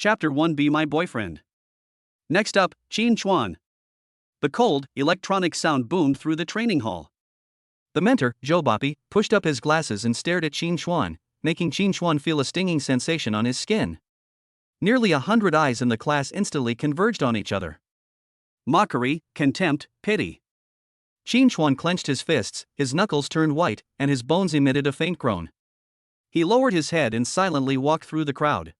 Chapter 1 Be My Boyfriend. Next up, Qin Chuan. The cold, electronic sound boomed through the training hall. The mentor, Zhou Bapi, pushed up his glasses and stared at Qin Chuan, making Qin Chuan feel a stinging sensation on his skin. Nearly 100 eyes in the class instantly converged on each other. Mockery, contempt, pity. Qin Chuan clenched his fists, his knuckles turned white, and his bones emitted a faint groan. He lowered his head and silently walked through the crowd.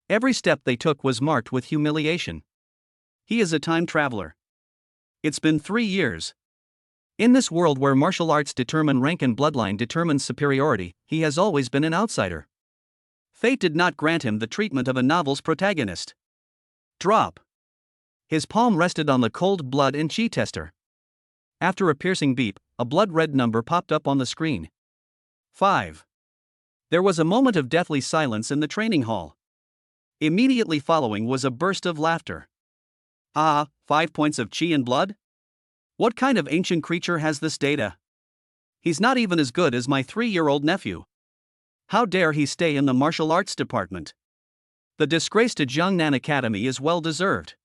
Every step they took was marked with humiliation. He is a time traveler. It's been 3 years. In this world where martial arts determine rank and bloodline determines superiority, he has always been an outsider. Fate did not grant him the treatment of a novel's protagonist. Drop. His palm rested on the cold blood and chi tester. After a piercing beep, a blood-red number popped up on the screen. 5. There was a moment of deathly silence in the training hall. Immediately following was a burst of laughter. 5 points of chi and blood? What kind of ancient creature has this data? He's not even as good as my 3-year-old nephew. How dare he stay in the martial arts department? The disgrace to Jiangnan Academy is well deserved.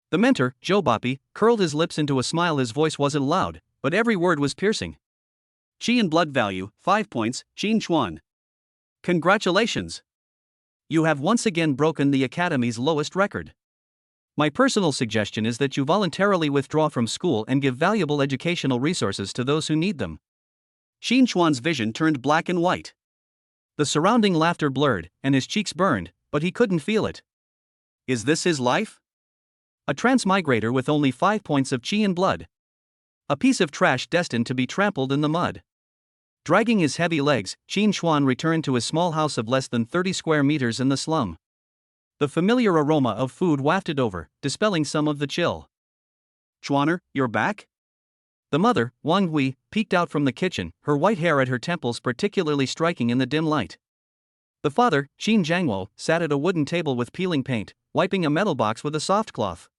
The mentor, Zhou Bapi, curled his lips into a smile. His voice wasn't loud, but every word was piercing. Chi and blood value, 5 points, Qin Chuan. Congratulations! You have once again broken the Academy's lowest record. My personal suggestion is that you voluntarily withdraw from school and give valuable educational resources to those who need them. Qin Chuan's vision turned black and white. The surrounding laughter blurred, and his cheeks burned, but he couldn't feel it. Is this his life? A transmigrator with only 5 points of chi and blood. A piece of trash destined to be trampled in the mud. Dragging his heavy legs, Qin Chuan returned to his small house of less than 30 square meters in the slum. The familiar aroma of food wafted over, dispelling some of the chill. Chuaner, you're back? The mother, Wang Hui, peeked out from the kitchen, her white hair at her temples particularly striking in the dim light. The father, Qin Jiangwo, sat at a wooden table with peeling paint, wiping a metal box with a soft cloth.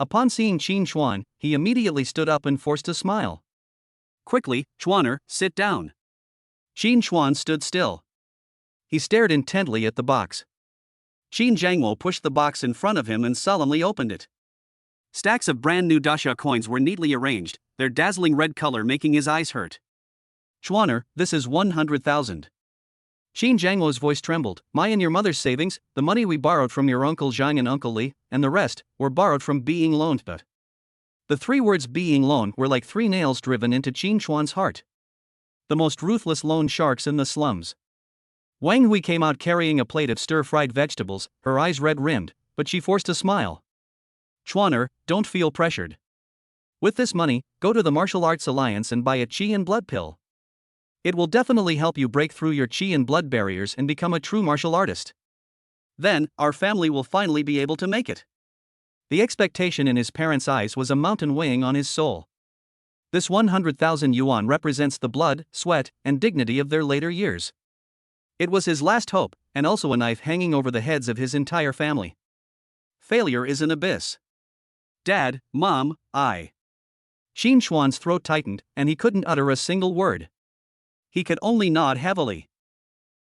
Upon seeing Qin Chuan, he immediately stood up and forced a smile. Quickly, Chuaner, sit down. Qin Chuan stood still. He stared intently at the box. Qin Jiangwo pushed the box in front of him and solemnly opened it. Stacks of brand new dasha coins were neatly arranged, their dazzling red color making his eyes hurt. Chuaner, this is 100,000. Qin Jiangwo's voice trembled. My and your mother's savings, the money we borrowed from your Uncle Zhang and Uncle Li, and the rest, were borrowed from being loaned. But the 3 words being loaned were like 3 nails driven into Qin Chuan's heart. The most ruthless loan sharks in the slums. Wang Hui came out carrying a plate of stir-fried vegetables, her eyes red-rimmed, but she forced a smile. Chuaner, don't feel pressured. With this money, go to the Martial Arts Alliance and buy a chi and blood pill. It will definitely help you break through your chi and blood barriers and become a true martial artist. Then, our family will finally be able to make it. The expectation in his parents' eyes was a mountain weighing on his soul. This 100,000 yuan represents the blood, sweat, and dignity of their later years. It was his last hope, and also a knife hanging over the heads of his entire family. Failure is an abyss. Dad, Mom, I. Qin Chuan's throat tightened, and he couldn't utter a single word. He could only nod heavily.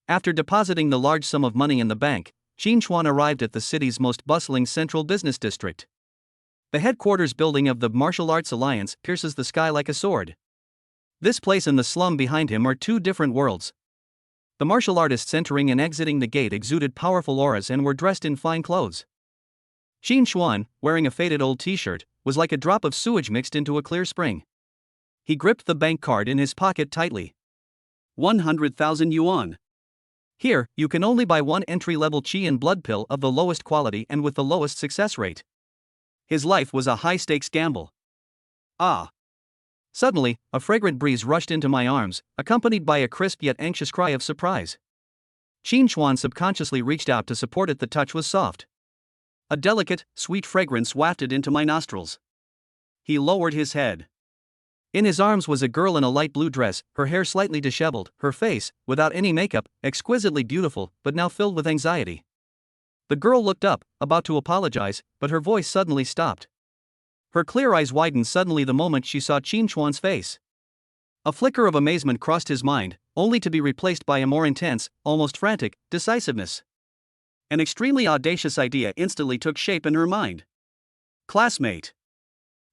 After depositing the large sum of money in the bank, Qin Chuan arrived at the city's most bustling central business district. The headquarters building of the Martial Arts Alliance pierces the sky like a sword. This place and the slum behind him are 2 different worlds. The martial artists entering and exiting the gate exuded powerful auras and were dressed in fine clothes. Qin Chuan, wearing a faded old t-shirt, was like a drop of sewage mixed into a clear spring. He gripped the bank card in his pocket tightly. 100,000 yuan. Here, you can only buy 1 entry-level chi and blood pill of the lowest quality and with the lowest success rate. His life was a high-stakes gamble. Suddenly, a fragrant breeze rushed into my arms, accompanied by a crisp yet anxious cry of surprise. Qin Chuan subconsciously reached out to support it. The touch was soft. A delicate, sweet fragrance wafted into my nostrils. He lowered his head. In his arms was a girl in a light blue dress, her hair slightly disheveled, her face, without any makeup, exquisitely beautiful, but now filled with anxiety. The girl looked up, about to apologize, but her voice suddenly stopped. Her clear eyes widened suddenly the moment she saw Qin Chuan's face. A flicker of amazement crossed his mind, only to be replaced by a more intense, almost frantic, decisiveness. An extremely audacious idea instantly took shape in her mind. Classmate.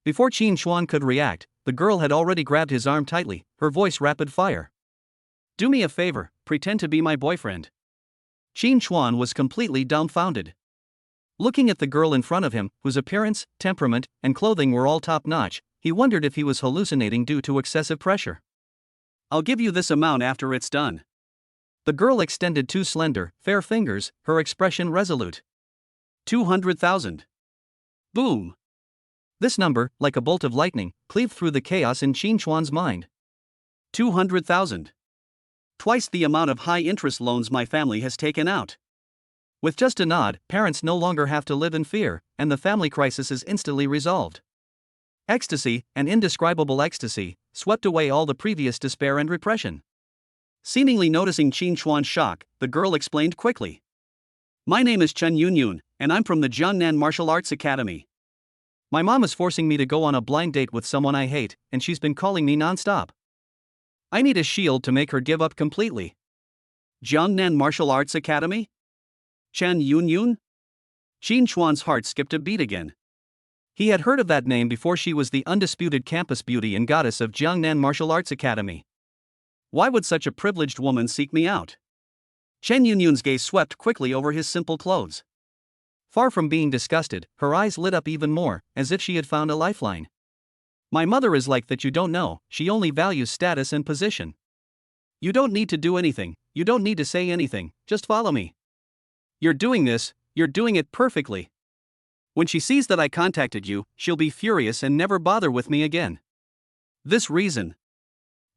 Before Qin Chuan could react, the girl had already grabbed his arm tightly, her voice rapid fire. Do me a favor, pretend to be my boyfriend. Qin Chuan was completely dumbfounded. Looking at the girl in front of him, whose appearance, temperament, and clothing were all top-notch, he wondered if he was hallucinating due to excessive pressure. I'll give you this amount after it's done. The girl extended two slender, fair fingers, her expression resolute. 200,000. Boom. This number, like a bolt of lightning, cleaved through the chaos in Qin Chuan's mind. 200,000. Twice the amount of high-interest loans my family has taken out. With just a nod, parents no longer have to live in fear, and the family crisis is instantly resolved. Ecstasy, an indescribable ecstasy, swept away all the previous despair and repression. Seemingly noticing Qin Chuan's shock, the girl explained quickly. My name is Chen Yunyun, and I'm from the Jiangnan Martial Arts Academy. My mom is forcing me to go on a blind date with someone I hate, and she's been calling me non-stop. I need a shield to make her give up completely. Jiangnan Martial Arts Academy? Chen Yunyun? Qin Chuan's heart skipped a beat again. He had heard of that name before. She was the undisputed campus beauty and goddess of Jiangnan Martial Arts Academy. Why would such a privileged woman seek me out? Chen Yunyun's gaze swept quickly over his simple clothes. Far from being disgusted, her eyes lit up even more, as if she had found a lifeline. My mother is like that, you don't know, she only values status and position. You don't need to do anything, you don't need to say anything, just follow me. You're doing it perfectly. When she sees that I contacted you, she'll be furious and never bother with me again. This reason.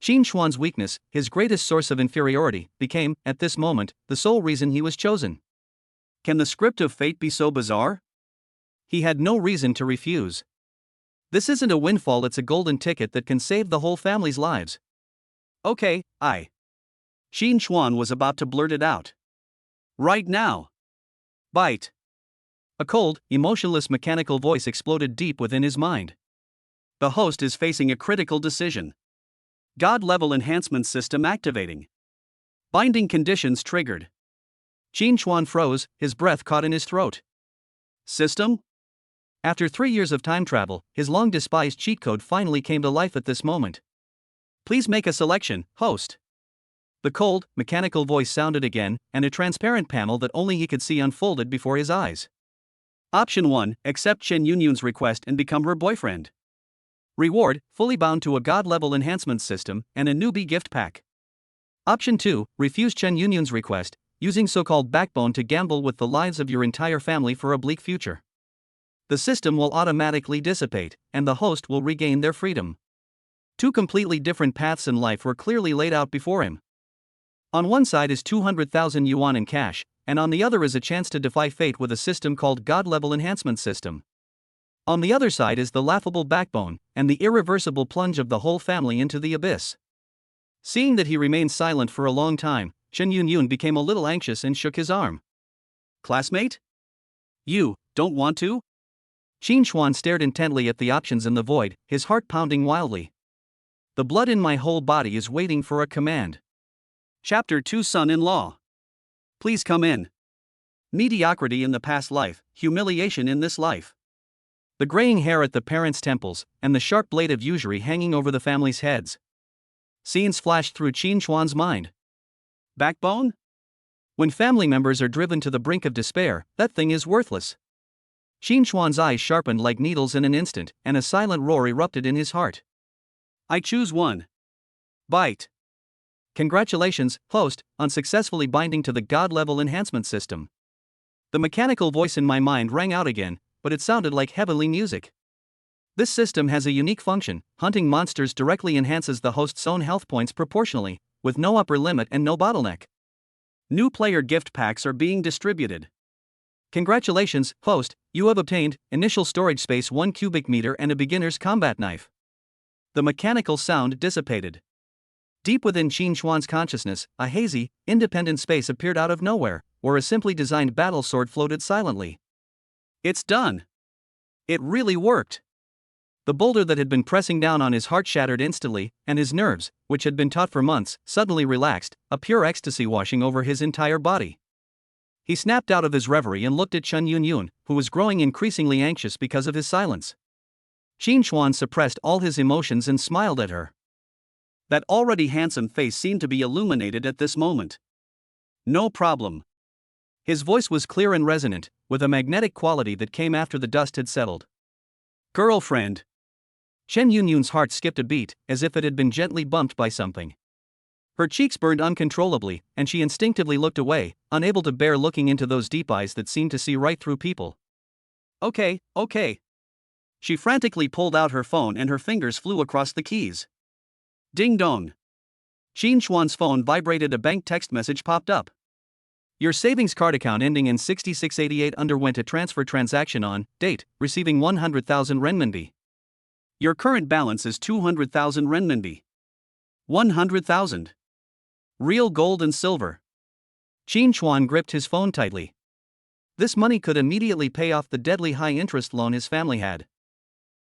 Qin Chuan's weakness, his greatest source of inferiority, became, at this moment, the sole reason he was chosen. Can the script of fate be so bizarre? He had no reason to refuse. This isn't a windfall, it's a golden ticket that can save the whole family's lives. Okay, Qin Chuan was about to blurt it out. Right now. Bite. A cold, emotionless mechanical voice exploded deep within his mind. The host is facing a critical decision. God-level enhancement system activating. Binding conditions triggered. Qin Chuan froze, his breath caught in his throat. System? After 3 years of time travel, his long-despised cheat code finally came to life at this moment. Please make a selection, host. The cold, mechanical voice sounded again, and a transparent panel that only he could see unfolded before his eyes. Option 1, accept Chen Yunyun's request and become her boyfriend. Reward, fully bound to a God-level enhancement system and a newbie gift pack. Option 2, refuse Chen Yunyun's request, using so-called backbone to gamble with the lives of your entire family for a bleak future. The system will automatically dissipate, and the host will regain their freedom. Two completely different paths in life were clearly laid out before him. On one side is 200,000 yuan in cash, and on the other is a chance to defy fate with a system called God-level enhancement system. On the other side is the laughable backbone, and the irreversible plunge of the whole family into the abyss. Seeing that he remained silent for a long time, Chen Yunyun became a little anxious and shook his arm. Classmate? You don't want to? Qin Chuan stared intently at the options in the void, his heart pounding wildly. The blood in my whole body is waiting for a command. Chapter 2, Son-in-Law. Please come in. Mediocrity in the past life, humiliation in this life. The graying hair at the parents' temples, and the sharp blade of usury hanging over the family's heads. Scenes flashed through Qin Chuan's mind. Backbone? When family members are driven to the brink of despair, that thing is worthless. Qin Chuan's eyes sharpened like needles in an instant, and a silent roar erupted in his heart. I choose one. Bite. Congratulations, host, on successfully binding to the God-level enhancement system. The mechanical voice in my mind rang out again, but it sounded like heavenly music. This system has a unique function. Hunting monsters directly enhances the host's own health points proportionally, with no upper limit and no bottleneck. New player gift packs are being distributed. Congratulations, host, you have obtained initial storage space 1 cubic meter and a beginner's combat knife. The mechanical sound dissipated. Deep within Qin Chuan's consciousness, a hazy, independent space appeared out of nowhere, where a simply designed battle sword floated silently. It's done. It really worked. The boulder that had been pressing down on his heart shattered instantly, and his nerves, which had been taut for months, suddenly relaxed, a pure ecstasy washing over his entire body. He snapped out of his reverie and looked at Chen Yunyun, who was growing increasingly anxious because of his silence. Qin Xuan suppressed all his emotions and smiled at her. That already handsome face seemed to be illuminated at this moment. No problem. His voice was clear and resonant, with a magnetic quality that came after the dust had settled. Girlfriend. Chen Yunyun's heart skipped a beat, as if it had been gently bumped by something. Her cheeks burned uncontrollably, and she instinctively looked away, unable to bear looking into those deep eyes that seemed to see right through people. Okay. She frantically pulled out her phone and her fingers flew across the keys. Ding dong. Qin Xuan's phone vibrated. A bank text message popped up. Your savings card account ending in 6688 underwent a transfer transaction on date, receiving 100,000 renminbi. Your current balance is 200,000 renminbi. 100,000. Real gold and silver. Qin Xuan gripped his phone tightly. This money could immediately pay off the deadly high-interest loan his family had.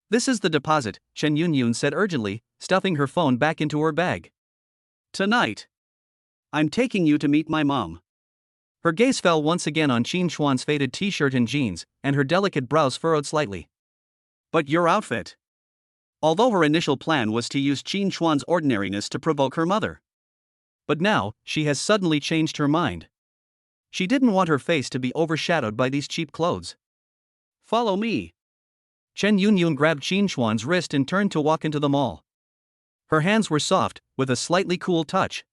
This is the deposit, Chen Yunyun said urgently, stuffing her phone back into her bag. Tonight. I'm taking you to meet my mom. Her gaze fell once again on Qin Xuan's faded t-shirt and jeans, and her delicate brows furrowed slightly. But your outfit. Although her initial plan was to use Qin Xuan's ordinariness to provoke her mother. But now, she has suddenly changed her mind. She didn't want her face to be overshadowed by these cheap clothes. Follow me. Chen Yunyun grabbed Qin Xuan's wrist and turned to walk into the mall. Her hands were soft, with a slightly cool touch.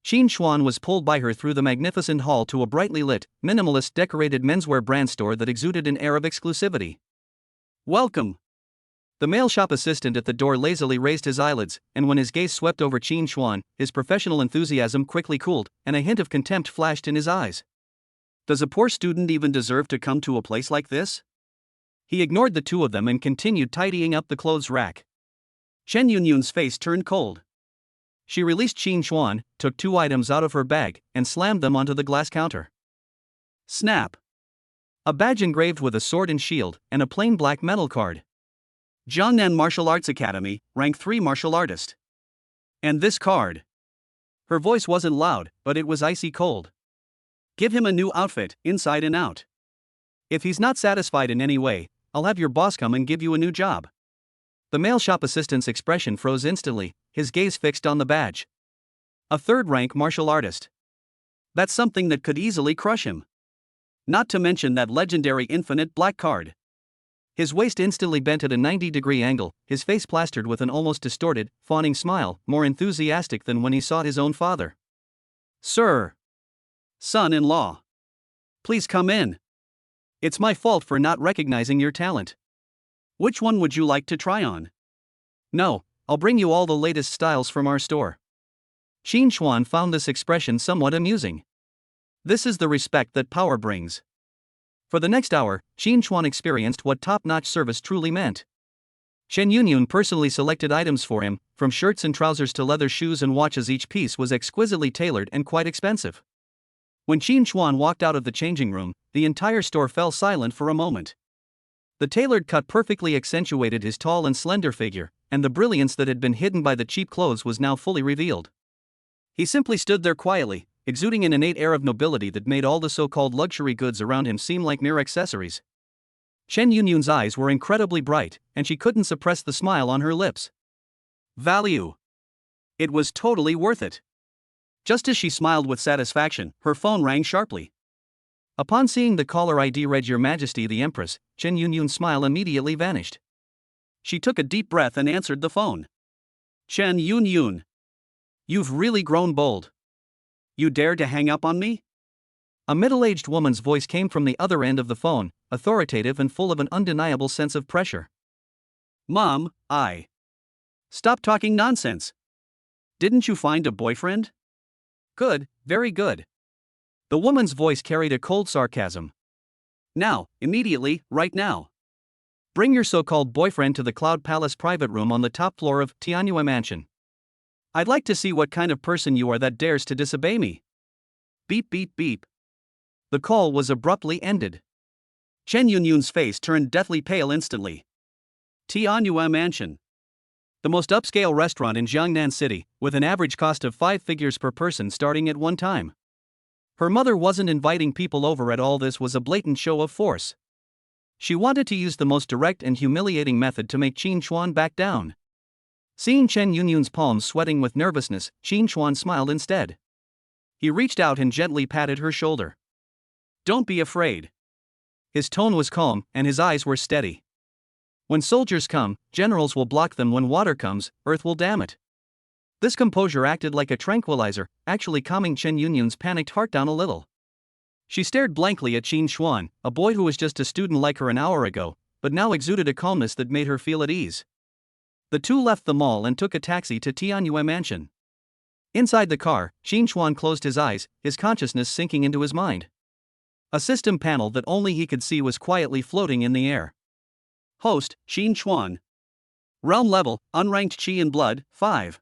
Qin Xuan was pulled by her through the magnificent hall to a brightly lit, minimalist decorated menswear brand store that exuded an air of exclusivity. Welcome. The male shop assistant at the door lazily raised his eyelids, and when his gaze swept over Qin Xuan, his professional enthusiasm quickly cooled, and a hint of contempt flashed in his eyes. Does a poor student even deserve to come to a place like this? He ignored the two of them and continued tidying up the clothes rack. Chen Yunyun's face turned cold. She released Qin Xuan, took 2 items out of her bag, and slammed them onto the glass counter. Snap! A badge engraved with a sword and shield, and a plain black metal card. Jiangnan Martial Arts Academy, Rank 3 Martial Artist. And this card. Her voice wasn't loud, but it was icy cold. Give him a new outfit, inside and out. If he's not satisfied in any way, I'll have your boss come and give you a new job. The male shop assistant's expression froze instantly, his gaze fixed on the badge. A 3rd-rank martial artist. That's something that could easily crush him. Not to mention that legendary infinite black card. His waist instantly bent at a 90-degree angle, his face plastered with an almost distorted, fawning smile, more enthusiastic than when he saw his own father. Sir. Son-in-law. Please come in. It's my fault for not recognizing your talent. Which one would you like to try on? No, I'll bring you all the latest styles from our store. Qin Xuan found this expression somewhat amusing. This is the respect that power brings. For the next hour, Qin Xuan experienced what top-notch service truly meant. Chen Yunyun personally selected items for him, from shirts and trousers to leather shoes and watches. Each piece was exquisitely tailored and quite expensive. When Qin Xuan walked out of the changing room, the entire store fell silent for a moment. The tailored cut perfectly accentuated his tall and slender figure, and the brilliance that had been hidden by the cheap clothes was now fully revealed. He simply stood there quietly, exuding an innate air of nobility that made all the so-called luxury goods around him seem like mere accessories. Chen Yunyun's eyes were incredibly bright, and she couldn't suppress the smile on her lips. Value. It was totally worth it. Just as she smiled with satisfaction, her phone rang sharply. Upon seeing the caller ID read Your Majesty the Empress, Chen Yunyun's smile immediately vanished. She took a deep breath and answered the phone. Chen Yunyun. You've really grown bold. You dare to hang up on me? A middle-aged woman's voice came from the other end of the phone, authoritative and full of an undeniable sense of pressure. Mom, Stop talking nonsense. Didn't you find a boyfriend? Good, very good. The woman's voice carried a cold sarcasm. Now, immediately, right now. Bring your so-called boyfriend to the Cloud Palace private room on the top floor of Tianyue Mansion. I'd like to see what kind of person you are that dares to disobey me. Beep beep beep. The call was abruptly ended. Chen Yunyun's face turned deathly pale instantly. Tianyue Mansion. The most upscale restaurant in Jiangnan City, with an average cost of 5 figures per person starting at one time. Her mother wasn't inviting people over at all, this was a blatant show of force. She wanted to use the most direct and humiliating method to make Qin Chuan back down. Seeing Chen Yunyun's palms sweating with nervousness, Qin Chuan smiled instead. He reached out and gently patted her shoulder. "Don't be afraid." His tone was calm, and his eyes were steady. "When soldiers come, generals will block them. When water comes, earth will dam it." This composure acted like a tranquilizer, actually calming Chen Yunyun's panicked heart down a little. She stared blankly at Qin Chuan, a boy who was just a student like her an hour ago, but now exuded a calmness that made her feel at ease. The two left the mall and took a taxi to Tianyue Mansion. Inside the car, Qin Chuan closed his eyes, his consciousness sinking into his mind. A system panel that only he could see was quietly floating in the air. Host, Qin Chuan. Realm level, unranked Qi in blood, 5.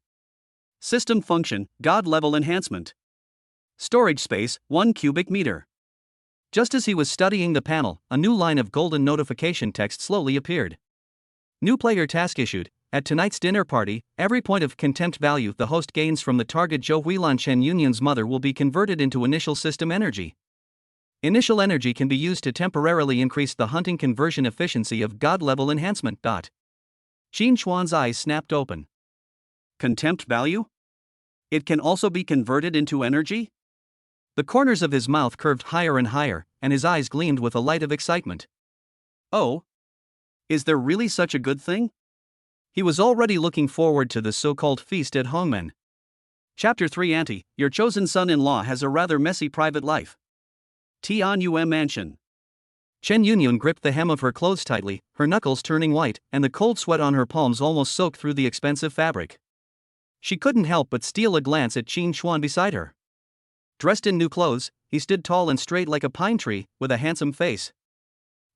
System function, God level enhancement. Storage space, 1 cubic meter. Just as he was studying the panel, a new line of golden notification text slowly appeared. New player task issued. At tonight's dinner party, every point of contempt value the host gains from the target Zhou Huilan Chen Yunyun's mother will be converted into initial system energy. Initial energy can be used to temporarily increase the hunting conversion efficiency of God-level enhancement. Qin Chuan's eyes snapped open. Contempt value? It can also be converted into energy? The corners of his mouth curved higher and higher, and his eyes gleamed with a light of excitement. Oh? Is there really such a good thing? He was already looking forward to the so-called feast at Hongmen. Chapter 3 Auntie, your chosen son-in-law has a rather messy private life. Tianyue Mansion. Chen Yunyun gripped the hem of her clothes tightly, her knuckles turning white, and the cold sweat on her palms almost soaked through the expensive fabric. She couldn't help but steal a glance at Qin Chuan beside her. Dressed in new clothes, he stood tall and straight like a pine tree, with a handsome face.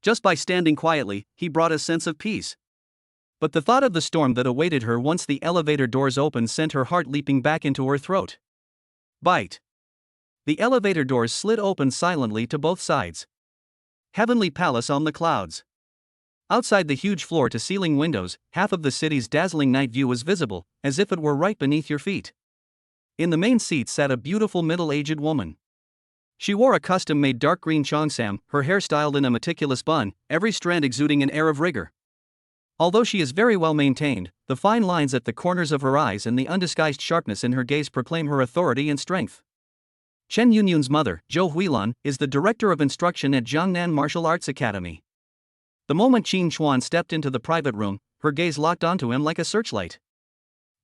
Just by standing quietly, he brought a sense of peace. But the thought of the storm that awaited her once the elevator doors opened sent her heart leaping back into her throat. Bite. The elevator doors slid open silently to both sides. Heavenly palace on the clouds. Outside the huge floor-to-ceiling windows, half of the city's dazzling night view was visible, as if it were right beneath your feet. In the main seat sat a beautiful middle-aged woman. She wore a custom-made dark green cheongsam, her hair styled in a meticulous bun, every strand exuding an air of rigor. Although she is very well maintained, the fine lines at the corners of her eyes and the undisguised sharpness in her gaze proclaim her authority and strength. Chen Yunyun's mother, Zhou Huilan, is the director of instruction at Jiangnan Martial Arts Academy. The moment Qin Chuan stepped into the private room, her gaze locked onto him like a searchlight.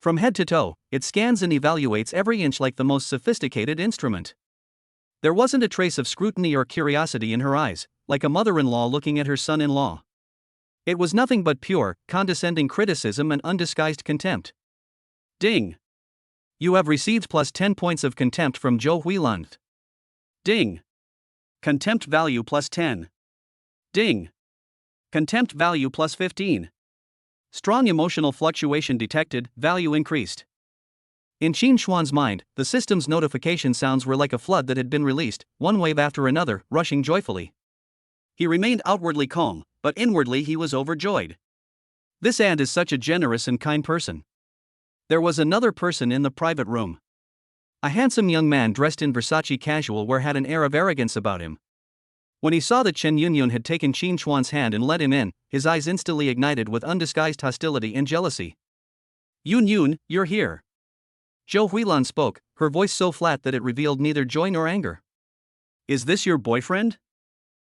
From head to toe, it scans and evaluates every inch like the most sophisticated instrument. There wasn't a trace of scrutiny or curiosity in her eyes, like a mother-in-law looking at her son-in-law. It was nothing but pure, condescending criticism and undisguised contempt. Ding. You have received plus 10 points of contempt from Zhou Huilan. Ding. Contempt value plus 10. Ding. Contempt value plus 15. Strong emotional fluctuation detected, value increased. In Qin Chuan's mind, the system's notification sounds were like a flood that had been released, one wave after another, rushing joyfully. He remained outwardly calm, but inwardly he was overjoyed. This aunt is such a generous and kind person. There was another person in the private room. A handsome young man dressed in Versace casual wear had an air of arrogance about him. When he saw that Chen Yunyun had taken Qin Chuan's hand and let him in, his eyes instantly ignited with undisguised hostility and jealousy. Yunyun, you're here. Zhou Huilan spoke, her voice so flat that it revealed neither joy nor anger. Is this your boyfriend?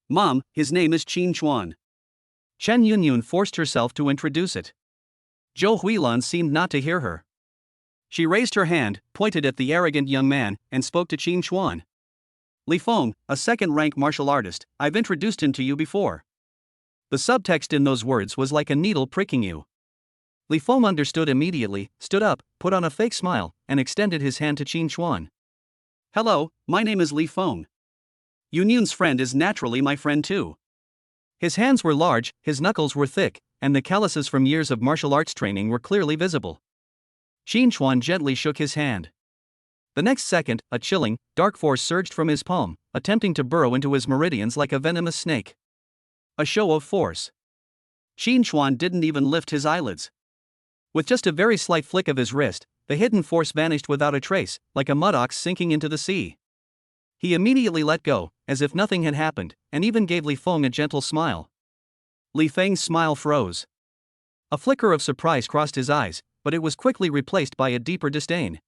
Mom, his name is Qin Chuan. Chen Yunyun forced herself to introduce it. Zhou Huilan seemed not to hear her. She raised her hand, pointed at the arrogant young man, and spoke to Qin Chuan. Li Feng, a second-rank martial artist, I've introduced him to you before. The subtext in those words was like a needle pricking you. Li Feng understood immediately, stood up, put on a fake smile, and extended his hand to Qin Chuan. Hello, my name is Li Feng. Yunyun's friend is naturally my friend too. His hands were large, his knuckles were thick, and the calluses from years of martial arts training were clearly visible. Qin Chuan gently shook his hand. The next second, a chilling, dark force surged from his palm, attempting to burrow into his meridians like a venomous snake. A show of force. Qin Chuan didn't even lift his eyelids. With just a very slight flick of his wrist, the hidden force vanished without a trace, like a mud ox sinking into the sea. He immediately let go, as if nothing had happened, and even gave Li Feng a gentle smile. Li Feng's smile froze. A flicker of surprise crossed his eyes, but it was quickly replaced by a deeper disdain.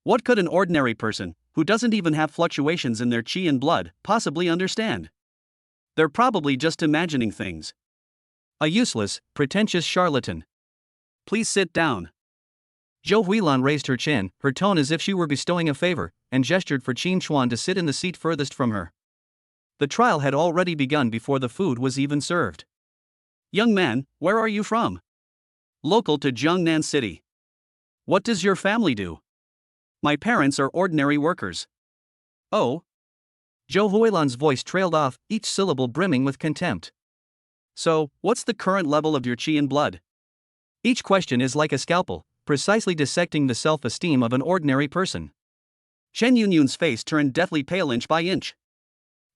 What could an ordinary person, who doesn't even have fluctuations in their qi and blood, possibly understand? They're probably just imagining things. A useless, pretentious charlatan. Please sit down. Zhou Huilan raised her chin, her tone as if she were bestowing a favor, and gestured for Qin Chuan to sit in the seat furthest from her. The trial had already begun before the food was even served. Young man, where are you from? Local to Jiangnan City. What does your family do? My parents are ordinary workers. Oh? Zhou Huilan's voice trailed off, each syllable brimming with contempt. So, what's the current level of your qi and blood? Each question is like a scalpel, precisely dissecting the self-esteem of an ordinary person. Chen Yunyun's face turned deathly pale inch by inch.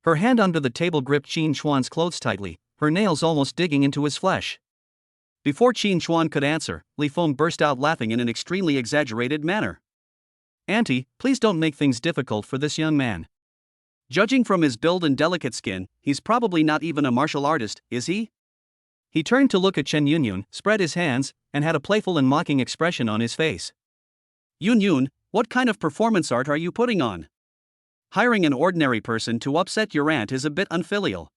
Her hand under the table gripped Qin Chuan's clothes tightly, her nails almost digging into his flesh. Before Qin Chuan could answer, Li Feng burst out laughing in an extremely exaggerated manner. Auntie, please don't make things difficult for this young man. Judging from his build and delicate skin, he's probably not even a martial artist, is he? He turned to look at Chen Yunyun, spread his hands, and had a playful and mocking expression on his face. Yunyun, what kind of performance art are you putting on? Hiring an ordinary person to upset your aunt is a bit unfilial.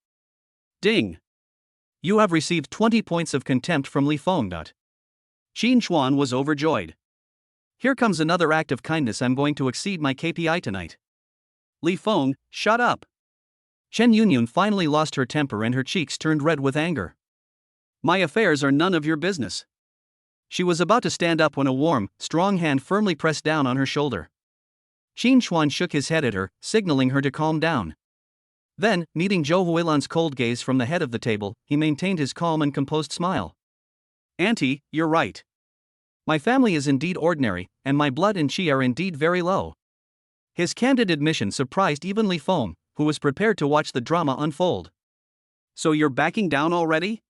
Ding. You have received 20 points of contempt from Li Feng. Qin Chuan was overjoyed. Here comes another act of kindness. I'm going to exceed my KPI tonight. Li Feng, shut up. Chen Yunyun finally lost her temper and her cheeks turned red with anger. My affairs are none of your business. She was about to stand up when a warm, strong hand firmly pressed down on her shoulder. Qin Chuan shook his head at her, signaling her to calm down. Then, meeting Zhou Huilan's cold gaze from the head of the table, he maintained his calm and composed smile. Auntie, you're right. My family is indeed ordinary, and my blood and qi are indeed very low. His candid admission surprised even Li Feng, who was prepared to watch the drama unfold. So you're backing down already?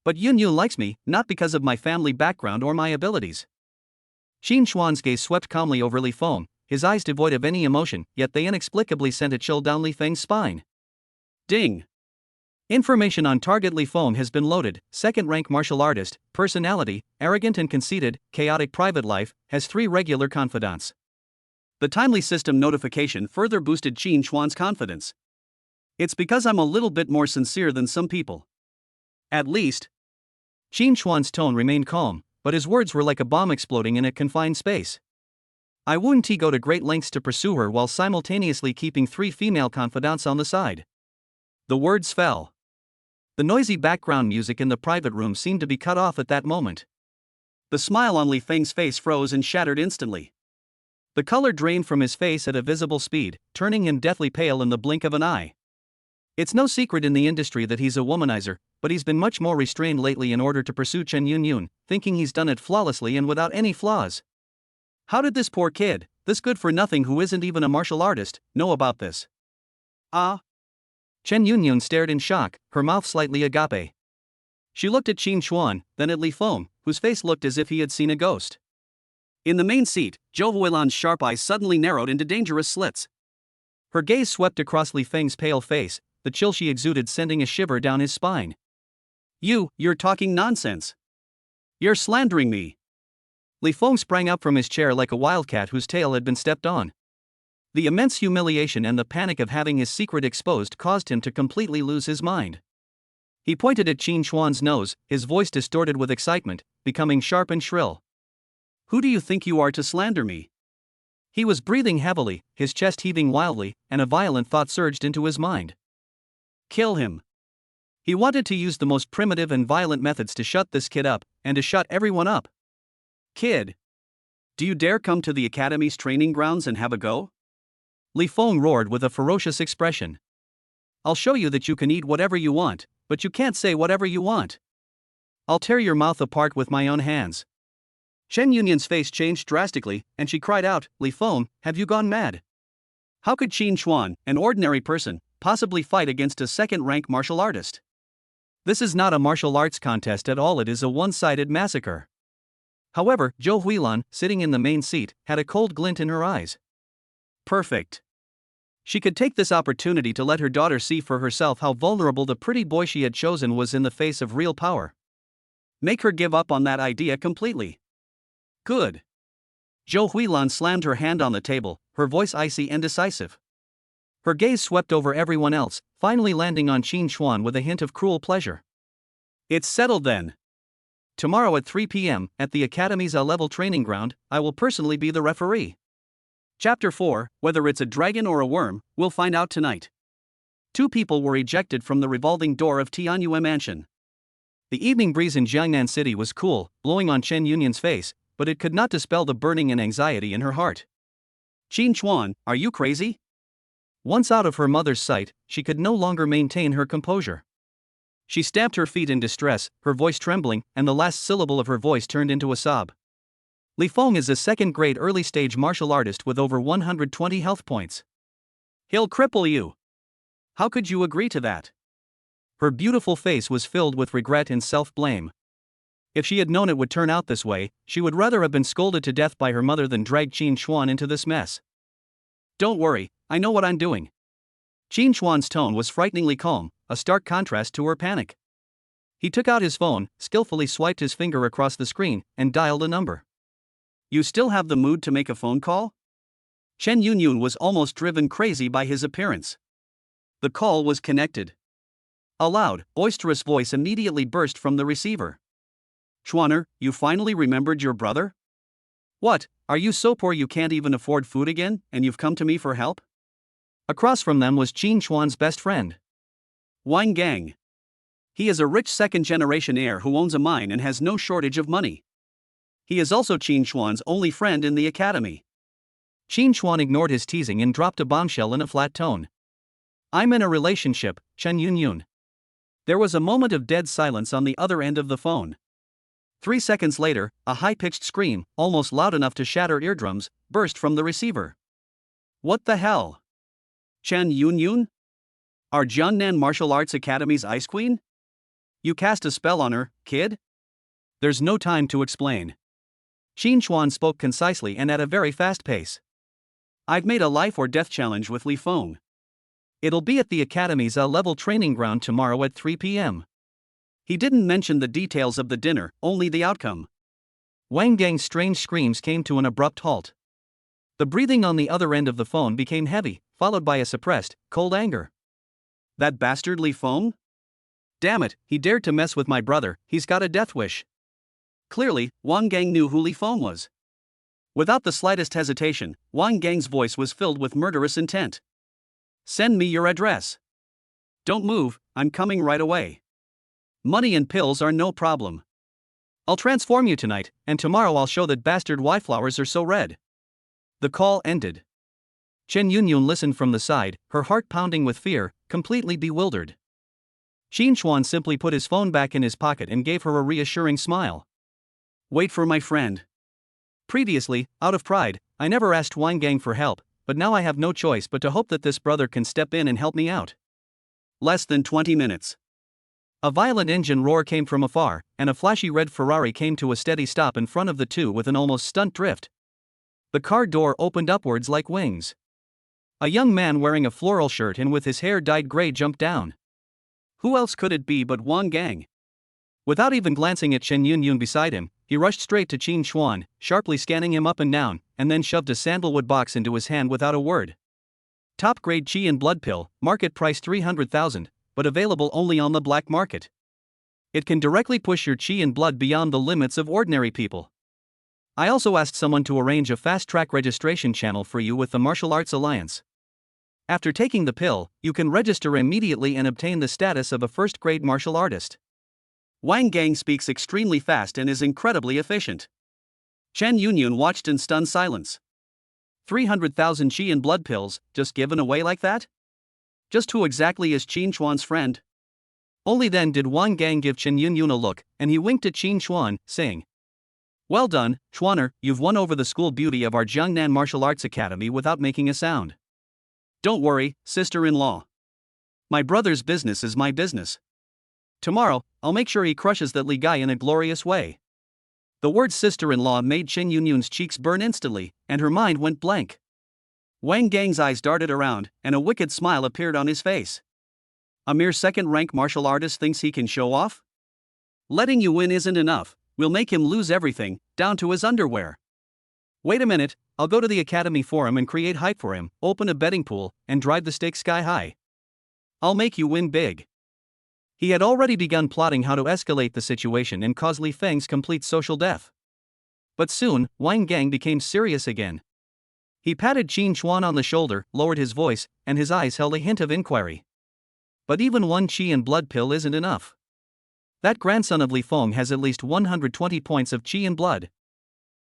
But Yunyun likes me, not because of my family background or my abilities. Qin Chuan's gaze swept calmly over Li Feng, his eyes devoid of any emotion, yet they inexplicably sent a chill down Li Feng's spine. Ding! Information on target. Li Feng has been loaded, second-rank martial artist, personality, arrogant and conceited, chaotic private life, has 3 regular confidants. The timely system notification further boosted Qin Chuan's confidence. It's because I'm a little bit more sincere than some people. At least. Qin Chuan's tone remained calm, but his words were like a bomb exploding in a confined space. I wouldn't go to great lengths to pursue her while simultaneously keeping 3 female confidants on the side. The words fell. The noisy background music in the private room seemed to be cut off at that moment. The smile on Li Feng's face froze and shattered instantly. The color drained from his face at a visible speed, turning him deathly pale in the blink of an eye. It's no secret in the industry that he's a womanizer, but he's been much more restrained lately in order to pursue Chen Yunyun, thinking he's done it flawlessly and without any flaws. How did this poor kid, this good-for-nothing who isn't even a martial artist, know about this? Ah? Chen Yunyun stared in shock, her mouth slightly agape. She looked at Qin Chuan, then at Li Feng, whose face looked as if he had seen a ghost. In the main seat, Zhou Huilan's sharp eyes suddenly narrowed into dangerous slits. Her gaze swept across Li Feng's pale face, the chill she exuded sending a shiver down his spine. You're talking nonsense. You're slandering me. Li Feng sprang up from his chair like a wildcat whose tail had been stepped on. The immense humiliation and the panic of having his secret exposed caused him to completely lose his mind. He pointed at Qin Chuan's nose, his voice distorted with excitement, becoming sharp and shrill. Who do you think you are to slander me? He was breathing heavily, his chest heaving wildly, and a violent thought surged into his mind. Kill him. He wanted to use the most primitive and violent methods to shut this kid up, and to shut everyone up. Kid. Do you dare come to the academy's training grounds and have a go? Li Feng roared with a ferocious expression. I'll show you that you can eat whatever you want, but you can't say whatever you want. I'll tear your mouth apart with my own hands. Chen Yunyun's face changed drastically, and she cried out, Li Feng, have you gone mad? How could Qin Chuan, an ordinary person, possibly fight against a second-rank martial artist? This is not a martial arts contest at all, it is a one-sided massacre. However, Zhou Huilan, sitting in the main seat, had a cold glint in her eyes. Perfect. She could take this opportunity to let her daughter see for herself how vulnerable the pretty boy she had chosen was in the face of real power. Make her give up on that idea completely. Good. Zhou Huilan slammed her hand on the table, her voice icy and decisive. Her gaze swept over everyone else, finally landing on Qin Xuan with a hint of cruel pleasure. It's settled then. Tomorrow at 3 p.m., at the Academy's A-level training ground, I will personally be the referee. Chapter 4, Whether it's a dragon or a worm, we'll find out tonight. 2 people were ejected from the revolving door of Tianyue Mansion. The evening breeze in Jiangnan City was cool, blowing on Chen Yunyun's face, but it could not dispel the burning and anxiety in her heart. Qin Xuan, are you crazy? Once out of her mother's sight, she could no longer maintain her composure. She stamped her feet in distress, her voice trembling, and the last syllable of her voice turned into a sob. Li Feng is a second-grade early-stage martial artist with over 120 health points. He'll cripple you. How could you agree to that? Her beautiful face was filled with regret and self-blame. If she had known it would turn out this way, she would rather have been scolded to death by her mother than drag Qin Xuan into this mess. Don't worry, I know what I'm doing. Qin Xuan's tone was frighteningly calm, a stark contrast to her panic. He took out his phone, skillfully swiped his finger across the screen, and dialed a number. You still have the mood to make a phone call? Chen Yunyun was almost driven crazy by his appearance. The call was connected. A loud, boisterous voice immediately burst from the receiver. Xuaner, you finally remembered your brother? What, are you so poor you can't even afford food again, and you've come to me for help? Across from them was Qin Xuan's best friend, Wang Gang. He is a rich second-generation heir who owns a mine and has no shortage of money. He is also Qin Xuan's only friend in the academy. Qin Xuan ignored his teasing and dropped a bombshell in a flat tone. I'm in a relationship, Chen Yunyun. There was a moment of dead silence on the other end of the phone. 3 seconds later, a high-pitched scream, almost loud enough to shatter eardrums, burst from the receiver. What the hell? Chen Yunyun? Our Jiangnan Martial Arts Academy's Ice Queen? You cast a spell on her, kid? There's no time to explain. Qin Xuan spoke concisely and at a very fast pace. I've made a life-or-death challenge with Li Feng. It'll be at the Academy's A-level training ground tomorrow at 3 p.m. He didn't mention the details of the dinner, only the outcome. Wang Gang's strange screams came to an abrupt halt. The breathing on the other end of the phone became heavy, followed by a suppressed, cold anger. That bastard Li Feng? Damn it, he dared to mess with my brother, he's got a death wish. Clearly, Wang Gang knew who Li Feng was. Without the slightest hesitation, Wang Gang's voice was filled with murderous intent. Send me your address. Don't move, I'm coming right away. Money and pills are no problem. I'll transform you tonight, and tomorrow I'll show that bastard why flowers are so red. The call ended. Chen Yunyun listened from the side, her heart pounding with fear, completely bewildered. Qin Xuan simply put his phone back in his pocket and gave her a reassuring smile. Wait for my friend. Previously, out of pride, I never asked Wang Gang for help, but now I have no choice but to hope that this brother can step in and help me out. Less than 20 minutes. A violent engine roar came from afar, and a flashy red Ferrari came to a steady stop in front of the two with an almost stunt drift. The car door opened upwards like wings. A young man wearing a floral shirt and with his hair dyed gray jumped down. Who else could it be but Wang Gang? Without even glancing at Chen Yunyun beside him, he rushed straight to Qin Xuan, sharply scanning him up and down, and then shoved a sandalwood box into his hand without a word. Top-grade qi and blood pill, market price 300,000, but available only on the black market. It can directly push your qi and blood beyond the limits of ordinary people. I also asked someone to arrange a fast-track registration channel for you with the Martial Arts Alliance. After taking the pill, you can register immediately and obtain the status of a first-grade martial artist. Wang Gang speaks extremely fast and is incredibly efficient. Chen Yunyun watched in stunned silence. 300,000 qi and blood pills, just given away like that? Just who exactly is Qin Xuan's friend? Only then did Wang Gang give Chen Yunyun a look, and he winked at Qin Xuan, saying, Well done, Xuaner, you've won over the school beauty of our Jiangnan Martial Arts Academy without making a sound. Don't worry, sister-in-law. My brother's business is my business. Tomorrow, I'll make sure he crushes that Li Gai in a glorious way. The word sister-in-law made Chen Yunyun's cheeks burn instantly, and her mind went blank. Wang Gang's eyes darted around, and a wicked smile appeared on his face. A mere second-rank martial artist thinks he can show off? Letting you win isn't enough, we'll make him lose everything, down to his underwear. Wait a minute, I'll go to the academy forum and create hype for him, open a betting pool, and drive the stakes sky high. I'll make you win big. He had already begun plotting how to escalate the situation and cause Li Feng's complete social death. But soon, Wang Gang became serious again. He patted Qin Chuan on the shoulder, lowered his voice, and his eyes held a hint of inquiry. But even one qi and blood pill isn't enough. That grandson of Li Feng has at least 120 points of qi and blood.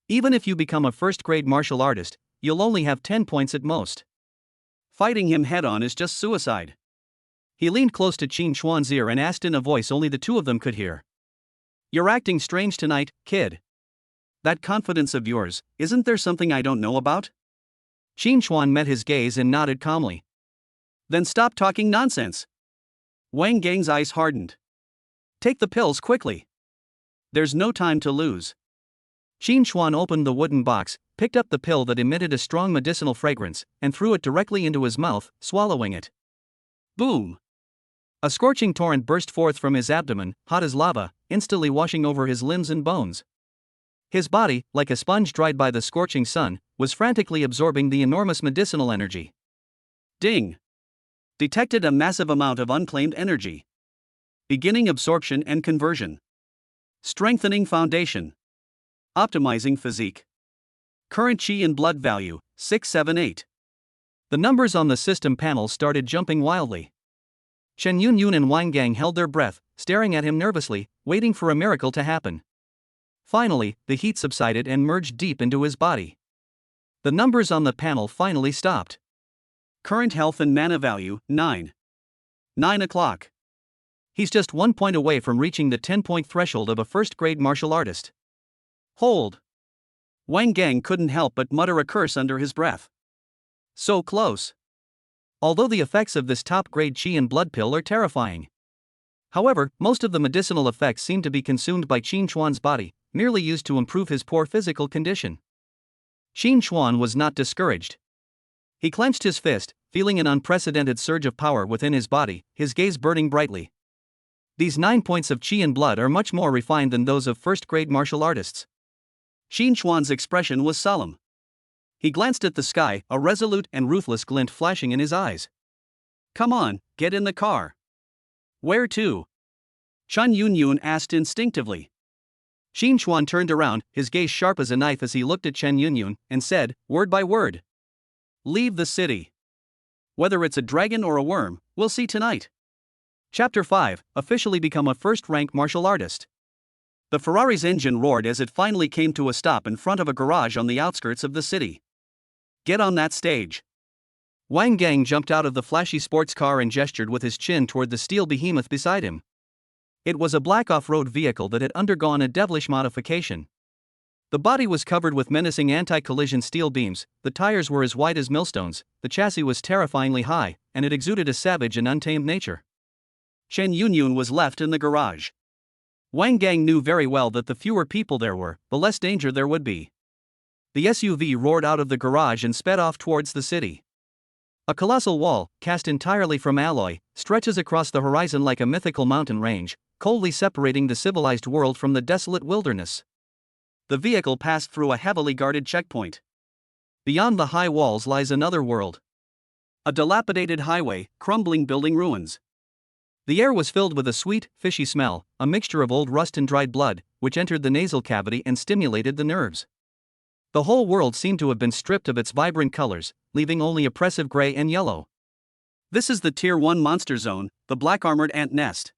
Even if you become a first-grade martial artist, you'll only have 10 points at most. Fighting him head-on is just suicide. He leaned close to Qin Chuan's ear and asked in a voice only the two of them could hear. You're acting strange tonight, kid. That confidence of yours, isn't there something I don't know about? Qin Chuan met his gaze and nodded calmly. Then stop talking nonsense. Wang Gang's eyes hardened. Take the pills quickly. There's no time to lose. Qin Chuan opened the wooden box, picked up the pill that emitted a strong medicinal fragrance, and threw it directly into his mouth, swallowing it. Boom! A scorching torrent burst forth from his abdomen, hot as lava, instantly washing over his limbs and bones. His body, like a sponge dried by the scorching sun, was frantically absorbing the enormous medicinal energy. Ding! Detected a massive amount of unclaimed energy. Beginning absorption and conversion. Strengthening foundation. Optimizing physique. Current qi and blood value, 678. The numbers on the system panel started jumping wildly. Chen Yunyun and Wang Gang held their breath, staring at him nervously, waiting for a miracle to happen. Finally, the heat subsided and merged deep into his body. The numbers on the panel finally stopped. Current health and mana value, 9. 9 o'clock. He's just 1 point away from reaching the 10-point threshold of a first-grade martial artist. Hold. Wang Gang couldn't help but mutter a curse under his breath. So close. Although the effects of this top-grade qi and blood pill are terrifying. However, most of the medicinal effects seem to be consumed by Qin Chuan's body, merely used to improve his poor physical condition. Qin Chuan was not discouraged. He clenched his fist, feeling an unprecedented surge of power within his body, his gaze burning brightly. These 9 points of qi and blood are much more refined than those of first-grade martial artists. Qin Chuan's expression was solemn. He glanced at the sky, a resolute and ruthless glint flashing in his eyes. Come on, get in the car. Where to? Chen Yunyun asked instinctively. Qin Chuan turned around, his gaze sharp as a knife as he looked at Chen Yunyun, and said, word by word. Leave the city. Whether it's a dragon or a worm, we'll see tonight. Chapter 5, officially become a first-rank martial artist. The Ferrari's engine roared as it finally came to a stop in front of a garage on the outskirts of the city. Get on that stage. Wang Gang jumped out of the flashy sports car and gestured with his chin toward the steel behemoth beside him. It was a black off-road vehicle that had undergone a devilish modification. The body was covered with menacing anti-collision steel beams, the tires were as wide as millstones, the chassis was terrifyingly high, and it exuded a savage and untamed nature. Chen Yunyun was left in the garage. Wang Gang knew very well that the fewer people there were, the less danger there would be. The SUV roared out of the garage and sped off towards the city. A colossal wall, cast entirely from alloy, stretches across the horizon like a mythical mountain range, coldly separating the civilized world from the desolate wilderness. The vehicle passed through a heavily guarded checkpoint. Beyond the high walls lies another world. A dilapidated highway, crumbling building ruins. The air was filled with a sweet, fishy smell, a mixture of old rust and dried blood, which entered the nasal cavity and stimulated the nerves. The whole world seemed to have been stripped of its vibrant colors, leaving only oppressive gray and yellow. This is the Tier 1 monster zone, the black-armored ant nest.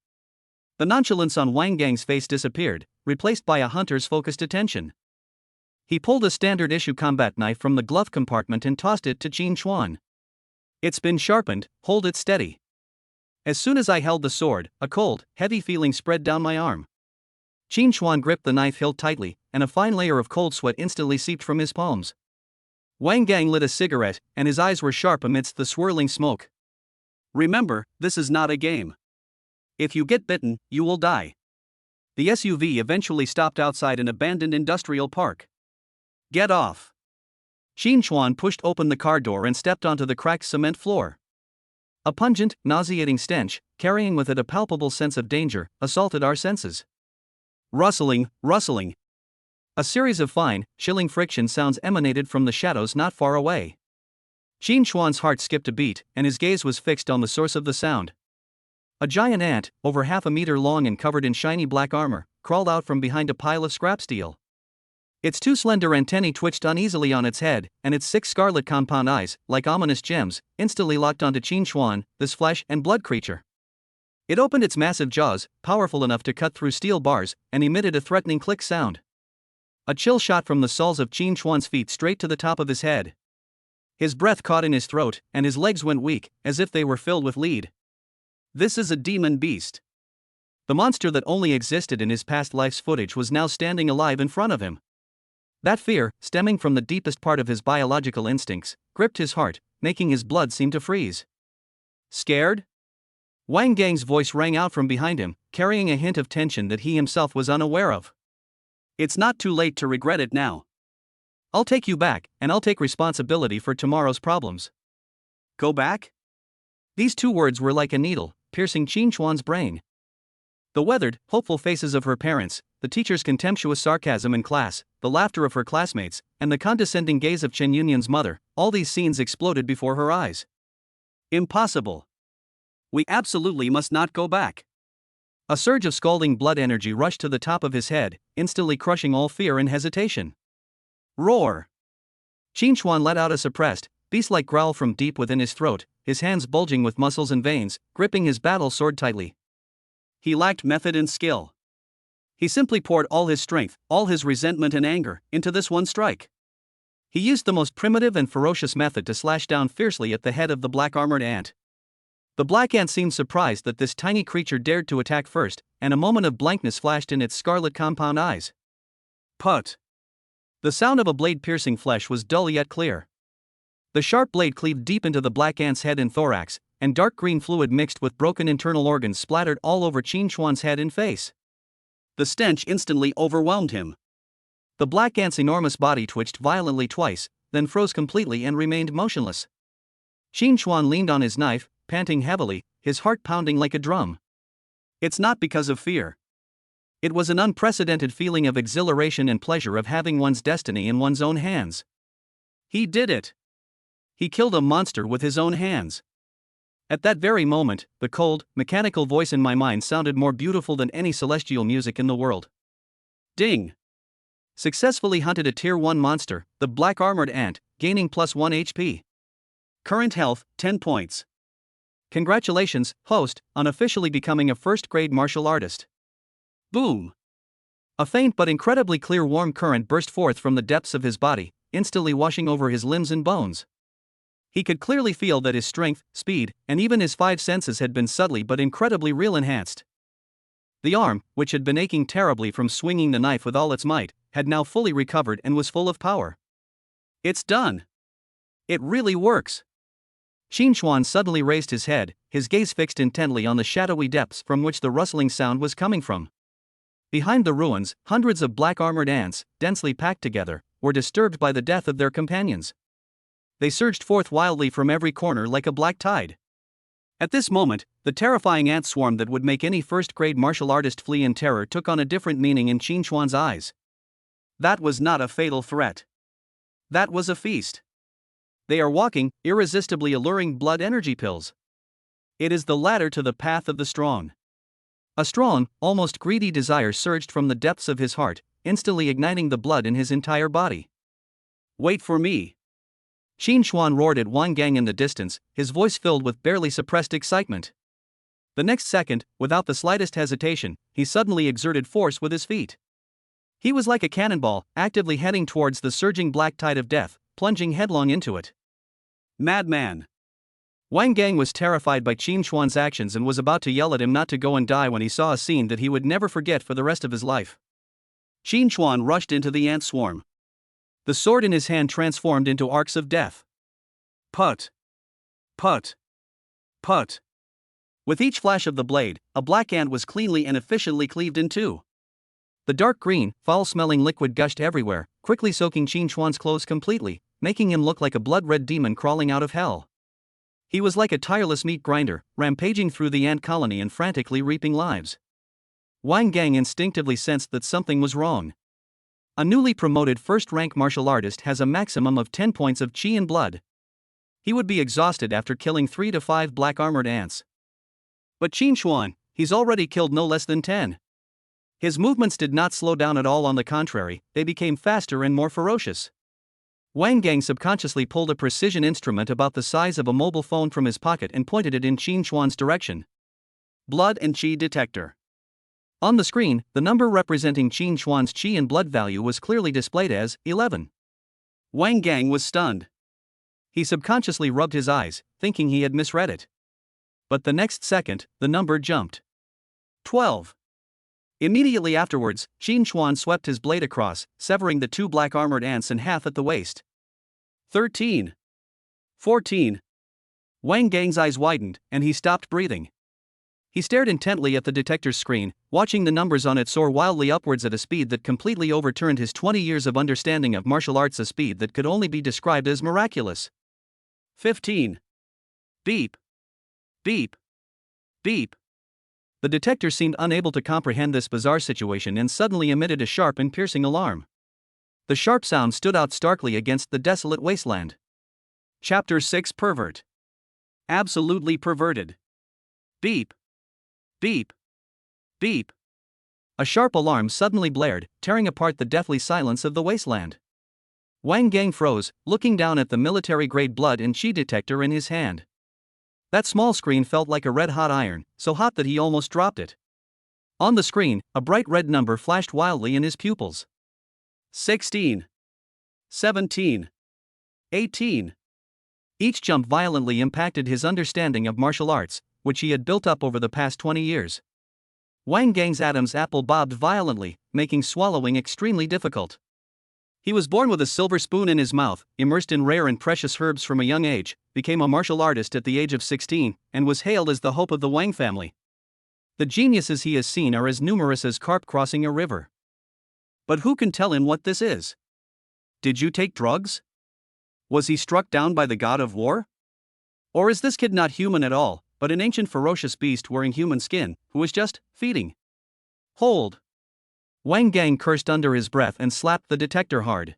The nonchalance on Wang Gang's face disappeared, replaced by a hunter's focused attention. He pulled a standard-issue combat knife from the glove compartment and tossed it to Qin Chuan. It's been sharpened, hold it steady. As soon as I held the sword, a cold, heavy feeling spread down my arm. Qin Chuan gripped the knife hilt tightly, and a fine layer of cold sweat instantly seeped from his palms. Wang Gang lit a cigarette, and his eyes were sharp amidst the swirling smoke. Remember, this is not a game. If you get bitten, you will die. The SUV eventually stopped outside an abandoned industrial park. Get off. Qin Chuan pushed open the car door and stepped onto the cracked cement floor. A pungent, nauseating stench, carrying with it a palpable sense of danger, assaulted our senses. Rustling, rustling. A series of fine, chilling friction sounds emanated from the shadows not far away. Qin Chuan's heart skipped a beat, and his gaze was fixed on the source of the sound. A giant ant, over half a meter long and covered in shiny black armor, crawled out from behind a pile of scrap steel. Its two slender antennae twitched uneasily on its head, and its 6 scarlet compound eyes, like ominous gems, instantly locked onto Qin Chuan, this flesh and blood creature. It opened its massive jaws, powerful enough to cut through steel bars, and emitted a threatening click sound. A chill shot from the soles of Qin Chuan's feet straight to the top of his head. His breath caught in his throat, and his legs went weak, as if they were filled with lead. This is a demon beast. The monster that only existed in his past life's footage was now standing alive in front of him. That fear, stemming from the deepest part of his biological instincts, gripped his heart, making his blood seem to freeze. Scared? Wang Gang's voice rang out from behind him, carrying a hint of tension that he himself was unaware of. It's not too late to regret it now. I'll take you back, and I'll take responsibility for tomorrow's problems. Go back? These two words were like a needle, piercing Qin Chuan's brain. The weathered, hopeful faces of her parents, the teacher's contemptuous sarcasm in class, the laughter of her classmates, and the condescending gaze of Chen Yunyun's mother, all these scenes exploded before her eyes. Impossible. We absolutely must not go back. A surge of scalding blood energy rushed to the top of his head, instantly crushing all fear and hesitation. Roar! Qin Chuan let out a suppressed, beast-like growl from deep within his throat, his hands bulging with muscles and veins, gripping his battle sword tightly. He lacked method and skill. He simply poured all his strength, all his resentment and anger, into this one strike. He used the most primitive and ferocious method to slash down fiercely at the head of the black-armored ant. The black ant seemed surprised that this tiny creature dared to attack first, and a moment of blankness flashed in its scarlet compound eyes. Put! The sound of a blade piercing flesh was dull yet clear. The sharp blade cleaved deep into the black ant's head and thorax, and dark green fluid mixed with broken internal organs splattered all over Qin Chuan's head and face. The stench instantly overwhelmed him. The black ant's enormous body twitched violently twice, then froze completely and remained motionless. Qin Chuan leaned on his knife, panting heavily, his heart pounding like a drum. It's not because of fear. It was an unprecedented feeling of exhilaration and pleasure of having one's destiny in one's own hands. He did it. He killed a monster with his own hands. At that very moment, the cold, mechanical voice in my mind sounded more beautiful than any celestial music in the world. Ding! Successfully hunted a Tier 1 monster, the black-armored ant, gaining +1 HP. Current health, 10 points. Congratulations, host, on officially becoming a first-grade martial artist. Boom! A faint but incredibly clear warm current burst forth from the depths of his body, instantly washing over his limbs and bones. He could clearly feel that his strength, speed, and even his 5 senses had been subtly but incredibly real enhanced. The arm, which had been aching terribly from swinging the knife with all its might, had now fully recovered and was full of power. It's done! It really works! Qin Chuan suddenly raised his head, his gaze fixed intently on the shadowy depths from which the rustling sound was coming from. Behind the ruins, hundreds of black-armored ants, densely packed together, were disturbed by the death of their companions. They surged forth wildly from every corner like a black tide. At this moment, the terrifying ant swarm that would make any first-grade martial artist flee in terror took on a different meaning in Qin Chuan's eyes. That was not a fatal threat. That was a feast. They are walking, irresistibly alluring blood energy pills. It is the ladder to the path of the strong. A strong, almost greedy desire surged from the depths of his heart, instantly igniting the blood in his entire body. Wait for me! Qin Chuan roared at Wang Gang in the distance, his voice filled with barely suppressed excitement. The next second, without the slightest hesitation, he suddenly exerted force with his feet. He was like a cannonball, actively heading towards the surging black tide of death, plunging headlong into it. Madman! Wang Gang was terrified by Qin Chuan's actions and was about to yell at him not to go and die when he saw a scene that he would never forget for the rest of his life. Qin Chuan rushed into the ant swarm. The sword in his hand transformed into arcs of death. Put! Put! Put! With each flash of the blade, a black ant was cleanly and efficiently cleaved in two. The dark green, foul-smelling liquid gushed everywhere, quickly soaking Qin Chuan's clothes completely, making him look like a blood-red demon crawling out of hell. He was like a tireless meat grinder, rampaging through the ant colony and frantically reaping lives. Wang Gang instinctively sensed that something was wrong. A newly promoted first-rank martial artist has a maximum of 10 points of chi and blood. He would be exhausted after killing 3 to 5 black armored ants. But Qin Xuan, he's already killed no less than 10. His movements did not slow down at all, on the contrary, they became faster and more ferocious. Wang Gang subconsciously pulled a precision instrument about the size of a mobile phone from his pocket and pointed it in Qin Xuan's direction. Blood and Qi detector. On the screen, the number representing Qin Xuan's Qi and blood value was clearly displayed as 11. Wang Gang was stunned. He subconsciously rubbed his eyes, thinking he had misread it. But the next second, the number jumped. 12. Immediately afterwards, Qin Xuan swept his blade across, severing the 2 black armored ants in half at the waist. 13. 14. Wang Gang's eyes widened, and he stopped breathing. He stared intently at the detector's screen, watching the numbers on it soar wildly upwards at a speed that completely overturned his 20 years of understanding of martial arts, a speed that could only be described as miraculous. 15. Beep. Beep. Beep. The detector seemed unable to comprehend this bizarre situation and suddenly emitted a sharp and piercing alarm. The sharp sound stood out starkly against the desolate wasteland. Chapter 6: Pervert. Absolutely perverted. Beep. Beep. Beep. A sharp alarm suddenly blared, tearing apart the deathly silence of the wasteland. Wang Gang froze, looking down at the military-grade blood and Qi detector in his hand. That small screen felt like a red-hot iron, so hot that he almost dropped it. On the screen, a bright red number flashed wildly in his pupils. 16. 17. 18. Each jump violently impacted his understanding of martial arts, which he had built up over the past 20 years. Wang Gang's Adam's apple bobbed violently, making swallowing extremely difficult. He was born with a silver spoon in his mouth, immersed in rare and precious herbs from a young age, became a martial artist at the age of 16, and was hailed as the hope of the Wang family. The geniuses he has seen are as numerous as carp crossing a river. But who can tell him what this is? Did you take drugs? Was he struck down by the god of war? Or is this kid not human at all, but an ancient ferocious beast wearing human skin, who is just feeding? Hold. Wang Gang cursed under his breath and slapped the detector hard.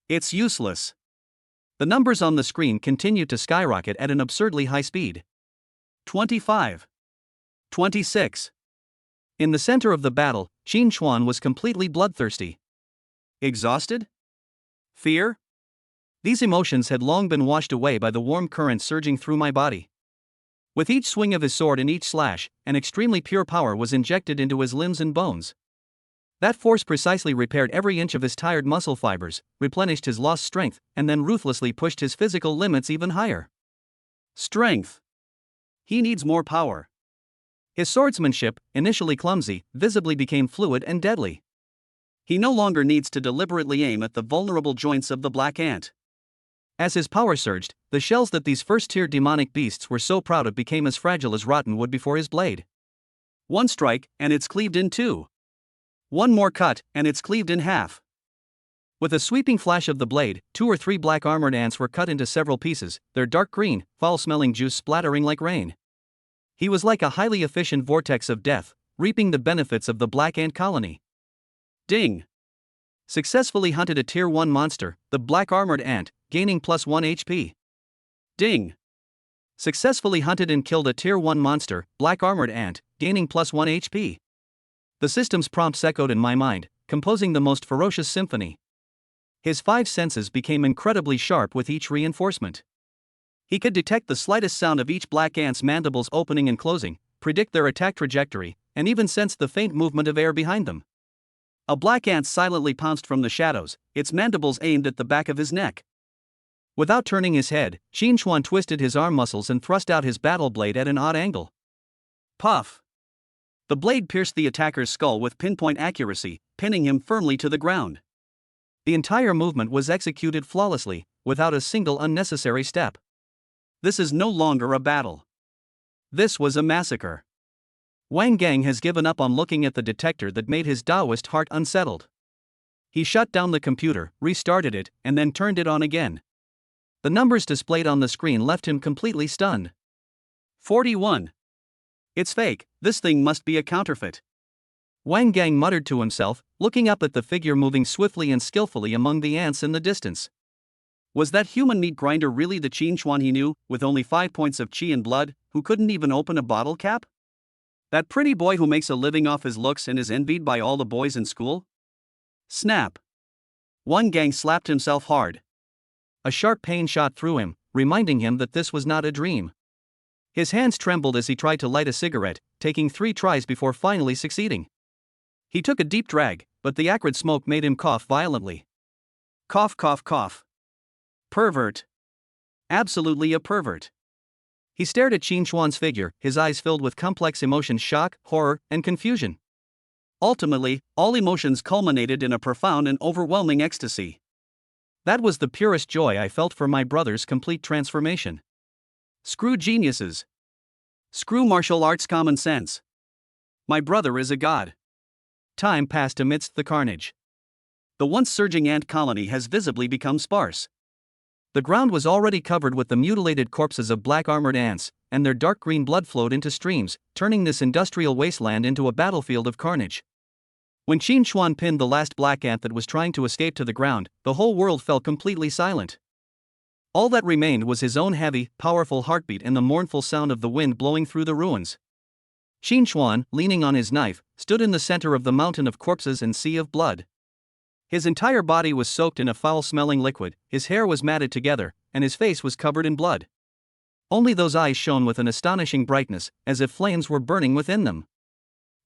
It's useless. The numbers on the screen continued to skyrocket at an absurdly high speed. 25. 26. In the center of the battle, Qin Xuan was completely bloodthirsty. Exhausted? Fear? These emotions had long been washed away by the warm current surging through my body. With each swing of his sword and each slash, an extremely pure power was injected into his limbs and bones. That force precisely repaired every inch of his tired muscle fibers, replenished his lost strength, and then ruthlessly pushed his physical limits even higher. Strength. He needs more power. His swordsmanship, initially clumsy, visibly became fluid and deadly. He no longer needs to deliberately aim at the vulnerable joints of the black ant. As his power surged, the shells that these first-tier demonic beasts were so proud of became as fragile as rotten wood before his blade. One strike, and it's cleaved in two. One more cut, and it's cleaved in half. With a sweeping flash of the blade, 2 or 3 black armored ants were cut into several pieces, their dark green, foul-smelling juice splattering like rain. He was like a highly efficient vortex of death, reaping the benefits of the black ant colony. Ding! Successfully hunted a Tier 1 monster, the black armored ant, gaining +1 HP. Ding! Successfully hunted and killed a Tier 1 monster, black armored ant, gaining +1 HP. The system's prompts echoed in my mind, composing the most ferocious symphony. His 5 senses became incredibly sharp with each reinforcement. He could detect the slightest sound of each black ant's mandibles opening and closing, predict their attack trajectory, and even sense the faint movement of air behind them. A black ant silently pounced from the shadows, its mandibles aimed at the back of his neck. Without turning his head, Qin Xuan twisted his arm muscles and thrust out his battle blade at an odd angle. Puff! The blade pierced the attacker's skull with pinpoint accuracy, pinning him firmly to the ground. The entire movement was executed flawlessly, without a single unnecessary step. This is no longer a battle. This was a massacre. Wang Gang has given up on looking at the detector that made his Taoist heart unsettled. He shut down the computer, restarted it, and then turned it on again. The numbers displayed on the screen left him completely stunned. 41. It's fake, this thing must be a counterfeit. Wang Gang muttered to himself, looking up at the figure moving swiftly and skillfully among the ants in the distance. Was that human meat grinder really the Qin Chuan he knew, with only 5 points of qi and blood, who couldn't even open a bottle cap? That pretty boy who makes a living off his looks and is envied by all the boys in school? Snap! Wang Gang slapped himself hard. A sharp pain shot through him, reminding him that this was not a dream. His hands trembled as he tried to light a cigarette, taking 3 tries before finally succeeding. He took a deep drag, but the acrid smoke made him cough violently. Cough, cough, cough. Pervert. Absolutely a pervert. He stared at Qin Chuan's figure, his eyes filled with complex emotions: shock, horror, and confusion. Ultimately, all emotions culminated in a profound and overwhelming ecstasy. That was the purest joy I felt for my brother's complete transformation. Screw geniuses. Screw martial arts common sense. My brother is a god. Time passed amidst the carnage. The once surging ant colony has visibly become sparse. The ground was already covered with the mutilated corpses of black-armored ants, and their dark green blood flowed into streams, turning this industrial wasteland into a battlefield of carnage. When Qin Chuan pinned the last black ant that was trying to escape to the ground, the whole world fell completely silent. All that remained was his own heavy, powerful heartbeat and the mournful sound of the wind blowing through the ruins. Qin Chuan, leaning on his knife, stood in the center of the mountain of corpses and sea of blood. His entire body was soaked in a foul-smelling liquid, his hair was matted together, and his face was covered in blood. Only those eyes shone with an astonishing brightness, as if flames were burning within them.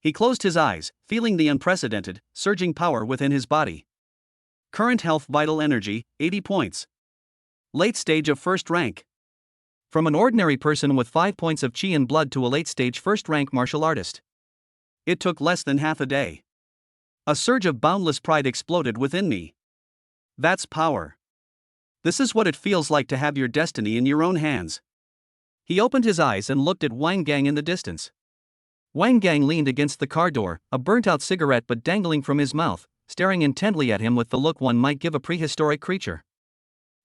He closed his eyes, feeling the unprecedented, surging power within his body. Current health vital energy, 80 points. Late stage of first rank. From an ordinary person with 5 points of qi and blood to a late-stage first-rank martial artist. It took less than half a day. A surge of boundless pride exploded within me. That's power. This is what it feels like to have your destiny in your own hands. He opened his eyes and looked at Wang Gang in the distance. Wang Gang leaned against the car door, a burnt-out cigarette butt dangling from his mouth, staring intently at him with the look one might give a prehistoric creature.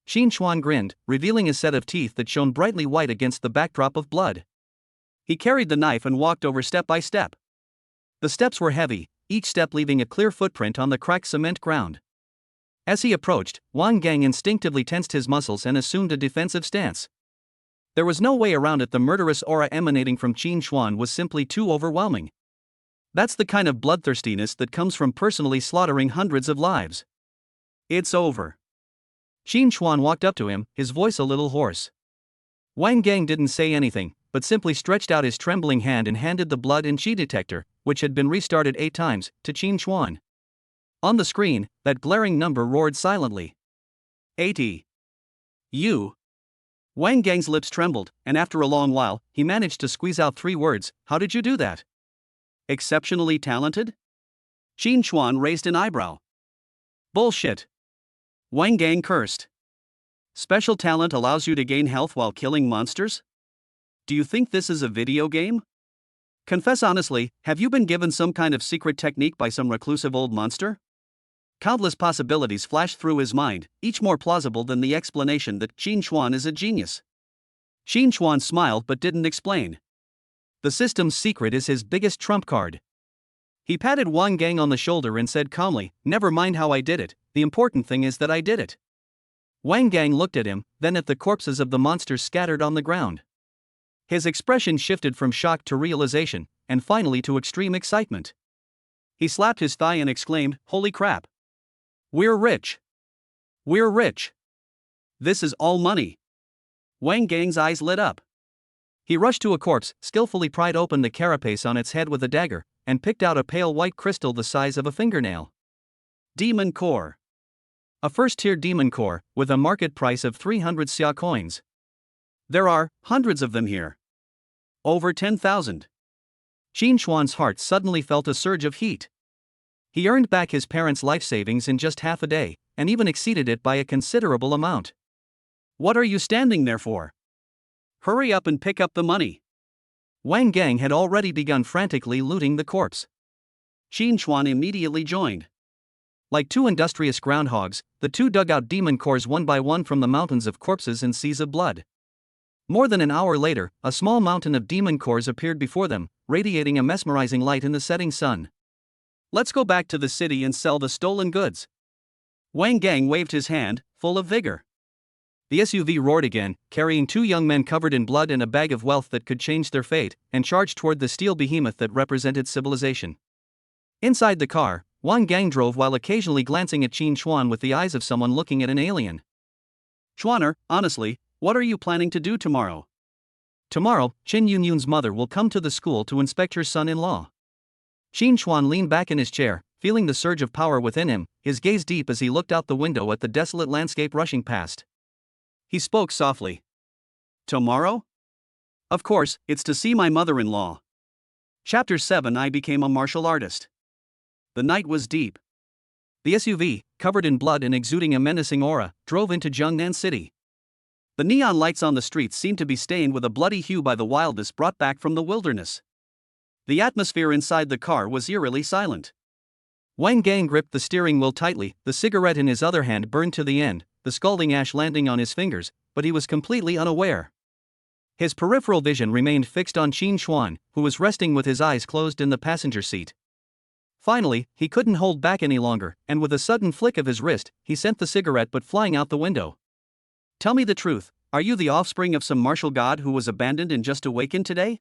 Qin Chuan grinned, revealing a set of teeth that shone brightly white against the backdrop of blood. He carried the knife and walked over step by step. The steps were heavy, each step leaving a clear footprint on the cracked cement ground. As he approached, Wang Gang instinctively tensed his muscles and assumed a defensive stance. There was no way around it. The murderous aura emanating from Qin Chuan was simply too overwhelming. That's the kind of bloodthirstiness that comes from personally slaughtering hundreds of lives. It's over. Qin Chuan walked up to him, his voice a little hoarse. Wang Gang didn't say anything, but simply stretched out his trembling hand and handed the blood and qi detector, which had been restarted 8 times, to Qin Chuan. On the screen, that glaring number roared silently. 80. You. Wang Gang's lips trembled, and after a long while, he managed to squeeze out 3 words. How did you do that? Exceptionally talented? Qin Chuan raised an eyebrow. Bullshit. Wang Gang cursed. Special talent allows you to gain health while killing monsters? Do you think this is a video game? Confess honestly, have you been given some kind of secret technique by some reclusive old monster? Countless possibilities flashed through his mind, each more plausible than the explanation that Qin Chuan is a genius. Qin Chuan smiled but didn't explain. The system's secret is his biggest trump card. He patted Wang Gang on the shoulder and said calmly, "Never mind how I did it, the important thing is that I did it." Wang Gang looked at him, then at the corpses of the monsters scattered on the ground. His expression shifted from shock to realization, and finally to extreme excitement. He slapped his thigh and exclaimed, "Holy crap! We're rich! We're rich! This is all money!" Wang Gang's eyes lit up. He rushed to a corpse, skillfully pried open the carapace on its head with a dagger, and picked out a pale white crystal the size of a fingernail. Demon Core. A first-tier demon core, with a market price of 300 xia coins. There are hundreds of them here. Over 10,000. Qin Chuan's heart suddenly felt a surge of heat. He earned back his parents' life savings in just half a day, and even exceeded it by a considerable amount. What are you standing there for? Hurry up and pick up the money. Wang Gang had already begun frantically looting the corpse. Qin Chuan immediately joined. Like two industrious groundhogs, the two dug out demon cores one by one from the mountains of corpses and seas of blood. More than an hour later, a small mountain of demon cores appeared before them, radiating a mesmerizing light in the setting sun. Let's go back to the city and sell the stolen goods. Wang Gang waved his hand, full of vigor. The SUV roared again, carrying two young men covered in blood and a bag of wealth that could change their fate, and charged toward the steel behemoth that represented civilization. Inside the car, Wang Gang drove while occasionally glancing at Qin Chuan with the eyes of someone looking at an alien. Chuaner, honestly, what are you planning to do tomorrow? Tomorrow, Qin Yunyun's mother will come to the school to inspect her son-in-law. Qin Chuan leaned back in his chair, feeling the surge of power within him, his gaze deep as he looked out the window at the desolate landscape rushing past. He spoke softly. Tomorrow? Of course, it's to see my mother-in-law. Chapter 7. I became a martial artist. The night was deep. The SUV, covered in blood and exuding a menacing aura, drove into Jiangnan City. The neon lights on the streets seemed to be stained with a bloody hue by the wildness brought back from the wilderness. The atmosphere inside the car was eerily silent. Wang Gang gripped the steering wheel tightly, the cigarette in his other hand burned to the end, the scalding ash landing on his fingers, but he was completely unaware. His peripheral vision remained fixed on Qin Chuan, who was resting with his eyes closed in the passenger seat. Finally, he couldn't hold back any longer, and with a sudden flick of his wrist, he sent the cigarette but flying out the window. Tell me the truth, are you the offspring of some martial god who was abandoned and just awakened today?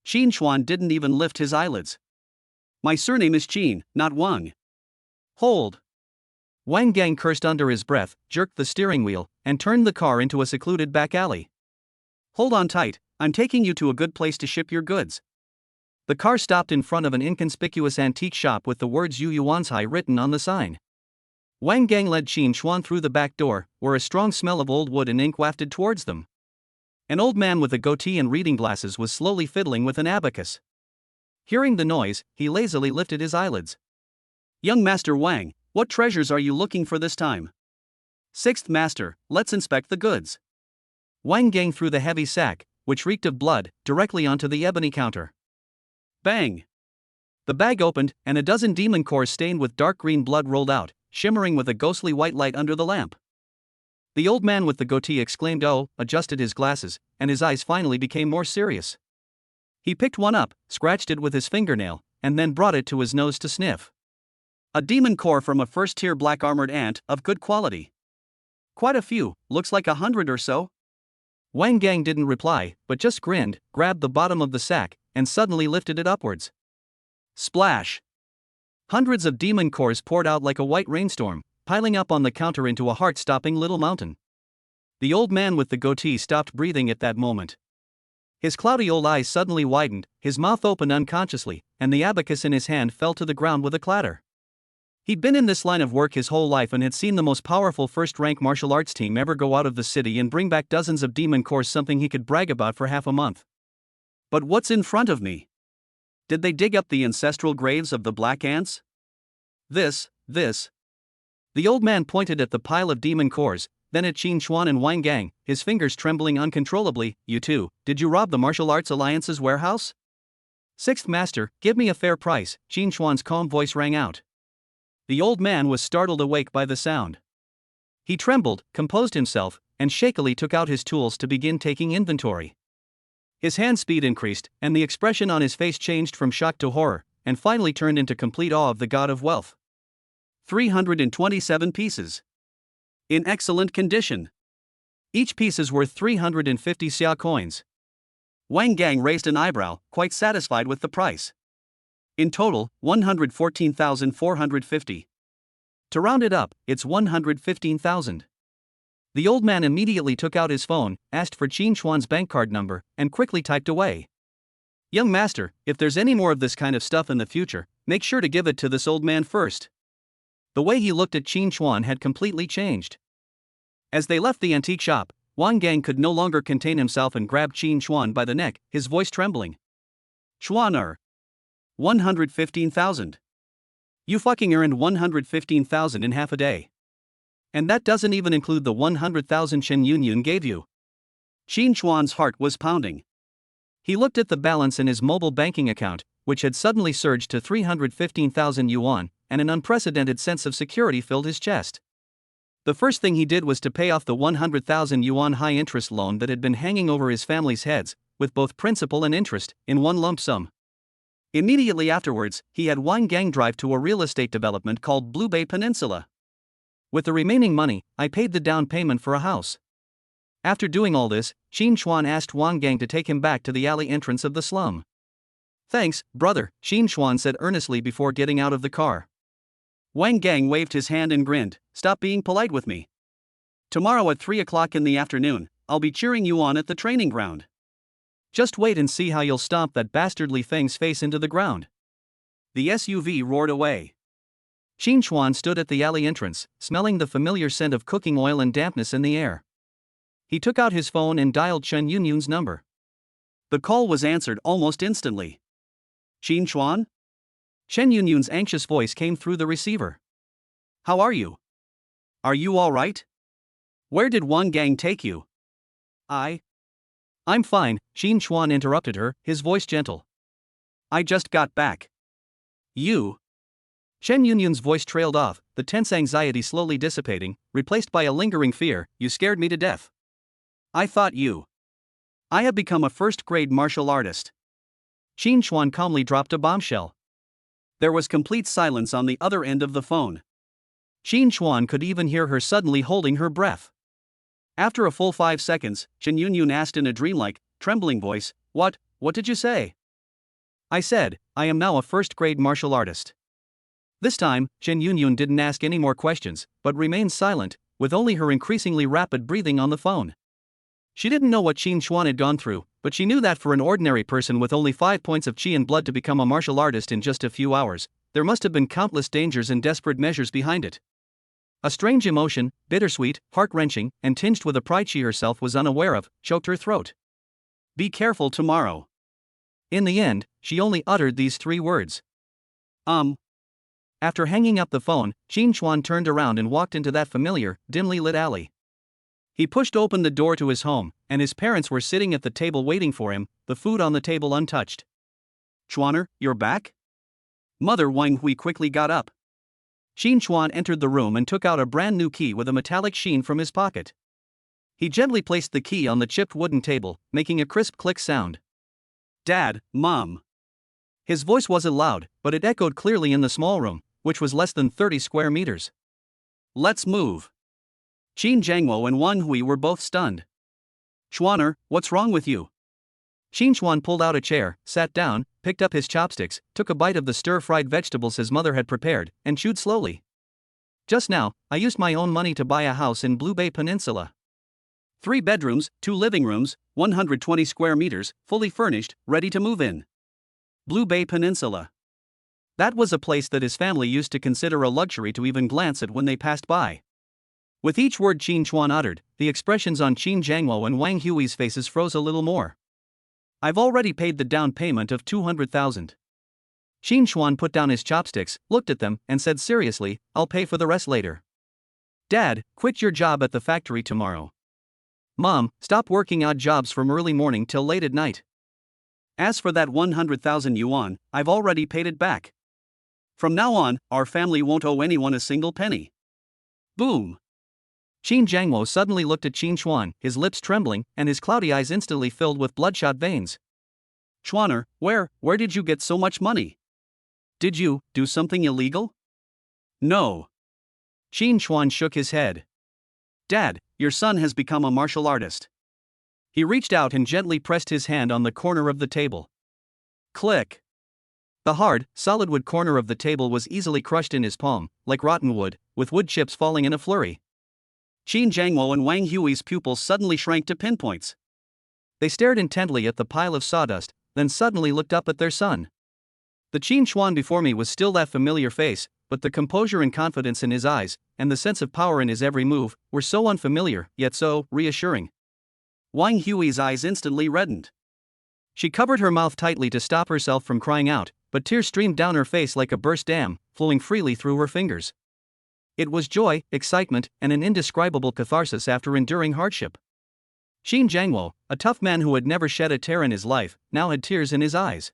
Qin Chuan didn't even lift his eyelids. My surname is Qin, not Wang. Hold. Wang Gang cursed under his breath, jerked the steering wheel, and turned the car into a secluded back alley. Hold on tight, I'm taking you to a good place to ship your goods. The car stopped in front of an inconspicuous antique shop with the words Yu Yuanzhai written on the sign. Wang Gang led Qin Chuan through the back door, where a strong smell of old wood and ink wafted towards them. An old man with a goatee and reading glasses was slowly fiddling with an abacus. Hearing the noise, he lazily lifted his eyelids. Young Master Wang, what treasures are you looking for this time? Sixth Master, let's inspect the goods. Wang Gang threw the heavy sack, which reeked of blood, directly onto the ebony counter. Bang! The bag opened, and a dozen demon cores stained with dark green blood rolled out, shimmering with a ghostly white light under the lamp. The old man with the goatee exclaimed "Oh," adjusted his glasses, and his eyes finally became more serious. He picked one up, scratched it with his fingernail, and then brought it to his nose to sniff. A demon core from a first-tier black armored ant, of good quality. Quite a few, looks like 100 or so. Wang Gang didn't reply, but just grinned, grabbed the bottom of the sack, and suddenly lifted it upwards. Splash! Hundreds of demon cores poured out like a white rainstorm, piling up on the counter into a heart-stopping little mountain. The old man with the goatee stopped breathing at that moment. His cloudy old eyes suddenly widened, his mouth opened unconsciously, and the abacus in his hand fell to the ground with a clatter. He'd been in this line of work his whole life and had seen the most powerful first-rank martial arts team ever go out of the city and bring back dozens of demon cores, something he could brag about for half a month. But what's in front of me? Did they dig up the ancestral graves of the black ants? This. The old man pointed at the pile of demon cores, then at Qin Chuan and Wang Gang, his fingers trembling uncontrollably. You two, did you rob the Martial Arts Alliance's warehouse? Sixth Master, give me a fair price, Qin Chuan's calm voice rang out. The old man was startled awake by the sound. He trembled, composed himself, and shakily took out his tools to begin taking inventory. His hand speed increased, and the expression on his face changed from shock to horror, and finally turned into complete awe of the god of wealth. 327 pieces. In excellent condition. Each piece is worth 350 xia coins. Wang Gang raised an eyebrow, quite satisfied with the price. In total, 114,450. To round it up, it's 115,000. The old man immediately took out his phone, asked for Qin Chuan's bank card number, and quickly typed away. Young master, if there's any more of this kind of stuff in the future, make sure to give it to this old man first. The way he looked at Qin Chuan had completely changed. As they left the antique shop, Wang Gang could no longer contain himself and grabbed Qin Chuan by the neck, his voice trembling. Chuan 115,000. You fucking earned 115,000 in half a day. And that doesn't even include the 100,000 Qin Yunyun gave you. Qin Chuan's heart was pounding. He looked at the balance in his mobile banking account, which had suddenly surged to 315,000 yuan, and an unprecedented sense of security filled his chest. The first thing he did was to pay off the 100,000 yuan high-interest loan that had been hanging over his family's heads, with both principal and interest, in one lump sum. Immediately afterwards, he had Wang Gang drive to a real estate development called Blue Bay Peninsula. With the remaining money, I paid the down payment for a house. After doing all this, Qin Chuan asked Wang Gang to take him back to the alley entrance of the slum. "Thanks, brother," Qin Chuan said earnestly before getting out of the car. Wang Gang waved his hand and grinned. "Stop being polite with me. Tomorrow at 3 o'clock in the afternoon, I'll be cheering you on at the training ground. Just wait and see how you'll stomp that bastardly Feng's face into the ground." The SUV roared away. Qin Chuan stood at the alley entrance, smelling the familiar scent of cooking oil and dampness in the air. He took out his phone and dialed Chen Yunyun's number. The call was answered almost instantly. "Qin Chuan?" Chen Yunyun's anxious voice came through the receiver. "How are you? Are you all right? Where did Wang Gang take you?" I'm fine," Qin Chuan interrupted her, his voice gentle. "I just got back." "You?" Chen Yunyun's voice trailed off, the tense anxiety slowly dissipating, replaced by a lingering fear. "You scared me to death. I thought you. I have become a first-grade martial artist." Qin Chuan calmly dropped a bombshell. There was complete silence on the other end of the phone. Qin Chuan could even hear her suddenly holding her breath. After a full 5 seconds, Chen Yunyun asked in a dreamlike, trembling voice, What did you say?" "I said, I am now a first-grade martial artist." This time, Chen Yunyun didn't ask any more questions, but remained silent, with only her increasingly rapid breathing on the phone. She didn't know what Qin Chuan had gone through, but she knew that for an ordinary person with only 5 points of qi and blood to become a martial artist in just a few hours, there must have been countless dangers and desperate measures behind it. A strange emotion, bittersweet, heart-wrenching, and tinged with a pride she herself was unaware of, choked her throat. "Be careful tomorrow." In the end, she only uttered these 3 words. After hanging up the phone, Qin Chuan turned around and walked into that familiar, dimly lit alley. He pushed open the door to his home, and his parents were sitting at the table waiting for him, the food on the table untouched. "Chuaner, you're back?" Mother Wang Hui quickly got up. Qin Chuan entered the room and took out a brand new key with a metallic sheen from his pocket. He gently placed the key on the chipped wooden table, making a crisp click sound. "Dad, Mom." His voice wasn't loud, but it echoed clearly in the small room, which was less than 30 square meters. "Let's move." Qin Jiangwo and Wang Hui were both stunned. "Chuaner, what's wrong with you?" Qin Chuan pulled out a chair, sat down, picked up his chopsticks, took a bite of the stir-fried vegetables his mother had prepared, and chewed slowly. "Just now, I used my own money to buy a house in Blue Bay Peninsula. 3 bedrooms, 2 living rooms, 120 square meters, fully furnished, ready to move in. Blue Bay Peninsula. That was a place that his family used to consider a luxury to even glance at when they passed by." With each word Qin Chuan uttered, the expressions on Qin Jiangwo and Wang Hui's faces froze a little more. "I've already paid the down payment of 200,000. Qin Chuan put down his chopsticks, looked at them, and said seriously, "I'll pay for the rest later." "Dad, quit your job at the factory tomorrow." "Mom, stop working odd jobs from early morning till late at night. As for that 100,000 yuan, I've already paid it back. From now on, our family won't owe anyone a single penny." Boom! Qin Jiangwo suddenly looked at Qin Chuan, his lips trembling, and his cloudy eyes instantly filled with bloodshot veins. "Chuaner, where did you get so much money? Did you do something illegal?" "No." Qin Chuan shook his head. "Dad, your son has become a martial artist." He reached out and gently pressed his hand on the corner of the table. Click. The hard, solid wood corner of the table was easily crushed in his palm, like rotten wood, with wood chips falling in a flurry. Qin Jiangwo and Wang Hui's pupils suddenly shrank to pinpoints. They stared intently at the pile of sawdust, then suddenly looked up at their son. The Qin Chuan before me was still that familiar face, but the composure and confidence in his eyes, and the sense of power in his every move, were so unfamiliar, yet so reassuring. Wang Hui's eyes instantly reddened. She covered her mouth tightly to stop herself from crying out, but tears streamed down her face like a burst dam, flowing freely through her fingers. It was joy, excitement, and an indescribable catharsis after enduring hardship. Qin Jiangwo, a tough man who had never shed a tear in his life, now had tears in his eyes.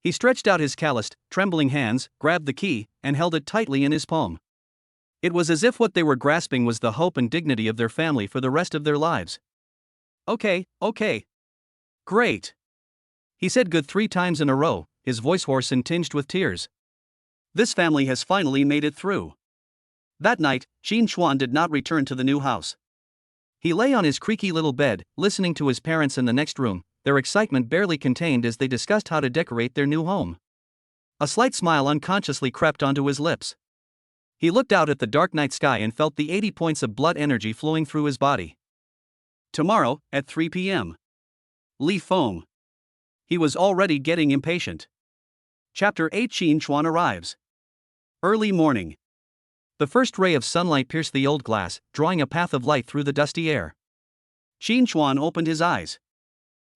He stretched out his calloused, trembling hands, grabbed the key, and held it tightly in his palm. It was as if what they were grasping was the hope and dignity of their family for the rest of their lives. Okay. Great. He said good 3 times in a row, his voice hoarse and tinged with tears. This family has finally made it through. That night, Qin Chuan did not return to the new house. He lay on his creaky little bed, listening to his parents in the next room, their excitement barely contained as they discussed how to decorate their new home. A slight smile unconsciously crept onto his lips. He looked out at the dark night sky and felt the 80 points of blood energy flowing through his body. Tomorrow, at 3 p.m. Li Feng. He was already getting impatient. Chapter 8. Qin Chuan arrives. Early morning. The first ray of sunlight pierced the old glass, drawing a path of light through the dusty air. Qin Chuan opened his eyes.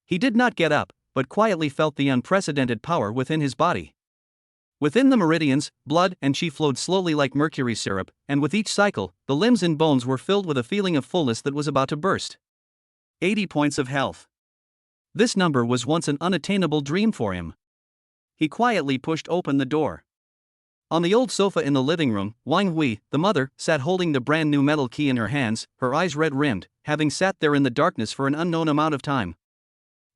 He did not get up, but quietly felt the unprecedented power within his body. Within the meridians, blood and qi flowed slowly like mercury syrup, and with each cycle, the limbs and bones were filled with a feeling of fullness that was about to burst. 80 points of health. This number was once an unattainable dream for him. He quietly pushed open the door. On the old sofa in the living room, Wang Hui, the mother, sat holding the brand new metal key in her hands, her eyes red-rimmed, having sat there in the darkness for an unknown amount of time.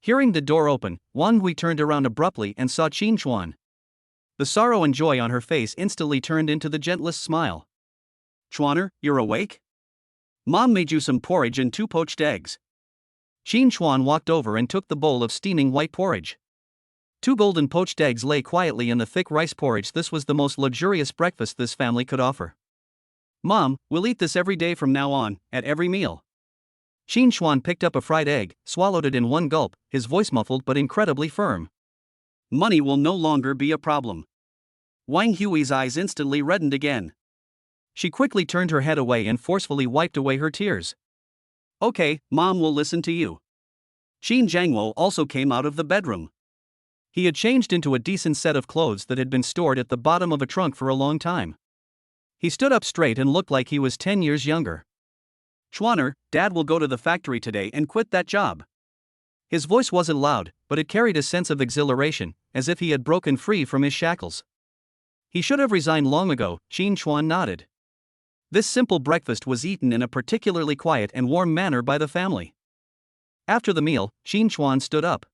Hearing the door open, Wang Hui turned around abruptly and saw Qin Chuan. The sorrow and joy on her face instantly turned into the gentlest smile. Chuaner, you're awake? Mom made you some porridge and 2 poached eggs. Qin Chuan walked over and took the bowl of steaming white porridge. 2 golden poached eggs lay quietly in the thick rice porridge. This was the most luxurious breakfast this family could offer. Mom, we'll eat this every day from now on, at every meal. Qin Chuan picked up a fried egg, swallowed it in one gulp, his voice muffled but incredibly firm. Money will no longer be a problem. Wang Hui's eyes instantly reddened again. She quickly turned her head away and forcefully wiped away her tears. Okay, Mom will listen to you. Qin Jiangwo also came out of the bedroom. He had changed into a decent set of clothes that had been stored at the bottom of a trunk for a long time. He stood up straight and looked like he was 10 years younger. Chuaner, Dad will go to the factory today and quit that job. His voice wasn't loud, but it carried a sense of exhilaration, as if he had broken free from his shackles. He should have resigned long ago, Qin Chuan nodded. This simple breakfast was eaten in a particularly quiet and warm manner by the family. After the meal, Qin Chuan stood up.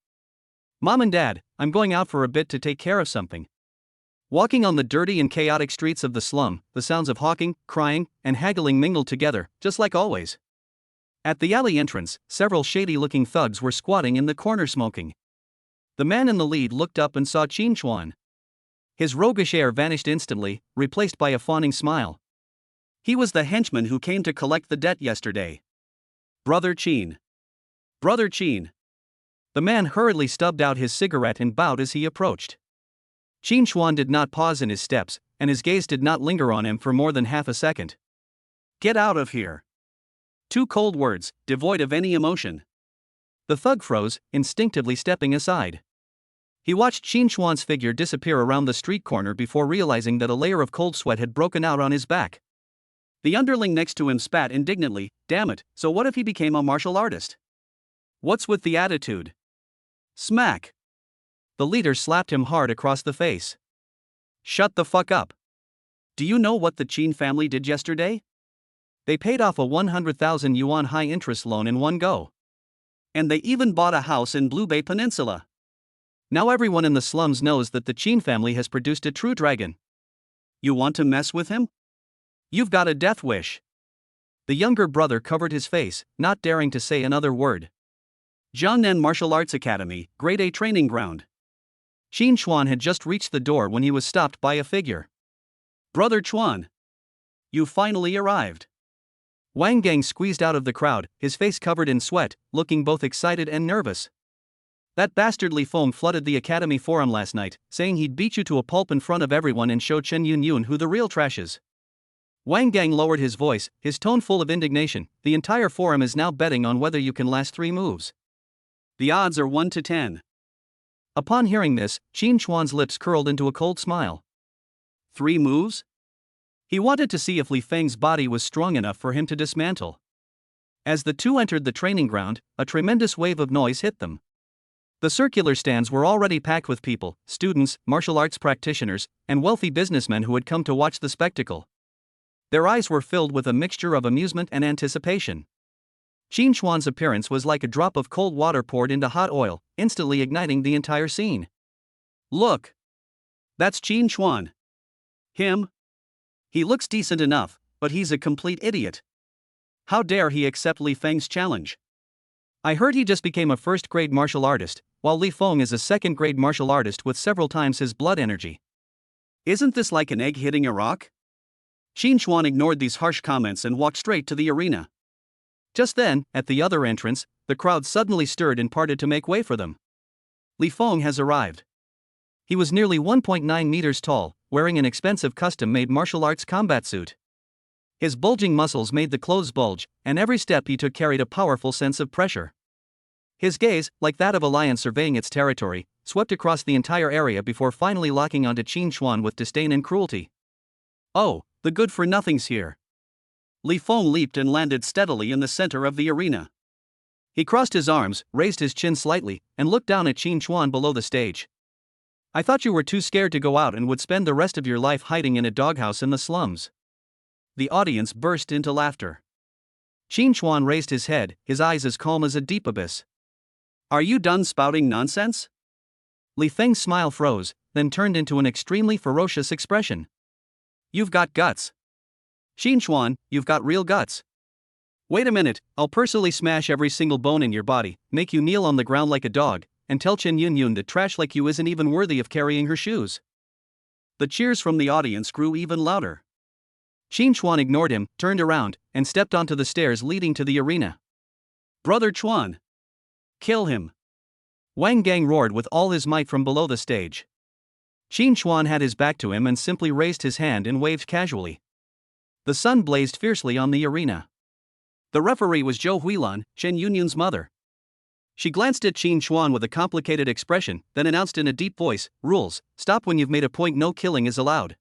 Mom and Dad, I'm going out for a bit to take care of something. Walking on the dirty and chaotic streets of the slum, the sounds of hawking, crying, and haggling mingled together, just like always. At the alley entrance, several shady-looking thugs were squatting in the corner smoking. The man in the lead looked up and saw Qin Chuan. His roguish air vanished instantly, replaced by a fawning smile. He was the henchman who came to collect the debt yesterday. Brother Qin. Brother Qin. The man hurriedly stubbed out his cigarette and bowed as he approached. Qin Chuan did not pause in his steps, and his gaze did not linger on him for more than half a second. Get out of here. 2 cold words, devoid of any emotion. The thug froze, instinctively stepping aside. He watched Qin Chuan's figure disappear around the street corner before realizing that a layer of cold sweat had broken out on his back. The underling next to him spat indignantly, damn it, so what if he became a martial artist? What's with the attitude? Smack. The leader slapped him hard across the face. Shut the fuck up. Do you know what the Qin family did yesterday? They paid off a 100,000 yuan high-interest loan in one go. And they even bought a house in Blue Bay Peninsula. Now everyone in the slums knows that the Qin family has produced a true dragon. You want to mess with him? You've got a death wish. The younger brother covered his face, not daring to say another word. Jiangnan Martial Arts Academy, Grade A training ground. Qin Chuan had just reached the door when he was stopped by a figure. Brother Chuan. You finally arrived. Wang Gang squeezed out of the crowd, his face covered in sweat, looking both excited and nervous. That bastard Li Feng flooded the academy forum last night, saying he'd beat you to a pulp in front of everyone and show Chen Yun who the real trash is. Wang Gang lowered his voice, his tone full of indignation. The entire forum is now betting on whether you can last 3 moves. The odds are 1 to 10. Upon hearing this, Qin Chuan's lips curled into a cold smile. 3 moves? He wanted to see if Li Feng's body was strong enough for him to dismantle. As the two entered the training ground, a tremendous wave of noise hit them. The circular stands were already packed with people, students, martial arts practitioners, and wealthy businessmen who had come to watch the spectacle. Their eyes were filled with a mixture of amusement and anticipation. Qin Chuan's appearance was like a drop of cold water poured into hot oil, instantly igniting the entire scene. Look! That's Qin Chuan. Him? He looks decent enough, but he's a complete idiot. How dare he accept Li Feng's challenge? I heard he just became a first-grade martial artist, while Li Feng is a second-grade martial artist with several times his blood energy. Isn't this like an egg hitting a rock? Qin Chuan ignored these harsh comments and walked straight to the arena. Just then, at the other entrance, the crowd suddenly stirred and parted to make way for them. Li Feng has arrived. He was nearly 1.9 meters tall, wearing an expensive custom-made martial arts combat suit. His bulging muscles made the clothes bulge, and every step he took carried a powerful sense of pressure. His gaze, like that of a lion surveying its territory, swept across the entire area before finally locking onto Qin Chuan with disdain and cruelty. Oh, the good-for-nothing's here. Li Feng leaped and landed steadily in the center of the arena. He crossed his arms, raised his chin slightly, and looked down at Qin Chuan below the stage. I thought you were too scared to go out and would spend the rest of your life hiding in a doghouse in the slums. The audience burst into laughter. Qin Chuan raised his head, his eyes as calm as a deep abyss. Are you done spouting nonsense? Li Feng's smile froze, then turned into an extremely ferocious expression. You've got guts. Qin Chuan, you've got real guts. Wait a minute, I'll personally smash every single bone in your body, make you kneel on the ground like a dog, and tell Chen Yunyun that trash like you isn't even worthy of carrying her shoes. The cheers from the audience grew even louder. Qin Chuan ignored him, turned around, and stepped onto the stairs leading to the arena. Brother Chuan! Kill him! Wang Gang roared with all his might from below the stage. Qin Chuan had his back to him and simply raised his hand and waved casually. The sun blazed fiercely on the arena. The referee was Zhou Huilan, Chen Yunyun's mother. She glanced at Qin Chuan with a complicated expression, then announced in a deep voice, "Rules, stop when you've made a point, no killing is allowed.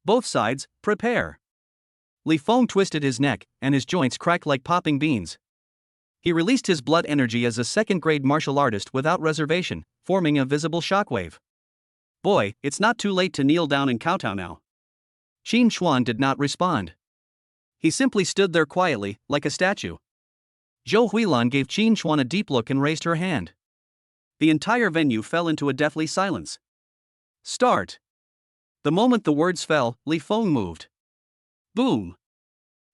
Both sides, prepare." Li Feng twisted his neck, and his joints cracked like popping beans. He released his blood energy as a second-grade martial artist without reservation, forming a visible shockwave. Boy, it's not too late to kneel down and kowtow now. Qin Chuan did not respond. He simply stood there quietly, like a statue. Zhou Huilan gave Qin Chuan a deep look and raised her hand. The entire venue fell into a deathly silence. Start! The moment the words fell, Li Feng moved. Boom!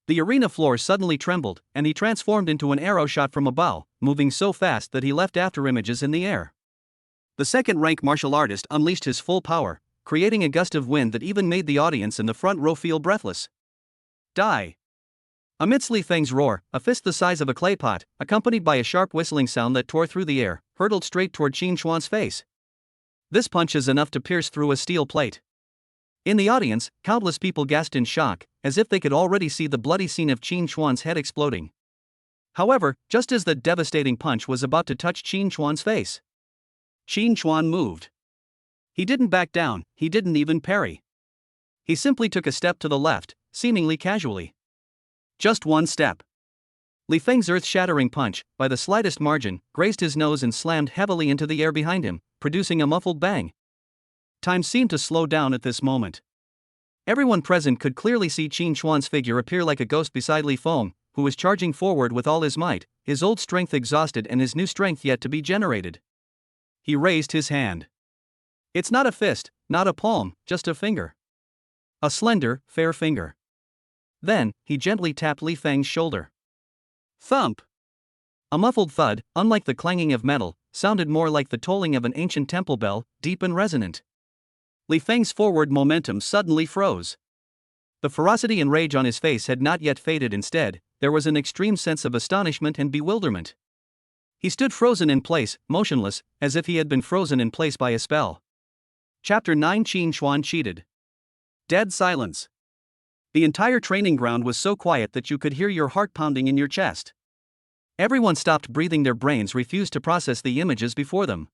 The arena floor suddenly trembled, and he transformed into an arrow shot from a bow, moving so fast that he left afterimages in the air. The second-rank martial artist unleashed his full power, creating a gust of wind that even made the audience in the front row feel breathless. Die! Amidst Li Feng's roar, a fist the size of a clay pot, accompanied by a sharp whistling sound that tore through the air, hurtled straight toward Qin Chuan's face. This punch is enough to pierce through a steel plate. In the audience, countless people gasped in shock, as if they could already see the bloody scene of Qin Chuan's head exploding. However, just as the devastating punch was about to touch Qin Chuan's face, Qin Chuan moved. He didn't back down, he didn't even parry. He simply took a step to the left, seemingly casually. Just one step. Li Feng's earth-shattering punch, by the slightest margin, grazed his nose and slammed heavily into the air behind him, producing a muffled bang. Time seemed to slow down at this moment. Everyone present could clearly see Qin Chuan's figure appear like a ghost beside Li Feng, who was charging forward with all his might, his old strength exhausted and his new strength yet to be generated. He raised his hand. It's not a fist, not a palm, just a finger. A slender, fair finger. Then, he gently tapped Li Feng's shoulder. Thump! A muffled thud, unlike the clanging of metal, sounded more like the tolling of an ancient temple bell, deep and resonant. Li Feng's forward momentum suddenly froze. The ferocity and rage on his face had not yet faded. Instead, there was an extreme sense of astonishment and bewilderment. He stood frozen in place, motionless, as if he had been frozen in place by a spell. Chapter 9. Qin Chuan cheated. Dead silence. The entire training ground was so quiet that you could hear your heart pounding in your chest. Everyone stopped breathing, their brains refused to process the images before them.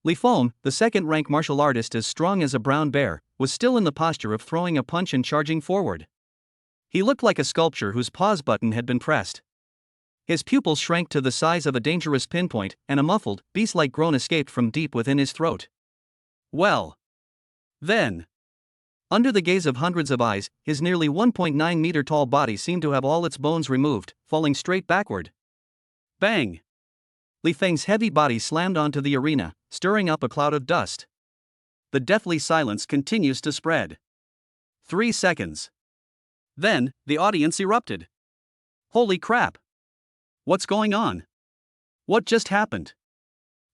Li Feng, the second-rank martial artist as strong as a brown bear, was still in the posture of throwing a punch and charging forward. He looked like a sculpture whose pause button had been pressed. His pupils shrank to the size of a dangerous pinpoint, and a muffled, beast-like groan escaped from deep within his throat. Well. Then. Under the gaze of hundreds of eyes, his nearly 1.9-meter-tall body seemed to have all its bones removed, falling straight backward. Bang! Li Feng's heavy body slammed onto the arena, stirring up a cloud of dust. The deathly silence continues to spread. 3 seconds. Then, the audience erupted. Holy crap! What's going on? What just happened?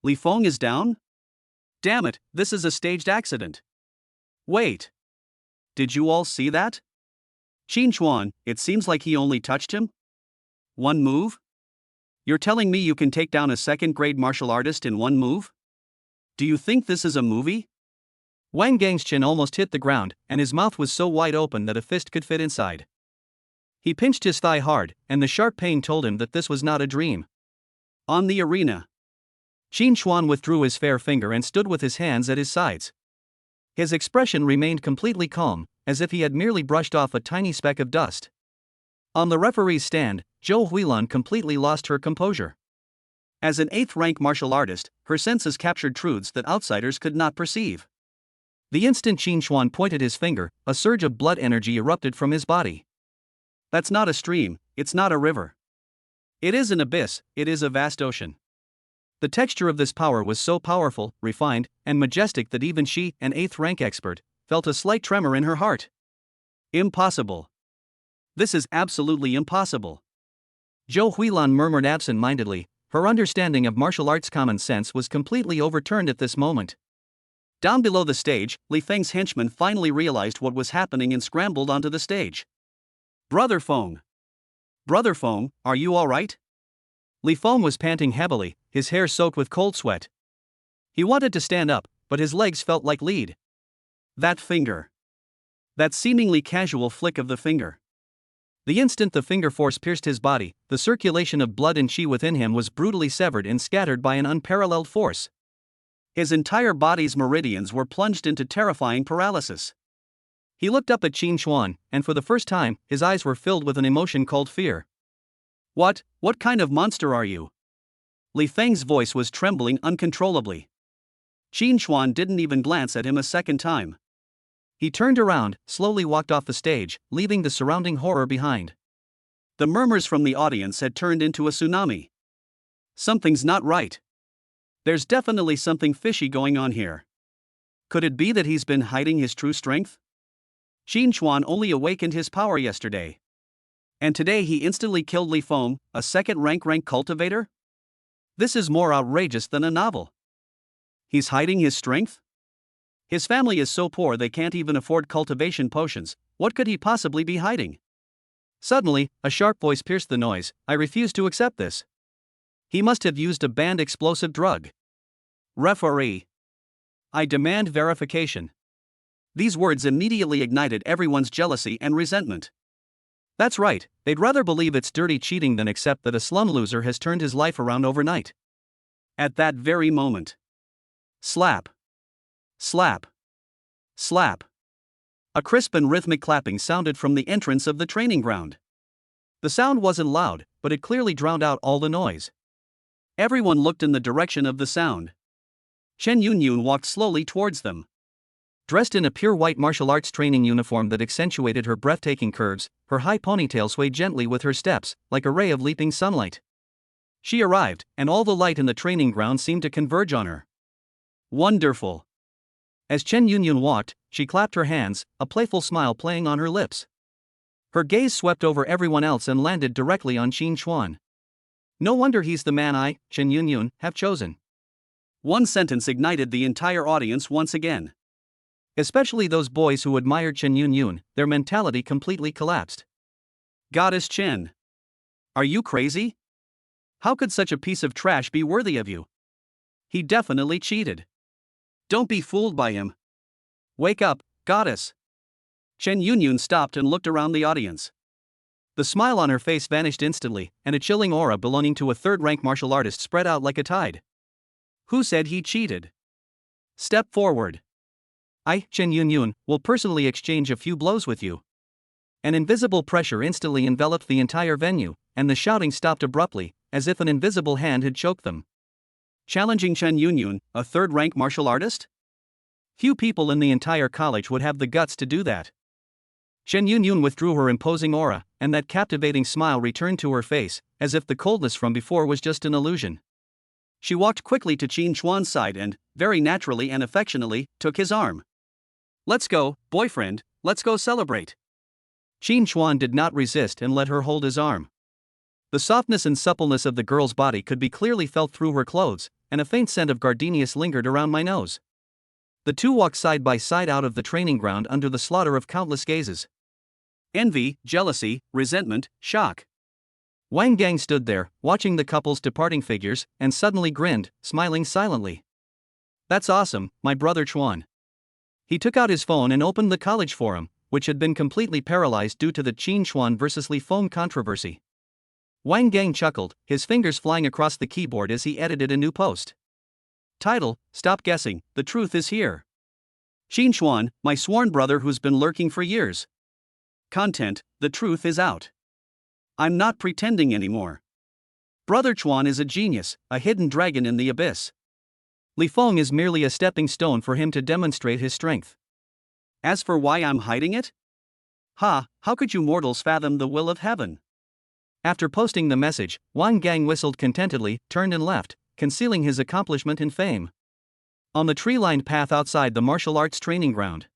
Li Feng is down? Damn it, this is a staged accident. Wait. Did you all see that? Qin Chuan, it seems like he only touched him? One move? You're telling me you can take down a second-grade martial artist in one move? Do you think this is a movie? Wang Gang's chin almost hit the ground, and his mouth was so wide open that a fist could fit inside. He pinched his thigh hard, and the sharp pain told him that this was not a dream. On the arena, Qin Chuan withdrew his fair finger and stood with his hands at his sides. His expression remained completely calm, as if he had merely brushed off a tiny speck of dust. On the referee's stand, Zhou Huilan completely lost her composure. As an 8th-rank martial artist, her senses captured truths that outsiders could not perceive. The instant Qin Chuan pointed his finger, a surge of blood energy erupted from his body. That's not a stream, it's not a river. It is an abyss, it is a vast ocean. The texture of this power was so powerful, refined, and majestic that even she, an 8th-rank expert, felt a slight tremor in her heart. Impossible. This is absolutely impossible. Zhou Huilan murmured absent-mindedly. Her understanding of martial arts common sense was completely overturned at this moment. Down below the stage, Li Feng's henchmen finally realized what was happening and scrambled onto the stage. Brother Feng! Brother Feng, are you alright? Li Feng was panting heavily, his hair soaked with cold sweat. He wanted to stand up, but his legs felt like lead. That finger. That seemingly casual flick of the finger. The instant the finger force pierced his body, the circulation of blood and qi within him was brutally severed and scattered by an unparalleled force. His entire body's meridians were plunged into terrifying paralysis. He looked up at Qin Chuan, and for the first time, his eyes were filled with an emotion called fear. What kind of monster are you? Li Feng's voice was trembling uncontrollably. Qin Chuan didn't even glance at him a second time. He turned around, slowly walked off the stage, leaving the surrounding horror behind. The murmurs from the audience had turned into a tsunami. Something's not right. There's definitely something fishy going on here. Could it be that he's been hiding his true strength? Qin Chuan only awakened his power yesterday. And today he instantly killed Li Feng, a second-rank cultivator? This is more outrageous than a novel. He's hiding his strength? His family is so poor they can't even afford cultivation potions. What could he possibly be hiding? Suddenly, a sharp voice pierced the noise. I refuse to accept this. He must have used a banned explosive drug. Referee. I demand verification. These words immediately ignited everyone's jealousy and resentment. That's right, they'd rather believe it's dirty cheating than accept that a slum loser has turned his life around overnight. At that very moment. Slap. Slap. Slap. A crisp and rhythmic clapping sounded from the entrance of the training ground. The sound wasn't loud, but it clearly drowned out all the noise. Everyone looked in the direction of the sound. Chen Yunyun walked slowly towards them. Dressed in a pure white martial arts training uniform that accentuated her breathtaking curves, her high ponytail swayed gently with her steps, like a ray of leaping sunlight. She arrived, and all the light in the training ground seemed to converge on her. Wonderful. As Chen Yunyun walked, she clapped her hands, a playful smile playing on her lips. Her gaze swept over everyone else and landed directly on Qin Chuan. No wonder he's the man I, Chen Yunyun, have chosen. One sentence ignited the entire audience once again. Especially those boys who admired Chen Yunyun, their mentality completely collapsed. Goddess Chen. Are you crazy? How could such a piece of trash be worthy of you? He definitely cheated. Don't be fooled by him. Wake up, goddess. Chen Yunyun stopped and looked around the audience. The smile on her face vanished instantly, and a chilling aura belonging to a third-rank martial artist spread out like a tide. Who said he cheated? Step forward. I, Chen Yunyun, will personally exchange a few blows with you. An invisible pressure instantly enveloped the entire venue, and the shouting stopped abruptly, as if an invisible hand had choked them. Challenging Chen Yunyun, a third-rank martial artist? Few people in the entire college would have the guts to do that. Chen Yunyun withdrew her imposing aura, and that captivating smile returned to her face, as if the coldness from before was just an illusion. She walked quickly to Qin Chuan's side and, very naturally and affectionately, took his arm. "Let's go, boyfriend, let's go celebrate." Qin Chuan did not resist and let her hold his arm. The softness and suppleness of the girl's body could be clearly felt through her clothes, and a faint scent of gardenias lingered around my nose. The two walked side by side out of the training ground under the slaughter of countless gazes. Envy, jealousy, resentment, shock. Wang Gang stood there, watching the couple's departing figures, and suddenly grinned, smiling silently. "That's awesome, my brother Chuan." He took out his phone and opened the college forum, which had been completely paralyzed due to the Qin Chuan vs. Li Feng controversy. Wang Gang chuckled, his fingers flying across the keyboard as he edited a new post. Title: Stop guessing, the truth is here. Qin Chuan, my sworn brother who's been lurking for years. Content: the truth is out. I'm not pretending anymore. Brother Chuan is a genius, a hidden dragon in the abyss. Li Feng is merely a stepping stone for him to demonstrate his strength. As for why I'm hiding it? How could you mortals fathom the will of heaven? After posting the message, Wang Gang whistled contentedly, turned and left, concealing his accomplishment and fame. On the tree-lined path outside the martial arts training ground,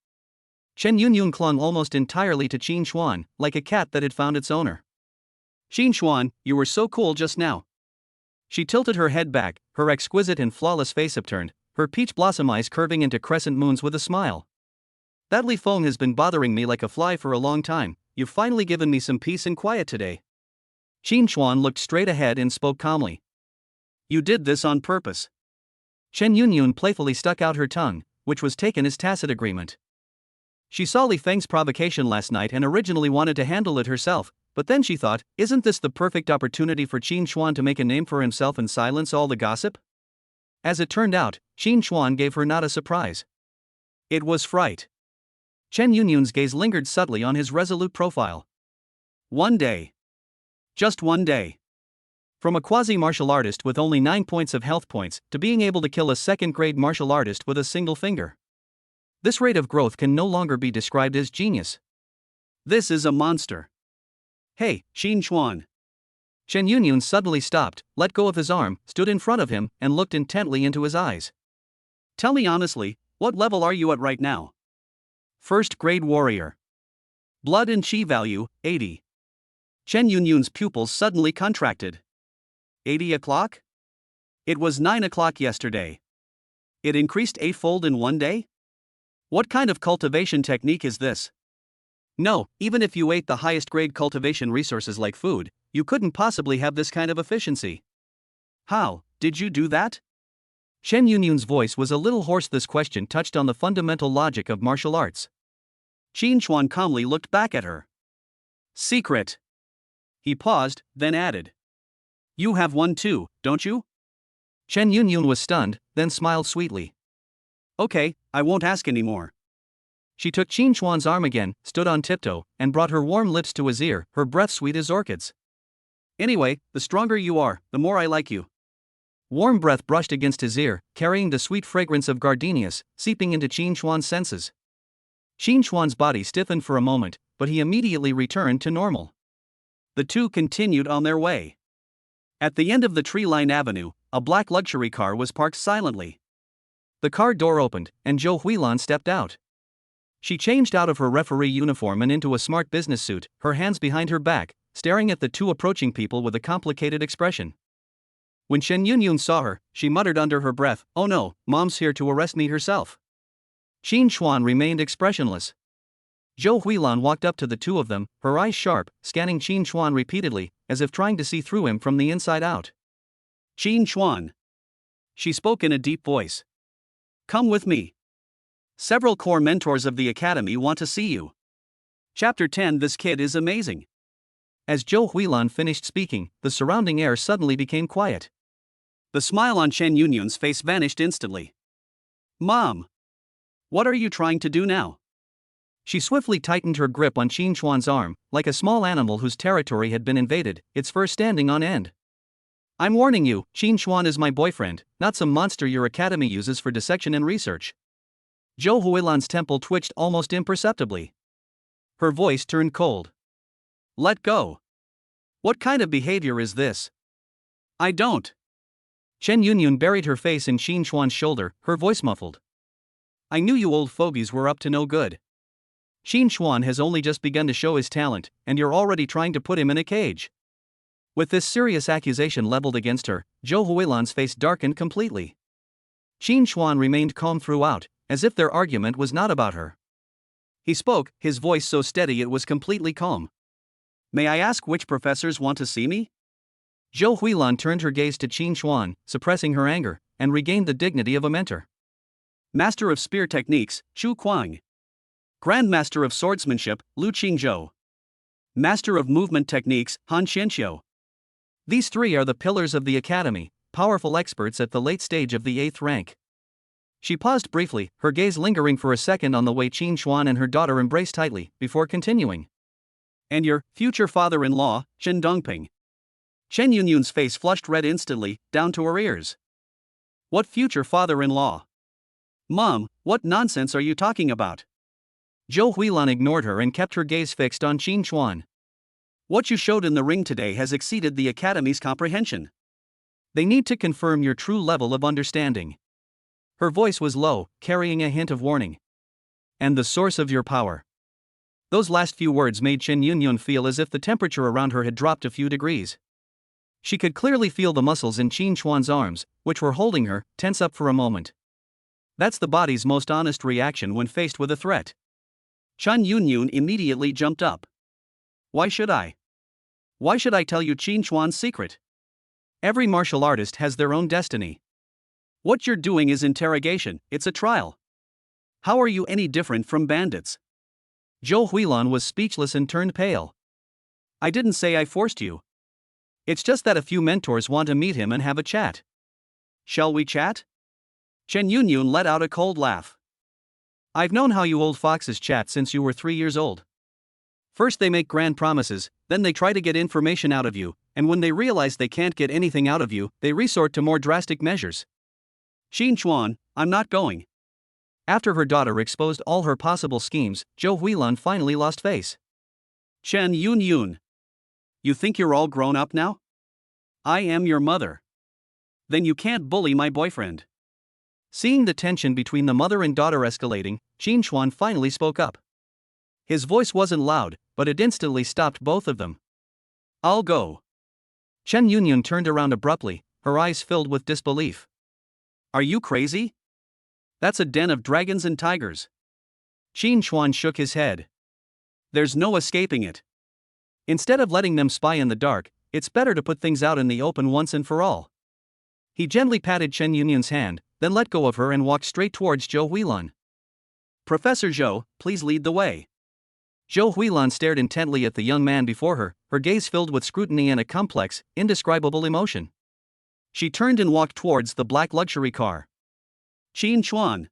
Chen Yunyun clung almost entirely to Qin Chuan, like a cat that had found its owner. "Qin Chuan, you were so cool just now." She tilted her head back, her exquisite and flawless face upturned, her peach blossom eyes curving into crescent moons with a smile. "That Li Feng has been bothering me like a fly for a long time. You've finally given me some peace and quiet today." Qin Chuan looked straight ahead and spoke calmly. "You did this on purpose." Chen Yunyun playfully stuck out her tongue, which was taken as tacit agreement. She saw Li Feng's provocation last night and originally wanted to handle it herself, but then she thought, isn't this the perfect opportunity for Qin Chuan to make a name for himself and silence all the gossip? As it turned out, Qin Chuan gave her not a surprise. It was fright. Chen Yunyun's gaze lingered subtly on his resolute profile. One day. Just one day. From a quasi-martial artist with only 9 points of health points to being able to kill a second-grade martial artist with a single finger. This rate of growth can no longer be described as genius. This is a monster. "Hey, Qin Chuan." Chen Yunyun suddenly stopped, let go of his arm, stood in front of him, and looked intently into his eyes. "Tell me honestly, what level are you at right now?" "First grade warrior. Blood and chi value, 80. Chen Yunyun's pupils suddenly contracted. 80 o'clock? It was 9 o'clock yesterday. It increased 8-fold in one day? What kind of cultivation technique is this? No, even if you ate the highest grade cultivation resources like food, you couldn't possibly have this kind of efficiency. How did you do that?" Chen Yunyun's voice was a little hoarse. This question touched on the fundamental logic of martial arts. Qin Chuan calmly looked back at her. "Secret." He paused, then added. "You have one too, don't you?" Chen Yunyun was stunned, then smiled sweetly. "Okay, I won't ask anymore." She took Qin Chuan's arm again, stood on tiptoe, and brought her warm lips to his ear, her breath sweet as orchids. "Anyway, the stronger you are, the more I like you." Warm breath brushed against his ear, carrying the sweet fragrance of gardenias, seeping into Qin Chuan's senses. Qin Chuan's body stiffened for a moment, but he immediately returned to normal. The two continued on their way. At the end of the tree-lined avenue, a black luxury car was parked silently. The car door opened, and Zhou Huilan stepped out. She changed out of her referee uniform and into a smart business suit, her hands behind her back, staring at the two approaching people with a complicated expression. When Chen Yunyun saw her, she muttered under her breath, "Oh no, Mom's here to arrest me herself." Qin Chuan remained expressionless. Zhou Huilan walked up to the two of them, her eyes sharp, scanning Qin Chuan repeatedly, as if trying to see through him from the inside out. "Qin Chuan." She spoke in a deep voice. "Come with me. Several core mentors of the academy want to see you." Chapter 10. This kid is amazing. As Zhou Huilan finished speaking, the surrounding air suddenly became quiet. The smile on Chen Yunyun's face vanished instantly. "Mom! What are you trying to do now?" She swiftly tightened her grip on Qin Chuan's arm, like a small animal whose territory had been invaded, its fur standing on end. I'm warning you, Qin Chuan is my boyfriend, not some monster your academy uses for dissection and research. Zhou Huilan's temple twitched almost imperceptibly. Her voice turned cold. Let go. What kind of behavior is this? I don't. Chen Yunyun buried her face in Qin Chuan's shoulder, her voice muffled. I knew you old fogies were up to no good. Qin Chuan has only just begun to show his talent, and you're already trying to put him in a cage. With this serious accusation leveled against her, Zhou Huilan's face darkened completely. Qin Chuan remained calm throughout, as if their argument was not about her. He spoke, his voice so steady it was completely calm. May I ask which professors want to see me? Zhou Huilan turned her gaze to Qin Chuan, suppressing her anger, and regained the dignity of a mentor. Master of Spear Techniques, Chu Kuang. Grandmaster of Swordsmanship, Lu Qingzhou. Master of Movement Techniques, Han Xianxiu. These three are the pillars of the academy, powerful experts at the late stage of the 8th rank. She paused briefly, her gaze lingering for a second on the way Qin Chuan and her daughter embraced tightly, before continuing. And your future father-in-law, Chen Dongping. Chen Yunyun's face flushed red instantly, down to her ears. What future father-in-law? Mom, what nonsense are you talking about? Zhou Huilan ignored her and kept her gaze fixed on Qin Chuan. What you showed in the ring today has exceeded the academy's comprehension. They need to confirm your true level of understanding. Her voice was low, carrying a hint of warning. And the source of your power. Those last few words made Chen Yunyun feel as if the temperature around her had dropped a few degrees. She could clearly feel the muscles in Qin Chuan's arms, which were holding her, tense up for a moment. That's the body's most honest reaction when faced with a threat. Chen Yunyun immediately jumped up. Why should I? Why should I tell you Qin Chuan's secret? Every martial artist has their own destiny. What you're doing is interrogation, it's a trial. How are you any different from bandits? Zhou Huilan was speechless and turned pale. I didn't say I forced you. It's just that a few mentors want to meet him and have a chat. Shall we chat? Chen Yunyun let out a cold laugh. I've known how you old foxes chat since you were 3 years old. First they make grand promises, then they try to get information out of you, and when they realize they can't get anything out of you, they resort to more drastic measures. Qin Chuan, I'm not going. After her daughter exposed all her possible schemes, Zhou Huilan finally lost face. Chen Yunyun. You think you're all grown up now? I am your mother. Then you can't bully my boyfriend. Seeing the tension between the mother and daughter escalating, Qin Chuan finally spoke up. His voice wasn't loud, but it instantly stopped both of them. I'll go. Chen Yunyun turned around abruptly, her eyes filled with disbelief. Are you crazy? That's a den of dragons and tigers. Qin Chuan shook his head. There's no escaping it. Instead of letting them spy in the dark, it's better to put things out in the open once and for all. He gently patted Chen Yunyun's hand, then let go of her and walked straight towards Zhou Huilan. Professor Zhou, please lead the way. Zhou Huilan stared intently at the young man before her gaze filled with scrutiny and a complex, indescribable emotion. She turned and walked towards the black luxury car. Qin Chuan.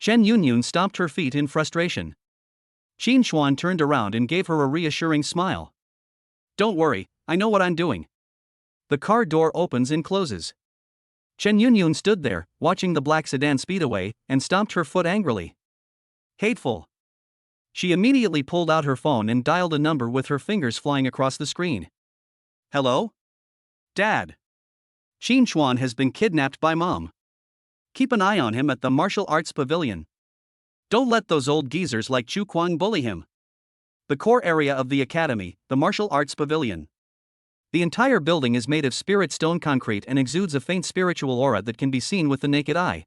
Chen Yunyun stomped her feet in frustration. Qin Chuan turned around and gave her a reassuring smile. Don't worry, I know what I'm doing. The car door opens and closes. Chen Yunyun stood there, watching the black sedan speed away, and stomped her foot angrily. Hateful. She immediately pulled out her phone and dialed a number with her fingers flying across the screen. Hello? Dad. Qin Chuan has been kidnapped by Mom. Keep an eye on him at the martial arts pavilion. Don't let those old geezers like Chu Kuang bully him. The core area of the academy, the martial arts pavilion. The entire building is made of spirit stone concrete and exudes a faint spiritual aura that can be seen with the naked eye.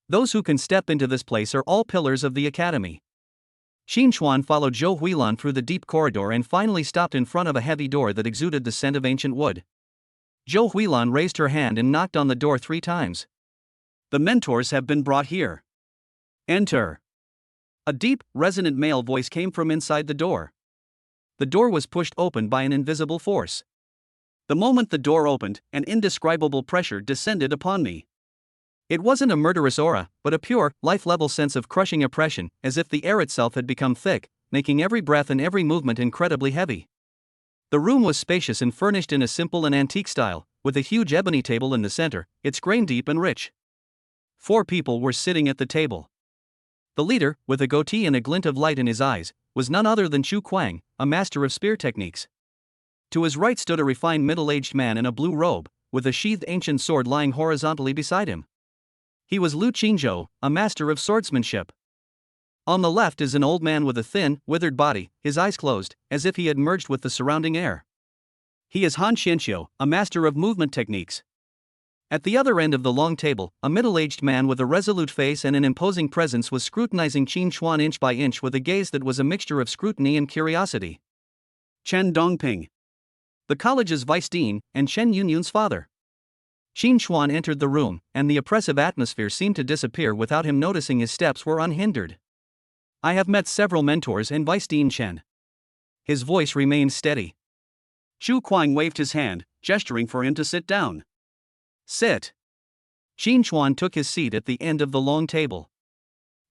Those who can step into this place are all pillars of the academy. Qin Chuan followed Zhou Huilan through the deep corridor and finally stopped in front of a heavy door that exuded the scent of ancient wood. Zhou Huilan raised her hand and knocked on the door 3 times. The mentors have been brought here. Enter. A deep, resonant male voice came from inside the door. The door was pushed open by an invisible force. The moment the door opened, an indescribable pressure descended upon me. It wasn't a murderous aura, but a pure, life-level sense of crushing oppression, as if the air itself had become thick, making every breath and every movement incredibly heavy. The room was spacious and furnished in a simple and antique style, with a huge ebony table in the center, its grain deep and rich. 4 people were sitting at the table. The leader, with a goatee and a glint of light in his eyes, was none other than Chu Kuang, a master of spear techniques. To his right stood a refined middle-aged man in a blue robe, with a sheathed ancient sword lying horizontally beside him. He was Lu Qingzhou, a master of swordsmanship. On the left is an old man with a thin, withered body, his eyes closed, as if he had merged with the surrounding air. He is Han Xianxiu, a master of movement techniques. At the other end of the long table, a middle-aged man with a resolute face and an imposing presence was scrutinizing Qin Chuan inch by inch with a gaze that was a mixture of scrutiny and curiosity. Chen Dongping, the college's vice dean, and Chen Yunyun's father. Qin Chuan entered the room, and the oppressive atmosphere seemed to disappear without him noticing. His steps were unhindered. I have met several mentors and Vice Dean Chen. His voice remained steady. Chu Kuang waved his hand, gesturing for him to sit down. Sit. Qin Chuan took his seat at the end of the long table.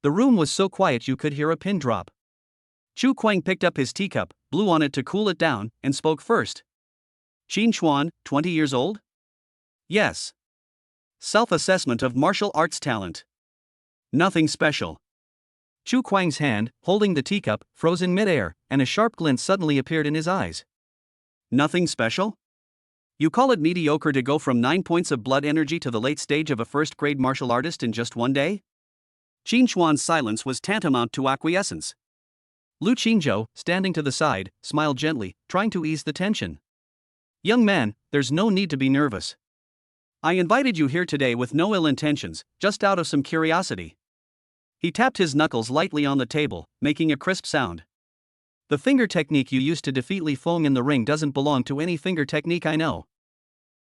The room was so quiet you could hear a pin drop. Chu Kuang picked up his teacup, blew on it to cool it down, and spoke first. Qin Chuan, 20 years old? Yes. Self-assessment of martial arts talent. Nothing special. Chu Kuang's hand, holding the teacup, froze in midair, and a sharp glint suddenly appeared in his eyes. Nothing special? You call it mediocre to go from 9 points of blood energy to the late stage of a first-grade martial artist in just one day? Qin Chuan's silence was tantamount to acquiescence. Lu Qingzhou, standing to the side, smiled gently, trying to ease the tension. Young man, there's no need to be nervous. I invited you here today with no ill intentions, just out of some curiosity. He tapped his knuckles lightly on the table, making a crisp sound. The finger technique you used to defeat Li Feng in the ring doesn't belong to any finger technique I know.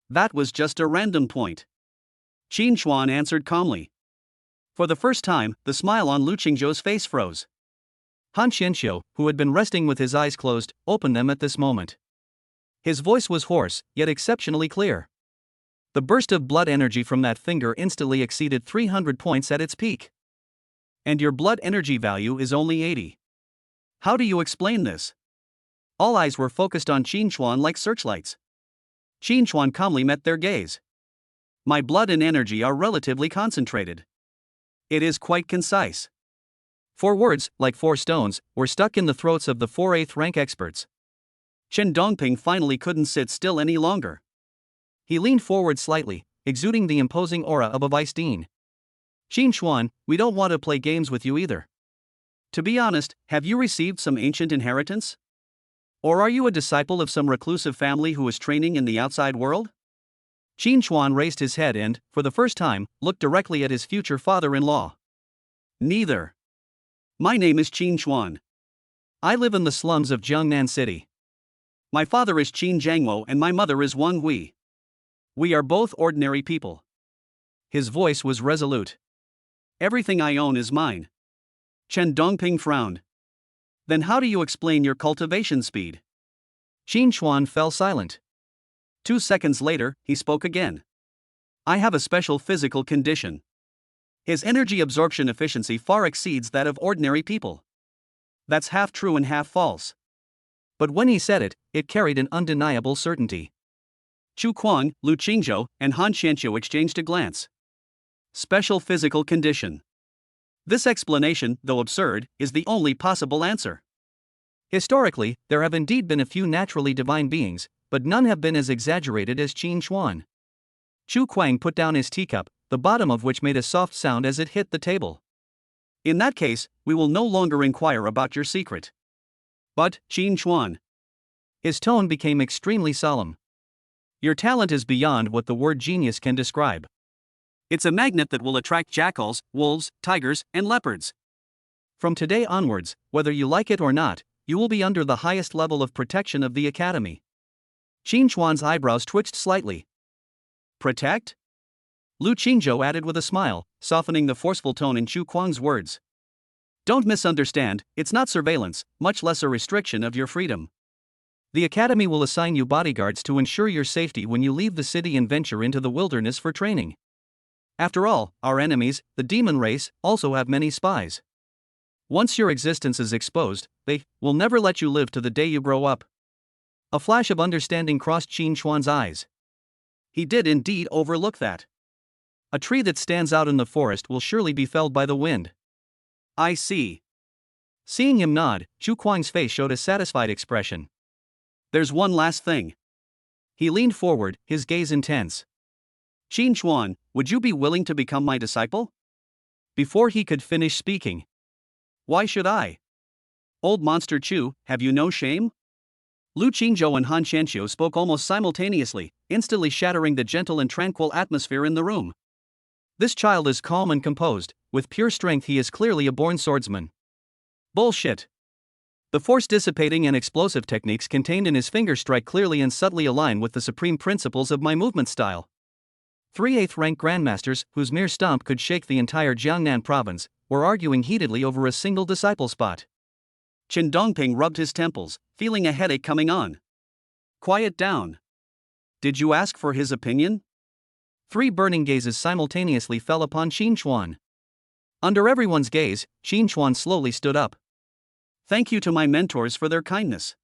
That was just a random point. Qin Chuan answered calmly. For the first time, the smile on Lu Qingzhou's face froze. Han Xianxiu, who had been resting with his eyes closed, opened them at this moment. His voice was hoarse, yet exceptionally clear. The burst of blood energy from that finger instantly exceeded 300 points at its peak. And your blood energy value is only 80. How do you explain this? All eyes were focused on Qin Chuan like searchlights. Qin Chuan calmly met their gaze. My blood and energy are relatively concentrated. It is quite concise. 4 words, like 4 stones, were stuck in the throats of the 4 8th rank experts. Chen Dongping finally couldn't sit still any longer. He leaned forward slightly, exuding the imposing aura of a vice dean. Qin Chuan, we don't want to play games with you either. To be honest, have you received some ancient inheritance? Or are you a disciple of some reclusive family who is training in the outside world? Qin Chuan raised his head and, for the first time, looked directly at his future father-in-law. Neither. My name is Qin Chuan. I live in the slums of Jiangnan City. My father is Qin Jiangwo and my mother is Wang Hui. We are both ordinary people. His voice was resolute. Everything I own is mine. Chen Dongping frowned. Then how do you explain your cultivation speed? Qin Chuan fell silent. 2 seconds later, he spoke again. I have a special physical condition. His energy absorption efficiency far exceeds that of ordinary people. That's half true and half false. But when he said it, it carried an undeniable certainty. Chu Kuang, Lu Qingzhou, and Han Xianxiu exchanged a glance. Special physical condition. This explanation, though absurd, is the only possible answer. Historically, there have indeed been a few naturally divine beings, but none have been as exaggerated as Qin Chuan. Chu Kuang put down his teacup, the bottom of which made a soft sound as it hit the table. In that case, we will no longer inquire about your secret. But, Qin Chuan. His tone became extremely solemn. Your talent is beyond what the word genius can describe. It's a magnet that will attract jackals, wolves, tigers, and leopards. From today onwards, whether you like it or not, you will be under the highest level of protection of the academy. Qin Chuan's eyebrows twitched slightly. Protect? Lu Qingzhou added with a smile, softening the forceful tone in Chu Kuang's words. Don't misunderstand, it's not surveillance, much less a restriction of your freedom. The academy will assign you bodyguards to ensure your safety when you leave the city and venture into the wilderness for training. After all, our enemies, the demon race, also have many spies. Once your existence is exposed, they will never let you live to the day you grow up. A flash of understanding crossed Qin Chuan's eyes. He did indeed overlook that. A tree that stands out in the forest will surely be felled by the wind. I see. Seeing him nod, Chu Kuang's face showed a satisfied expression. There's one last thing. He leaned forward, his gaze intense. Qin Chuan, would you be willing to become my disciple? Before he could finish speaking. Why should I? Old monster Chu, have you no shame? Lu Qingzhou and Han Qianqiu spoke almost simultaneously, instantly shattering the gentle and tranquil atmosphere in the room. This child is calm and composed, with pure strength. He is clearly a born swordsman. Bullshit. The force dissipating and explosive techniques contained in his finger strike clearly and subtly align with the supreme principles of my movement style. 3/8 rank grandmasters, whose mere stomp could shake the entire Jiangnan province, were arguing heatedly over a single disciple spot. Chen Dongping rubbed his temples, feeling a headache coming on. Quiet down. Did you ask for his opinion? 3 burning gazes simultaneously fell upon Qin Chuan. Under everyone's gaze, Qin Chuan slowly stood up. Thank you to my mentors for their kindness.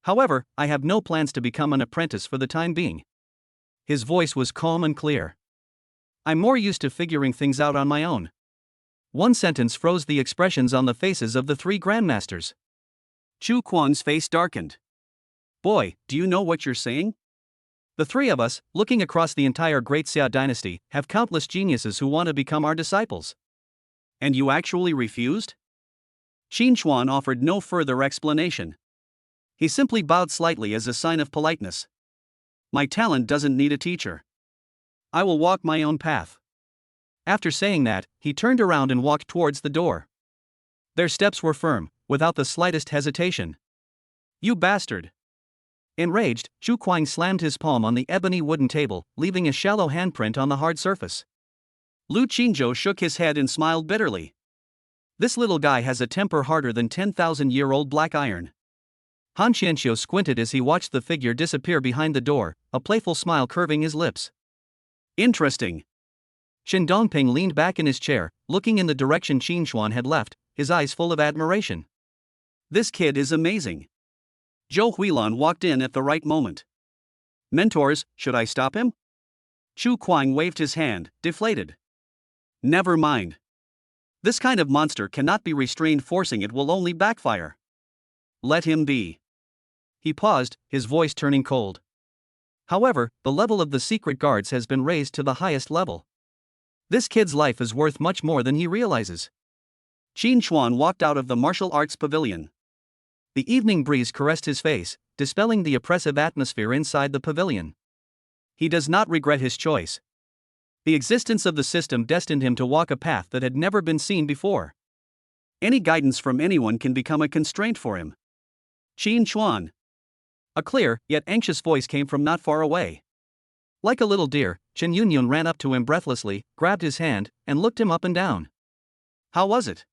However, I have no plans to become an apprentice for the time being. His voice was calm and clear. I'm more used to figuring things out on my own. One sentence froze the expressions on the faces of the 3 grandmasters. Chu Kuang's face darkened. Boy, do you know what you're saying? The 3 of us, looking across the entire Great Xia dynasty, have countless geniuses who want to become our disciples. And you actually refused? Qin Chuan offered no further explanation. He simply bowed slightly as a sign of politeness. My talent doesn't need a teacher. I will walk my own path. After saying that, he turned around and walked towards the door. Their steps were firm, without the slightest hesitation. You bastard! Enraged, Chu Kuang slammed his palm on the ebony wooden table, leaving a shallow handprint on the hard surface. Lu Qingzhou shook his head and smiled bitterly. This little guy has a temper harder than 10,000-year-old black iron. Han Qianqiu squinted as he watched the figure disappear behind the door, a playful smile curving his lips. Interesting. Chen Dongping leaned back in his chair, looking in the direction Qin Chuan had left, his eyes full of admiration. This kid is amazing. Zhou Huilan walked in at the right moment. Mentors, should I stop him? Chu Kuang waved his hand, deflated. Never mind. This kind of monster cannot be restrained. Forcing it will only backfire. Let him be. He paused, his voice turning cold. However, the level of the secret guards has been raised to the highest level. This kid's life is worth much more than he realizes. Qin Chuan walked out of the martial arts pavilion. The evening breeze caressed his face, dispelling the oppressive atmosphere inside the pavilion. He does not regret his choice. The existence of the system destined him to walk a path that had never been seen before. Any guidance from anyone can become a constraint for him. Qin Chuan. A clear, yet anxious voice came from not far away. Like a little deer, Chen Yunyun ran up to him breathlessly, grabbed his hand, and looked him up and down. How was it?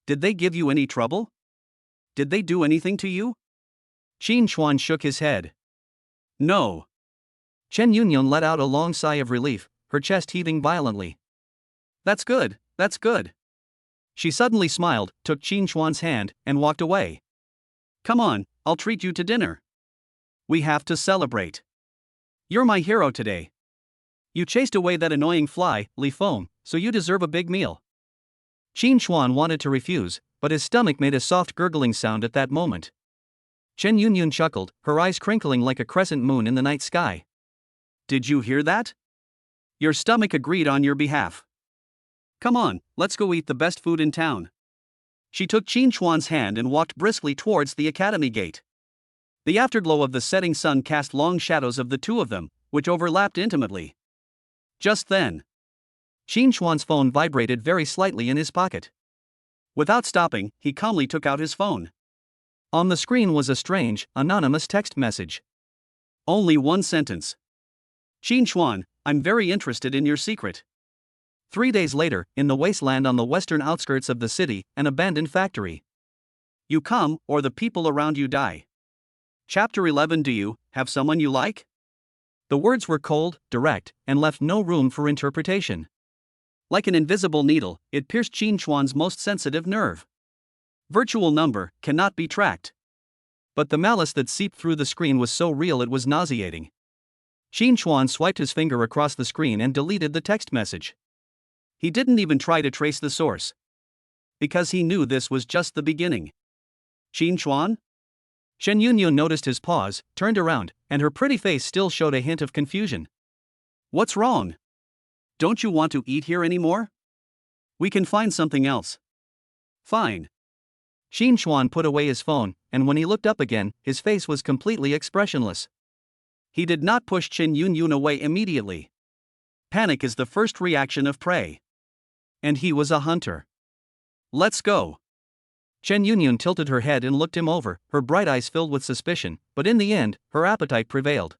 Did they give you any trouble? Did they do anything to you? Qin Chuan shook his head. No. Chen Yunyun let out a long sigh of relief, her chest heaving violently. That's good, that's good. She suddenly smiled, took Qin Chuan's hand, and walked away. Come on, I'll treat you to dinner. We have to celebrate. You're my hero today. You chased away that annoying fly, Li Feng, so you deserve a big meal. Qin Chuan wanted to refuse, but his stomach made a soft gurgling sound at that moment. Chen Yunyun chuckled, her eyes crinkling like a crescent moon in the night sky. Did you hear that? Your stomach agreed on your behalf. Come on, let's go eat the best food in town. She took Qin Chuan's hand and walked briskly towards the academy gate. The afterglow of the setting sun cast long shadows of the two of them, which overlapped intimately. Just then, Qin Chuan's phone vibrated very slightly in his pocket. Without stopping, he calmly took out his phone. On the screen was a strange, anonymous text message. Only one sentence. Qin Chuan, I'm very interested in your secret. 3 days later, in the wasteland on the western outskirts of the city, an abandoned factory. You come, or the people around you die. Chapter 11. Do you have someone you like? The words were cold, direct, and left no room for interpretation. Like an invisible needle, it pierced Qin Chuan's most sensitive nerve. Virtual number cannot be tracked. But the malice that seeped through the screen was so real it was nauseating. Qin Chuan swiped his finger across the screen and deleted the text message. He didn't even try to trace the source. Because he knew this was just the beginning. Qin Chuan? Shen Yunyun noticed his pause, turned around, and her pretty face still showed a hint of confusion. What's wrong? Don't you want to eat here anymore? We can find something else. Fine. Qin Chuan put away his phone, and when he looked up again, his face was completely expressionless. He did not push Shen Yunyun away immediately. Panic is the first reaction of prey. And he was a hunter. Let's go. Shen Yunyun tilted her head and looked him over, her bright eyes filled with suspicion, but in the end, her appetite prevailed.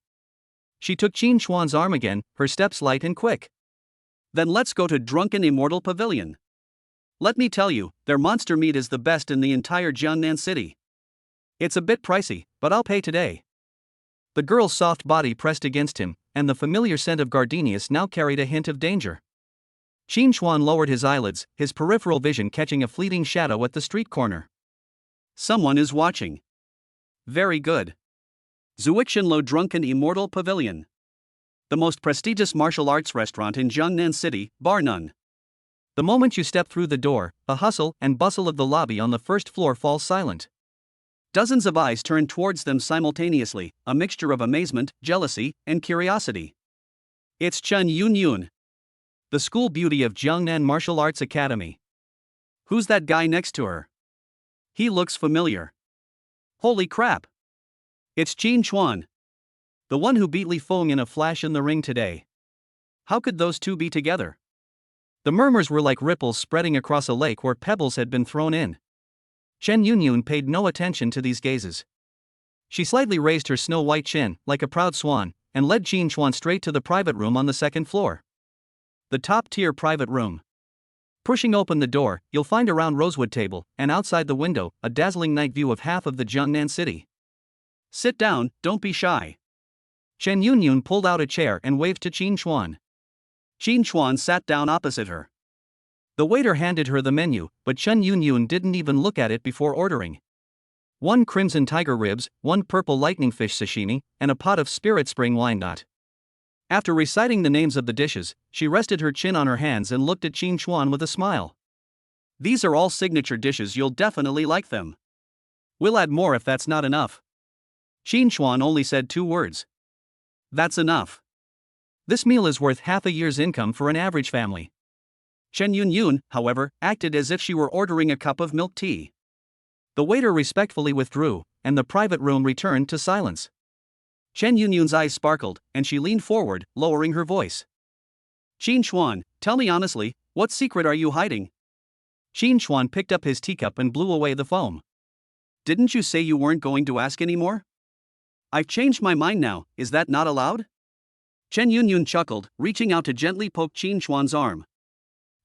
She took Qin Chuan's arm again, her steps light and quick. Then let's go to Drunken Immortal Pavilion. Let me tell you, their monster meat is the best in the entire Jiangnan city. It's a bit pricey, but I'll pay today. The girl's soft body pressed against him, and the familiar scent of gardenias now carried a hint of danger. Qin Chuan lowered his eyelids, his peripheral vision catching a fleeting shadow at the street corner. Someone is watching. Very good. Zuixinlo Drunken Immortal Pavilion. The most prestigious martial arts restaurant in Jiangnan City, bar none. The moment you step through the door, the hustle and bustle of the lobby on the first floor falls silent. Dozens of eyes turn towards them simultaneously, a mixture of amazement, jealousy, and curiosity. It's Chen Yunyun, the school beauty of Jiangnan Martial Arts Academy. Who's that guy next to her? He looks familiar. Holy crap! It's Qin Chuan, the one who beat Li Feng in a flash in the ring today. How could those two be together? The murmurs were like ripples spreading across a lake where pebbles had been thrown in. Shen Yunyun paid no attention to these gazes. She slightly raised her snow-white chin, like a proud swan, and led Qin Chuan straight to the private room on the second floor. The top-tier private room. Pushing open the door, you'll find a round rosewood table, and outside the window, a dazzling night view of half of the Jiangnan city. Sit down, don't be shy. Shen Yunyun pulled out a chair and waved to Qin Chuan. Qin Chuan sat down opposite her. The waiter handed her the menu, but Shen Yunyun didn't even look at it before ordering. 1 crimson tiger ribs, 1 purple lightning fish sashimi, and a pot of spirit spring wine knot. After reciting the names of the dishes, she rested her chin on her hands and looked at Qin Chuan with a smile. These are all signature dishes, you'll definitely like them. We'll add more if that's not enough. Qin Chuan only said 2 words. That's enough. This meal is worth half a year's income for an average family. Shen Yunyun, however, acted as if she were ordering a cup of milk tea. The waiter respectfully withdrew, and the private room returned to silence. Shen Yunyun's eyes sparkled, and she leaned forward, lowering her voice. Qin Chuan, tell me honestly, what secret are you hiding? Qin Chuan picked up his teacup and blew away the foam. Didn't you say you weren't going to ask anymore? I've changed my mind now, is that not allowed? Shen Yunyun chuckled, reaching out to gently poke Qin Chuan's arm.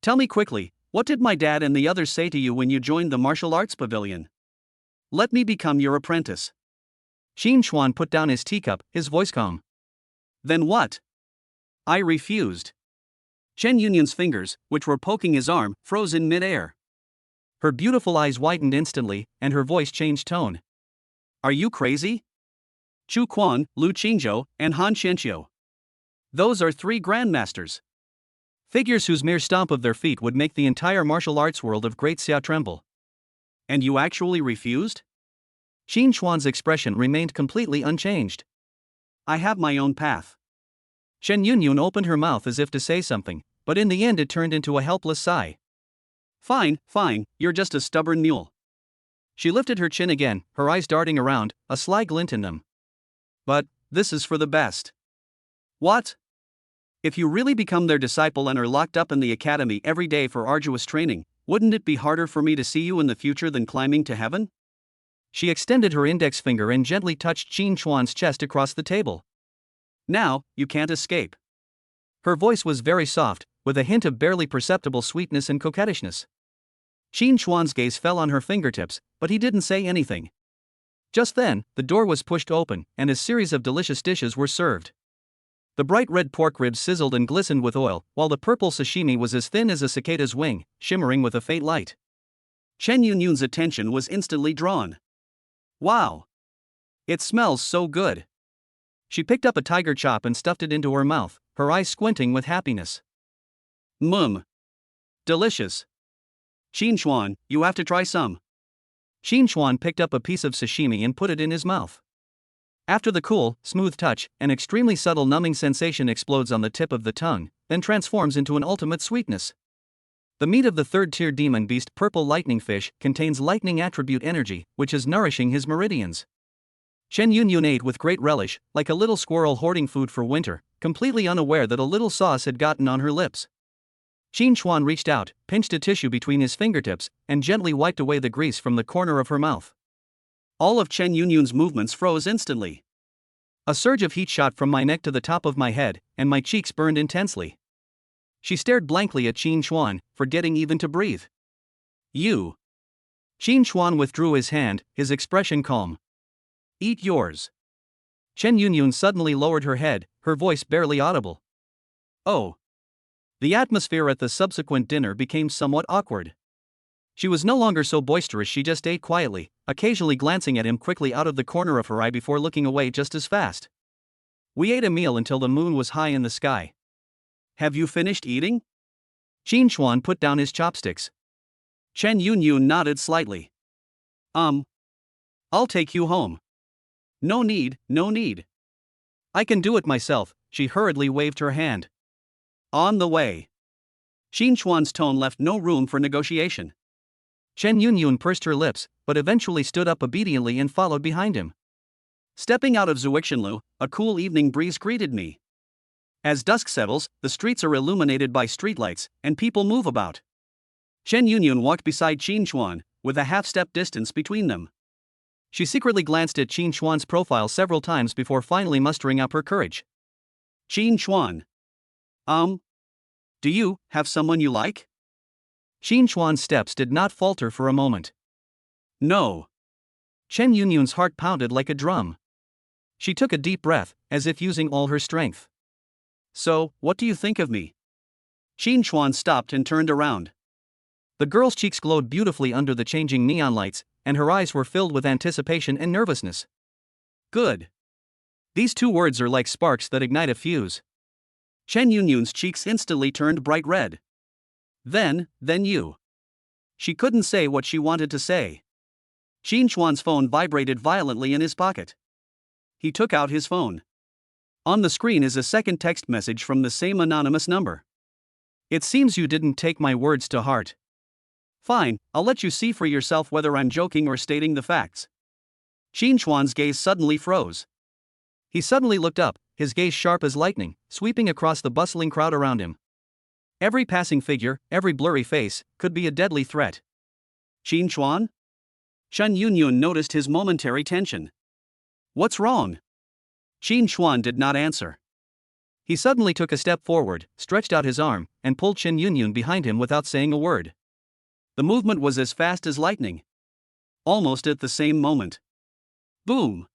Tell me quickly, what did my dad and the others say to you when you joined the martial arts pavilion? Let me become your apprentice. Qin Chuan put down his teacup, his voice calm. Then what? I refused. Shen Yunyun's fingers, which were poking his arm, froze in mid-air. Her beautiful eyes widened instantly, and her voice changed tone. Are you crazy? Chu Quan, Lu Qingzhou, and Han Qianqiu. Those are 3 grandmasters. Figures whose mere stomp of their feet would make the entire martial arts world of Great Xia tremble. And you actually refused? Qin Chuan's expression remained completely unchanged. I have my own path. Shen Yunyun opened her mouth as if to say something, but in the end it turned into a helpless sigh. Fine, you're just a stubborn mule. She lifted her chin again, her eyes darting around, a sly glint in them. But this is for the best. What? If you really become their disciple and are locked up in the academy every day for arduous training, wouldn't it be harder for me to see you in the future than climbing to heaven? She extended her index finger and gently touched Qin Chuan's chest across the table. Now, you can't escape. Her voice was very soft, with a hint of barely perceptible sweetness and coquettishness. Qin Chuan's gaze fell on her fingertips, but he didn't say anything. Just then, the door was pushed open, and a series of delicious dishes were served. The bright red pork ribs sizzled and glistened with oil, while the purple sashimi was as thin as a cicada's wing, shimmering with a faint light. Chen Yunyun's attention was instantly drawn. Wow! It smells so good. She picked up a tiger chop and stuffed it into her mouth, her eyes squinting with happiness. Delicious. Qin Chuan, you have to try some. Qin Chuan picked up a piece of sashimi and put it in his mouth. After the cool, smooth touch, an extremely subtle numbing sensation explodes on the tip of the tongue, then transforms into an ultimate sweetness. The meat of the third-tier demon beast purple lightning fish contains lightning attribute energy, which is nourishing his meridians. Chen Yunyun ate with great relish, like a little squirrel hoarding food for winter, completely unaware that a little sauce had gotten on her lips. Qin Chuan reached out, pinched a tissue between his fingertips, and gently wiped away the grease from the corner of her mouth. All of Chen Yunyun's movements froze instantly. A surge of heat shot from my neck to the top of my head, and my cheeks burned intensely. She stared blankly at Qin Chuan, forgetting even to breathe. You. Qin Chuan withdrew his hand, his expression calm. Eat yours. Chen Yunyun suddenly lowered her head, her voice barely audible. Oh. The atmosphere at the subsequent dinner became somewhat awkward. She was no longer so boisterous, she just ate quietly, occasionally glancing at him quickly out of the corner of her eye before looking away just as fast. We ate a meal until the moon was high in the sky. Have you finished eating? Qin Chuan put down his chopsticks. Chen Yunyun nodded slightly. I'll take you home. No need. I can do it myself, she hurriedly waved her hand. On the way. Qin Chuan's tone left no room for negotiation. Chen Yunyun pursed her lips, but eventually stood up obediently and followed behind him. Stepping out of Zuixinlu, a cool evening breeze greeted me. As dusk settles, the streets are illuminated by streetlights, and people move about. Chen Yunyun walked beside Qin Chuan, with a half-step distance between them. She secretly glanced at Qin Chuan's profile several times before finally mustering up her courage. Qin Chuan. Do you have someone you like? Qin Chuan's steps did not falter for a moment. No. Chen Yunyun's heart pounded like a drum. She took a deep breath, as if using all her strength. So, what do you think of me? Qin Chuan stopped and turned around. The girl's cheeks glowed beautifully under the changing neon lights, and her eyes were filled with anticipation and nervousness. Good. These two words are like sparks that ignite a fuse. Chen Yunyun's cheeks instantly turned bright red. Then you. She couldn't say what she wanted to say. Qin Chuan's phone vibrated violently in his pocket. He took out his phone. On the screen is a second text message from the same anonymous number. It seems you didn't take my words to heart. Fine, I'll let you see for yourself whether I'm joking or stating the facts. Qin Chuan's gaze suddenly froze. He suddenly looked up, his gaze sharp as lightning, sweeping across the bustling crowd around him. Every passing figure, every blurry face, could be a deadly threat. Qin Chuan? Chen Yunyun noticed his momentary tension. What's wrong? Qin Chuan did not answer. He suddenly took a step forward, stretched out his arm, and pulled Chen Yunyun behind him without saying a word. The movement was as fast as lightning. Almost at the same moment. Boom!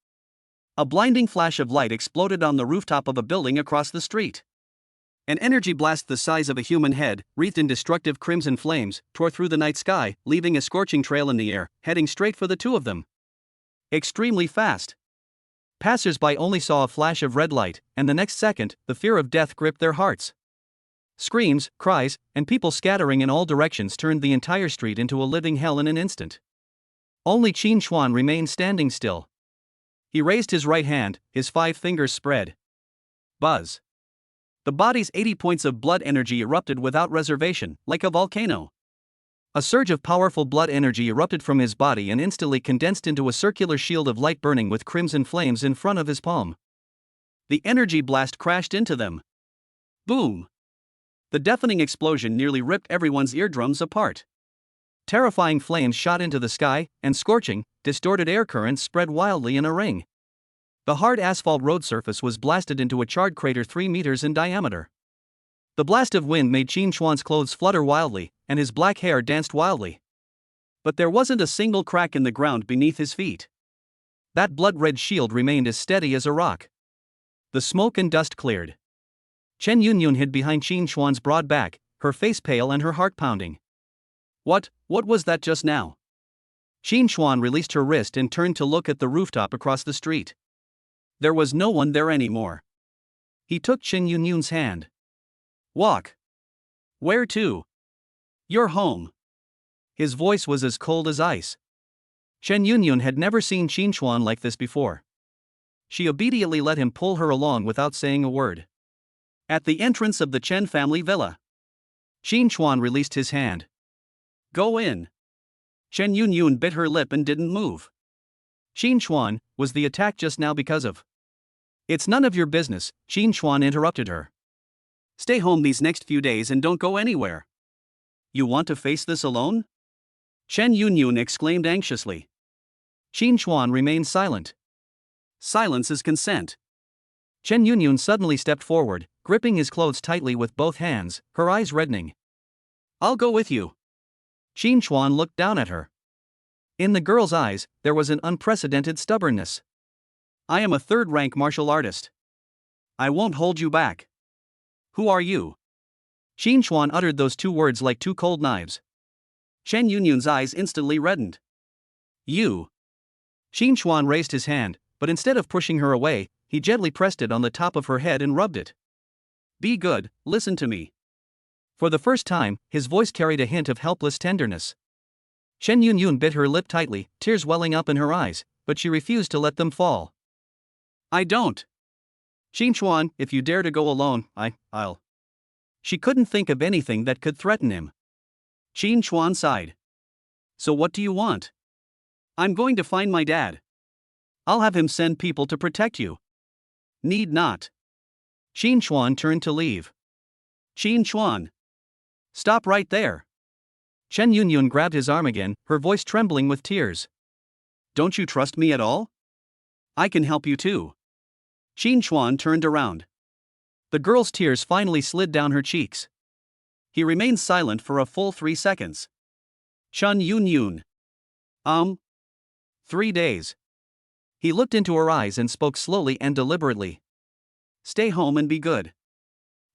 A blinding flash of light exploded on the rooftop of a building across the street. An energy blast the size of a human head, wreathed in destructive crimson flames, tore through the night sky, leaving a scorching trail in the air, heading straight for the two of them. Extremely fast. Passers-by only saw a flash of red light, and the next second, the fear of death gripped their hearts. Screams, cries, and people scattering in all directions turned the entire street into a living hell in an instant. Only Qin Chuan remained standing still. He raised his right hand, his 5 fingers spread. Buzz. The body's 80 points of blood energy erupted without reservation, like a volcano. A surge of powerful blood energy erupted from his body and instantly condensed into a circular shield of light burning with crimson flames in front of his palm. The energy blast crashed into them. Boom! The deafening explosion nearly ripped everyone's eardrums apart. Terrifying flames shot into the sky, and scorching, distorted air currents spread wildly in a ring. The hard asphalt road surface was blasted into a charred crater 3 meters in diameter. The blast of wind made Qin Chuan's clothes flutter wildly, and his black hair danced wildly. But there wasn't a single crack in the ground beneath his feet. That blood-red shield remained as steady as a rock. The smoke and dust cleared. Chen Yunyun hid behind Qin Xuan's broad back, her face pale and her heart pounding. What was that just now? Qin Xuan released her wrist and turned to look at the rooftop across the street. There was no one there anymore. He took Chen Yunyun's hand. Walk. Where to? You're home. His voice was as cold as ice. Chen Yunyun had never seen Qin Xuan like this before. She obediently let him pull her along without saying a word. At the entrance of the Chen family villa, Qin Xuan released his hand. Go in. Chen Yunyun bit her lip and didn't move. Qin Xuan, was the attack just now because of? It's none of your business, Qin Xuan interrupted her. Stay home these next few days and don't go anywhere. You want to face this alone? Chen Yunyun exclaimed anxiously. Qin Xuan remained silent. Silence is consent. Chen Yunyun suddenly stepped forward, gripping his clothes tightly with both hands, her eyes reddening. I'll go with you. Qin Xuan looked down at her. In the girl's eyes, there was an unprecedented stubbornness. I am a third-rank martial artist. I won't hold you back. Who are you? Qin Xuan uttered those two words like two cold knives. Chen Yunyun's eyes instantly reddened. You. Qin Xuan raised his hand, but instead of pushing her away, he gently pressed it on the top of her head and rubbed it. Be good, listen to me. For the first time, his voice carried a hint of helpless tenderness. Chen Yunyun bit her lip tightly, tears welling up in her eyes, but she refused to let them fall. I don't. Qin Xuan, if you dare to go alone, I'll. She couldn't think of anything that could threaten him. Qin Xuan sighed. So what do you want? I'm going to find my dad. I'll have him send people to protect you. Need not. Qin Xuan turned to leave. Qin Xuan. Stop right there. Chen Yunyun grabbed his arm again, her voice trembling with tears. Don't you trust me at all? I can help you too. Qin Xuan turned around. The girl's tears finally slid down her cheeks. He remained silent for a full 3 seconds. Chen Yunyun. 3 days. He looked into her eyes and spoke slowly and deliberately. Stay home and be good.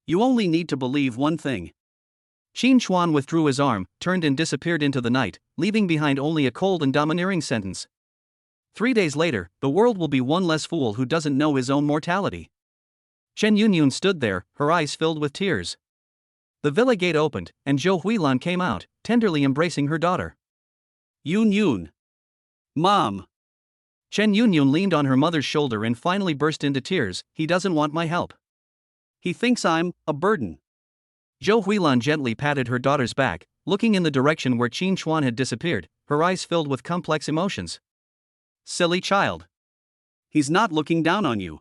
You only need to believe one thing. Qin Xuan withdrew his arm, turned and disappeared into the night, leaving behind only a cold and domineering sentence. 3 days later, the world will be one less fool who doesn't know his own mortality. Chen Yunyun stood there, her eyes filled with tears. The villa gate opened, and Zhou Huilan came out, tenderly embracing her daughter. Yunyun. Mom. Chen Yunyun leaned on her mother's shoulder and finally burst into tears. He doesn't want my help. He thinks I'm a burden. Zhou Huilan gently patted her daughter's back, looking in the direction where Qin Xuan had disappeared, her eyes filled with complex emotions. Silly child. He's not looking down on you.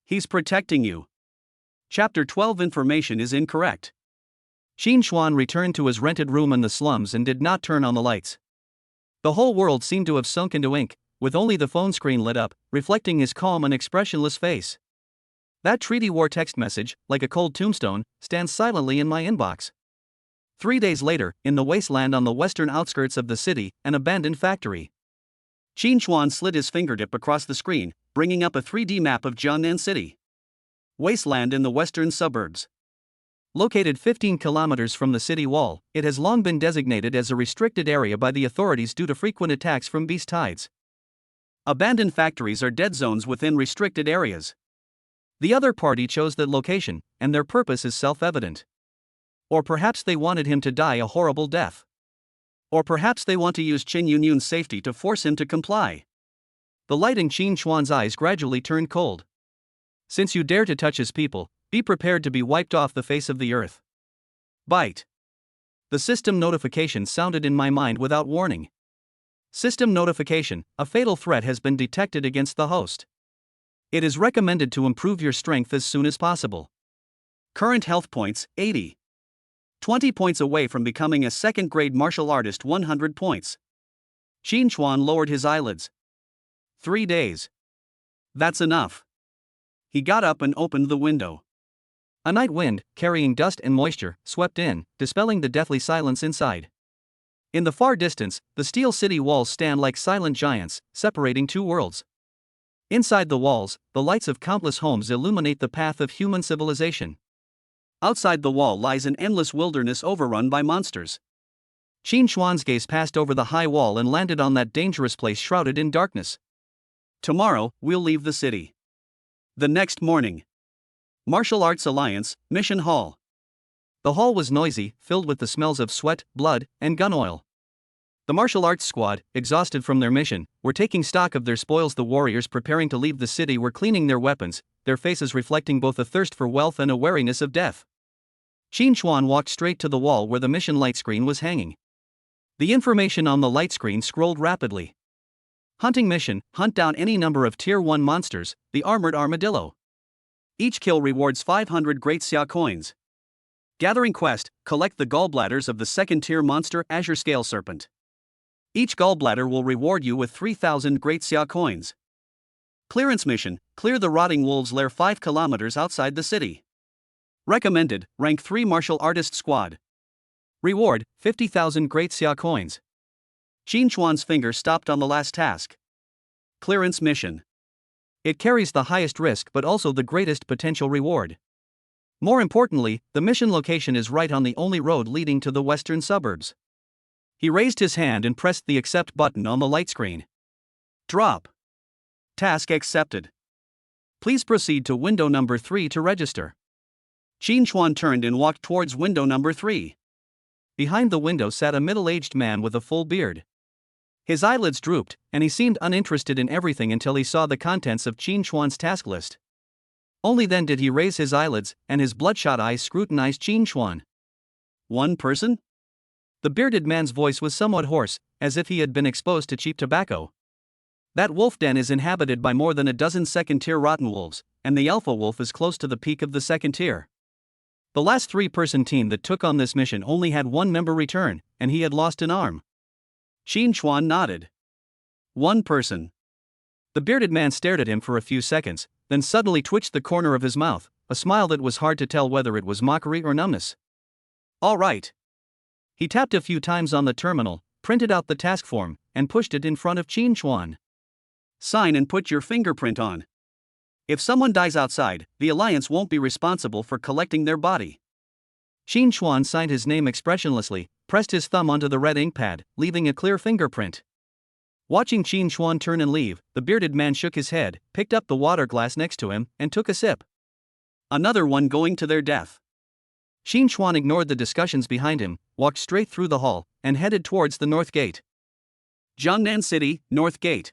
He's protecting you. Chapter 12 Information is incorrect. Qin Xuan returned to his rented room in the slums and did not turn on the lights. The whole world seemed to have sunk into ink, with only the phone screen lit up, reflecting his calm and expressionless face. That treaty war text message, like a cold tombstone, stands silently in my inbox. 3 days later, in the wasteland on the western outskirts of the city, an abandoned factory. Qin Xuan slid his fingertip across the screen, bringing up a 3D map of Jiangnan City. Wasteland in the western suburbs. Located 15 kilometers from the city wall, it has long been designated as a restricted area by the authorities due to frequent attacks from beast tides. Abandoned factories are dead zones within restricted areas. The other party chose that location, and their purpose is self-evident. Or perhaps they wanted him to die a horrible death. Or perhaps they want to use Chen Yunyun's safety to force him to comply. The light in Qin Xuan's eyes gradually turned cold. Since you dare to touch his people, be prepared to be wiped off the face of the earth. Bite. The system notification sounded in my mind without warning. System notification: a fatal threat has been detected against the host. It is recommended to improve your strength as soon as possible. Current health points, 80. 20 points away from becoming a second-grade martial artist, 100 points. Qin Xuan lowered his eyelids. 3 days. That's enough. He got up and opened the window. A night wind, carrying dust and moisture, swept in, dispelling the deathly silence inside. In the far distance, the steel city walls stand like silent giants, separating two worlds. Inside the walls, the lights of countless homes illuminate the path of human civilization. Outside the wall lies an endless wilderness overrun by monsters. Qin Xuan's gaze passed over the high wall and landed on that dangerous place shrouded in darkness. Tomorrow, we'll leave the city. The next morning. Martial Arts Alliance, Mission Hall. The hall was noisy, filled with the smells of sweat, blood, and gun oil. The martial arts squad, exhausted from their mission, were taking stock of their spoils. The warriors preparing to leave the city were cleaning their weapons, their faces reflecting both a thirst for wealth and a wariness of death. Qin Xuan walked straight to the wall where the mission light screen was hanging. The information on the light screen scrolled rapidly. Hunting mission: hunt down any number of Tier 1 monsters, the armored armadillo. Each kill rewards 500 Great Xia coins. Gathering quest: collect the gallbladders of the second-tier monster Azure Scale Serpent. Each gallbladder will reward you with 3,000 Great Xia coins. Clearance mission: clear the rotting wolves' lair 5 kilometers outside the city. Recommended: rank 3 martial artist squad. Reward: 50,000 Great Xia coins. Qin Xuan's finger stopped on the last task. Clearance mission. It carries the highest risk but also the greatest potential reward. More importantly, the mission location is right on the only road leading to the western suburbs. He raised his hand and pressed the accept button on the light screen. Drop. Task accepted. Please proceed to window number 3 to register. Qin Xuan turned and walked towards window number 3. Behind the window sat a middle-aged man with a full beard. His eyelids drooped, and he seemed uninterested in everything until he saw the contents of Qin Xuan's task list. Only then did he raise his eyelids, and his bloodshot eyes scrutinized Qin Xuan. One person? The bearded man's voice was somewhat hoarse, as if he had been exposed to cheap tobacco. That wolf den is inhabited by more than a dozen second-tier rotten wolves, and the alpha wolf is close to the peak of the second tier. The last 3-person team that took on this mission only had one member return, and he had lost an arm. Qin Xuan nodded. One person. The bearded man stared at him for a few seconds, then suddenly twitched the corner of his mouth, a smile that was hard to tell whether it was mockery or numbness. All right. He tapped a few times on the terminal, printed out the task form, and pushed it in front of Qin Xuan. Sign and put your fingerprint on. If someone dies outside, the Alliance won't be responsible for collecting their body. Qin Xuan signed his name expressionlessly, pressed his thumb onto the red ink pad, leaving a clear fingerprint. Watching Qin Xuan turn and leave, the bearded man shook his head, picked up the water glass next to him, and took a sip. Another one going to their death. Qin Xuan ignored the discussions behind him, walked straight through the hall, and headed towards the North Gate. Jiangnan City, North Gate.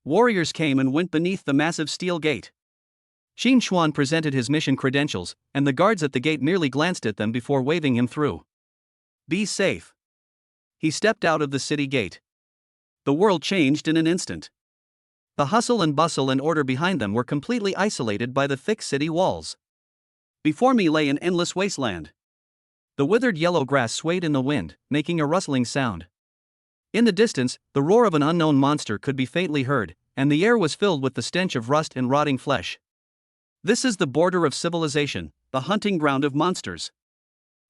Warriors came and went beneath the massive steel gate. Qin Xuan presented his mission credentials, and the guards at the gate merely glanced at them before waving him through. Be safe. He stepped out of the city gate. The world changed in an instant. The hustle and bustle and order behind them were completely isolated by the thick city walls. Before me lay an endless wasteland. The withered yellow grass swayed in the wind, making a rustling sound. In the distance, the roar of an unknown monster could be faintly heard, and the air was filled with the stench of rust and rotting flesh. This is the border of civilization, the hunting ground of monsters.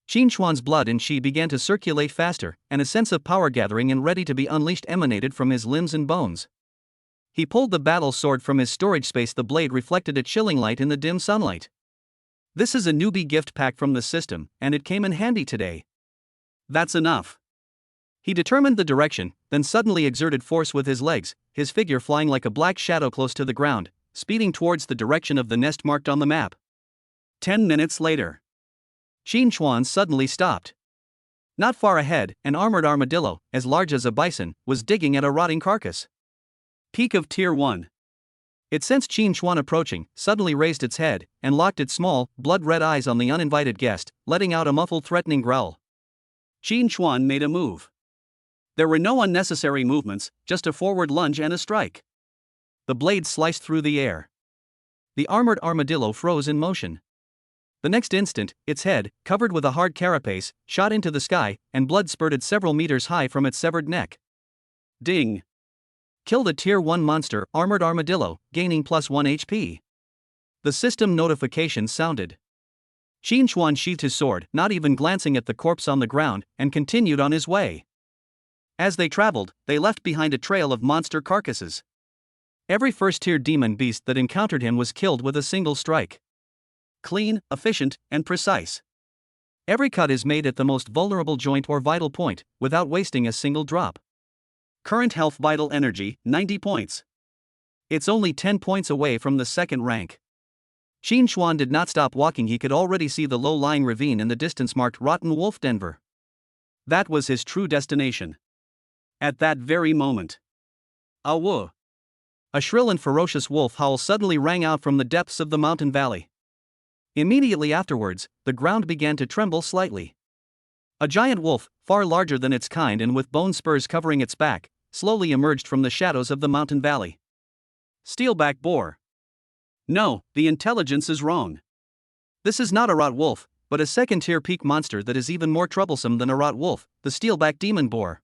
Qin Xuan's blood and qi began to circulate faster, and a sense of power gathering and ready to be unleashed emanated from his limbs and bones. He pulled the battle sword from his storage space. The blade reflected a chilling light in the dim sunlight. This is a newbie gift pack from the system, and it came in handy today. That's enough. He determined the direction, then suddenly exerted force with his legs, his figure flying like a black shadow close to the ground, speeding towards the direction of the nest marked on the map. 10 minutes later. Qin Xuan suddenly stopped. Not far ahead, an armored armadillo, as large as a bison, was digging at a rotting carcass. Peak of Tier 1. It sensed Qin Xuan approaching, suddenly raised its head, and locked its small, blood-red eyes on the uninvited guest, letting out a muffled threatening growl. Qin Xuan made a move. There were no unnecessary movements, just a forward lunge and a strike. The blade sliced through the air. The armored armadillo froze in motion. The next instant, its head, covered with a hard carapace, shot into the sky, and blood spurted several meters high from its severed neck. Ding! Killed a Tier 1 monster, armored armadillo, gaining +1 HP. The system notification sounded. Qin Xuan sheathed his sword, not even glancing at the corpse on the ground, and continued on his way. As they traveled, they left behind a trail of monster carcasses. Every first-tier demon beast that encountered him was killed with a single strike. clean, efficient, and precise. Every cut is made at the most vulnerable joint or vital point, without wasting a single drop. Current health vital energy, 90 points. It's only 10 points away from the second rank. Qin Xuan did not stop walking. He could already see the low-lying ravine in the distance marked Rotten Wolf Denver. That was his true destination. At that very moment. Awoo! A shrill and ferocious wolf howl suddenly rang out from the depths of the mountain valley. Immediately afterwards, the ground began to tremble slightly. A giant wolf, far larger than its kind and with bone spurs covering its back, slowly emerged from the shadows of the mountain valley. Steelback boar. No, the intelligence is wrong. This is not a rot wolf, but a second-tier peak monster that is even more troublesome than a rot wolf, the steelback demon boar.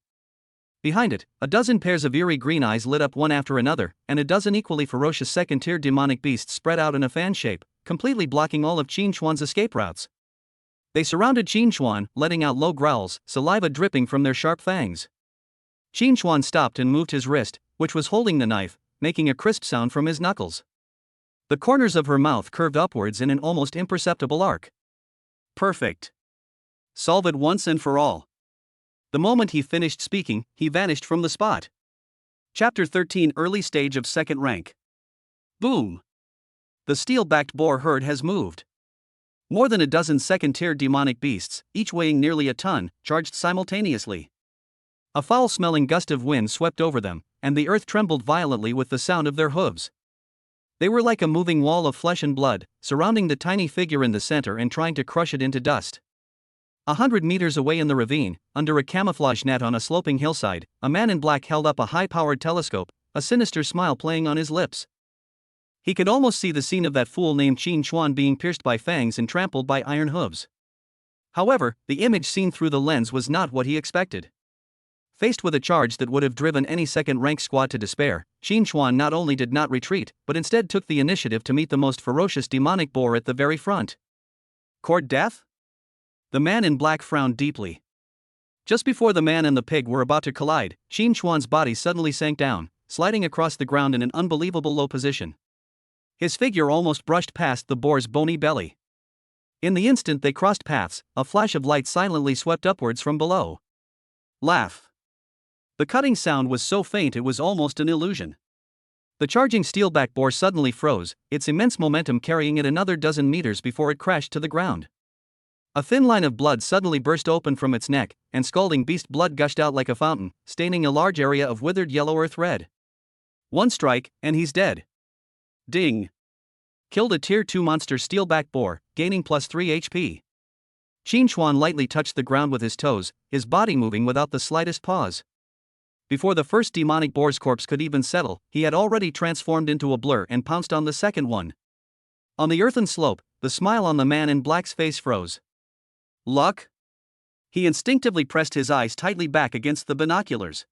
Behind it, a dozen pairs of eerie green eyes lit up one after another, and a dozen equally ferocious second-tier demonic beasts spread out in a fan shape, completely blocking all of Qin Xuan's escape routes. They surrounded Qin Xuan, letting out low growls, saliva dripping from their sharp fangs. Qin Xuan stopped and moved his wrist, which was holding the knife, making a crisp sound from his knuckles. The corners of her mouth curved upwards in an almost imperceptible arc. Perfect. Solve it once and for all. The moment he finished speaking, he vanished from the spot. Chapter 13 Early Stage of Second Rank. Boom! The steel-backed boar herd has moved. More than a dozen second-tier demonic beasts, each weighing nearly a ton, charged simultaneously. A foul-smelling gust of wind swept over them, and the earth trembled violently with the sound of their hooves. They were like a moving wall of flesh and blood, surrounding the tiny figure in the center and trying to crush it into dust. 100 meters away in the ravine, under a camouflage net on a sloping hillside, a man in black held up a high-powered telescope, a sinister smile playing on his lips. He could almost see the scene of that fool named Qin Xuan being pierced by fangs and trampled by iron hooves. However, the image seen through the lens was not what he expected. Faced with a charge that would have driven any second-rank squad to despair, Qin Xuan not only did not retreat, but instead took the initiative to meet the most ferocious demonic boar at the very front. Court death? The man in black frowned deeply. Just before the man and the pig were about to collide, Qin Xuan's body suddenly sank down, sliding across the ground in an unbelievable low position. His figure almost brushed past the boar's bony belly. In the instant they crossed paths, a flash of light silently swept upwards from below. Laugh. The cutting sound was so faint it was almost an illusion. The charging steelback boar suddenly froze, its immense momentum carrying it another dozen meters before it crashed to the ground. A thin line of blood suddenly burst open from its neck, and scalding beast blood gushed out like a fountain, staining a large area of withered yellow earth red. One strike, and he's dead. Ding. Killed a Tier 2 monster steelback boar, gaining +3 HP. Qin Xuan lightly touched the ground with his toes, his body moving without the slightest pause. Before the first demonic boar's corpse could even settle, he had already transformed into a blur and pounced on the second one. On the earthen slope, the smile on the man in black's face froze. Luck? He instinctively pressed his eyes tightly back against the binoculars.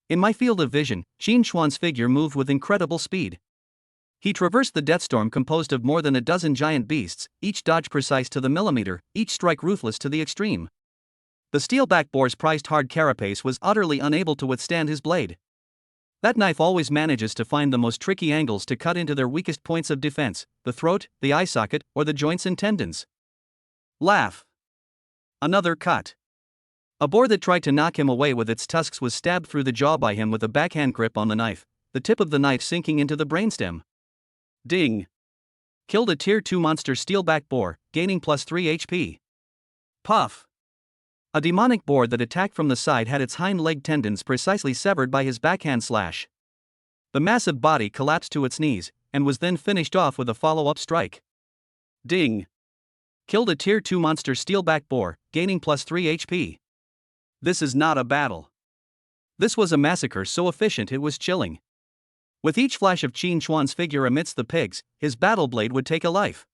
In my field of vision, Qin Xuan's figure moved with incredible speed. He traversed the deathstorm composed of more than a dozen giant beasts, each dodge precise to the millimeter, each strike ruthless to the extreme. The steelback boar's prized hard carapace was utterly unable to withstand his blade. That knife always manages to find the most tricky angles to cut into their weakest points of defense, the throat, the eye socket, or the joints and tendons. Laugh. Another cut. A boar that tried to knock him away with its tusks was stabbed through the jaw by him with a backhand grip on the knife, the tip of the knife sinking into the brainstem. Ding. Killed a Tier 2 monster steelback boar, gaining +3 HP. Puff. A demonic boar that attacked from the side had its hind leg tendons precisely severed by his backhand slash. The massive body collapsed to its knees, and was then finished off with a follow-up strike. Ding. Killed a Tier 2 monster steelback boar, gaining +3 HP. This is not a battle. This was a massacre so efficient it was chilling. With each flash of Qin Xuan's figure amidst the pigs, his battle blade would take a life.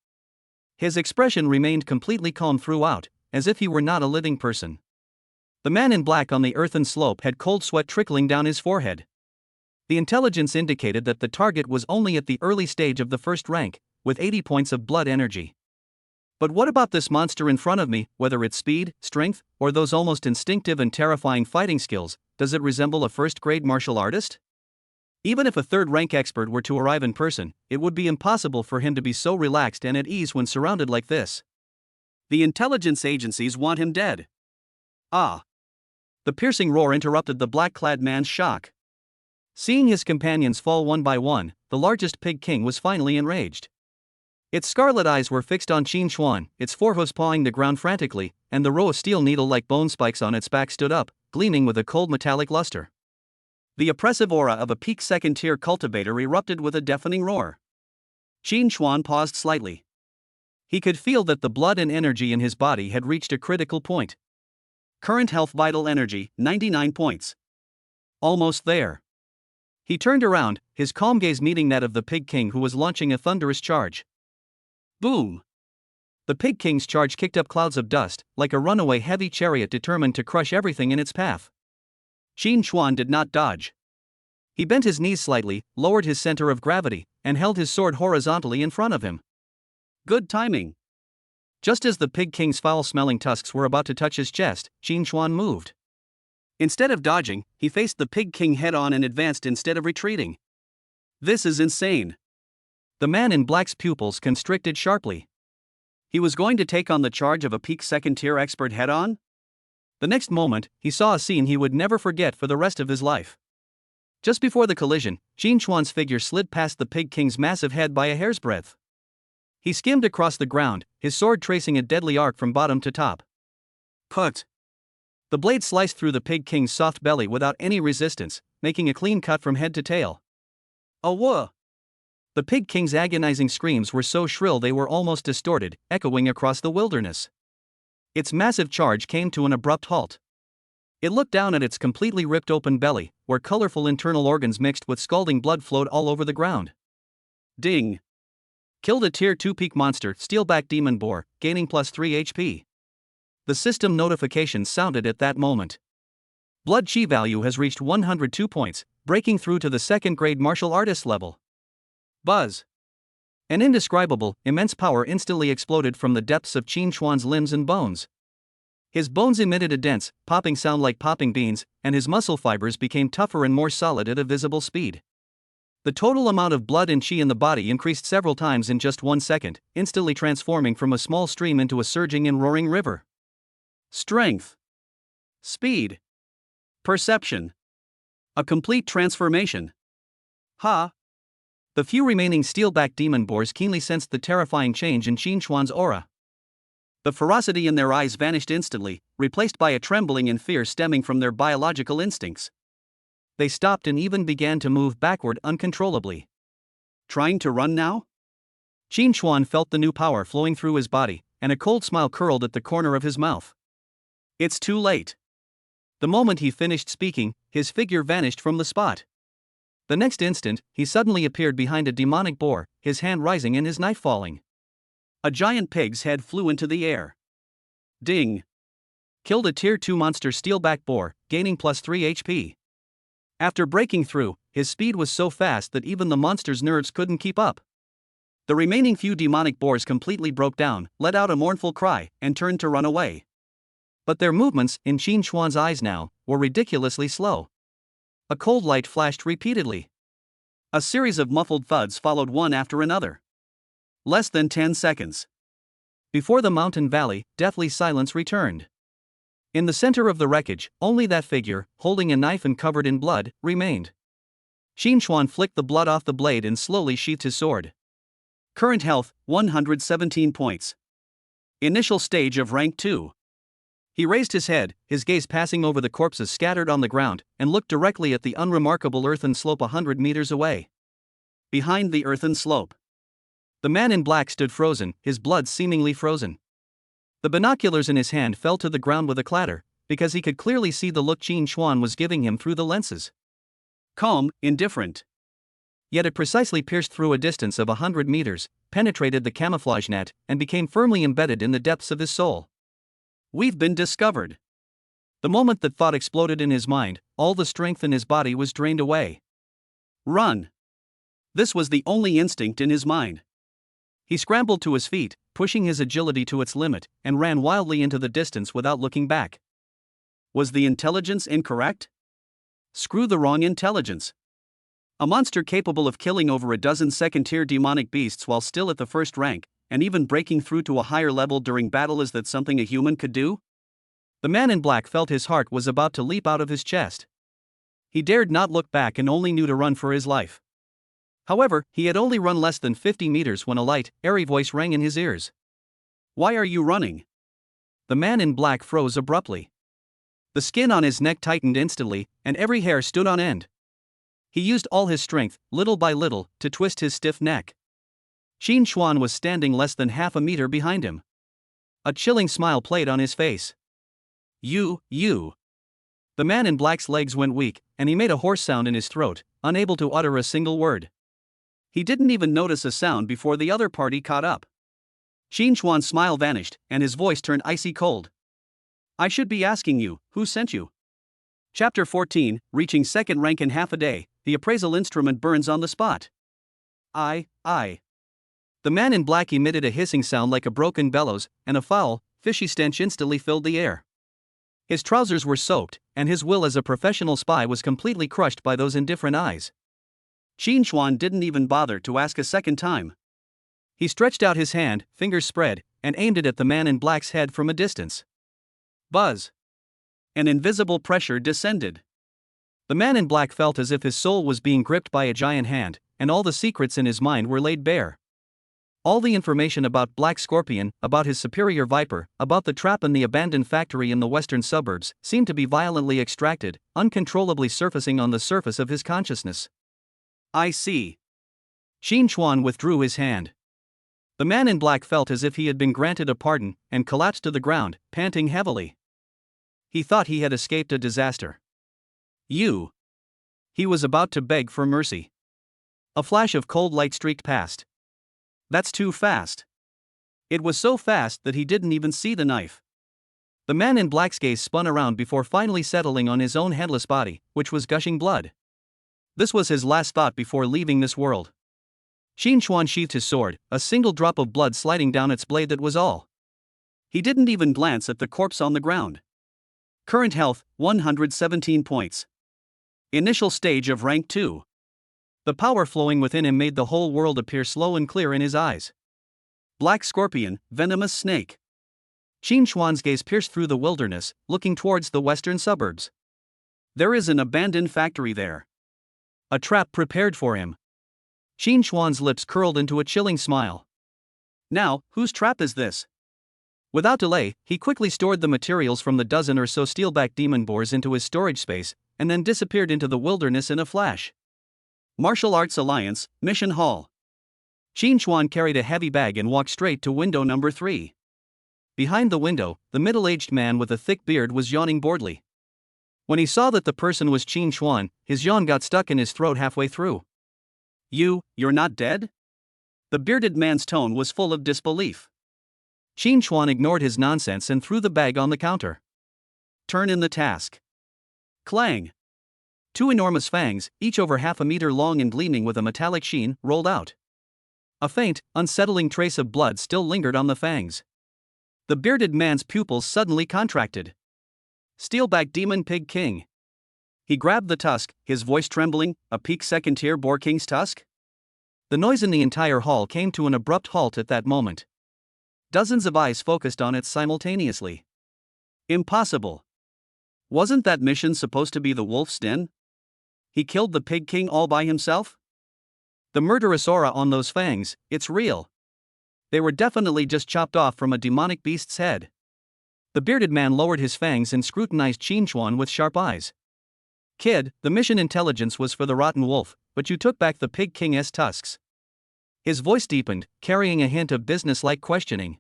His expression remained completely calm throughout, as if he were not a living person. The man in black on the earthen slope had cold sweat trickling down his forehead. The intelligence indicated that the target was only at the early stage of the first rank, with 80 points of blood energy. But what about this monster in front of me? Whether its speed, strength, or those almost instinctive and terrifying fighting skills, does it resemble a first-grade martial artist? Even if a third-rank expert were to arrive in person, it would be impossible for him to be so relaxed and at ease when surrounded like this. The intelligence agencies want him dead. Ah! The piercing roar interrupted the black-clad man's shock. Seeing his companions fall one by one, the largest pig king was finally enraged. Its scarlet eyes were fixed on Qin Xuan, its forehoofs pawing the ground frantically, and the row of steel needle-like bone spikes on its back stood up, gleaming with a cold metallic luster. The oppressive aura of a peak second-tier cultivator erupted with a deafening roar. Qin Xuan paused slightly. He could feel that the blood and energy in his body had reached a critical point. Current health vital energy, 99 points. Almost there. He turned around, his calm gaze meeting that of the Pig King who was launching a thunderous charge. Boom! The Pig King's charge kicked up clouds of dust, like a runaway heavy chariot determined to crush everything in its path. Qin Xuan did not dodge. He bent his knees slightly, lowered his center of gravity, and held his sword horizontally in front of him. Good timing. Just as the Pig King's foul-smelling tusks were about to touch his chest, Qin Xuan moved. Instead of dodging, he faced the Pig King head-on and advanced instead of retreating. This is insane. The man in black's pupils constricted sharply. He was going to take on the charge of a peak second-tier expert head-on? The next moment, he saw a scene he would never forget for the rest of his life. Just before the collision, Qin Xuan's figure slid past the Pig King's massive head by a hair's breadth. He skimmed across the ground, his sword tracing a deadly arc from bottom to top. Put! The blade sliced through the Pig King's soft belly without any resistance, making a clean cut from head to tail. Awah! The Pig King's agonizing screams were so shrill they were almost distorted, echoing across the wilderness. Its massive charge came to an abrupt halt. It looked down at its completely ripped open belly, where colorful internal organs mixed with scalding blood flowed all over the ground. Ding! Killed a Tier 2 peak monster, Steelback Demon Boar, gaining +3 HP. The system notification sounded at that moment. Blood chi value has reached 102 points, breaking through to the second-grade martial artist level. Buzz! An indescribable, immense power instantly exploded from the depths of Qin Xuan's limbs and bones. His bones emitted a dense, popping sound like popping beans, and his muscle fibers became tougher and more solid at a visible speed. The total amount of blood and chi in the body increased several times in just 1 second, instantly transforming from a small stream into a surging and roaring river. Strength. Speed. Perception. A complete transformation. Ha! The few remaining steelback demon boars keenly sensed the terrifying change in Qin Xuan's aura. The ferocity in their eyes vanished instantly, replaced by a trembling and fear stemming from their biological instincts. They stopped and even began to move backward uncontrollably. Trying to run now? Qin Xuan felt the new power flowing through his body, and a cold smile curled at the corner of his mouth. It's too late. The moment he finished speaking, his figure vanished from the spot. The next instant, he suddenly appeared behind a demonic boar, his hand rising and his knife falling. A giant pig's head flew into the air. Ding! Killed a Tier 2 monster Steelback Boar, gaining +3 HP. After breaking through, his speed was so fast that even the monster's nerves couldn't keep up. The remaining few demonic boars completely broke down, let out a mournful cry, and turned to run away. But their movements, in Qin Xuan's eyes now, were ridiculously slow. A cold light flashed repeatedly. A series of muffled thuds followed one after another. Less than 10 seconds. Before the mountain valley, deathly silence returned. In the center of the wreckage, only that figure, holding a knife and covered in blood, remained. Qin Xuan flicked the blood off the blade and slowly sheathed his sword. Current health, 117 points. Initial stage of rank 2. He raised his head, his gaze passing over the corpses scattered on the ground, and looked directly at the unremarkable earthen slope 100 meters away. Behind the earthen slope, the man in black stood frozen, his blood seemingly frozen. The binoculars in his hand fell to the ground with a clatter, because he could clearly see the look Qin Xuan was giving him through the lenses. Calm, indifferent. Yet it precisely pierced through a distance of 100 meters, penetrated the camouflage net, and became firmly embedded in the depths of his soul. We've been discovered. The moment that thought exploded in his mind, all the strength in his body was drained away. Run. This was the only instinct in his mind. He scrambled to his feet, pushing his agility to its limit, and ran wildly into the distance without looking back. Was the intelligence incorrect? Screw the wrong intelligence. A monster capable of killing over a dozen second-tier demonic beasts while still at the first rank, and even breaking through to a higher level during battle. Is that something a human could do? The man in black felt his heart was about to leap out of his chest. He dared not look back and only knew to run for his life. However, he had only run less than 50 meters when a light, airy voice rang in his ears. "Why are you running?" The man in black froze abruptly. The skin on his neck tightened instantly, and every hair stood on end. He used all his strength, little by little, to twist his stiff neck. Qin Xuan was standing less than half a meter behind him. A chilling smile played on his face. You. The man in black's legs went weak, and he made a hoarse sound in his throat, unable to utter a single word. He didn't even notice a sound before the other party caught up. Qin Xuan's smile vanished, and his voice turned icy cold. "I should be asking you, who sent you?" Chapter 14, reaching second rank in half a day, the appraisal instrument burns on the spot. I. The man in black emitted a hissing sound like a broken bellows, and a foul, fishy stench instantly filled the air. His trousers were soaked, and his will as a professional spy was completely crushed by those indifferent eyes. Qin Xuan didn't even bother to ask a second time. He stretched out his hand, fingers spread, and aimed it at the man in black's head from a distance. Buzz! An invisible pressure descended. The man in black felt as if his soul was being gripped by a giant hand, and all the secrets in his mind were laid bare. All the information about Black Scorpion, about his superior Viper, about the trap in the abandoned factory in the western suburbs, seemed to be violently extracted, uncontrollably surfacing on the surface of his consciousness. I see. Qin Xuan withdrew his hand. The man in black felt as if he had been granted a pardon, and collapsed to the ground, panting heavily. He thought he had escaped a disaster. You. He was about to beg for mercy. A flash of cold light streaked past. That's too fast. It was so fast that he didn't even see the knife. The man in black's gaze spun around before finally settling on his own headless body, which was gushing blood. This was his last thought before leaving this world. Qin Xuan sheathed his sword, a single drop of blood sliding down its blade, that was all. He didn't even glance at the corpse on the ground. Current health, 117 points. Initial stage of rank 2. The power flowing within him made the whole world appear slow and clear in his eyes. Black Scorpion, venomous snake. Qin Xuan's gaze pierced through the wilderness, looking towards the western suburbs. There is an abandoned factory there. A trap prepared for him. Qin Xuan's lips curled into a chilling smile. Now, whose trap is this? Without delay, he quickly stored the materials from the dozen or so steelback demon boars into his storage space, and then disappeared into the wilderness in a flash. Martial Arts Alliance, Mission Hall. Qin Xuan carried a heavy bag and walked straight to window number 3. Behind the window, the middle-aged man with a thick beard was yawning boredly. When he saw that the person was Qin Xuan, his yawn got stuck in his throat halfway through. You're not dead? The bearded man's tone was full of disbelief. Qin Xuan ignored his nonsense and threw the bag on the counter. Turn in the task. Clang! 2 enormous fangs, each over half a meter long and gleaming with a metallic sheen, rolled out. A faint, unsettling trace of blood still lingered on the fangs. The bearded man's pupils suddenly contracted. Steelback Demon Pig King. He grabbed the tusk, his voice trembling, a peak second-tier Boar King's tusk? The noise in the entire hall came to an abrupt halt at that moment. Dozens of eyes focused on it simultaneously. Impossible. Wasn't that mission supposed to be the wolf's den? He killed the Pig King all by himself? The murderous aura on those fangs, it's real. They were definitely just chopped off from a demonic beast's head. The bearded man lowered his fangs and scrutinized Qin Xuan with sharp eyes. Kid, the mission intelligence was for the rotten wolf, but you took back the Pig King's tusks. His voice deepened, carrying a hint of business-like questioning.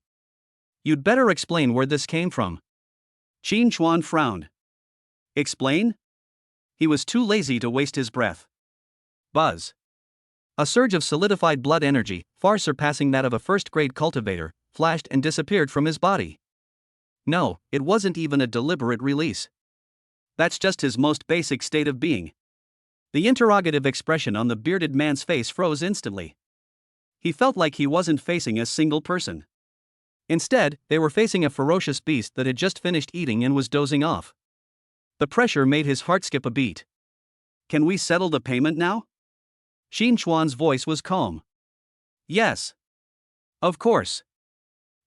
You'd better explain where this came from. Qin Xuan frowned. Explain? He was too lazy to waste his breath. Buzz. A surge of solidified blood energy, far surpassing that of a first-grade cultivator, flashed and disappeared from his body. No, it wasn't even a deliberate release. That's just his most basic state of being. The interrogative expression on the bearded man's face froze instantly. He felt like he wasn't facing a single person. Instead, they were facing a ferocious beast that had just finished eating and was dozing off. The pressure made his heart skip a beat. Can we settle the payment now? Qin Chuan's voice was calm. Yes. Of course.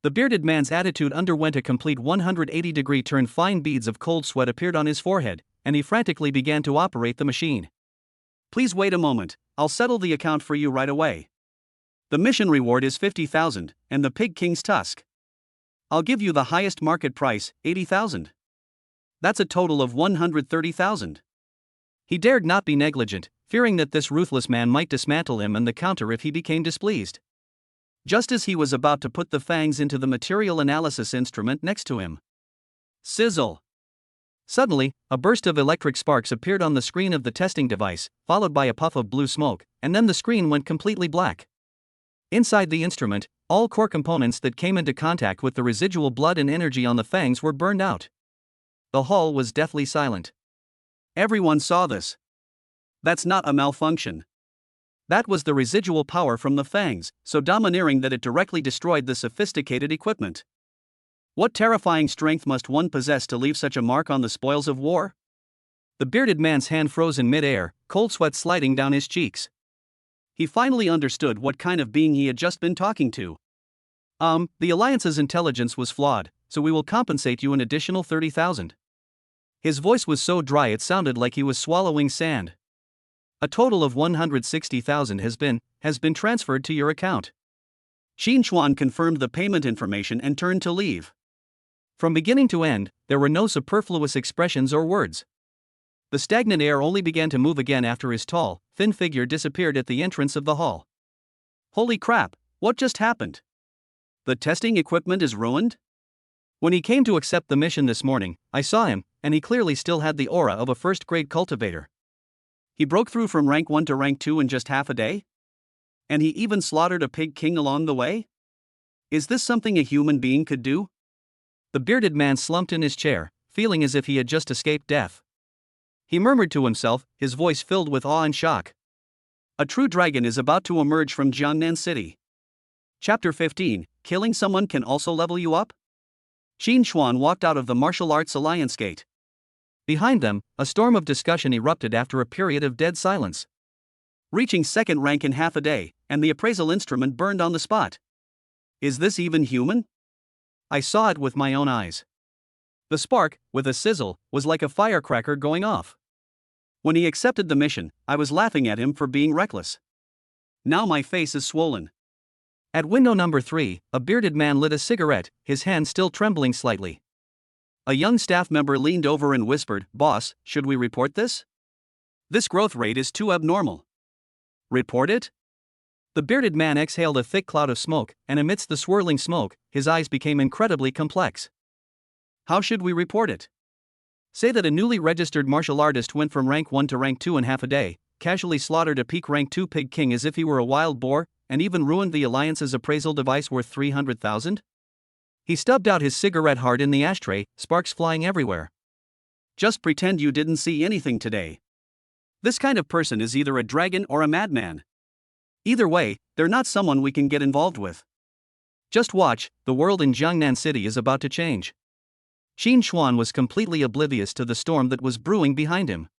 The bearded man's attitude underwent a complete 180-degree turn. Fine beads of cold sweat appeared on his forehead, and he frantically began to operate the machine. Please wait a moment, I'll settle the account for you right away. The mission reward is 50,000, and the pig king's tusk. I'll give you the highest market price, 80,000. That's a total of 130,000. He dared not be negligent, fearing that this ruthless man might dismantle him and the counter if he became displeased. Just as he was about to put the fangs into the material analysis instrument next to him. Sizzle! Suddenly, a burst of electric sparks appeared on the screen of the testing device, followed by a puff of blue smoke, and then the screen went completely black. Inside the instrument, all core components that came into contact with the residual blood and energy on the fangs were burned out. The hall was deathly silent. Everyone saw this. That's not a malfunction. That was the residual power from the fangs, so domineering that it directly destroyed the sophisticated equipment. What terrifying strength must one possess to leave such a mark on the spoils of war? The bearded man's hand froze in mid-air, cold sweat sliding down his cheeks. He finally understood what kind of being he had just been talking to. The Alliance's intelligence was flawed, so we will compensate you an additional 30,000. His voice was so dry it sounded like he was swallowing sand. A total of 160,000 has been transferred to your account. Qin Chuan confirmed the payment information and turned to leave. From beginning to end, there were no superfluous expressions or words. The stagnant air only began to move again after his tall, thin figure disappeared at the entrance of the hall. Holy crap, what just happened? The testing equipment is ruined? When he came to accept the mission this morning, I saw him, and he clearly still had the aura of a first-grade cultivator. He broke through from rank 1 to rank 2 in just half a day? And he even slaughtered a pig king along the way? Is this something a human being could do? The bearded man slumped in his chair, feeling as if he had just escaped death. He murmured to himself, his voice filled with awe and shock. A true dragon is about to emerge from Jiangnan City. Chapter 15, Killing someone can also level you up? Qin Chuan walked out of the Martial Arts Alliance gate. Behind them, a storm of discussion erupted after a period of dead silence. Reaching second rank in half a day, and the appraisal instrument burned on the spot. Is this even human? I saw it with my own eyes. The spark, with a sizzle, was like a firecracker going off. When he accepted the mission, I was laughing at him for being reckless. Now my face is swollen. At window number 3, a bearded man lit a cigarette, his hand still trembling slightly. A young staff member leaned over and whispered, "Boss, should we report this? This growth rate is too abnormal." Report it? The bearded man exhaled a thick cloud of smoke, and amidst the swirling smoke, his eyes became incredibly complex. How should we report it? Say that a newly registered martial artist went from rank 1 to rank 2 in half a day, casually slaughtered a peak rank 2 pig king as if he were a wild boar, and even ruined the Alliance's appraisal device worth 300,000? He stubbed out his cigarette hard in the ashtray, sparks flying everywhere. Just pretend you didn't see anything today. This kind of person is either a dragon or a madman. Either way, they're not someone we can get involved with. Just watch, the world in Jiangnan City is about to change. Qin Chuan was completely oblivious to the storm that was brewing behind him.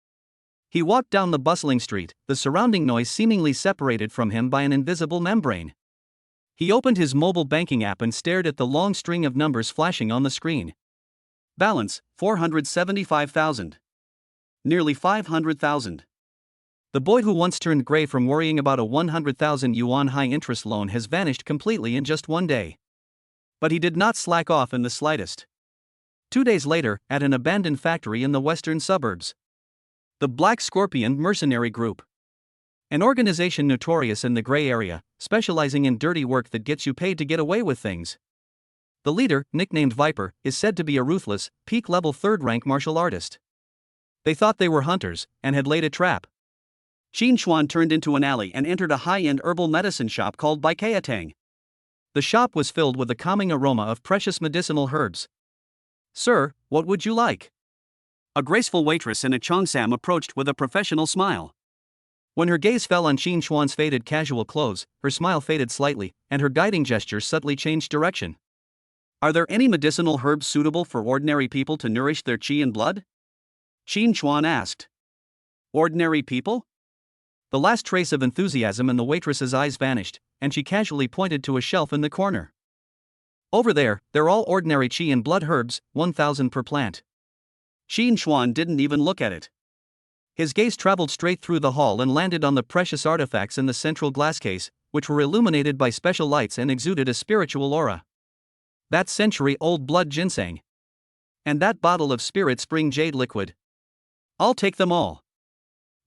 He walked down the bustling street, the surrounding noise seemingly separated from him by an invisible membrane. He opened his mobile banking app and stared at the long string of numbers flashing on the screen. Balance, 475,000. Nearly 500,000. The boy who once turned gray from worrying about a 100,000 yuan high-interest loan has vanished completely in just one day. But he did not slack off in the slightest. 2 days later, at an abandoned factory in the western suburbs. The Black Scorpion Mercenary Group. An organization notorious in the gray area, specializing in dirty work that gets you paid to get away with things. The leader, nicknamed Viper, is said to be a ruthless, peak-level third-rank martial artist. They thought they were hunters, and had laid a trap. Qin Chuan turned into an alley and entered a high-end herbal medicine shop called Baikayatang. The shop was filled with a calming aroma of precious medicinal herbs. "Sir, what would you like?" A graceful waitress in a cheongsam approached with a professional smile. When her gaze fell on Qin Chuan's faded casual clothes, her smile faded slightly, and her guiding gesture subtly changed direction. "Are there any medicinal herbs suitable for ordinary people to nourish their qi and blood?" Qin Chuan asked. "Ordinary people?" The last trace of enthusiasm in the waitress's eyes vanished, and she casually pointed to a shelf in the corner. Over there, they're all ordinary qi and blood herbs, 1,000 per plant. Qin Chuan didn't even look at it. His gaze traveled straight through the hall and landed on the precious artifacts in the central glass case, which were illuminated by special lights and exuded a spiritual aura. That century-old blood ginseng. And that bottle of spirit spring jade liquid. I'll take them all.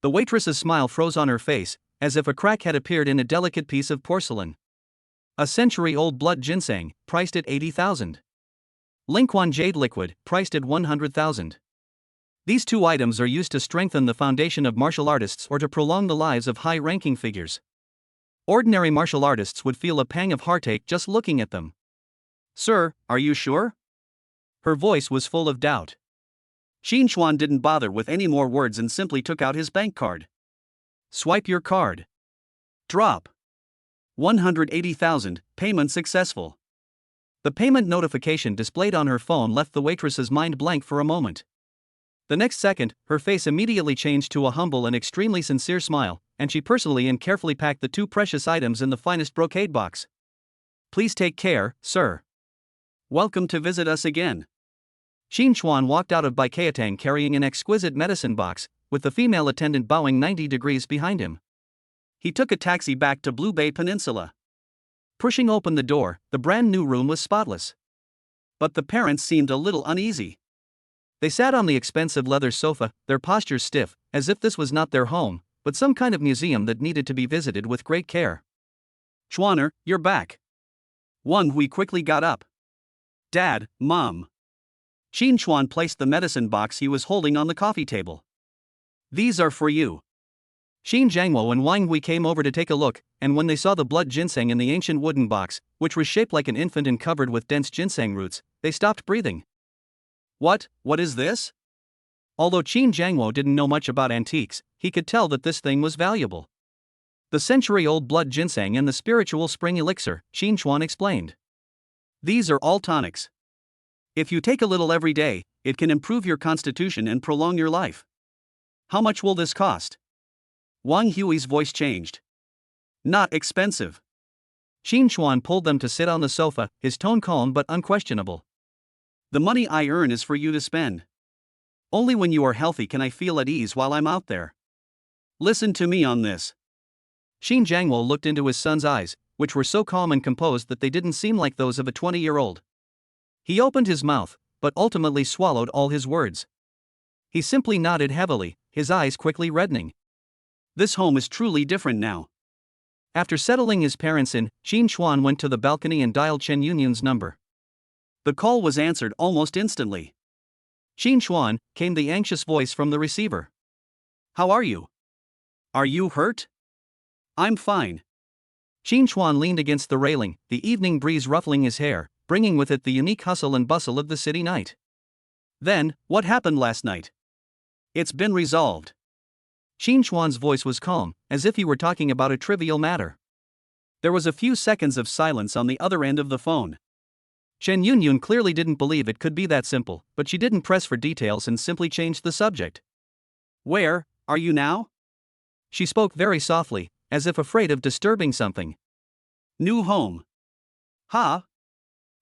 The waitress's smile froze on her face, as if a crack had appeared in a delicate piece of porcelain. A century-old blood ginseng, priced at 80,000. Lingquan jade liquid, priced at 100,000. These two items are used to strengthen the foundation of martial artists or to prolong the lives of high-ranking figures. Ordinary martial artists would feel a pang of heartache just looking at them. Sir, are you sure? Her voice was full of doubt. Qin Chuan didn't bother with any more words and simply took out his bank card. Swipe your card. Drop. 180,000, payment successful. The payment notification displayed on her phone left the waitress's mind blank for a moment. The next second, her face immediately changed to a humble and extremely sincere smile, and she personally and carefully packed the two precious items in the finest brocade box. Please take care, sir. Welcome to visit us again. Qin Chuan walked out of Baikatang carrying an exquisite medicine box, with the female attendant bowing 90 degrees behind him. He took a taxi back to Blue Bay Peninsula. Pushing open the door, the brand new room was spotless. But the parents seemed a little uneasy. They sat on the expensive leather sofa, their postures stiff, as if this was not their home, but some kind of museum that needed to be visited with great care. Chuaner, you're back. Wan Hui quickly got up. Dad, Mom. Qin Chuan placed the medicine box he was holding on the coffee table. These are for you. Xin Jiangwo and Wang Hui came over to take a look, and when they saw the blood ginseng in the ancient wooden box, which was shaped like an infant and covered with dense ginseng roots, they stopped breathing. What is this? Although Qin Jiangwo didn't know much about antiques, he could tell that this thing was valuable. The century-old blood ginseng and the spiritual spring elixir, Qin Chuan explained. These are all tonics. If you take a little every day, it can improve your constitution and prolong your life. How much will this cost? Wang Hui's voice changed. Not expensive. Qin Chuan pulled them to sit on the sofa, his tone calm but unquestionable. The money I earn is for you to spend. Only when you are healthy can I feel at ease while I'm out there. Listen to me on this. Xin Jiangwo looked into his son's eyes, which were so calm and composed that they didn't seem like those of a 20-year-old. He opened his mouth, but ultimately swallowed all his words. He simply nodded heavily, his eyes quickly reddening. This home is truly different now. After settling his parents in, Qin Chuan went to the balcony and dialed Chen Yunyun's number. The call was answered almost instantly. Qin Chuan, came the anxious voice from the receiver. How are you? Are you hurt? I'm fine. Qin Chuan leaned against the railing, the evening breeze ruffling his hair, bringing with it the unique hustle and bustle of the city night. Then, what happened last night? It's been resolved. Qin Chuan's voice was calm, as if he were talking about a trivial matter. There was a few seconds of silence on the other end of the phone. Chen Yunyun clearly didn't believe it could be that simple, but she didn't press for details and simply changed the subject. Where are you now? She spoke very softly, as if afraid of disturbing something. New home. Ha?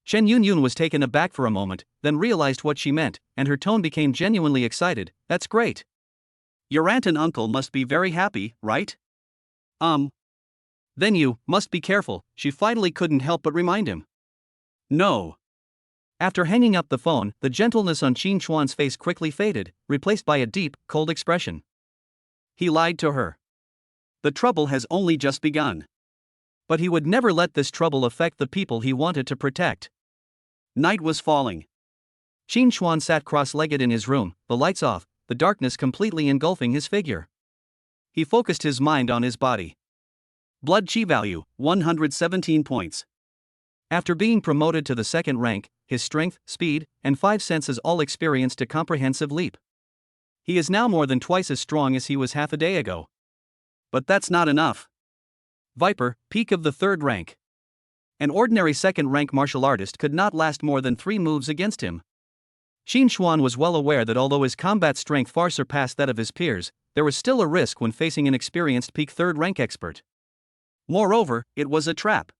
Chen Yunyun was taken aback for a moment, then realized what she meant, and her tone became genuinely excited. That's great. Your aunt and uncle must be very happy, right? Then you must be careful, she finally couldn't help but remind him. No. After hanging up the phone, the gentleness on Qin Chuan's face quickly faded, replaced by a deep, cold expression. He lied to her. The trouble has only just begun. But he would never let this trouble affect the people he wanted to protect. Night was falling. Qin Chuan sat cross-legged in his room, the lights off, the darkness completely engulfing his figure. He focused his mind on his body. Blood chi value, 117 points. After being promoted to the second rank, his strength, speed, and 5 senses all experienced a comprehensive leap. He is now more than twice as strong as he was half a day ago. But that's not enough. Viper, peak of the 3rd rank. An ordinary second-rank martial artist could not last more than 3 moves against him. Qin Xuan was well aware that although his combat strength far surpassed that of his peers, there was still a risk when facing an experienced peak third-rank expert. Moreover, it was a trap.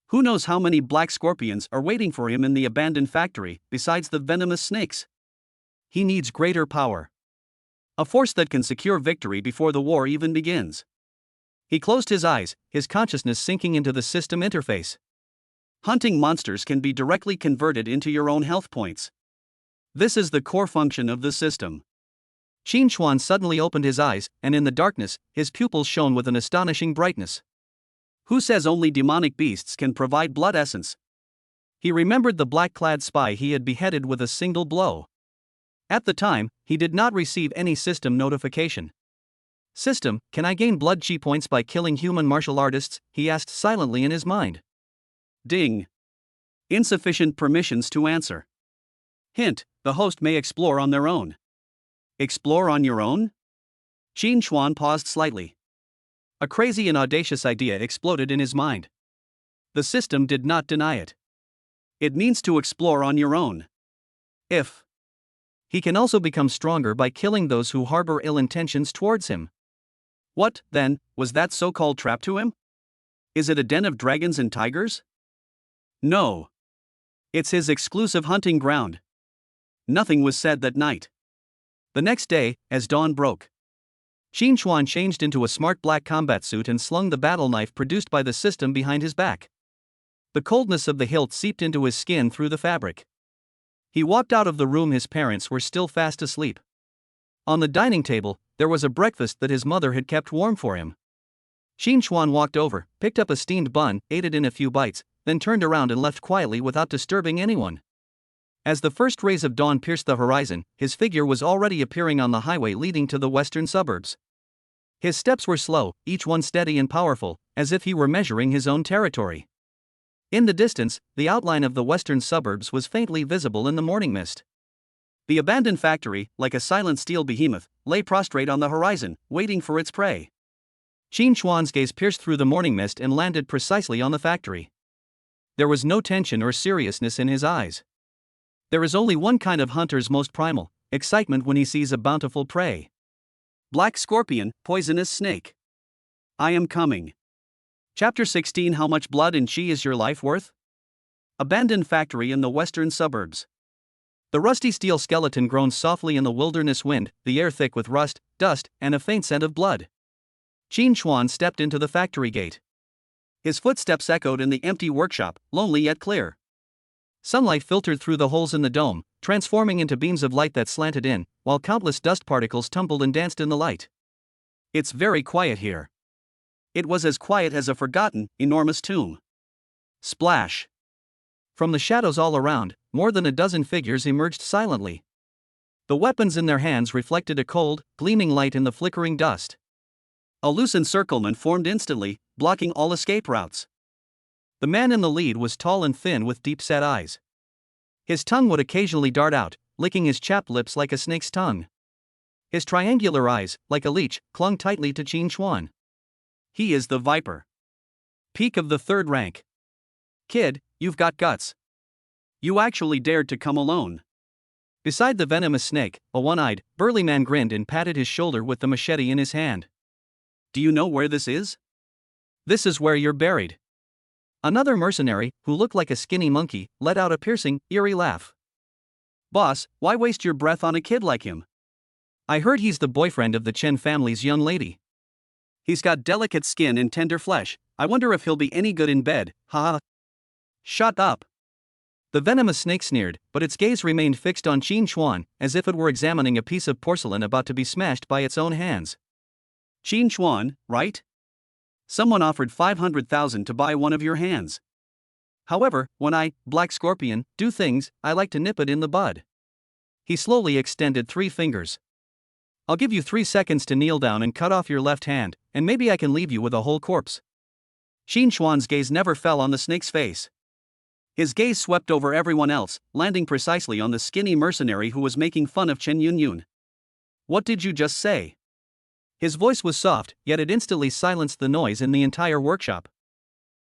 Who knows how many black scorpions are waiting for him in the abandoned factory, besides the venomous snakes? He needs greater power. A force that can secure victory before the war even begins. He closed his eyes, his consciousness sinking into the system interface. Hunting monsters can be directly converted into your own health points. This is the core function of the system. Qin Xuan suddenly opened his eyes, and in the darkness, his pupils shone with an astonishing brightness. Who says only demonic beasts can provide blood essence? He remembered the black-clad spy he had beheaded with a single blow. At the time, he did not receive any system notification. System, can I gain blood chi points by killing human martial artists? He asked silently in his mind. Ding. Insufficient permissions to answer. Hint, the host may explore on their own. Explore on your own? Qin Xuan paused slightly. A crazy and audacious idea exploded in his mind. The system did not deny it. It means to explore on your own. If he can also become stronger by killing those who harbor ill intentions towards him. What, then, was that so-called trap to him? Is it a den of dragons and tigers? No. It's his exclusive hunting ground. Nothing was said that night. The next day, as dawn broke, Qin Xuan changed into a smart black combat suit and slung the battle knife produced by the system behind his back. The coldness of the hilt seeped into his skin through the fabric. He walked out of the room. His parents were still fast asleep. On the dining table, there was a breakfast that his mother had kept warm for him. Qin Xuan walked over, picked up a steamed bun, ate it in a few bites, then turned around and left quietly without disturbing anyone. As the first rays of dawn pierced the horizon, his figure was already appearing on the highway leading to the western suburbs. His steps were slow, each one steady and powerful, as if he were measuring his own territory. In the distance, the outline of the western suburbs was faintly visible in the morning mist. The abandoned factory, like a silent steel behemoth, lay prostrate on the horizon, waiting for its prey. Qin Xuan's gaze pierced through the morning mist and landed precisely on the factory. There was no tension or seriousness in his eyes. There is only one kind of hunter's most primal, excitement when he sees a bountiful prey. Black scorpion, poisonous snake. I am coming. Chapter 16. How much blood and chi is your life worth? Abandoned factory in the western suburbs. The rusty steel skeleton groans softly in the wilderness wind, the air thick with rust, dust, and a faint scent of blood. Qin Xuan stepped into the factory gate. His footsteps echoed in the empty workshop, lonely yet clear. Sunlight filtered through the holes in the dome, transforming into beams of light that slanted in, while countless dust particles tumbled and danced in the light. It's very quiet here. It was as quiet as a forgotten, enormous tomb. Splash! From the shadows all around, more than a dozen figures emerged silently. The weapons in their hands reflected a cold, gleaming light in the flickering dust. A loose encirclement formed instantly, blocking all escape routes. The man in the lead was tall and thin with deep-set eyes. His tongue would occasionally dart out, licking his chapped lips like a snake's tongue. His triangular eyes, like a leech, clung tightly to Qin Xuan. He is the Viper. Peak of the third rank. Kid, you've got guts. You actually dared to come alone. Beside the venomous snake, a one-eyed, burly man grinned and patted his shoulder with the machete in his hand. Do you know where this is? This is where you're buried. Another mercenary, who looked like a skinny monkey, let out a piercing, eerie laugh. Boss, why waste your breath on a kid like him? I heard he's the boyfriend of the Chen family's young lady. He's got delicate skin and tender flesh. I wonder if he'll be any good in bed, haha. Shut up. The venomous snake sneered, but its gaze remained fixed on Qin Xuan, as if it were examining a piece of porcelain about to be smashed by its own hands. Qin Xuan, right? Someone offered 500,000 to buy one of your hands. However, when I, Black Scorpion, do things, I like to nip it in the bud. He slowly extended 3 fingers. I'll give you 3 seconds to kneel down and cut off your left hand, and maybe I can leave you with a whole corpse. Qin Xuan's gaze never fell on the snake's face. His gaze swept over everyone else, landing precisely on the skinny mercenary who was making fun of Chen Yunyun. What did you just say? His voice was soft, yet it instantly silenced the noise in the entire workshop.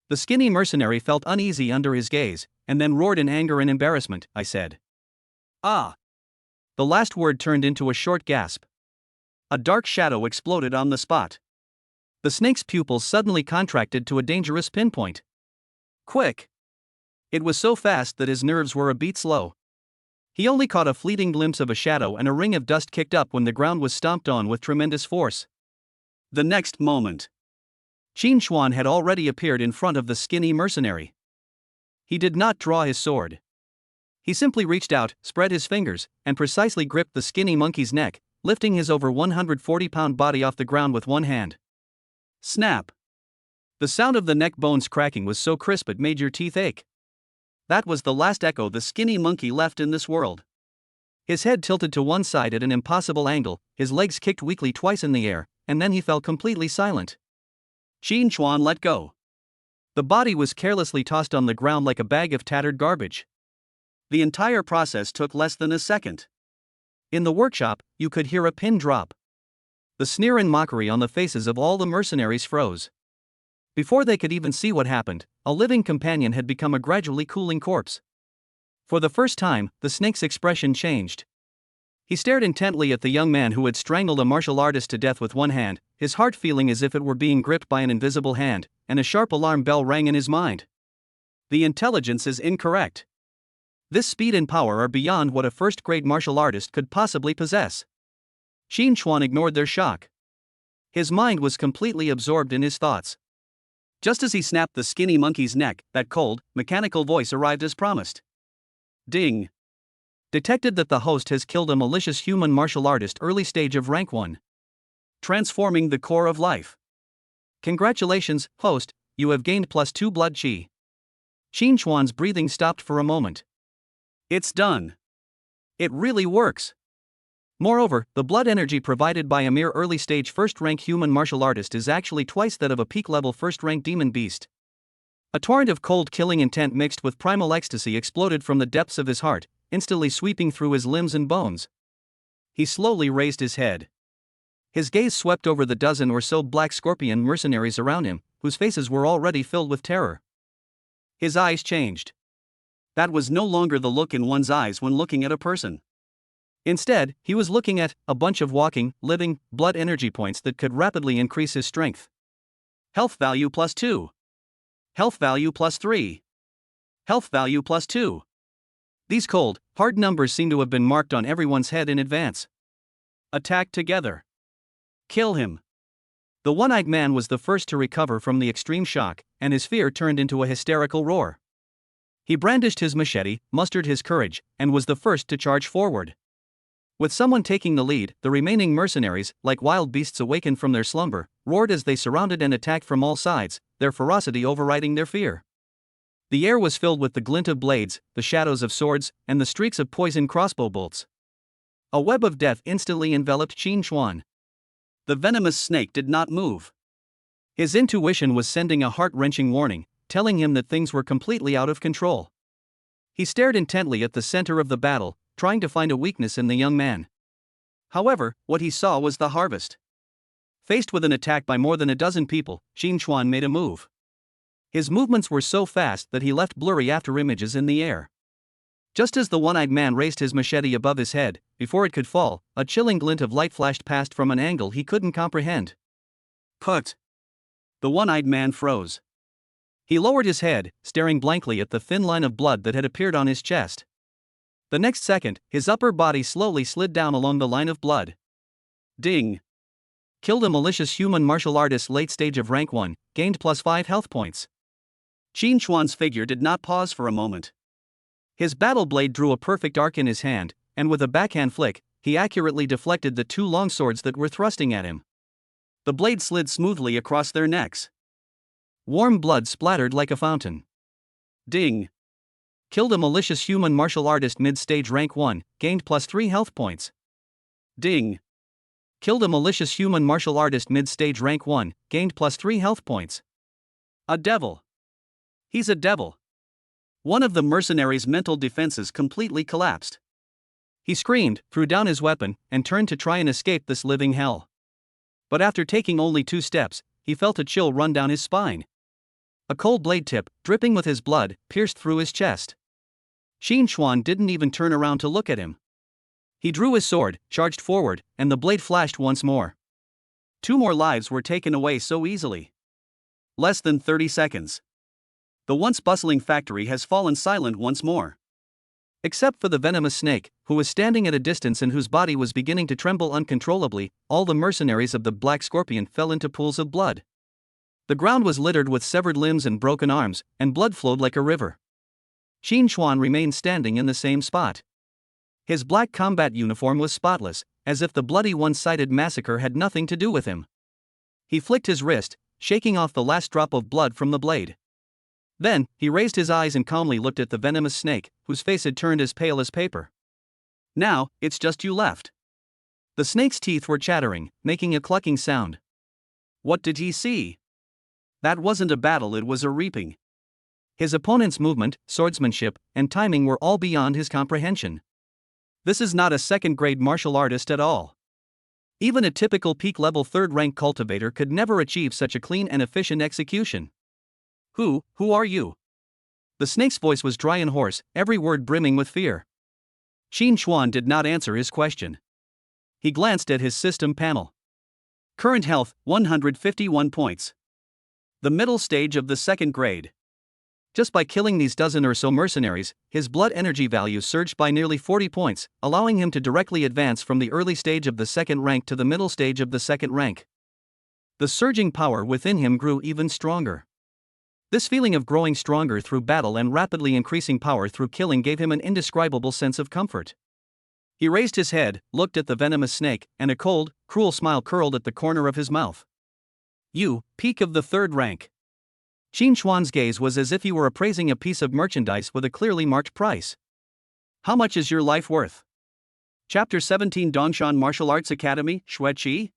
The skinny mercenary felt uneasy under his gaze, and then roared in anger and embarrassment. I said. Ah. The last word turned into a short gasp. A dark shadow exploded on the spot. The snake's pupils suddenly contracted to a dangerous pinpoint. Quick! It was so fast that his nerves were a beat slow. He only caught a fleeting glimpse of a shadow and a ring of dust kicked up when the ground was stomped on with tremendous force. The next moment, Qin Xuan had already appeared in front of the skinny mercenary. He did not draw his sword. He simply reached out, spread his fingers, and precisely gripped the skinny monkey's neck, lifting his over 140-pound body off the ground with one hand. Snap! The sound of the neck bones cracking was so crisp it made your teeth ache. That was the last echo the skinny monkey left in this world. His head tilted to one side at an impossible angle, his legs kicked weakly twice in the air, and then he fell completely silent. Qin Xuan let go. The body was carelessly tossed on the ground like a bag of tattered garbage. The entire process took less than a second. In the workshop, you could hear a pin drop. The sneer and mockery on the faces of all the mercenaries froze. Before they could even see what happened, a living companion had become a gradually cooling corpse. For the first time, the snake's expression changed. He stared intently at the young man who had strangled a martial artist to death with one hand, his heart feeling as if it were being gripped by an invisible hand, and a sharp alarm bell rang in his mind. The intelligence is incorrect. This speed and power are beyond what a first-grade martial artist could possibly possess. Qin Xuan ignored their shock. His mind was completely absorbed in his thoughts. Just as he snapped the skinny monkey's neck, that cold, mechanical voice arrived as promised. Ding! Detected that the host has killed a malicious human martial artist early stage of rank 1. Transforming the core of life. Congratulations, host, you have gained +2 blood chi. Qin Xuan's breathing stopped for a moment. It's done. It really works. Moreover, the blood energy provided by a mere early-stage first-rank human martial artist is actually twice that of a peak-level first-rank demon beast. A torrent of cold killing intent mixed with primal ecstasy exploded from the depths of his heart, instantly sweeping through his limbs and bones. He slowly raised his head. His gaze swept over the dozen or so black scorpion mercenaries around him, whose faces were already filled with terror. His eyes changed. That was no longer the look in one's eyes when looking at a person. Instead, he was looking at a bunch of walking, living, blood energy points that could rapidly increase his strength. Health value +2. Health value +3. Health value +2. These cold, hard numbers seem to have been marked on everyone's head in advance. Attack together. Kill him. The one-eyed man was the first to recover from the extreme shock, and his fear turned into a hysterical roar. He brandished his machete, mustered his courage, and was the first to charge forward. With someone taking the lead, the remaining mercenaries, like wild beasts awakened from their slumber, roared as they surrounded and attacked from all sides, their ferocity overriding their fear. The air was filled with the glint of blades, the shadows of swords, and the streaks of poison crossbow bolts. A web of death instantly enveloped Qin Xuan. The venomous snake did not move. His intuition was sending a heart-wrenching warning, telling him that things were completely out of control. He stared intently at the center of the battle, trying to find a weakness in the young man. However, what he saw was the harvest. Faced with an attack by more than a dozen people, Qin Xuan made a move. His movements were so fast that he left blurry afterimages in the air. Just as the one-eyed man raised his machete above his head, before it could fall, a chilling glint of light flashed past from an angle he couldn't comprehend. Put! The one-eyed man froze. He lowered his head, staring blankly at the thin line of blood that had appeared on his chest. The next second, his upper body slowly slid down along the line of blood. Ding! Killed a malicious human martial artist late stage of rank 1, gained +5 health points. Qin Xuan's figure did not pause for a moment. His battle blade drew a perfect arc in his hand, and with a backhand flick, he accurately deflected the two long swords that were thrusting at him. The blade slid smoothly across their necks. Warm blood splattered like a fountain. Ding! Killed a malicious human martial artist mid-stage rank 1, gained +3 health points. Ding! Killed a malicious human martial artist mid-stage rank 1, gained +3 health points. A devil! He's a devil! One of the mercenaries' mental defenses completely collapsed. He screamed, threw down his weapon, and turned to try and escape this living hell. But after taking only 2 steps, he felt a chill run down his spine. A cold blade tip, dripping with his blood, pierced through his chest. Qin Xuan didn't even turn around to look at him. He drew his sword, charged forward, and the blade flashed once more. 2 more lives were taken away so easily. Less than 30 seconds. The once bustling factory has fallen silent once more. Except for the venomous snake, who was standing at a distance and whose body was beginning to tremble uncontrollably, all the mercenaries of the Black Scorpion fell into pools of blood. The ground was littered with severed limbs and broken arms, and blood flowed like a river. Qin Chuan remained standing in the same spot. His black combat uniform was spotless, as if the bloody one-sided massacre had nothing to do with him. He flicked his wrist, shaking off the last drop of blood from the blade. Then, he raised his eyes and calmly looked at the venomous snake, whose face had turned as pale as paper. "Now, it's just you left." The snake's teeth were chattering, making a clucking sound. What did he see? That wasn't a battle, it was a reaping. His opponent's movement, swordsmanship, and timing were all beyond his comprehension. This is not a second-grade martial artist at all. Even a typical peak-level third-rank cultivator could never achieve such a clean and efficient execution. Who are you?" The snake's voice was dry and hoarse, every word brimming with fear. Qin Chuan did not answer his question. He glanced at his system panel. Current health, 151 points. The middle stage of the second grade. Just by killing these dozen or so mercenaries, his blood energy value surged by nearly 40 points, allowing him to directly advance from the early stage of the second rank to the middle stage of the second rank. The surging power within him grew even stronger. This feeling of growing stronger through battle and rapidly increasing power through killing gave him an indescribable sense of comfort. He raised his head, looked at the venomous snake, and a cold, cruel smile curled at the corner of his mouth. "You, peak of the third rank." Qin Chuan's gaze was as if he were appraising a piece of merchandise with a clearly marked price. "How much is your life worth?" Chapter 17 Dongshan Martial Arts Academy, Xueqi.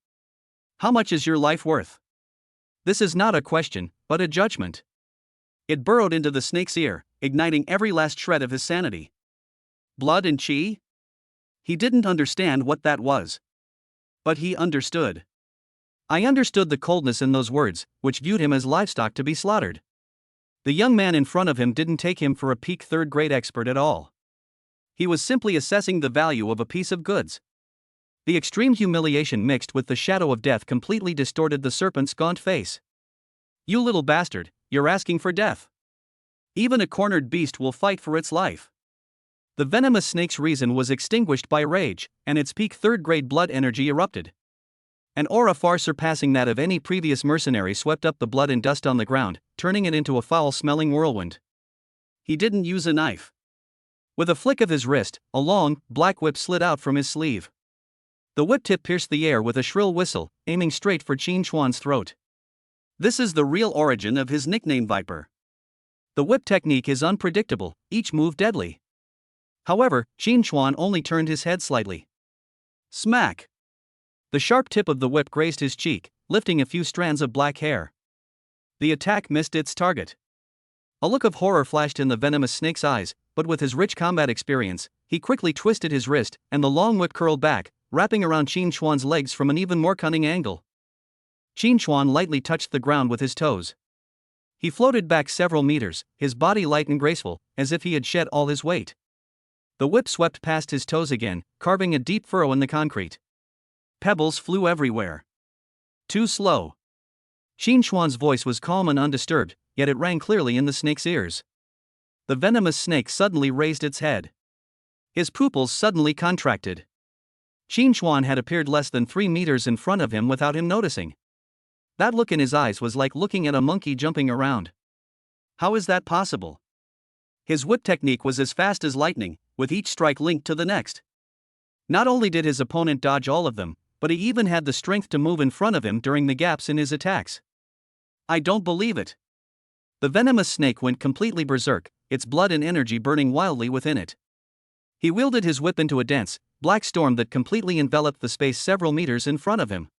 How much is your life worth? This is not a question, but a judgment. It burrowed into the snake's ear, igniting every last shred of his sanity. Blood and qi? He didn't understand what that was. But he understood. I understood the coldness in those words, which viewed him as livestock to be slaughtered. The young man in front of him didn't take him for a peak third-grade expert at all. He was simply assessing the value of a piece of goods. The extreme humiliation mixed with the shadow of death completely distorted the serpent's gaunt face. "You little bastard, you're asking for death. Even a cornered beast will fight for its life." The venomous snake's reason was extinguished by rage, and its peak third-grade blood energy erupted. An aura far surpassing that of any previous mercenary swept up the blood and dust on the ground, turning it into a foul-smelling whirlwind. He didn't use a knife. With a flick of his wrist, a long, black whip slid out from his sleeve. The whip tip pierced the air with a shrill whistle, aiming straight for Qin Chuan's throat. This is the real origin of his nickname Viper. The whip technique is unpredictable, each move deadly. However, Qin Chuan only turned his head slightly. Smack! The sharp tip of the whip grazed his cheek, lifting a few strands of black hair. The attack missed its target. A look of horror flashed in the venomous snake's eyes, but with his rich combat experience, he quickly twisted his wrist, and the long whip curled back, wrapping around Qin Chuan's legs from an even more cunning angle. Qin Chuan lightly touched the ground with his toes. He floated back several meters, his body light and graceful, as if he had shed all his weight. The whip swept past his toes again, carving a deep furrow in the concrete. Pebbles flew everywhere. Too slow. Qin Chuan's voice was calm and undisturbed, yet it rang clearly in the snake's ears. The venomous snake suddenly raised its head. His pupils suddenly contracted. Qin Chuan had appeared less than 3 meters in front of him without him noticing. That look in his eyes was like looking at a monkey jumping around. How is that possible? His whip technique was as fast as lightning, with each strike linked to the next. Not only did his opponent dodge all of them, but he even had the strength to move in front of him during the gaps in his attacks. I don't believe it. The venomous snake went completely berserk, its blood and energy burning wildly within it. He wielded his whip into a dense, black storm that completely enveloped the space several meters in front of him.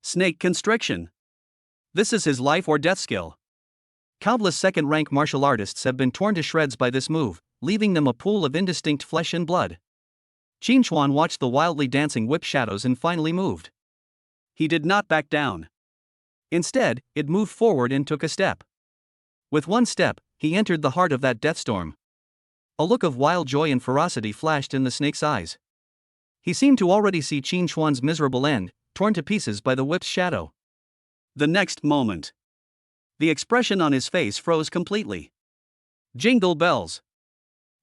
Snake constriction. This is his life or death skill. Countless second-rank martial artists have been torn to shreds by this move, leaving them a pool of indistinct flesh and blood. Qin Chuan watched the wildly dancing whip shadows and finally moved. He did not back down. Instead, it moved forward and took a step. With one step, he entered the heart of that death storm. A look of wild joy and ferocity flashed in the snake's eyes. He seemed to already see Qin Chuan's miserable end, torn to pieces by the whip's shadow. The next moment, the expression on his face froze completely. Jingle bells!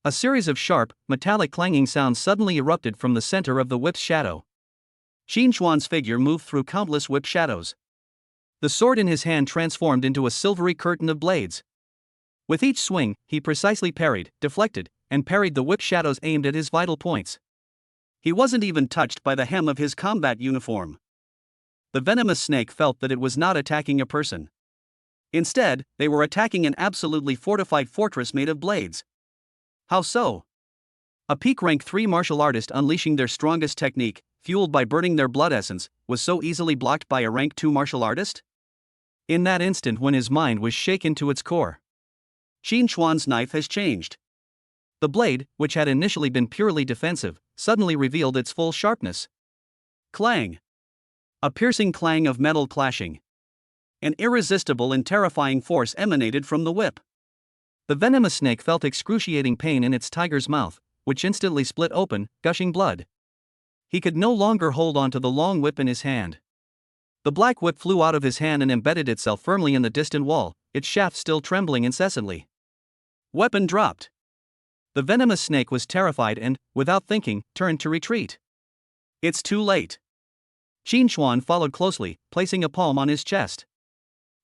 A series of sharp, metallic clanging sounds suddenly erupted from the center of the whip's shadow. Qin Chuan's figure moved through countless whip shadows. The sword in his hand transformed into a silvery curtain of blades. With each swing, he precisely parried, deflected, and parried the whip shadows aimed at his vital points. He wasn't even touched by the hem of his combat uniform. The venomous snake felt that it was not attacking a person. Instead, they were attacking an absolutely fortified fortress made of blades. How so? A peak rank 3 martial artist unleashing their strongest technique, fueled by burning their blood essence, was so easily blocked by a rank 2 martial artist? In that instant when his mind was shaken to its core, Qin Chuan's knife has changed. The blade, which had initially been purely defensive, suddenly revealed its full sharpness. Clang! A piercing clang of metal clashing. An irresistible and terrifying force emanated from the whip. The venomous snake felt excruciating pain in its tiger's mouth, which instantly split open, gushing blood. He could no longer hold on to the long whip in his hand. The black whip flew out of his hand and embedded itself firmly in the distant wall, its shaft still trembling incessantly. Weapon dropped. The venomous snake was terrified and, without thinking, turned to retreat. It's too late. Qin Chuan followed closely, placing a palm on his chest.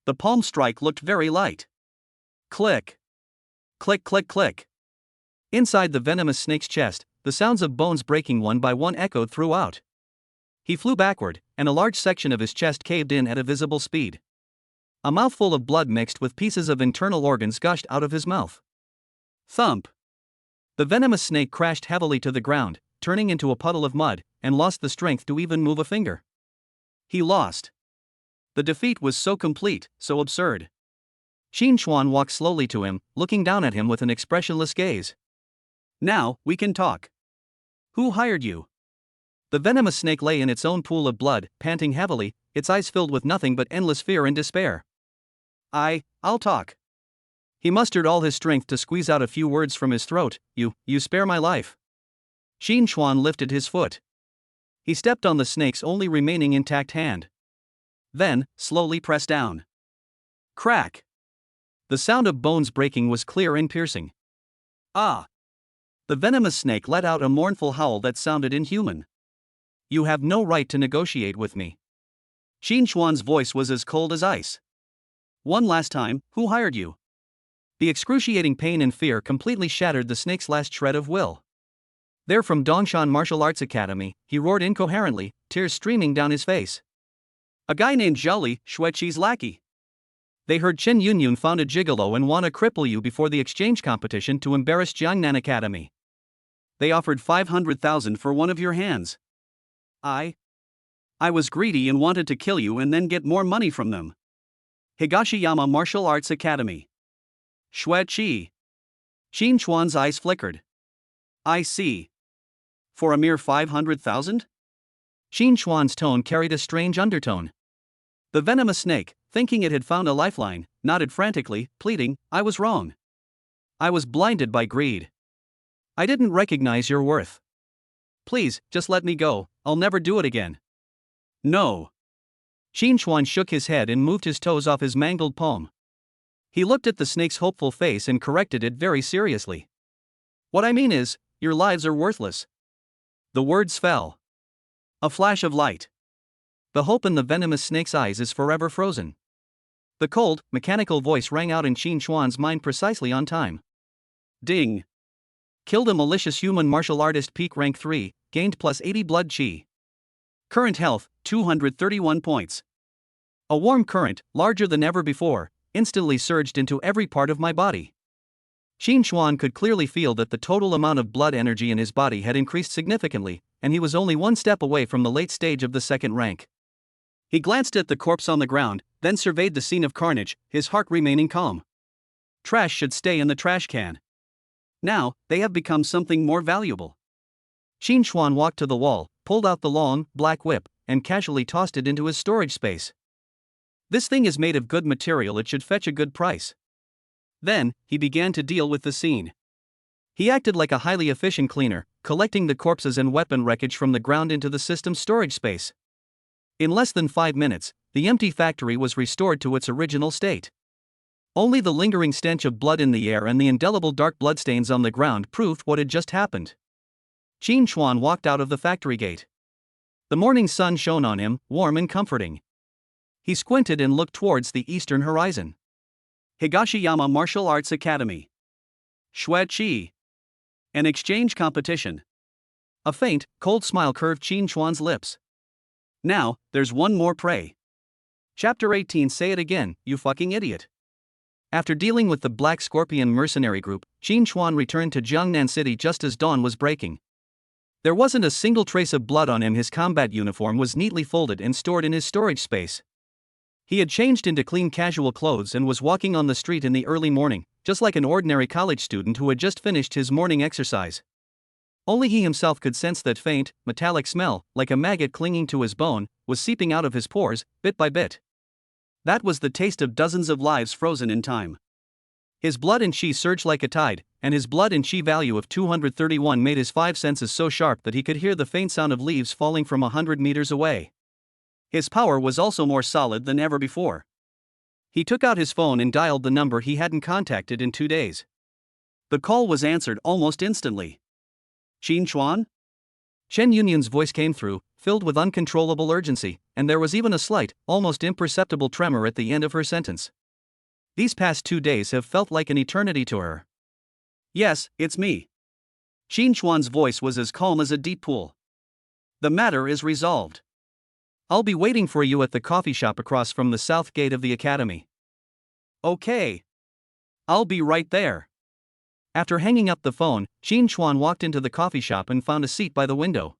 The palm strike looked very light. Click. Click, click, click. Inside the venomous snake's chest, the sounds of bones breaking one by one echoed throughout. He flew backward, and a large section of his chest caved in at a visible speed. A mouthful of blood mixed with pieces of internal organs gushed out of his mouth. Thump! The venomous snake crashed heavily to the ground, turning into a puddle of mud, and lost the strength to even move a finger. He lost. The defeat was so complete, so absurd. Qin Chuan walked slowly to him, looking down at him with an expressionless gaze. Now, we can talk. Who hired you? The venomous snake lay in its own pool of blood, panting heavily, its eyes filled with nothing but endless fear and despair. I'll talk. He mustered all his strength to squeeze out a few words from his throat. You spare my life. Qin Chuan lifted his foot. He stepped on the snake's only remaining intact hand. Then, slowly pressed down. Crack! The sound of bones breaking was clear and piercing. Ah! The venomous snake let out a mournful howl that sounded inhuman. You have no right to negotiate with me. Qin Chuan's voice was as cold as ice. One last time, who hired you? The excruciating pain and fear completely shattered the snake's last shred of will. They're from Dongshan Martial Arts Academy, he roared incoherently, tears streaming down his face. A guy named Zhao Xueqi's lackey. They heard Chen Yunyun found a gigolo and want to cripple you before the exchange competition to embarrass Jiangnan Academy. They offered 500,000 for one of your hands. I was greedy and wanted to kill you and then get more money from them. Higashiyama Martial Arts Academy. Xueqi. Qin Chuan's eyes flickered. I see. For a mere 500,000? Qin Chuan's tone carried a strange undertone. The venomous snake, thinking it had found a lifeline, nodded frantically, pleading, I was wrong. I was blinded by greed. I didn't recognize your worth. Please, just let me go, I'll never do it again. No. Qin Chuan shook his head and moved his toes off his mangled palm. He looked at the snake's hopeful face and corrected it very seriously. What I mean is, your lives are worthless. The words fell. A flash of light. The hope in the venomous snake's eyes is forever frozen. The cold, mechanical voice rang out in Qin Chuan's mind precisely on time. Ding. Killed a malicious human martial artist peak rank 3, gained plus 80 blood chi. Current health, 231 points. A warm current, larger than ever before, instantly surged into every part of my body. Qin Chuan could clearly feel that the total amount of blood energy in his body had increased significantly, and he was only one step away from the late stage of the second rank. He glanced at the corpse on the ground, then surveyed the scene of carnage, his heart remaining calm. Trash should stay in the trash can. Now, they have become something more valuable. Qin Chuan walked to the wall, pulled out the long, black whip, and casually tossed it into his storage space. This thing is made of good material, it should fetch a good price. Then, he began to deal with the scene. He acted like a highly efficient cleaner, collecting the corpses and weapon wreckage from the ground into the system's storage space. In less than 5 minutes, the empty factory was restored to its original state. Only the lingering stench of blood in the air and the indelible dark bloodstains on the ground proved what had just happened. Qin Chuan walked out of the factory gate. The morning sun shone on him, warm and comforting. He squinted and looked towards the eastern horizon. Higashiyama Martial Arts Academy. Shui Chi. An exchange competition. A faint, cold smile curved Qin Chuan's lips. Now, there's one more prey. Chapter 18. Say it again, you fucking idiot. After dealing with the Black Scorpion mercenary group, Qin Chuan returned to Jiangnan City just as dawn was breaking. There wasn't a single trace of blood on him. His combat uniform was neatly folded and stored in his storage space. He had changed into clean casual clothes and was walking on the street in the early morning, just like an ordinary college student who had just finished his morning exercise. Only he himself could sense that faint, metallic smell, like a maggot clinging to his bone, was seeping out of his pores, bit by bit. That was the taste of dozens of lives frozen in time. His blood and chi surged like a tide, and his blood and chi value of 231 made his 5 senses so sharp that he could hear the faint sound of leaves falling from 100 meters away. His power was also more solid than ever before. He took out his phone and dialed the number he hadn't contacted in 2 days. The call was answered almost instantly. Qin Chuan? Chen Yunyun's voice came through, filled with uncontrollable urgency, and there was even a slight, almost imperceptible tremor at the end of her sentence. These past 2 days have felt like an eternity to her. Yes, it's me. Qin Chuan's voice was as calm as a deep pool. The matter is resolved. I'll be waiting for you at the coffee shop across from the south gate of the academy. Okay. I'll be right there. After hanging up the phone, Qin Chuan walked into the coffee shop and found a seat by the window.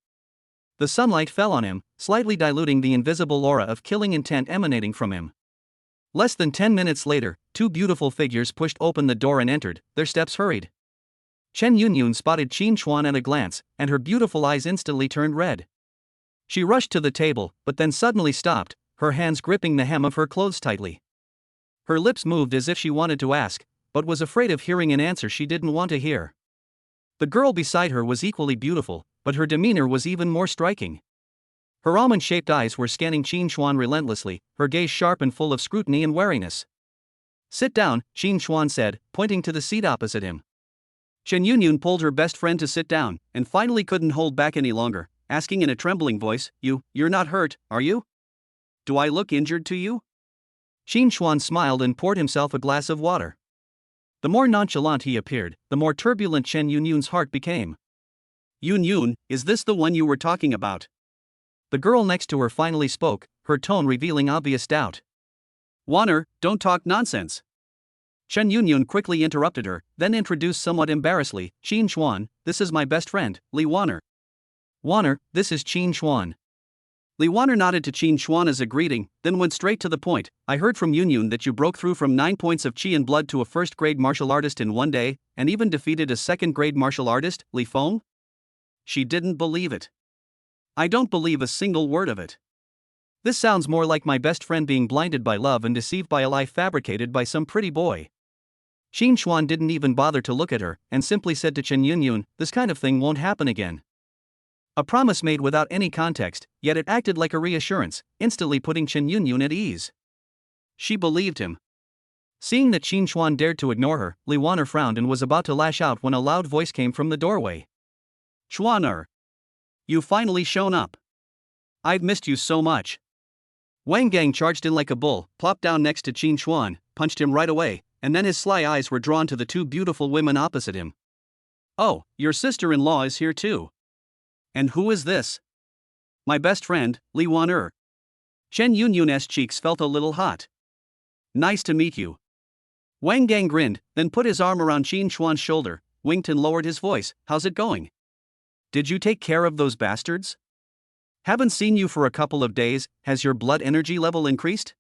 The sunlight fell on him, slightly diluting the invisible aura of killing intent emanating from him. Less than 10 minutes later, 2 beautiful figures pushed open the door and entered, their steps hurried. Chen Yunyun spotted Qin Chuan at a glance, and her beautiful eyes instantly turned red. She rushed to the table, but then suddenly stopped, her hands gripping the hem of her clothes tightly. Her lips moved as if she wanted to ask, but was afraid of hearing an answer she didn't want to hear. The girl beside her was equally beautiful, but her demeanor was even more striking. Her almond-shaped eyes were scanning Qin Chuan relentlessly, her gaze sharp and full of scrutiny and wariness. Sit down, Qin Chuan said, pointing to the seat opposite him. Chen Yunyun pulled her best friend to sit down, and finally couldn't hold back any longer, asking in a trembling voice, You're not hurt, are you? Do I look injured to you? Qin Chuan smiled and poured himself a glass of water. The more nonchalant he appeared, the more turbulent Chen Yunyun's heart became. Yunyun, is this the one you were talking about? The girl next to her finally spoke, her tone revealing obvious doubt. Wanner, don't talk nonsense. Chen Yunyun quickly interrupted her, then introduced somewhat embarrassedly, Qin Chuan, this is my best friend, Li Wanner. Wanner, this is Qin Chuan. Li Wanner nodded to Qin Chuan as a greeting, then went straight to the point. I heard from Yunyun that you broke through from 9 points of chi and blood to a first-grade martial artist in 1 day, and even defeated a second-grade martial artist, Li Feng? She didn't believe it. I don't believe a single word of it. This sounds more like my best friend being blinded by love and deceived by a lie fabricated by some pretty boy. Qin Chuan didn't even bother to look at her, and simply said to Chen Yunyun, this kind of thing won't happen again. A promise made without any context, yet it acted like a reassurance, instantly putting Chen Yunyun at ease. She believed him. Seeing that Qin Chuan dared to ignore her, Li Wanner frowned and was about to lash out when a loud voice came from the doorway. Chuaner! You finally shown up. I've missed you so much. Wang Gang charged in like a bull, plopped down next to Qin Chuan, punched him right away, and then his sly eyes were drawn to the 2 beautiful women opposite him. Oh, your sister-in-law is here too. And who is this? My best friend, Li Wanner. Chen Yunyun's cheeks felt a little hot. Nice to meet you. Wang Gang grinned, then put his arm around Qin Chuan's shoulder, winked and lowered his voice. How's it going? Did you take care of those bastards? Haven't seen you for a couple of days, has your blood energy level increased?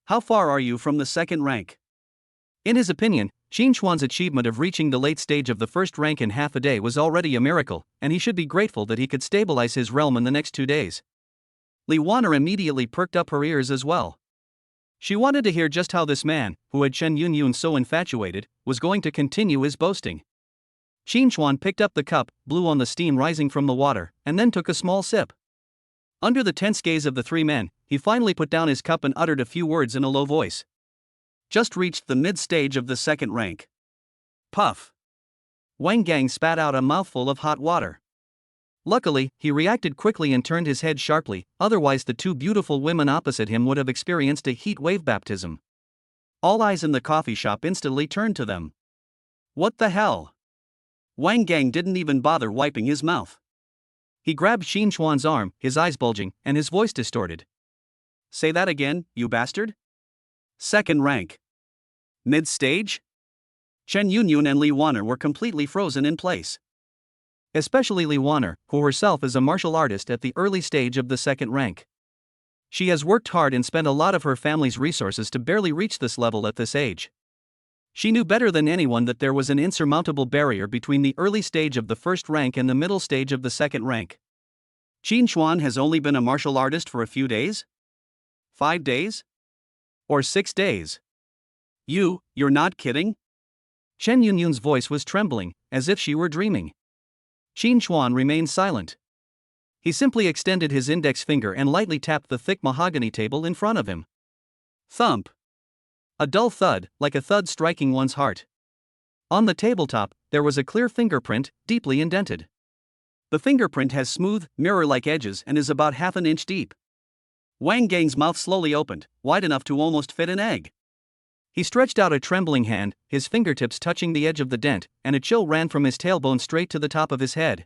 How far are you from the 2nd rank? In his opinion, Qin Chuan's achievement of reaching the late stage of the 1st rank in half a day was already a miracle, and he should be grateful that he could stabilize his realm in the next 2 days. Li Wanner immediately perked up her ears as well. She wanted to hear just how this man, who had Chen Yunyun so infatuated, was going to continue his boasting. Qin Chuan picked up the cup, blew on the steam rising from the water, and then took a small sip. Under the tense gaze of the three men, he finally put down his cup and uttered a few words in a low voice. Just reached the mid-stage of the second rank. Puff. Wang Gang spat out a mouthful of hot water. Luckily, he reacted quickly and turned his head sharply, otherwise the two beautiful women opposite him would have experienced a heat wave baptism. All eyes in the coffee shop instantly turned to them. What the hell? Wang Gang didn't even bother wiping his mouth. He grabbed Qin Chuan's arm, his eyes bulging, and his voice distorted. Say that again, you bastard? Second rank. Mid-stage? Chen Yunyun and Li Wanner were completely frozen in place. Especially Li Wanner, who herself is a martial artist at the early stage of the second rank. She has worked hard and spent a lot of her family's resources to barely reach this level at this age. She knew better than anyone that there was an insurmountable barrier between the early stage of the first rank and the middle stage of the second rank. Qin Chuan has only been a martial artist for a few days? 5 days? Or 6 days? You're not kidding? Chen Yunyun's voice was trembling, as if she were dreaming. Qin Chuan remained silent. He simply extended his index finger and lightly tapped the thick mahogany table in front of him. Thump. A dull thud, like a thud striking one's heart. On the tabletop, there was a clear fingerprint, deeply indented. The fingerprint has smooth, mirror-like edges and is about half an inch deep. Wang Gang's mouth slowly opened, wide enough to almost fit an egg. He stretched out a trembling hand, his fingertips touching the edge of the dent, and a chill ran from his tailbone straight to the top of his head.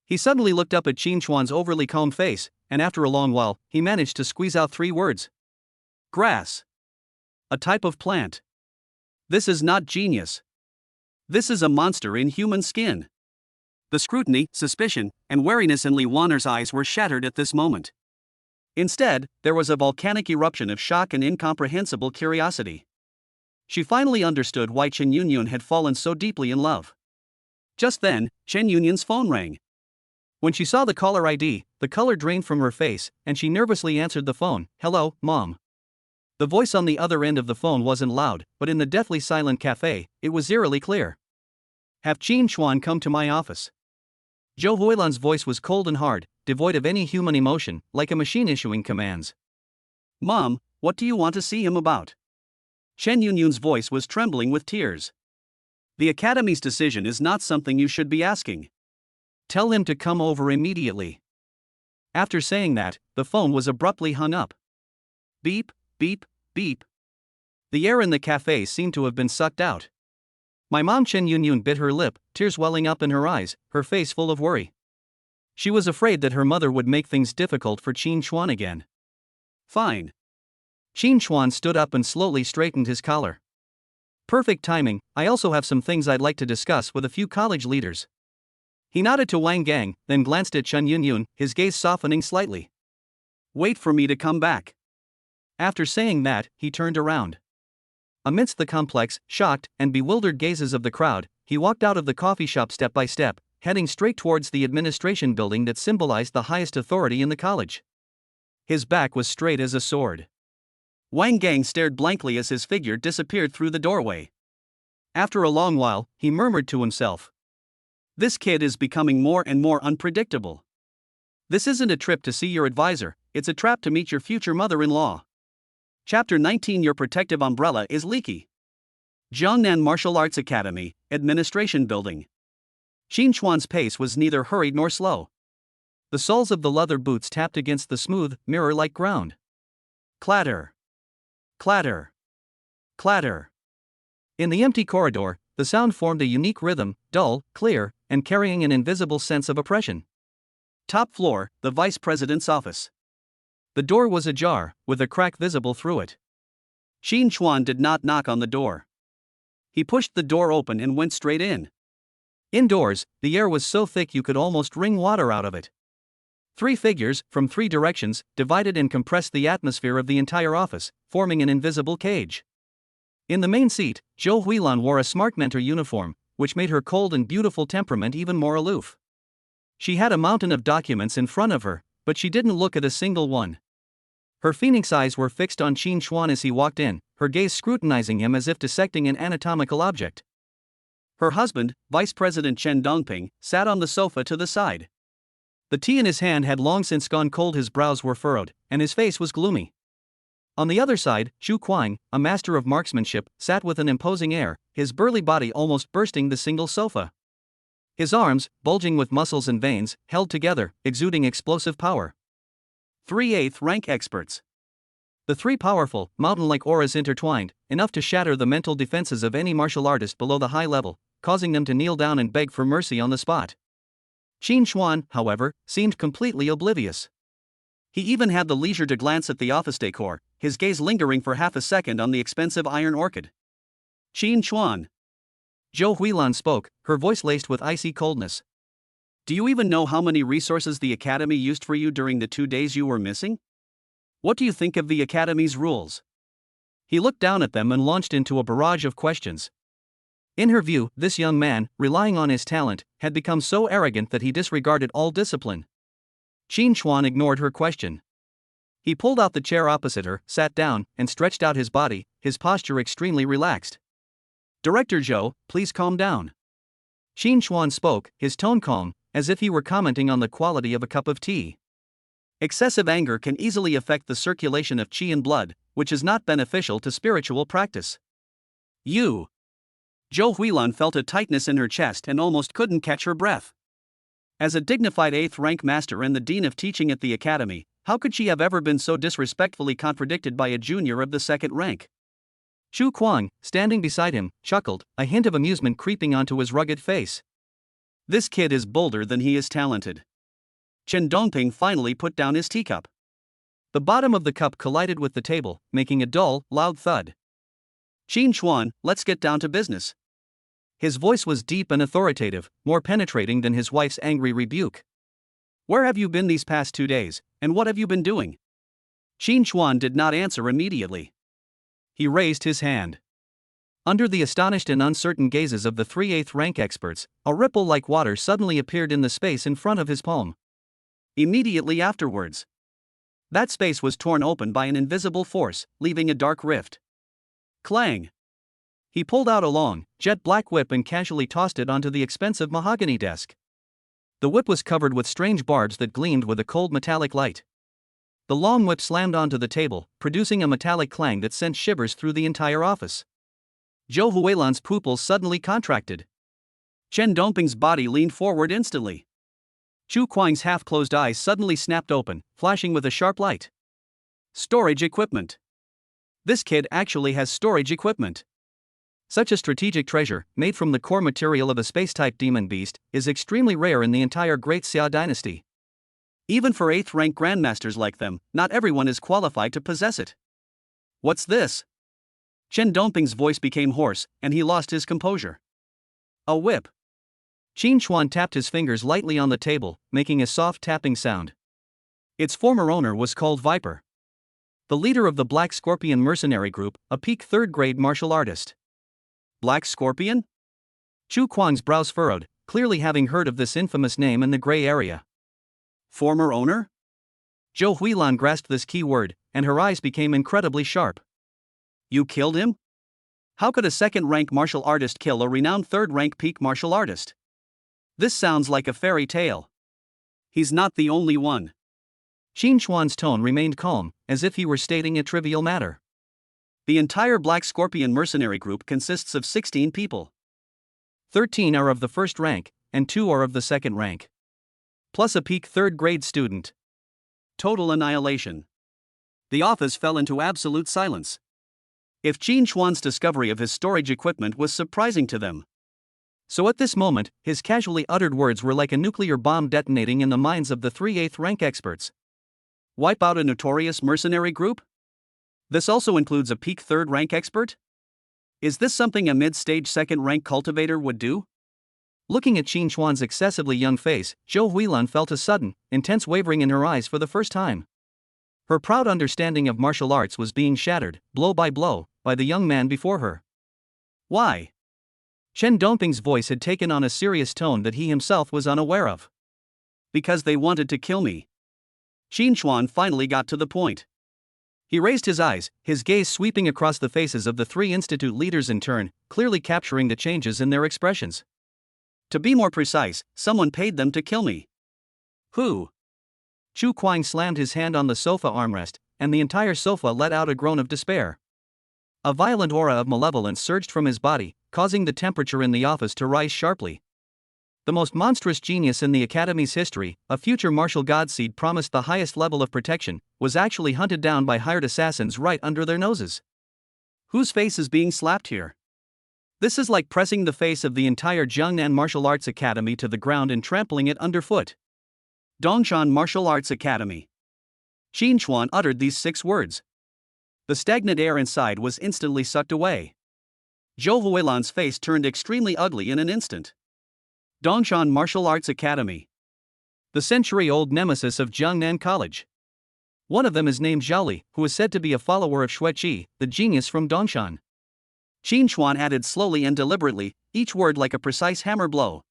He suddenly looked up at Qin Chuan's overly calm face, and after a long while, he managed to squeeze out 3 words. Grass. A type of plant. This is not genius. This is a monster in human skin. The scrutiny, suspicion, and wariness in Li Wanner's eyes were shattered at this moment. Instead, there was a volcanic eruption of shock and incomprehensible curiosity. She finally understood why Chen Yunyun had fallen so deeply in love. Just then, Chen Yunyun's phone rang. When she saw the caller ID, the color drained from her face, and she nervously answered the phone. Hello, Mom. The voice on the other end of the phone wasn't loud, but in the deathly silent cafe, it was eerily clear. Have Qin Chuan come to my office. Zhou Huilan's voice was cold and hard, devoid of any human emotion, like a machine issuing commands. Mom, what do you want to see him about? Chen Yunyun's voice was trembling with tears. The Academy's decision is not something you should be asking. Tell him to come over immediately. After saying that, the phone was abruptly hung up. Beep, beep, beep. The air in the cafe seemed to have been sucked out. My mom Chen Yunyun bit her lip, tears welling up in her eyes, her face full of worry. She was afraid that her mother would make things difficult for Qin Chuan again. Fine. Qin Chuan stood up and slowly straightened his collar. Perfect timing, I also have some things I'd like to discuss with a few college leaders. He nodded to Wang Gang, then glanced at Chen Yunyun, his gaze softening slightly. Wait for me to come back. After saying that, he turned around. Amidst the complex, shocked, and bewildered gazes of the crowd, he walked out of the coffee shop step by step, heading straight towards the administration building that symbolized the highest authority in the college. His back was straight as a sword. Wang Gang stared blankly as his figure disappeared through the doorway. After a long while, he murmured to himself. This kid is becoming more and more unpredictable. This isn't a trip to see your advisor, it's a trap to meet your future mother-in-law. Chapter 19 Your protective umbrella is leaky. Jiangnan Martial Arts Academy, Administration Building. Qin Chuan's pace was neither hurried nor slow. The soles of the leather boots tapped against the smooth, mirror-like ground. Clatter. Clatter. Clatter. In the empty corridor, the sound formed a unique rhythm, dull, clear, and carrying an invisible sense of oppression. Top floor, the vice president's office. The door was ajar, with a crack visible through it. Qin Chuan did not knock on the door. He pushed the door open and went straight in. Indoors, the air was so thick you could almost wring water out of it. 3 figures, from 3 directions, divided and compressed the atmosphere of the entire office, forming an invisible cage. In the main seat, Zhou Huilan wore a smart mentor uniform, which made her cold and beautiful temperament even more aloof. She had a mountain of documents in front of her, but she didn't look at a single one. Her phoenix eyes were fixed on Qin Chuan as he walked in, her gaze scrutinizing him as if dissecting an anatomical object. Her husband, Vice President Chen Dongping, sat on the sofa to the side. The tea in his hand had long since gone cold, his brows were furrowed, and his face was gloomy. On the other side, Zhu Kuang, a master of marksmanship, sat with an imposing air, his burly body almost bursting the single sofa. His arms, bulging with muscles and veins, held together, exuding explosive power. 3/8 rank experts. The three powerful, mountain-like auras intertwined, enough to shatter the mental defenses of any martial artist below the high level, causing them to kneel down and beg for mercy on the spot. Qin Xuan, however, seemed completely oblivious. He even had the leisure to glance at the office decor, his gaze lingering for half a second on the expensive iron orchid. Qin Xuan. Zhou Huilan spoke, her voice laced with icy coldness. Do you even know how many resources the Academy used for you during the 2 days you were missing? What do you think of the Academy's rules? He looked down at them and launched into a barrage of questions. In her view, this young man, relying on his talent, had become so arrogant that he disregarded all discipline. Qin Xuan ignored her question. He pulled out the chair opposite her, sat down, and stretched out his body, his posture extremely relaxed. Director Zhou, please calm down. Qin Xuan spoke, his tone calm, as if he were commenting on the quality of a cup of tea. Excessive anger can easily affect the circulation of qi and blood, which is not beneficial to spiritual practice. You. Zhou Huilan felt a tightness in her chest and almost couldn't catch her breath. As a dignified 8th rank master and the dean of teaching at the academy, how could she have ever been so disrespectfully contradicted by a junior of the 2nd rank? Zhu Kuang, standing beside him, chuckled, a hint of amusement creeping onto his rugged face. This kid is bolder than he is talented. Chen Dongping finally put down his teacup. The bottom of the cup collided with the table, making a dull, loud thud. Qin Xuan, let's get down to business. His voice was deep and authoritative, more penetrating than his wife's angry rebuke. Where have you been these past 2 days, and what have you been doing? Qin Xuan did not answer immediately. He raised his hand. Under the astonished and uncertain gazes of the 3/8 rank experts, a ripple like water suddenly appeared in the space in front of his palm. Immediately afterwards, that space was torn open by an invisible force, leaving a dark rift. Clang! He pulled out a long, jet-black whip and casually tossed it onto the expensive mahogany desk. The whip was covered with strange barbs that gleamed with a cold metallic light. The long whip slammed onto the table, producing a metallic clang that sent shivers through the entire office. Zhou Huilan's pupils suddenly contracted. Chen Dongping's body leaned forward instantly. Zhu Kuang's half-closed eyes suddenly snapped open, flashing with a sharp light. Storage equipment. This kid actually has storage equipment. Such a strategic treasure, made from the core material of a space-type demon beast, is extremely rare in the entire Great Xia dynasty. Even for 8th rank grandmasters like them, not everyone is qualified to possess it. What's this? Chen Dongping's voice became hoarse, and he lost his composure. A whip. Qin Xuan tapped his fingers lightly on the table, making a soft tapping sound. Its former owner was called Viper. The leader of the Black Scorpion mercenary group, a peak 3rd grade martial artist. Black Scorpion? Zhu Kuang's brows furrowed, clearly having heard of this infamous name in the gray area. Former owner? Zhou Huilan grasped this key word, and her eyes became incredibly sharp. You killed him? How could a 2nd rank martial artist kill a renowned 3rd rank peak martial artist? This sounds like a fairy tale. He's not the only one. Qin Xuan's tone remained calm, as if he were stating a trivial matter. The entire Black Scorpion mercenary group consists of 16 people. 13 are of the 1st rank, and 2 are of the 2nd rank. Plus a peak 3rd grade student. Total annihilation. The office fell into absolute silence. If Qin Xuan's discovery of his storage equipment was surprising to them, so at this moment, his casually uttered words were like a nuclear bomb detonating in the minds of the 3/8 rank experts. Wipe out a notorious mercenary group? This also includes a peak 3rd rank expert? Is this something a mid-stage 2nd rank cultivator would do? Looking at Qin Xuan's excessively young face, Zhou Huilan felt a sudden, intense wavering in her eyes for the first time. Her proud understanding of martial arts was being shattered, blow by blow, by the young man before her. Why? Chen Dongping's voice had taken on a serious tone that he himself was unaware of. Because they wanted to kill me. Qin Xuan finally got to the point. He raised his eyes, his gaze sweeping across the faces of the three institute leaders in turn, clearly capturing the changes in their expressions. To be more precise, someone paid them to kill me. Who? Chu Kuang slammed his hand on the sofa armrest, and the entire sofa let out a groan of despair. A violent aura of malevolence surged from his body, causing the temperature in the office to rise sharply. The most monstrous genius in the Academy's history, a future martial god seed promised the highest level of protection, was actually hunted down by hired assassins right under their noses. Whose face is being slapped here? This is like pressing the face of the entire Jiangnan Martial Arts Academy to the ground and trampling it underfoot. Dongshan Martial Arts Academy. Qin Chuan uttered these 6 words. The stagnant air inside was instantly sucked away. Zhou Huilan's face turned extremely ugly in an instant. Dongshan Martial Arts Academy. The century-old nemesis of Jiangnan College. One of them is named Zhaoli, who is said to be a follower of Xueqi, the genius from Dongshan. Qin Chuan added slowly and deliberately, each word like a precise hammer blow.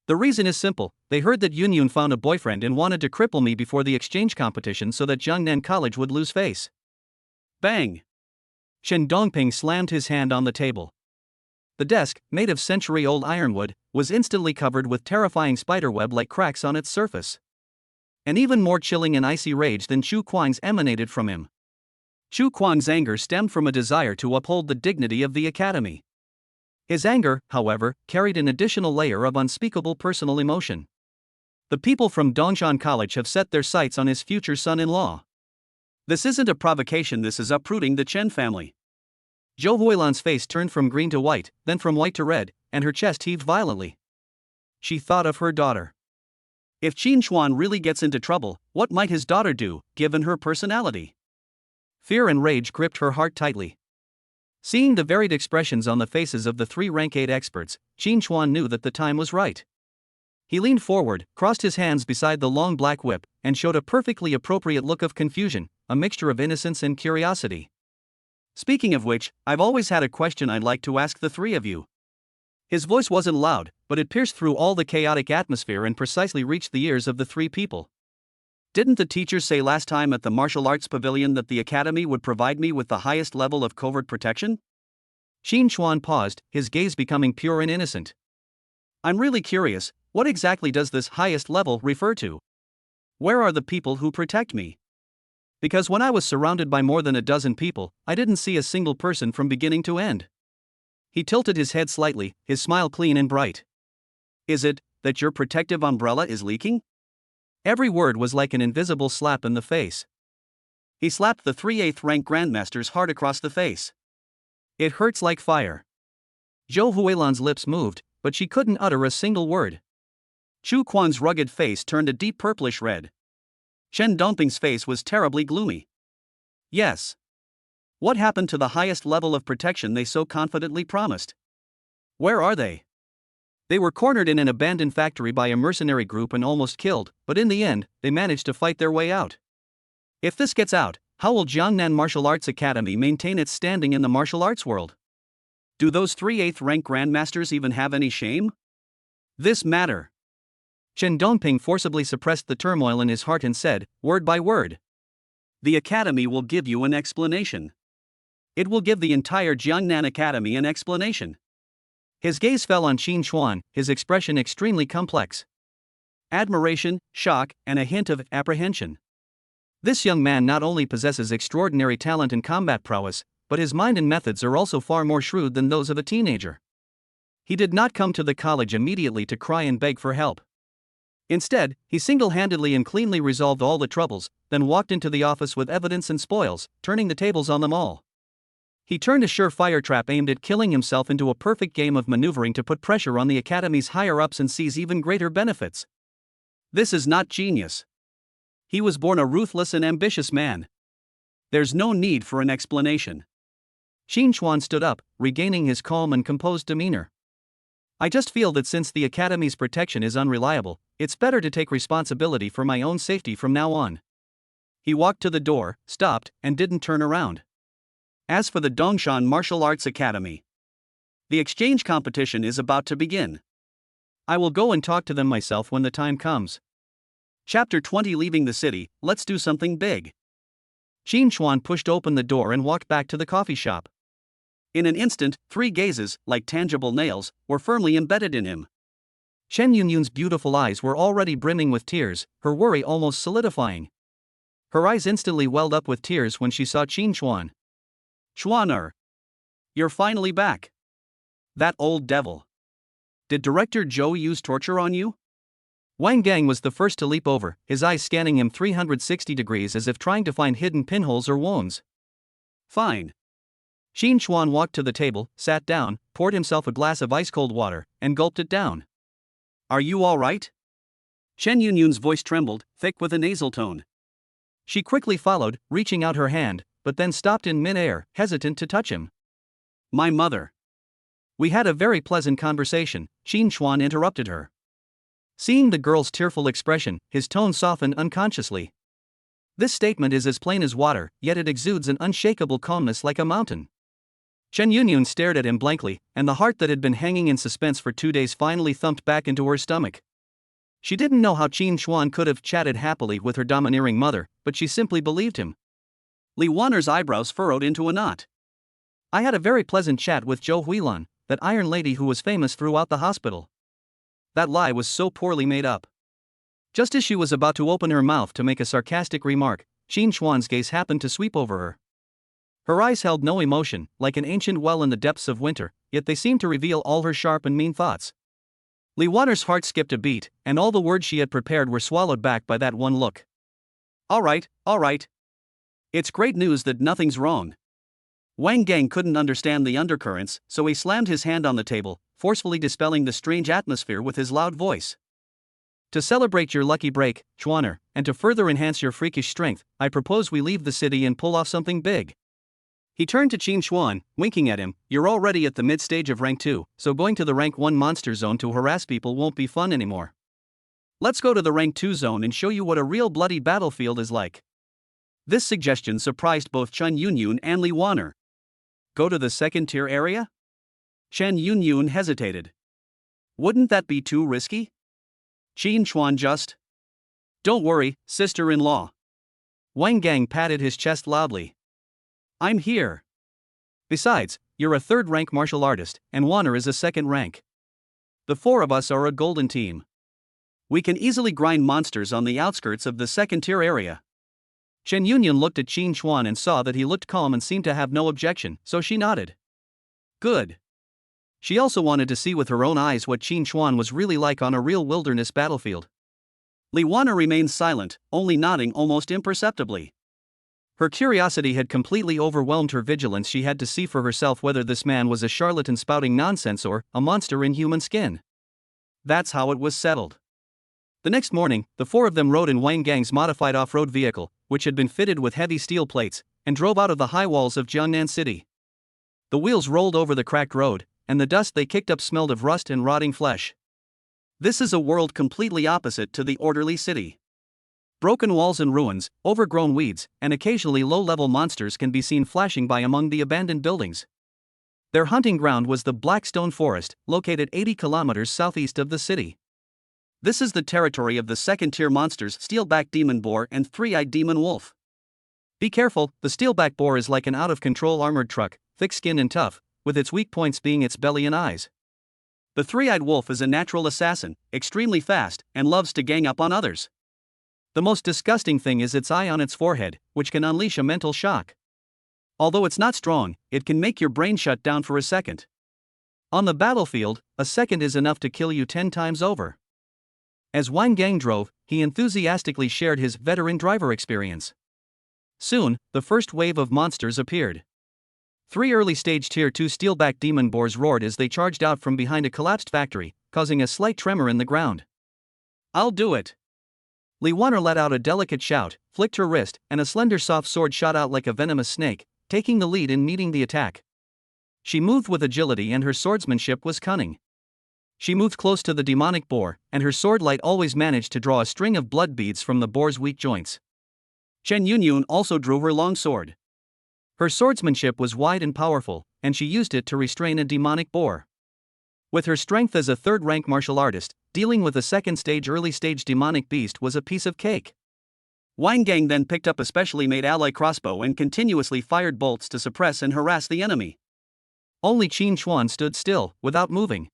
The reason is simple, they heard that Yunyun found a boyfriend and wanted to cripple me before the exchange competition so that Jiangnan College would lose face. Bang! Shen Dongping slammed his hand on the table. The desk, made of century-old ironwood, was instantly covered with terrifying spiderweb-like cracks on its surface. An even more chilling and icy rage than Chu Kuang's emanated from him. Chu Kuang's anger stemmed from a desire to uphold the dignity of the academy. His anger, however, carried an additional layer of unspeakable personal emotion. The people from Dongshan College have set their sights on his future son-in-law. This isn't a provocation, this is uprooting the Chen family. Zhou Huilan's face turned from green to white, then from white to red, and her chest heaved violently. She thought of her daughter. If Qin Chuan really gets into trouble, what might his daughter do, given her personality? Fear and rage gripped her heart tightly. Seeing the varied expressions on the faces of the 3 rank 8 experts, Qin Chuan knew that the time was right. He leaned forward, crossed his hands beside the long black whip, and showed a perfectly appropriate look of confusion, a mixture of innocence and curiosity. Speaking of which, I've always had a question I'd like to ask the 3 of you. His voice wasn't loud, but it pierced through all the chaotic atmosphere and precisely reached the ears of the 3 people. Didn't the teachers say last time at the martial arts pavilion that the academy would provide me with the highest level of covert protection? Qin Chuan paused, his gaze becoming pure and innocent. I'm really curious, what exactly does this highest level refer to? Where are the people who protect me? Because when I was surrounded by more than a dozen people, I didn't see a single person from beginning to end. He tilted his head slightly, his smile clean and bright. Is it that your protective umbrella is leaking? Every word was like an invisible slap in the face. He slapped the 3 8th rank grandmasters hard across the face. It hurts like fire. Zhou Huilan's lips moved, but she couldn't utter a single word. Chu Kuang's rugged face turned a deep purplish red. Shen Dongping's face was terribly gloomy. Yes. What happened to the highest level of protection they so confidently promised? Where are they? They were cornered in an abandoned factory by a mercenary group and almost killed, but in the end, they managed to fight their way out. If this gets out, how will Jiangnan Martial Arts Academy maintain its standing in the martial arts world? Do those 3 8th rank grandmasters even have any shame? This matter. Shen Dongping forcibly suppressed the turmoil in his heart and said, word by word. The academy will give you an explanation. It will give the entire Jiangnan Academy an explanation. His gaze fell on Qin Chuan, his expression extremely complex. Admiration, shock, and a hint of apprehension. This young man not only possesses extraordinary talent and combat prowess, but his mind and methods are also far more shrewd than those of a teenager. He did not come to the college immediately to cry and beg for help. Instead, he single-handedly and cleanly resolved all the troubles, then walked into the office with evidence and spoils, turning the tables on them all. He turned a surefire trap aimed at killing himself into a perfect game of maneuvering to put pressure on the academy's higher-ups and seize even greater benefits. This is not genius. He was born a ruthless and ambitious man. There's no need for an explanation. Qin Chuan stood up, regaining his calm and composed demeanor. I just feel that since the academy's protection is unreliable, it's better to take responsibility for my own safety from now on. He walked to the door, stopped, and didn't turn around. As for the Dongshan Martial Arts Academy, the exchange competition is about to begin. I will go and talk to them myself when the time comes. Chapter 20. Leaving the city, let's do something big. Qin Chuan pushed open the door and walked back to the coffee shop. In an instant, 3 gazes, like tangible nails, were firmly embedded in him. Chen Yunyun's beautiful eyes were already brimming with tears, her worry almost solidifying. Her eyes instantly welled up with tears when she saw Qin Chuan. "Chuaner, you're finally back. That old devil. Did Director Zhou use torture on you?" Wang Gang was the first to leap over, his eyes scanning him 360 degrees as if trying to find hidden pinholes or wounds. "Fine." Qin Chuan walked to the table, sat down, poured himself a glass of ice-cold water, and gulped it down. "Are you all right?" Chen Yunyun's voice trembled, thick with a nasal tone. She quickly followed, reaching out her hand, but then stopped in mid-air, hesitant to touch him. "My mother." "We had a very pleasant conversation," Qin Chuan interrupted her. Seeing the girl's tearful expression, his tone softened unconsciously. This statement is as plain as water, yet it exudes an unshakable calmness like a mountain. Chen Yunyun stared at him blankly, and the heart that had been hanging in suspense for 2 days finally thumped back into her stomach. She didn't know how Qin Chuan could have chatted happily with her domineering mother, but she simply believed him. Li Wanner's eyebrows furrowed into a knot. "I had a very pleasant chat with Zhou Huilan, that iron lady who was famous throughout the hospital." That lie was so poorly made up. Just as she was about to open her mouth to make a sarcastic remark, Qin Chuan's gaze happened to sweep over her. Her eyes held no emotion, like an ancient well in the depths of winter, yet they seemed to reveal all her sharp and mean thoughts. Li Wanner's heart skipped a beat, and all the words she had prepared were swallowed back by that one look. All right. It's great news that nothing's wrong." Wang Gang couldn't understand the undercurrents, so he slammed his hand on the table, forcefully dispelling the strange atmosphere with his loud voice. "To celebrate your lucky break, Chuaner, and to further enhance your freakish strength, I propose we leave the city and pull off something big." He turned to Qin Chuan, winking at him. "You're already at the mid-stage of rank 2, so going to the rank 1 monster zone to harass people won't be fun anymore. Let's go to the rank 2 zone and show you what a real bloody battlefield is like." This suggestion surprised both Chen Yunyun and Li Wanner. "Go to the second-tier area?" Chen Yunyun hesitated. "Wouldn't that be too risky?" Qin Chuan just. "Don't worry, sister-in-law." Wang Gang patted his chest loudly. "I'm here. Besides, you're a 3rd-rank martial artist, and Wanner is a 2nd rank. The 4 of us are a golden team. We can easily grind monsters on the outskirts of the second-tier area." Chen Yunyun looked at Qin Chuan and saw that he looked calm and seemed to have no objection, so she nodded. Good. She also wanted to see with her own eyes what Qin Chuan was really like on a real wilderness battlefield. Li Wanner remained silent, only nodding almost imperceptibly. Her curiosity had completely overwhelmed her vigilance. She had to see for herself whether this man was a charlatan spouting nonsense or a monster in human skin. That's how it was settled. The next morning, the 4 of them rode in Wang Gang's modified off-road vehicle, which had been fitted with heavy steel plates, and drove out of the high walls of Jiangnan City. The wheels rolled over the cracked road, and the dust they kicked up smelled of rust and rotting flesh. This is a world completely opposite to the orderly city. Broken walls and ruins, overgrown weeds, and occasionally low-level monsters can be seen flashing by among the abandoned buildings. Their hunting ground was the Blackstone Forest, located 80 kilometers southeast of the city. This is the territory of the second-tier monsters Steelback Demon Boar and Three-Eyed Demon Wolf. Be careful, the Steelback Boar is like an out-of-control armored truck, thick-skinned and tough, with its weak points being its belly and eyes. The Three-Eyed Wolf is a natural assassin, extremely fast, and loves to gang up on others. The most disgusting thing is its eye on its forehead, which can unleash a mental shock. Although it's not strong, it can make your brain shut down for a second. On the battlefield, a second is enough to kill you 10 times over. As Wang Gang drove, he enthusiastically shared his veteran driver experience. Soon, the first wave of monsters appeared. 3 early-stage Tier 2 Steelback Demon Boars roared as they charged out from behind a collapsed factory, causing a slight tremor in the ground. I'll do it. Li Wanner let out a delicate shout, flicked her wrist, and a slender soft sword shot out like a venomous snake, taking the lead in meeting the attack. She moved with agility and her swordsmanship was cunning. She moved close to the demonic boar, and her sword light always managed to draw a string of blood beads from the boar's weak joints. Chen Yunyun also drew her long sword. Her swordsmanship was wide and powerful, and she used it to restrain a demonic boar. With her strength as a 3rd-rank martial artist, dealing with a 2nd-stage early-stage demonic beast was a piece of cake. Wang Gang then picked up a specially made ally crossbow and continuously fired bolts to suppress and harass the enemy. Only Qin Chuan stood still, without moving.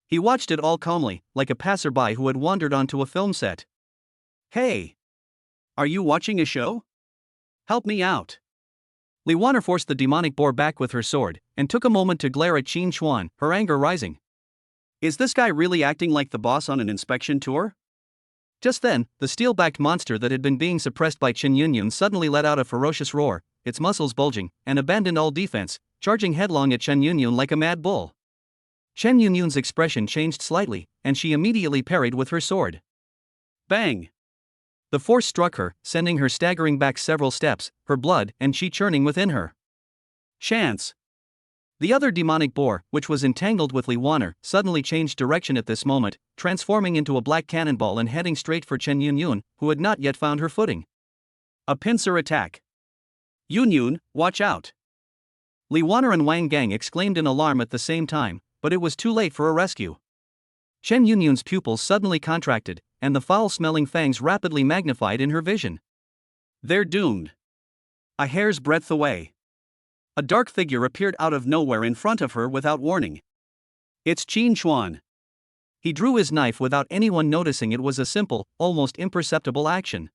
He watched it all calmly, like a passerby who had wandered onto a film set. Hey! Are you watching a show? Help me out. Li Wanner forced the demonic boar back with her sword, and took a moment to glare at Qin Chuan, her anger rising. Is this guy really acting like the boss on an inspection tour? Just then, the steel-backed monster that had been being suppressed by Chen Yunyun suddenly let out a ferocious roar, its muscles bulging, and abandoned all defense, charging headlong at Chen Yunyun like a mad bull. Chen Yunyun's expression changed slightly, and she immediately parried with her sword. Bang! The force struck her, sending her staggering back several steps, her blood and chi churning within her. Chance! The other demonic boar, which was entangled with Li Wanner, suddenly changed direction at this moment, transforming into a black cannonball and heading straight for Chen Yunyun, who had not yet found her footing. A pincer attack. Yunyun, watch out! Li Wanner and Wang Gang exclaimed in alarm at the same time, but it was too late for a rescue. Chen Yunyun's pupils suddenly contracted, and the foul-smelling fangs rapidly magnified in her vision. They're doomed. A hair's breadth away. A dark figure appeared out of nowhere in front of her without warning. It's Qin Chuan. He drew his knife without anyone noticing. It was a simple, almost imperceptible action.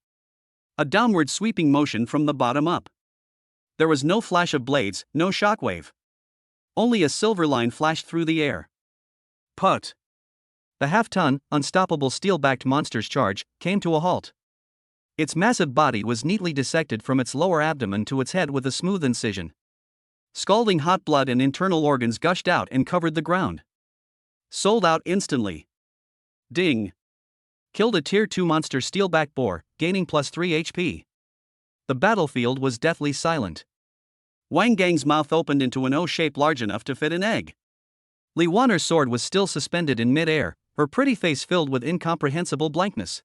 A downward sweeping motion from the bottom up. There was no flash of blades, no shockwave. Only a silver line flashed through the air. Put! The half-ton, unstoppable steel-backed monster's charge came to a halt. Its massive body was neatly dissected from its lower abdomen to its head with a smooth incision. Scalding hot blood and internal organs gushed out and covered the ground. Sold out instantly. Ding! Killed a Tier 2 monster steelback boar, gaining +3 HP. The battlefield was deathly silent. Wang Gang's mouth opened into an O shape large enough to fit an egg. Li Wanner's sword was still suspended in mid-air, her pretty face filled with incomprehensible blankness.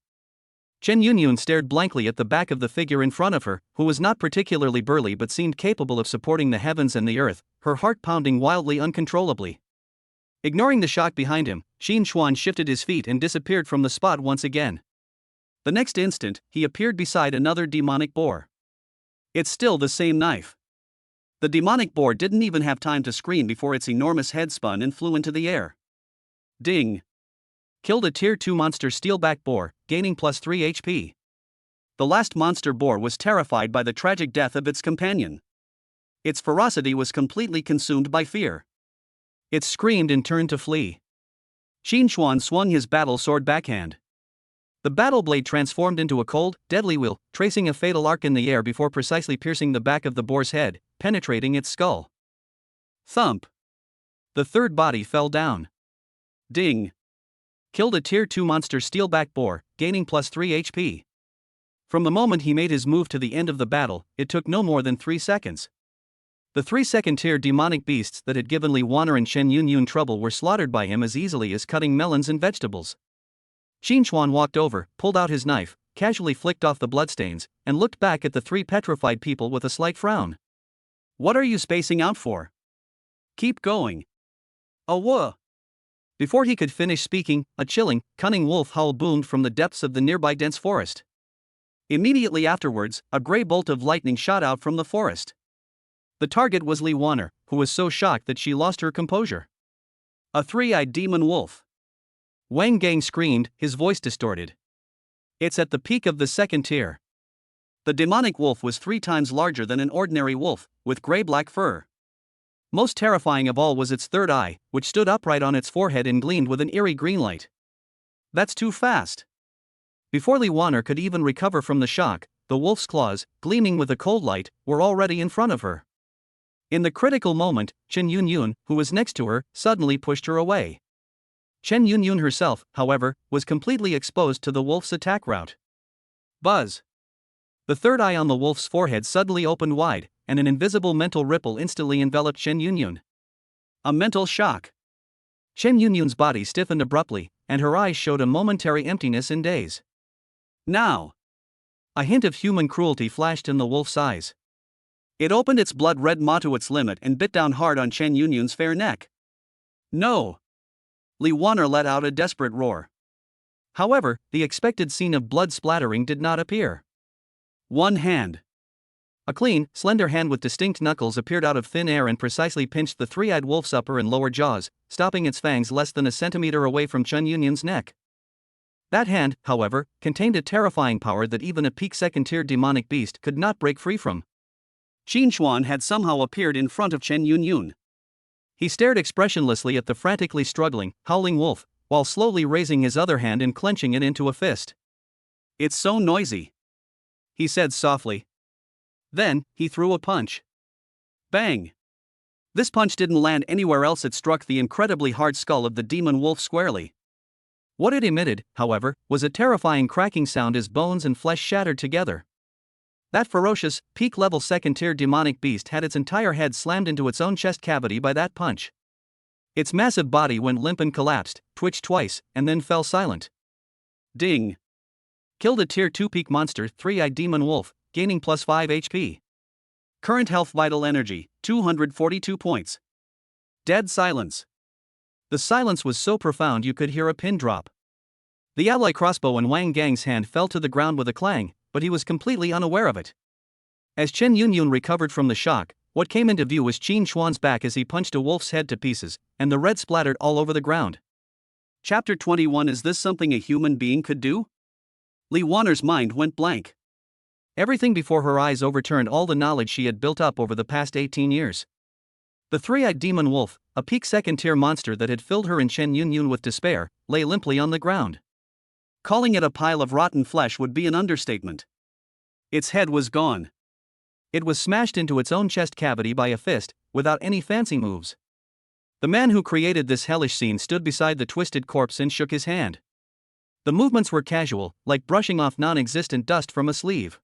Chen Yunyun stared blankly at the back of the figure in front of her, who was not particularly burly but seemed capable of supporting the heavens and the earth, her heart pounding wildly uncontrollably. Ignoring the shock behind him, Qin Chuan shifted his feet and disappeared from the spot once again. The next instant, he appeared beside another demonic boar. It's still the same knife. The demonic boar didn't even have time to scream before its enormous head spun and flew into the air. Ding! Killed a Tier 2 monster steelback boar, gaining +3 HP. The last monster boar was terrified by the tragic death of its companion. Its ferocity was completely consumed by fear. It screamed and turned to flee. Qin Chuan swung his battle sword backhand. The battle blade transformed into a cold, deadly wheel, tracing a fatal arc in the air before precisely piercing the back of the boar's head, penetrating its skull. Thump! The third body fell down. Ding! Killed a Tier 2 monster steelback boar, gaining +3 HP. From the moment he made his move to the end of the battle, it took no more than 3 seconds. The 3 second-tier demonic beasts that had given Li Wanner and Chen Yunyun trouble were slaughtered by him as easily as cutting melons and vegetables. Qin Chuan walked over, pulled out his knife, casually flicked off the bloodstains, and looked back at the 3 petrified people with a slight frown. What are you spacing out for? Keep going. Oh, whoa! Before he could finish speaking, a chilling, cunning wolf howl boomed from the depths of the nearby dense forest. Immediately afterwards, a gray bolt of lightning shot out from the forest. The target was Li Wanner, who was so shocked that she lost her composure. A 3-eyed demon wolf. Wang Gang screamed, his voice distorted. It's at the peak of the second tier. The demonic wolf was 3 times larger than an ordinary wolf, with gray-black fur. Most terrifying of all was its third eye, which stood upright on its forehead and gleamed with an eerie green light. That's too fast. Before Li Wanner could even recover from the shock, the wolf's claws, gleaming with a cold light, were already in front of her. In the critical moment, Chen Yunyun, who was next to her, suddenly pushed her away. Chen Yunyun herself, however, was completely exposed to the wolf's attack route. Buzz! The third eye on the wolf's forehead suddenly opened wide, and an invisible mental ripple instantly enveloped Chen Yunyun. A mental shock. Chen Yunyun's body stiffened abruptly, and her eyes showed a momentary emptiness in daze. Now! A hint of human cruelty flashed in the wolf's eyes. It opened its blood-red maw to its limit and bit down hard on Chen Yunyun's fair neck. No! Li Wanner let out a desperate roar. However, the expected scene of blood splattering did not appear. One hand. A clean, slender hand with distinct knuckles appeared out of thin air and precisely pinched the three-eyed wolf's upper and lower jaws, stopping its fangs less than a centimeter away from Chen Yunyun's neck. That hand, however, contained a terrifying power that even a peak second-tier demonic beast could not break free from. Qin Chuan had somehow appeared in front of Chen Yunyun. He stared expressionlessly at the frantically struggling, howling wolf, while slowly raising his other hand and clenching it into a fist. "It's so noisy," he said softly. Then, he threw a punch. Bang! This punch didn't land anywhere else, it struck the incredibly hard skull of the demon wolf squarely. What it emitted, however, was a terrifying cracking sound as bones and flesh shattered together. That ferocious, peak-level second-tier demonic beast had its entire head slammed into its own chest cavity by that punch. Its massive body went limp and collapsed, twitched twice, and then fell silent. Ding! Killed a Tier 2 peak monster, three-eyed demon wolf, gaining plus 5 HP. Current health vital energy, 242 points. Dead silence. The silence was so profound you could hear a pin drop. The alloy crossbow in Wang Gang's hand fell to the ground with a clang, but he was completely unaware of it. As Chen Yunyun recovered from the shock, what came into view was Qin Chuan's back as he punched a wolf's head to pieces, and the red splattered all over the ground. Chapter 21. Is this something a human being could do? Li Wanner's mind went blank. Everything before her eyes overturned all the knowledge she had built up over the past 18 years. The three-eyed demon wolf, a peak second-tier monster that had filled her and Chen Yunyun with despair, lay limply on the ground. Calling it a pile of rotten flesh would be an understatement. Its head was gone. It was smashed into its own chest cavity by a fist, without any fancy moves. The man who created this hellish scene stood beside the twisted corpse and shook his hand. The movements were casual, like brushing off non-existent dust from a sleeve.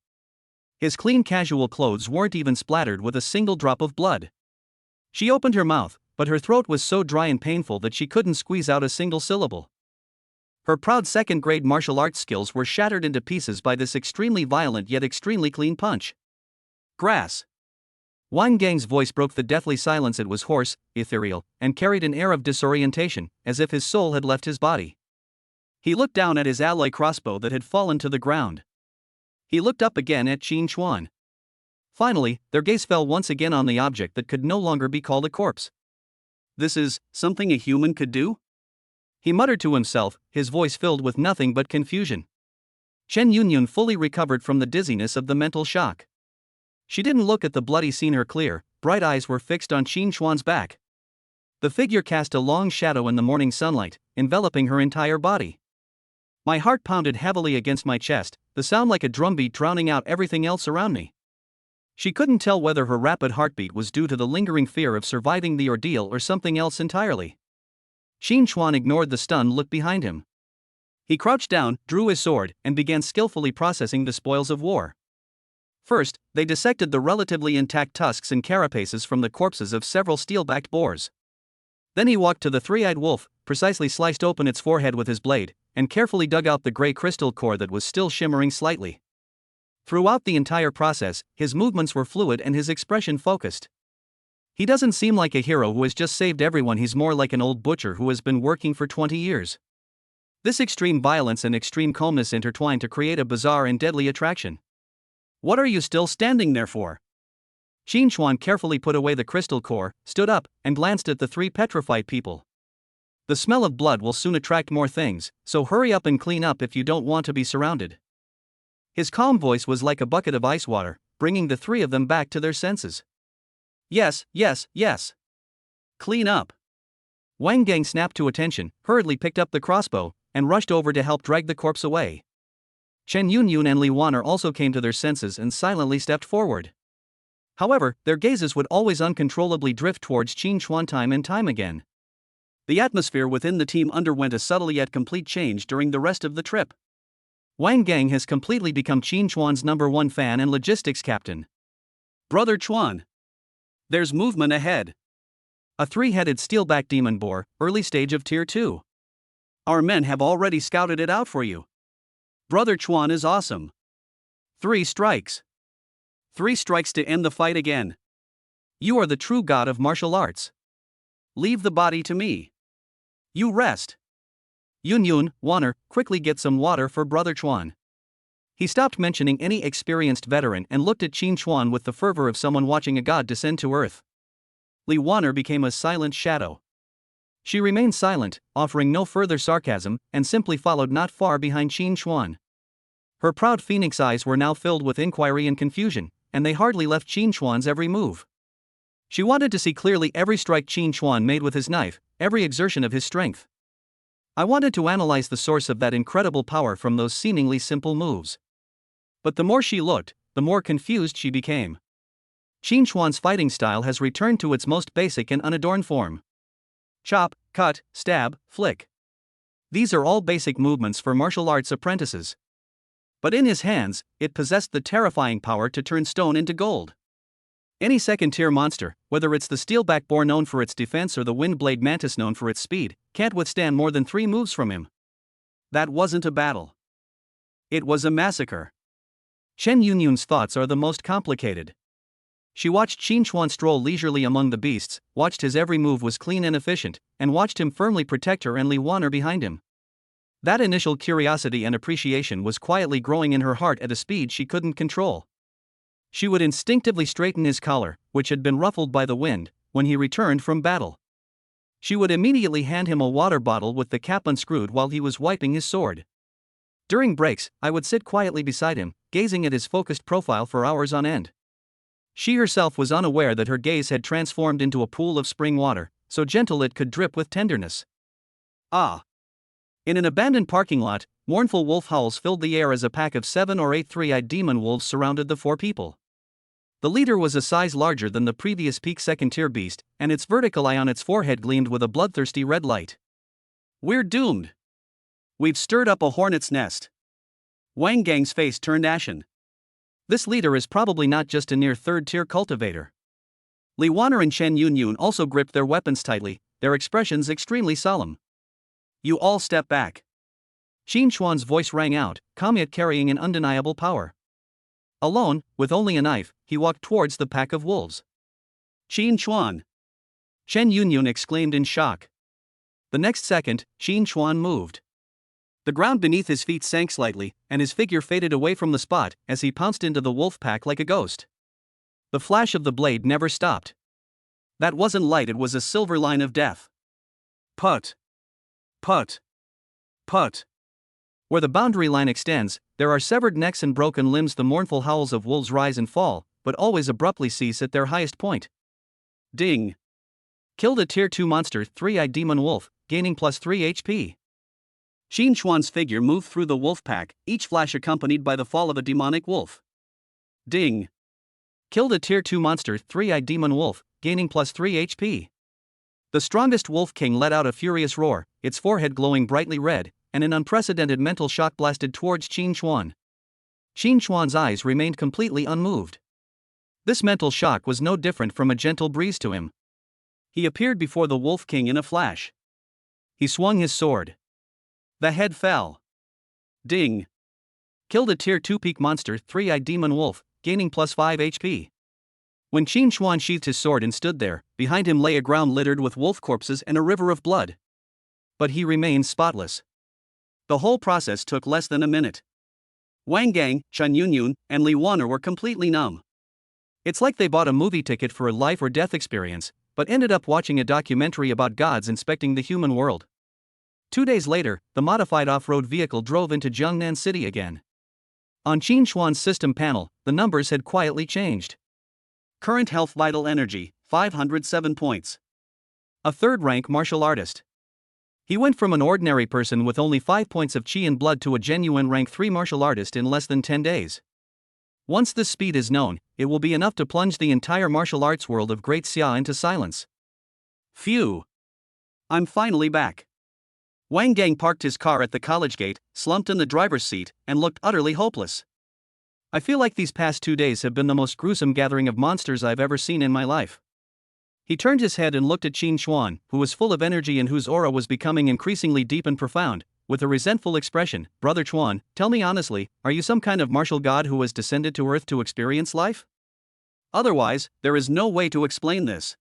His clean casual clothes weren't even splattered with a single drop of blood. She opened her mouth, but her throat was so dry and painful that she couldn't squeeze out a single syllable. Her proud second-grade martial arts skills were shattered into pieces by this extremely violent yet extremely clean punch. Grass. Wang Gang's voice broke the deathly silence. It was hoarse, ethereal, and carried an air of disorientation, as if his soul had left his body. He looked down at his alloy crossbow that had fallen to the ground. He looked up again at Qin Chuan. Finally, their gaze fell once again on the object that could no longer be called a corpse. "This is something a human could do?" he muttered to himself, his voice filled with nothing but confusion. Chen Yunyun fully recovered from the dizziness of the mental shock. She didn't look at the bloody scene. Her clear, bright eyes were fixed on Qin Chuan's back. The figure cast a long shadow in the morning sunlight, enveloping her entire body. My heart pounded heavily against my chest, the sound like a drumbeat drowning out everything else around me. She couldn't tell whether her rapid heartbeat was due to the lingering fear of surviving the ordeal or something else entirely. Qin Chuan ignored the stunned look behind him. He crouched down, drew his sword, and began skillfully processing the spoils of war. First, they dissected the relatively intact tusks and carapaces from the corpses of several steel-backed boars. Then he walked to the three-eyed wolf, precisely sliced open its forehead with his blade, and carefully dug out the gray crystal core that was still shimmering slightly. Throughout the entire process, his movements were fluid and his expression focused. He doesn't seem like a hero who has just saved everyone. He's more like an old butcher who has been working for 20 years. This extreme violence and extreme calmness intertwine to create a bizarre and deadly attraction. "What are you still standing there for?" Qin Chuan carefully put away the crystal core, stood up, and glanced at the three petrified people. "The smell of blood will soon attract more things, so hurry up and clean up if you don't want to be surrounded." His calm voice was like a bucket of ice water, bringing the three of them back to their senses. "Yes, yes, yes. Clean up." Wang Gang snapped to attention, hurriedly picked up the crossbow, and rushed over to help drag the corpse away. Chen Yunyun and Li Wanner also came to their senses and silently stepped forward. However, their gazes would always uncontrollably drift towards Qin Chuan time and time again. The atmosphere within the team underwent a subtle yet complete change during the rest of the trip. Wang Gang has completely become Qin Chuan's #1 fan and logistics captain. "Brother Chuan, there's movement ahead." A three-headed steel-backed demon boar, early stage of Tier 2. "Our men have already scouted it out for you. Brother Chuan is awesome. 3 strikes. 3 strikes to end the fight again. You are the true god of martial arts. Leave the body to me. You rest. Yunyun, Wanner, quickly get some water for Brother Chuan." He stopped mentioning any experienced veteran and looked at Qin Chuan with the fervor of someone watching a god descend to earth. Li Wanner became a silent shadow. She remained silent, offering no further sarcasm, and simply followed not far behind Qin Chuan. Her proud phoenix eyes were now filled with inquiry and confusion, and they hardly left Qin Chuan's every move. She wanted to see clearly every strike Qin Chuan made with his knife, every exertion of his strength. I wanted to analyze the source of that incredible power from those seemingly simple moves. But the more she looked, the more confused she became. Qin Chuan's fighting style has returned to its most basic and unadorned form. Chop, cut, stab, flick. These are all basic movements for martial arts apprentices. But in his hands, it possessed the terrifying power to turn stone into gold. Any second-tier monster, whether it's the steelback boar known for its defense or the windblade mantis known for its speed, can't withstand more than 3 moves from him. That wasn't a battle. It was a massacre. Chen Yunyun's thoughts are the most complicated. She watched Qin Chuan stroll leisurely among the beasts, watched his every move was clean and efficient, and watched him firmly protect her and Li Wanner behind him. That initial curiosity and appreciation was quietly growing in her heart at a speed she couldn't control. She would instinctively straighten his collar, which had been ruffled by the wind, when he returned from battle. She would immediately hand him a water bottle with the cap unscrewed while he was wiping his sword. During breaks, I would sit quietly beside him, gazing at his focused profile for hours on end. She herself was unaware that her gaze had transformed into a pool of spring water, so gentle it could drip with tenderness. Ah! In an abandoned parking lot, mournful wolf howls filled the air as a pack of 7 or 8 three-eyed demon wolves surrounded the 4 people. The leader was a size larger than the previous peak second-tier beast, and its vertical eye on its forehead gleamed with a bloodthirsty red light. We're doomed. We've stirred up a hornet's nest. Wang Gang's face turned ashen. This leader is probably not just a near third-tier cultivator. Li Wanner and Chen Yunyun also gripped their weapons tightly, their expressions extremely solemn. You all step back. Qin Chuan's voice rang out, calm yet carrying an undeniable power. Alone, with only a knife, he walked towards the pack of wolves. Qin Chuan! Chen Yunyun exclaimed in shock. The next second, Qin Chuan moved. The ground beneath his feet sank slightly, and his figure faded away from the spot as he pounced into the wolf pack like a ghost. The flash of the blade never stopped. That wasn't light, it was a silver line of death. Put. Put. Put. Where the boundary line extends, there are severed necks and broken limbs. The mournful howls of wolves rise and fall, but always abruptly cease at their highest point. Ding. Killed a tier 2 monster, 3-eyed demon wolf, gaining plus 3 HP. Qin Chuan's figure moved through the wolf pack, each flash accompanied by the fall of a demonic wolf. Ding. Killed a tier 2 monster, 3-eyed demon wolf, gaining plus 3 HP. The strongest wolf king let out a furious roar, its forehead glowing brightly red, and an unprecedented mental shock blasted towards Qin Chuan. Qin Chuan's eyes remained completely unmoved. This mental shock was no different from a gentle breeze to him. He appeared before the wolf king in a flash. He swung his sword. The head fell. Ding. Killed a tier 2 peak monster, 3-eyed demon wolf, gaining plus 5 HP. When Qin Chuan sheathed his sword and stood there, behind him lay a ground littered with wolf corpses and a river of blood. But he remained spotless. The whole process took less than a minute. Wang Gang, Chen Yunyun, and Li Wanner were completely numb. It's like they bought a movie ticket for a life or death experience, but ended up watching a documentary about gods inspecting the human world. 2 days later, the modified off-road vehicle drove into Jiangnan City again. On Qin Chuan's system panel, the numbers had quietly changed. Current health vital energy, 507 points. A third-rank martial artist. He went from an ordinary person with only 5 points of chi and blood to a genuine rank 3 martial artist in less than 10 days. Once this speed is known, it will be enough to plunge the entire martial arts world of Great Xia into silence. Phew! I'm finally back. Wang Gang parked his car at the college gate, slumped in the driver's seat, and looked utterly hopeless. I feel like these past 2 days have been the most gruesome gathering of monsters I've ever seen in my life. He turned his head and looked at Qin Chuan, who was full of energy and whose aura was becoming increasingly deep and profound, with a resentful expression. Brother Chuan, tell me honestly, are you some kind of martial god who has descended to Earth to experience life? Otherwise, there is no way to explain this.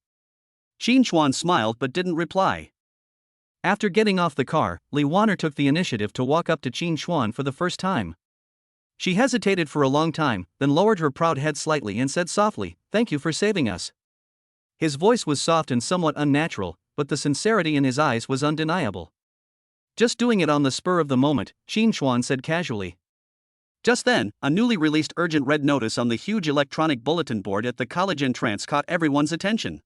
Qin Chuan smiled but didn't reply. After getting off the car, Li Wanner took the initiative to walk up to Qin Chuan for the first time. She hesitated for a long time, then lowered her proud head slightly and said softly, "Thank you for saving us." His voice was soft and somewhat unnatural, but the sincerity in his eyes was undeniable. "Just doing it on the spur of the moment," Qin Chuan said casually. Just then, a newly released urgent red notice on the huge electronic bulletin board at the college entrance caught everyone's attention.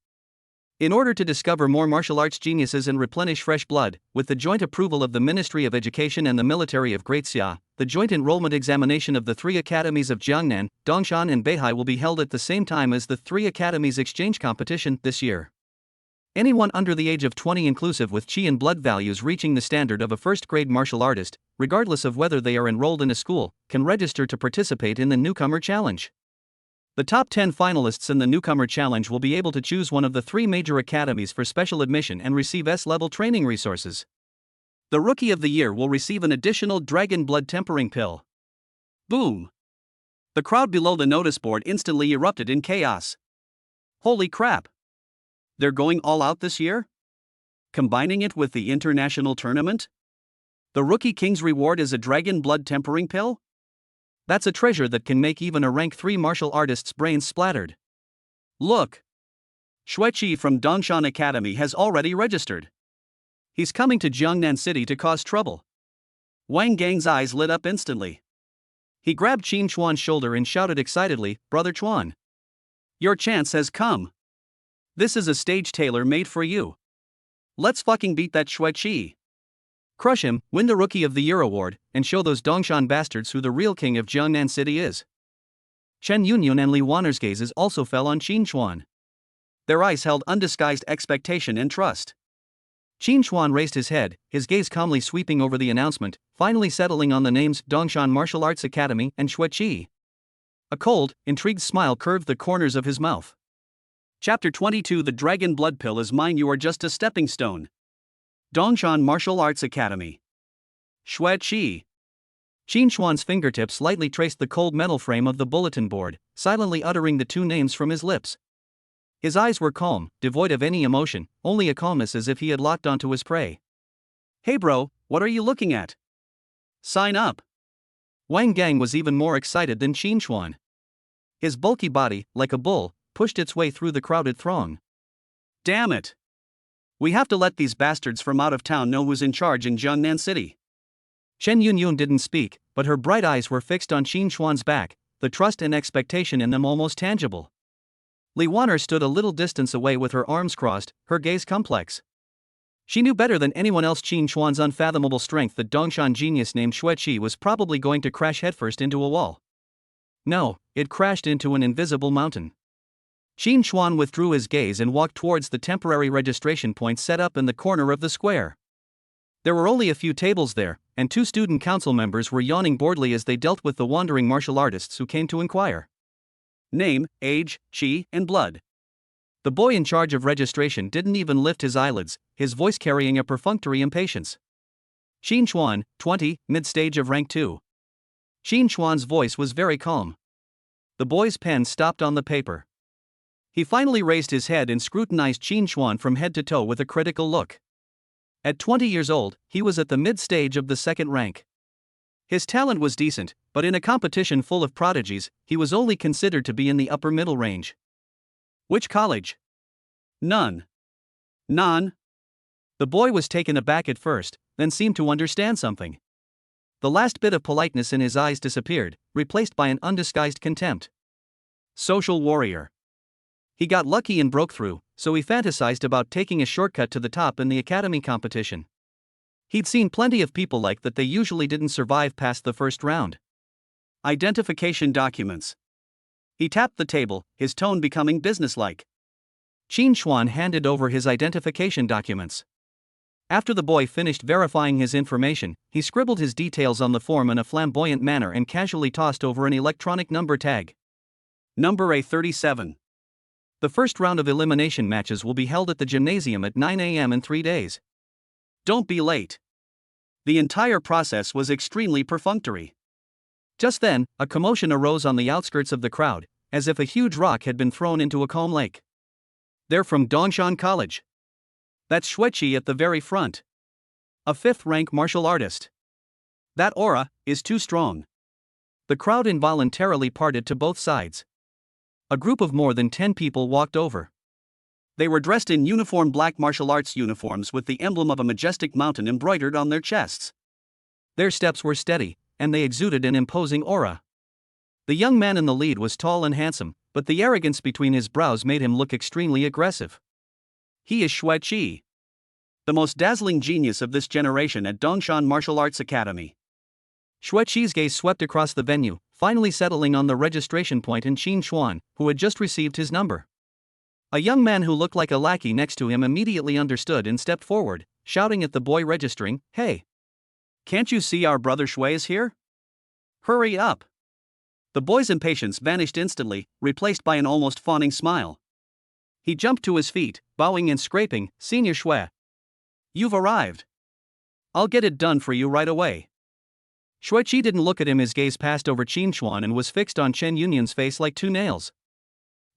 In order to discover more martial arts geniuses and replenish fresh blood, with the joint approval of the Ministry of Education and the military of Great Xia, the joint enrollment examination of the three academies of Jiangnan, Dongshan and Beihai will be held at the same time as the three academies exchange competition this year. Anyone under the age of 20 inclusive with Qi and blood values reaching the standard of a first-grade martial artist, regardless of whether they are enrolled in a school, can register to participate in the Newcomer Challenge. The top 10 finalists in the Newcomer Challenge will be able to choose one of the three major academies for special admission and receive S-level training resources. The Rookie of the Year will receive an additional Dragon Blood Tempering Pill. Boom! The crowd below the notice board instantly erupted in chaos. Holy crap! They're going all out this year? Combining it with the international tournament? The Rookie King's reward is a Dragon Blood Tempering Pill? That's a treasure that can make even a rank 3 martial artist's brains splattered. Look! Xue Qi from Dongshan Academy has already registered. He's coming to Jiangnan City to cause trouble. Wang Gang's eyes lit up instantly. He grabbed Qin Chuan's shoulder and shouted excitedly, "Brother Chuan! Your chance has come. This is a stage tailor-made for you. Let's fucking beat that Xue Qi. Crush him, win the Rookie of the Year award, and show those Dongshan bastards who the real king of Jiangnan City is." Chen Yunyun and Li Wanner's gazes also fell on Qin Chuan. Their eyes held undisguised expectation and trust. Qin Chuan raised his head, his gaze calmly sweeping over the announcement, finally settling on the names Dongshan Martial Arts Academy and Xue Qi. A cold, intrigued smile curved the corners of his mouth. Chapter 22 The Dragon Blood Pill is mine. You are just a stepping stone. Dongshan Martial Arts Academy. Xue Qi. Qin Chuan's fingertips lightly traced the cold metal frame of the bulletin board, silently uttering the two names from his lips. His eyes were calm, devoid of any emotion, only a calmness as if he had locked onto his prey. "Hey bro, what are you looking at? Sign up." Wang Gang was even more excited than Qin Chuan. His bulky body, like a bull, pushed its way through the crowded throng. "Damn it! We have to let these bastards from out of town know who's in charge in Jiangnan City." Chen Yunyun didn't speak, but her bright eyes were fixed on Qin Chuan's back, the trust and expectation in them almost tangible. Li Wanner stood a little distance away with her arms crossed, her gaze complex. She knew better than anyone else Qin Chuan's unfathomable strength. The Dongshan genius named Xue Qi was probably going to crash headfirst into a wall. No, it crashed into an invisible mountain. Qin Chuan withdrew his gaze and walked towards the temporary registration point set up in the corner of the square. There were only a few tables there, and two student council members were yawning boredly as they dealt with the wandering martial artists who came to inquire. Name, age, qi, and blood. The boy in charge of registration didn't even lift his eyelids, his voice carrying a perfunctory impatience. Qin Chuan, 20, mid-stage of rank 2. Qin Chuan's voice was very calm. The boy's pen stopped on the paper. He finally raised his head and scrutinized Qin Chuan from head to toe with a critical look. At 20 years old, he was at the mid-stage of the second rank. His talent was decent, but in a competition full of prodigies, he was only considered to be in the upper middle range. Which college? None. None? The boy was taken aback at first, then seemed to understand something. The last bit of politeness in his eyes disappeared, replaced by an undisguised contempt. Social warrior. He got lucky and broke through, so he fantasized about taking a shortcut to the top in the academy competition. He'd seen plenty of people like that. They usually didn't survive past the first round. Identification documents. He tapped the table, his tone becoming businesslike. Qin Chuan handed over his identification documents. After the boy finished verifying his information, he scribbled his details on the form in a flamboyant manner and casually tossed over an electronic number tag. Number A37. The first round of elimination matches will be held at the gymnasium at 9 a.m. in 3 days. Don't be late. The entire process was extremely perfunctory. Just then, a commotion arose on the outskirts of the crowd, as if a huge rock had been thrown into a calm lake. They're from Dongshan College. That's Xue Qi at the very front. A 5th-rank martial artist. That aura is too strong. The crowd involuntarily parted to both sides. A group of more than 10 people walked over. They were dressed in uniform black martial arts uniforms with the emblem of a majestic mountain embroidered on their chests. Their steps were steady, and they exuded an imposing aura. The young man in the lead was tall and handsome, but the arrogance between his brows made him look extremely aggressive. He is Xue Qi, the most dazzling genius of this generation at Dongshan Martial Arts Academy. Xue Qi's gaze swept across the venue, finally settling on the registration point in Qin Xuan, who had just received his number. A young man who looked like a lackey next to him immediately understood and stepped forward, shouting at the boy registering, "Hey! Can't you see our brother Xue is here? Hurry up!" The boy's impatience vanished instantly, replaced by an almost fawning smile. He jumped to his feet, bowing and scraping, "Senior Xue, you've arrived. I'll get it done for you right away." Xue Qi didn't look at him. His gaze passed over Qin Xuan and was fixed on Chen Yunyun's face like two nails.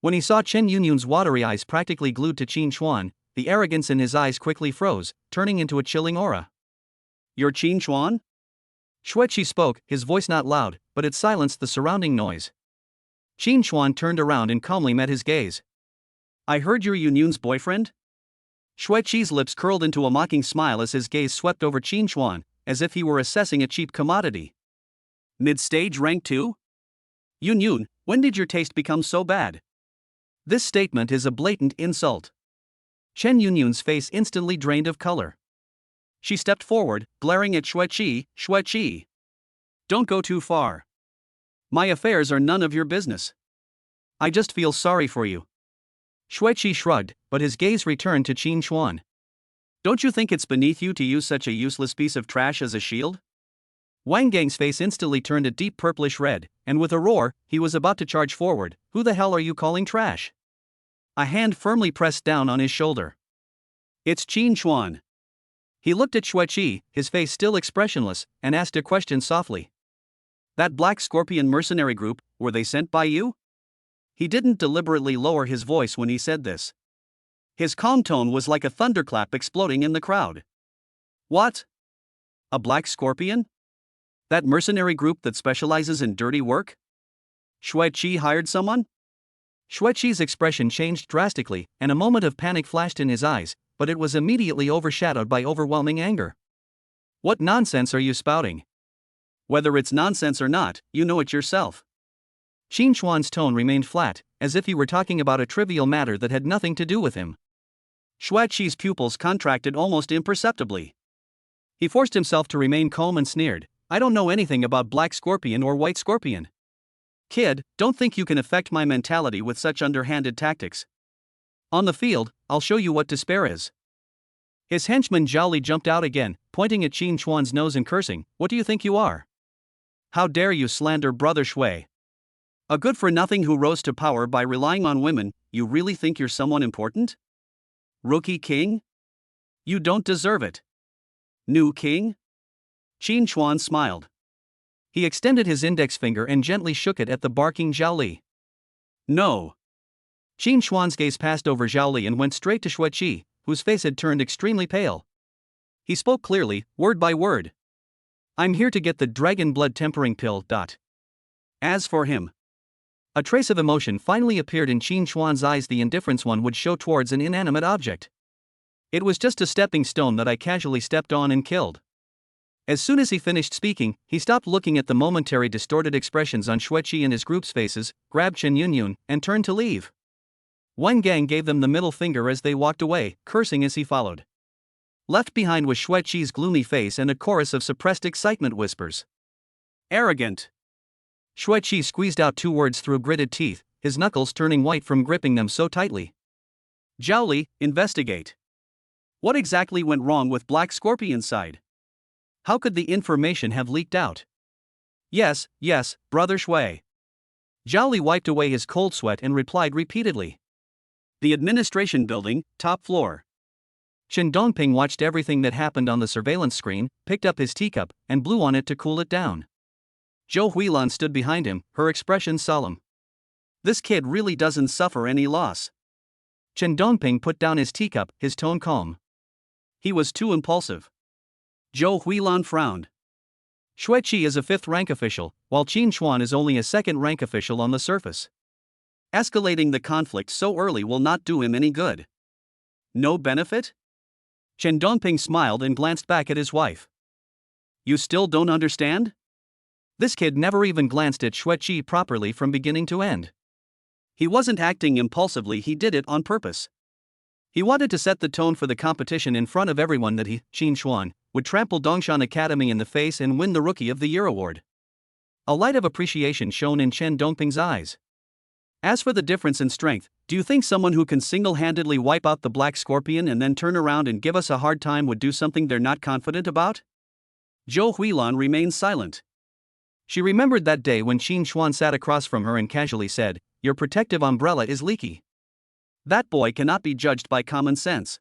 When he saw Chen Yunyun's watery eyes practically glued to Qin Xuan, the arrogance in his eyes quickly froze, turning into a chilling aura. "You're Qin Xuan?" Xue Qi spoke, his voice not loud, but it silenced the surrounding noise. Qin Xuan turned around and calmly met his gaze. "I heard you're Yunyun's boyfriend?" Xue Qi's lips curled into a mocking smile as his gaze swept over Qin Xuan, as if he were assessing a cheap commodity. "Mid-stage rank 2? Yunyun, when did your taste become so bad?" This statement is a blatant insult. Chen Yunyun's face instantly drained of color. She stepped forward, glaring at Xue Qi. "Xue Qi, don't go too far. My affairs are none of your business. I just feel sorry for you." Xue Qi shrugged, but his gaze returned to Qin Xuan. "Don't you think it's beneath you to use such a useless piece of trash as a shield?" Wang Gang's face instantly turned a deep purplish red, and with a roar, he was about to charge forward. "Who the hell are you calling trash?" A hand firmly pressed down on his shoulder. "It's Qin Xuan." He looked at Xue Qi, his face still expressionless, and asked a question softly. "That Black Scorpion mercenary group, were they sent by you?" He didn't deliberately lower his voice when he said this. His calm tone was like a thunderclap exploding in the crowd. "What? A Black Scorpion? That mercenary group that specializes in dirty work? Xue Qi hired someone?" Xue Qi's expression changed drastically, and a moment of panic flashed in his eyes, but it was immediately overshadowed by overwhelming anger. "What nonsense are you spouting? Whether it's nonsense or not, you know it yourself." Qin Xuan's tone remained flat, as if he were talking about a trivial matter that had nothing to do with him. Xue Qi's pupils contracted almost imperceptibly. He forced himself to remain calm and sneered, "I don't know anything about Black Scorpion or White Scorpion. Kid, don't think you can affect my mentality with such underhanded tactics. On the field, I'll show you what despair is." His henchman Zhao Li jumped out again, pointing at Qin Xuan's nose and cursing, "What do you think you are? How dare you slander Brother Xue? A good-for-nothing who rose to power by relying on women, you really think you're someone important? Rookie king? You don't deserve it. New king?" Qin Xuan smiled. He extended his index finger and gently shook it at the barking Zhao Li. "No." Qin Xuan's gaze passed over Zhao Li and went straight to Xue Qi, whose face had turned extremely pale. He spoke clearly, word by word. "I'm here to get the dragon blood tempering pill. As for him..." A trace of emotion finally appeared in Qin Xuan's eyes, the indifference one would show towards an inanimate object. "It was just a stepping stone that I casually stepped on and killed." As soon as he finished speaking, he stopped looking at the momentary distorted expressions on Xue Qi and his group's faces, grabbed Chen Yunyun, and turned to leave. Wang Gang gave them the middle finger as they walked away, cursing as he followed. Left behind was Xue Qi's gloomy face and a chorus of suppressed excitement whispers. "Arrogant." Xue Qi squeezed out two words through gritted teeth, his knuckles turning white from gripping them so tightly. "Zhao Li, investigate. What exactly went wrong with Black Scorpion's side? How could the information have leaked out?" Yes, Brother Xue." Zhao Li wiped away his cold sweat and replied repeatedly. "The administration building, top floor." Chen Dongping watched everything that happened on the surveillance screen, picked up his teacup, and blew on it to cool it down. Zhou Huilan stood behind him, her expression solemn. "This kid really doesn't suffer any loss." Chen Dongping put down his teacup, his tone calm. "He was too impulsive." Zhou Huilan frowned. Xue Qi is a 5th rank official, while Qin Xuan is only a 2nd rank official on the surface. Escalating the conflict so early will not do him any good. No benefit? Chen Dongping smiled and glanced back at his wife. You still don't understand? This kid never even glanced at Xue Qi properly from beginning to end. He wasn't acting impulsively, he did it on purpose. He wanted to set the tone for the competition in front of everyone that he, Qin Xuan, would trample Dongshan Academy in the face and win the Rookie of the Year award. A light of appreciation shone in Chen Dongping's eyes. As for the difference in strength, do you think someone who can single-handedly wipe out the Black Scorpion and then turn around and give us a hard time would do something they're not confident about? Zhou Huilan remained silent. She remembered that day when Qin Xuan sat across from her and casually said, "Your protective umbrella is leaky." That boy cannot be judged by common sense.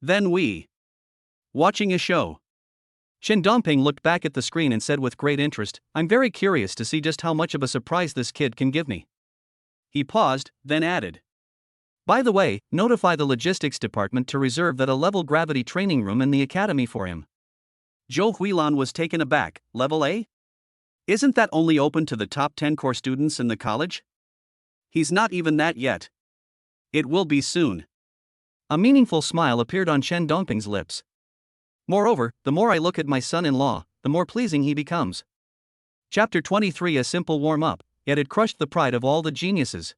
Then watching a show. Chen Dongping looked back at the screen and said with great interest, "I'm very curious to see just how much of a surprise this kid can give me." He paused, then added, "By the way, notify the logistics department to reserve that a level gravity training room in the academy for him." Zhou Huilan was taken aback. Level A? Isn't that only open to the top 10 core students in the college? He's not even that yet. It will be soon. A meaningful smile appeared on Chen Dongping's lips. Moreover, the more I look at my son-in-law, the more pleasing he becomes. Chapter 23. A simple warm-up, yet it crushed the pride of all the geniuses.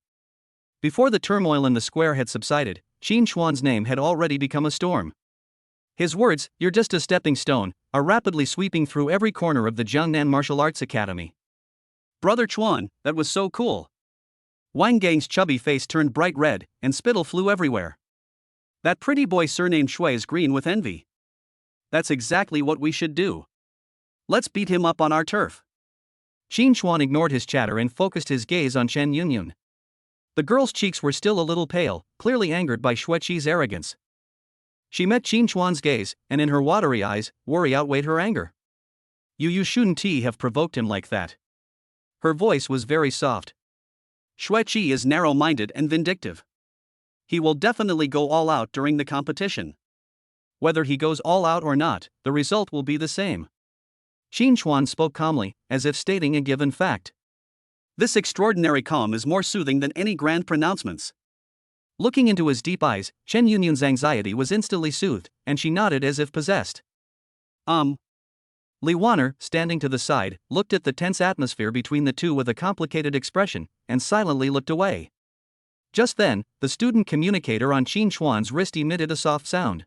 Before the turmoil in the square had subsided, Qin Xuan's name had already become a storm. His words, "You're just a stepping stone," are rapidly sweeping through every corner of the Jiangnan Martial Arts Academy. Brother Chuan, that was so cool. Wang Gang's chubby face turned bright red, and spittle flew everywhere. That pretty boy surnamed Shui is green with envy. That's exactly what we should do. Let's beat him up on our turf. Qin Xuan ignored his chatter and focused his gaze on Chen Yunyun. The girl's cheeks were still a little pale, clearly angered by Xue Qi's arrogance. She met Qin Xuan's gaze, and in her watery eyes, worry outweighed her anger. You shouldn't have provoked him like that. Her voice was very soft. Xue Qi is narrow-minded and vindictive. He will definitely go all out during the competition. Whether he goes all out or not, the result will be the same. Qin Xuan spoke calmly, as if stating a given fact. This extraordinary calm is more soothing than any grand pronouncements. Looking into his deep eyes, Chen Yunyun's anxiety was instantly soothed, and she nodded as if possessed. Li Wanner, standing to the side, looked at the tense atmosphere between the two with a complicated expression, and silently looked away. Just then, the student communicator on Qin Xuan's wrist emitted a soft sound.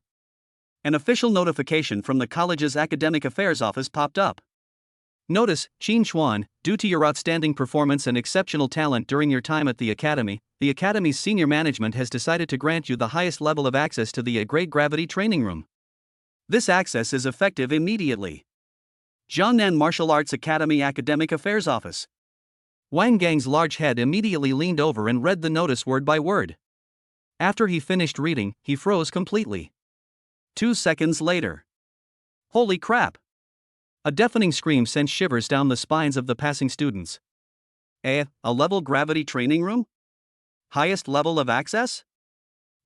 An official notification from the college's academic affairs office popped up. Notice, Qin Xuan, due to your outstanding performance and exceptional talent during your time at the academy's senior management has decided to grant you the highest level of access to the A-grade gravity training room. This access is effective immediately. Jiangnan Martial Arts Academy Academic Affairs Office. Wang Gang's large head immediately leaned over and read the notice word by word. After he finished reading, he froze completely. 2 seconds later. Holy crap! A deafening scream sent shivers down the spines of the passing students. A level gravity training room? Highest level of access?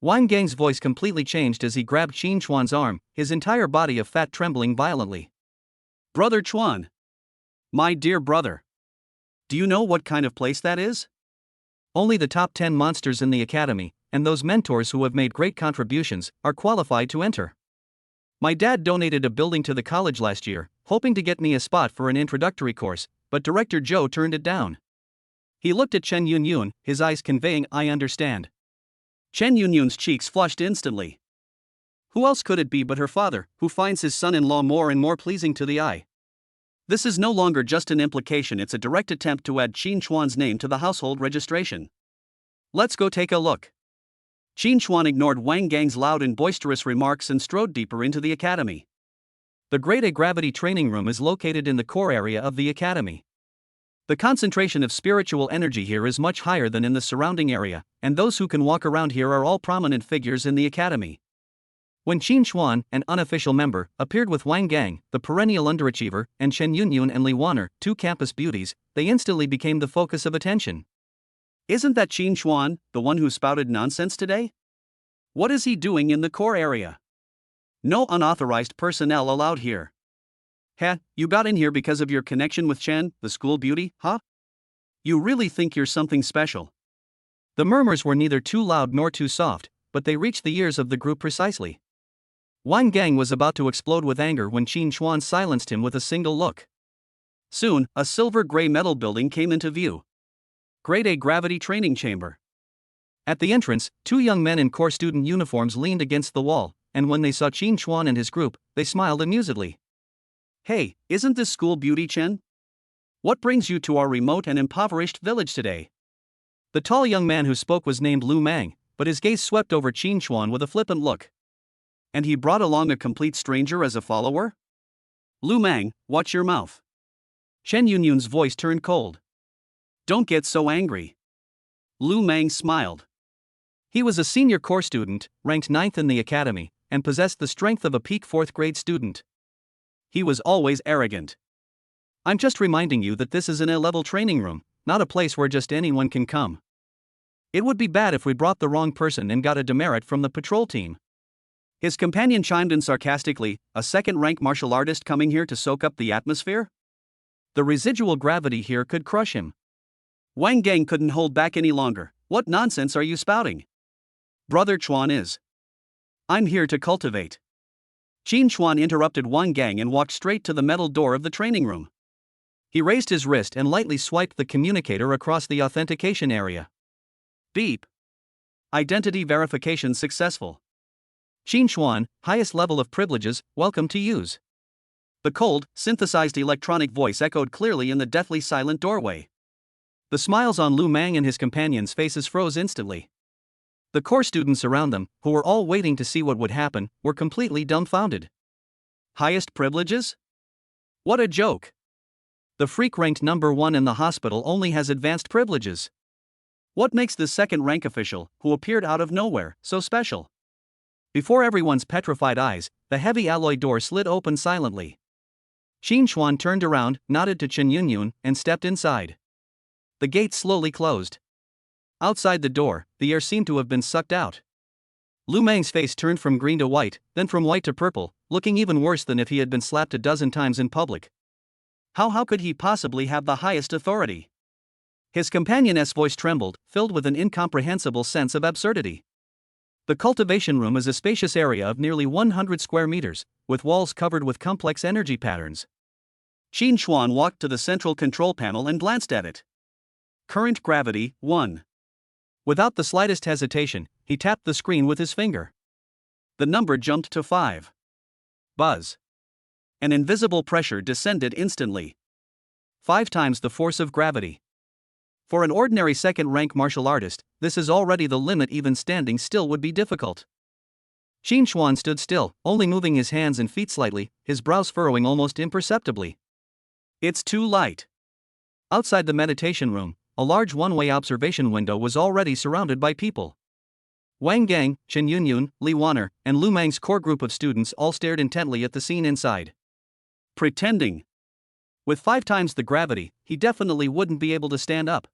Wang Gang's voice completely changed as he grabbed Qin Xuan's arm, his entire body of fat trembling violently. Brother Chuan! My dear brother! Do you know what kind of place that is? Only the top 10 monsters in the academy, and those mentors who have made great contributions, are qualified to enter. My dad donated a building to the college last year, hoping to get me a spot for an introductory course, but Director Zhou turned it down. He looked at Chen Yunyun, his eyes conveying, "I understand." Chen Yunyun's cheeks flushed instantly. Who else could it be but her father, who finds his son-in-law more and more pleasing to the eye? This is no longer just an implication, it's a direct attempt to add Qin Xuan's name to the household registration. Let's go take a look. Qin Xuan ignored Wang Gang's loud and boisterous remarks and strode deeper into the academy. The Grade A gravity training room is located in the core area of the academy. The concentration of spiritual energy here is much higher than in the surrounding area, and those who can walk around here are all prominent figures in the academy. When Qin Xuan, an unofficial member, appeared with Wang Gang, the perennial underachiever, and Chen Yunyun and Li Wanner, 2 campus beauties, they instantly became the focus of attention. Isn't that Qin Xuan, the one who spouted nonsense today? What is he doing in the core area? No unauthorized personnel allowed here. Ha, you got in here because of your connection with Chen, the school beauty, huh? You really think you're something special? The murmurs were neither too loud nor too soft, but they reached the ears of the group precisely. Wang Gang was about to explode with anger when Qin Chuan silenced him with a single look. Soon, a silver-gray metal building came into view. Grade A gravity training chamber. At the entrance, two young men in core student uniforms leaned against the wall, and when they saw Qin Chuan and his group, they smiled amusedly. Hey, isn't this school beauty, Chen? What brings you to our remote and impoverished village today? The tall young man who spoke was named Lu Mang, but his gaze swept over Qin Chuan with a flippant look. And he brought along a complete stranger as a follower? Lu Mang, watch your mouth. Chen Yunyun's voice turned cold. Don't get so angry. Lu Mang smiled. He was a senior core student, ranked 9th in the academy, and possessed the strength of a peak 4th grade student. He was always arrogant. I'm just reminding you that this is an A-level training room, not a place where just anyone can come. It would be bad if we brought the wrong person and got a demerit from the patrol team. His companion chimed in sarcastically, a second-rank martial artist coming here to soak up the atmosphere? The residual gravity here could crush him. Wang Gang couldn't hold back any longer. What nonsense are you spouting? Brother Chuan is. I'm here to cultivate. Qin Chuan interrupted Wang Gang and walked straight to the metal door of the training room. He raised his wrist and lightly swiped the communicator across the authentication area. Beep. Identity verification successful. Qin Chuan, highest level of privileges, welcome to use. The cold, synthesized electronic voice echoed clearly in the deathly silent doorway. The smiles on Lu Mang and his companions' faces froze instantly. The core students around them, who were all waiting to see what would happen, were completely dumbfounded. Highest privileges? What a joke! The freak ranked number 1 in the hospital only has advanced privileges. What makes this second-rank official, who appeared out of nowhere, so special? Before everyone's petrified eyes, the heavy alloy door slid open silently. Qin Chuan turned around, nodded to Chen Yunyun, and stepped inside. The gate slowly closed. Outside the door, the air seemed to have been sucked out. Lu Mang's face turned from green to white, then from white to purple, looking even worse than if he had been slapped a dozen times in public. How could he possibly have the highest authority? His companion's voice trembled, filled with an incomprehensible sense of absurdity. The cultivation room is a spacious area of nearly 100 square meters, with walls covered with complex energy patterns. Qin Chuan walked to the central control panel and glanced at it. Current gravity, 1. Without the slightest hesitation, he tapped the screen with his finger. The number jumped to 5. Buzz. An invisible pressure descended instantly. 5 times the force of gravity. For an ordinary second-rank martial artist, this is already the limit. Even standing still would be difficult. Qin Chuan stood still, only moving his hands and feet slightly, his brows furrowing almost imperceptibly. It's too light. Outside the meditation room, a large one-way observation window was already surrounded by people. Wang Gang, Chen Yunyun, Li Wanner, and Lu Mang's core group of students all stared intently at the scene inside. Pretending. With 5 times the gravity, he definitely wouldn't be able to stand up.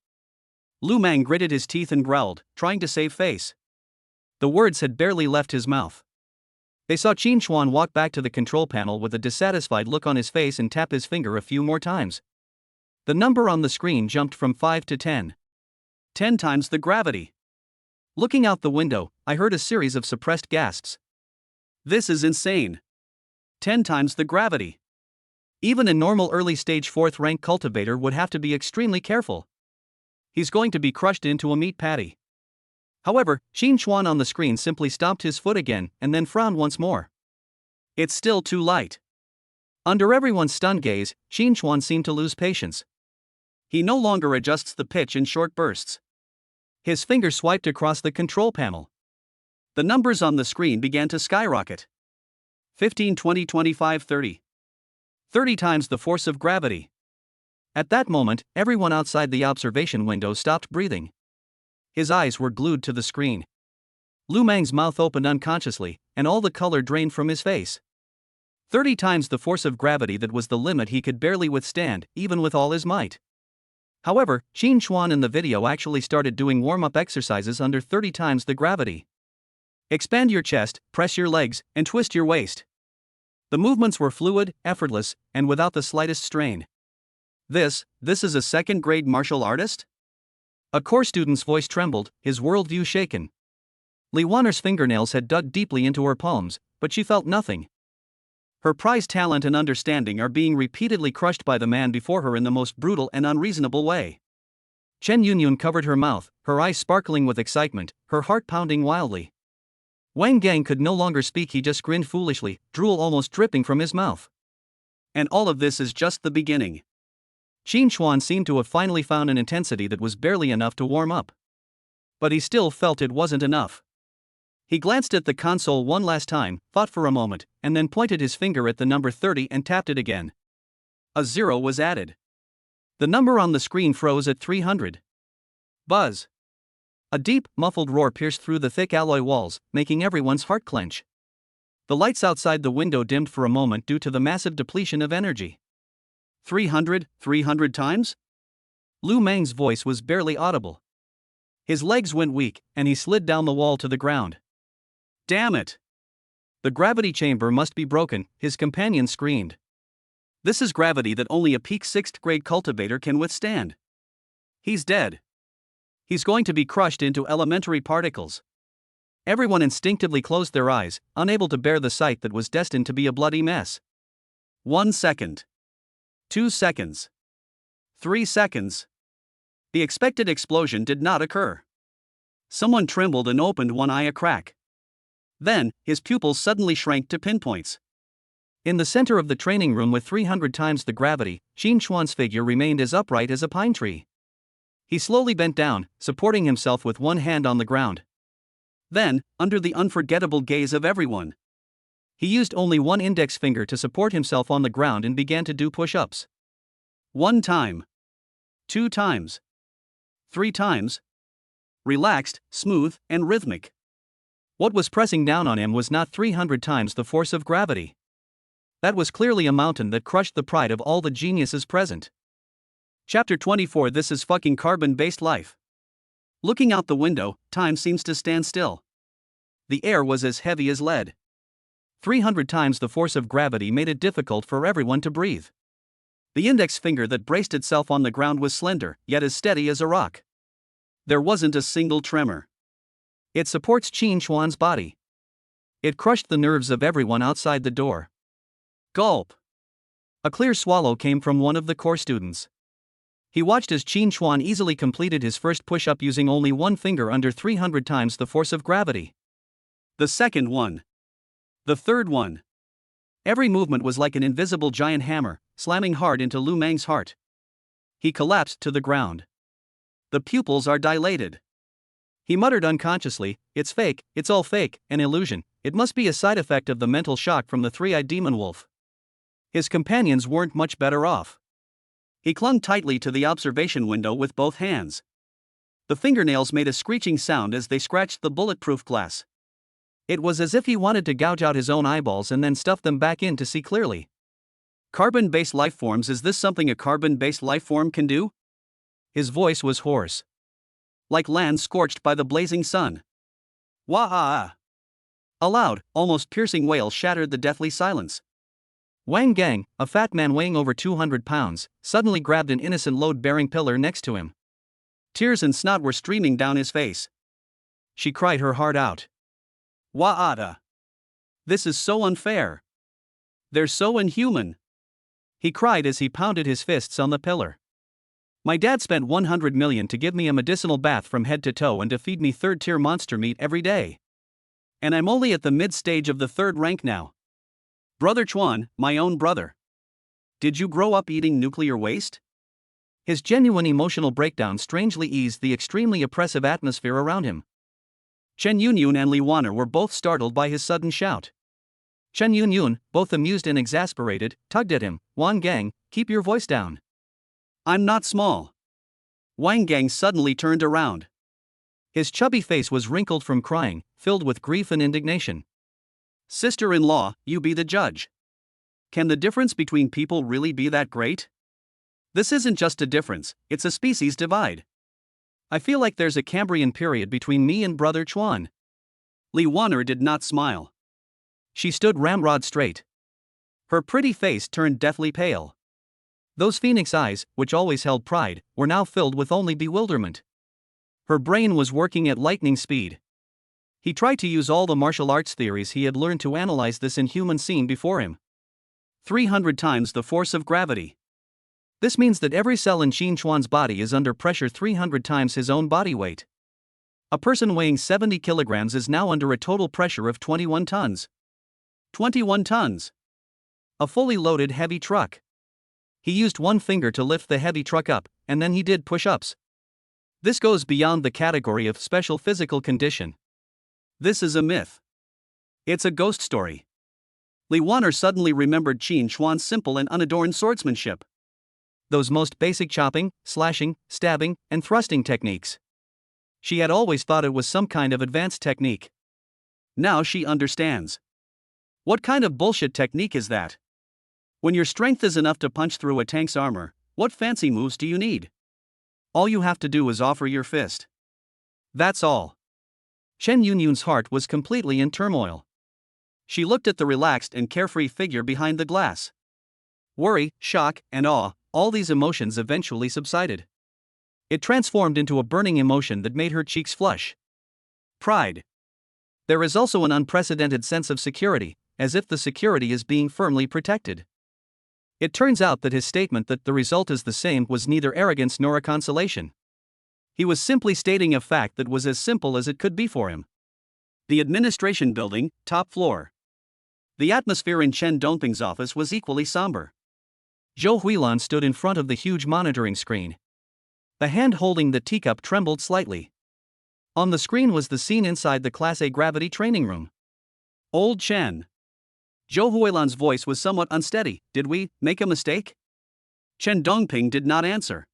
Lu Mang gritted his teeth and growled, trying to save face. The words had barely left his mouth. They saw Qin Chuan walk back to the control panel with a dissatisfied look on his face and tap his finger a few more times. The number on the screen jumped from 5 to 10. 10 times the gravity. Looking out the window, I heard a series of suppressed gasps. This is insane. 10 times the gravity. Even a normal early-stage 4th-rank cultivator would have to be extremely careful. He's going to be crushed into a meat patty. However, Qin Chuan on the screen simply stomped his foot again and then frowned once more. It's still too light. Under everyone's stunned gaze, Qin Chuan seemed to lose patience. He no longer adjusts the pitch in short bursts. His finger swiped across the control panel. The numbers on the screen began to skyrocket. 15, 20, 25, 30. 30 times the force of gravity. At that moment, everyone outside the observation window stopped breathing. His eyes were glued to the screen. Lu Mang's mouth opened unconsciously, and all the color drained from his face. 30 times the force of gravity, that was the limit he could barely withstand, even with all his might. However, Qin Chuan in the video actually started doing warm-up exercises under 30 times the gravity. Expand your chest, press your legs, and twist your waist. The movements were fluid, effortless, and without the slightest strain. This is a second-grade martial artist? A core student's voice trembled, his worldview shaken. Li Wanner's fingernails had dug deeply into her palms, but she felt nothing. Her prized talent and understanding are being repeatedly crushed by the man before her in the most brutal and unreasonable way. Chen Yunyun covered her mouth, her eyes sparkling with excitement, her heart pounding wildly. Wang Gang could no longer speak, he just grinned foolishly, drool almost dripping from his mouth. And all of this is just the beginning. Qin Chuan seemed to have finally found an intensity that was barely enough to warm up. But he still felt it wasn't enough. He glanced at the console one last time, thought for a moment, and then pointed his finger at the number 30 and tapped it again. A 0 was added. The number on the screen froze at 300. Buzz! A deep, muffled roar pierced through the thick alloy walls, making everyone's heart clench. The lights outside the window dimmed for a moment due to the massive depletion of energy. 300 times? Lu Meng's voice was barely audible. His legs went weak, and he slid down the wall to the ground. Damn it! The gravity chamber must be broken, his companion screamed. This is gravity that only a peak 6th grade cultivator can withstand. He's dead. He's going to be crushed into elementary particles. Everyone instinctively closed their eyes, unable to bear the sight that was destined to be a bloody mess. 1 second. 2 seconds. 3 seconds. The expected explosion did not occur. Someone trembled and opened one eye a crack. Then, his pupils suddenly shrank to pinpoints. In the center of the training room with 300 times the gravity, Qin Chuan's figure remained as upright as a pine tree. He slowly bent down, supporting himself with one hand on the ground. Then, under the unforgettable gaze of everyone, he used only one index finger to support himself on the ground and began to do push-ups. 1 time. 2 times. 3 times. Relaxed, smooth, and rhythmic. What was pressing down on him was not 300 times the force of gravity. That was clearly a mountain that crushed the pride of all the geniuses present. Chapter 24. This is fucking carbon-based life. Looking out the window, time seems to stand still. The air was as heavy as lead. 300 times the force of gravity made it difficult for everyone to breathe. The index finger that braced itself on the ground was slender, yet as steady as a rock. There wasn't a single tremor. It supports Qin Chuan's body. It crushed the nerves of everyone outside the door. Gulp! A clear swallow came from one of the core students. He watched as Qin Chuan easily completed his first push-up using only one finger under 300 times the force of gravity. The second one. The third one. Every movement was like an invisible giant hammer, slamming hard into Lu Meng's heart. He collapsed to the ground. The pupils are dilated. He muttered unconsciously, "It's fake, it's all fake, an illusion, it must be a side effect of the mental shock from the three-eyed demon wolf." His companions weren't much better off. He clung tightly to the observation window with both hands. The fingernails made a screeching sound as they scratched the bulletproof glass. It was as if he wanted to gouge out his own eyeballs and then stuff them back in to see clearly. Carbon-based lifeforms. Is this something a carbon-based lifeform can do? His voice was hoarse. Like land scorched by the blazing sun. Wah-ah! A loud, almost piercing wail shattered the deathly silence. Wang Gang, a fat man weighing over 200 pounds, suddenly grabbed an innocent load-bearing pillar next to him. Tears and snot were streaming down his face. She cried her heart out. Wah-ah! This is so unfair. They're so inhuman. He cried as he pounded his fists on the pillar. My dad spent 100 million to give me a medicinal bath from head to toe and to feed me third-tier monster meat every day. And I'm only at the mid-stage of the third rank now. Brother Chuan, my own brother. Did you grow up eating nuclear waste? His genuine emotional breakdown strangely eased the extremely oppressive atmosphere around him. Chen Yunyun and Li Wanner were both startled by his sudden shout. Chen Yunyun, both amused and exasperated, tugged at him. Wang Gang, keep your voice down. I'm not small. Wang Gang suddenly turned around. His chubby face was wrinkled from crying, filled with grief and indignation. Sister-in-law, you be the judge. Can the difference between people really be that great? This isn't just a difference, it's a species divide. I feel like there's a Cambrian period between me and Brother Chuan. Li Wanner did not smile. She stood ramrod straight. Her pretty face turned deathly pale. Those phoenix eyes, which always held pride, were now filled with only bewilderment. Her brain was working at lightning speed. He tried to use all the martial arts theories he had learned to analyze this inhuman scene before him. 300 times the force of gravity. This means that every cell in Qin Chuan's body is under pressure 300 times his own body weight. A person weighing 70 kilograms is now under a total pressure of 21 tons. 21 tons. A fully loaded heavy truck. He used one finger to lift the heavy truck up, and then he did push-ups. This goes beyond the category of special physical condition. This is a myth. It's a ghost story. Li Wan'er suddenly remembered Qin Chuan's simple and unadorned swordsmanship. Those most basic chopping, slashing, stabbing, and thrusting techniques. She had always thought it was some kind of advanced technique. Now she understands. What kind of bullshit technique is that? When your strength is enough to punch through a tank's armor, what fancy moves do you need? All you have to do is offer your fist. That's all. Chen Yunyun's heart was completely in turmoil. She looked at the relaxed and carefree figure behind the glass. Worry, shock, and awe, all these emotions eventually subsided. It transformed into a burning emotion that made her cheeks flush. Pride. There is also an unprecedented sense of security, as if the security is being firmly protected. It turns out that his statement that the result is the same was neither arrogance nor a consolation. He was simply stating a fact that was as simple as it could be for him. The administration building, top floor. The atmosphere in Chen Dongping's office was equally somber. Zhou Huilan stood in front of the huge monitoring screen. The hand holding the teacup trembled slightly. On the screen was the scene inside the Class A gravity training room. Old Chen. Zhou Huilan's voice was somewhat unsteady. Did we make a mistake? Chen Dongping did not answer.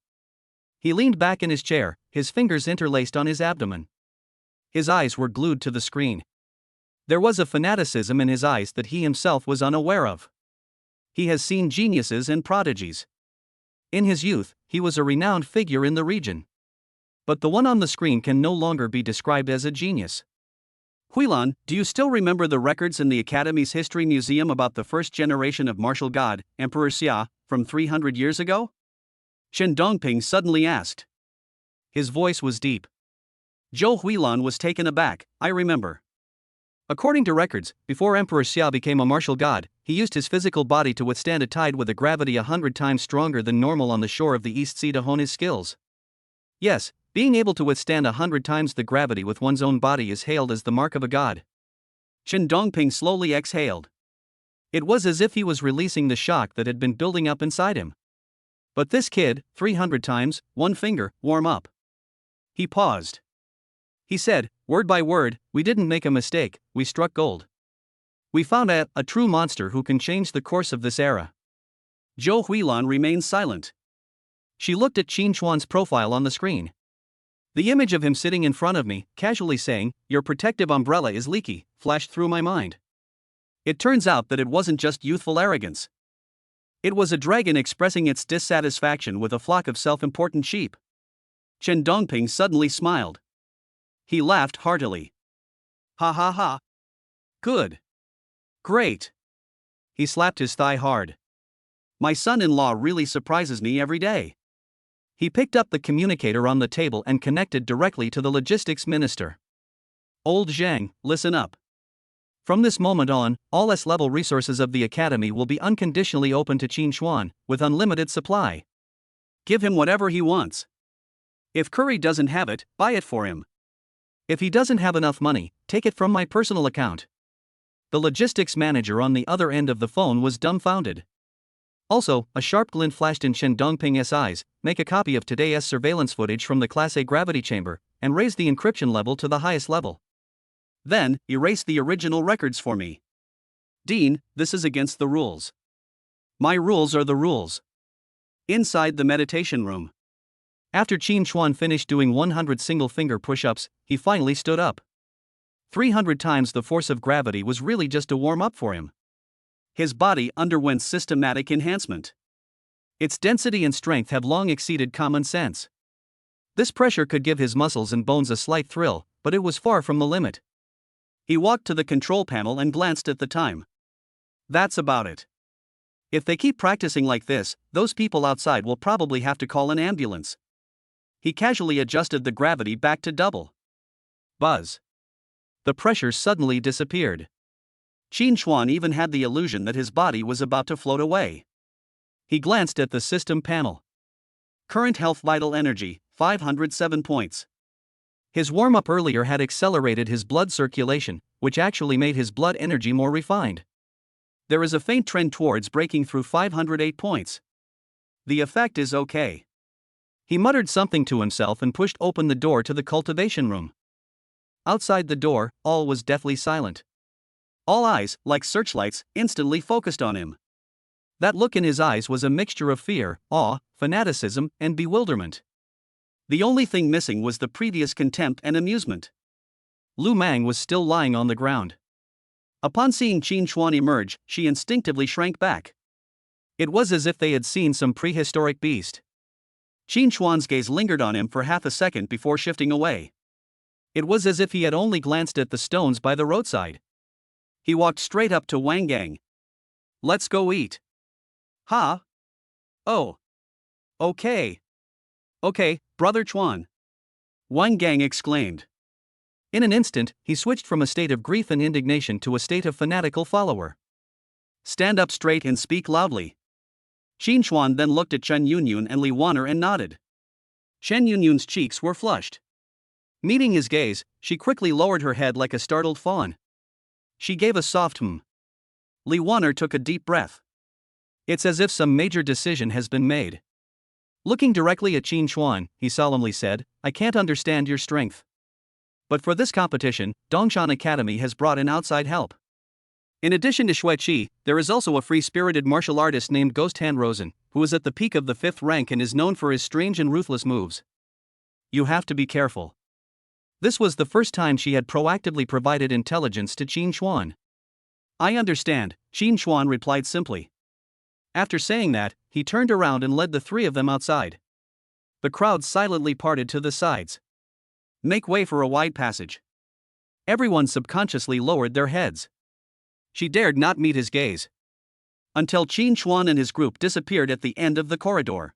He leaned back in his chair, his fingers interlaced on his abdomen. His eyes were glued to the screen. There was a fanaticism in his eyes that he himself was unaware of. He has seen geniuses and prodigies. In his youth, he was a renowned figure in the region. But the one on the screen can no longer be described as a genius. Huilan, do you still remember the records in the Academy's History Museum about the first generation of martial god, Emperor Xia, from 300 years ago? Chen Dongping suddenly asked. His voice was deep. Zhou Huilan was taken aback. I remember. According to records, before Emperor Xia became a martial god, he used his physical body to withstand a tide with a gravity 100 times stronger than normal on the shore of the East Sea to hone his skills. Yes, being able to withstand 100 times the gravity with one's own body is hailed as the mark of a god. Chen Dongping slowly exhaled. It was as if he was releasing the shock that had been building up inside him. But this kid, 300 times, one finger, warm up. He paused. He said, word by word, we didn't make a mistake, we struck gold. We found a true monster who can change the course of this era. Zhou Huilan remained silent. She looked at Qin Chuan's profile on the screen. The image of him sitting in front of me, casually saying, your protective umbrella is leaky, flashed through my mind. It turns out that it wasn't just youthful arrogance. It was a dragon expressing its dissatisfaction with a flock of self-important sheep. Chen Dongping suddenly smiled. He laughed heartily. Ha ha ha. Good. Great. He slapped his thigh hard. My son-in-law really surprises me every day. He picked up the communicator on the table and connected directly to the logistics minister. Old Zhang, listen up. From this moment on, all S-level resources of the academy will be unconditionally open to Qin Chuan, with unlimited supply. Give him whatever he wants. If Curry doesn't have it, buy it for him. If he doesn't have enough money, take it from my personal account. The logistics manager on the other end of the phone was dumbfounded. Also, a sharp glint flashed in Chen Dongping's eyes. Make a copy of today's surveillance footage from the Class A gravity chamber, and raise the encryption level to the highest level. Then, erase the original records for me. Dean, this is against the rules. My rules are the rules. Inside the meditation room. After Qin Chuan finished doing 100 single-finger push-ups, he finally stood up. 300 times the force of gravity was really just a warm-up for him. His body underwent systematic enhancement. Its density and strength have long exceeded common sense. This pressure could give his muscles and bones a slight thrill, but it was far from the limit. He walked to the control panel and glanced at the time. That's about it. If they keep practicing like this, those people outside will probably have to call an ambulance. He casually adjusted the gravity back to double. Buzz. The pressure suddenly disappeared. Qin Chuan even had the illusion that his body was about to float away. He glanced at the system panel. Current health vital energy, 507 points. His warm-up earlier had accelerated his blood circulation, which actually made his blood energy more refined. There is a faint trend towards breaking through 508 points. The effect is okay. He muttered something to himself and pushed open the door to the cultivation room. Outside the door, all was deathly silent. All eyes, like searchlights, instantly focused on him. That look in his eyes was a mixture of fear, awe, fanaticism, and bewilderment. The only thing missing was the previous contempt and amusement. Lu Mang was still lying on the ground. Upon seeing Qin Chuan emerge, she instinctively shrank back. It was as if they had seen some prehistoric beast. Qin Chuan's gaze lingered on him for half a second before shifting away. It was as if he had only glanced at the stones by the roadside. He walked straight up to Wang Gang. "Let's go eat." "Huh? Oh. Okay. Okay, Brother Chuan," Wang Gang exclaimed. In an instant, he switched from a state of grief and indignation to a state of fanatical follower. "Stand up straight and speak loudly." Qin Chuan then looked at Chen Yunyun and Li Wanner and nodded. Chen Yunyun's cheeks were flushed. Meeting his gaze, she quickly lowered her head like a startled fawn. She gave a soft "hmm." Li Wanner took a deep breath. It's as if some major decision has been made. Looking directly at Qin Chuan, he solemnly said, "I can't understand your strength. But for this competition, Dongshan Academy has brought in outside help. In addition to Xue Qi, there is also a free-spirited martial artist named Ghost Hand Rosen, who is at the peak of the 5th rank and is known for his strange and ruthless moves. You have to be careful." This was the first time she had proactively provided intelligence to Qin Chuan. "I understand," Qin Chuan replied simply. After saying that, he turned around and led the three of them outside. The crowd silently parted to the sides. "Make way for a wide passage." Everyone subconsciously lowered their heads. She dared not meet his gaze. Until Qin Chuan and his group disappeared at the end of the corridor.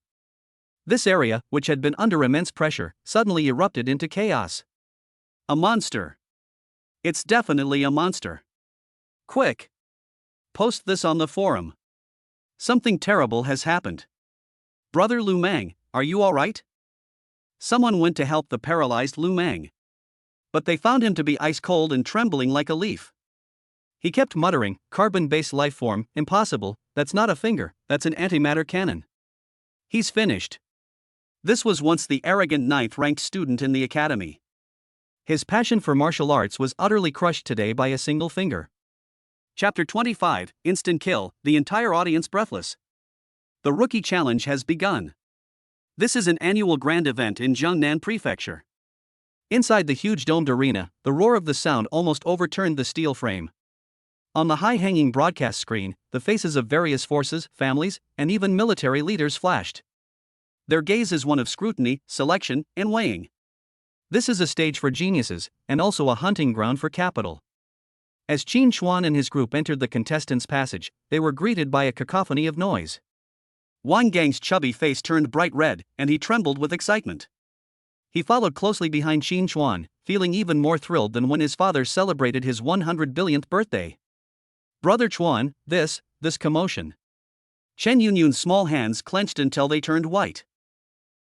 This area, which had been under immense pressure, suddenly erupted into chaos. A monster. It's definitely a monster. Quick! Post this on the forum. Something terrible has happened. Brother Lu Mang, are you alright? Someone went to help the paralyzed Lu Mang. But they found him to be ice cold and trembling like a leaf. He kept muttering, "Carbon-based life form, impossible, that's not a finger, that's an antimatter cannon. He's finished." This was once the arrogant 9th-ranked student in the academy. His passion for martial arts was utterly crushed today by a single finger. Chapter 25, Instant Kill, the entire audience breathless. The Rookie Challenge has begun. This is an annual grand event in Jiangnan Prefecture. Inside the huge domed arena, the roar of the sound almost overturned the steel frame. On the high-hanging broadcast screen, the faces of various forces, families, and even military leaders flashed. Their gaze is one of scrutiny, selection, and weighing. This is a stage for geniuses, and also a hunting ground for capital. As Qin Chuan and his group entered the contestants' passage, they were greeted by a cacophony of noise. Wang Gang's chubby face turned bright red, and he trembled with excitement. He followed closely behind Qin Chuan, feeling even more thrilled than when his father celebrated his 100 billionth birthday. "Brother Chuan, this commotion." Chen Yunyun's small hands clenched until they turned white.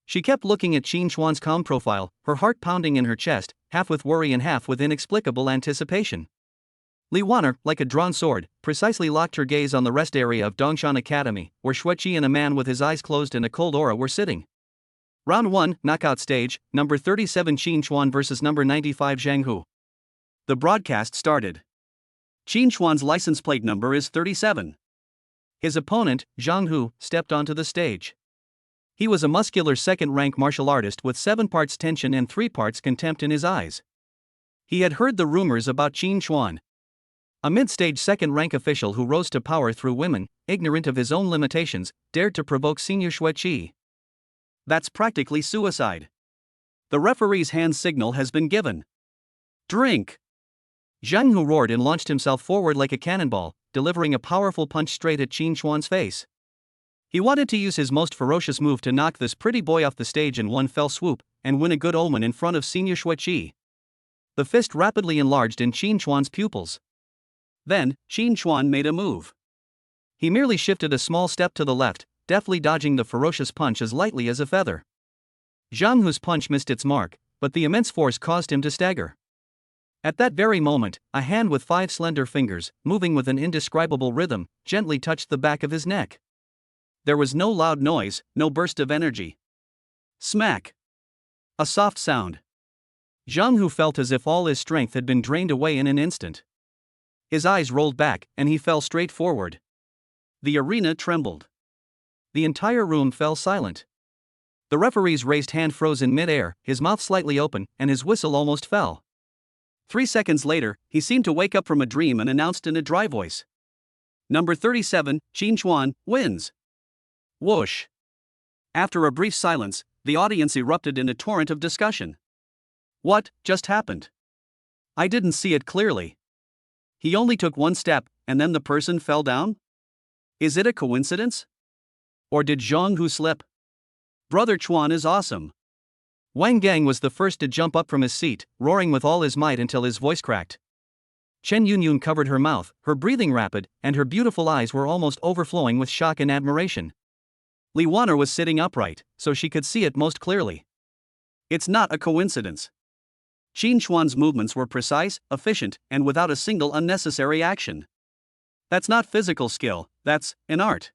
She kept looking at Qin Chuan's calm profile, her heart pounding in her chest, half with worry and half with inexplicable anticipation. Li Wanner, like a drawn sword, precisely locked her gaze on the rest area of Dongshan Academy, where Xue Qi and a man with his eyes closed and a cold aura were sitting. Round 1, knockout stage, number 37 Qin Chuan versus number 95 Zhang Hu. The broadcast started. Qin Chuan's license plate number is 37. His opponent, Zhang Hu, stepped onto the stage. He was a muscular second-rank martial artist with 7 parts tension and 3 parts contempt in his eyes. He had heard the rumors about Qin Chuan, a mid-stage second-rank official who rose to power through women, ignorant of his own limitations, dared to provoke Senior Xue Qi. That's practically suicide. The referee's hand signal has been given. Drink! Zhang Hu roared and launched himself forward like a cannonball, delivering a powerful punch straight at Qin Chuan's face. He wanted to use his most ferocious move to knock this pretty boy off the stage in one fell swoop, and win a good omen in front of Senior Xueqi. The fist rapidly enlarged in Qin Chuan's pupils. Then, Qin Chuan made a move. He merely shifted a small step to the left, deftly dodging the ferocious punch as lightly as a feather. Zhang Hu's punch missed its mark, but the immense force caused him to stagger. At that very moment, a hand with 5 slender fingers, moving with an indescribable rhythm, gently touched the back of his neck. There was no loud noise, no burst of energy. Smack! A soft sound. Zhang Hu felt as if all his strength had been drained away in an instant. His eyes rolled back, and he fell straight forward. The arena trembled. The entire room fell silent. The referee's raised hand froze in mid-air, his mouth slightly open, and his whistle almost fell. 3 seconds later, he seemed to wake up from a dream and announced in a dry voice. Number 37, Qin Chuan, wins. Whoosh. After a brief silence, the audience erupted in a torrent of discussion. What just happened? I didn't see it clearly. He only took one step, and then the person fell down? Is it a coincidence? Or did Zhang Hu slip? Brother Chuan is awesome. Wang Gang was the first to jump up from his seat, roaring with all his might until his voice cracked. Chen Yunyun covered her mouth, her breathing rapid, and her beautiful eyes were almost overflowing with shock and admiration. Li Wanner was sitting upright, so she could see it most clearly. It's not a coincidence. Qin Chuan's movements were precise, efficient, and without a single unnecessary action. That's not physical skill, that's an art.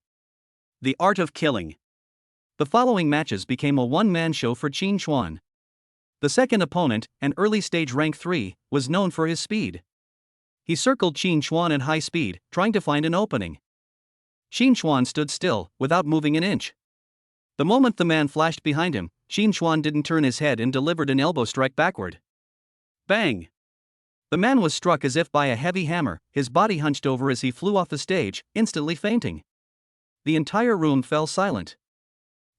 The art of killing. The following matches became a one-man show for Qin Chuan. The second opponent, an early-stage rank 3, was known for his speed. He circled Qin Chuan at high speed, trying to find an opening. Qin Chuan stood still, without moving an inch. The moment the man flashed behind him, Qin Chuan didn't turn his head and delivered an elbow strike backward. Bang! The man was struck as if by a heavy hammer, his body hunched over as he flew off the stage, instantly fainting. The entire room fell silent.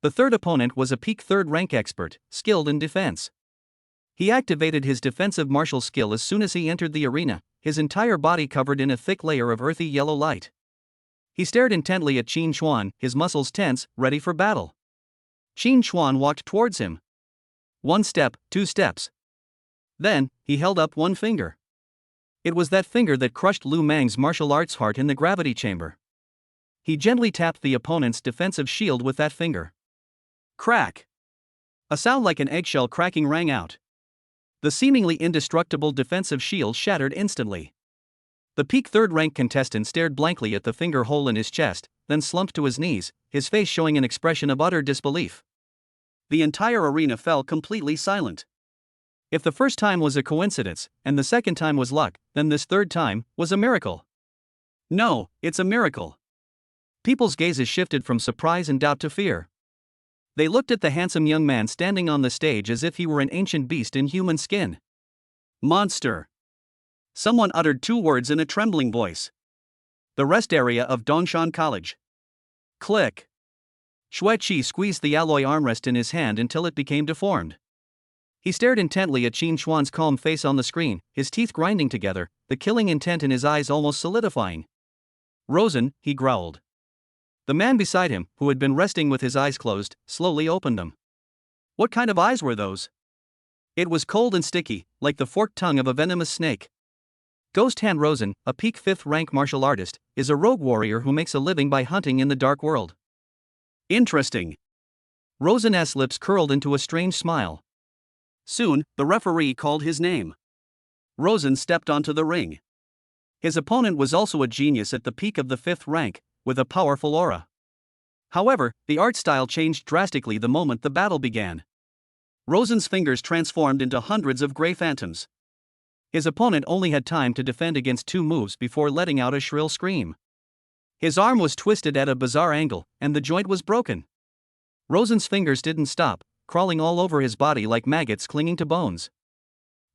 The third opponent was a peak third-rank expert, skilled in defense. He activated his defensive martial skill as soon as he entered the arena, his entire body covered in a thick layer of earthy yellow light. He stared intently at Qin Chuan, his muscles tense, ready for battle. Qin Chuan walked towards him. 1 step, 2 steps. Then, he held up one finger. It was that finger that crushed Lu Mang's martial arts heart in the gravity chamber. He gently tapped the opponent's defensive shield with that finger. Crack! A sound like an eggshell cracking rang out. The seemingly indestructible defensive shield shattered instantly. The peak third-rank contestant stared blankly at the finger hole in his chest, then slumped to his knees, his face showing an expression of utter disbelief. The entire arena fell completely silent. If the first time was a coincidence, and the second time was luck, then this third time was a miracle. No, it's a miracle. People's gazes shifted from surprise and doubt to fear. They looked at the handsome young man standing on the stage as if he were an ancient beast in human skin. Monster! Someone uttered 2 words in a trembling voice. The rest area of Dongshan College. Click! Xueqi squeezed the alloy armrest in his hand until it became deformed. He stared intently at Qin Chuan's calm face on the screen, his teeth grinding together, the killing intent in his eyes almost solidifying. Rosen, he growled. The man beside him, who had been resting with his eyes closed, slowly opened them. What kind of eyes were those? It was cold and sticky, like the forked tongue of a venomous snake. Ghost Hand Rosen, a peak 5th rank martial artist, is a rogue warrior who makes a living by hunting in the dark world. Interesting. Rosen's lips curled into a strange smile. Soon, the referee called his name. Rosen stepped onto the ring. His opponent was also a genius at the peak of the 5th rank, with a powerful aura. However, the art style changed drastically the moment the battle began. Rosen's fingers transformed into hundreds of gray phantoms. His opponent only had time to defend against 2 moves before letting out a shrill scream. His arm was twisted at a bizarre angle, and the joint was broken. Rosen's fingers didn't stop, crawling all over his body like maggots clinging to bones.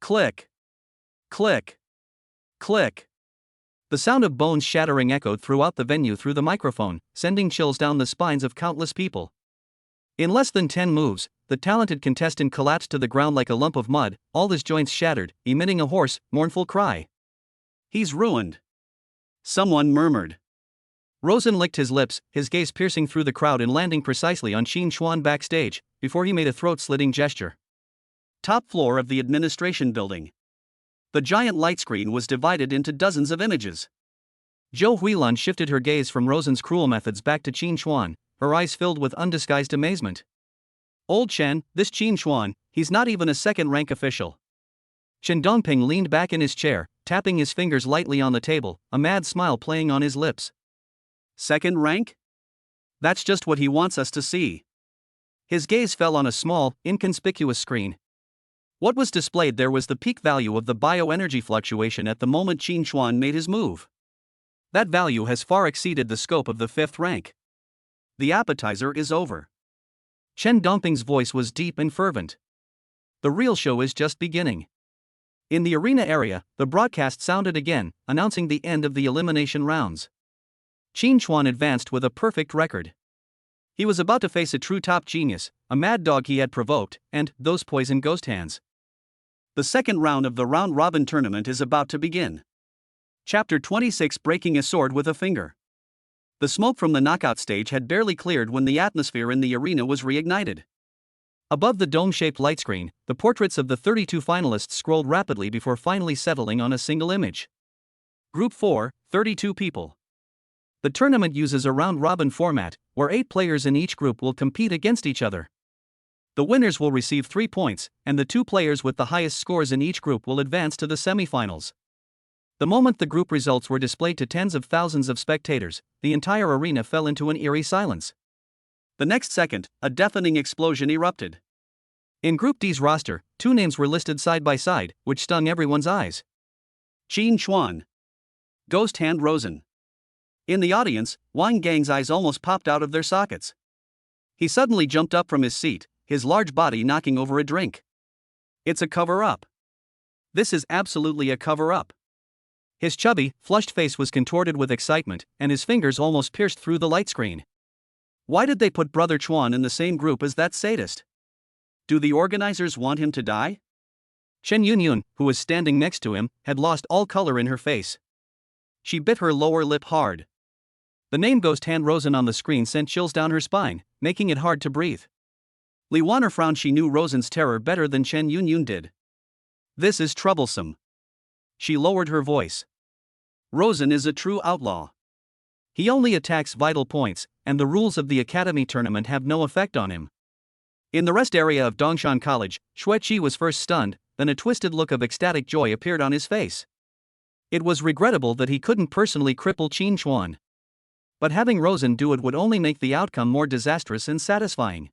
Click! Click! Click! The sound of bones shattering echoed throughout the venue through the microphone, sending chills down the spines of countless people. In less than 10 moves, the talented contestant collapsed to the ground like a lump of mud, all his joints shattered, emitting a hoarse, mournful cry. He's ruined. Someone murmured. Rosen licked his lips, his gaze piercing through the crowd and landing precisely on Qin Chuan backstage, before he made a throat-slitting gesture. Top floor of the administration building. The giant light screen was divided into dozens of images. Zhou Huilan shifted her gaze from Rosen's cruel methods back to Qin Chuan, her eyes filled with undisguised amazement. Old Chen, this Qin Chuan, he's not even a second-rank official. Chen Dongping leaned back in his chair, tapping his fingers lightly on the table, a mad smile playing on his lips. Second rank? That's just what he wants us to see. His gaze fell on a small, inconspicuous screen. What was displayed there was the peak value of the bioenergy fluctuation at the moment Qin Chuan made his move. That value has far exceeded the scope of the fifth rank. The appetizer is over. Chen Dongping's voice was deep and fervent. The real show is just beginning. In the arena area, the broadcast sounded again, announcing the end of the elimination rounds. Qin Chuan advanced with a perfect record. He was about to face a true top genius, a mad dog he had provoked, and those poison ghost hands. The second round of the round-robin tournament is about to begin. Chapter 26: Breaking a Sword with a Finger. The smoke from the knockout stage had barely cleared when the atmosphere in the arena was reignited. Above the dome-shaped light screen, the portraits of the 32 finalists scrolled rapidly before finally settling on a single image. Group 4, 32 people. The tournament uses a round-robin format, where 8 players in each group will compete against each other. The winners will receive 3 points, and the 2 players with the highest scores in each group will advance to the semifinals. The moment the group results were displayed to tens of thousands of spectators, the entire arena fell into an eerie silence. The next second, a deafening explosion erupted. In Group D's roster, 2 names were listed side by side, which stung everyone's eyes. Qin Chuan. Ghost Hand Rosen. In the audience, Wang Gang's eyes almost popped out of their sockets. He suddenly jumped up from his seat, his large body knocking over a drink. It's a cover-up. This is absolutely a cover-up. His chubby, flushed face was contorted with excitement, and his fingers almost pierced through the light screen. Why did they put Brother Chuan in the same group as that sadist? Do the organizers want him to die? Chen Yunyun, who was standing next to him, had lost all color in her face. She bit her lower lip hard. The name Ghost Hand Rosen on the screen sent chills down her spine, making it hard to breathe. Li Wanner frowned. She knew Rosen's terror better than Chen Yunyun did. This is troublesome. She lowered her voice. Rosen is a true outlaw. He only attacks vital points, and the rules of the academy tournament have no effect on him. In the rest area of Dongshan College, Xue Qi was first stunned, then a twisted look of ecstatic joy appeared on his face. It was regrettable that he couldn't personally cripple Qin Chuan. But having Rosen do it would only make the outcome more disastrous and satisfying.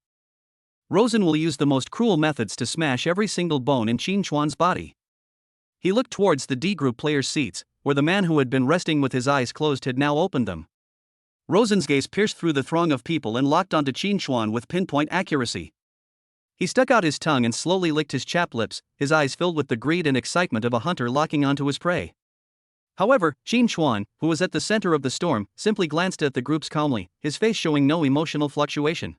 Rosen will use the most cruel methods to smash every single bone in Qin Chuan's body. He looked towards the D group players' seats, where the man who had been resting with his eyes closed had now opened them. Rosen's gaze pierced through the throng of people and locked onto Qin Chuan with pinpoint accuracy. He stuck out his tongue and slowly licked his chapped lips, his eyes filled with the greed and excitement of a hunter locking onto his prey. However, Qin Chuan, who was at the center of the storm, simply glanced at the groups calmly, his face showing no emotional fluctuation.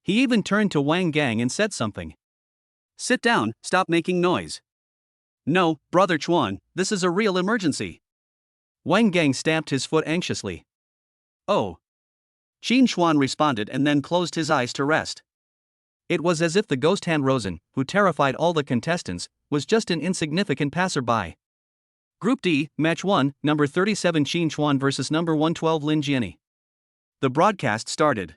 He even turned to Wang Gang and said something. Sit down, stop making noise. No, Brother Chuan, this is a real emergency. Wang Gang stamped his foot anxiously. Oh. Qin Chuan responded and then closed his eyes to rest. It was as if the Ghost Hand Rosen, who terrified all the contestants, was just an insignificant passerby. Group D, Match 1, number 37 Qin Chuan versus number 112 Lin Jiani. The broadcast started.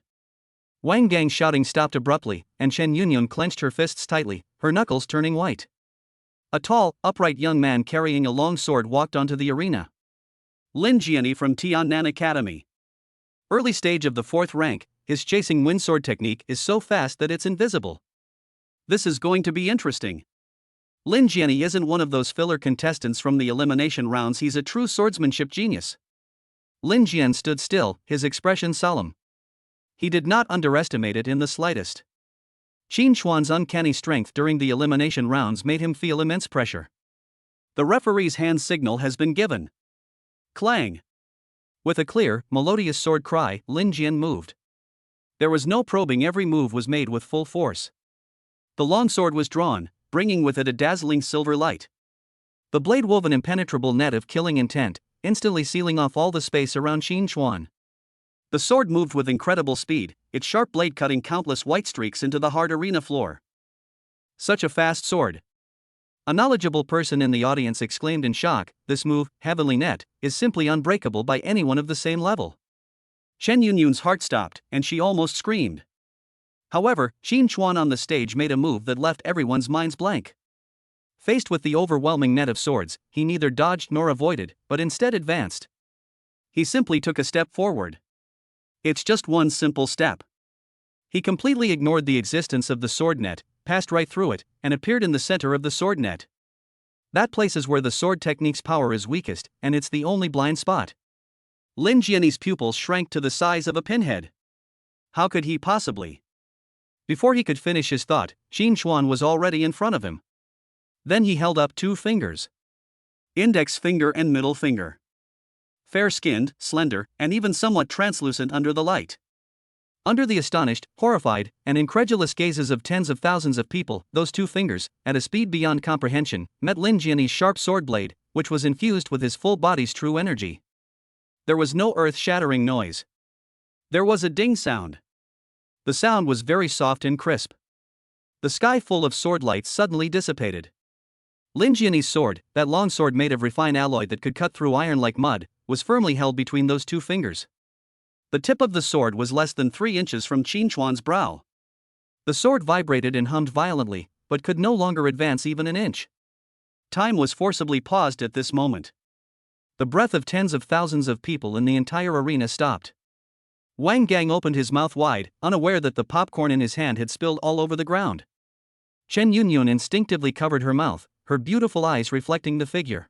Wang Gang's shouting stopped abruptly, and Chen Yunyun clenched her fists tightly, her knuckles turning white. A tall, upright young man carrying a long sword walked onto the arena. Lin Jiani from Tiannan Academy. Early stage of the 4th rank, his chasing wind sword technique is so fast that it's invisible. This is going to be interesting. Lin Jiani isn't one of those filler contestants from the elimination rounds, he's a true swordsmanship genius. Lin Jian stood still, his expression solemn. He did not underestimate it in the slightest. Qin Chuan's uncanny strength during the elimination rounds made him feel immense pressure. The referee's hand signal has been given. Clang! With a clear, melodious sword cry, Lin Jian moved. There was no probing, every move was made with full force. The long sword was drawn, bringing with it a dazzling silver light. The blade wove an impenetrable net of killing intent, instantly sealing off all the space around Qin Chuan. The sword moved with incredible speed, its sharp blade cutting countless white streaks into the hard arena floor. Such a fast sword. A knowledgeable person in the audience exclaimed in shock, this move, Heavenly Net, is simply unbreakable by anyone of the same level. Chen Yunyun's heart stopped, and she almost screamed. However, Qin Chuan on the stage made a move that left everyone's minds blank. Faced with the overwhelming net of swords, he neither dodged nor avoided, but instead advanced. He simply took a step forward. It's just one simple step. He completely ignored the existence of the sword net, passed right through it, and appeared in the center of the sword net. That place is where the sword technique's power is weakest, and it's the only blind spot. Lin Jianyi's pupils shrank to the size of a pinhead. How could he possibly? Before he could finish his thought, Qin Chuan was already in front of him. Then he held up two fingers. Index finger and middle finger. Fair-skinned, slender, and even somewhat translucent under the light. Under the astonished, horrified, and incredulous gazes of tens of thousands of people, those two fingers, at a speed beyond comprehension, met Lin Jianyi's sharp sword blade, which was infused with his full body's true energy. There was no earth-shattering noise. There was a ding sound. The sound was very soft and crisp. The sky full of sword lights suddenly dissipated. Lin Jianyi's sword, that long sword made of refined alloy that could cut through iron like mud, was firmly held between those two fingers. The tip of the sword was less than 3 inches from Qin Chuan's brow. The sword vibrated and hummed violently, but could no longer advance even an inch. Time was forcibly paused at this moment. The breath of tens of thousands of people in the entire arena stopped. Wang Gang opened his mouth wide, unaware that the popcorn in his hand had spilled all over the ground. Chen Yunyun instinctively covered her mouth, her beautiful eyes reflecting the figure.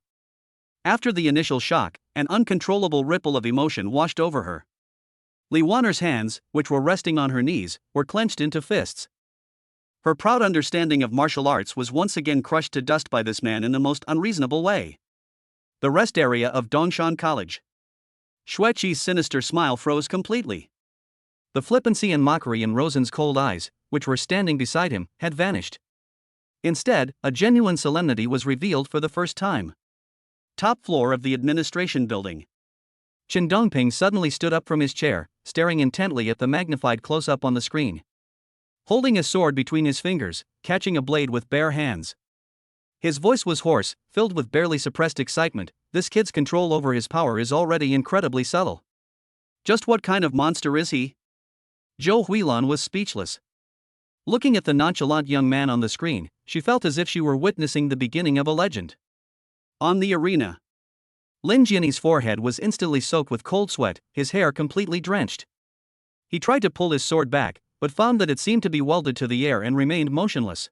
After the initial shock, an uncontrollable ripple of emotion washed over her. Li Wanner's hands, which were resting on her knees, were clenched into fists. Her proud understanding of martial arts was once again crushed to dust by this man in the most unreasonable way. The rest area of Dongshan College. Xue Qi's sinister smile froze completely. The flippancy and mockery in Rosen's cold eyes, which were standing beside him, had vanished. Instead, a genuine solemnity was revealed for the first time. Top floor of the administration building. Chen Dongping suddenly stood up from his chair, staring intently at the magnified close-up on the screen. Holding a sword between his fingers, catching a blade with bare hands. His voice was hoarse, filled with barely suppressed excitement. This kid's control over his power is already incredibly subtle. Just what kind of monster is he? Zhou Huilan was speechless. Looking at the nonchalant young man on the screen, she felt as if she were witnessing the beginning of a legend. On the arena. Lin Jianyi's forehead was instantly soaked with cold sweat, his hair completely drenched. He tried to pull his sword back, but found that it seemed to be welded to the air and remained motionless.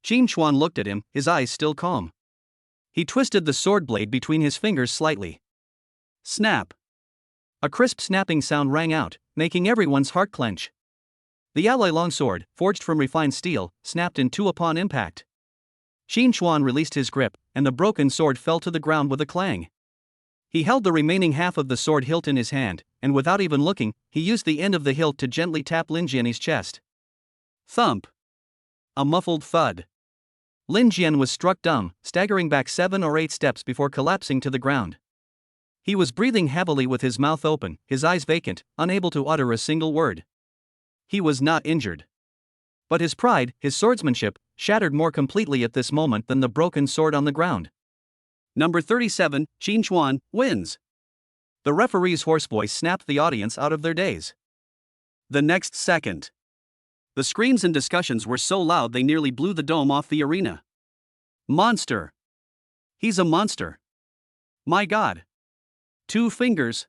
Qin Chuan looked at him, his eyes still calm. He twisted the sword blade between his fingers slightly. Snap! A crisp snapping sound rang out, making everyone's heart clench. The alloy longsword, forged from refined steel, snapped in two upon impact. Qin Chuan released his grip, and the broken sword fell to the ground with a clang. He held the remaining half of the sword hilt in his hand, and without even looking, he used the end of the hilt to gently tap Lin Jianyi's chest. Thump! A muffled thud. Lin Jian was struck dumb, staggering back 7 or 8 steps before collapsing to the ground. He was breathing heavily with his mouth open, his eyes vacant, unable to utter a single word. He was not injured. But his pride, his swordsmanship, shattered more completely at this moment than the broken sword on the ground. Number 37, Qin Chuan, wins. The referee's hoarse voice snapped the audience out of their daze. The next second. The screams and discussions were so loud they nearly blew the dome off the arena. Monster! He's a monster! My God! 2 fingers!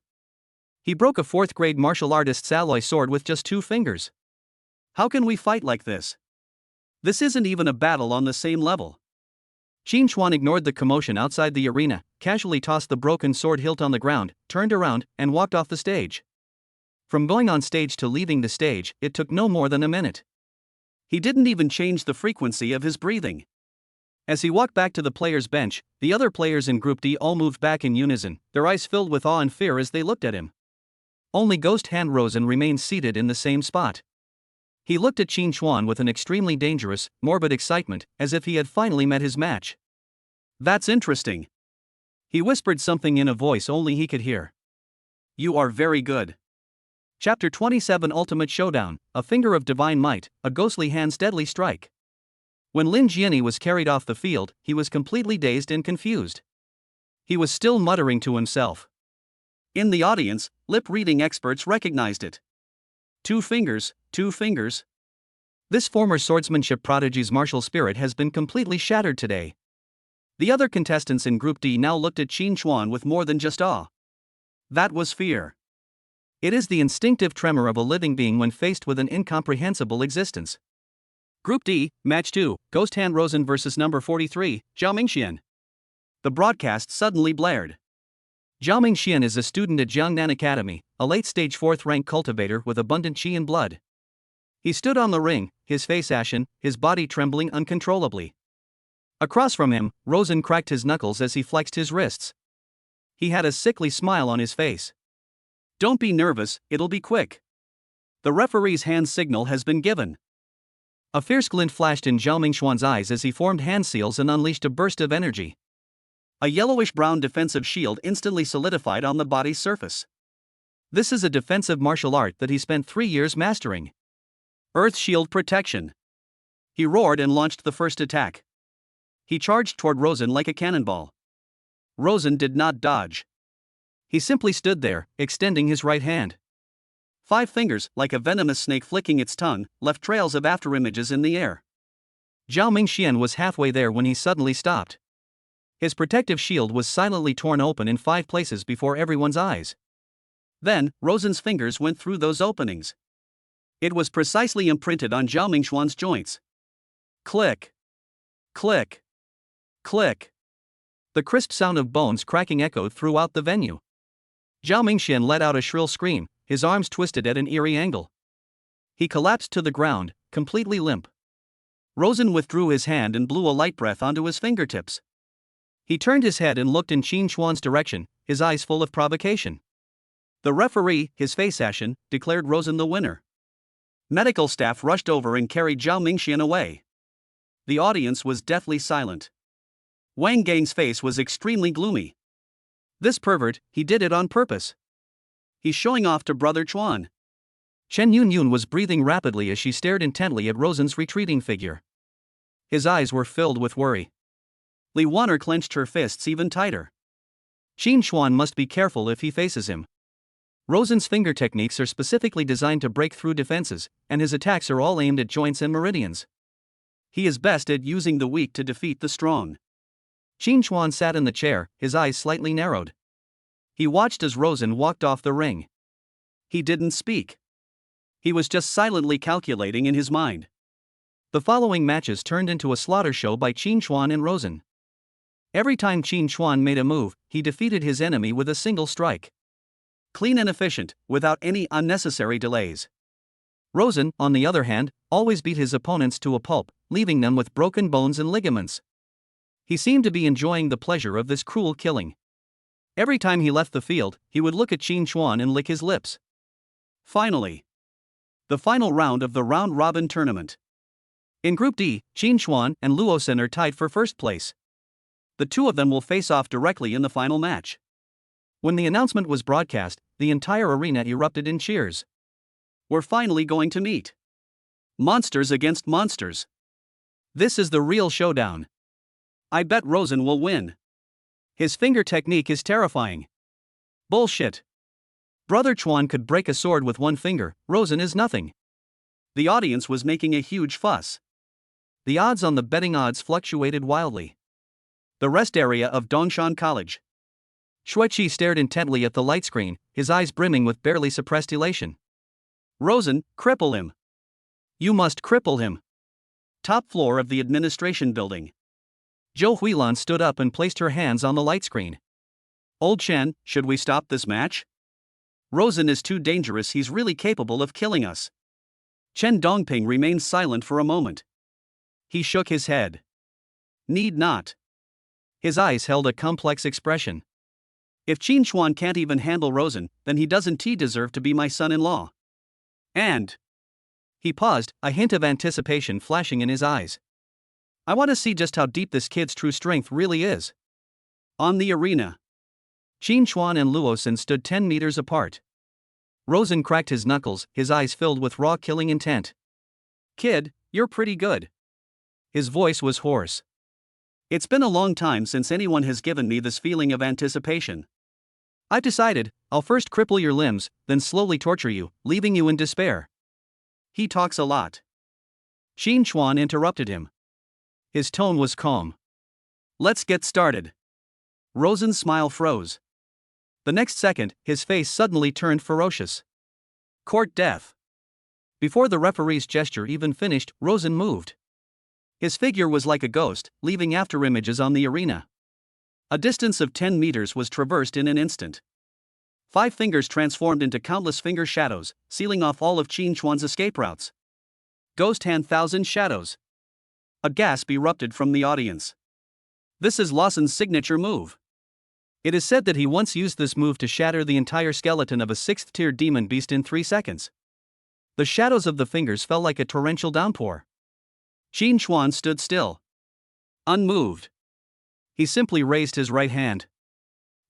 He broke a 4th-grade martial artist's alloy sword with just 2 fingers. How can we fight like this? This isn't even a battle on the same level. Qin Chuan ignored the commotion outside the arena, casually tossed the broken sword hilt on the ground, turned around, and walked off the stage. From going on stage to leaving the stage, it took no more than a minute. He didn't even change the frequency of his breathing. As he walked back to the players' bench, the other players in Group D all moved back in unison, their eyes filled with awe and fear as they looked at him. Only Ghost Hand Rosen remained seated in the same spot. He looked at Qin Chuan with an extremely dangerous, morbid excitement, as if he had finally met his match. That's interesting. He whispered something in a voice only he could hear. You are very good. Chapter 27 Ultimate Showdown, a finger of divine might, a ghostly hand's deadly strike. When Lin Jiani was carried off the field, he was completely dazed and confused. He was still muttering to himself. In the audience, lip-reading experts recognized it. 2 fingers, 2 fingers. This former swordsmanship prodigy's martial spirit has been completely shattered today. The other contestants in Group D now looked at Qin Chuan with more than just awe. That was fear. It is the instinctive tremor of a living being when faced with an incomprehensible existence. Group D, Match 2, Ghost Hand Rosen vs. number 43, Zhao Mingxian. The broadcast suddenly blared. Zhao Mingxian is a student at Jiangnan Academy, a late-stage 4th-rank cultivator with abundant qi and blood. He stood on the ring, his face ashen, his body trembling uncontrollably. Across from him, Rosen cracked his knuckles as he flexed his wrists. He had a sickly smile on his face. Don't be nervous, it'll be quick. The referee's hand signal has been given. A fierce glint flashed in Zhao Mingxuan's eyes as he formed hand seals and unleashed a burst of energy. A yellowish-brown defensive shield instantly solidified on the body's surface. This is a defensive martial art that he spent 3 years mastering. Earth Shield Protection. He roared and launched the first attack. He charged toward Rosen like a cannonball. Rosen did not dodge. He simply stood there, extending his right hand. 5 fingers, like a venomous snake flicking its tongue, left trails of afterimages in the air. Zhao Mingxian was halfway there when he suddenly stopped. His protective shield was silently torn open in 5 places before everyone's eyes. Then, Rosen's fingers went through those openings. It was precisely imprinted on Zhao Mingxuan's joints. Click. Click. Click. The crisp sound of bones cracking echoed throughout the venue. Zhao Mingxian let out a shrill scream, his arms twisted at an eerie angle. He collapsed to the ground, completely limp. Rosen withdrew his hand and blew a light breath onto his fingertips. He turned his head and looked in Qin Chuan's direction, his eyes full of provocation. The referee, his face ashen, declared Rosen the winner. Medical staff rushed over and carried Zhao Mingxian away. The audience was deathly silent. Wang Gang's face was extremely gloomy. This pervert, he did it on purpose. He's showing off to Brother Chuan. Chen Yunyun was breathing rapidly as she stared intently at Rosen's retreating figure. His eyes were filled with worry. Li Wan'er clenched her fists even tighter. Qin Chuan must be careful if he faces him. Rosen's finger techniques are specifically designed to break through defenses, and his attacks are all aimed at joints and meridians. He is best at using the weak to defeat the strong. Qin Chuan sat in the chair, his eyes slightly narrowed. He watched as Rosen walked off the ring. He didn't speak. He was just silently calculating in his mind. The following matches turned into a slaughter show by Qin Chuan and Rosen. Every time Qin Chuan made a move, he defeated his enemy with a single strike. Clean and efficient, without any unnecessary delays. Rosen, on the other hand, always beat his opponents to a pulp, leaving them with broken bones and ligaments. He seemed to be enjoying the pleasure of this cruel killing. Every time he left the field, he would look at Qin Chuan and lick his lips. Finally. The final round of the round-robin tournament. In Group D, Qin Chuan and Luosen are tied for first place. The 2 of them will face off directly in the final match. When the announcement was broadcast, the entire arena erupted in cheers. We're finally going to meet. Monsters against monsters. This is the real showdown. I bet Rosen will win. His finger technique is terrifying. Bullshit. Brother Chuan could break a sword with 1 finger, Rosen is nothing. The audience was making a huge fuss. The odds on the betting odds fluctuated wildly. The rest area of Dongshan College. Shuiqi stared intently at the light screen, his eyes brimming with barely suppressed elation. Rosen, cripple him. You must cripple him. Top floor of the administration building. Zhou Huilan stood up and placed her hands on the light screen. Old Chen, should we stop this match? Rosen is too dangerous, he's really capable of killing us. Chen Dongping remained silent for a moment. He shook his head. Need not. His eyes held a complex expression. If Qin Chuan can't even handle Rosen, then he doesn't deserve to be my son-in-law. And... He paused, a hint of anticipation flashing in his eyes. I want to see just how deep this kid's true strength really is. On the arena, Qin Chuan and Luosan stood 10 meters apart. Rosen cracked his knuckles, his eyes filled with raw killing intent. "Kid, you're pretty good." His voice was hoarse. "It's been a long time since anyone has given me this feeling of anticipation. I've decided, I'll first cripple your limbs, then slowly torture you, leaving you in despair." "He talks a lot." Qin Chuan interrupted him. His tone was calm. "Let's get started." Rosen's smile froze. The next second, his face suddenly turned ferocious. "Court death." Before the referee's gesture even finished, Rosen moved. His figure was like a ghost, leaving afterimages on the arena. A distance of 10 meters was traversed in an instant. 5 fingers transformed into countless finger shadows, sealing off all of Qin Chuan's escape routes. Ghost hand 1,000 shadows. A gasp erupted from the audience. This is Lawson's signature move. It is said that he once used this move to shatter the entire skeleton of a 6th-tier demon beast in 3 seconds. The shadows of the fingers fell like a torrential downpour. Qin Chuan stood still, unmoved. He simply raised his right hand.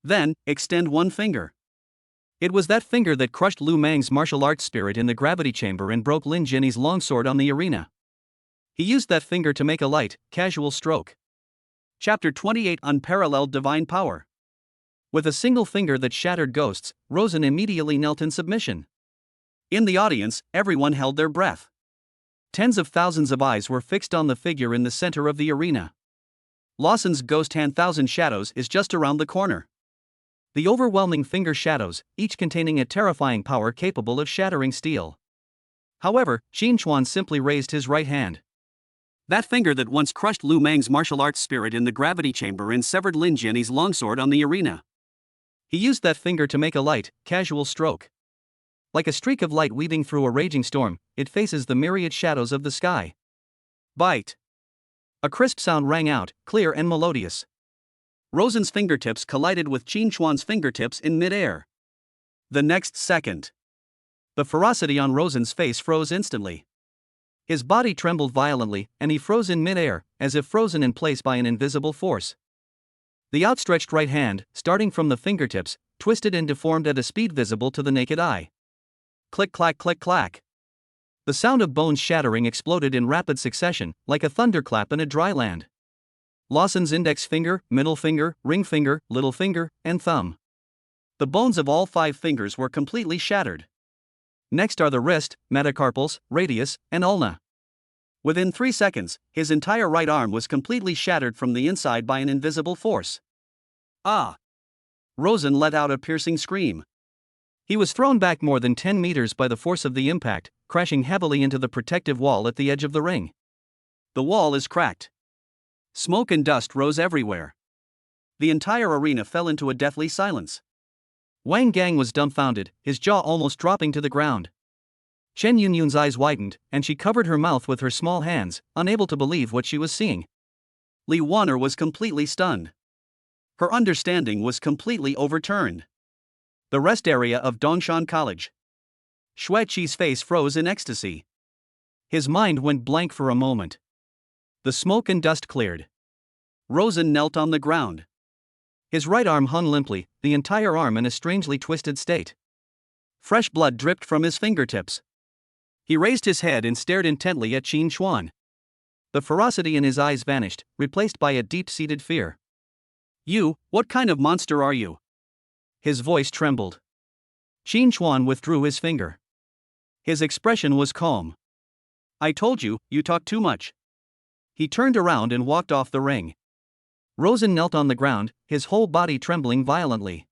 "Then, extend one finger." It was that finger that crushed Lu Mang's martial arts spirit in the gravity chamber and broke Lin Jinyi's longsword on the arena. He used that finger to make a light, casual stroke. Chapter 28: Unparalleled Divine Power. With a single finger that shattered ghosts, Rosen immediately knelt in submission. In the audience, everyone held their breath. Tens of thousands of eyes were fixed on the figure in the center of the arena. Lawson's ghost hand 1,000 shadows is just around the corner. The overwhelming finger shadows, each containing a terrifying power capable of shattering steel. However, Qin Chuan simply raised his right hand. That finger that once crushed Lu Mang's martial arts spirit in the gravity chamber and severed Lin Jinyi's longsword on the arena. He used that finger to make a light, casual stroke. Like a streak of light weaving through a raging storm, it faces the myriad shadows of the sky. Bite. A crisp sound rang out, clear and melodious. Rosen's fingertips collided with Qin Chuan's fingertips in mid-air. The next second, the ferocity on Rosen's face froze instantly. His body trembled violently, and he froze in mid-air, as if frozen in place by an invisible force. The outstretched right hand, starting from the fingertips, twisted and deformed at a speed visible to the naked eye. Click clack click clack. The sound of bones shattering exploded in rapid succession, like a thunderclap in a dry land. Lawson's index finger, middle finger, ring finger, little finger, and thumb. The bones of all 5 fingers were completely shattered. Next are the wrist, metacarpals, radius, and ulna. Within 3 seconds, his entire right arm was completely shattered from the inside by an invisible force. "Ah!" Rosen let out a piercing scream. He was thrown back more than 10 meters by the force of the impact, crashing heavily into the protective wall at the edge of the ring. The wall is cracked. Smoke and dust rose everywhere. The entire arena fell into a deathly silence. Wang Gang was dumbfounded, his jaw almost dropping to the ground. Chen Yunyun's eyes widened, and she covered her mouth with her small hands, unable to believe what she was seeing. Li Wanner was completely stunned. Her understanding was completely overturned. The rest area of Dongshan College. Xue Qi's face froze in ecstasy. His mind went blank for a moment. The smoke and dust cleared. Rosen knelt on the ground. His right arm hung limply, the entire arm in a strangely twisted state. Fresh blood dripped from his fingertips. He raised his head and stared intently at Qin Chuan. The ferocity in his eyes vanished, replaced by a deep-seated fear. "You, what kind of monster are you?" His voice trembled. Qin Chuan withdrew his finger. His expression was calm. "I told you, you talk too much." He turned around and walked off the ring. Rosen knelt on the ground, his whole body trembling violently.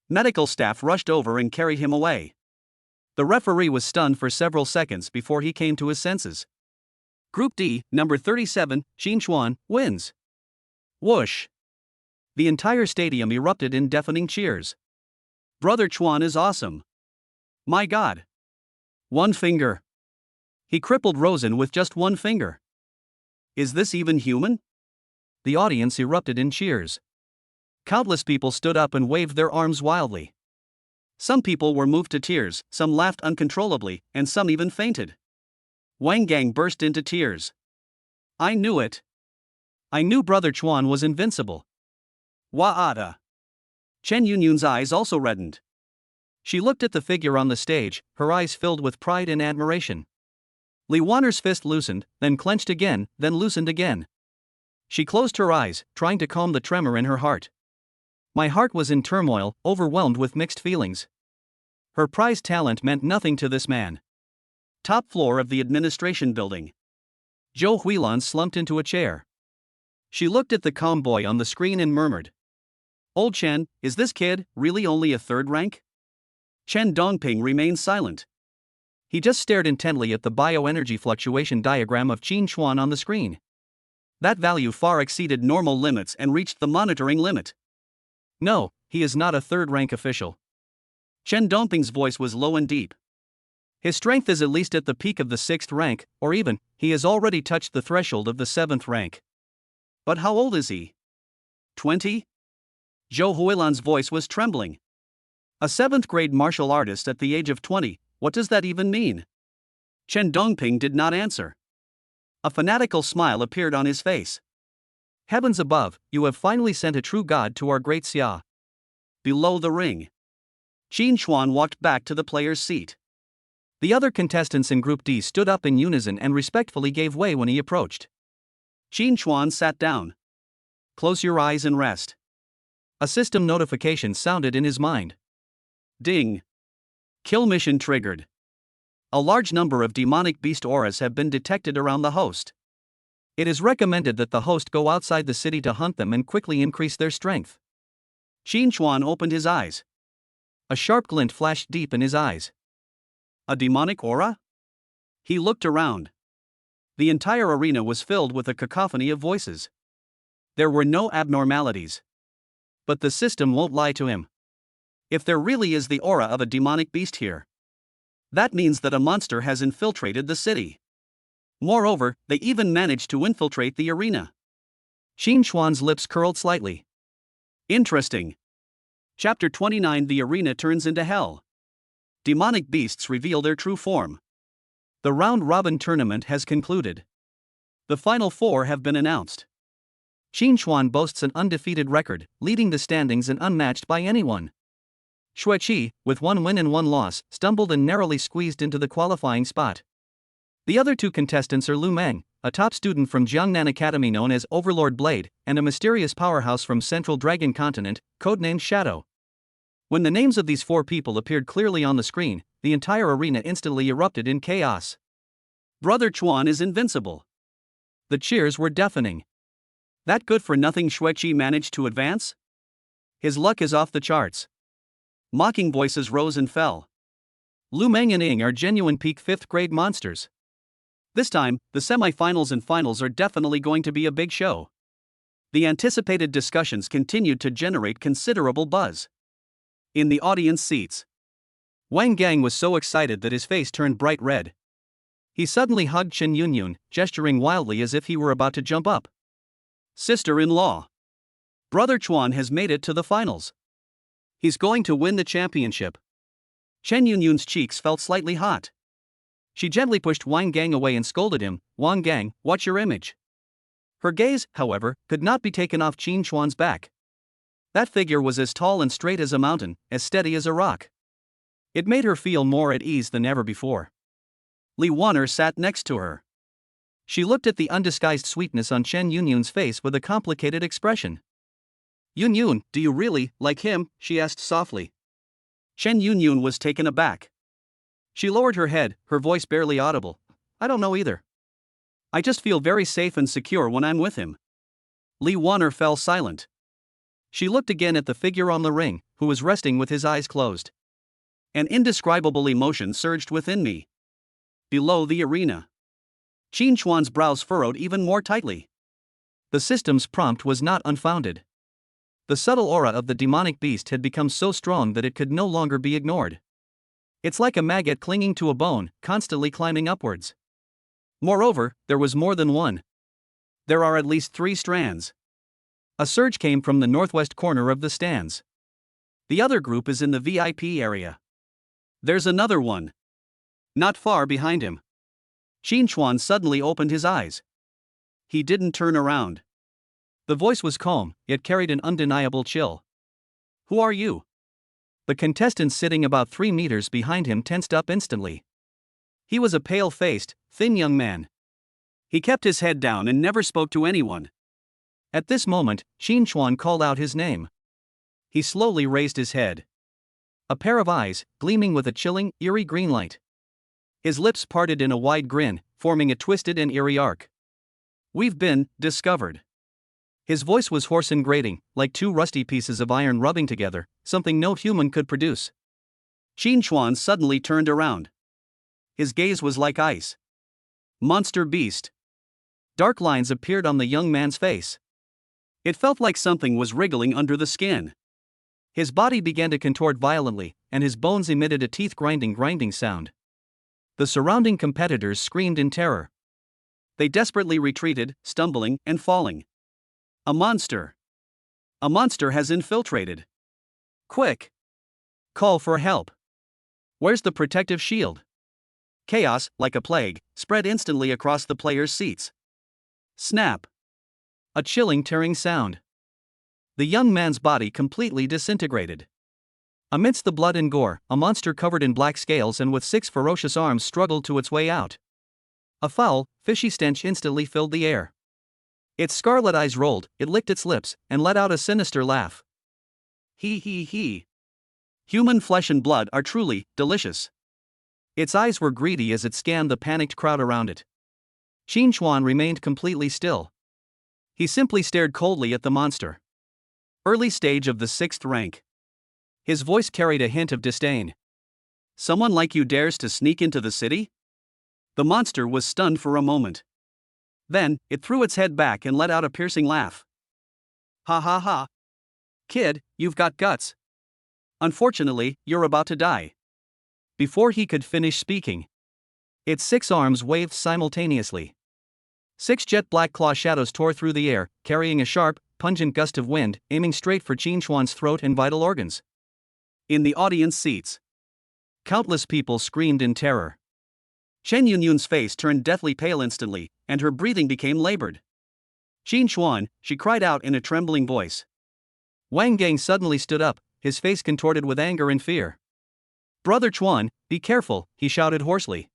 Medical staff rushed over and carried him away. The referee was stunned for several seconds before he came to his senses. Group D, number 37, Qin Chuan, wins. Whoosh! The entire stadium erupted in deafening cheers. Brother Chuan is awesome. My God. One finger. He crippled Rosen with just one finger. Is this even human? The audience erupted in cheers. Countless people stood up and waved their arms wildly. Some people were moved to tears, some laughed uncontrollably, and some even fainted. Wang Gang burst into tears. I knew it. I knew Brother Chuan was invincible. Wa'ata. Chen Yunyun's eyes also reddened. She looked at the figure on the stage, her eyes filled with pride and admiration. Li Wanner's fist loosened, then clenched again, then loosened again. She closed her eyes, trying to calm the tremor in her heart. My heart was in turmoil, overwhelmed with mixed feelings. Her prized talent meant nothing to this man. Top floor of the administration building. Zhou Huilan slumped into a chair. She looked at the calm boy on the screen and murmured, "Old Chen, is this kid really only a third rank?" Chen Dongping remained silent. He just stared intently at the bioenergy fluctuation diagram of Qin Chuan on the screen. That value far exceeded normal limits and reached the monitoring limit. No, he is not a third-rank official. Chen Dongping's voice was low and deep. His strength is at least at the peak of the 6th rank, or even, he has already touched the threshold of the 7th rank. But how old is he? 20? Zhou Huilan's voice was trembling. A 7th-grade martial artist at the age of 20, what does that even mean? Chen Dongping did not answer. A fanatical smile appeared on his face. Heavens above, you have finally sent a true god to our great Xia. Below the ring. Qin Chuan walked back to the player's seat. The other contestants in Group D stood up in unison and respectfully gave way when he approached. Qin Chuan sat down. Close your eyes and rest. A system notification sounded in his mind. Ding. Kill mission triggered. A large number of demonic beast auras have been detected around the host. It is recommended that the host go outside the city to hunt them and quickly increase their strength. Qin Chuan opened his eyes. A sharp glint flashed deep in his eyes. A demonic aura? He looked around. The entire arena was filled with a cacophony of voices. There were no abnormalities. But the system won't lie to him. If there really is the aura of a demonic beast here, that means that a monster has infiltrated the city. Moreover, they even managed to infiltrate the arena. Qin Chuan's lips curled slightly. Interesting. Chapter 29: The arena turns into hell. Demonic beasts reveal their true form. The round-robin tournament has concluded. The final 4 have been announced. Qin Chuan boasts an undefeated record, leading the standings and unmatched by anyone. Xue Qi, with 1 win and 1 loss, stumbled and narrowly squeezed into the qualifying spot. The other 2 contestants are Lu Meng, a top student from Jiangnan Academy known as Overlord Blade, and a mysterious powerhouse from Central Dragon Continent, codenamed Shadow. When the names of these 4 people appeared clearly on the screen, the entire arena instantly erupted in chaos. Brother Chuan is invincible. The cheers were deafening. That good-for-nothing Xue Qi managed to advance? His luck is off the charts. Mocking voices rose and fell. Lu Meng and Ying are genuine peak 5th-grade monsters. This time, the semi-finals and finals are definitely going to be a big show. The anticipated discussions continued to generate considerable buzz. In the audience seats, Wang Gang was so excited that his face turned bright red. He suddenly hugged Chen Yunyun, gesturing wildly as if he were about to jump up. Sister-in-law. Brother Chuan has made it to the finals. He's going to win the championship. Chen Yunyun's cheeks felt slightly hot. She gently pushed Wang Gang away and scolded him, "Wang Gang, watch your image." Her gaze, however, could not be taken off Qin Chuan's back. That figure was as tall and straight as a mountain, as steady as a rock. It made her feel more at ease than ever before. Li Wanner sat next to her. She looked at the undisguised sweetness on Chen Yunyun's face with a complicated expression. "Yunyun, do you really like him?" she asked softly. Chen Yunyun was taken aback. She lowered her head, her voice barely audible. "I don't know either. I just feel very safe and secure when I'm with him." Li Wanner fell silent. She looked again at the figure on the ring, who was resting with his eyes closed. An indescribable emotion surged within me. Below the arena, Qin Chuan's brows furrowed even more tightly. The system's prompt was not unfounded. The subtle aura of the demonic beast had become so strong that it could no longer be ignored. It's like a maggot clinging to a bone, constantly climbing upwards. Moreover, there was more than one. There are at least 3 strands. A surge came from the northwest corner of the stands. The other group is in the VIP area. There's another one. Not far behind him. Qin Chuan suddenly opened his eyes. He didn't turn around. The voice was calm, yet carried an undeniable chill. Who are you? The contestant sitting about 3 meters behind him tensed up instantly. He was a pale-faced, thin young man. He kept his head down and never spoke to anyone. At this moment, Qin Chuan called out his name. He slowly raised his head. A pair of eyes, gleaming with a chilling, eerie green light. His lips parted in a wide grin, forming a twisted and eerie arc. We've been discovered. His voice was hoarse and grating, like 2 rusty pieces of iron rubbing together, something no human could produce. Qin Chuan suddenly turned around. His gaze was like ice. Monster beast. Dark lines appeared on the young man's face. It felt like something was wriggling under the skin. His body began to contort violently, and his bones emitted a teeth-grinding sound. The surrounding competitors screamed in terror. They desperately retreated, stumbling and falling. A monster! A monster has infiltrated! Quick! Call for help! Where's the protective shield? Chaos, like a plague, spread instantly across the players' seats. Snap! A chilling, tearing sound. The young man's body completely disintegrated. Amidst the blood and gore, a monster covered in black scales and with 6 ferocious arms struggled to its way out. A foul, fishy stench instantly filled the air. Its scarlet eyes rolled, it licked its lips, and let out a sinister laugh. He. Human flesh and blood are truly delicious. Its eyes were greedy as it scanned the panicked crowd around it. Qin Chuan remained completely still. He simply stared coldly at the monster. Early stage of the 6th rank. His voice carried a hint of disdain. Someone like you dares to sneak into the city? The monster was stunned for a moment. Then, it threw its head back and let out a piercing laugh. Ha ha ha. Kid, you've got guts. Unfortunately, you're about to die. Before he could finish speaking, its 6 arms waved simultaneously. 6 jet black claw shadows tore through the air, carrying a sharp, pungent gust of wind, aiming straight for Qin Chuan's throat and vital organs. In the audience seats, countless people screamed in terror. Chen Yunyun's face turned deathly pale instantly, and her breathing became labored. Qin Chuan, she cried out in a trembling voice. Wang Gang suddenly stood up, his face contorted with anger and fear. Brother Chuan, be careful, he shouted hoarsely.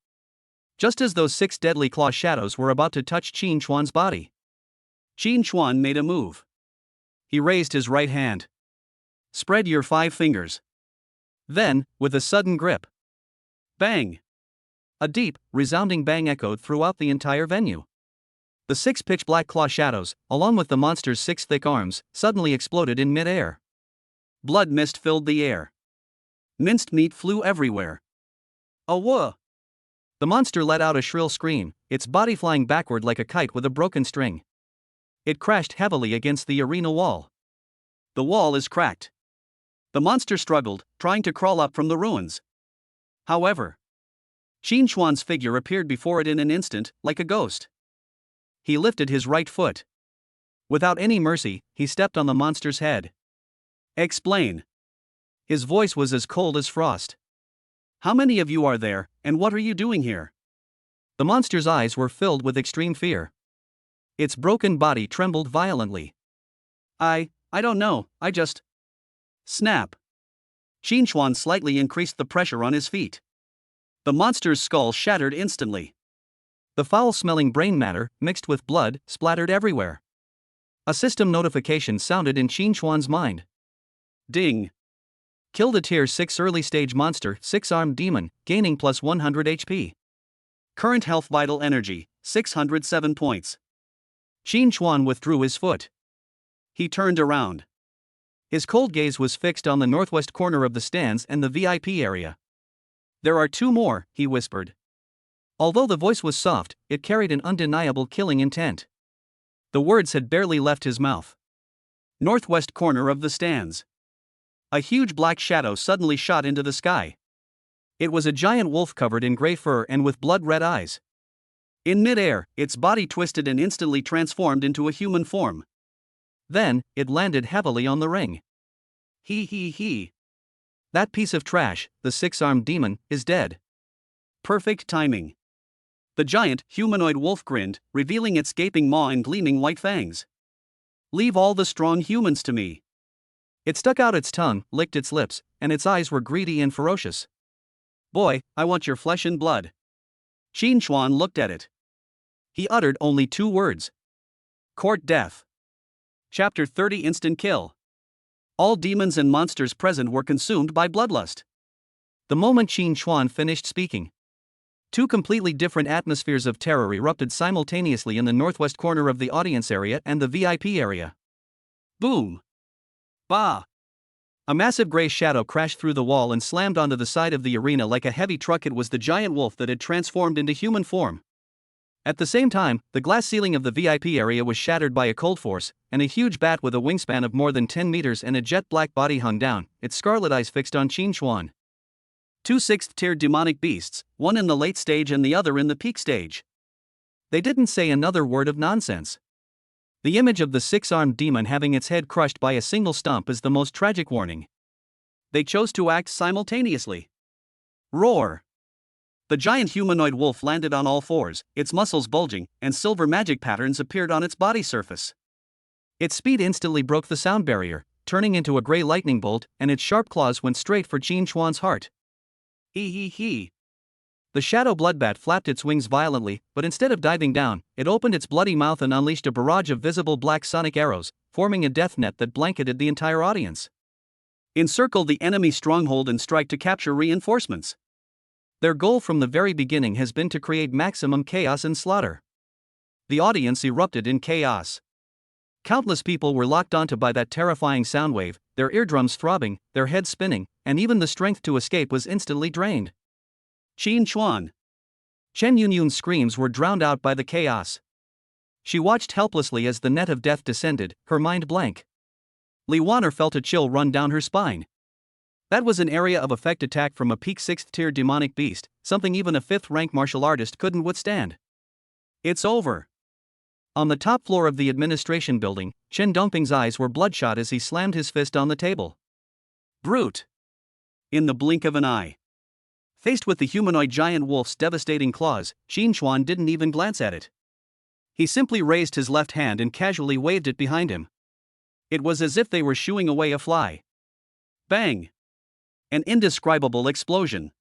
Just as those 6 deadly claw shadows were about to touch Qin Chuan's body, Qin Chuan made a move. He raised his right hand. Spread your 5 fingers. Then, with a sudden grip. Bang! A deep, resounding bang echoed throughout the entire venue. The 6 pitch-black claw shadows, along with the monster's 6 thick arms, suddenly exploded in mid-air. Blood mist filled the air. Minced meat flew everywhere. Awah! The monster let out a shrill scream, its body flying backward like a kite with a broken string. It crashed heavily against the arena wall. The wall is cracked. The monster struggled, trying to crawl up from the ruins. However, Qin Chuan's figure appeared before it in an instant, like a ghost. He lifted his right foot. Without any mercy, he stepped on the monster's head. Explain. His voice was as cold as frost. How many of you are there, and what are you doing here? The monster's eyes were filled with extreme fear. Its broken body trembled violently. I don't know, I just... Snap. Qin Chuan slightly increased the pressure on his feet. The monster's skull shattered instantly. The foul-smelling brain matter, mixed with blood, splattered everywhere. A system notification sounded in Qin Chuan's mind. Ding. Killed a tier 6 early-stage monster, 6-armed demon, gaining plus 100 HP. Current health vital energy, 607 points. Qin Chuan withdrew his foot. He turned around. His cold gaze was fixed on the northwest corner of the stands and the VIP area. There are 2 more, he whispered. Although the voice was soft, it carried an undeniable killing intent. The words had barely left his mouth. Northwest corner of the stands. A huge black shadow suddenly shot into the sky. It was a giant wolf covered in gray fur and with blood-red eyes. In mid-air, its body twisted and instantly transformed into a human form. Then, it landed heavily on the ring. He. That piece of trash, the 6-armed demon, is dead. Perfect timing. The giant, humanoid wolf grinned, revealing its gaping maw and gleaming white fangs. Leave all the strong humans to me. It stuck out its tongue, licked its lips, and its eyes were greedy and ferocious. Boy, I want your flesh and blood. Qin Chuan looked at it. He uttered only 2 words. Court death. Chapter 30 Instant kill. All demons and monsters present were consumed by bloodlust. The moment Qin Chuan finished speaking, 2 completely different atmospheres of terror erupted simultaneously in the northwest corner of the audience area and the VIP area. Boom! Bah! A massive gray shadow crashed through the wall and slammed onto the side of the arena like a heavy truck. It was the giant wolf that had transformed into human form. At the same time, the glass ceiling of the VIP area was shattered by a cold force, and a huge bat with a wingspan of more than 10 meters and a jet-black body hung down, its scarlet eyes fixed on Qin Chuan. 2 6th-tier demonic beasts, one in the late stage and the other in the peak stage. They didn't say another word of nonsense. The image of the 6-armed demon having its head crushed by a single stomp is the most tragic warning. They chose to act simultaneously. Roar! The giant humanoid wolf landed on all fours, its muscles bulging, and silver magic patterns appeared on its body surface. Its speed instantly broke the sound barrier, turning into a gray lightning bolt, and its sharp claws went straight for Qin Chuan's heart. He. The shadow bloodbat flapped its wings violently, but instead of diving down, it opened its bloody mouth and unleashed a barrage of visible black sonic arrows, forming a death net that blanketed the entire audience. Encircle the enemy stronghold and strike to capture reinforcements. Their goal from the very beginning has been to create maximum chaos and slaughter. The audience erupted in chaos. Countless people were locked onto by that terrifying sound wave, their eardrums throbbing, their heads spinning, and even the strength to escape was instantly drained. Qin Chuan. Chen Yunyun's screams were drowned out by the chaos. She watched helplessly as the net of death descended, her mind blank. Li Wanner felt a chill run down her spine. That was an area of effect attack from a peak 6th-tier demonic beast, something even a 5th-rank martial artist couldn't withstand. It's over. On the top floor of the administration building, Chen Dongping's eyes were bloodshot as he slammed his fist on the table. Brute! In the blink of an eye. Faced with the humanoid giant wolf's devastating claws, Qin Chuan didn't even glance at it. He simply raised his left hand and casually waved it behind him. It was as if they were shooing away a fly. Bang! An indescribable explosion.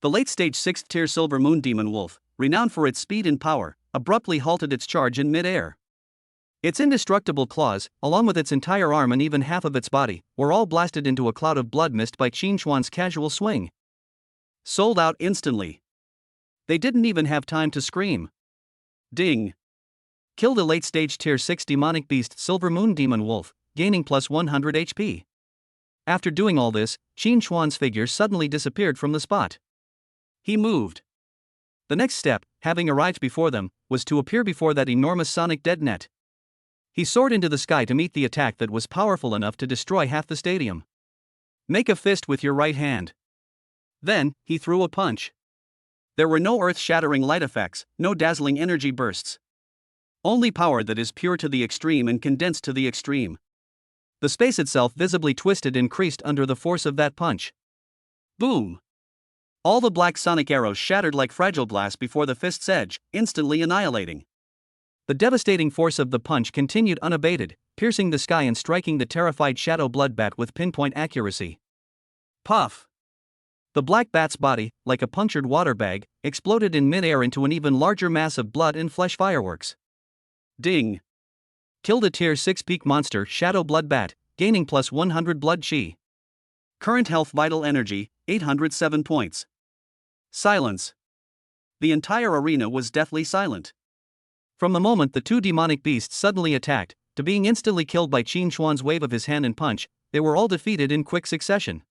The late-stage 6th-tier Silver Moon Demon Wolf, renowned for its speed and power, abruptly halted its charge in mid-air. Its indestructible claws, along with its entire arm and even half of its body, were all blasted into a cloud of blood mist by Qin Chuan's casual swing. Sold out instantly. They didn't even have time to scream. Ding! Kill the late-stage Tier 6 demonic beast Silver Moon Demon Wolf, gaining plus 100 HP. After doing all this, Qin Chuan's figure suddenly disappeared from the spot. He moved. The next step, having arrived before them, was to appear before that enormous sonic dead net. He soared into the sky to meet the attack that was powerful enough to destroy half the stadium. Make a fist with your right hand. Then, he threw a punch. There were no earth-shattering light effects, no dazzling energy bursts. Only power that is pure to the extreme and condensed to the extreme. The space itself visibly twisted and creased under the force of that punch. Boom! All the black sonic arrows shattered like fragile glass before the fist's edge, instantly annihilating. The devastating force of the punch continued unabated, piercing the sky and striking the terrified shadow bloodbat with pinpoint accuracy. Puff! The black bat's body, like a punctured water bag, exploded in mid-air into an even larger mass of blood and flesh fireworks. Ding! Killed a Tier 6 peak monster Shadow Bloodbat, gaining plus 100 blood chi. Current health vital energy, 807 points. Silence. The entire arena was deathly silent. From the moment the 2 demonic beasts suddenly attacked, to being instantly killed by Qin Chuan's wave of his hand and punch, they were all defeated in quick succession.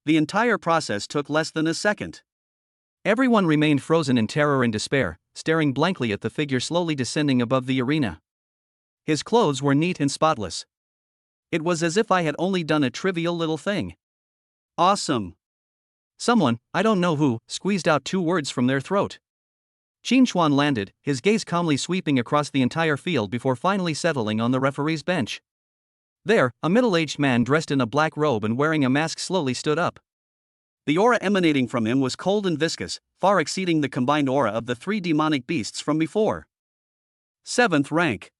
The entire process took less than a second. Everyone remained frozen in terror and despair, staring blankly at the figure slowly descending above the arena. His clothes were neat and spotless. It was as if I had only done a trivial little thing. Awesome. Someone, I don't know who, squeezed out 2 words from their throat. Qin Chuan landed, his gaze calmly sweeping across the entire field before finally settling on the referee's bench. There, a middle-aged man dressed in a black robe and wearing a mask slowly stood up. The aura emanating from him was cold and viscous, far exceeding the combined aura of the 3 demonic beasts from before. 7th rank.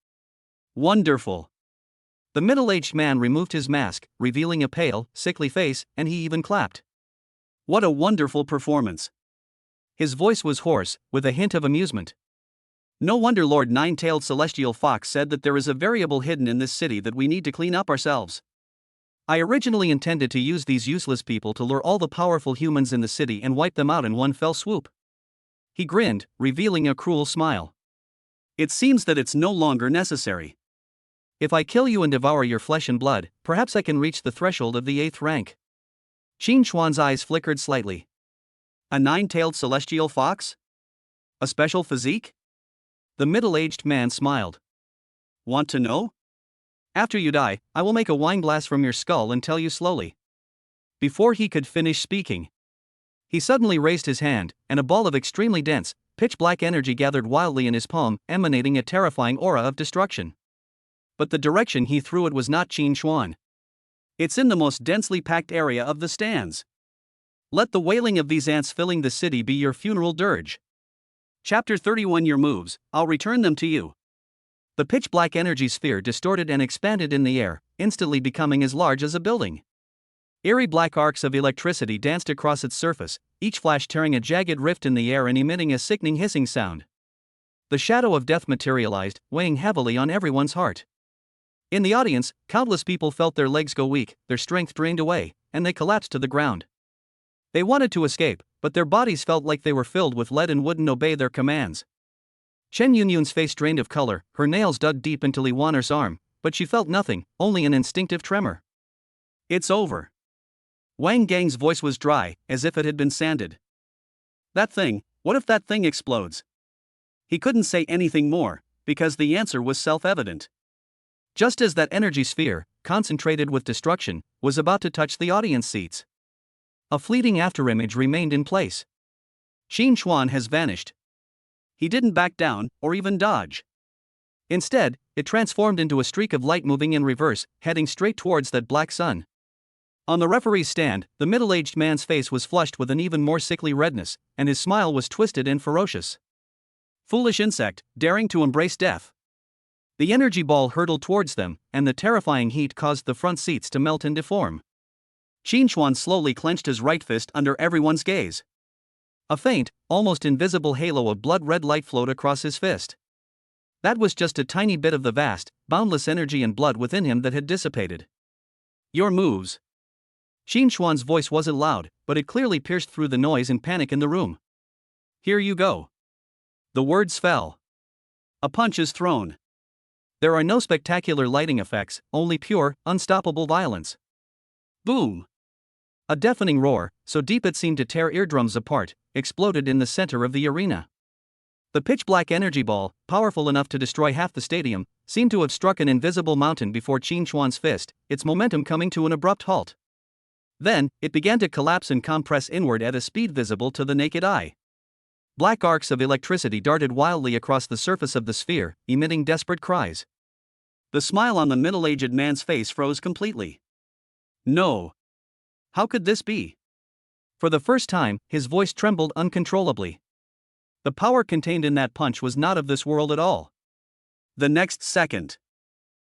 Wonderful. The middle-aged man removed his mask, revealing a pale, sickly face, and he even clapped. What a wonderful performance! His voice was hoarse, with a hint of amusement. No wonder Lord Nine-Tailed Celestial Fox said that there is a variable hidden in this city that we need to clean up ourselves. I originally intended to use these useless people to lure all the powerful humans in the city and wipe them out in one fell swoop. He grinned, revealing a cruel smile. It seems that it's no longer necessary. If I kill you and devour your flesh and blood, perhaps I can reach the threshold of the 8th rank. Qin Chuan's eyes flickered slightly. A nine-tailed celestial fox? A special physique? The middle-aged man smiled. Want to know? After you die, I will make a wine glass from your skull and tell you slowly. Before he could finish speaking, he suddenly raised his hand, and a ball of extremely dense, pitch-black energy gathered wildly in his palm, emanating a terrifying aura of destruction. But the direction he threw it was not Qin Chuan. It's in the most densely packed area of the stands. Let the wailing of these ants filling the city be your funeral dirge. Chapter 31. Your moves, I'll return them to you. The pitch-black energy sphere distorted and expanded in the air, instantly becoming as large as a building. Eerie black arcs of electricity danced across its surface, each flash tearing a jagged rift in the air and emitting a sickening hissing sound. The shadow of death materialized, weighing heavily on everyone's heart. In the audience, countless people felt their legs go weak, their strength drained away, and they collapsed to the ground. They wanted to escape, but their bodies felt like they were filled with lead and wouldn't obey their commands. Chen Yunyun's face drained of color, her nails dug deep into Li Waner's arm, but she felt nothing, only an instinctive tremor. It's over. Wang Gang's voice was dry, as if it had been sanded. That thing, what if that thing explodes? He couldn't say anything more, because the answer was self-evident. Just as that energy sphere, concentrated with destruction, was about to touch the audience seats, a fleeting afterimage remained in place. Qin Chuan has vanished. He didn't back down, or even dodge. Instead, it transformed into a streak of light moving in reverse, heading straight towards that black sun. On the referee's stand, the middle-aged man's face was flushed with an even more sickly redness, and his smile was twisted and ferocious. Foolish insect, daring to embrace death. The energy ball hurtled towards them, and the terrifying heat caused the front seats to melt and deform. Qin Chuan slowly clenched his right fist under everyone's gaze. A faint, almost invisible halo of blood-red light flowed across his fist. That was just a tiny bit of the vast, boundless energy and blood within him that had dissipated. Your moves. Qin Chuan's voice wasn't loud, but it clearly pierced through the noise and panic in the room. Here you go. The words fell. A punch is thrown. There are no spectacular lighting effects, only pure, unstoppable violence. Boom! A deafening roar, so deep it seemed to tear eardrums apart, exploded in the center of the arena. The pitch-black energy ball, powerful enough to destroy half the stadium, seemed to have struck an invisible mountain before Qin Chuan's fist, its momentum coming to an abrupt halt. Then, it began to collapse and compress inward at a speed visible to the naked eye. Black arcs of electricity darted wildly across the surface of the sphere, emitting desperate cries. The smile on the middle-aged man's face froze completely. No. How could this be? For the first time, his voice trembled uncontrollably. The power contained in that punch was not of this world at all. The next second,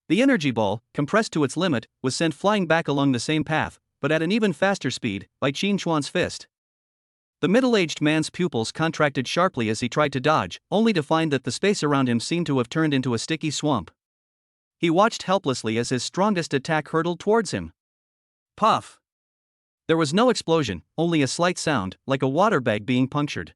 the energy ball, compressed to its limit, was sent flying back along the same path, but at an even faster speed, by Qin Chuan's fist. The middle-aged man's pupils contracted sharply as he tried to dodge, only to find that the space around him seemed to have turned into a sticky swamp. He watched helplessly as his strongest attack hurtled towards him. Puff! There was no explosion, only a slight sound, like a water bag being punctured.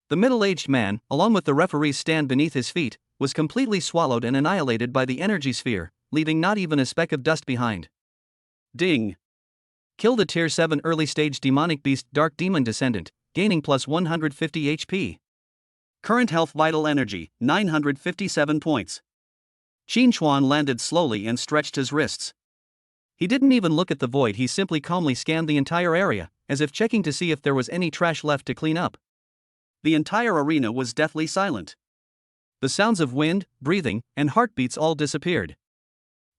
The middle-aged man, along with the referee's stand beneath his feet, was completely swallowed and annihilated by the energy sphere, leaving not even a speck of dust behind. Ding! Killed a Tier 7 early-stage demonic beast Dark Demon Descendant, gaining plus 150 HP. Current health vital energy, 957 points. Qin Chuan landed slowly and stretched his wrists. He didn't even look at the void, he simply calmly scanned the entire area, as if checking to see if there was any trash left to clean up. The entire arena was deathly silent. The sounds of wind, breathing, and heartbeats all disappeared.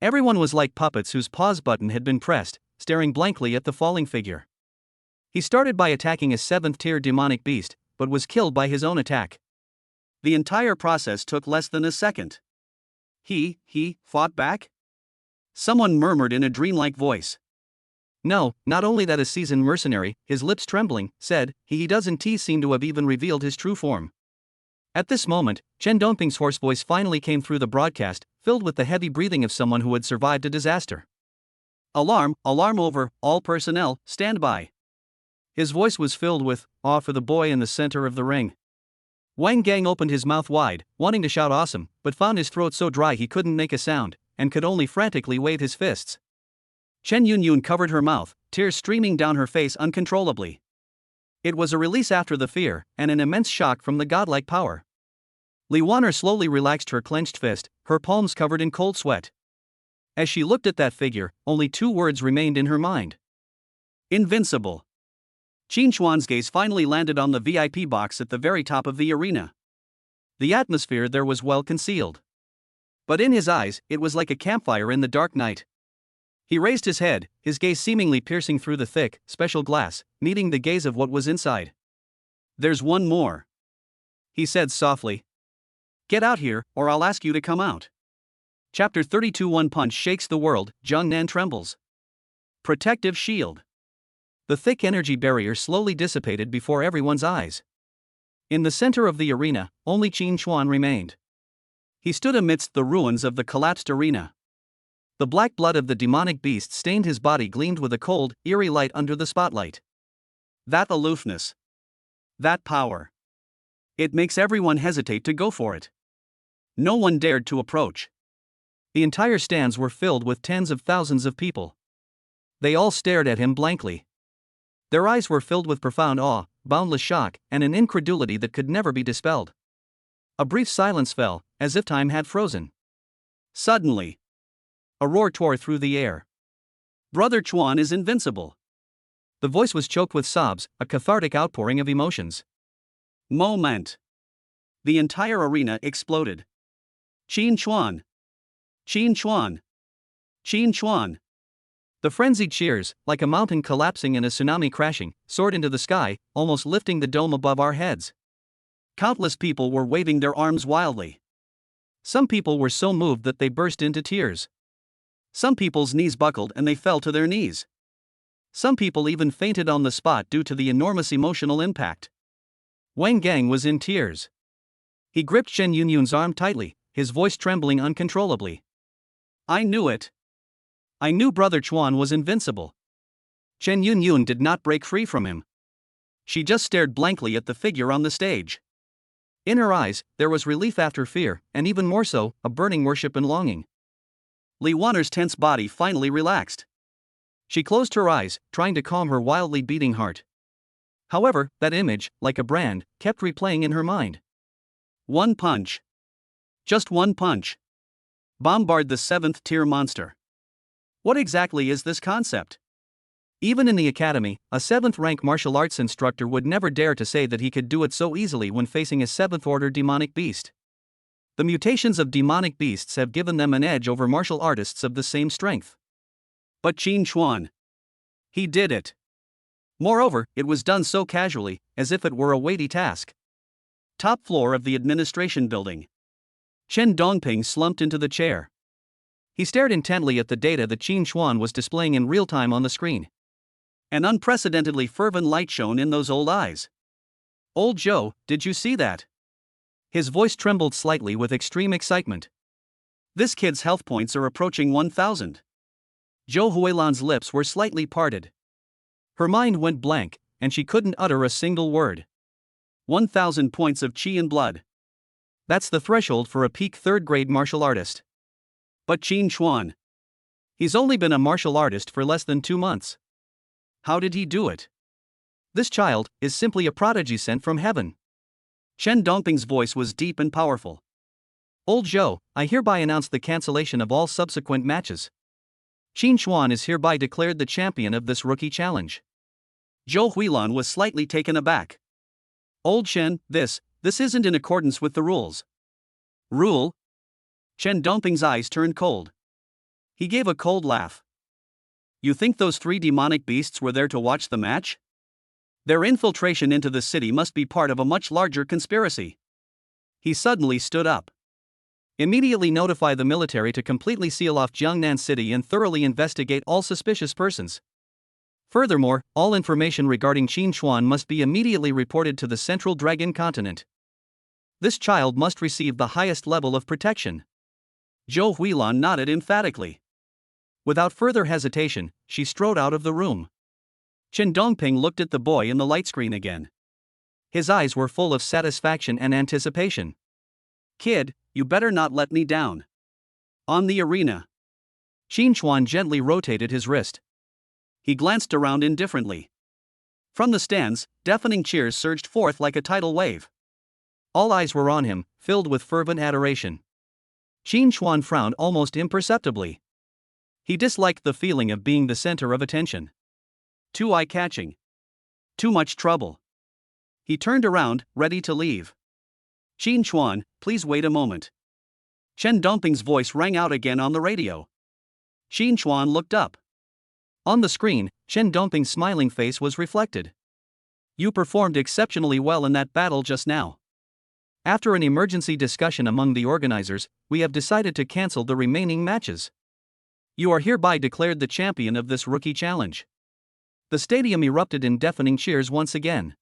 Everyone was like puppets whose pause button had been pressed, staring blankly at the falling figure. He started by attacking a 7th-tier demonic beast, but was killed by his own attack. The entire process took less than a second. He fought back? Someone murmured in a dreamlike voice. No, not only that, a seasoned mercenary, his lips trembling, said, he doesn't seem to have even revealed his true form. At this moment, Chen Dongping's hoarse voice finally came through the broadcast, filled with the heavy breathing of someone who had survived a disaster. Alarm, alarm over, all personnel, stand by. His voice was filled with awe for the boy in the center of the ring. Wang Gang opened his mouth wide, wanting to shout awesome, but found his throat so dry he couldn't make a sound, and could only frantically wave his fists. Chen Yunyun covered her mouth, tears streaming down her face uncontrollably. It was a release after the fear, and an immense shock from the godlike power. Li Wanner slowly relaxed her clenched fist, her palms covered in cold sweat. As she looked at that figure, only 2 words remained in her mind. Invincible. Qin Xuan's gaze finally landed on the VIP box at the very top of the arena. The atmosphere there was well concealed. But in his eyes, it was like a campfire in the dark night. He raised his head, his gaze seemingly piercing through the thick, special glass, meeting the gaze of what was inside. There's one more, he said softly. Get out here, or I'll ask you to come out. Chapter 32. One punch shakes the world, Zhang Nan trembles. Protective shield. The thick energy barrier slowly dissipated before everyone's eyes. In the center of the arena, only Qin Xuan remained. He stood amidst the ruins of the collapsed arena. The black blood of the demonic beast stained his body, gleamed with a cold, eerie light under the spotlight. That aloofness. That power. It makes everyone hesitate to go for it. No one dared to approach. The entire stands were filled with tens of thousands of people. They all stared at him blankly. Their eyes were filled with profound awe, boundless shock, and an incredulity that could never be dispelled. A brief silence fell, as if time had frozen. Suddenly, a roar tore through the air. Brother Chuan is invincible. The voice was choked with sobs, a cathartic outpouring of emotions. Moment. The entire arena exploded. Qin Chuan. Qin Chuan. Qin Chuan. The frenzied cheers, like a mountain collapsing and a tsunami crashing, soared into the sky, almost lifting the dome above our heads. Countless people were waving their arms wildly. Some people were so moved that they burst into tears. Some people's knees buckled and they fell to their knees. Some people even fainted on the spot due to the enormous emotional impact. Wang Gang was in tears. He gripped Chen Yunyun's arm tightly, his voice trembling uncontrollably. I knew it. I knew Brother Chuan was invincible. Chen Yunyun did not break free from him. She just stared blankly at the figure on the stage. In her eyes, there was relief after fear, and even more so, a burning worship and longing. Li Wanner's tense body finally relaxed. She closed her eyes, trying to calm her wildly beating heart. However, that image, like a brand, kept replaying in her mind. One punch. Just one punch. Bombard the 7th-tier monster. What exactly is this concept? Even in the academy, a 7th-rank martial arts instructor would never dare to say that he could do it so easily when facing a 7th-order demonic beast. The mutations of demonic beasts have given them an edge over martial artists of the same strength. But Qin Xuan. He did it. Moreover, it was done so casually, as if it were a weighty task. Top floor of the administration building. Chen Dongping slumped into the chair. He stared intently at the data that Qin Xuan was displaying in real time on the screen. An unprecedentedly fervent light shone in those old eyes. Old Joe, did you see that? His voice trembled slightly with extreme excitement. This kid's health points are approaching 1,000. Zhou Huilan's lips were slightly parted. Her mind went blank, and she couldn't utter a single word. 1,000 points of qi and blood. That's the threshold for a peak 3rd-grade martial artist. But Qin Xuan. He's only been a martial artist for less than 2 months. How did he do it? This child is simply a prodigy sent from heaven. Chen Dongping's voice was deep and powerful. Old Zhou, I hereby announce the cancellation of all subsequent matches. Qin Xuan is hereby declared the champion of this rookie challenge. Zhou Huilan was slightly taken aback. Old Chen, this isn't in accordance with the rules. Rule? Chen Dongping's eyes turned cold. He gave a cold laugh. You think those 3 demonic beasts were there to watch the match? Their infiltration into the city must be part of a much larger conspiracy. He suddenly stood up. Immediately notify the military to completely seal off Jiangnan City and thoroughly investigate all suspicious persons. Furthermore, all information regarding Qin Chuan must be immediately reported to the Central Dragon Continent. This child must receive the highest level of protection. Zhou Huilan nodded emphatically. Without further hesitation, she strode out of the room. Chen Dongping looked at the boy in the light screen again. His eyes were full of satisfaction and anticipation. Kid, you better not let me down. On the arena. Qin Chuan gently rotated his wrist. He glanced around indifferently. From the stands, deafening cheers surged forth like a tidal wave. All eyes were on him, filled with fervent adoration. Qin Chuan frowned almost imperceptibly. He disliked the feeling of being the center of attention. Too eye-catching. Too much trouble. He turned around, ready to leave. Qin Chuan, please wait a moment. Chen Dongping's voice rang out again on the radio. Qin Chuan looked up. On the screen, Chen Dongping's smiling face was reflected. You performed exceptionally well in that battle just now. After an emergency discussion among the organizers, we have decided to cancel the remaining matches. You are hereby declared the champion of this rookie challenge. The stadium erupted in deafening cheers once again.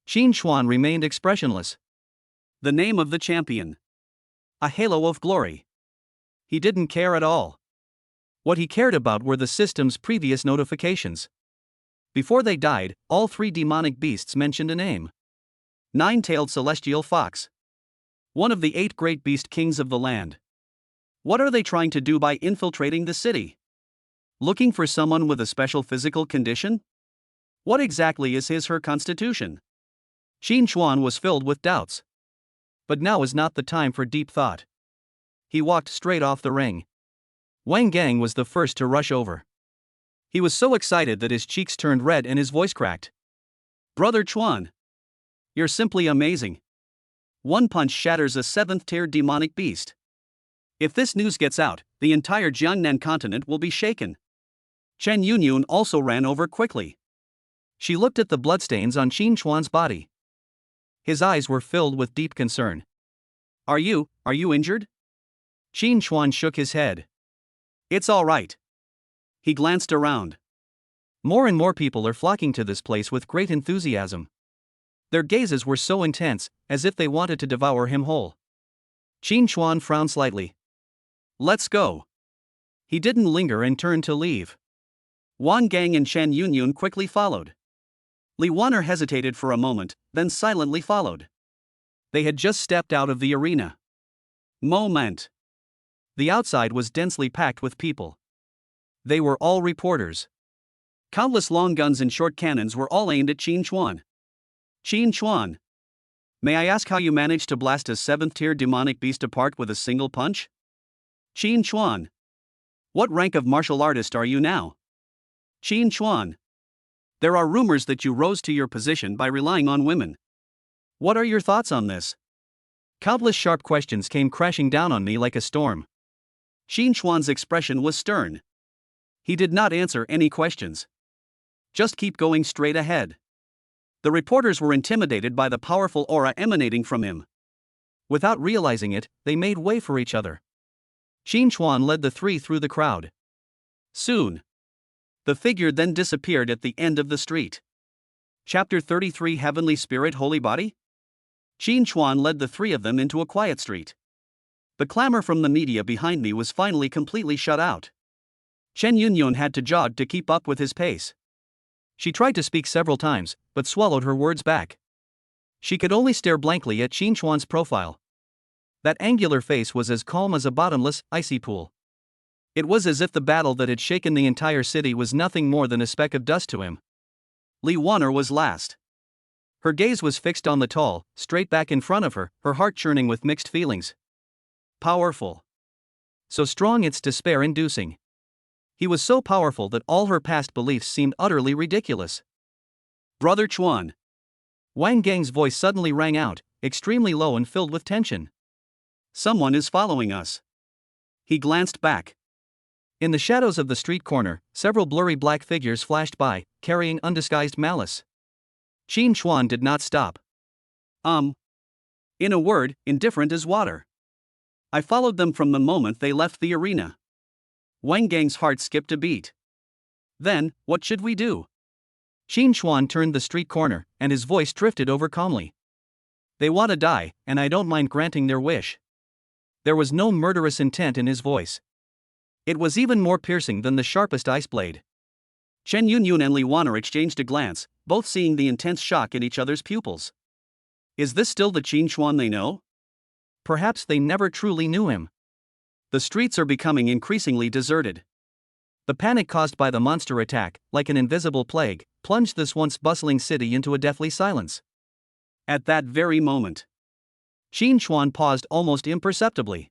Qin Chuan remained expressionless. The name of the champion. A halo of glory. He didn't care at all. What he cared about were the system's previous notifications. Before they died, all three demonic beasts mentioned a name. Nine-tailed celestial fox. One of the 8 great beast kings of the land. What are they trying to do by infiltrating the city? Looking for someone with a special physical condition? What exactly is her constitution? Qin Chuan was filled with doubts. But now is not the time for deep thought. He walked straight off the ring. Wang Gang was the first to rush over. He was so excited that his cheeks turned red and his voice cracked. Brother Chuan. You're simply amazing. One punch shatters a 7th-tier demonic beast. If this news gets out, the entire Jiangnan continent will be shaken. Chen Yunyun also ran over quickly. She looked at the bloodstains on Qin Chuan's body. His eyes were filled with deep concern. Are you injured? Qin Chuan shook his head. It's all right. He glanced around. More and more people are flocking to this place with great enthusiasm. Their gazes were so intense, as if they wanted to devour him whole. Qin Chuan frowned slightly. Let's go. He didn't linger and turned to leave. Wang Gang and Chen Yunyun quickly followed. Li Wan'er hesitated for a moment, then silently followed. They had just stepped out of the arena. Moment. The outside was densely packed with people. They were all reporters. Countless long guns and short cannons were all aimed at Qin Chuan. Qin Chuan. May I ask how you managed to blast a 7th-tier demonic beast apart with a single punch? Qin Chuan. What rank of martial artist are you now? Qin Chuan. There are rumors that you rose to your position by relying on women. What are your thoughts on this? Countless sharp questions came crashing down on me like a storm. Qin Chuan's expression was stern. He did not answer any questions. Just keep going straight ahead. The reporters were intimidated by the powerful aura emanating from him. Without realizing it, they made way for each other. Qin Chuan led the three through the crowd. Soon. The figure then disappeared at the end of the street. Chapter 33 Heavenly Spirit Holy Body? Qin Chuan led the three of them into a quiet street. The clamor from the media behind me was finally completely shut out. Chen Yunyun had to jog to keep up with his pace. She tried to speak several times, but swallowed her words back. She could only stare blankly at Qin Chuan's profile. That angular face was as calm as a bottomless, icy pool. It was as if the battle that had shaken the entire city was nothing more than a speck of dust to him. Li Wan'er was last. Her gaze was fixed on the tall, straight back in front of her, her heart churning with mixed feelings. Powerful. So strong it's despair-inducing. He was so powerful that all her past beliefs seemed utterly ridiculous. Brother Chuan. Wang Gang's voice suddenly rang out, extremely low and filled with tension. Someone is following us. He glanced back. In the shadows of the street corner, several blurry black figures flashed by, carrying undisguised malice. Qin Chuan did not stop. In a word, indifferent as water. I followed them from the moment they left the arena. Wang Gang's heart skipped a beat. Then, what should we do? Qin Xuan turned the street corner, and his voice drifted over calmly. They want to die, and I don't mind granting their wish. There was no murderous intent in his voice. It was even more piercing than the sharpest ice blade. Chen Yunyun and Li Wan'er exchanged a glance, both seeing the intense shock in each other's pupils. Is this still the Qin Xuan they know? Perhaps they never truly knew him. The streets are becoming increasingly deserted. The panic caused by the monster attack, like an invisible plague, plunged this once bustling city into a deathly silence. At that very moment, Qin Xuan paused almost imperceptibly.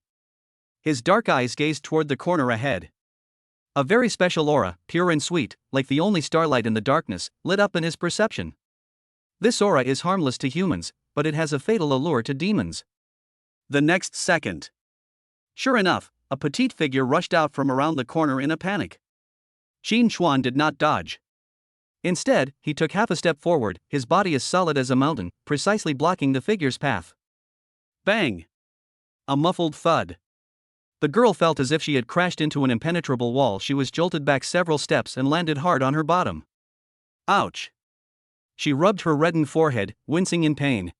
His dark eyes gazed toward the corner ahead. A very special aura, pure and sweet, like the only starlight in the darkness, lit up in his perception. This aura is harmless to humans, but it has a fatal allure to demons. The next second, sure enough, a petite figure rushed out from around the corner in a panic. Qin Xuan did not dodge. Instead, he took half a step forward, his body as solid as a mountain, precisely blocking the figure's path. Bang! A muffled thud. The girl felt as if she had crashed into an impenetrable wall. She was jolted back several steps and landed hard on her bottom. Ouch! She rubbed her reddened forehead, wincing in pain.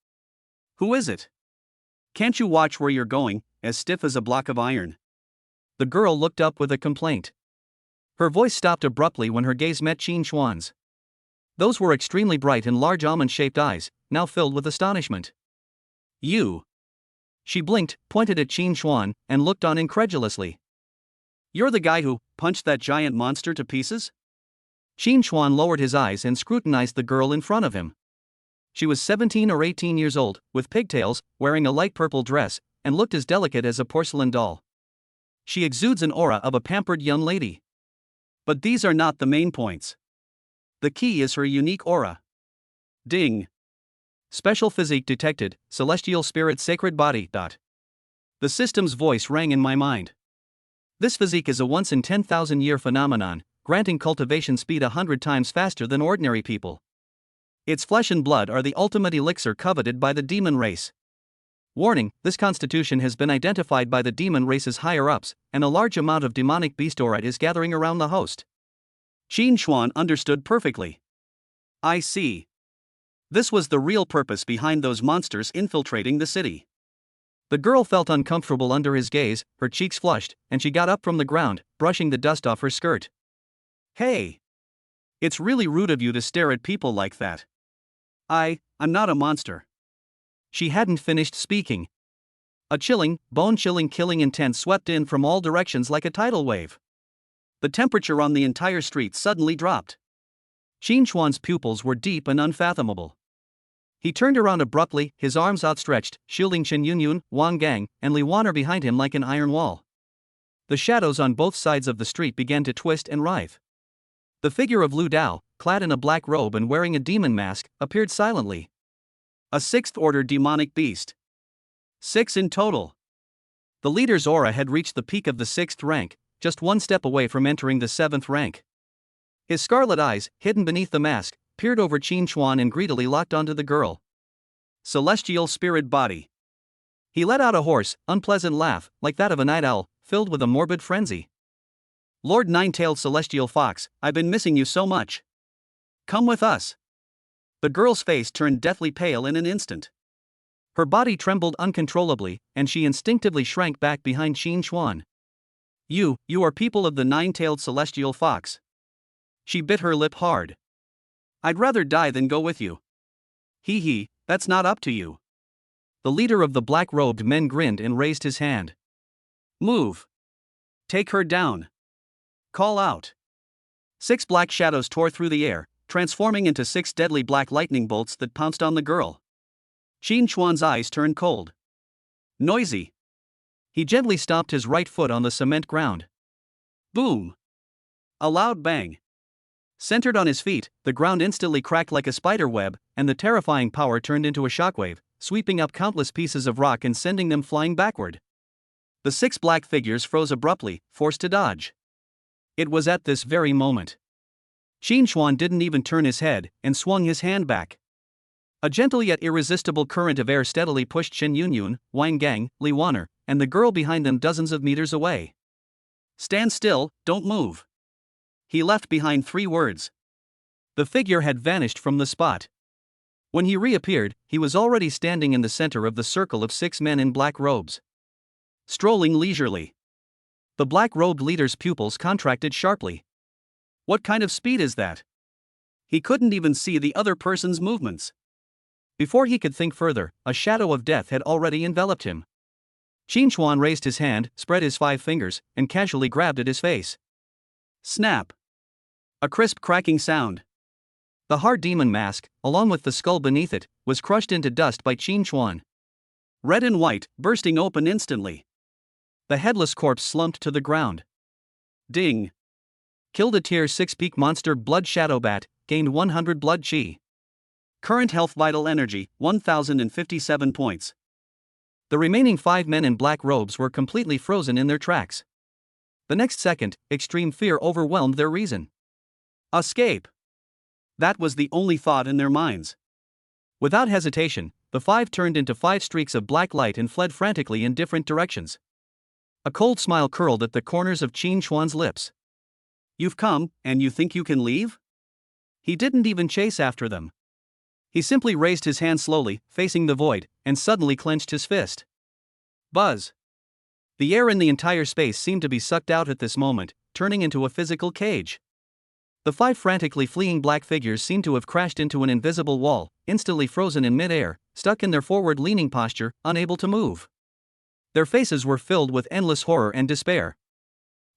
Who is it? Can't you watch where you're going, as stiff as a block of iron? The girl looked up with a complaint. Her voice stopped abruptly when her gaze met Qin Xuan's. Those were extremely bright and large almond-shaped eyes, now filled with astonishment. You. She blinked, pointed at Qin Xuan, and looked on incredulously. You're the guy who punched that giant monster to pieces? Qin Xuan lowered his eyes and scrutinized the girl in front of him. She was 17 or 18 years old, with pigtails, wearing a light purple dress, and looked as delicate as a porcelain doll. She exudes an aura of a pampered young lady. But these are not the main points. The key is her unique aura. Ding! Special physique detected, celestial spirit sacred body. The system's voice rang in my mind. This physique is a once in 10,000-year phenomenon, granting cultivation speed 100 times faster than ordinary people. Its flesh and blood are the ultimate elixir coveted by the demon race. Warning, this constitution has been identified by the demon race's higher-ups, and a large amount of demonic beast aura is gathering around the host. Qin Xuan understood perfectly. I see. This was the real purpose behind those monsters infiltrating the city. The girl felt uncomfortable under his gaze, her cheeks flushed, and she got up from the ground, brushing the dust off her skirt. Hey! It's really rude of you to stare at people like that. I'm not a monster. She hadn't finished speaking. A chilling, bone-chilling killing intent swept in from all directions like a tidal wave. The temperature on the entire street suddenly dropped. Qin Xuan's pupils were deep and unfathomable. He turned around abruptly, his arms outstretched, shielding Chen Yunyun, Wang Gang, and Li Wan'er behind him like an iron wall. The shadows on both sides of the street began to twist and writhe. The figure of Lu Dao, clad in a black robe and wearing a demon mask, appeared silently. A sixth-order demonic beast. 6 in total. The leader's aura had reached the peak of the 6th rank, just one step away from entering the 7th rank. His scarlet eyes, hidden beneath the mask, peered over Qin Xuan and greedily locked onto the girl. Celestial spirit body. He let out a hoarse, unpleasant laugh, like that of a night owl, filled with a morbid frenzy. Lord Nine-Tailed Celestial Fox, I've been missing you so much. Come with us. The girl's face turned deathly pale in an instant. Her body trembled uncontrollably, and she instinctively shrank back behind Qin Xuan. You are people of the Nine-Tailed Celestial Fox. She bit her lip hard. I'd rather die than go with you. Hee, that's not up to you. The leader of the black-robed men grinned and raised his hand. Move. Take her down. Call out. 6 black shadows tore through the air, transforming into 6 deadly black lightning bolts that pounced on the girl. Qin Xuan's eyes turned cold. Noisy. He gently stomped his right foot on the cement ground. Boom. A loud bang. Centered on his feet, the ground instantly cracked like a spider web, and the terrifying power turned into a shockwave, sweeping up countless pieces of rock and sending them flying backward. The 6 black figures froze abruptly, forced to dodge. It was at this very moment. Qin Xuan didn't even turn his head, and swung his hand back. A gentle yet irresistible current of air steadily pushed Chen Yunyun, Wang Gang, Li Wan'er, and the girl behind them dozens of meters away. Stand still, don't move. He left behind 3 words. The figure had vanished from the spot. When he reappeared, he was already standing in the center of the circle of 6 men in black robes, strolling leisurely. The black-robed leader's pupils contracted sharply. What kind of speed is that? He couldn't even see the other person's movements. Before he could think further, a shadow of death had already enveloped him. Qin Chuan raised his hand, spread his 5 fingers, and casually grabbed at his face. Snap! A crisp cracking sound. The hard demon mask, along with the skull beneath it, was crushed into dust by Qin Chuan. Red and white, bursting open instantly. The headless corpse slumped to the ground. Ding! Killed a tier 6 peak monster blood shadow bat, gained 100 blood chi. Current health vital energy, 1057 points. The remaining 5 men in black robes were completely frozen in their tracks. The next second, extreme fear overwhelmed their reason. Escape! That was the only thought in their minds. Without hesitation, the 5 turned into 5 streaks of black light and fled frantically in different directions. A cold smile curled at the corners of Qin Chuan's lips. You've come, and you think you can leave? He didn't even chase after them. He simply raised his hand slowly, facing the void, and suddenly clenched his fist. Buzz! The air in the entire space seemed to be sucked out at this moment, turning into a physical cage. The 5 frantically fleeing black figures seemed to have crashed into an invisible wall, instantly frozen in mid-air, stuck in their forward-leaning posture, unable to move. Their faces were filled with endless horror and despair.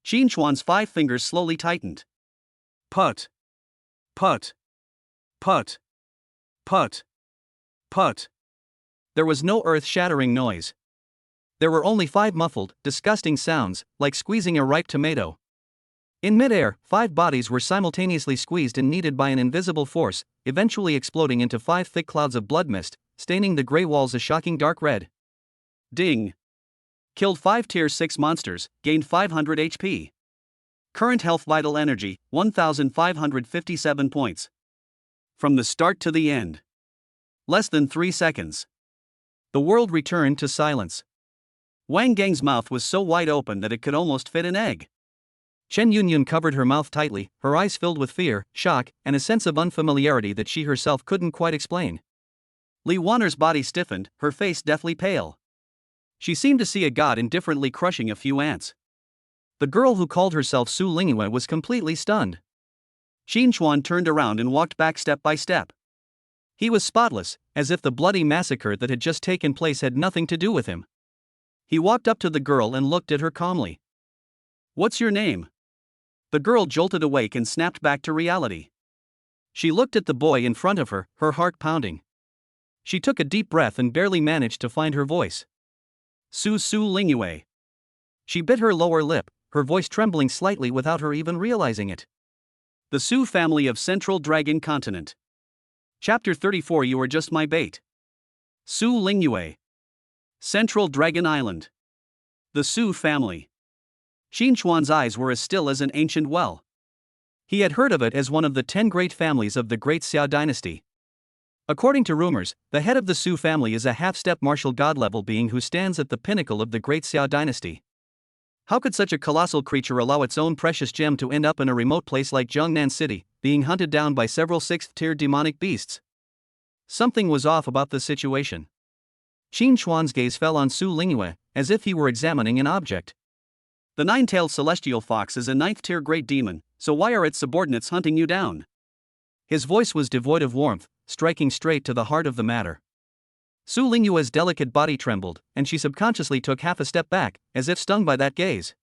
Qin Chuan's 5 fingers slowly tightened. Put! Put! Put! Put! Put! There was no earth-shattering noise. There were only 5 muffled, disgusting sounds, like squeezing a ripe tomato. In mid-air, 5 bodies were simultaneously squeezed and kneaded by an invisible force, eventually exploding into 5 thick clouds of blood mist, staining the gray walls a shocking dark red. Ding! Killed 5 tier 6 monsters, gained 500 HP. Current health vital energy, 1557 points. From the start to the end. Less than 3 seconds. The world returned to silence. Wang Gang's mouth was so wide open that it could almost fit an egg. Chen Yunyun covered her mouth tightly, her eyes filled with fear, shock, and a sense of unfamiliarity that she herself couldn't quite explain. Li Wanner's body stiffened, her face deathly pale. She seemed to see a god indifferently crushing a few ants. The girl who called herself Su Lingyue was completely stunned. Qin Chuan turned around and walked back step by step. He was spotless, as if the bloody massacre that had just taken place had nothing to do with him. He walked up to the girl and looked at her calmly. What's your name? The girl jolted awake and snapped back to reality. She looked at the boy in front of her, her heart pounding. She took a deep breath and barely managed to find her voice. Su Lingyue. She bit her lower lip, her voice trembling slightly without her even realizing it. The Su family of Central Dragon Continent. Chapter 34. You are just my bait. Su Lingyue. Central Dragon Island. The Su family. Qin Chuan's eyes were as still as an ancient well. He had heard of it as one of the 10 great families of the Great Xia dynasty. According to rumors, the head of the Su family is a half-step martial god-level being who stands at the pinnacle of the Great Xia dynasty. How could such a colossal creature allow its own precious gem to end up in a remote place like Jiangnan City, being hunted down by several 6th-tier demonic beasts? Something was off about the situation. Qin Chuan's gaze fell on Su Lingyue, as if he were examining an object. The 9-tailed celestial fox is a 9th-tier great demon, so why are its subordinates hunting you down? His voice was devoid of warmth, striking straight to the heart of the matter. Su Lingyue's delicate body trembled, and she subconsciously took half a step back, as if stung by that gaze.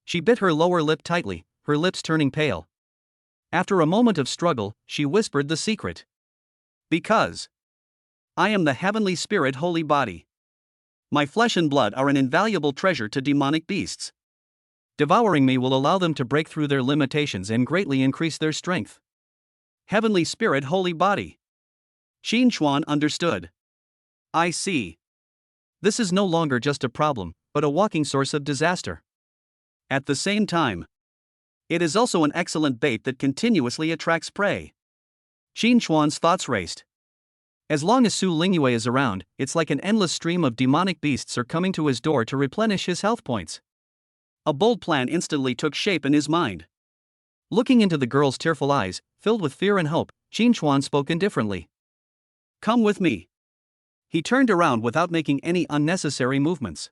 She bit her lower lip tightly, her lips turning pale. After a moment of struggle, she whispered the secret. Because I am the heavenly spirit holy body. My flesh and blood are an invaluable treasure to demonic beasts. Devouring me will allow them to break through their limitations and greatly increase their strength. Heavenly spirit holy body. Qin Chuan understood. I see. This is no longer just a problem, but a walking source of disaster. At the same time, it is also an excellent bait that continuously attracts prey. Qin Chuan's thoughts raced. As long as Su Lingyue is around, it's like an endless stream of demonic beasts are coming to his door to replenish his health points. A bold plan instantly took shape in his mind. Looking into the girl's tearful eyes, filled with fear and hope, Qin Chuan spoke indifferently. Come with me. He turned around without making any unnecessary movements.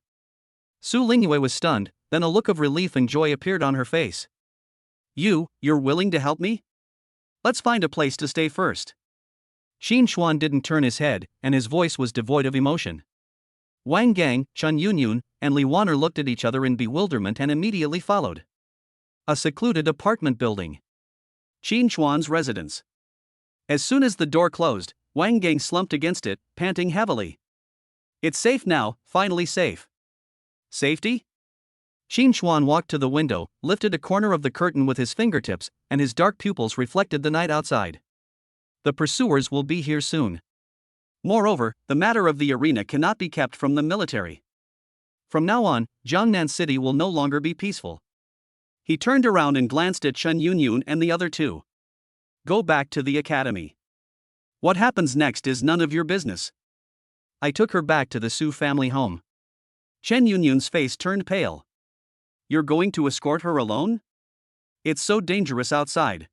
Su Lingyue was stunned, then a look of relief and joy appeared on her face. You're willing to help me? Let's find a place to stay first. Qin Chuan didn't turn his head, and his voice was devoid of emotion. Wang Gang, Chen Yunyun, and Li Wan'er looked at each other in bewilderment and immediately followed. A secluded apartment building. Qin Chuan's residence. As soon as the door closed, Wang Gang slumped against it, panting heavily. It's safe now, finally safe. Safety? Qin Chuan walked to the window, lifted a corner of the curtain with his fingertips, and his dark pupils reflected the night outside. The pursuers will be here soon. Moreover, the matter of the arena cannot be kept from the military. From now on, Jiangnan City will no longer be peaceful. He turned around and glanced at Chen Yunyun and the other two. Go back to the academy. What happens next is none of your business. I took her back to the Su family home. Chen Yunyun's face turned pale. You're going to escort her alone? It's so dangerous outside.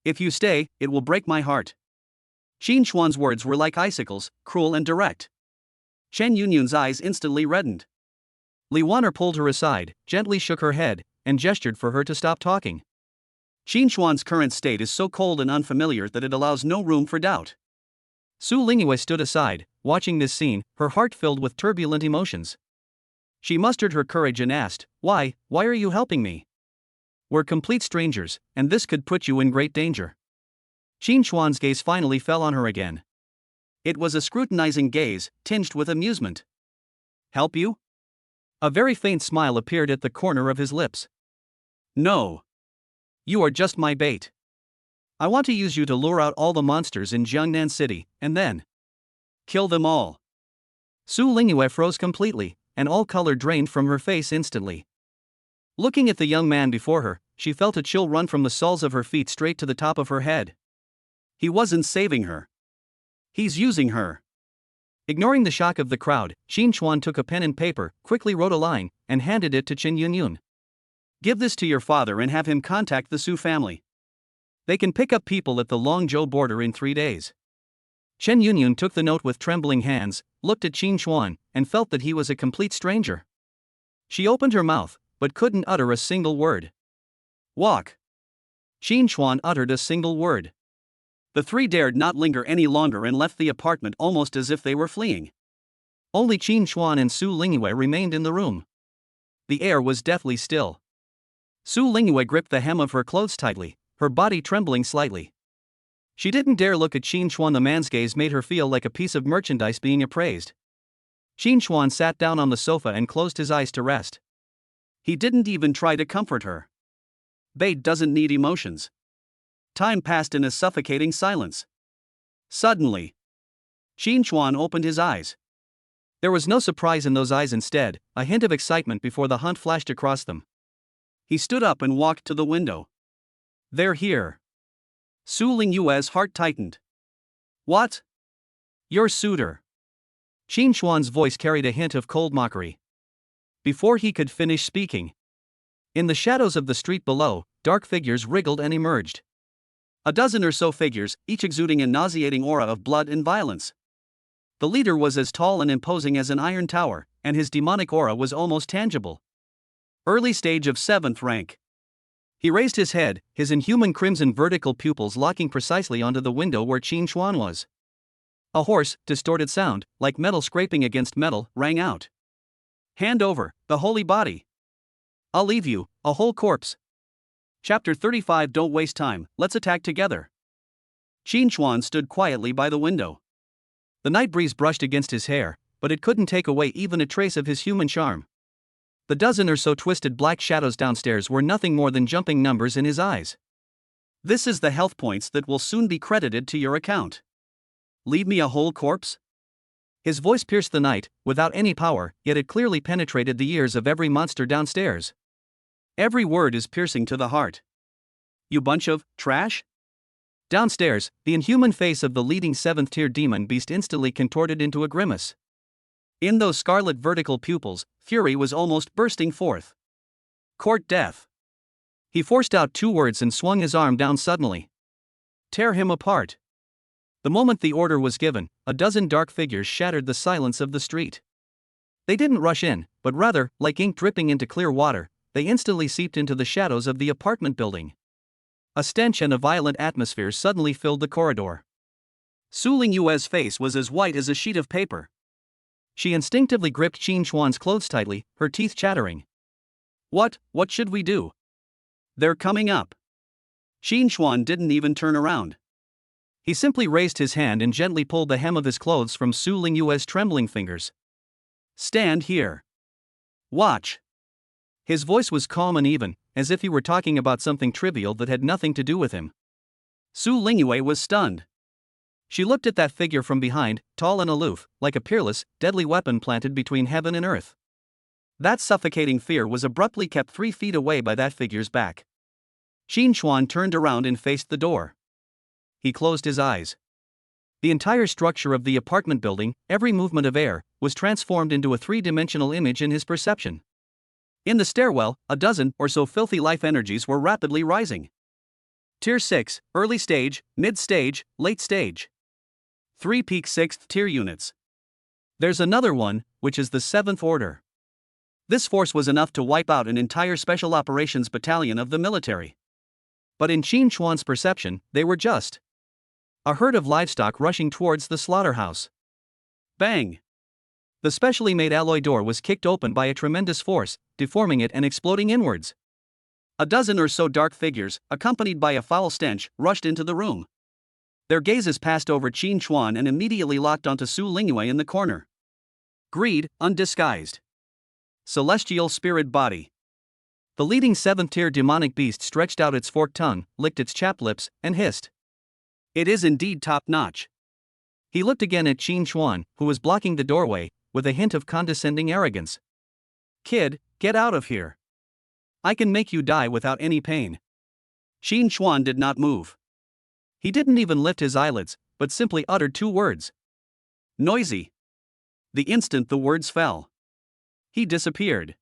If you stay, it will break my heart. Qin Chuan's words were like icicles, cruel and direct. Chen Yunyun's eyes instantly reddened. Li Wan'er pulled her aside, gently shook her head, and gestured for her to stop talking. Qin Chuan's current state is so cold and unfamiliar that it allows no room for doubt. Su Lingyue stood aside, watching this scene, her heart filled with turbulent emotions. She mustered her courage and asked, Why are you helping me? We're complete strangers, and this could put you in great danger. Qin Chuan's gaze finally fell on her again. It was a scrutinizing gaze, tinged with amusement. Help you? A very faint smile appeared at the corner of his lips. No. You are just my bait. I want to use you to lure out all the monsters in Jiangnan City, and then kill them all. Su Lingyue froze completely, and all color drained from her face instantly. Looking at the young man before her, she felt a chill run from the soles of her feet straight to the top of her head. He wasn't saving her. He's using her. Ignoring the shock of the crowd, Qin Chuan took a pen and paper, quickly wrote a line, and handed it to Chen Yunyun. Give this to your father and have him contact the Su family. They can pick up people at the Longzhou border in 3 days. Chen Yunyun took the note with trembling hands, looked at Qin Chuan, and felt that he was a complete stranger. She opened her mouth, but couldn't utter a single word. Walk. Qin Chuan uttered a single word. The three dared not linger any longer and left the apartment almost as if they were fleeing. Only Qin Chuan and Su Lingyue remained in the room. The air was deathly still. Su Lingyue gripped the hem of her clothes tightly, her body trembling slightly. She didn't dare look at Qin Chuan. The man's gaze made her feel like a piece of merchandise being appraised. Qin Chuan sat down on the sofa and closed his eyes to rest. He didn't even try to comfort her. Bait doesn't need emotions. Time passed in a suffocating silence. Suddenly, Qin Chuan opened his eyes. There was no surprise in those eyes, instead, a hint of excitement before the hunt flashed across them. He stood up and walked to the window. They're here. Su Lingyue's heart tightened. What? Your suitor. Qin Chuan's voice carried a hint of cold mockery. Before he could finish speaking, in the shadows of the street below, dark figures wriggled and emerged. A dozen or so figures, each exuding a nauseating aura of blood and violence. The leader was as tall and imposing as an iron tower, and his demonic aura was almost tangible. Early stage of 7th rank. He raised his head, his inhuman crimson vertical pupils locking precisely onto the window where Qin Chuan was. A hoarse, distorted sound, like metal scraping against metal, rang out. Hand over, the holy body. I'll leave you, a whole corpse. Chapter 35. Don't waste time, let's attack together. Qin Chuan stood quietly by the window. The night breeze brushed against his hair, but it couldn't take away even a trace of his human charm. The dozen or so twisted black shadows downstairs were nothing more than jumping numbers in his eyes. This is the health points that will soon be credited to your account. Leave me a whole corpse? His voice pierced the night, without any power, yet it clearly penetrated the ears of every monster downstairs. Every word is piercing to the heart. You bunch of trash? Downstairs, the inhuman face of the leading 7th-tier demon beast instantly contorted into a grimace. In those scarlet vertical pupils, fury was almost bursting forth. Court death. He forced out 2 words and swung his arm down suddenly. Tear him apart. The moment the order was given, a dozen dark figures shattered the silence of the street. They didn't rush in, but rather, like ink dripping into clear water, they instantly seeped into the shadows of the apartment building. A stench and a violent atmosphere suddenly filled the corridor. Su Lingyue's face was as white as a sheet of paper. She instinctively gripped Qin Xuan's clothes tightly, her teeth chattering. What should we do? They're coming up. Qin Xuan didn't even turn around. He simply raised his hand and gently pulled the hem of his clothes from Su Lingyue's trembling fingers. Stand here. Watch. His voice was calm and even, as if he were talking about something trivial that had nothing to do with him. Su Lingyue was stunned. She looked at that figure from behind, tall and aloof, like a peerless, deadly weapon planted between heaven and earth. That suffocating fear was abruptly kept 3 feet away by that figure's back. Qin Xuan turned around and faced the door. He closed his eyes. The entire structure of the apartment building, every movement of air, was transformed into a 3-dimensional image in his perception. In the stairwell, a dozen or so filthy life energies were rapidly rising. Tier 6, early stage, mid stage, late stage. 3 peak 6th tier units. There's another one, which is the 7th order. This force was enough to wipe out an entire special operations battalion of the military. But in Qin Xuan's perception, they were just a herd of livestock rushing towards the slaughterhouse. Bang! The specially made alloy door was kicked open by a tremendous force, deforming it and exploding inwards. A dozen or so dark figures, accompanied by a foul stench, rushed into the room. Their gazes passed over Qin Xuan and immediately locked onto Su Lingyue in the corner. Greed, undisguised. Celestial spirit body. The leading 7th-tier demonic beast stretched out its forked tongue, licked its chapped lips, and hissed. It is indeed top-notch. He looked again at Qin Xuan, who was blocking the doorway, with a hint of condescending arrogance. Kid, get out of here. I can make you die without any pain. Qin Xuan did not move. He didn't even lift his eyelids, but simply uttered 2 words. Noisy. The instant the words fell, he disappeared.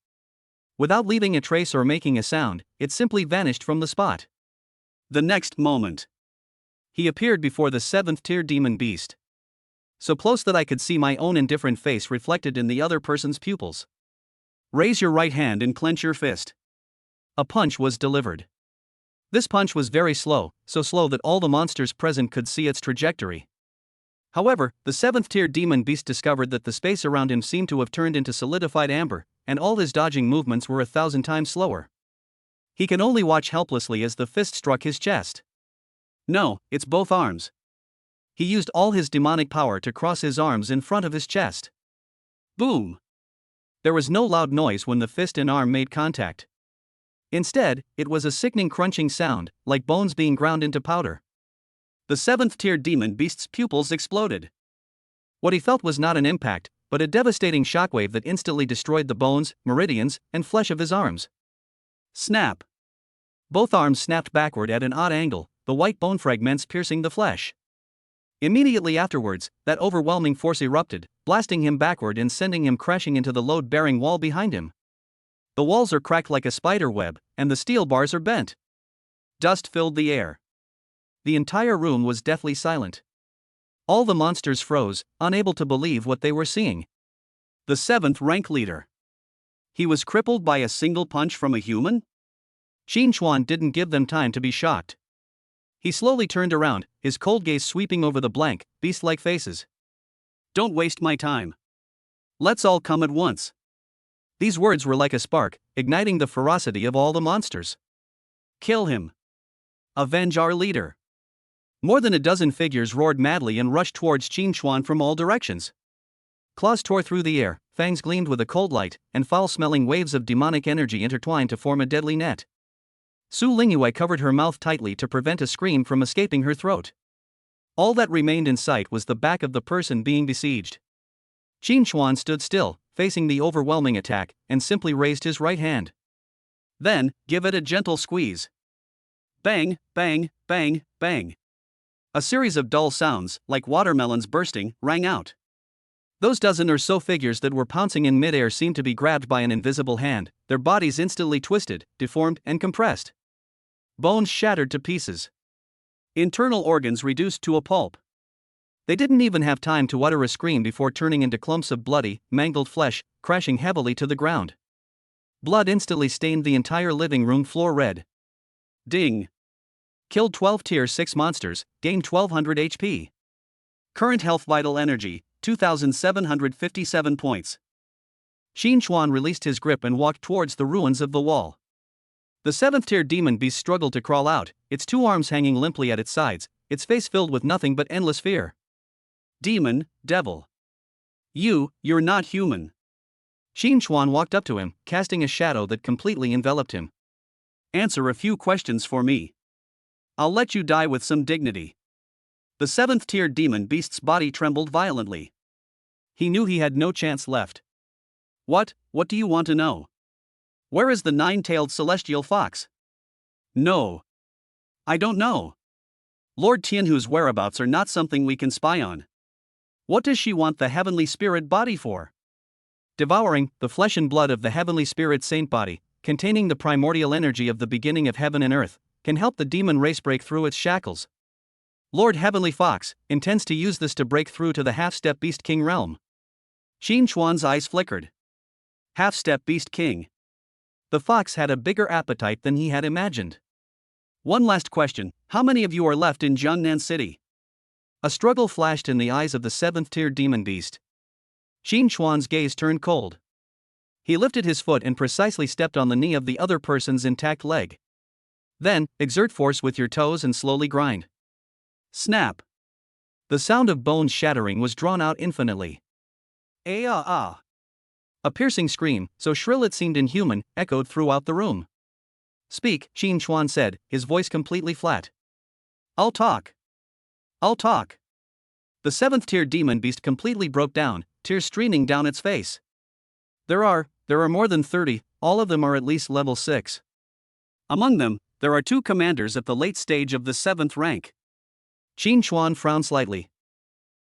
Without leaving a trace or making a sound, it simply vanished from the spot. The next moment, he appeared before the 7th-tier demon beast. So close that I could see my own indifferent face reflected in the other person's pupils. Raise your right hand and clench your fist. A punch was delivered. This punch was very slow, so slow that all the monsters present could see its trajectory. However, the 7th-tier demon beast discovered that the space around him seemed to have turned into solidified amber, and all his dodging movements were 1,000 times slower. He can only watch helplessly as the fist struck his chest. No, it's both arms. He used all his demonic power to cross his arms in front of his chest. Boom! There was no loud noise when the fist and arm made contact. Instead, it was a sickening crunching sound, like bones being ground into powder. The 7th-tier demon beast's pupils exploded. What he felt was not an impact, but a devastating shockwave that instantly destroyed the bones, meridians, and flesh of his arms. Snap! Both arms snapped backward at an odd angle, the white bone fragments piercing the flesh. Immediately afterwards, that overwhelming force erupted, blasting him backward and sending him crashing into the load-bearing wall behind him. The walls are cracked like a spider web, and the steel bars are bent. Dust filled the air. The entire room was deathly silent. All the monsters froze, unable to believe what they were seeing. The 7th rank leader. He was crippled by a single punch from a human? Qin Xuan didn't give them time to be shocked. He slowly turned around, his cold gaze sweeping over the blank, beast-like faces. Don't waste my time. Let's all come at once. These words were like a spark, igniting the ferocity of all the monsters. Kill him. Avenge our leader. More than a dozen figures roared madly and rushed towards Qin Xuan from all directions. Claws tore through the air, fangs gleamed with a cold light, and foul-smelling waves of demonic energy intertwined to form a deadly net. Su Lingyue covered her mouth tightly to prevent a scream from escaping her throat. All that remained in sight was the back of the person being besieged. Qin Xuan stood still, facing the overwhelming attack, and simply raised his right hand. Then, give it a gentle squeeze. Bang, bang, bang, bang. A series of dull sounds, like watermelons bursting, rang out. Those dozen or so figures that were pouncing in midair seemed to be grabbed by an invisible hand, their bodies instantly twisted, deformed, and compressed. Bones shattered to pieces. Internal organs reduced to a pulp. They didn't even have time to utter a scream before turning into clumps of bloody, mangled flesh, crashing heavily to the ground. Blood instantly stained the entire living room floor red. Ding! Killed 12 tier 6 monsters, gained 1200 HP. Current health vital energy, 2757 points. Xin Chuan released his grip and walked towards the ruins of the wall. The 7th tier demon beast struggled to crawl out, its two arms hanging limply at its sides, its face filled with nothing but endless fear. Demon, devil. You're not human. Xin Chuan walked up to him, casting a shadow that completely enveloped him. Answer a few questions for me. I'll let you die with some dignity. The 7th tier demon beast's body trembled violently. He knew he had no chance left. What do you want to know? Where is the 9-tailed celestial fox? No. I don't know. Lord Tianhu's whereabouts are not something we can spy on. What does she want the heavenly spirit body for? Devouring the flesh and blood of the heavenly spirit saint body, containing the primordial energy of the beginning of heaven and earth, can help the demon race break through its shackles. Lord Heavenly Fox intends to use this to break through to the half-step Beast King realm. Xin Chuan's eyes flickered. Half-step Beast King. The fox had a bigger appetite than he had imagined. One last question, how many of you are left in Jiangnan City? A struggle flashed in the eyes of the 7th tier demon beast. Xin Chuan's gaze turned cold. He lifted his foot and precisely stepped on the knee of the other person's intact leg. Then, exert force with your toes and slowly grind. Snap. The sound of bones shattering was drawn out infinitely. A piercing scream, so shrill it seemed inhuman, echoed throughout the room. Speak, Xin Chuan said, his voice completely flat. I'll talk. The 7th tier demon beast completely broke down, tears streaming down its face. There are more than 30, all of them are at least level 6. Among them, there are 2 commanders at the late stage of the 7th rank. Xin Chuan frowned slightly.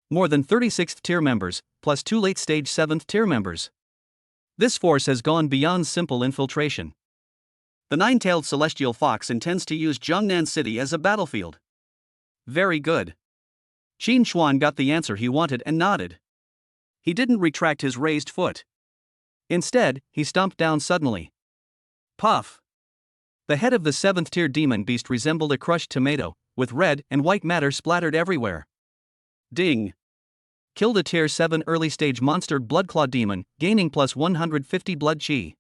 More than 36th tier members, plus 2 late stage 7th tier members. This force has gone beyond simple infiltration. The 9-tailed celestial fox intends to use Jiangnan City as a battlefield. Very good. Xin Chuan got the answer he wanted and nodded. He didn't retract his raised foot. Instead, he stomped down suddenly. Puff! The head of the 7th tier demon beast resembled a crushed tomato, with red and white matter splattered everywhere. Ding! Killed a tier 7 early stage monster bloodclaw demon, gaining plus 150 blood chi.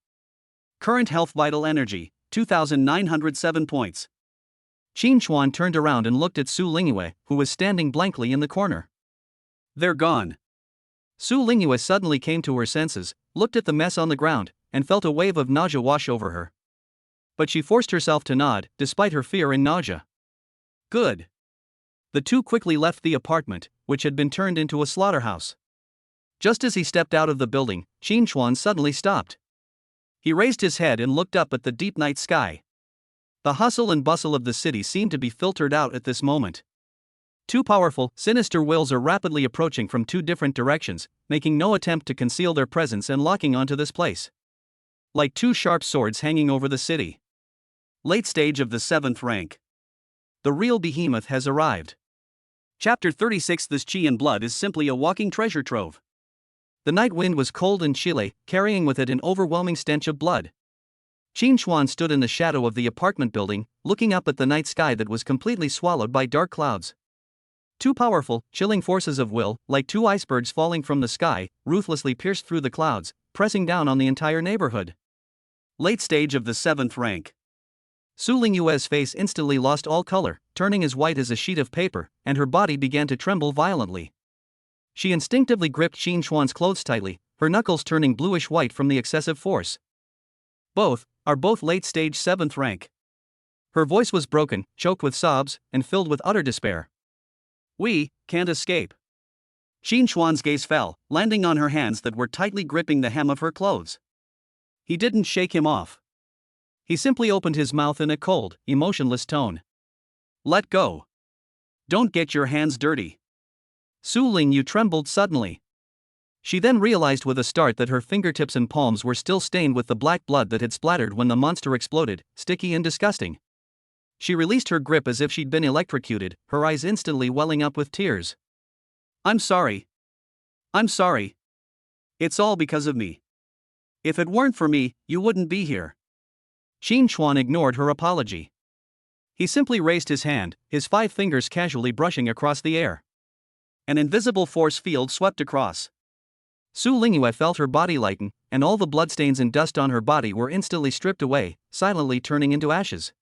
Current health vital energy, 2907 points. Xin Chuan turned around and looked at Su Lingyue, who was standing blankly in the corner. They're gone. Su Lingyue suddenly came to her senses, looked at the mess on the ground, and felt a wave of nausea wash over her. But she forced herself to nod, despite her fear and nausea. Good. The 2 quickly left the apartment, which had been turned into a slaughterhouse. Just as he stepped out of the building, Xin Chuan suddenly stopped. He raised his head and looked up at the deep night sky. The hustle and bustle of the city seemed to be filtered out at this moment. 2 powerful, sinister wills are rapidly approaching from 2 different directions, making no attempt to conceal their presence and locking onto this place. Like 2 sharp swords hanging over the city. Late stage of the 7th rank. The real behemoth has arrived. Chapter 36. This chi and blood is simply a walking treasure trove. The night wind was cold and chilly, carrying with it an overwhelming stench of blood. Xin Chuan stood in the shadow of the apartment building, looking up at the night sky that was completely swallowed by dark clouds. 2 powerful, chilling forces of will, like 2 icebergs falling from the sky, ruthlessly pierced through the clouds, pressing down on the entire neighborhood. Late stage of the 7th rank. Su Lingyue's face instantly lost all color, turning as white as a sheet of paper, and her body began to tremble violently. She instinctively gripped Xin Chuan's clothes tightly, her knuckles turning bluish-white from the excessive force. Both are late-stage 7th rank. Her voice was broken, choked with sobs, and filled with utter despair. We can't escape. Xin Chuan's gaze fell, landing on her hands that were tightly gripping the hem of her clothes. He didn't shake him off. He simply opened his mouth in a cold, emotionless tone. Let go. Don't get your hands dirty. Su Lingyu trembled suddenly. She then realized with a start that her fingertips and palms were still stained with the black blood that had splattered when the monster exploded, sticky and disgusting. She released her grip as if she'd been electrocuted, her eyes instantly welling up with tears. I'm sorry. I'm sorry. It's all because of me. If it weren't for me, you wouldn't be here. Qin Chuan ignored her apology. He simply raised his hand, his 5 fingers casually brushing across the air. An invisible force field swept across. Su Lingyu felt her body lighten, and all the bloodstains and dust on her body were instantly stripped away, silently turning into ashes.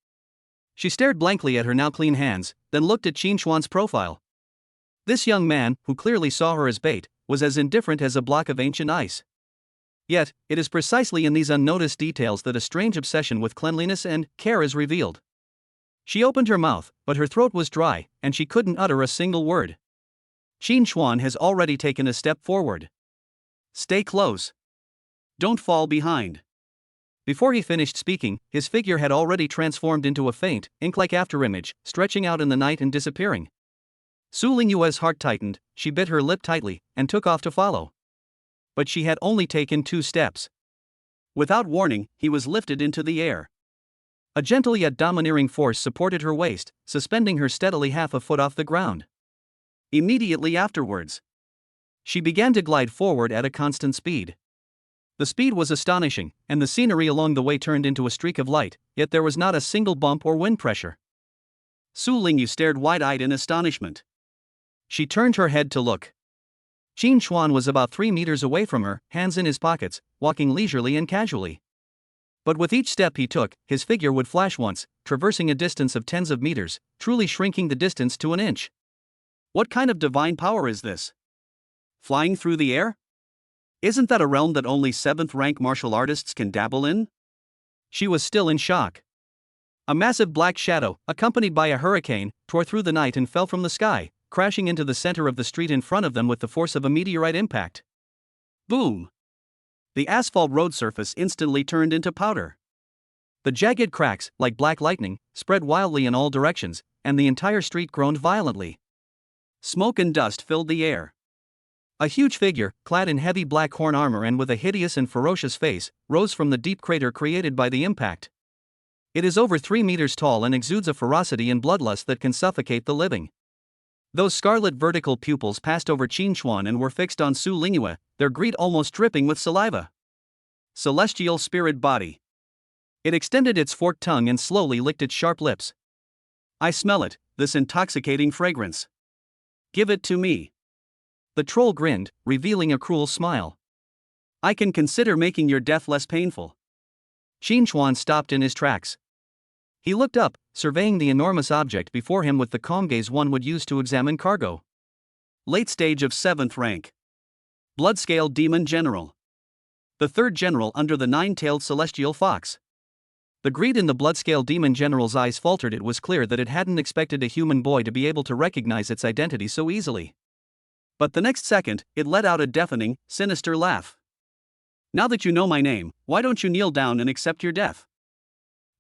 She stared blankly at her now clean hands, then looked at Qin Chuan's profile. This young man, who clearly saw her as bait, was as indifferent as a block of ancient ice. Yet, it is precisely in these unnoticed details that a strange obsession with cleanliness and care is revealed. She opened her mouth, but her throat was dry, and she couldn't utter a single word. Qin Chuan has already taken a step forward. Stay close. Don't fall behind. Before he finished speaking, his figure had already transformed into a faint, ink-like afterimage, stretching out in the night and disappearing. Su Lingyue's heart tightened, she bit her lip tightly, and took off to follow. But she had only taken 2 steps. Without warning, he was lifted into the air. A gentle yet domineering force supported her waist, suspending her steadily half a foot off the ground. Immediately afterwards, she began to glide forward at a constant speed. The speed was astonishing, and the scenery along the way turned into a streak of light, yet there was not a single bump or wind pressure. Su Lingyu stared wide-eyed in astonishment. She turned her head to look. Qin Chuan was about 3 meters away from her, hands in his pockets, walking leisurely and casually. But with each step he took, his figure would flash once, traversing a distance of tens of meters, truly shrinking the distance to an inch. What kind of divine power is this? Flying through the air? Isn't that a realm that only 7th-rank martial artists can dabble in? She was still in shock. A massive black shadow, accompanied by a hurricane, tore through the night and fell from the sky, crashing into the center of the street in front of them with the force of a meteorite impact. Boom! The asphalt road surface instantly turned into powder. The jagged cracks, like black lightning, spread wildly in all directions, and the entire street groaned violently. Smoke and dust filled the air. A huge figure, clad in heavy black horn armor and with a hideous and ferocious face, rose from the deep crater created by the impact. It is over 3 meters tall and exudes a ferocity and bloodlust that can suffocate the living. Those scarlet vertical pupils passed over Qin Chuan and were fixed on Su Lingyue, their greed almost dripping with saliva. Celestial spirit body. It extended its forked tongue and slowly licked its sharp lips. I smell it, this intoxicating fragrance. Give it to me. The troll grinned, revealing a cruel smile. I can consider making your death less painful. Qin Chuan stopped in his tracks. He looked up, surveying the enormous object before him with the calm gaze one would use to examine cargo. Late stage of 7th rank. Bloodscale Demon General. The 3rd general under the 9-tailed celestial fox. The greed in the Bloodscale Demon General's eyes faltered. It was clear that it hadn't expected a human boy to be able to recognize its identity so easily. But the next second, it let out a deafening, sinister laugh. Now that you know my name, why don't you kneel down and accept your death?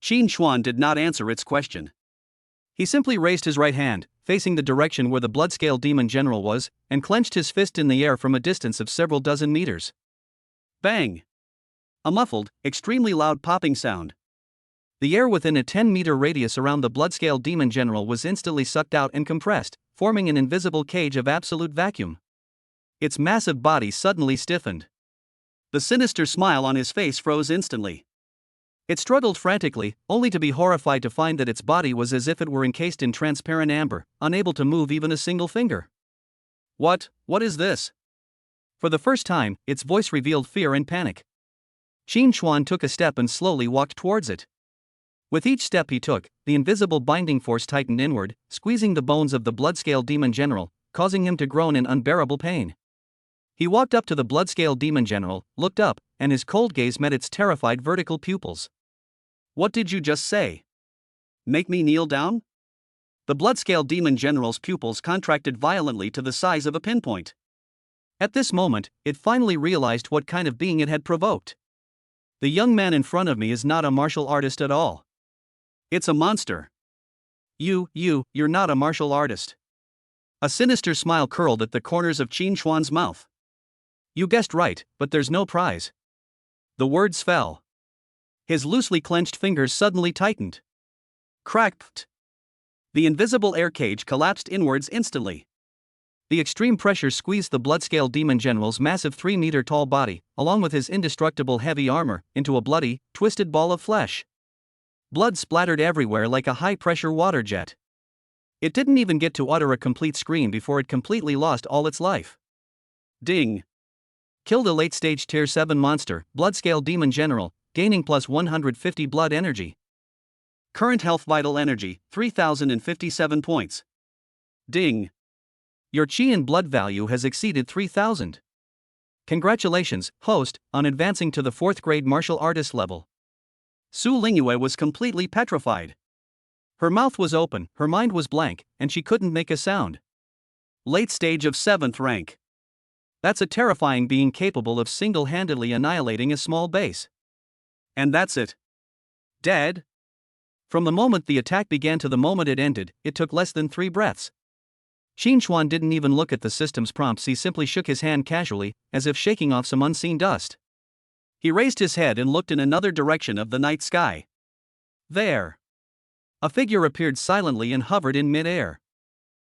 Qin Chuan did not answer its question. He simply raised his right hand, facing the direction where the Bloodscale Demon General was, and clenched his fist in the air from a distance of several dozen meters. Bang! A muffled, extremely loud popping sound. The air within a 10-meter radius around the Bloodscale Demon General was instantly sucked out and compressed, forming an invisible cage of absolute vacuum. Its massive body suddenly stiffened. The sinister smile on his face froze instantly. It struggled frantically, only to be horrified to find that its body was as if it were encased in transparent amber, unable to move even a single finger. What is this? For the first time, its voice revealed fear and panic. Qin Chuan took a step and slowly walked towards it. With each step he took, the invisible binding force tightened inward, squeezing the bones of the Bloodscale Demon General, causing him to groan in unbearable pain. He walked up to the Bloodscale Demon General, looked up, and his cold gaze met its terrified vertical pupils. What did you just say? Make me kneel down? The Bloodscale Demon General's pupils contracted violently to the size of a pinpoint. At this moment, it finally realized what kind of being it had provoked. The young man in front of me is not a martial artist at all. It's a monster. You're not a martial artist. A sinister smile curled at the corners of Qin Chuan's mouth. You guessed right, but there's no prize. The words fell. His loosely clenched fingers suddenly tightened. Cracked. The invisible air cage collapsed inwards instantly. The extreme pressure squeezed the Bloodscale Demon General's massive 3-meter-tall body, along with his indestructible heavy armor, into a bloody, twisted ball of flesh. Blood splattered everywhere like a high-pressure water jet. It didn't even get to utter a complete scream before it completely lost all its life. Ding! Killed a late-stage Tier 7 monster, Bloodscale Demon General, gaining plus 150 blood energy. Current health vital energy, 3,057 points. Ding! Your Qi and blood value has exceeded 3,000. Congratulations, host, on advancing to the 4th grade martial artist level. Su Lingyue was completely petrified. Her mouth was open, her mind was blank, and she couldn't make a sound. Late stage of 7th rank. That's a terrifying being capable of single-handedly annihilating a small base. And that's it. Dead? From the moment the attack began to the moment it ended, it took less than 3 breaths. Qin Chuan didn't even look at the system's prompts, he simply shook his hand casually, as if shaking off some unseen dust. He raised his head and looked in another direction of the night sky. There. A figure appeared silently and hovered in mid-air.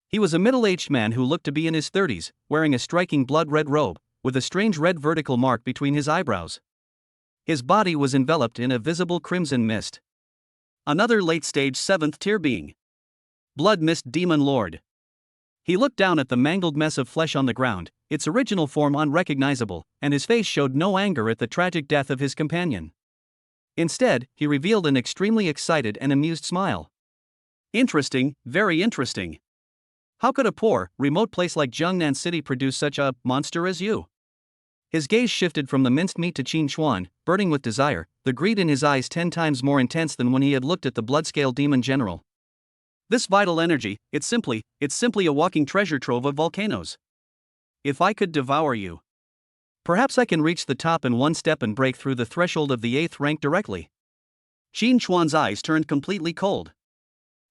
He was a middle-aged man who looked to be in his 30s, wearing a striking blood-red robe, with a strange red vertical mark between his eyebrows. His body was enveloped in a visible crimson mist. Another late-stage 7th tier being. Blood Mist Demon Lord. He looked down at the mangled mess of flesh on the ground, its original form unrecognizable, and his face showed no anger at the tragic death of his companion. Instead, he revealed an extremely excited and amused smile. Interesting, very interesting. How could a poor, remote place like Jiangnan City produce such a monster as you? His gaze shifted from the minced meat to Qin Chuan, burning with desire, the greed in his eyes 10 times more intense than when he had looked at the Bloodscale Demon General. This vital energy, it's simply a walking treasure trove of volcanoes. If I could devour you. Perhaps I can reach the top in one step and break through the threshold of the 8th rank directly. Qin Chuan's eyes turned completely cold.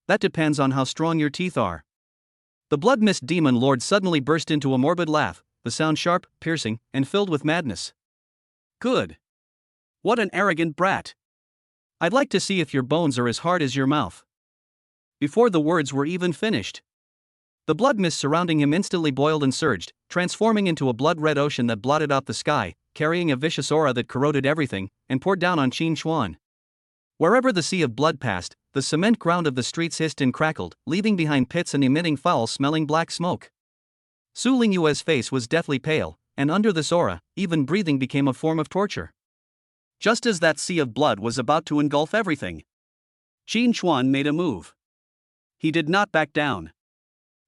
That depends on how strong your teeth are. The Blood Mist Demon Lord suddenly burst into a morbid laugh, the sound sharp, piercing, and filled with madness. Good. What an arrogant brat. I'd like to see if your bones are as hard as your mouth. Before the words were even finished, the blood mist surrounding him instantly boiled and surged, transforming into a blood-red ocean that blotted out the sky, carrying a vicious aura that corroded everything, and poured down on Qin Chuan. Wherever the sea of blood passed, the cement ground of the streets hissed and crackled, leaving behind pits and emitting foul-smelling black smoke. Su Lingyue's face was deathly pale, and under this aura, even breathing became a form of torture. Just as that sea of blood was about to engulf everything, Qin Chuan made a move. He did not back down.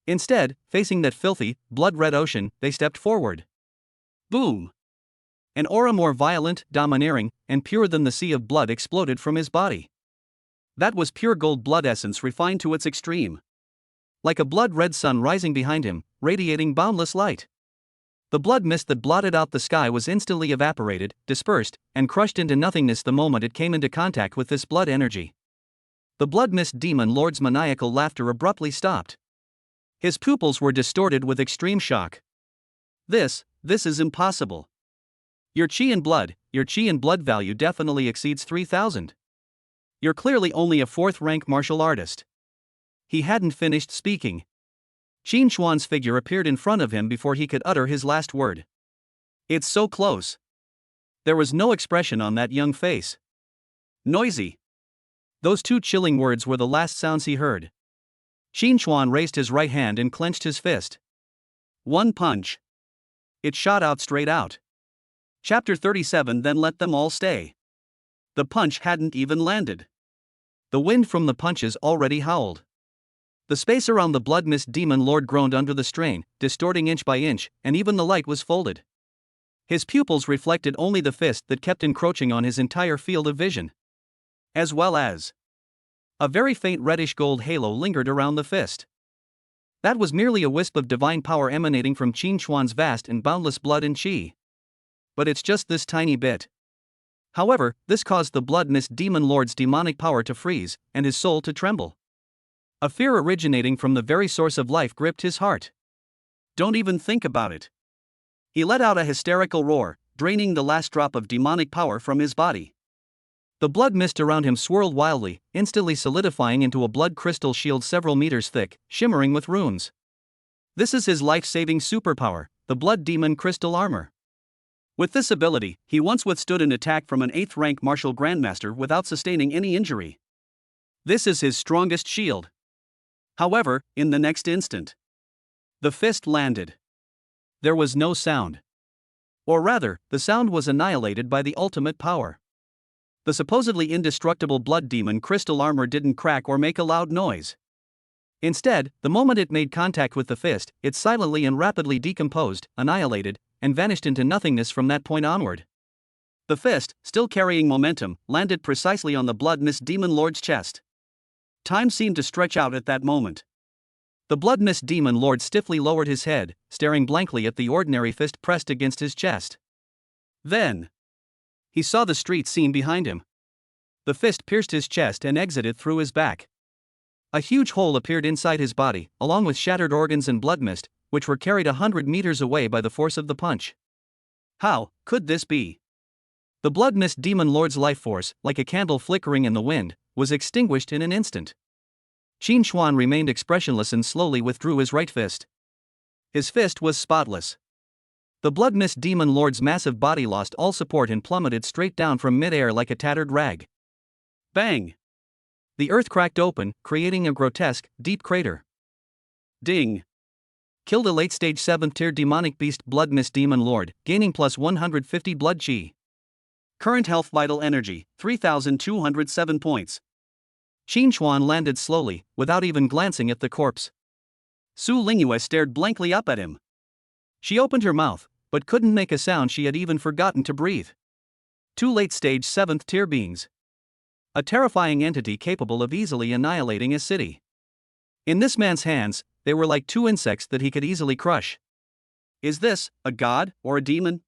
Instead, facing that filthy, blood-red ocean, they stepped forward. Boom! An aura more violent, domineering, and pure than the sea of blood exploded from his body. That was pure gold blood essence refined to its extreme. Like a blood-red sun rising behind him, radiating boundless light. The blood mist that blotted out the sky was instantly evaporated, dispersed, and crushed into nothingness the moment it came into contact with this blood energy. The Blood Mist Demon Lord's maniacal laughter abruptly stopped. His pupils were distorted with extreme shock. This is impossible. Your Qi and blood value definitely exceeds 3,000. You're clearly only a 4th rank martial artist. He hadn't finished speaking. Qin Chuan's figure appeared in front of him before he could utter his last word. It's so close. There was no expression on that young face. Noisy. Those 2 chilling words were the last sounds he heard. Qin Chuan raised his right hand and clenched his fist. One punch. It shot out straight out. Chapter 37. Then let them all stay. The punch hadn't even landed. The wind from the punches already howled. The space around the Blood Mist Demon Lord groaned under the strain, distorting inch by inch, and even the light was folded. His pupils reflected only the fist that kept encroaching on his entire field of vision. As well as a very faint reddish-gold halo lingered around the fist. That was merely a wisp of divine power emanating from Qin Chuan's vast and boundless blood and qi. But it's just this tiny bit. However, this caused the Blood Mist Demon Lord's demonic power to freeze, and his soul to tremble. A fear originating from the very source of life gripped his heart. Don't even think about it. He let out a hysterical roar, draining the last drop of demonic power from his body. The blood mist around him swirled wildly, instantly solidifying into a blood crystal shield several meters thick, shimmering with runes. This is his life-saving superpower, the Blood Demon Crystal Armor. With this ability, he once withstood an attack from an 8th-rank martial grandmaster without sustaining any injury. This is his strongest shield. However, in the next instant, the fist landed. There was no sound. Or rather, the sound was annihilated by the ultimate power. The supposedly indestructible blood demon crystal armor didn't crack or make a loud noise. Instead, the moment it made contact with the fist, it silently and rapidly decomposed, annihilated, and vanished into nothingness from that point onward. The fist, still carrying momentum, landed precisely on the Blood Mist Demon Lord's chest. Time seemed to stretch out at that moment. The Blood Mist Demon Lord stiffly lowered his head, staring blankly at the ordinary fist pressed against his chest. Then, he saw the street scene behind him. The fist pierced his chest and exited through his back. A huge hole appeared inside his body, along with shattered organs and blood mist, which were carried 100 meters away by the force of the punch. How could this be? The Blood Mist Demon Lord's life force, like a candle flickering in the wind, was extinguished in an instant. Qin Xuan remained expressionless and slowly withdrew his right fist. His fist was spotless. The Blood Mist Demon Lord's massive body lost all support and plummeted straight down from mid-air like a tattered rag. Bang! The earth cracked open, creating a grotesque, deep crater. Ding! Killed a late-stage 7th-tier demonic beast Blood Mist Demon Lord, gaining plus 150 blood chi. Current health vital energy, 3,207 points. Qin Xuan landed slowly, without even glancing at the corpse. Su Lingyue stared blankly up at him. She opened her mouth, but couldn't make a sound. She had even forgotten to breathe. 2 late-stage 7th-tier beings. A terrifying entity capable of easily annihilating a city. In this man's hands, they were like 2 insects that he could easily crush. Is this a god or a demon?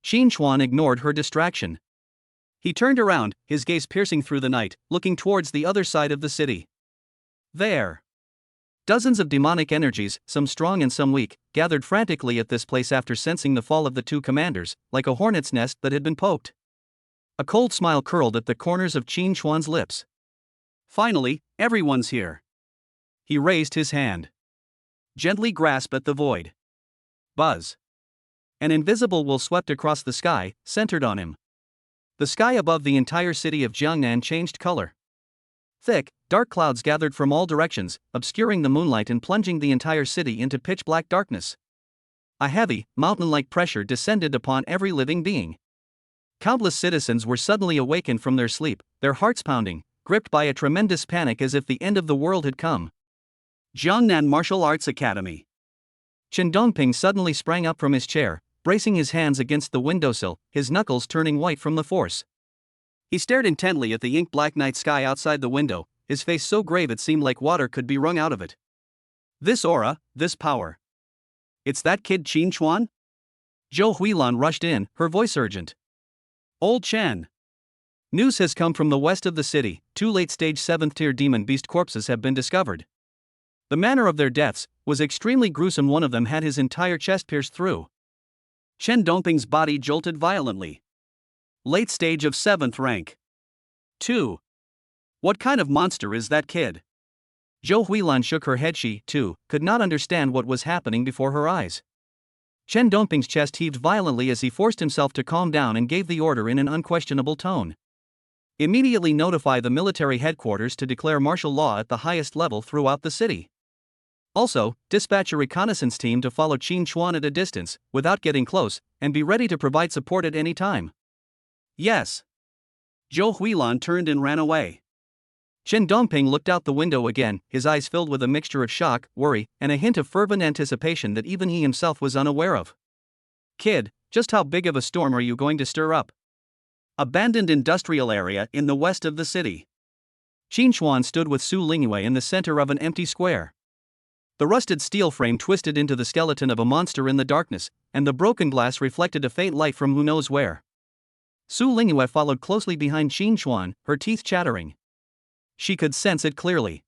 Qin Xuan ignored her distraction. He turned around, his gaze piercing through the night, looking towards the other side of the city. There. Dozens of demonic energies, some strong and some weak, gathered frantically at this place after sensing the fall of the 2 commanders, like a hornet's nest that had been poked. A cold smile curled at the corners of Qin Xuan's lips. Finally, everyone's here. He raised his hand. Gently grasped at the void. Buzz. An invisible wool swept across the sky, centered on him. The sky above the entire city of Jiangnan changed color. Thick, dark clouds gathered from all directions, obscuring the moonlight and plunging the entire city into pitch-black darkness. A heavy, mountain-like pressure descended upon every living being. Countless citizens were suddenly awakened from their sleep, their hearts pounding, gripped by a tremendous panic as if the end of the world had come. Jiangnan Martial Arts Academy. Chen Dongping suddenly sprang up from his chair, bracing his hands against the windowsill, his knuckles turning white from the force. He stared intently at the ink-black night sky outside the window, his face so grave it seemed like water could be wrung out of it. This aura, this power. It's that kid Qin Xuan? Zhou Huilan rushed in, her voice urgent. Old Chen. News has come from the west of the city, 2 late-stage 7th-tier demon beast corpses have been discovered. The manner of their deaths was extremely gruesome. One of them had his entire chest pierced through. Chen Dongping's body jolted violently. Late stage of 7th rank. 2. What kind of monster is that kid? Zhou Huilan shook her head. She, too, could not understand what was happening before her eyes. Chen Dongping's chest heaved violently as he forced himself to calm down and gave the order in an unquestionable tone. Immediately notify the military headquarters to declare martial law at the highest level throughout the city. Also, dispatch a reconnaissance team to follow Qin Xuan at a distance, without getting close, and be ready to provide support at any time. Yes. Zhou Huilan turned and ran away. Chen Dongping looked out the window again, his eyes filled with a mixture of shock, worry, and a hint of fervent anticipation that even he himself was unaware of. Kid, just how big of a storm are you going to stir up? Abandoned industrial area in the west of the city. Qin Xuan stood with Su Lingyue in the center of an empty square. The rusted steel frame twisted into the skeleton of a monster in the darkness, and the broken glass reflected a faint light from who knows where. Su Lingyue followed closely behind Qin Xuan, her teeth chattering. She could sense it clearly.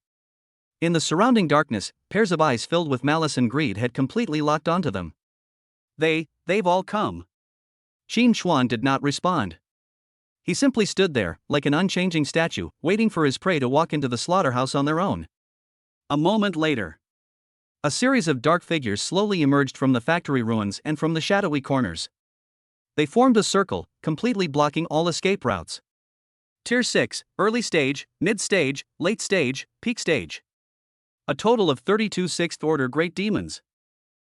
In the surrounding darkness, pairs of eyes filled with malice and greed had completely locked onto them. They've all come. Qin Chuan did not respond. He simply stood there, like an unchanging statue, waiting for his prey to walk into the slaughterhouse on their own. A moment later, a series of dark figures slowly emerged from the factory ruins and from the shadowy corners. They formed a circle, completely blocking all escape routes. Tier 6, early stage, mid stage, late stage, peak stage. A total of 32 sixth order great demons.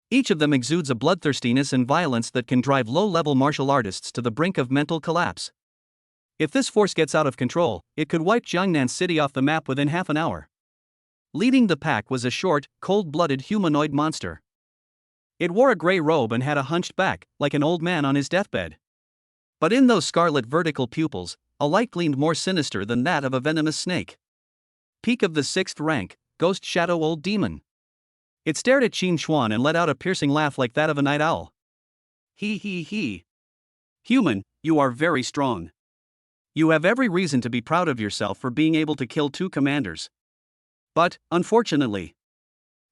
Each of them exudes a bloodthirstiness and violence that can drive low-level martial artists to the brink of mental collapse. If this force gets out of control, it could wipe Jiangnan City off the map within half an hour. Leading the pack was a short, cold-blooded humanoid monster. It wore a gray robe and had a hunched back, like an old man on his deathbed. But in those scarlet vertical pupils, a light gleamed more sinister than that of a venomous snake. Peak of the 6th rank, Ghost Shadow Old Demon. It stared at Qin Chuan and let out a piercing laugh like that of a night owl. He. Human, you are very strong. You have every reason to be proud of yourself for being able to kill 2 commanders. But, unfortunately,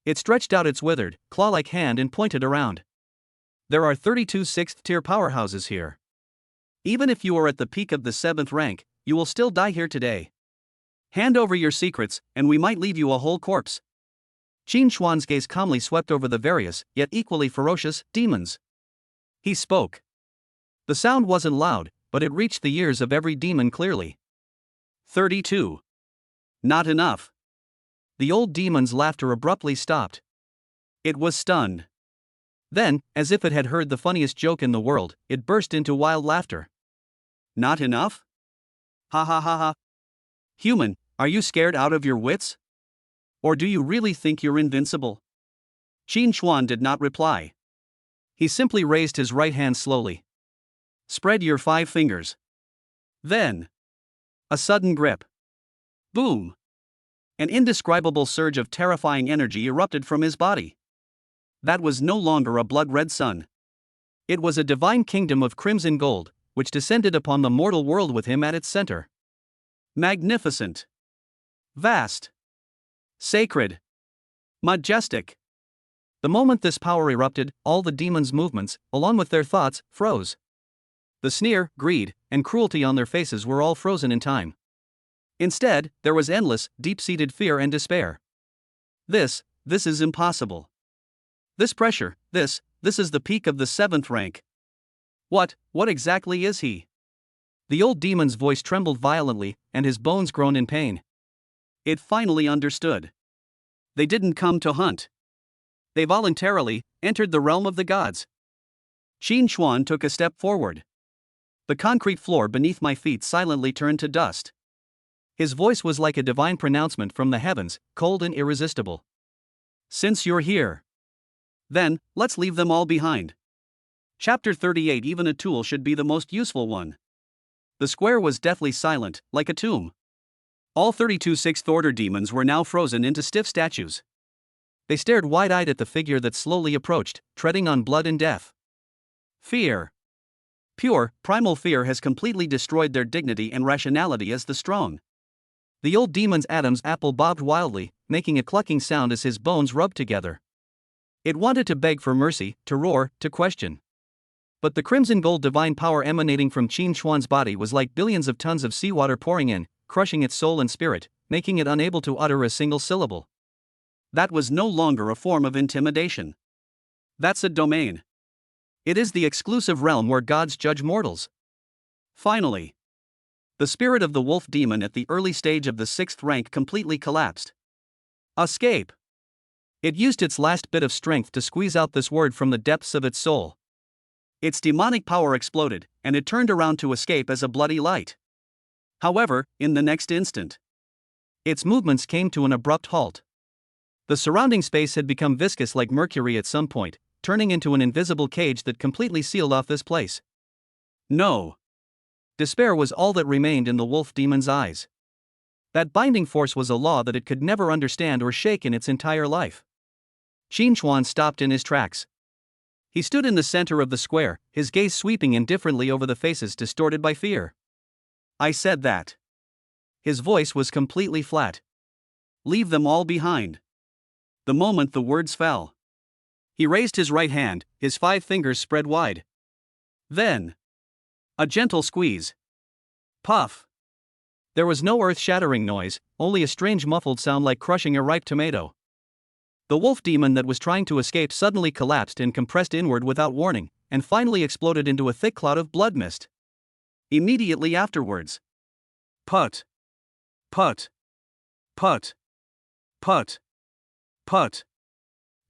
it stretched out its withered, claw-like hand and pointed around. There are 32 6th-tier powerhouses here. Even if you are at the peak of the 7th rank, you will still die here today. Hand over your secrets, and we might leave you a whole corpse. Qin Chuan's gaze calmly swept over the various, yet equally ferocious, demons. He spoke. The sound wasn't loud, but it reached the ears of every demon clearly. 32. Not enough. The old demon's laughter abruptly stopped. It was stunned. Then, as if it had heard the funniest joke in the world, it burst into wild laughter. Not enough? Ha ha ha ha. Human, are you scared out of your wits? Or do you really think you're invincible? Qin Chuan did not reply. He simply raised his right hand slowly. Spread your 5 fingers. Then, a sudden grip. Boom! An indescribable surge of terrifying energy erupted from his body. That was no longer a blood-red sun. It was a divine kingdom of crimson gold, which descended upon the mortal world with him at its center. Magnificent. Vast. Sacred. Majestic. The moment this power erupted, all the demons' movements, along with their thoughts, froze. The sneer, greed, and cruelty on their faces were all frozen in time. Instead, there was endless, deep-seated fear and despair. This is impossible. This pressure, this is the peak of the 7th rank. What exactly is he? The old demon's voice trembled violently, and his bones groaned in pain. It finally understood. They didn't come to hunt. They voluntarily entered the realm of the gods. Qin Chuan took a step forward. The concrete floor beneath my feet silently turned to dust. His voice was like a divine pronouncement from the heavens, cold and irresistible. Since you're here, then, let's leave them all behind. Chapter 38. Even a tool should be the most useful one. The square was deathly silent, like a tomb. All 32 6th-order demons were now frozen into stiff statues. They stared wide-eyed at the figure that slowly approached, treading on blood and death. Fear. Pure, primal fear has completely destroyed their dignity and rationality as the strong. The old demon's Adam's apple bobbed wildly, making a clucking sound as his bones rubbed together. It wanted to beg for mercy, to roar, to question. But the crimson gold divine power emanating from Qin Chuan's body was like billions of tons of seawater pouring in, crushing its soul and spirit, making it unable to utter a single syllable. That was no longer a form of intimidation. That's a domain. It is the exclusive realm where gods judge mortals. Finally, the spirit of the wolf demon at the early stage of the 6th rank completely collapsed. Escape. It used its last bit of strength to squeeze out this word from the depths of its soul. Its demonic power exploded, and it turned around to escape as a bloody light. However, in the next instant, its movements came to an abrupt halt. The surrounding space had become viscous like mercury at some point, turning into an invisible cage that completely sealed off this place. No. Despair was all that remained in the wolf demon's eyes. That binding force was a law that it could never understand or shake in its entire life. Qin Chuan stopped in his tracks. He stood in the center of the square, his gaze sweeping indifferently over the faces distorted by fear. I said that. His voice was completely flat. Leave them all behind. The moment the words fell, he raised his right hand, his 5 fingers spread wide. Then, a gentle squeeze. Puff. There was no earth-shattering noise, only a strange muffled sound like crushing a ripe tomato. The wolf demon that was trying to escape suddenly collapsed and compressed inward without warning, and finally exploded into a thick cloud of blood mist. Immediately afterwards, put, put, put, put, put.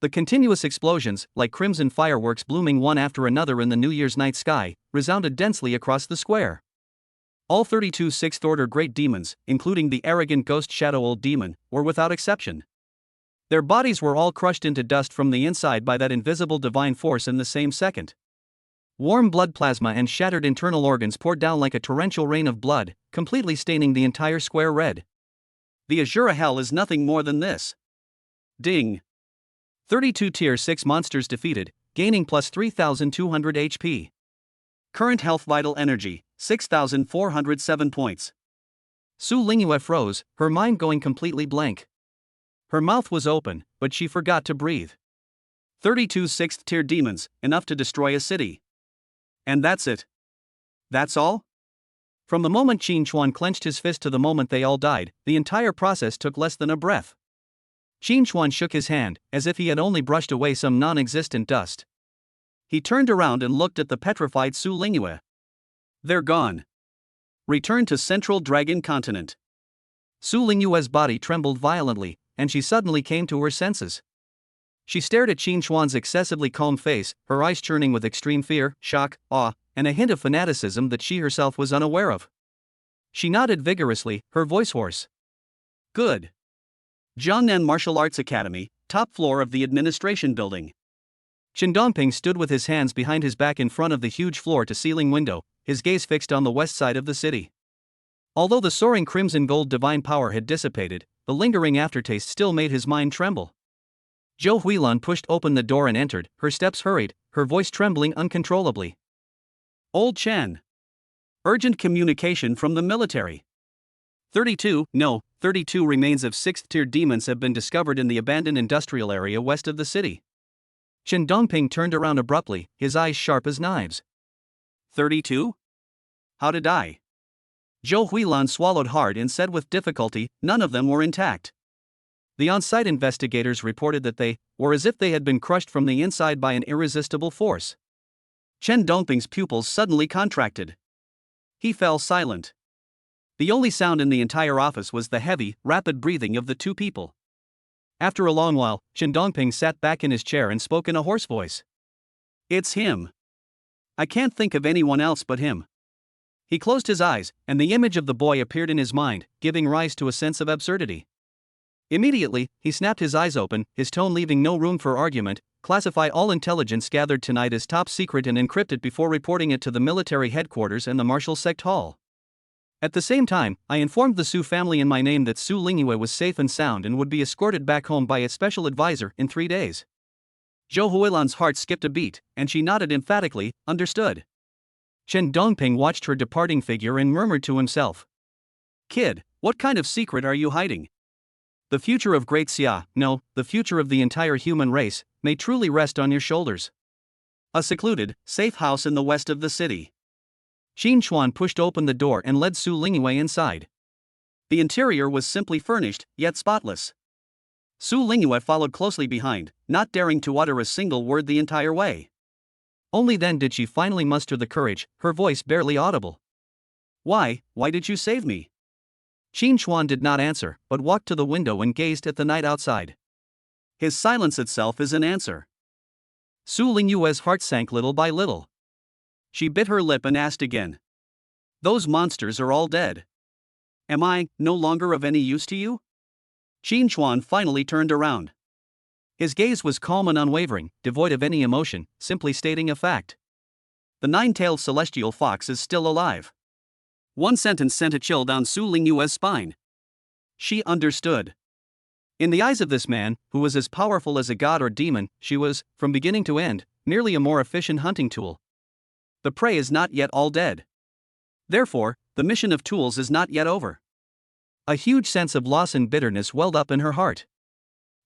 The continuous explosions, like crimson fireworks blooming one after another in the New Year's night sky, resounded densely across the square. All 32 sixth-order great demons, including the arrogant ghost shadow old demon, were without exception. Their bodies were all crushed into dust from the inside by that invisible divine force in the same second. Warm blood plasma and shattered internal organs poured down like a torrential rain of blood, completely staining the entire square red. The Azura Hell is nothing more than this. Ding. 32 Tier 6 monsters defeated, gaining plus 3,200 HP. Current health vital energy, 6,407 points. Su Lingyue froze, her mind going completely blank. Her mouth was open, but she forgot to breathe. 32 6th tier demons, enough to destroy a city. And that's it. That's all? From the moment Qin Chuan clenched his fist to the moment they all died, the entire process took less than a breath. Qin Chuan shook his hand, as if he had only brushed away some non-existent dust. He turned around and looked at the petrified Su Lingyue. They're gone. Return to Central Dragon Continent. Su Lingyue's body trembled violently, and she suddenly came to her senses. She stared at Qin Chuan's excessively calm face, her eyes churning with extreme fear, shock, awe, and a hint of fanaticism that she herself was unaware of. She nodded vigorously, her voice hoarse. Good. Jiangnan Martial Arts Academy, top floor of the administration building. Chen Dongping stood with his hands behind his back in front of the huge floor-to-ceiling window, his gaze fixed on the west side of the city. Although the soaring crimson gold divine power had dissipated, the lingering aftertaste still made his mind tremble. Zhou Huilan pushed open the door and entered, her steps hurried, her voice trembling uncontrollably. Old Chen. Urgent communication from the military. 32 remains of 6th-tier demons have been discovered in the abandoned industrial area west of the city. Chen Dongping turned around abruptly, his eyes sharp as knives. 32? How to die? Zhou Huilan swallowed hard and said with difficulty, none of them were intact. The on-site investigators reported that they were as if they had been crushed from the inside by an irresistible force. Chen Dongping's pupils suddenly contracted. He fell silent. The only sound in the entire office was the heavy, rapid breathing of the two people. After a long while, Chen Dongping sat back in his chair and spoke in a hoarse voice. It's him. I can't think of anyone else but him. He closed his eyes, and the image of the boy appeared in his mind, giving rise to a sense of absurdity. Immediately, he snapped his eyes open, his tone leaving no room for argument. Classify all intelligence gathered tonight as top secret and encrypt it before reporting it to the military headquarters and the Martial Sect Hall. At the same time, I informed the Su family in my name that Su Lingyue was safe and sound and would be escorted back home by its special advisor in 3 days. Zhou Huilan's heart skipped a beat, and she nodded emphatically, understood. Chen Dongping watched her departing figure and murmured to himself. Kid, what kind of secret are you hiding? The future of Great Xia, no, the future of the entire human race, may truly rest on your shoulders. A secluded, safe house in the west of the city. Qin Chuan pushed open the door and led Su Lingyue inside. The interior was simply furnished, yet spotless. Su Lingyue followed closely behind, not daring to utter a single word the entire way. Only then did she finally muster the courage, her voice barely audible. Why did you save me? Qin Chuan did not answer, but walked to the window and gazed at the night outside. His silence itself is an answer. Su Lingyue's heart sank little by little. She bit her lip and asked again. Those monsters are all dead. Am I no longer of any use to you? Qin Chuan finally turned around. His gaze was calm and unwavering, devoid of any emotion, simply stating a fact. The 9-tailed celestial fox is still alive. One sentence sent a chill down Su Lingyue's spine. She understood. In the eyes of this man, who was as powerful as a god or demon, she was, from beginning to end, merely a more efficient hunting tool. The prey is not yet all dead. Therefore, the mission of tools is not yet over. A huge sense of loss and bitterness welled up in her heart.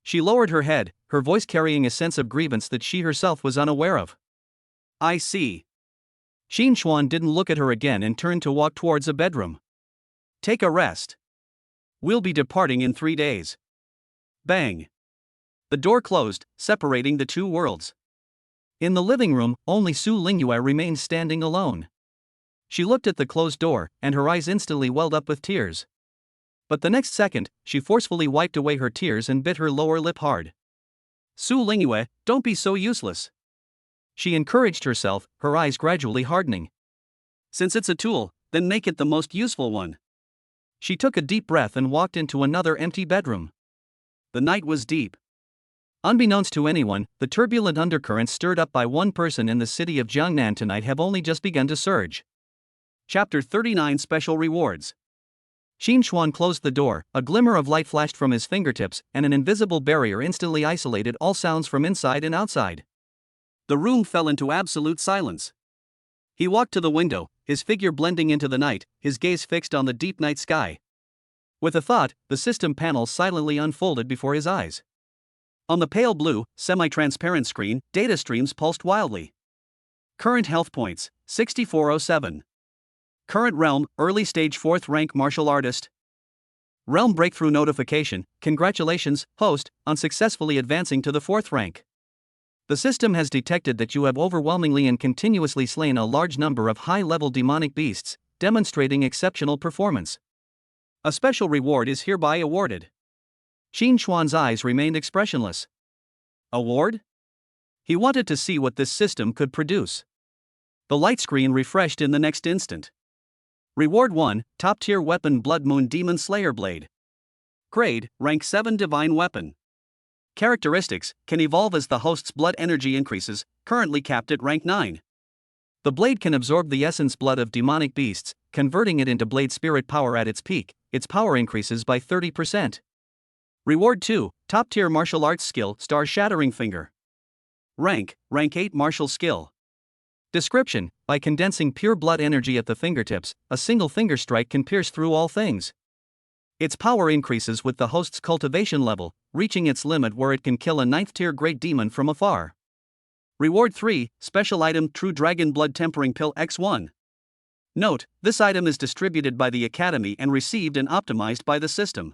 She lowered her head, her voice carrying a sense of grievance that she herself was unaware of. I see. Qin Xuan didn't look at her again and turned to walk towards a bedroom. Take a rest. We'll be departing in 3 days. Bang. The door closed, separating the two worlds. In the living room, only Su Lingyue remained standing alone. She looked at the closed door, and her eyes instantly welled up with tears. But the next second, she forcefully wiped away her tears and bit her lower lip hard. Su Lingyue, don't be so useless. She encouraged herself, her eyes gradually hardening. Since it's a tool, then make it the most useful one. She took a deep breath and walked into another empty bedroom. The night was deep. Unbeknownst to anyone, the turbulent undercurrents stirred up by one person in the city of Jiangnan tonight have only just begun to surge. Chapter 39 Special Rewards. Qin Xuan closed the door, a glimmer of light flashed from his fingertips, and an invisible barrier instantly isolated all sounds from inside and outside. The room fell into absolute silence. He walked to the window, his figure blending into the night, his gaze fixed on the deep night sky. With a thought, the system panel silently unfolded before his eyes. On the pale blue, semi-transparent screen, data streams pulsed wildly. Current health points, 6407. Current realm, early stage 4th rank martial artist. Realm breakthrough notification, congratulations, host, on successfully advancing to the 4th rank. The system has detected that you have overwhelmingly and continuously slain a large number of high-level demonic beasts, demonstrating exceptional performance. A special reward is hereby awarded. Qin Xuan's eyes remained expressionless. Award? He wanted to see what this system could produce. The light screen refreshed in the next instant. Reward 1, top-tier weapon Blood Moon Demon Slayer Blade. Grade, rank 7 divine weapon. Characteristics, can evolve as the host's blood energy increases, currently capped at rank 9. The blade can absorb the essence blood of demonic beasts, converting it into blade spirit power at its peak. Its power increases by 30%. Reward 2, top-tier martial arts skill Star Shattering Finger. Rank 8 martial skill. Description, by condensing pure blood energy at the fingertips, a single finger strike can pierce through all things. Its power increases with the host's cultivation level, reaching its limit where it can kill a 9th-tier great demon from afar. Reward 3, special item True Dragon Blood Tempering Pill X1. Note, this item is distributed by the Academy and received and optimized by the system.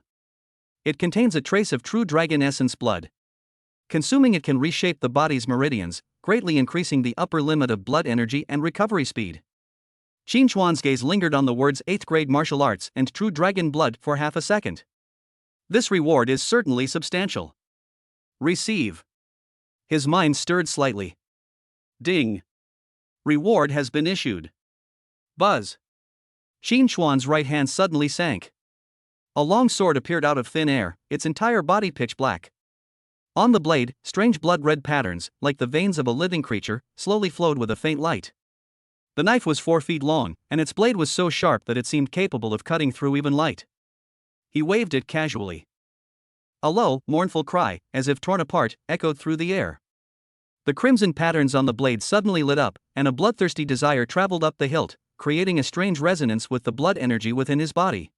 It contains a trace of true dragon essence blood. Consuming it can reshape the body's meridians, greatly increasing the upper limit of blood energy and recovery speed. Qin Xuan's gaze lingered on the words 8th grade martial arts and true dragon blood for half a second. This reward is certainly substantial. Receive. His mind stirred slightly. Ding. Reward has been issued. Buzz. Qin Xuan's right hand suddenly sank. A long sword appeared out of thin air, its entire body pitch black. On the blade, strange blood-red patterns, like the veins of a living creature, slowly flowed with a faint light. The knife was 4 feet long, and its blade was so sharp that it seemed capable of cutting through even light. He waved it casually. A low, mournful cry, as if torn apart, echoed through the air. The crimson patterns on the blade suddenly lit up, and a bloodthirsty desire traveled up the hilt, creating a strange resonance with the blood energy within his body.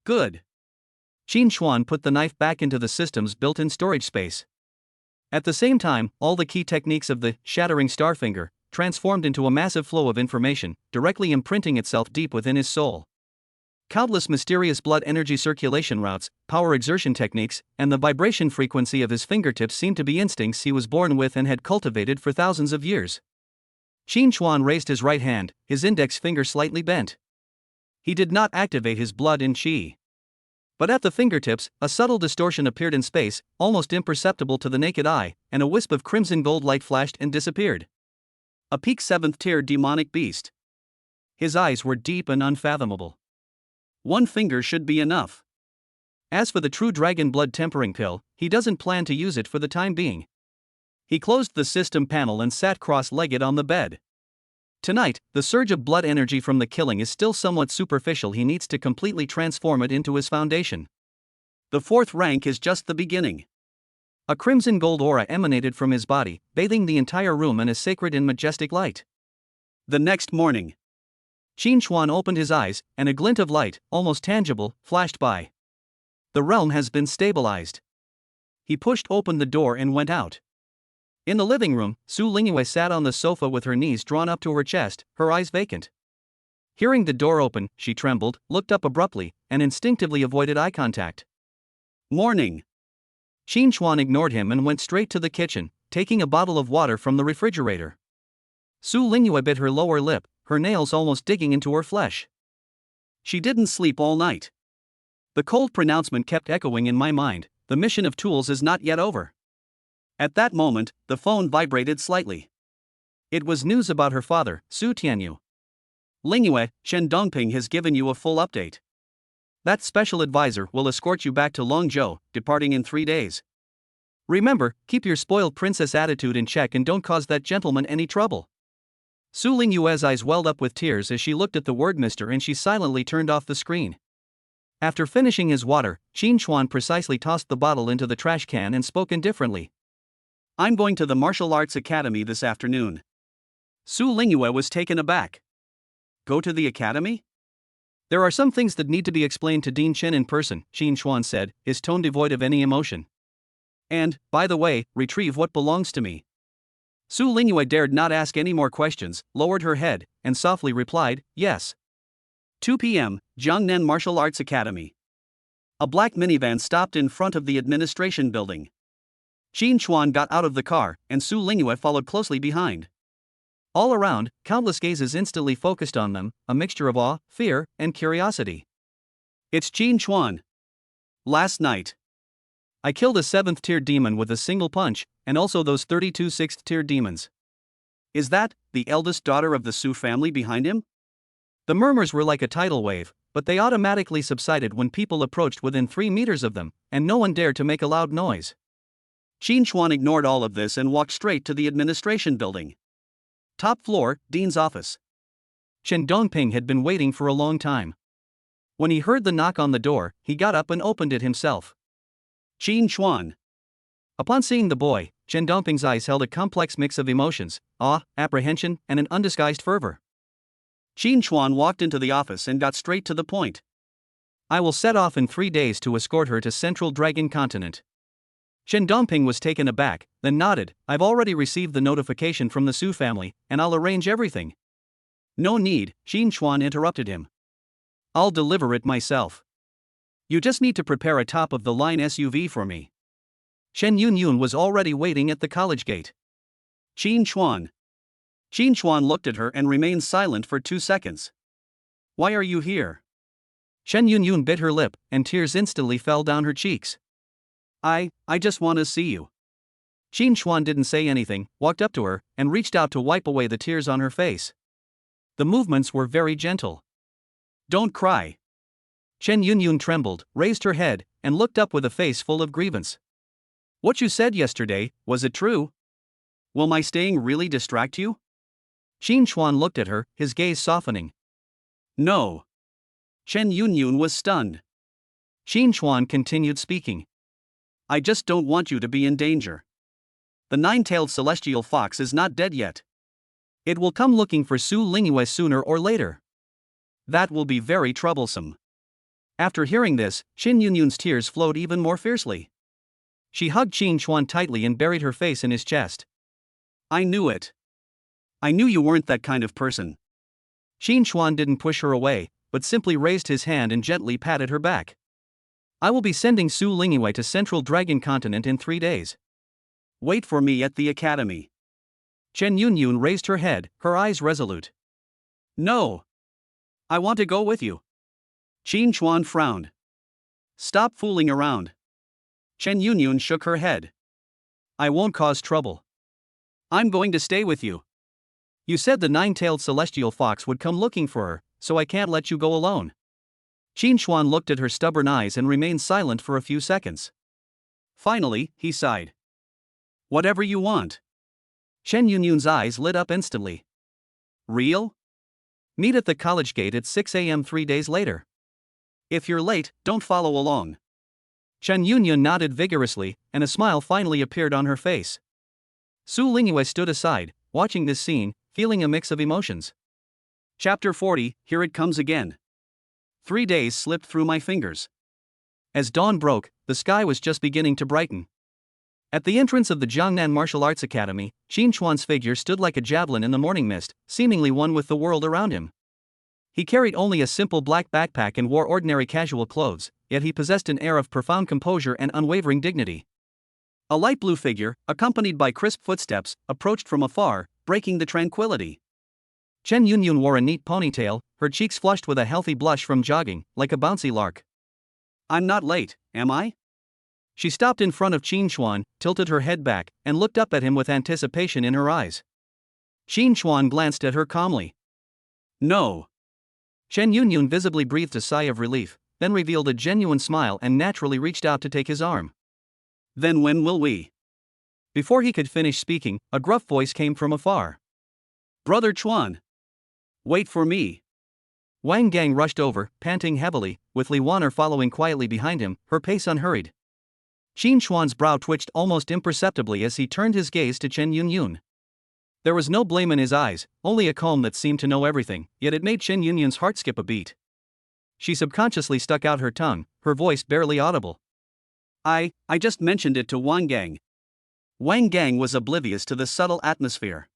Good. Qin Xuan put the knife back into the system's built-in storage space. At the same time, all the key techniques of the Shattering Starfinger transformed into a massive flow of information, directly imprinting itself deep within his soul. Countless mysterious blood energy circulation routes, power exertion techniques, and the vibration frequency of his fingertips seemed to be instincts he was born with and had cultivated for thousands of years. Qin Xuan raised his right hand, his index finger slightly bent. He did not activate his blood in qi. But at the fingertips, a subtle distortion appeared in space, almost imperceptible to the naked eye, and a wisp of crimson gold light flashed and disappeared. A peak 7th-tier demonic beast. His eyes were deep and unfathomable. One finger should be enough. As for the true dragon blood tempering pill, he doesn't plan to use it for the time being. He closed the system panel and sat cross-legged on the bed. Tonight, the surge of blood energy from the killing is still somewhat superficial. He needs to completely transform it into his foundation. The 4th rank is just the beginning. A crimson gold aura emanated from his body, bathing the entire room in a sacred and majestic light. The next morning, Qin Chuan opened his eyes, and a glint of light, almost tangible, flashed by. The realm has been stabilized. He pushed open the door and went out. In the living room, Su Lingyue sat on the sofa with her knees drawn up to her chest, her eyes vacant. Hearing the door open, she trembled, looked up abruptly, and instinctively avoided eye contact. Morning. Qin Chuan ignored him and went straight to the kitchen, taking a bottle of water from the refrigerator. Su Lingyue bit her lower lip, her nails almost digging into her flesh. She didn't sleep all night. The cold pronouncement kept echoing in my mind, the mission of tools is not yet over. At that moment, the phone vibrated slightly. It was news about her father, Su Tianyu. Lingyue, Shen Dongping has given you a full update. That special advisor will escort you back to Longzhou, departing in 3 days. Remember, keep your spoiled princess attitude in check and don't cause that gentleman any trouble. Su Lingyue's eyes welled up with tears as she looked at the word Mr. and she silently turned off the screen. After finishing his water, Qin Chuan precisely tossed the bottle into the trash can and spoke indifferently. I'm going to the martial arts academy this afternoon. Su Lingyue was taken aback. Go to the academy? There are some things that need to be explained to Dean Chen in person, Qin Chuan said, his tone devoid of any emotion. And, by the way, retrieve what belongs to me. Su Lingyue dared not ask any more questions, lowered her head, and softly replied, yes. 2 p.m., Jiangnan Martial Arts Academy. A black minivan stopped in front of the administration building. Qin Chuan got out of the car, and Su Lingyue followed closely behind. All around, countless gazes instantly focused on them, a mixture of awe, fear, and curiosity. It's Qin Chuan. Last night, I killed a 7th-tier demon with a single punch, and also those 32 6th-tier demons. Is that the eldest daughter of the Su family behind him? The murmurs were like a tidal wave, but they automatically subsided when people approached within 3 meters of them, and no one dared to make a loud noise. Qin Chuan ignored all of this and walked straight to the administration building. Top floor, Dean's office. Shen Dongping had been waiting for a long time. When he heard the knock on the door, he got up and opened it himself. Qin Chuan. Upon seeing the boy, Shen Dongping's eyes held a complex mix of emotions, awe, apprehension, and an undisguised fervor. Qin Chuan walked into the office and got straight to the point. I will set off in 3 days to escort her to Central Dragon Continent. Shen Dongping was taken aback, then nodded. I've already received the notification from the Su family, and I'll arrange everything. No need, Qin Chuan interrupted him. I'll deliver it myself. You just need to prepare a top-of-the-line SUV for me. Shen Yunyun was already waiting at the college gate. Qin Chuan. Qin Chuan looked at her and remained silent for 2 seconds. Why are you here? Shen Yunyun bit her lip, and tears instantly fell down her cheeks. I just want to see you. Qin Chuan didn't say anything, walked up to her, and reached out to wipe away the tears on her face. The movements were very gentle. Don't cry. Shen Yunyun trembled, raised her head, and looked up with a face full of grievance. What you said yesterday, was it true? Will my staying really distract you? Qin Chuan looked at her, his gaze softening. No. Shen Yunyun was stunned. Qin Chuan continued speaking. I just don't want you to be in danger. The 9-tailed celestial fox is not dead yet. It will come looking for Su Lingyue sooner or later. That will be very troublesome. After hearing this, Shen Yunyun's tears flowed even more fiercely. She hugged Qin Chuan tightly and buried her face in his chest. I knew it. I knew you weren't that kind of person. Qin Chuan didn't push her away, but simply raised his hand and gently patted her back. I will be sending Su Lingyue to Central Dragon Continent in 3 days. Wait for me at the academy. Shen Yunyun raised her head, her eyes resolute. No. I want to go with you. Qin Chuan frowned. Stop fooling around. Shen Yunyun shook her head. I won't cause trouble. I'm going to stay with you. You said the 9-tailed celestial fox would come looking for her, so I can't let you go alone. Qin Chuan looked at her stubborn eyes and remained silent for a few seconds. Finally, he sighed. Whatever you want. Shen Yunyun's eyes lit up instantly. Real? Meet at the college gate at 6 a.m. 3 days later. If you're late, don't follow along. Shen Yunyun nodded vigorously, and a smile finally appeared on her face. Su Lingyue stood aside, watching this scene, feeling a mix of emotions. Chapter 40, Here It Comes Again. 3 days slipped through my fingers. As dawn broke, the sky was just beginning to brighten. At the entrance of the Jiangnan Martial Arts Academy, Qin Chuan's figure stood like a javelin in the morning mist, seemingly one with the world around him. He carried only a simple black backpack and wore ordinary casual clothes, yet he possessed an air of profound composure and unwavering dignity. A light blue figure, accompanied by crisp footsteps, approached from afar, breaking the tranquility. Chen Yunyun wore a neat ponytail, her cheeks flushed with a healthy blush from jogging, like a bouncy lark. "I'm not late, am I?" She stopped in front of Qin Chuan, tilted her head back, and looked up at him with anticipation in her eyes. Qin Chuan glanced at her calmly. "No." Chen Yunyun visibly breathed a sigh of relief, then revealed a genuine smile and naturally reached out to take his arm. "Then when will we?" Before he could finish speaking, a gruff voice came from afar. "Brother Chuan! Wait for me." Wang Gang rushed over, panting heavily, with Li Wan'er following quietly behind him, her pace unhurried. Qin Chuan's brow twitched almost imperceptibly as he turned his gaze to Chen Yunyun. There was no blame in his eyes, only a calm that seemed to know everything, yet it made Chen Yunyun's heart skip a beat. She subconsciously stuck out her tongue, her voice barely audible. I just mentioned it to Wang Gang." Wang Gang was oblivious to the subtle atmosphere.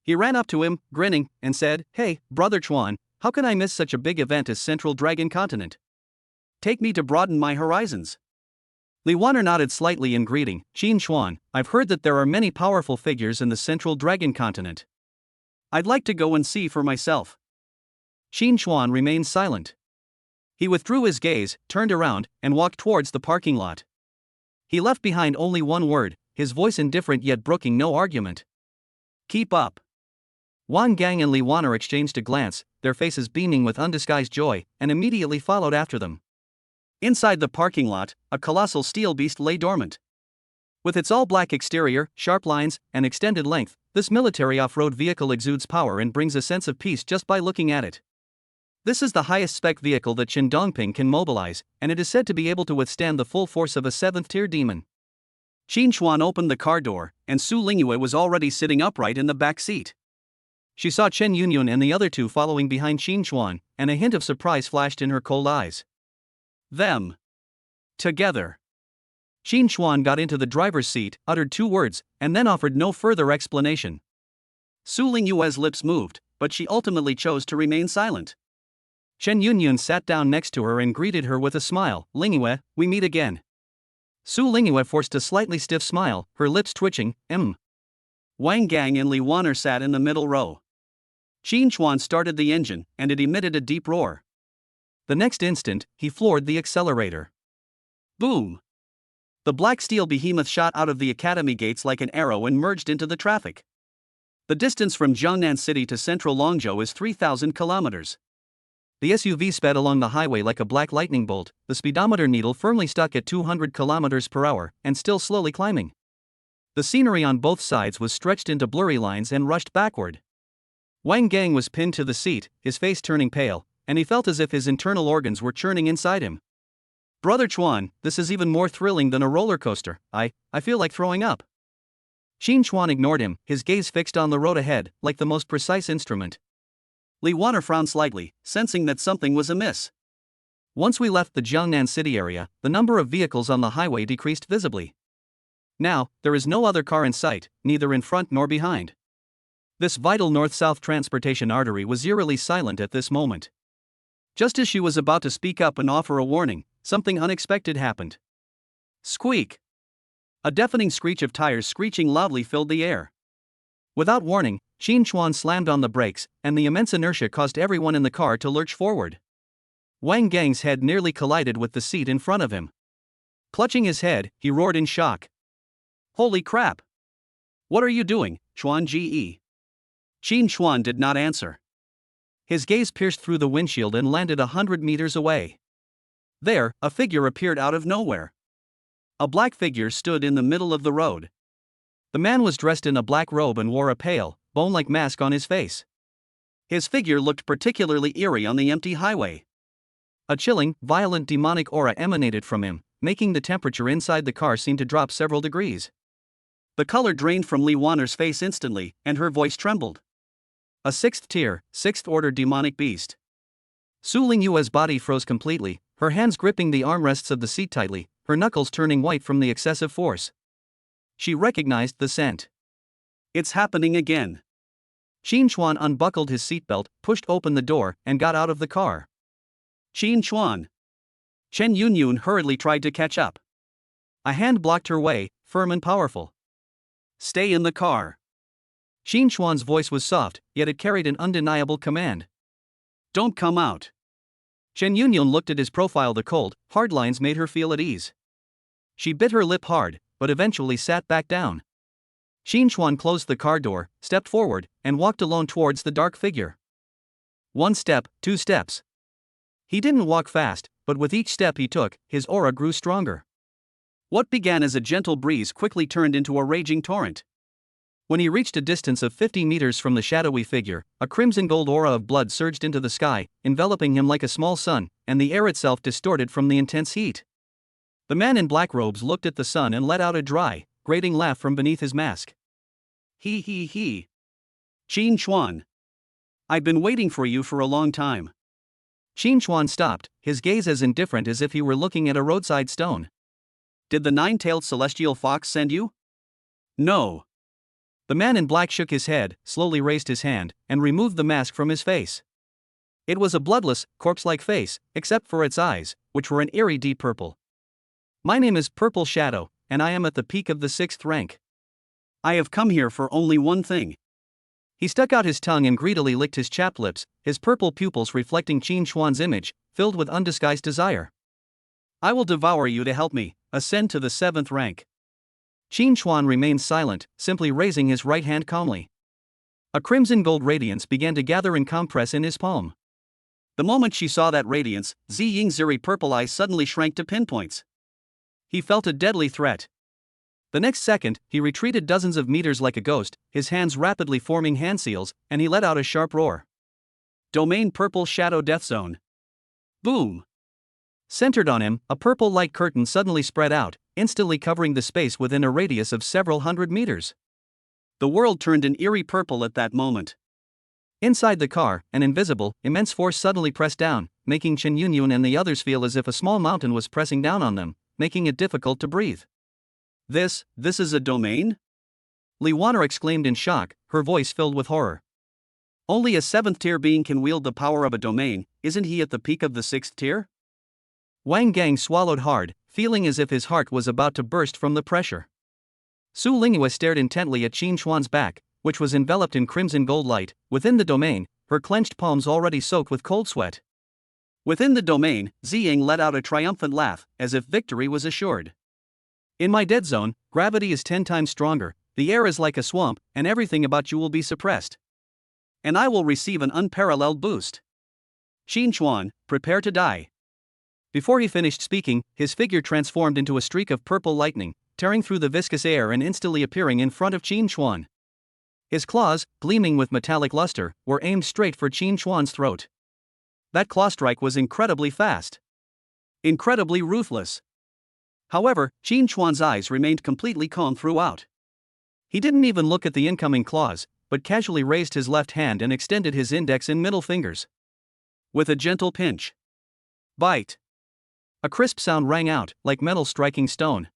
He ran up to him, grinning, and said, "Hey, Brother Chuan, how can I miss such a big event as Central Dragon Continent? Take me to broaden my horizons." Li Wan'er nodded slightly in greeting. "Qin Chuan, I've heard that there are many powerful figures in the Central Dragon Continent. I'd like to go and see for myself." Qin Chuan remained silent. He withdrew his gaze, turned around, and walked towards the parking lot. He left behind only one word, his voice indifferent yet brooking no argument. "Keep up." Wang Gang and Li Wan'er exchanged a glance, their faces beaming with undisguised joy, and immediately followed after them. Inside the parking lot, a colossal steel beast lay dormant. With its all-black exterior, sharp lines, and extended length, this military off-road vehicle exudes power and brings a sense of peace just by looking at it. This is the highest-spec vehicle that Qin Dongping can mobilize, and it is said to be able to withstand the full force of a 7th-tier demon. Qin Chuan opened the car door, and Su Lingyue was already sitting upright in the back seat. She saw Chen Yunyun and the other two following behind Qin Chuan, and a hint of surprise flashed in her cold eyes. Them. Together. Qin Chuan got into the driver's seat, uttered 2 words, and then offered no further explanation. Su Lingyue's lips moved, but she ultimately chose to remain silent. Chen Yunyun sat down next to her and greeted her with a smile. "Lingyue, we meet again." Su Lingyue forced a slightly stiff smile, her lips twitching. Wang Gang and Li Wan'er sat in the middle row. Qin Chuan started the engine, and it emitted a deep roar. The next instant, he floored the accelerator. Boom! The black steel behemoth shot out of the academy gates like an arrow and merged into the traffic. The distance from Jiangnan City to central Longzhou is 3,000 kilometers. The SUV sped along the highway like a black lightning bolt, the speedometer needle firmly stuck at 200 kilometers per hour, and still slowly climbing. The scenery on both sides was stretched into blurry lines and rushed backward. Wang Gang was pinned to the seat, his face turning pale, and he felt as if his internal organs were churning inside him. "Brother Chuan, this is even more thrilling than a roller coaster. I feel like throwing up." Qin Chuan ignored him, his gaze fixed on the road ahead, like the most precise instrument. Li Wan'er frowned slightly, sensing that something was amiss. Once we left the Jiangnan City area, the number of vehicles on the highway decreased visibly. Now, there is no other car in sight, neither in front nor behind. This vital north-south transportation artery was eerily silent at this moment. Just as she was about to speak up and offer a warning, something unexpected happened. Squeak! A deafening screech of tires screeching loudly filled the air. Without warning, Qin Chuan slammed on the brakes, and the immense inertia caused everyone in the car to lurch forward. Wang Gang's head nearly collided with the seat in front of him. Clutching his head, he roared in shock. "Holy crap! What are you doing, Chuan Ge?" Qin Chuan did not answer. His gaze pierced through the windshield and landed 100 meters away. There, a figure appeared out of nowhere. A black figure stood in the middle of the road. The man was dressed in a black robe and wore a pale, bone-like mask on his face. His figure looked particularly eerie on the empty highway. A chilling, violent demonic aura emanated from him, making the temperature inside the car seem to drop several degrees. The color drained from Li Wan'er's face instantly, and her voice trembled. A 6th tier, 6th order demonic beast. Su Lingyue's body froze completely, her hands gripping the armrests of the seat tightly, her knuckles turning white from the excessive force. She recognized the scent. It's happening again. Qin Chuan unbuckled his seatbelt, pushed open the door, and got out of the car. Qin Chuan. Chen Yunyun hurriedly tried to catch up. A hand blocked her way, firm and powerful. Stay in the car. Qin Chuan's voice was soft, yet it carried an undeniable command. Don't come out. Chen Yunyun looked at his profile. The cold, hard lines made her feel at ease. She bit her lip hard, but eventually sat back down. Qin Chuan closed the car door, stepped forward, and walked alone towards the dark figure. 1 step, 2 steps. He didn't walk fast, but with each step he took, his aura grew stronger. What began as a gentle breeze quickly turned into a raging torrent. When he reached a distance of 50 meters from the shadowy figure, a crimson gold aura of blood surged into the sky, enveloping him like a small sun, and the air itself distorted from the intense heat. The man in black robes looked at the sun and let out a dry, grating laugh from beneath his mask. He. Qin Chuan. I've been waiting for you for a long time. Qin Chuan stopped, his gaze as indifferent as if he were looking at a roadside stone. Did the 9-tailed celestial fox send you? No. The man in black shook his head, slowly raised his hand, and removed the mask from his face. It was a bloodless, corpse-like face, except for its eyes, which were an eerie deep purple. My name is Purple Shadow, and I am at the peak of the 6th rank. I have come here for only one thing. He stuck out his tongue and greedily licked his chapped lips, his purple pupils reflecting Qin Chuan's image, filled with undisguised desire. I will devour you to help me ascend to the 7th rank. Qin Chuan remained silent, simply raising his right hand calmly. A crimson gold radiance began to gather and compress in his palm. The moment she saw that radiance, Zi Ying's eerie purple eyes suddenly shrank to pinpoints. He felt a deadly threat. The next second, he retreated dozens of meters like a ghost, his hands rapidly forming hand seals, and he let out a sharp roar. Domain Purple Shadow Death Zone. Boom! Centered on him, a purple light curtain suddenly spread out, instantly covering the space within a radius of several hundred meters. The world turned an eerie purple at that moment. Inside the car, an invisible, immense force suddenly pressed down, making Chen Yunyun and the others feel as if a small mountain was pressing down on them, making it difficult to breathe. This is a domain? Li Wanner exclaimed in shock, her voice filled with horror. Only a 7th tier being can wield the power of a domain, isn't he at the peak of the 6th tier? Wang Gang swallowed hard, feeling as if his heart was about to burst from the pressure. Su Lingyue stared intently at Qin Chuan's back, which was enveloped in crimson gold light. Within the domain, her clenched palms already soaked with cold sweat. Within the domain, Ziying let out a triumphant laugh, as if victory was assured. In my dead zone, gravity is 10 times stronger, the air is like a swamp, and everything about you will be suppressed. And I will receive an unparalleled boost. Qin Chuan, prepare to die. Before he finished speaking, his figure transformed into a streak of purple lightning, tearing through the viscous air and instantly appearing in front of Qin Chuan. His claws, gleaming with metallic luster, were aimed straight for Qin Chuan's throat. That claw strike was incredibly fast. Incredibly ruthless. However, Qin Chuan's eyes remained completely calm throughout. He didn't even look at the incoming claws, but casually raised his left hand and extended his index and middle fingers. With a gentle pinch. Bite. A crisp sound rang out, like metal striking stone.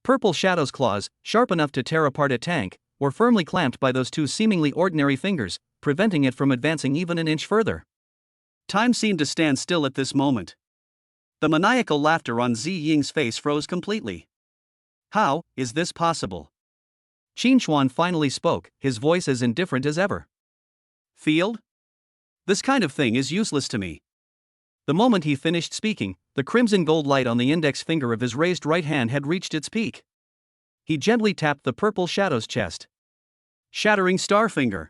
Purple Shadow's claws, sharp enough to tear apart a tank, were firmly clamped by those two seemingly ordinary fingers, preventing it from advancing even an inch further. Time seemed to stand still at this moment. The maniacal laughter on Zi Ying's face froze completely. How is this possible? Qin Chuan finally spoke, his voice as indifferent as ever. Field? This kind of thing is useless to me. The moment he finished speaking, the crimson gold light on the index finger of his raised right hand had reached its peak. He gently tapped the purple shadow's chest. Shattering Starfinger.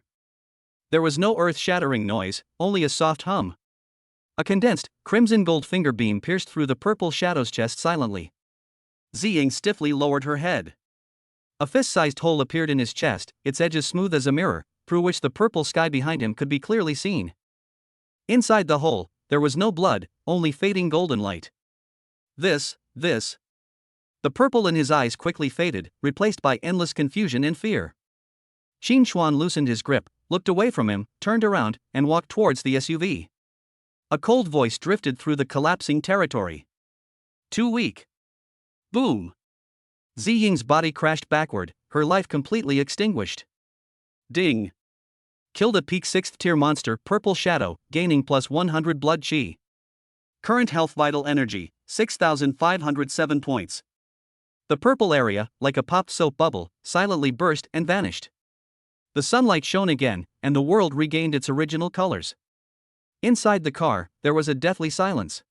There was no earth-shattering noise, only a soft hum. A condensed, crimson gold finger beam pierced through the purple shadow's chest silently. Ziying stiffly lowered her head. A fist-sized hole appeared in his chest, its edges smooth as a mirror, through which the purple sky behind him could be clearly seen. Inside the hole, there was no blood, only fading golden light. This. The purple in his eyes quickly faded, replaced by endless confusion and fear. Qin Chuan loosened his grip, looked away from him, turned around, and walked towards the SUV. A cold voice drifted through the collapsing territory. Too weak. Boom. Ziying's body crashed backward, her life completely extinguished. Ding. Killed a peak 6th tier monster, Purple Shadow, gaining plus 100 blood chi. Current health vital energy, 6,507 points. The purple area, like a popped soap bubble, silently burst and vanished. The sunlight shone again, and the world regained its original colors. Inside the car, there was a deathly silence.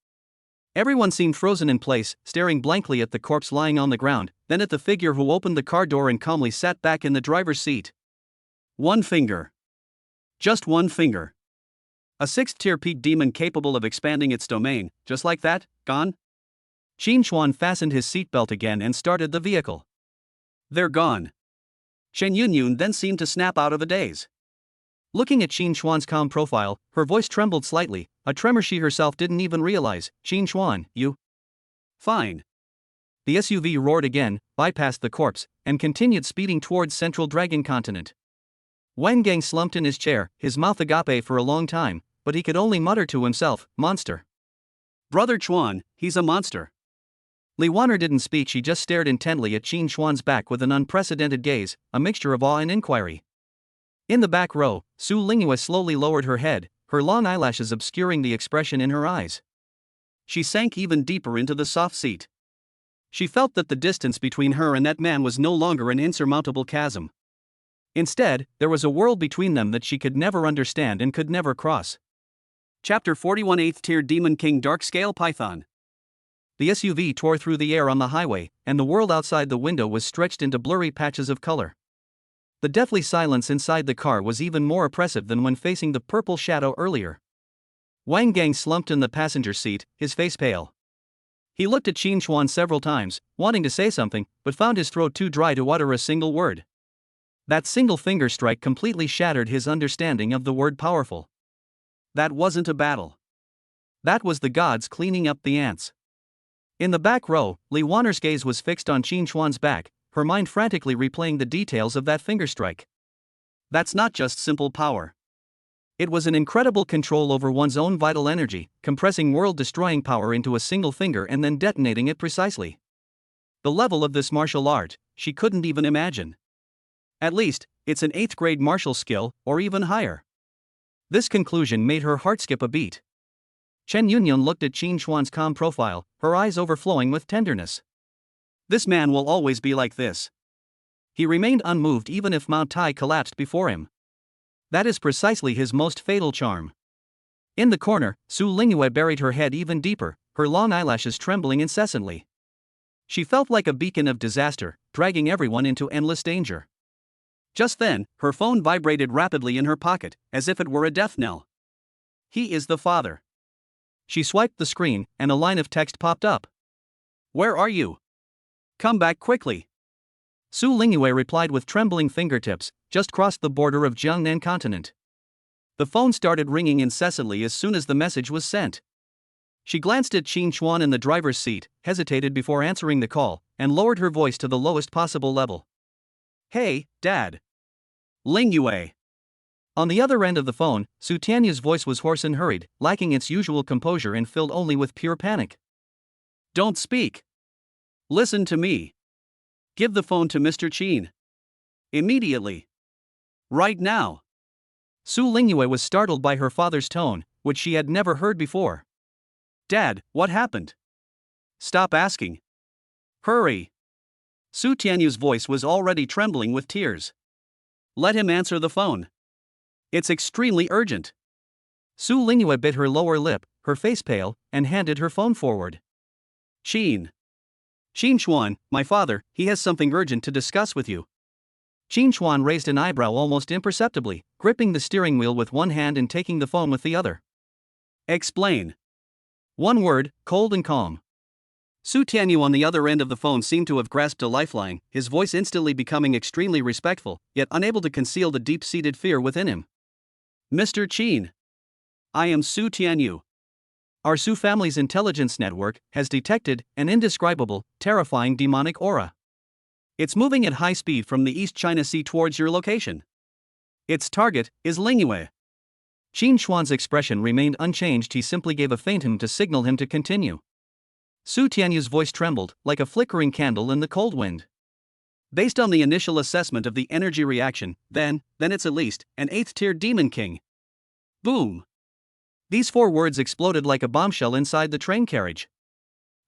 Everyone seemed frozen in place, staring blankly at the corpse lying on the ground, then at the figure who opened the car door and calmly sat back in the driver's seat. One finger. Just one finger. A 6th tier peak demon capable of expanding its domain, just like that, gone? Qin Xuan fastened his seatbelt again and started the vehicle. They're gone. Chen Yunyun then seemed to snap out of a daze. Looking at Qin Xuan's calm profile, her voice trembled slightly, a tremor she herself didn't even realize. Qin Xuan, you? Fine. The SUV roared again, bypassed the corpse, and continued speeding towards Central Dragon Continent. Wang Gang slumped in his chair, his mouth agape for a long time, but he could only mutter to himself, monster. Brother Chuan, he's a monster. Li Wanner didn't speak, she just stared intently at Qin Xuan's back with an unprecedented gaze, a mixture of awe and inquiry. In the back row, Su Lingyue slowly lowered her head, her long eyelashes obscuring the expression in her eyes. She sank even deeper into the soft seat. She felt that the distance between her and that man was no longer an insurmountable chasm. Instead, there was a world between them that she could never understand and could never cross. Chapter 41 8th Tier Demon King Dark Scale Python. The SUV tore through the air on the highway, and the world outside the window was stretched into blurry patches of color. The deathly silence inside the car was even more oppressive than when facing the Purple Shadow earlier. Wang Gang slumped in the passenger seat, his face pale. He looked at Qin Xuan several times, wanting to say something, but found his throat too dry to utter a single word. That single finger strike completely shattered his understanding of the word powerful. That wasn't a battle. That was the gods cleaning up the ants. In the back row, Li Wanner's gaze was fixed on Qin Xuan's back, her mind frantically replaying the details of that finger strike. That's not just simple power. It was an incredible control over one's own vital energy, compressing world-destroying power into a single finger and then detonating it precisely. The level of this martial art, she couldn't even imagine. At least, it's an 8th grade martial skill, or even higher. This conclusion made her heart skip a beat. Chen Yunyun looked at Qin Xuan's calm profile, her eyes overflowing with tenderness. This man will always be like this. He remained unmoved even if Mount Tai collapsed before him. That is precisely his most fatal charm. In the corner, Su Lingyue buried her head even deeper, her long eyelashes trembling incessantly. She felt like a beacon of disaster, dragging everyone into endless danger. Just then, her phone vibrated rapidly in her pocket, as if it were a death knell. He is the father. She swiped the screen, and a line of text popped up. Where are you? Come back quickly. Su Lingyue replied with trembling fingertips, just crossed the border of Jiangnan continent. The phone started ringing incessantly as soon as the message was sent. She glanced at Qin Xuan in the driver's seat, hesitated before answering the call, and lowered her voice to the lowest possible level. Hey, Dad. Lingyue. On the other end of the phone, Su Tianyu's voice was hoarse and hurried, lacking its usual composure and filled only with pure panic. Don't speak. Listen to me. Give the phone to Mr. Qin. Immediately. Right now. Su Lingyue was startled by her father's tone, which she had never heard before. Dad, what happened? Stop asking. Hurry. Su Tianyu's voice was already trembling with tears. Let him answer the phone. It's extremely urgent. Su Lingyue bit her lower lip, her face pale, and handed her phone forward. Qin Xuan, my father, he has something urgent to discuss with you. Qin Xuan raised an eyebrow almost imperceptibly, gripping the steering wheel with one hand and taking the phone with the other. Explain. One word, cold and calm. Su Tianyu on the other end of the phone seemed to have grasped a lifeline, his voice instantly becoming extremely respectful, yet unable to conceal the deep-seated fear within him. Mr. Qin. I am Su Tianyu. Our Su family's intelligence network has detected an indescribable, terrifying demonic aura. It's moving at high speed from the East China Sea towards your location. Its target is Lingyue. Qin Xuan's expression remained unchanged. He simply gave a faint him to signal him to continue. Su Tianyu's voice trembled, like a flickering candle in the cold wind. Based on the initial assessment of the energy reaction, then it's at least an 8th-tier Demon King. Boom! These 4 words exploded like a bombshell inside the train carriage.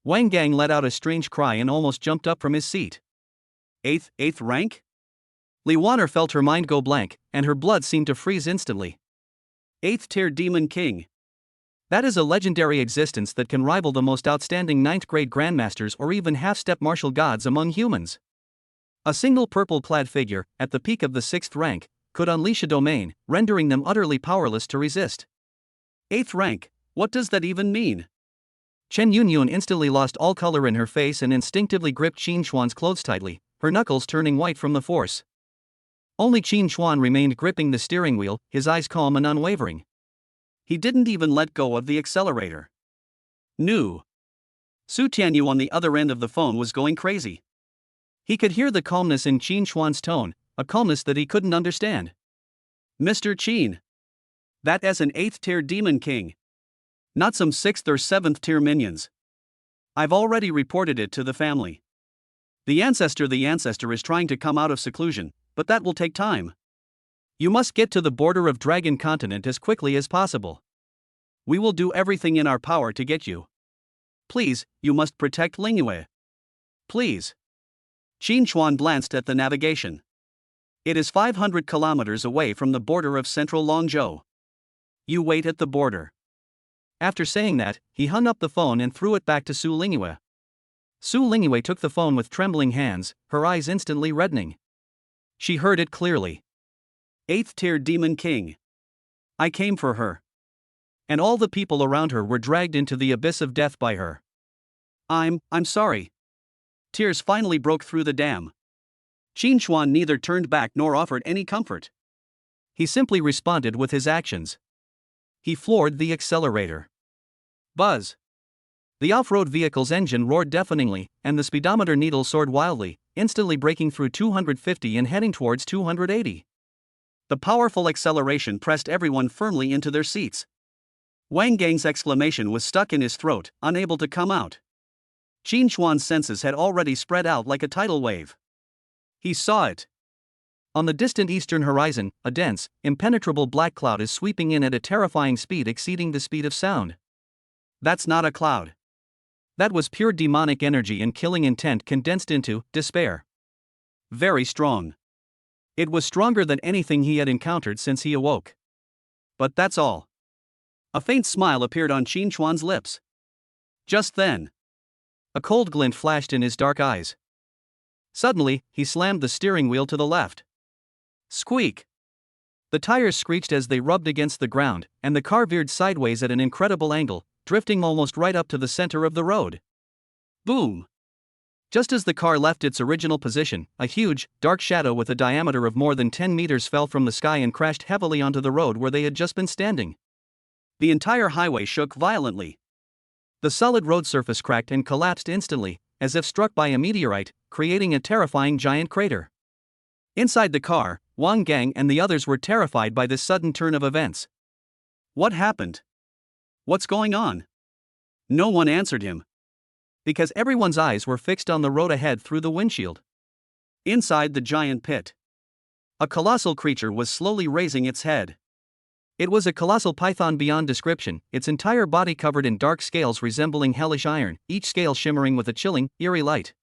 Wang Gang let out a strange cry and almost jumped up from his seat. Eighth rank? Li Wan'er felt her mind go blank, and her blood seemed to freeze instantly. 8th-tier Demon King. That is a legendary existence that can rival the most outstanding 9th-grade grandmasters or even half-step martial gods among humans. A single purple-clad figure, at the peak of the 6th rank, could unleash a domain, rendering them utterly powerless to resist. 8th rank, what does that even mean? Chen Yunyun instantly lost all color in her face and instinctively gripped Qin Xuan's clothes tightly, her knuckles turning white from the force. Only Qin Xuan remained gripping the steering wheel, his eyes calm and unwavering. He didn't even let go of the accelerator. Nu. Su Tianyu on the other end of the phone was going crazy. He could hear the calmness in Qin Xuan's tone, a calmness that he couldn't understand. Mr. Qin. That as an 8th-tier Demon King. Not some 6th or 7th-tier minions. I've already reported it to the family. The ancestor is trying to come out of seclusion, but that will take time. You must get to the border of Dragon Continent as quickly as possible. We will do everything in our power to get you. Please, you must protect Lingyue. Please. Qin Xuan glanced at the navigation. It is 500 kilometers away from the border of central Longzhou. You wait at the border. After saying that, he hung up the phone and threw it back to Su Lingyue. Su Lingyue took the phone with trembling hands, her eyes instantly reddening. She heard it clearly. 8th-tier Demon King. I came for her. And all the people around her were dragged into the abyss of death by her. I'm sorry. Tears finally broke through the dam. Qin Xuan neither turned back nor offered any comfort. He simply responded with his actions. He floored the accelerator. Buzz. The off-road vehicle's engine roared deafeningly, and the speedometer needle soared wildly, instantly breaking through 250 and heading towards 280. The powerful acceleration pressed everyone firmly into their seats. Wang Gang's exclamation was stuck in his throat, unable to come out. Qin Xuan's senses had already spread out like a tidal wave. He saw it. On the distant eastern horizon, a dense, impenetrable black cloud is sweeping in at a terrifying speed exceeding the speed of sound. That's not a cloud. That was pure demonic energy and killing intent condensed into despair. Very strong. It was stronger than anything he had encountered since he awoke. But that's all. A faint smile appeared on Qin Xuan's lips. Just then, a cold glint flashed in his dark eyes. Suddenly, he slammed the steering wheel to the left. Squeak! The tires screeched as they rubbed against the ground, and the car veered sideways at an incredible angle, drifting almost right up to the center of the road. Boom! Just as the car left its original position, a huge, dark shadow with a diameter of more than 10 meters fell from the sky and crashed heavily onto the road where they had just been standing. The entire highway shook violently. The solid road surface cracked and collapsed instantly, as if struck by a meteorite, creating a terrifying giant crater. Inside the car, Wang Gang and the others were terrified by this sudden turn of events. What happened? What's going on? No one answered him. Because everyone's eyes were fixed on the road ahead through the windshield. Inside the giant pit, a colossal creature was slowly raising its head. It was a colossal python beyond description, its entire body covered in dark scales resembling hellish iron, each scale shimmering with a chilling, eerie light.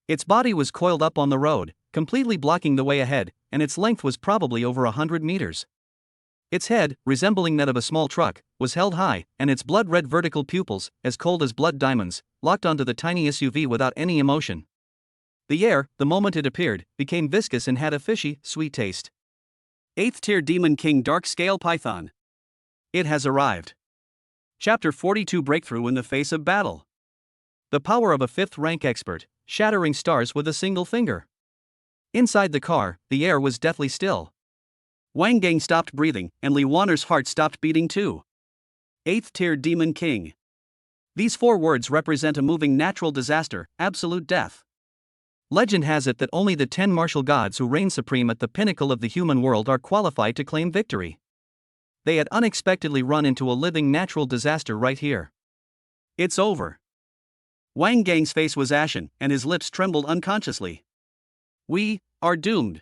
Its body was coiled up on the road, completely blocking the way ahead, and its length was probably over 100 meters. Its head, resembling that of a small truck, was held high, and its blood-red vertical pupils, as cold as blood diamonds, locked onto the tiny SUV without any emotion. The air, the moment it appeared, became viscous and had a fishy, sweet taste. 8th-tier Demon King Dark Scale Python. It has arrived. Chapter 42 Breakthrough in the Face of Battle. The power of a 5th-rank expert, shattering stars with a single finger. Inside the car, the air was deathly still. Wang Gang stopped breathing, and Li Wan'er's heart stopped beating too. 8th-tier Demon King. These 4 words represent a moving natural disaster, absolute death. Legend has it that only the 10 martial gods who reign supreme at the pinnacle of the human world are qualified to claim victory. They had unexpectedly run into a living natural disaster right here. It's over. Wang Gang's face was ashen, and his lips trembled unconsciously. We are doomed.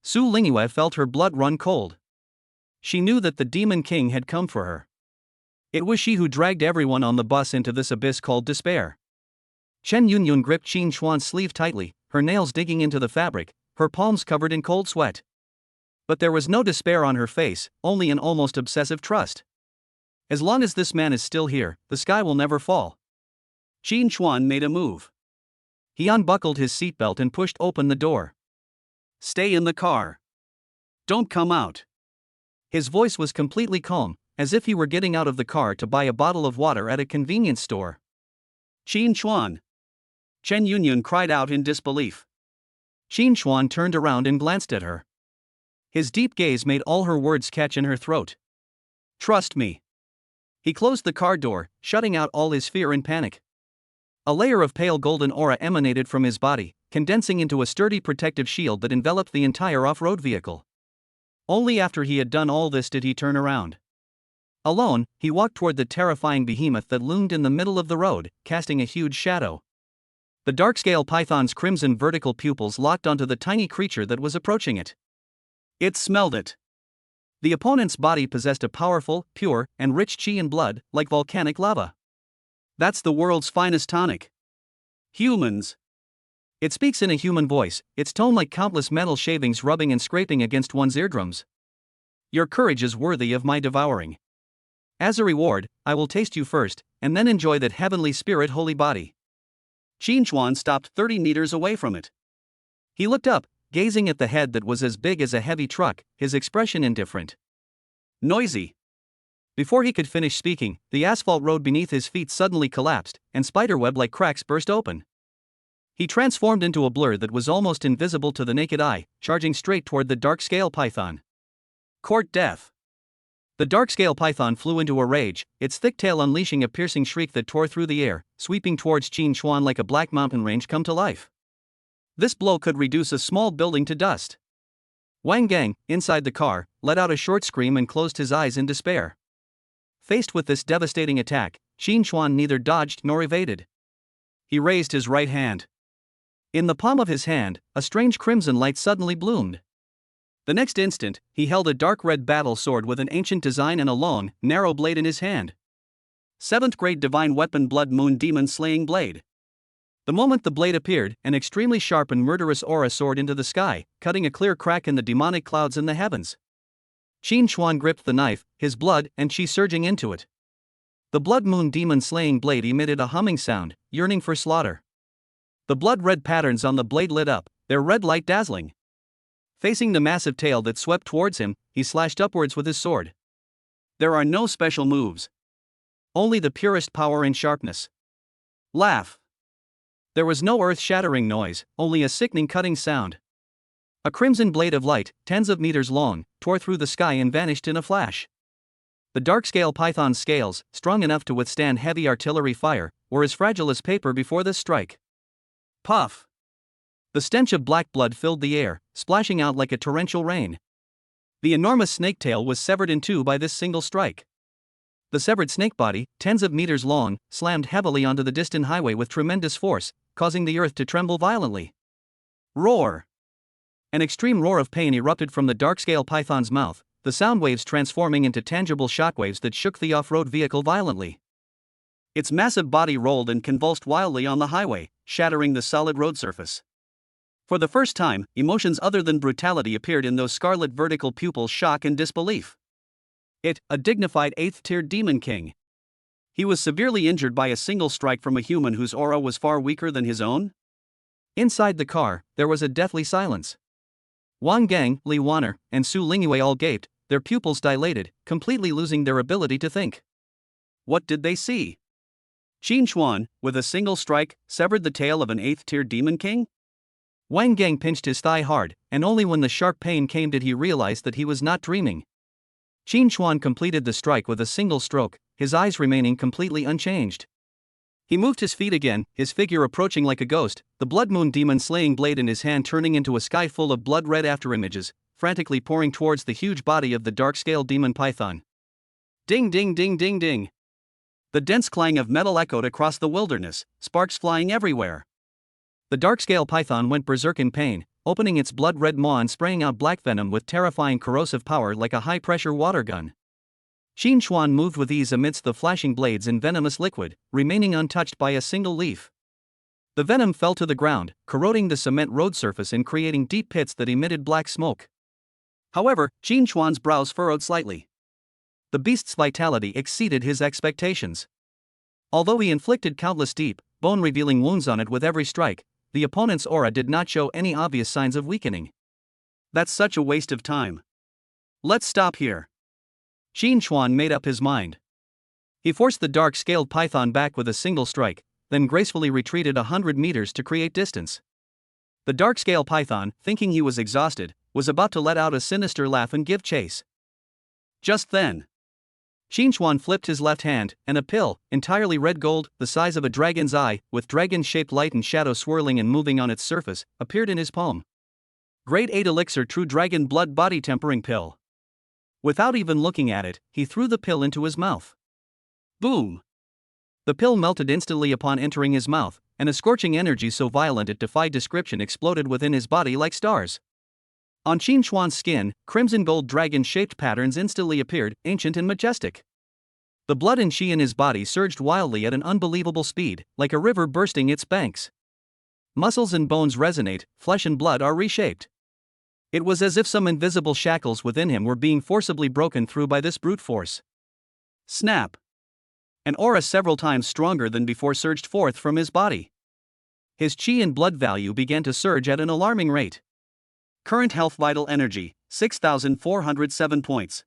Su Lingyue felt her blood run cold. She knew that the Demon King had come for her. It was she who dragged everyone on the bus into this abyss called despair. Chen Yunyun gripped Qin Xuan's sleeve tightly, her nails digging into the fabric, her palms covered in cold sweat. But there was no despair on her face, only an almost obsessive trust. As long as this man is still here, the sky will never fall. Qin Xuan made a move. He unbuckled his seatbelt and pushed open the door. Stay in the car. Don't come out. His voice was completely calm, as if he were getting out of the car to buy a bottle of water at a convenience store. Qin Xuan. Chen Yunyun cried out in disbelief. Qin Xuan turned around and glanced at her. His deep gaze made all her words catch in her throat. Trust me. He closed the car door, shutting out all his fear and panic. A layer of pale golden aura emanated from his body, condensing into a sturdy protective shield that enveloped the entire off-road vehicle. Only after he had done all this did he turn around. Alone, he walked toward the terrifying behemoth that loomed in the middle of the road, casting a huge shadow. The dark-scale python's crimson vertical pupils locked onto the tiny creature that was approaching it. It smelled it. The opponent's body possessed a powerful, pure, and rich chi and blood, like volcanic lava. That's the world's finest tonic. Humans. It speaks in a human voice, its tone like countless metal shavings rubbing and scraping against one's eardrums. Your courage is worthy of my devouring. As a reward, I will taste you first, and then enjoy that heavenly spirit holy body. Qin Xuan stopped 30 meters away from it. He looked up, gazing at the head that was as big as a heavy truck, his expression indifferent. Noisy. Before he could finish speaking, the asphalt road beneath his feet suddenly collapsed, and spiderweb-like cracks burst open. He transformed into a blur that was almost invisible to the naked eye, charging straight toward the dark-scale python. Court death. The dark-scale python flew into a rage, its thick tail unleashing a piercing shriek that tore through the air, sweeping towards Qin Xuan like a black mountain range come to life. This blow could reduce a small building to dust. Wang Gang, inside the car, let out a short scream and closed his eyes in despair. Faced with this devastating attack, Qin Xuan neither dodged nor evaded. He raised his right hand. In the palm of his hand, a strange crimson light suddenly bloomed. The next instant, he held a dark red battle sword with an ancient design and a long, narrow blade in his hand. 7th grade divine weapon Blood Moon Demon Slaying Blade. The moment the blade appeared, an extremely sharp and murderous aura soared into the sky, cutting a clear crack in the demonic clouds in the heavens. Qin Xuan gripped the knife, his blood and chi surging into it. The Blood Moon Demon Slaying Blade emitted a humming sound, yearning for slaughter. The blood-red patterns on the blade lit up, their red light dazzling. Facing the massive tail that swept towards him, he slashed upwards with his sword. There are no special moves. Only the purest power and sharpness. Laugh. There was no earth-shattering noise, only a sickening cutting sound. A crimson blade of light, tens of meters long, tore through the sky and vanished in a flash. The dark-scale python's scales, strong enough to withstand heavy artillery fire, were as fragile as paper before this strike. Puff. The stench of black blood filled the air, splashing out like a torrential rain. The enormous snake tail was severed in two by this single strike. The severed snake body, tens of meters long, slammed heavily onto the distant highway with tremendous force, causing the earth to tremble violently. Roar! An extreme roar of pain erupted from the dark-scale python's mouth, the sound waves transforming into tangible shockwaves that shook the off-road vehicle violently. Its massive body rolled and convulsed wildly on the highway, shattering the solid road surface. For the first time, emotions other than brutality appeared in those scarlet vertical pupils: shock and disbelief. It, a dignified 8th-tier demon king. He was severely injured by a single strike from a human whose aura was far weaker than his own? Inside the car, there was a deathly silence. Wang Gang, Li Wanner, and Su Lingyue all gaped, their pupils dilated, completely losing their ability to think. What did they see? Qin Xuan, with a single strike, severed the tail of an 8th-tier demon king? Wang Gang pinched his thigh hard, and only when the sharp pain came did he realize that he was not dreaming. Qin Xuan completed the strike with a single stroke, his eyes remaining completely unchanged. He moved his feet again, his figure approaching like a ghost, the blood moon demon slaying blade in his hand turning into a sky full of blood-red afterimages, frantically pouring towards the huge body of the dark-scale demon python. Ding ding ding ding ding. The dense clang of metal echoed across the wilderness, sparks flying everywhere. The dark-scale python went berserk in pain, opening its blood-red maw and spraying out black venom with terrifying corrosive power like a high-pressure water gun. Qin Chuan moved with ease amidst the flashing blades and venomous liquid, remaining untouched by a single leaf. The venom fell to the ground, corroding the cement road surface and creating deep pits that emitted black smoke. However, Qin Chuan's brows furrowed slightly. The beast's vitality exceeded his expectations. Although he inflicted countless deep, bone-revealing wounds on it with every strike, the opponent's aura did not show any obvious signs of weakening. That's such a waste of time. Let's stop here. Qin Chuan made up his mind. He forced the dark-scaled python back with a single strike, then gracefully retreated 100 meters to create distance. The dark-scale python, thinking he was exhausted, was about to let out a sinister laugh and give chase. Just then, Qin Chuan flipped his left hand, and a pill, entirely red gold, the size of a dragon's eye, with dragon-shaped light and shadow swirling and moving on its surface, appeared in his palm. Grade 8 Elixir True Dragon Blood Body Tempering Pill. Without even looking at it, he threw the pill into his mouth. Boom! The pill melted instantly upon entering his mouth, and a scorching energy so violent it defied description exploded within his body like stars. On Qin Chuan's skin, crimson gold dragon-shaped patterns instantly appeared, ancient and majestic. The blood and qi in his body surged wildly at an unbelievable speed, like a river bursting its banks. Muscles and bones resonate, flesh and blood are reshaped. It was as if some invisible shackles within him were being forcibly broken through by this brute force. Snap! An aura several times stronger than before surged forth from his body. His qi and blood value began to surge at an alarming rate. Current health vital energy, 6,407 points.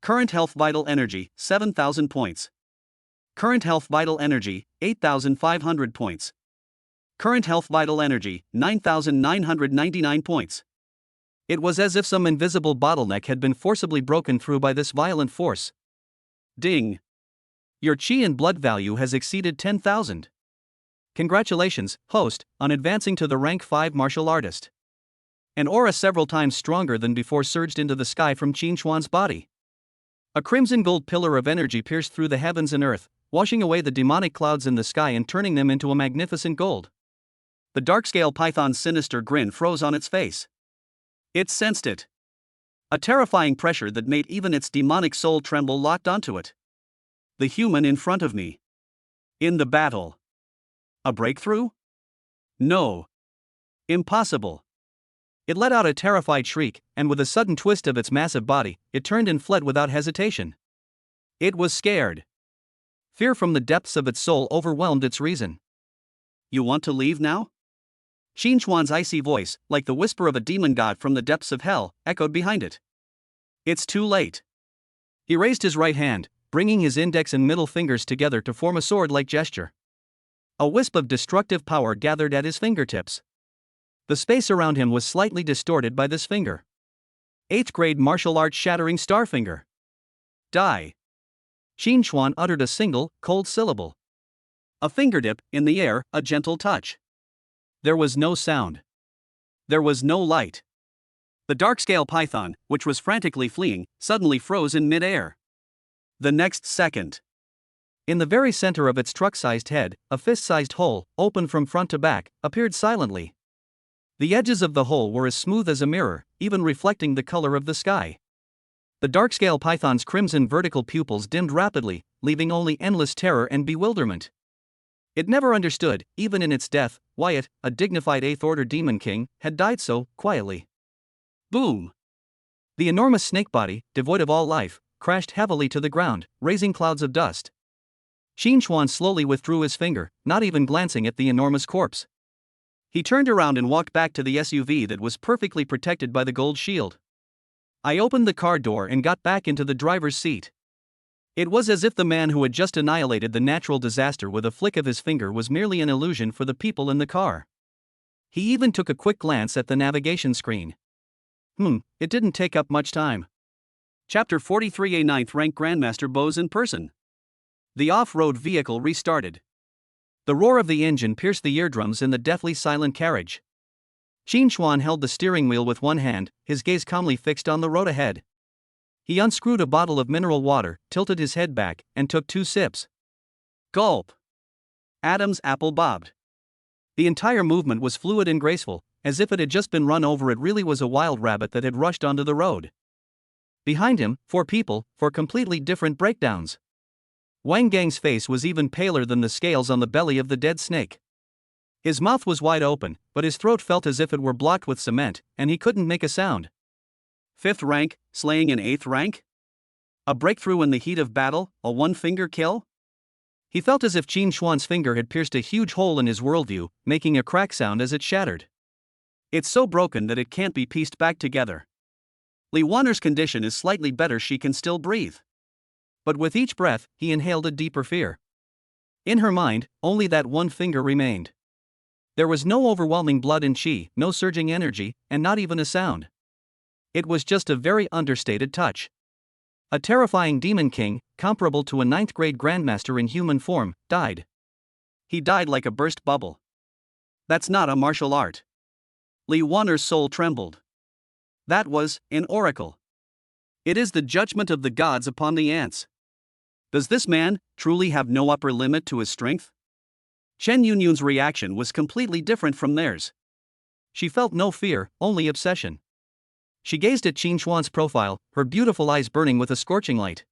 Current health vital energy, 7,000 points. Current health vital energy, 8,500 points. Current health vital energy, 9,999 points. It was as if some invisible bottleneck had been forcibly broken through by this violent force. Ding! Your qi and blood value has exceeded 10,000. Congratulations, host, on advancing to the rank 5 martial artist. An aura several times stronger than before surged into the sky from Qin Chuan's body. A crimson gold pillar of energy pierced through the heavens and earth, washing away the demonic clouds in the sky and turning them into a magnificent gold. The dark-scale python's sinister grin froze on its face. It sensed it. A terrifying pressure that made even its demonic soul tremble locked onto it. The human in front of me. In the battle. A breakthrough? No. Impossible. It let out a terrified shriek, and with a sudden twist of its massive body, it turned and fled without hesitation. It was scared. Fear from the depths of its soul overwhelmed its reason. You want to leave now? Qin Chuan's icy voice, like the whisper of a demon god from the depths of hell, echoed behind it. It's too late. He raised his right hand, bringing his index and middle fingers together to form a sword-like gesture. A wisp of destructive power gathered at his fingertips. The space around him was slightly distorted by this finger. 8th grade martial arts shattering star finger. Die. Qin Chuan uttered a single, cold syllable. A fingertip, in the air, a gentle touch. There was no sound. There was no light. The dark-scale python, which was frantically fleeing, suddenly froze in mid-air. The next second, in the very center of its truck-sized head, a fist-sized hole, open from front to back, appeared silently. The edges of the hole were as smooth as a mirror, even reflecting the color of the sky. The dark-scale python's crimson vertical pupils dimmed rapidly, leaving only endless terror and bewilderment. It never understood, even in its death, why it, a dignified 8th-order demon king, had died so quietly. Boom! The enormous snake body, devoid of all life, crashed heavily to the ground, raising clouds of dust. Qin Chuan slowly withdrew his finger, not even glancing at the enormous corpse. He turned around and walked back to the SUV that was perfectly protected by the gold shield. I opened the car door and got back into the driver's seat. It was as if the man who had just annihilated the natural disaster with a flick of his finger was merely an illusion for the people in the car. He even took a quick glance at the navigation screen. It didn't take up much time. Chapter 43. A 9th rank Grandmaster bows in person. The off-road vehicle restarted. The roar of the engine pierced the eardrums in the deathly silent carriage. Qin Xuan held the steering wheel with one hand, his gaze calmly fixed on the road ahead. He unscrewed a bottle of mineral water, tilted his head back, and took 2 sips. Gulp! Adam's apple bobbed. The entire movement was fluid and graceful, as if it had just been run over. It really was a wild rabbit that had rushed onto the road. Behind him, 4 people, 4 completely different breakdowns. Wang Gang's face was even paler than the scales on the belly of the dead snake. His mouth was wide open, but his throat felt as if it were blocked with cement, and he couldn't make a sound. 5th rank, slaying an 8th rank? A breakthrough in the heat of battle, a one-finger kill? He felt as if Qin Xuan's finger had pierced a huge hole in his worldview, making a crack sound as it shattered. It's so broken that it can't be pieced back together. Li Wanner's condition is slightly better, she can still breathe. But with each breath, he inhaled a deeper fear. In her mind, only that one finger remained. There was no overwhelming blood and qi, no surging energy, and not even a sound. It was just a very understated touch. A terrifying demon king, comparable to a 9th-grade grandmaster in human form, died. He died like a burst bubble. That's not a martial art. Li Wanner's soul trembled. That was an oracle. It is the judgment of the gods upon the ants. Does this man truly have no upper limit to his strength? Chen Yunyun's reaction was completely different from theirs. She felt no fear, only obsession. She gazed at Qin Xuan's profile, her beautiful eyes burning with a scorching light.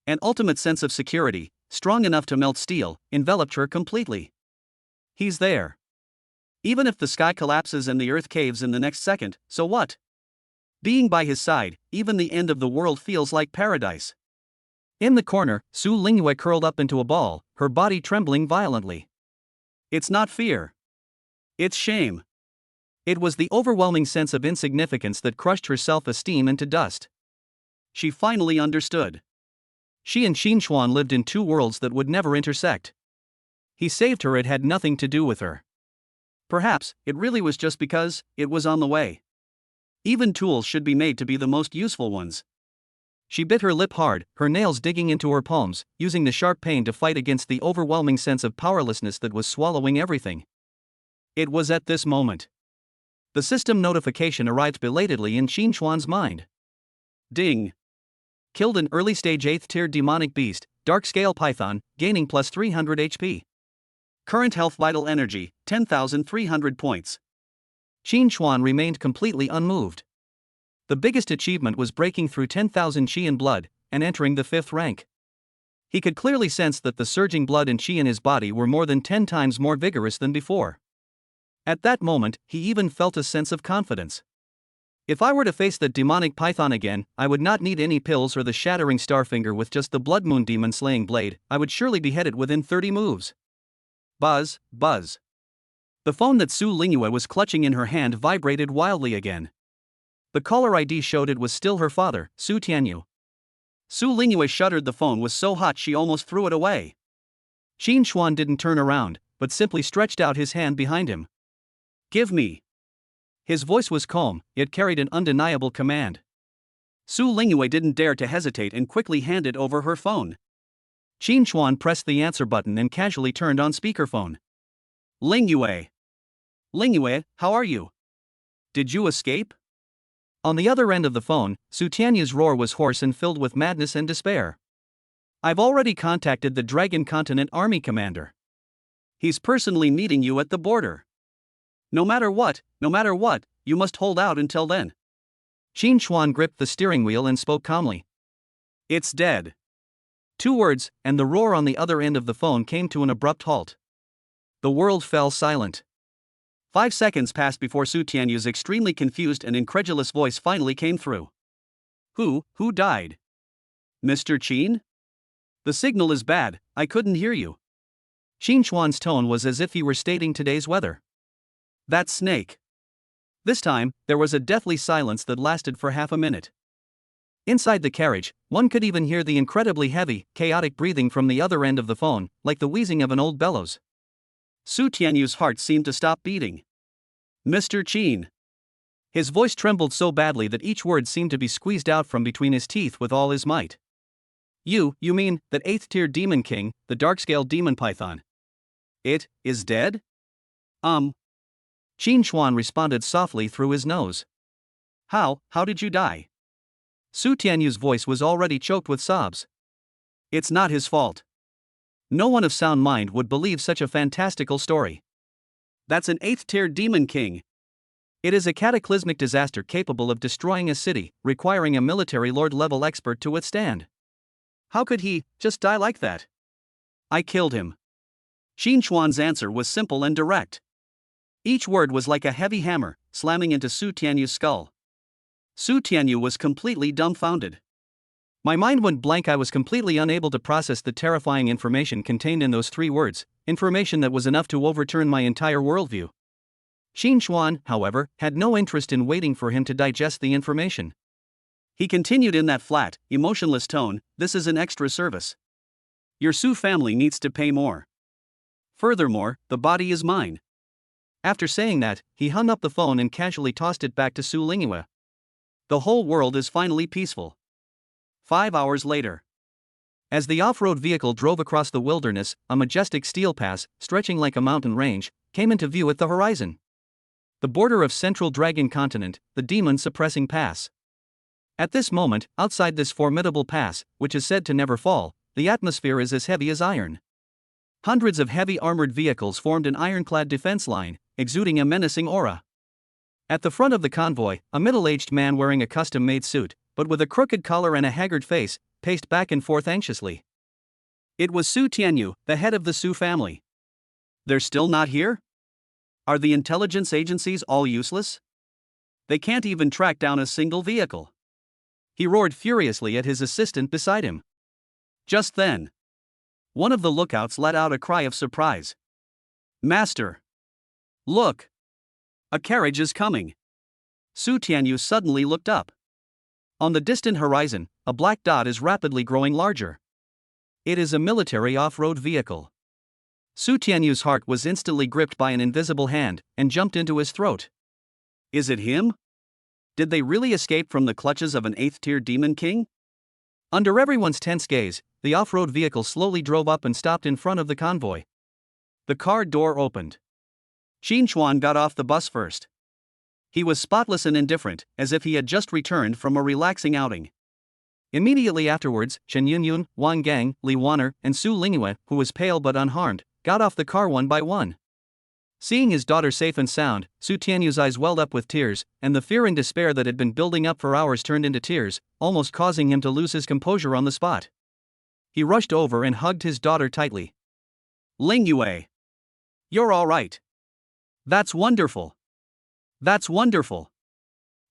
An ultimate sense of security, strong enough to melt steel, enveloped her completely. He's there. Even if the sky collapses and the earth caves in the next second, so what? Being by his side, even the end of the world feels like paradise. In the corner, Su Lingyue curled up into a ball, her body trembling violently. It's not fear. It's shame. It was the overwhelming sense of insignificance that crushed her self-esteem into dust. She finally understood. She and Qin Xuan lived in 2 worlds that would never intersect. He saved her, it had nothing to do with her. Perhaps, it really was just because it was on the way. Even tools should be made to be the most useful ones. She bit her lip hard, her nails digging into her palms, using the sharp pain to fight against the overwhelming sense of powerlessness that was swallowing everything. It was at this moment. The system notification arrived belatedly in Qin Xuan's mind. Ding! Killed an early-stage 8th-tier demonic beast, dark scale python, gaining plus 300 HP. Current health vital energy, 10,300 points. Qin Xuan remained completely unmoved. The biggest achievement was breaking through 10,000 qi in blood, and entering the 5th rank. He could clearly sense that the surging blood and qi in his body were more than 10 times more vigorous than before. At that moment, he even felt a sense of confidence. If I were to face the demonic python again, I would not need any pills or the shattering starfinger. With just the blood moon demon slaying blade, I would surely behead it within 30 moves. Buzz, buzz. The phone that Su Lingyue was clutching in her hand vibrated wildly again. The caller ID showed it was still her father, Su Tianyu. Su Lingyue shuddered. The phone was so hot she almost threw it away. Qin Xuan didn't turn around, but simply stretched out his hand behind him. Give me. His voice was calm, yet carried an undeniable command. Su Lingyue didn't dare to hesitate and quickly handed over her phone. Qin Xuan pressed the answer button and casually turned on speakerphone. Lingyue. Lingyue, how are you? Did you escape? On the other end of the phone, Su Tianyu's roar was hoarse and filled with madness and despair. I've already contacted the Dragon Continent Army commander. He's personally meeting you at the border. No matter what, you must hold out until then. Qin Xuan gripped the steering wheel and spoke calmly. It's dead. 2 words, and the roar on the other end of the phone came to an abrupt halt. The world fell silent. 5 seconds passed before Su Tianyu's extremely confused and incredulous voice finally came through. Who died? Mr. Qin? The signal is bad, I couldn't hear you. Qin Xuan's tone was as if he were stating today's weather. That snake. This time, there was a deathly silence that lasted for half a minute. Inside the carriage, one could even hear the incredibly heavy, chaotic breathing from the other end of the phone, like the wheezing of an old bellows. Su Tianyu's heart seemed to stop beating. Mr. Qin. His voice trembled so badly that each word seemed to be squeezed out from between his teeth with all his might. You mean, that 8th-tier demon king, the dark-scale demon python. It is dead? Qin Chuan responded softly through his nose. How did you die? Su Tianyu's voice was already choked with sobs. It's not his fault. No one of sound mind would believe such a fantastical story. That's an 8th-tier demon king. It is a cataclysmic disaster capable of destroying a city, requiring a military lord-level expert to withstand. How could he just die like that? I killed him. Qin Chuan's answer was simple and direct. Each word was like a heavy hammer, slamming into Su Tianyu's skull. Su Tianyu was completely dumbfounded. My mind went blank. I was completely unable to process the terrifying information contained in those 3 words, information that was enough to overturn my entire worldview. Qin Chuan, however, had no interest in waiting for him to digest the information. He continued in that flat, emotionless tone, "This is an extra service. Your Su family needs to pay more. Furthermore, the body is mine." After saying that, he hung up the phone and casually tossed it back to Su Lingyue. The whole world is finally peaceful. 5 hours later. As the off-road vehicle drove across the wilderness, a majestic steel pass, stretching like a mountain range, came into view at the horizon. The border of Central Dragon Continent, the demon-suppressing pass. At this moment, outside this formidable pass, which is said to never fall, the atmosphere is as heavy as iron. Hundreds of heavy armored vehicles formed an ironclad defense line, exuding a menacing aura. At the front of the convoy, a middle-aged man wearing a custom-made suit, but with a crooked collar and a haggard face, paced back and forth anxiously. It was Su Tianyu, the head of the Su family. They're still not here? Are the intelligence agencies all useless? They can't even track down a single vehicle. He roared furiously at his assistant beside him. Just then, one of the lookouts let out a cry of surprise. "Master! Look! A carriage is coming!" Su Tianyu suddenly looked up. On the distant horizon, a black dot is rapidly growing larger. It is a military off-road vehicle. Su Tianyu's heart was instantly gripped by an invisible hand, and jumped into his throat. Is it him? Did they really escape from the clutches of an 8th-tier demon king? Under everyone's tense gaze, the off-road vehicle slowly drove up and stopped in front of the convoy. The car door opened. Qin Chuan got off the bus first. He was spotless and indifferent, as if he had just returned from a relaxing outing. Immediately afterwards, Chen Yunyun, Wang Gang, Li Wan'er, and Su Lingyue, who was pale but unharmed, got off the car one by one. Seeing his daughter safe and sound, Su Tianyu's eyes welled up with tears, and the fear and despair that had been building up for hours turned into tears, almost causing him to lose his composure on the spot. He rushed over and hugged his daughter tightly. "Lingyue! You're all right. That's wonderful. That's wonderful."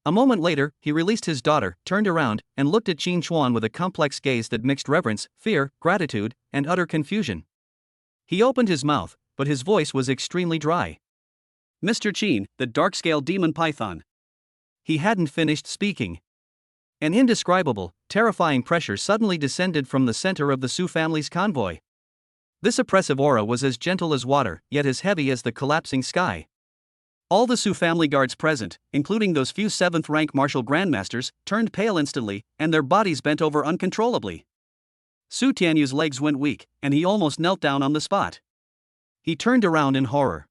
A moment later, he released his daughter, turned around, and looked at Qin Chuan with a complex gaze that mixed reverence, fear, gratitude, and utter confusion. He opened his mouth, but his voice was extremely dry. "Mr. Qin, the dark-scale demon python." He hadn't finished speaking. An indescribable, terrifying pressure suddenly descended from the center of the Su family's convoy. This oppressive aura was as gentle as water, yet as heavy as the collapsing sky. All the Su family guards present, including those few 7th-rank martial grandmasters, turned pale instantly, and their bodies bent over uncontrollably. Su Tianyu's legs went weak, and he almost knelt down on the spot. He turned around in horror.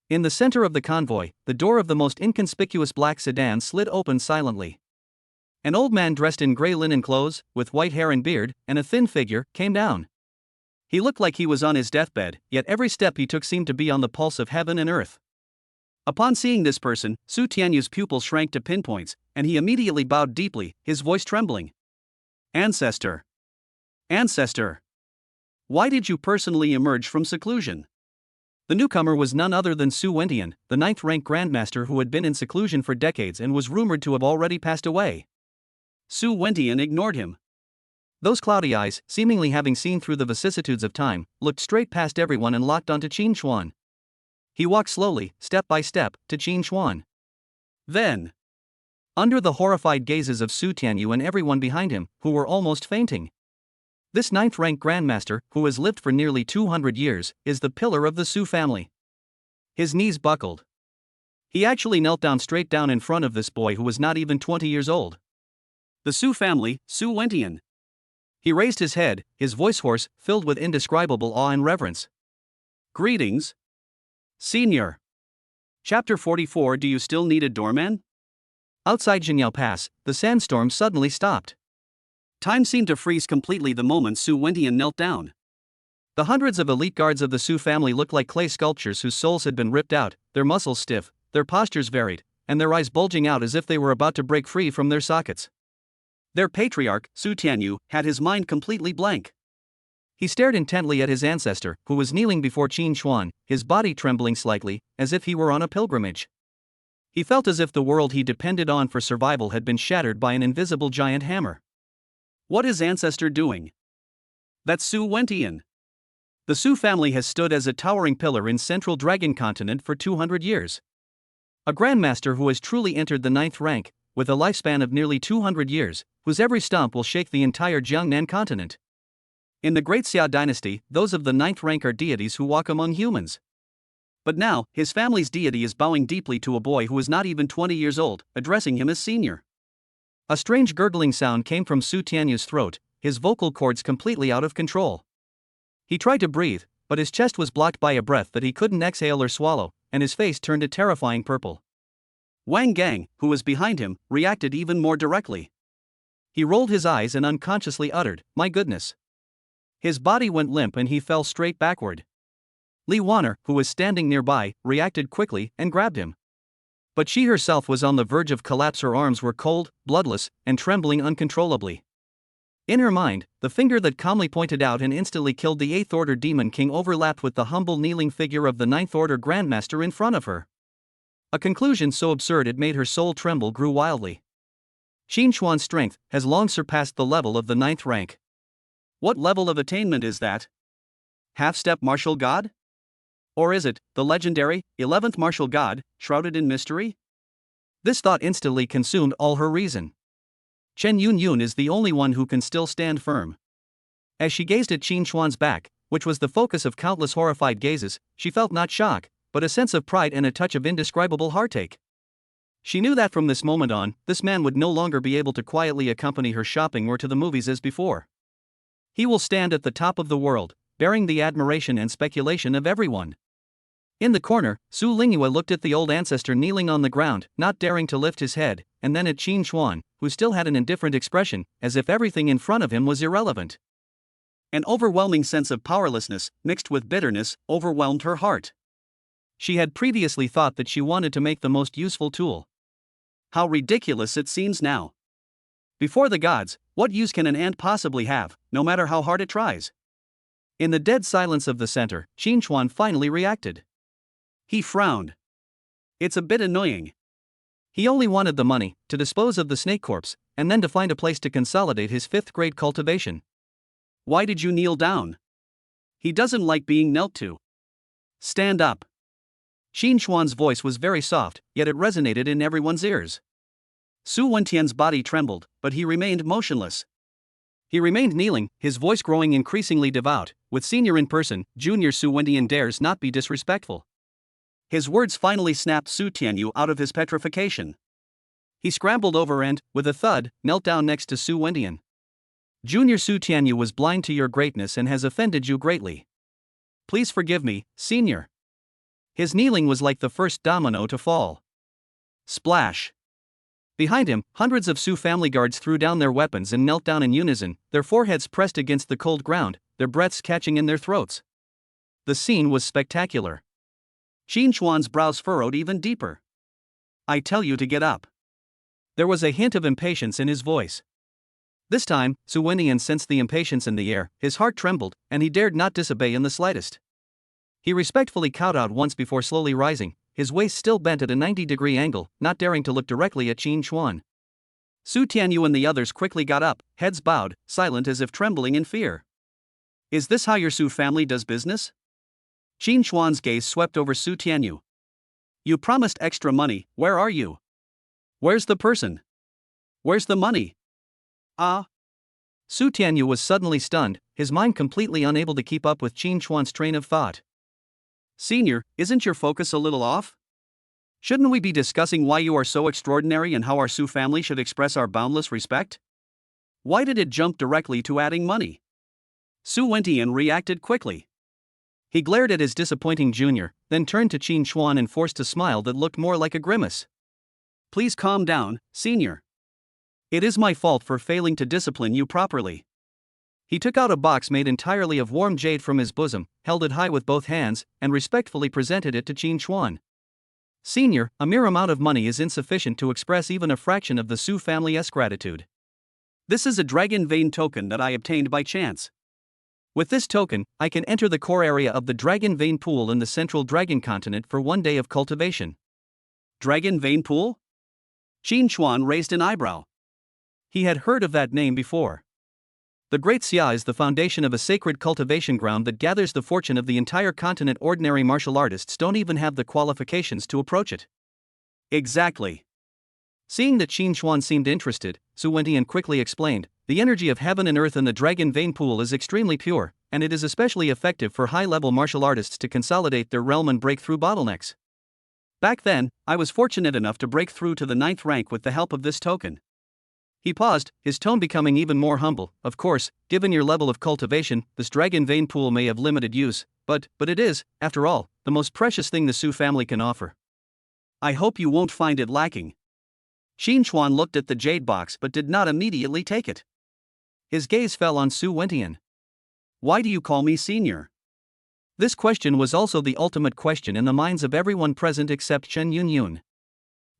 In the center of the convoy, the door of the most inconspicuous black sedan slid open silently. An old man dressed in gray linen clothes, with white hair and beard, and a thin figure, came down. He looked like he was on his deathbed, yet every step he took seemed to be on the pulse of heaven and earth. Upon seeing this person, Su Tianyu's pupils shrank to pinpoints, and he immediately bowed deeply, his voice trembling. "Ancestor! Ancestor! Why did you personally emerge from seclusion?" The newcomer was none other than Su Wentian, the 9th-rank grandmaster who had been in seclusion for decades and was rumored to have already passed away. Su Wentian ignored him. Those cloudy eyes, seemingly having seen through the vicissitudes of time, looked straight past everyone and locked onto Qin Chuan. He walked slowly, step by step, to Qin Chuan. Then, under the horrified gazes of Su Tianyu and everyone behind him, who were almost fainting, this 9th-rank grandmaster, who has lived for nearly 200 years, is the pillar of the Su family. His knees buckled. He actually knelt down straight down in front of this boy who was not even 20 years old. The Su family, Su Wentian. He raised his head, his voice hoarse, filled with indescribable awe and reverence. Greetings, Senior. Chapter 44. Do you still need a doorman? Outside Jinyao Pass, the sandstorm suddenly stopped. Time seemed to freeze completely the moment Su Wentian knelt down. The hundreds of elite guards of the Su family looked like clay sculptures whose souls had been ripped out, their muscles stiff, their postures varied, and their eyes bulging out as if they were about to break free from their sockets. Their patriarch, Su Tianyu, had his mind completely blank. He stared intently at his ancestor, who was kneeling before Qin Xuan, his body trembling slightly, as if he were on a pilgrimage. He felt as if the world he depended on for survival had been shattered by an invisible giant hammer. What is ancestor doing? That's Su Wentian. The Su family has stood as a towering pillar in central Dragon Continent for 200 years. A grandmaster who has truly entered the 9th rank, with a lifespan of nearly 200 years, whose every stomp will shake the entire Jiangnan continent. In the Great Xia dynasty, those of the 9th rank are deities who walk among humans. But now, his family's deity is bowing deeply to a boy who is not even 20 years old, addressing him as senior. A strange gurgling sound came from Su Tianyu's throat, his vocal cords completely out of control. He tried to breathe, but his chest was blocked by a breath that he couldn't exhale or swallow, and his face turned a terrifying purple. Wang Gang, who was behind him, reacted even more directly. He rolled his eyes and unconsciously uttered, "My goodness." His body went limp and he fell straight backward. Li Wanner, who was standing nearby, reacted quickly and grabbed him. But she herself was on the verge of collapse. Her arms were cold, bloodless, and trembling uncontrollably. In her mind, the finger that calmly pointed out and instantly killed the 8th Order Demon King overlapped with the humble kneeling figure of the 9th Order Grandmaster in front of her. A conclusion so absurd it made her soul tremble grew wildly. Qin Xuan's strength has long surpassed the level of the 9th rank. What level of attainment is that? Half-step martial god? Or is it the legendary 11th martial god, shrouded in mystery? This thought instantly consumed all her reason. Chen Yun is the only one who can still stand firm. As she gazed at Qin Xuan's back, which was the focus of countless horrified gazes, she felt not shock, but a sense of pride and a touch of indescribable heartache. She knew that from this moment on, this man would no longer be able to quietly accompany her shopping or to the movies as before. He will stand at the top of the world, bearing the admiration and speculation of everyone. In the corner, Su Lingyue looked at the old ancestor kneeling on the ground, not daring to lift his head, and then at Qin Xuan, who still had an indifferent expression, as if everything in front of him was irrelevant. An overwhelming sense of powerlessness, mixed with bitterness, overwhelmed her heart. She had previously thought that she wanted to make the most useful tool. How ridiculous it seems now. Before the gods, what use can an ant possibly have, no matter how hard it tries? In the dead silence of the center, Qin Xuan finally reacted. He frowned. It's a bit annoying. He only wanted the money, to dispose of the snake corpse, and then to find a place to consolidate his 5th grade cultivation. Why did you kneel down? He doesn't like being knelt to. Stand up. Qin Xuan's voice was very soft, yet it resonated in everyone's ears. Su Wentian's body trembled, but he remained motionless. He remained kneeling, his voice growing increasingly devout. With senior in person, junior Su Wentian dares not be disrespectful. His words finally snapped Su Tianyu out of his petrification. He scrambled over and, with a thud, knelt down next to Su Wentian. Junior Su Tianyu was blind to your greatness and has offended you greatly. Please forgive me, senior. His kneeling was like the first domino to fall. Splash. Behind him, hundreds of Su family guards threw down their weapons and knelt down in unison, their foreheads pressed against the cold ground, their breaths catching in their throats. The scene was spectacular. Qin Xuan's brows furrowed even deeper. I tell you to get up. There was a hint of impatience in his voice. This time, Su Wentian sensed the impatience in the air, his heart trembled, and he dared not disobey in the slightest. He respectfully kowtowed once before slowly rising, his waist still bent at a 90-degree angle, not daring to look directly at Qin Xuan. Su Tianyu and the others quickly got up, heads bowed, silent as if trembling in fear. Is this how your Su family does business? Qin Xuan's gaze swept over Su Tianyu. You promised extra money, where are you? Where's the person? Where's the money? Ah. Su Tianyu was suddenly stunned, his mind completely unable to keep up with Qin Xuan's train of thought. Senior, isn't your focus a little off? Shouldn't we be discussing why you are so extraordinary and how our Su family should express our boundless respect? Why did it jump directly to adding money? Su Wentian reacted quickly. He glared at his disappointing junior, then turned to Qin Chuan and forced a smile that looked more like a grimace. Please calm down, senior. It is my fault for failing to discipline you properly. He took out a box made entirely of warm jade from his bosom, held it high with both hands, and respectfully presented it to Qin Chuan. Senior, a mere amount of money is insufficient to express even a fraction of the Su family's gratitude. This is a dragon vein token that I obtained by chance. With this token, I can enter the core area of the Dragon Vein Pool in the central dragon continent for 1 day of cultivation. Dragon Vein Pool? Qin Chuan raised an eyebrow. He had heard of that name before. The Great Xia is the foundation of a sacred cultivation ground that gathers the fortune of the entire continent. Ordinary martial artists don't even have the qualifications to approach it. Exactly. Seeing that Qin Chuan seemed interested, Su Wentian quickly explained, the energy of heaven and earth in the Dragon Vein Pool is extremely pure, and it is especially effective for high-level martial artists to consolidate their realm and break through bottlenecks. Back then, I was fortunate enough to break through to the 9th rank with the help of this token. He paused, his tone becoming even more humble. Of course, given your level of cultivation, this Dragon Vein Pool may have limited use, but it is, after all, the most precious thing the Su family can offer. I hope you won't find it lacking. Qin Chuan looked at the jade box but did not immediately take it. His gaze fell on Su Wentian. Why do you call me senior? This question was also the ultimate question in the minds of everyone present except Chen Yunyun.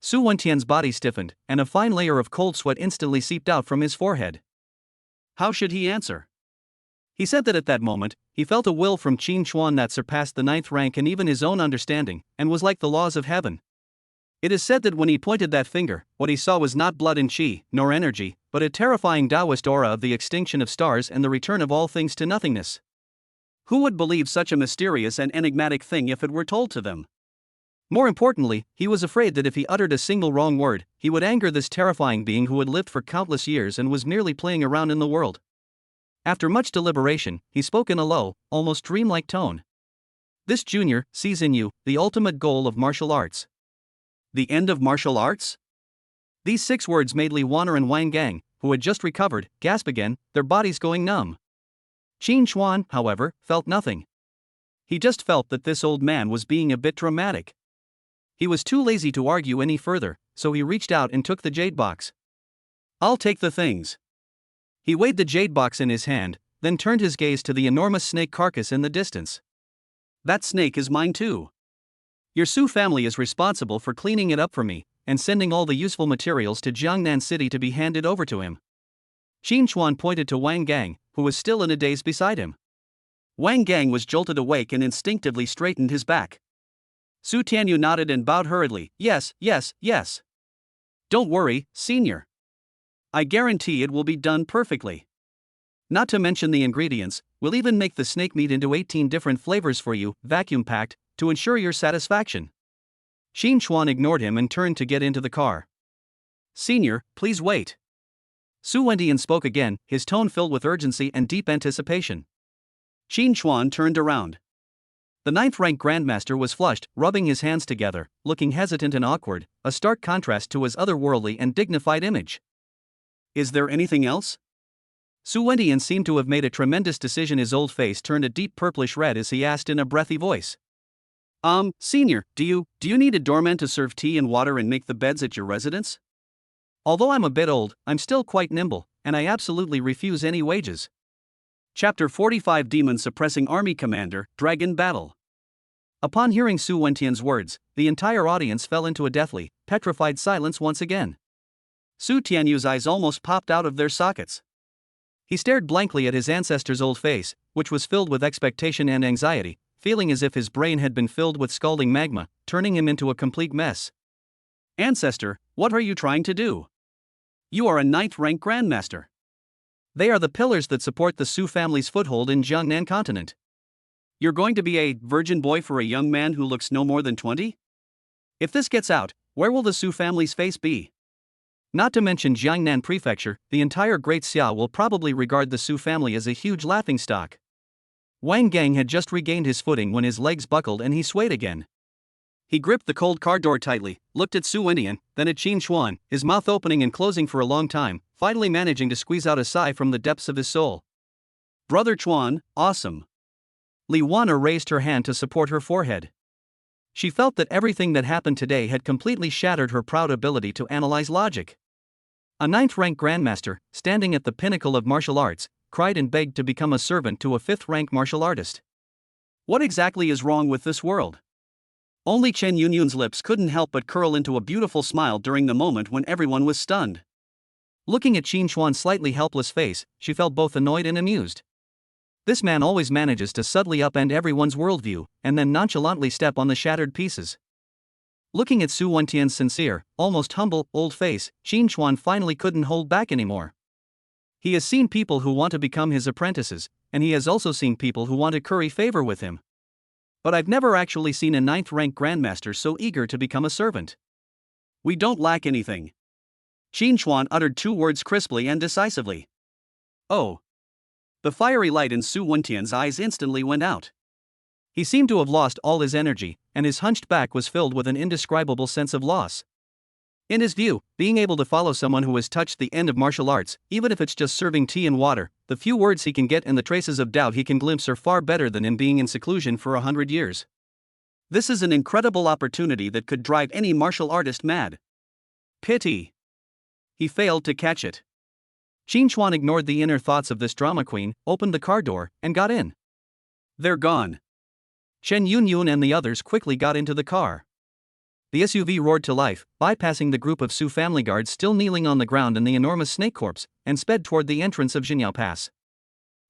Su Wentian's body stiffened, and a fine layer of cold sweat instantly seeped out from his forehead. How should he answer? He said that at that moment, he felt a will from Qin Chuan that surpassed the 9th rank and even his own understanding, and was like the laws of heaven. It is said that when he pointed that finger, what he saw was not blood and qi, nor energy, but a terrifying Taoist aura of the extinction of stars and the return of all things to nothingness. Who would believe such a mysterious and enigmatic thing if it were told to them? More importantly, he was afraid that if he uttered a single wrong word, he would anger this terrifying being who had lived for countless years and was merely playing around in the world. After much deliberation, he spoke in a low, almost dreamlike tone. This junior sees in you the ultimate goal of martial arts. The end of martial arts? These 6 words made Li Waner and Wang Gang, who had just recovered, gasp again, their bodies going numb. Qin Chuan, however, felt nothing. He just felt that this old man was being a bit dramatic. He was too lazy to argue any further, so he reached out and took the jade box. I'll take the things. He weighed the jade box in his hand, then turned his gaze to the enormous snake carcass in the distance. That snake is mine too. Your Su family is responsible for cleaning it up for me, and sending all the useful materials to Jiangnan City to be handed over to him. Qin Chuan pointed to Wang Gang, who was still in a daze beside him. Wang Gang was jolted awake and instinctively straightened his back. Su Tianyu nodded and bowed hurriedly, yes. Don't worry, senior. I guarantee it will be done perfectly. Not to mention the ingredients, we'll even make the snake meat into 18 different flavors for you, vacuum-packed, to ensure your satisfaction. Qin Chuan ignored him and turned to get into the car. Senior, please wait. Su Wentian spoke again, his tone filled with urgency and deep anticipation. Qin Chuan turned around. The 9th rank grandmaster was flushed, rubbing his hands together, looking hesitant and awkward, a stark contrast to his otherworldly and dignified image. Is there anything else? Su Wentian seemed to have made a tremendous decision. His old face turned a deep purplish red as he asked in a breathy voice. Senior, do you need a doorman to serve tea and water and make the beds at your residence? Although I'm a bit old, I'm still quite nimble, and I absolutely refuse any wages. Chapter 45 Demon Suppressing Army Commander, Dragon Battle. Upon hearing Su Wentian's words, the entire audience fell into a deathly, petrified silence once again. Su Tianyu's eyes almost popped out of their sockets. He stared blankly at his ancestor's old face, which was filled with expectation and anxiety, feeling as if his brain had been filled with scalding magma, turning him into a complete mess. Ancestor, what are you trying to do? You are a 9th rank grandmaster. They are the pillars that support the Su family's foothold in Jiangnan continent. You're going to be a virgin boy for a young man who looks no more than 20? If this gets out, where will the Su family's face be? Not to mention Jiangnan Prefecture, the entire Great Xia will probably regard the Su family as a huge laughingstock. Wang Gang had just regained his footing when his legs buckled and he swayed again. He gripped the cold car door tightly, looked at Su Wentian, then at Qin Chuan, his mouth opening and closing for a long time, finally managing to squeeze out a sigh from the depths of his soul. Brother Chuan, awesome. Li Wana raised her hand to support her forehead. She felt that everything that happened today had completely shattered her proud ability to analyze logic. A ninth-rank grandmaster, standing at the pinnacle of martial arts, cried and begged to become a servant to a fifth-rank martial artist. What exactly is wrong with this world? Only Chen Yunyun's lips couldn't help but curl into a beautiful smile during the moment when everyone was stunned. Looking at Qin Chuan's slightly helpless face, she felt both annoyed and amused. This man always manages to subtly upend everyone's worldview, and then nonchalantly step on the shattered pieces. Looking at Su Wentian's sincere, almost humble, old face, Qin Chuan finally couldn't hold back anymore. He has seen people who want to become his apprentices, and he has also seen people who want to curry favor with him. But I've never actually seen a ninth-rank grandmaster so eager to become a servant. We don't lack anything. Qin Chuan uttered two words crisply and decisively. Oh. The fiery light in Su Wentian's eyes instantly went out. He seemed to have lost all his energy, and his hunched back was filled with an indescribable sense of loss. In his view, being able to follow someone who has touched the end of martial arts, even if it's just serving tea and water, the few words he can get and the traces of doubt he can glimpse are far better than him being in seclusion for 100 years. This is an incredible opportunity that could drive any martial artist mad. Pity. He failed to catch it. Qin Chuan ignored the inner thoughts of this drama queen, opened the car door, and got in. They're gone. Chen Yunyun and the others quickly got into the car. The SUV roared to life, bypassing the group of Su family guards still kneeling on the ground and the enormous snake corpse, and sped toward the entrance of Jinyao Pass.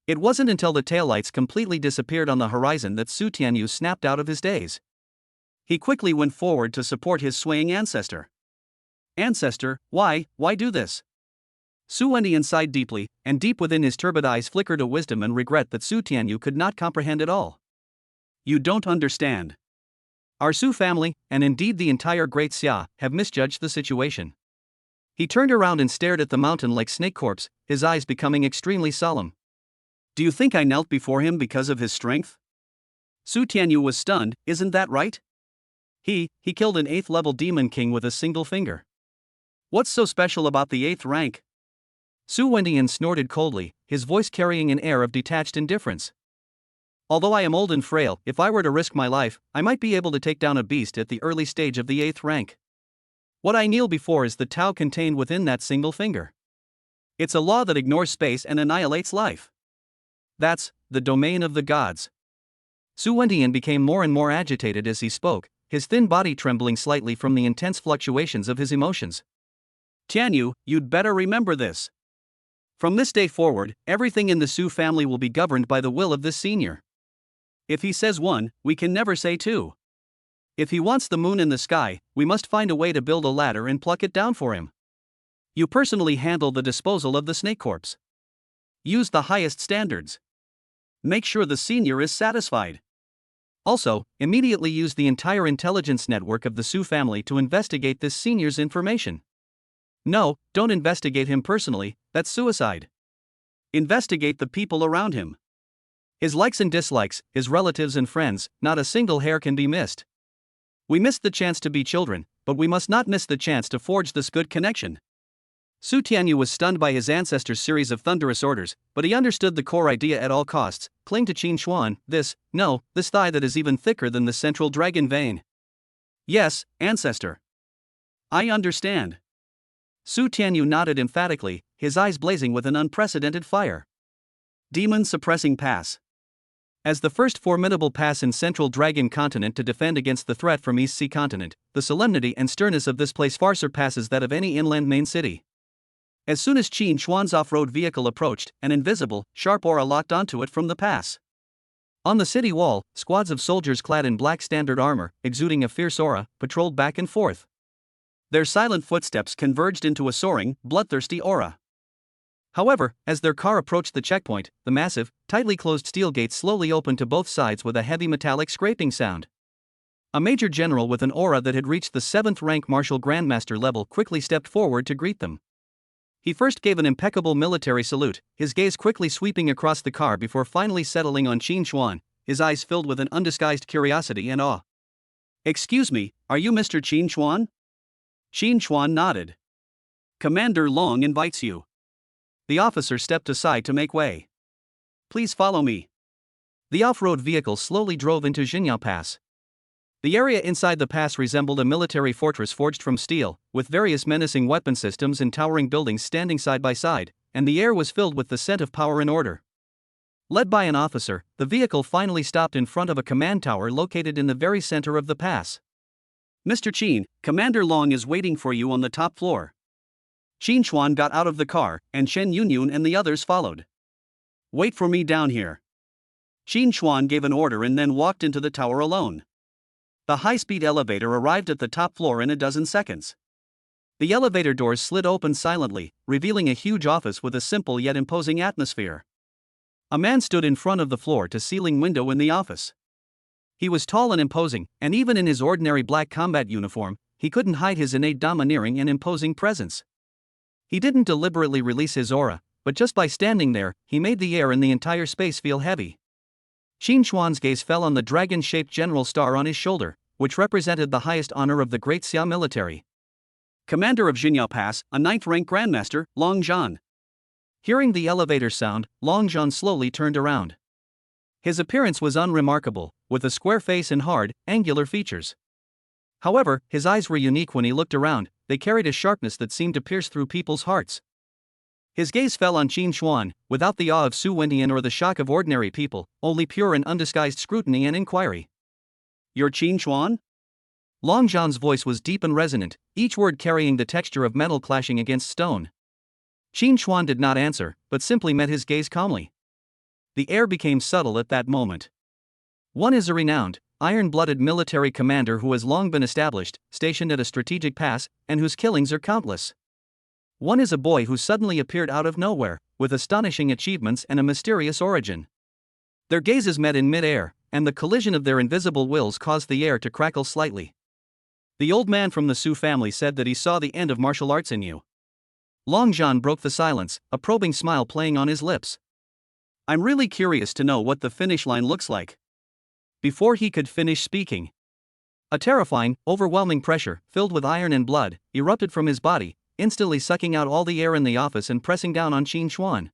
It wasn't until the taillights completely disappeared on the horizon that Su Tianyu snapped out of his daze. He quickly went forward to support his swaying ancestor. Ancestor, why do this? Su Wentian sighed deeply, and deep within his turbid eyes flickered a wisdom and regret that Su Tianyu could not comprehend at all. You don't understand. Our Su family, and indeed the entire Great Xia, have misjudged the situation. He turned around and stared at the mountain like snake corpse, his eyes becoming extremely solemn. Do you think I knelt before him because of his strength? Su Tianyu was stunned, isn't that right? He killed an 8th level demon king with a single finger. What's so special about the 8th rank? Su Wentian snorted coldly, his voice carrying an air of detached indifference. Although I am old and frail, if I were to risk my life, I might be able to take down a beast at the early stage of the 8th rank. What I kneel before is the Tao contained within that single finger. It's a law that ignores space and annihilates life. That's the domain of the gods. Su Wentian became more and more agitated as he spoke, his thin body trembling slightly from the intense fluctuations of his emotions. Tianyu, you'd better remember this. From this day forward, everything in the Su family will be governed by the will of this senior. If he says 1, we can never say 2. If he wants the moon in the sky, we must find a way to build a ladder and pluck it down for him. You personally handle the disposal of the snake corpse. Use the highest standards. Make sure the senior is satisfied. Also, immediately use the entire intelligence network of the Su family to investigate this senior's information. No, don't investigate him personally, that's suicide. Investigate the people around him. His likes and dislikes, his relatives and friends, not a single hair can be missed. We missed the chance to be children, but we must not miss the chance to forge this good connection. Su Tianyu was stunned by his ancestor's series of thunderous orders, but he understood the core idea at all costs. Cling to Qin Chuan, this thigh that is even thicker than the central dragon vein. Yes, ancestor. I understand. Su Tianyu nodded emphatically, his eyes blazing with an unprecedented fire. Demon Suppressing Pass. As the first formidable pass in Central Dragon Continent to defend against the threat from East Sea Continent, the solemnity and sternness of this place far surpasses that of any inland main city. As soon as Qin Chuan's off-road vehicle approached, an invisible, sharp aura locked onto it from the pass. On the city wall, squads of soldiers clad in black standard armor, exuding a fierce aura, patrolled back and forth. Their silent footsteps converged into a soaring, bloodthirsty aura. However, as their car approached the checkpoint, the massive, tightly closed steel gates slowly opened to both sides with a heavy metallic scraping sound. A major general with an aura that had reached the 7th rank martial grandmaster level quickly stepped forward to greet them. He first gave an impeccable military salute, his gaze quickly sweeping across the car before finally settling on Qin Chuan, his eyes filled with an undisguised curiosity and awe. Excuse me, are you Mr. Qin Chuan? Qin Chuan nodded. Commander Long invites you. The officer stepped aside to make way. Please follow me. The off-road vehicle slowly drove into Jinyao Pass. The area inside the pass resembled a military fortress forged from steel, with various menacing weapon systems and towering buildings standing side by side, and the air was filled with the scent of power and order. Led by an officer, the vehicle finally stopped in front of a command tower located in the very center of the pass. "Mr. Qin, Commander Long is waiting for you on the top floor." Qin Chuan got out of the car, and Shen Yunyun and the others followed. "Wait for me down here." Qin Chuan gave an order and then walked into the tower alone. The high-speed elevator arrived at the top floor in a dozen seconds. The elevator doors slid open silently, revealing a huge office with a simple yet imposing atmosphere. A man stood in front of the floor-to-ceiling window in the office. He was tall and imposing, and even in his ordinary black combat uniform, he couldn't hide his innate domineering and imposing presence. He didn't deliberately release his aura, but just by standing there, he made the air in the entire space feel heavy. Qin Chuan's gaze fell on the dragon-shaped general star on his shoulder, which represented the highest honor of the Great Xia military. "Commander of Jinyao Pass, a 9th-rank Grandmaster, Long Zhan." Hearing the elevator sound, Long Zhan slowly turned around. His appearance was unremarkable, with a square face and hard, angular features. However, his eyes were unique when he looked around. They carried a sharpness that seemed to pierce through people's hearts. His gaze fell on Qin Chuan, without the awe of Su Wendian or the shock of ordinary people, only pure and undisguised scrutiny and inquiry. "You're Qin Chuan?" Long Zhan's voice was deep and resonant, each word carrying the texture of metal clashing against stone. Qin Chuan did not answer, but simply met his gaze calmly. The air became subtle at that moment. One is a renowned, iron-blooded military commander who has long been established, stationed at a strategic pass, and whose killings are countless. One is a boy who suddenly appeared out of nowhere, with astonishing achievements and a mysterious origin. Their gazes met in mid-air, and the collision of their invisible wills caused the air to crackle slightly. "The old man from the Su family said that he saw the end of martial arts in you." Long Zhan broke the silence, a probing smile playing on his lips. "I'm really curious to know what the finish line looks like." Before he could finish speaking, a terrifying, overwhelming pressure, filled with iron and blood, erupted from his body, instantly sucking out all the air in the office and pressing down on Qin Chuan.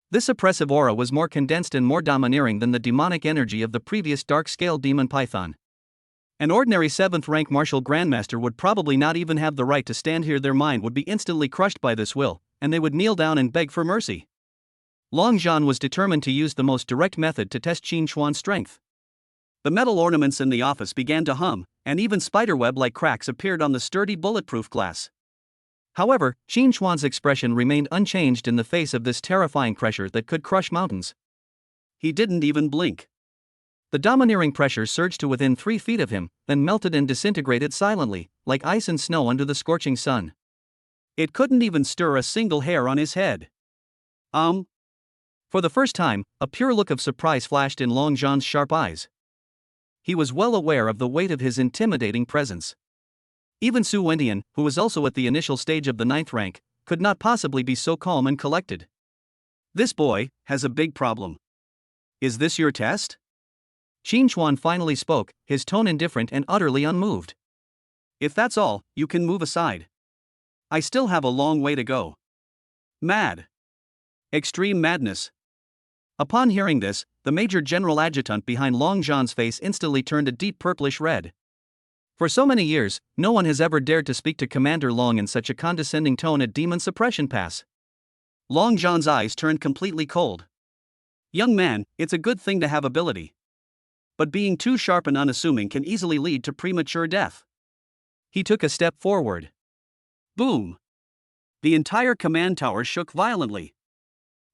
This oppressive aura was more condensed and more domineering than the demonic energy of the previous dark-scaled demon python. An ordinary 7th-rank martial grandmaster would probably not even have the right to stand here. Their mind would be instantly crushed by this will, and they would kneel down and beg for mercy. Long Zhan was determined to use the most direct method to test Qin Chuan's strength. The metal ornaments in the office began to hum, and even spiderweb-like cracks appeared on the sturdy bulletproof glass. However, Qin Chuan's expression remained unchanged in the face of this terrifying pressure that could crush mountains. He didn't even blink. The domineering pressure surged to within 3 feet of him, then melted and disintegrated silently, like ice and snow under the scorching sun. It couldn't even stir a single hair on his head. For the first time, a pure look of surprise flashed in Long Zhan's sharp eyes. He was well aware of the weight of his intimidating presence. Even Su Wendian, who was also at the initial stage of the 9th rank, could not possibly be so calm and collected. "This boy has a big problem. Is this your test?" Qin Chuan finally spoke, his tone indifferent and utterly unmoved. "If that's all, you can move aside. I still have a long way to go." Mad. Extreme madness. Upon hearing this, the Major General Adjutant behind Long Zhan's face instantly turned a deep purplish red. For so many years, no one has ever dared to speak to Commander Long in such a condescending tone at Demon Suppression Pass. Long Zhan's eyes turned completely cold. "Young man, it's a good thing to have ability. But being too sharp and unassuming can easily lead to premature death." He took a step forward. Boom! The entire command tower shook violently.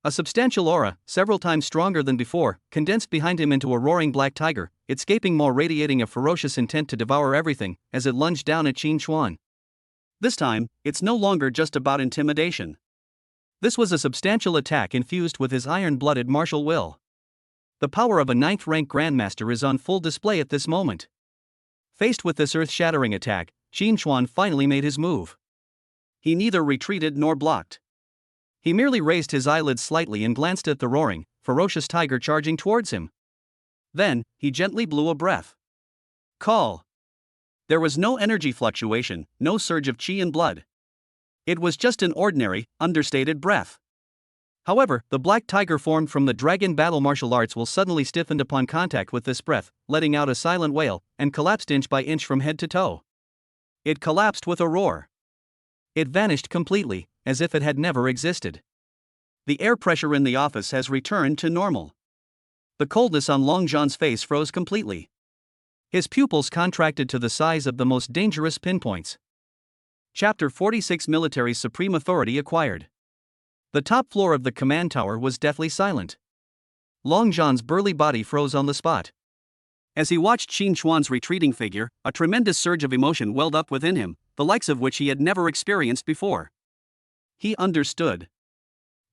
A substantial aura, several times stronger than before, condensed behind him into a roaring black tiger, its gaping maw radiating a ferocious intent to devour everything, as it lunged down at Qin Chuan. This time, it's no longer just about intimidation. This was a substantial attack infused with his iron-blooded martial will. The power of a 9th-rank Grandmaster is on full display at this moment. Faced with this earth-shattering attack, Qin Chuan finally made his move. He neither retreated nor blocked. He merely raised his eyelids slightly and glanced at the roaring, ferocious tiger charging towards him. Then, he gently blew a breath. Call. There was no energy fluctuation, no surge of chi and blood. It was just an ordinary, understated breath. However, the black tiger formed from the dragon battle martial arts will suddenly stiffened upon contact with this breath, letting out a silent wail, and collapsed inch by inch from head to toe. It collapsed with a roar. It vanished completely, as if it had never existed. The air pressure in the office has returned to normal. The coldness on Long John's face froze completely. His pupils contracted to the size of the most dangerous pinpoints. Chapter 46 Military Supreme Authority Acquired. The top floor of the command tower was deathly silent. Long John's burly body froze on the spot. As he watched Qin Chuan's retreating figure, a tremendous surge of emotion welled up within him, the likes of which he had never experienced before. He understood.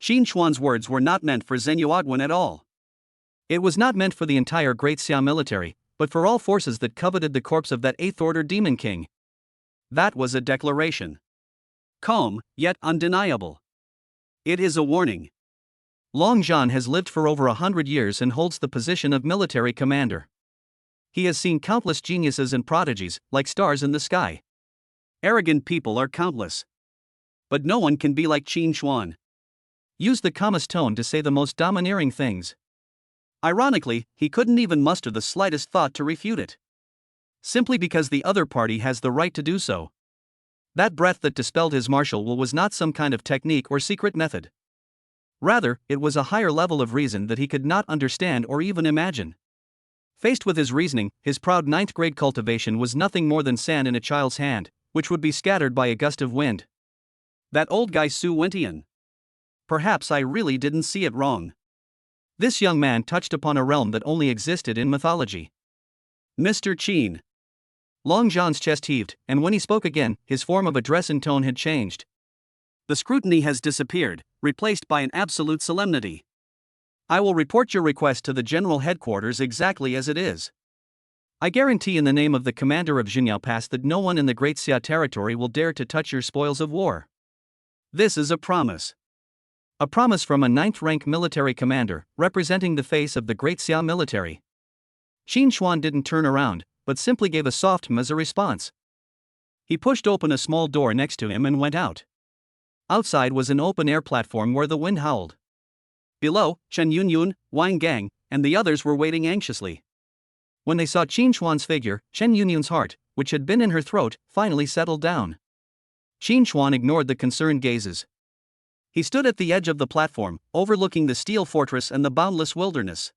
Qin Chuan's words were not meant for Zheng Yuadwen at all. It was not meant for the entire Great Xia military, but for all forces that coveted the corpse of that Eighth Order Demon King. That was a declaration. Calm, yet undeniable. It is a warning. Long John has lived for over 100 years and holds the position of military commander. He has seen countless geniuses and prodigies, like stars in the sky. Arrogant people are countless. But no one can be like Qin Chuan. Use the calmest tone to say the most domineering things. Ironically, he couldn't even muster the slightest thought to refute it. Simply because the other party has the right to do so. That breath that dispelled his martial will was not some kind of technique or secret method. Rather, it was a higher level of reason that he could not understand or even imagine. Faced with his reasoning, his proud ninth-grade cultivation was nothing more than sand in a child's hand, which would be scattered by a gust of wind. That old guy Su Wentian. Perhaps I really didn't see it wrong. This young man touched upon a realm that only existed in mythology. Mr. Qin. Long John's chest heaved, and when he spoke again, his form of address and tone had changed. The scrutiny has disappeared, replaced by an absolute solemnity. I will report your request to the general headquarters exactly as it is. I guarantee in the name of the commander of Jinyao Pass that no one in the Great Xia territory will dare to touch your spoils of war. This is a promise. A promise from a ninth-rank military commander, representing the face of the Great Xia military. Qin Chuan didn't turn around, but simply gave a soft as a response. He pushed open a small door next to him and went out. Outside was an open-air platform where the wind howled. Below, Chen Yunyun, Wang Gang, and the others were waiting anxiously. When they saw Qin Chuan's figure, Chen Yunyun's heart, which had been in her throat, finally settled down. Qin Chuan ignored the concerned gazes. He stood at the edge of the platform, overlooking the steel fortress and the boundless wilderness.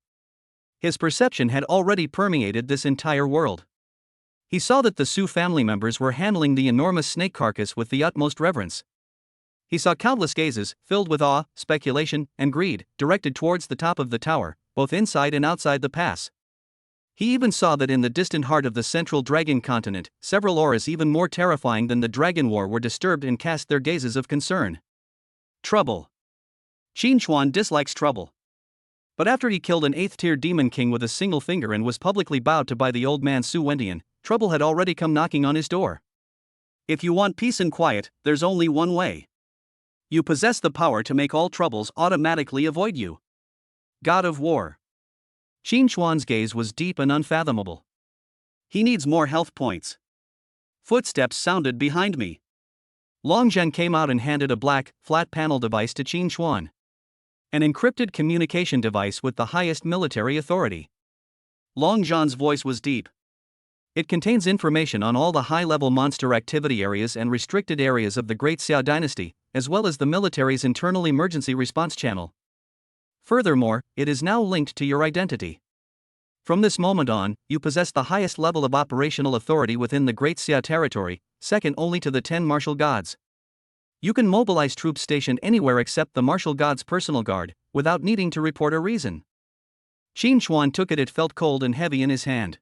His perception had already permeated this entire world. He saw that the Su family members were handling the enormous snake carcass with the utmost reverence. He saw countless gazes, filled with awe, speculation, and greed, directed towards the top of the tower, both inside and outside the pass. He even saw that in the distant heart of the central dragon continent, several auras even more terrifying than the dragon war were disturbed and cast their gazes of concern. Trouble. Qin Chuan dislikes trouble. But after he killed an 8th-tier demon king with a single finger and was publicly bowed to by the old man Su Wentian, trouble had already come knocking on his door. If you want peace and quiet, there's only one way. You possess the power to make all troubles automatically avoid you. God of War. Qin Chuan's gaze was deep and unfathomable. He needs more health points. Footsteps sounded behind me. Long Zhen came out and handed a black, flat panel device to Qin Chuan. An encrypted communication device with the highest military authority. Long Zhen's voice was deep. It contains information on all the high-level monster activity areas and restricted areas of the Great Xia dynasty, as well as the military's internal emergency response channel. Furthermore, it is now linked to your identity. From this moment on, you possess the highest level of operational authority within the Great Xia territory, second only to the 10 martial gods. You can mobilize troops stationed anywhere except the martial god's personal guard, without needing to report a reason. Qin Chuan took it felt cold and heavy in his hand.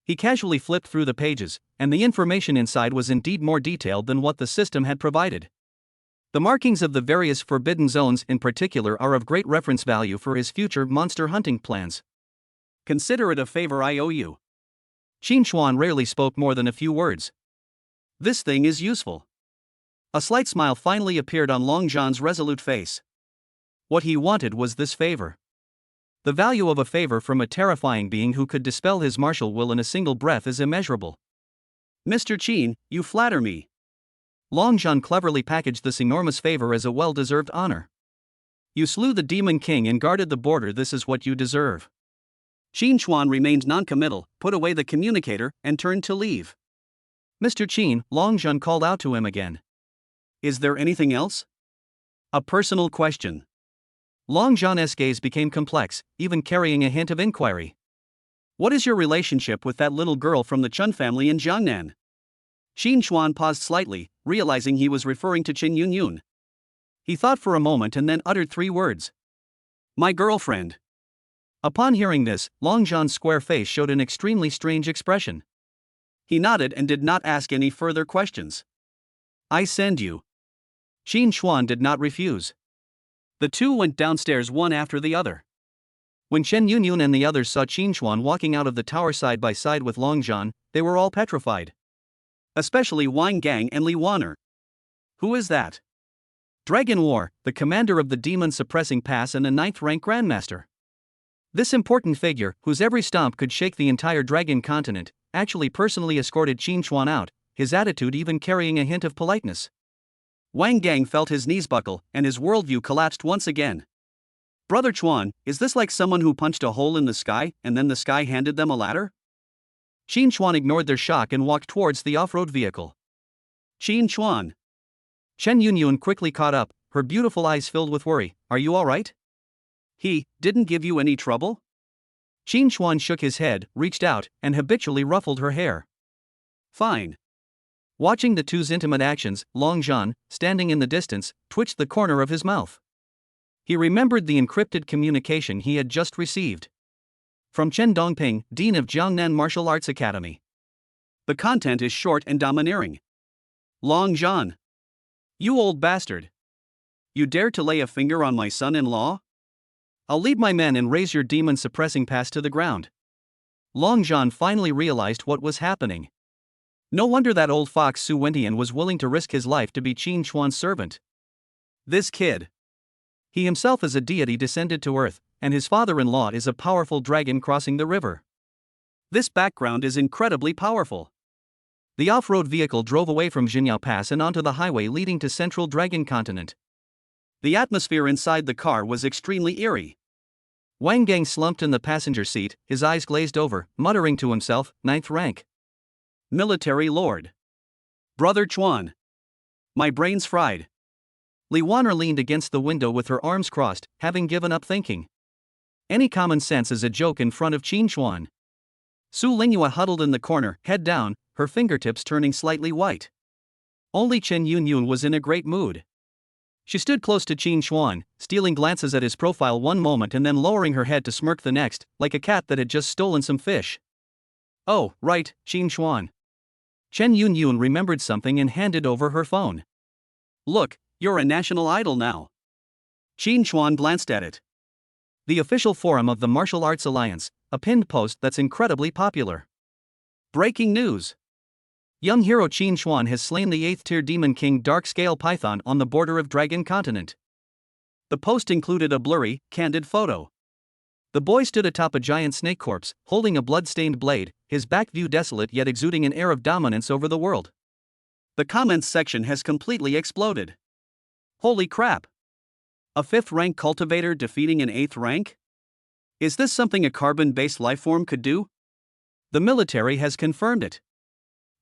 He casually flipped through the pages, and the information inside was indeed more detailed than what the system had provided. The markings of the various forbidden zones in particular are of great reference value for his future monster hunting plans. Consider it a favor I owe you. Qin Chuan rarely spoke more than a few words. This thing is useful. A slight smile finally appeared on Long Zhen's resolute face. What he wanted was this favor. The value of a favor from a terrifying being who could dispel his martial will in a single breath is immeasurable. Mr. Qin, you flatter me. Long Zhen cleverly packaged this enormous favor as a well-deserved honor. You slew the Demon King and guarded the border, this is what you deserve. Qin Chuan remained non-committal, put away the communicator, and turned to leave. Mr. Qin, Long Zhan called out to him again. Is there anything else? A personal question. Long Zhan's gaze became complex, even carrying a hint of inquiry. What is your relationship with that little girl from the Chun family in Jiangnan? Qin Chuan paused slightly, realizing he was referring to Chen Yunyun. He thought for a moment and then uttered 3 words. My girlfriend. Upon hearing this, Long Zhan's square face showed an extremely strange expression. He nodded and did not ask any further questions. I send you. Qin Chuan did not refuse. The two went downstairs one after the other. When Chen Yunyun and the others saw Qin Chuan walking out of the tower side by side with Long Zhan, they were all petrified. Especially Wang Gang and Li Wan'er. Who is that? Dragon War, the commander of the Demon Suppressing Pass and a 9th rank Grandmaster. This important figure, whose every stomp could shake the entire Dragon continent, actually personally escorted Qin Chuan out, his attitude even carrying a hint of politeness. Wang Gang felt his knees buckle, and his worldview collapsed once again. Brother Chuan, is this like someone who punched a hole in the sky, and then the sky handed them a ladder? Qin Chuan ignored their shock and walked towards the off-road vehicle. Qin Chuan. Chen Yunyun quickly caught up, her beautiful eyes filled with worry. Are you alright? He didn't give you any trouble? Qin Chuan shook his head, reached out, and habitually ruffled her hair. Fine. Watching the two's intimate actions, Long Zhan, standing in the distance, twitched the corner of his mouth. He remembered the encrypted communication he had just received. From Chen Dongping, Dean of Jiangnan Martial Arts Academy. The content is short and domineering. Long Zhan. You old bastard. You dare to lay a finger on my son-in-law? I'll lead my men and raise your demon-suppressing pass to the ground. Long Zhan finally realized what was happening. No wonder that old fox Su Wentian was willing to risk his life to be Qin Chuan's servant. This kid. He himself is a deity descended to earth, and his father-in-law is a powerful dragon crossing the river. This background is incredibly powerful. The off-road vehicle drove away from Jinyao Pass and onto the highway leading to Central Dragon Continent. The atmosphere inside the car was extremely eerie. Wang Gang slumped in the passenger seat, his eyes glazed over, muttering to himself, 9th rank. Military lord. Brother Chuan. My brain's fried. Li Wan'er leaned against the window with her arms crossed, having given up thinking. Any common sense is a joke in front of Qin Chuan. Su Lingyue huddled in the corner, head down, her fingertips turning slightly white. Only Chen Yunyun was in a great mood. She stood close to Qin Chuan, stealing glances at his profile one moment and then lowering her head to smirk the next, like a cat that had just stolen some fish. Oh, right, Qin Chuan. Chen Yunyun remembered something and handed over her phone. Look, you're a national idol now. Qin Chuan glanced at it. The official forum of the Martial Arts Alliance, a pinned post that's incredibly popular. Breaking news. Young hero Qin Chuan has slain the 8th-tier Demon King Dark Scale Python on the border of Dragon Continent. The post included a blurry, candid photo. The boy stood atop a giant snake corpse, holding a blood-stained blade, his back view desolate yet exuding an air of dominance over the world. The comments section has completely exploded. Holy crap! A 5th rank cultivator defeating an 8th rank? Is this something a carbon-based lifeform could do? The military has confirmed it.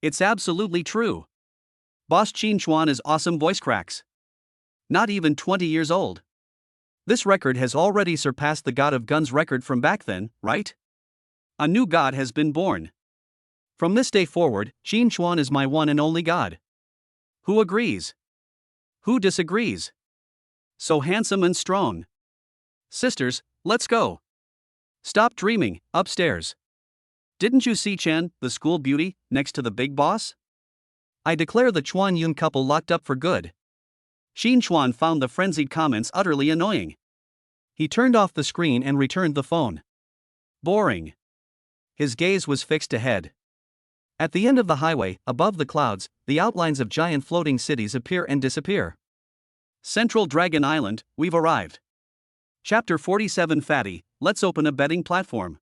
It's absolutely true. Boss Qin Chuan is awesome voice cracks. Not even 20 years old. This record has already surpassed the God of Guns record from back then, right? A new god has been born. From this day forward, Qin Chuan is my one and only god. Who agrees? Who disagrees? So handsome and strong. Sisters, let's go. Stop dreaming, upstairs. Didn't you see Chen, the school beauty, next to the big boss? I declare the Chuan Yun couple locked up for good. Qin Chuan found the frenzied comments utterly annoying. He turned off the screen and returned the phone. Boring. His gaze was fixed ahead. At the end of the highway, above the clouds, the outlines of giant floating cities appear and disappear. Central Dragon Island, we've arrived. Chapter 47 Fatty, let's open a betting platform.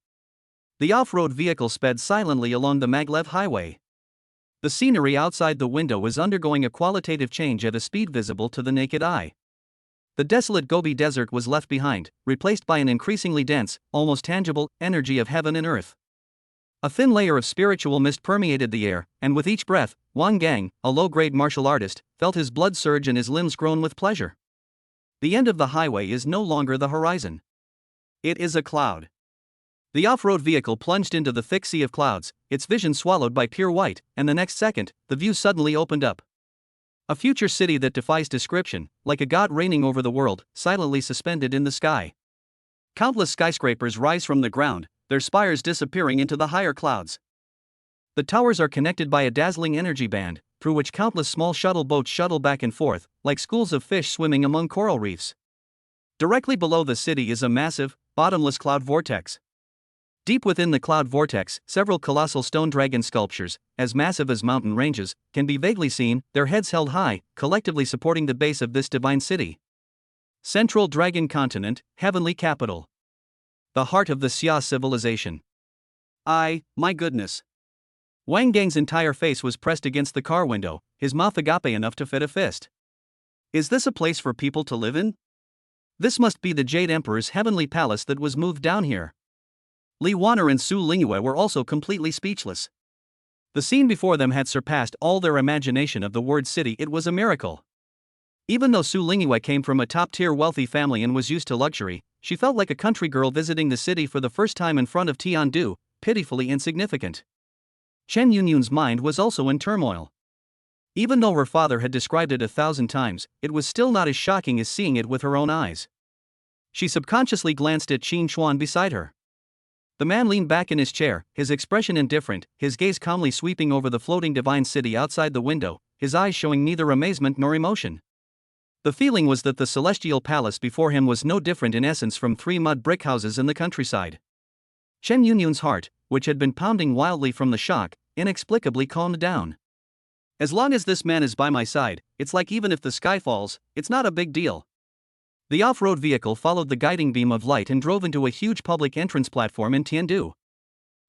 The off-road vehicle sped silently along the Maglev Highway. The scenery outside the window was undergoing a qualitative change at a speed visible to the naked eye. The desolate Gobi Desert was left behind, replaced by an increasingly dense, almost tangible, energy of heaven and earth. A thin layer of spiritual mist permeated the air, and with each breath, Wang Gang, a low-grade martial artist, felt his blood surge and his limbs groan with pleasure. The end of the highway is no longer the horizon. It is a cloud. The off-road vehicle plunged into the thick sea of clouds, its vision swallowed by pure white, and the next second, the view suddenly opened up. A future city that defies description, like a god reigning over the world, silently suspended in the sky. Countless skyscrapers rise from the ground, their spires disappearing into the higher clouds. The towers are connected by a dazzling energy band, through which countless small shuttle boats shuttle back and forth, like schools of fish swimming among coral reefs. Directly below the city is a massive, bottomless cloud vortex. Deep within the cloud vortex, several colossal stone dragon sculptures, as massive as mountain ranges, can be vaguely seen, their heads held high, collectively supporting the base of this divine city. Central Dragon Continent, Heavenly Capital. The heart of the Xia civilization. My goodness. Wang Gang's entire face was pressed against the car window, his mouth agape enough to fit a fist. Is this a place for people to live in? This must be the Jade Emperor's heavenly palace that was moved down here. Li Wan'er and Su Lingyue were also completely speechless. The scene before them had surpassed all their imagination of the word city. It was a miracle. Even though Su Lingyue came from a top-tier wealthy family and was used to luxury, she felt like a country girl visiting the city for the first time in front of Tiandu, pitifully insignificant. Chen Yunyun's mind was also in turmoil. Even though her father had described it 1,000 times, it was still not as shocking as seeing it with her own eyes. She subconsciously glanced at Qin Xuan beside her. The man leaned back in his chair, his expression indifferent, his gaze calmly sweeping over the floating divine city outside the window, his eyes showing neither amazement nor emotion. The feeling was that the celestial palace before him was no different in essence from 3 mud brick houses in the countryside. Chen Yunyun's heart, which had been pounding wildly from the shock, inexplicably calmed down. As long as this man is by my side, it's like even if the sky falls, it's not a big deal. The off-road vehicle followed the guiding beam of light and drove into a huge public entrance platform in Tiandu.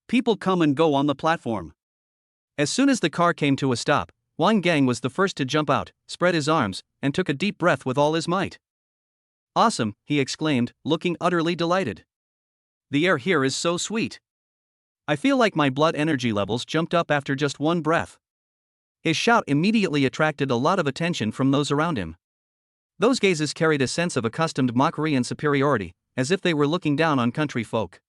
People come and go on the platform. As soon as the car came to a stop, Wang Gang was the first to jump out, spread his arms, and took a deep breath with all his might. "Awesome," he exclaimed, looking utterly delighted. "The air here is so sweet. I feel like my blood energy levels jumped up after just one breath." His shout immediately attracted a lot of attention from those around him. Those gazes carried a sense of accustomed mockery and superiority, as if they were looking down on country folk.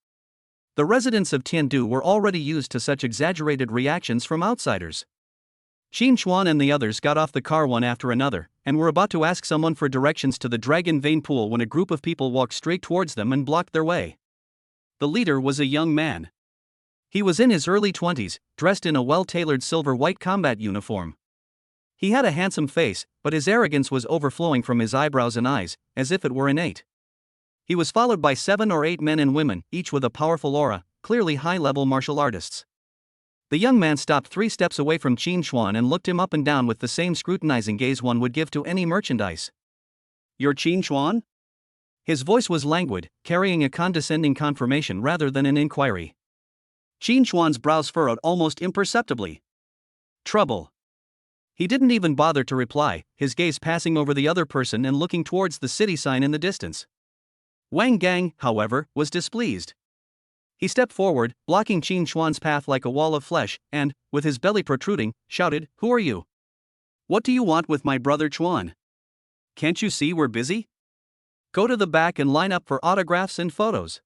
The residents of Tiandu were already used to such exaggerated reactions from outsiders. Qin Xuan and the others got off the car one after another, and were about to ask someone for directions to the Dragon Vein Pool when a group of people walked straight towards them and blocked their way. The leader was a young man. He was in his early 20s, dressed in a well-tailored silver-white combat uniform. He had a handsome face, but his arrogance was overflowing from his eyebrows and eyes, as if it were innate. He was followed by 7 or 8 men and women, each with a powerful aura, clearly high-level martial artists. The young man stopped 3 steps away from Qin Xuan and looked him up and down with the same scrutinizing gaze one would give to any merchandise. "You're Qin Xuan?" His voice was languid, carrying a condescending confirmation rather than an inquiry. Qin Xuan's brows furrowed almost imperceptibly. Trouble. He didn't even bother to reply, his gaze passing over the other person and looking towards the city sign in the distance. Wang Gang, however, was displeased. He stepped forward, blocking Qin Xuan's path like a wall of flesh, and, with his belly protruding, shouted, "Who are you? What do you want with my brother Chuan? Can't you see we're busy? Go to the back and line up for autographs and photos."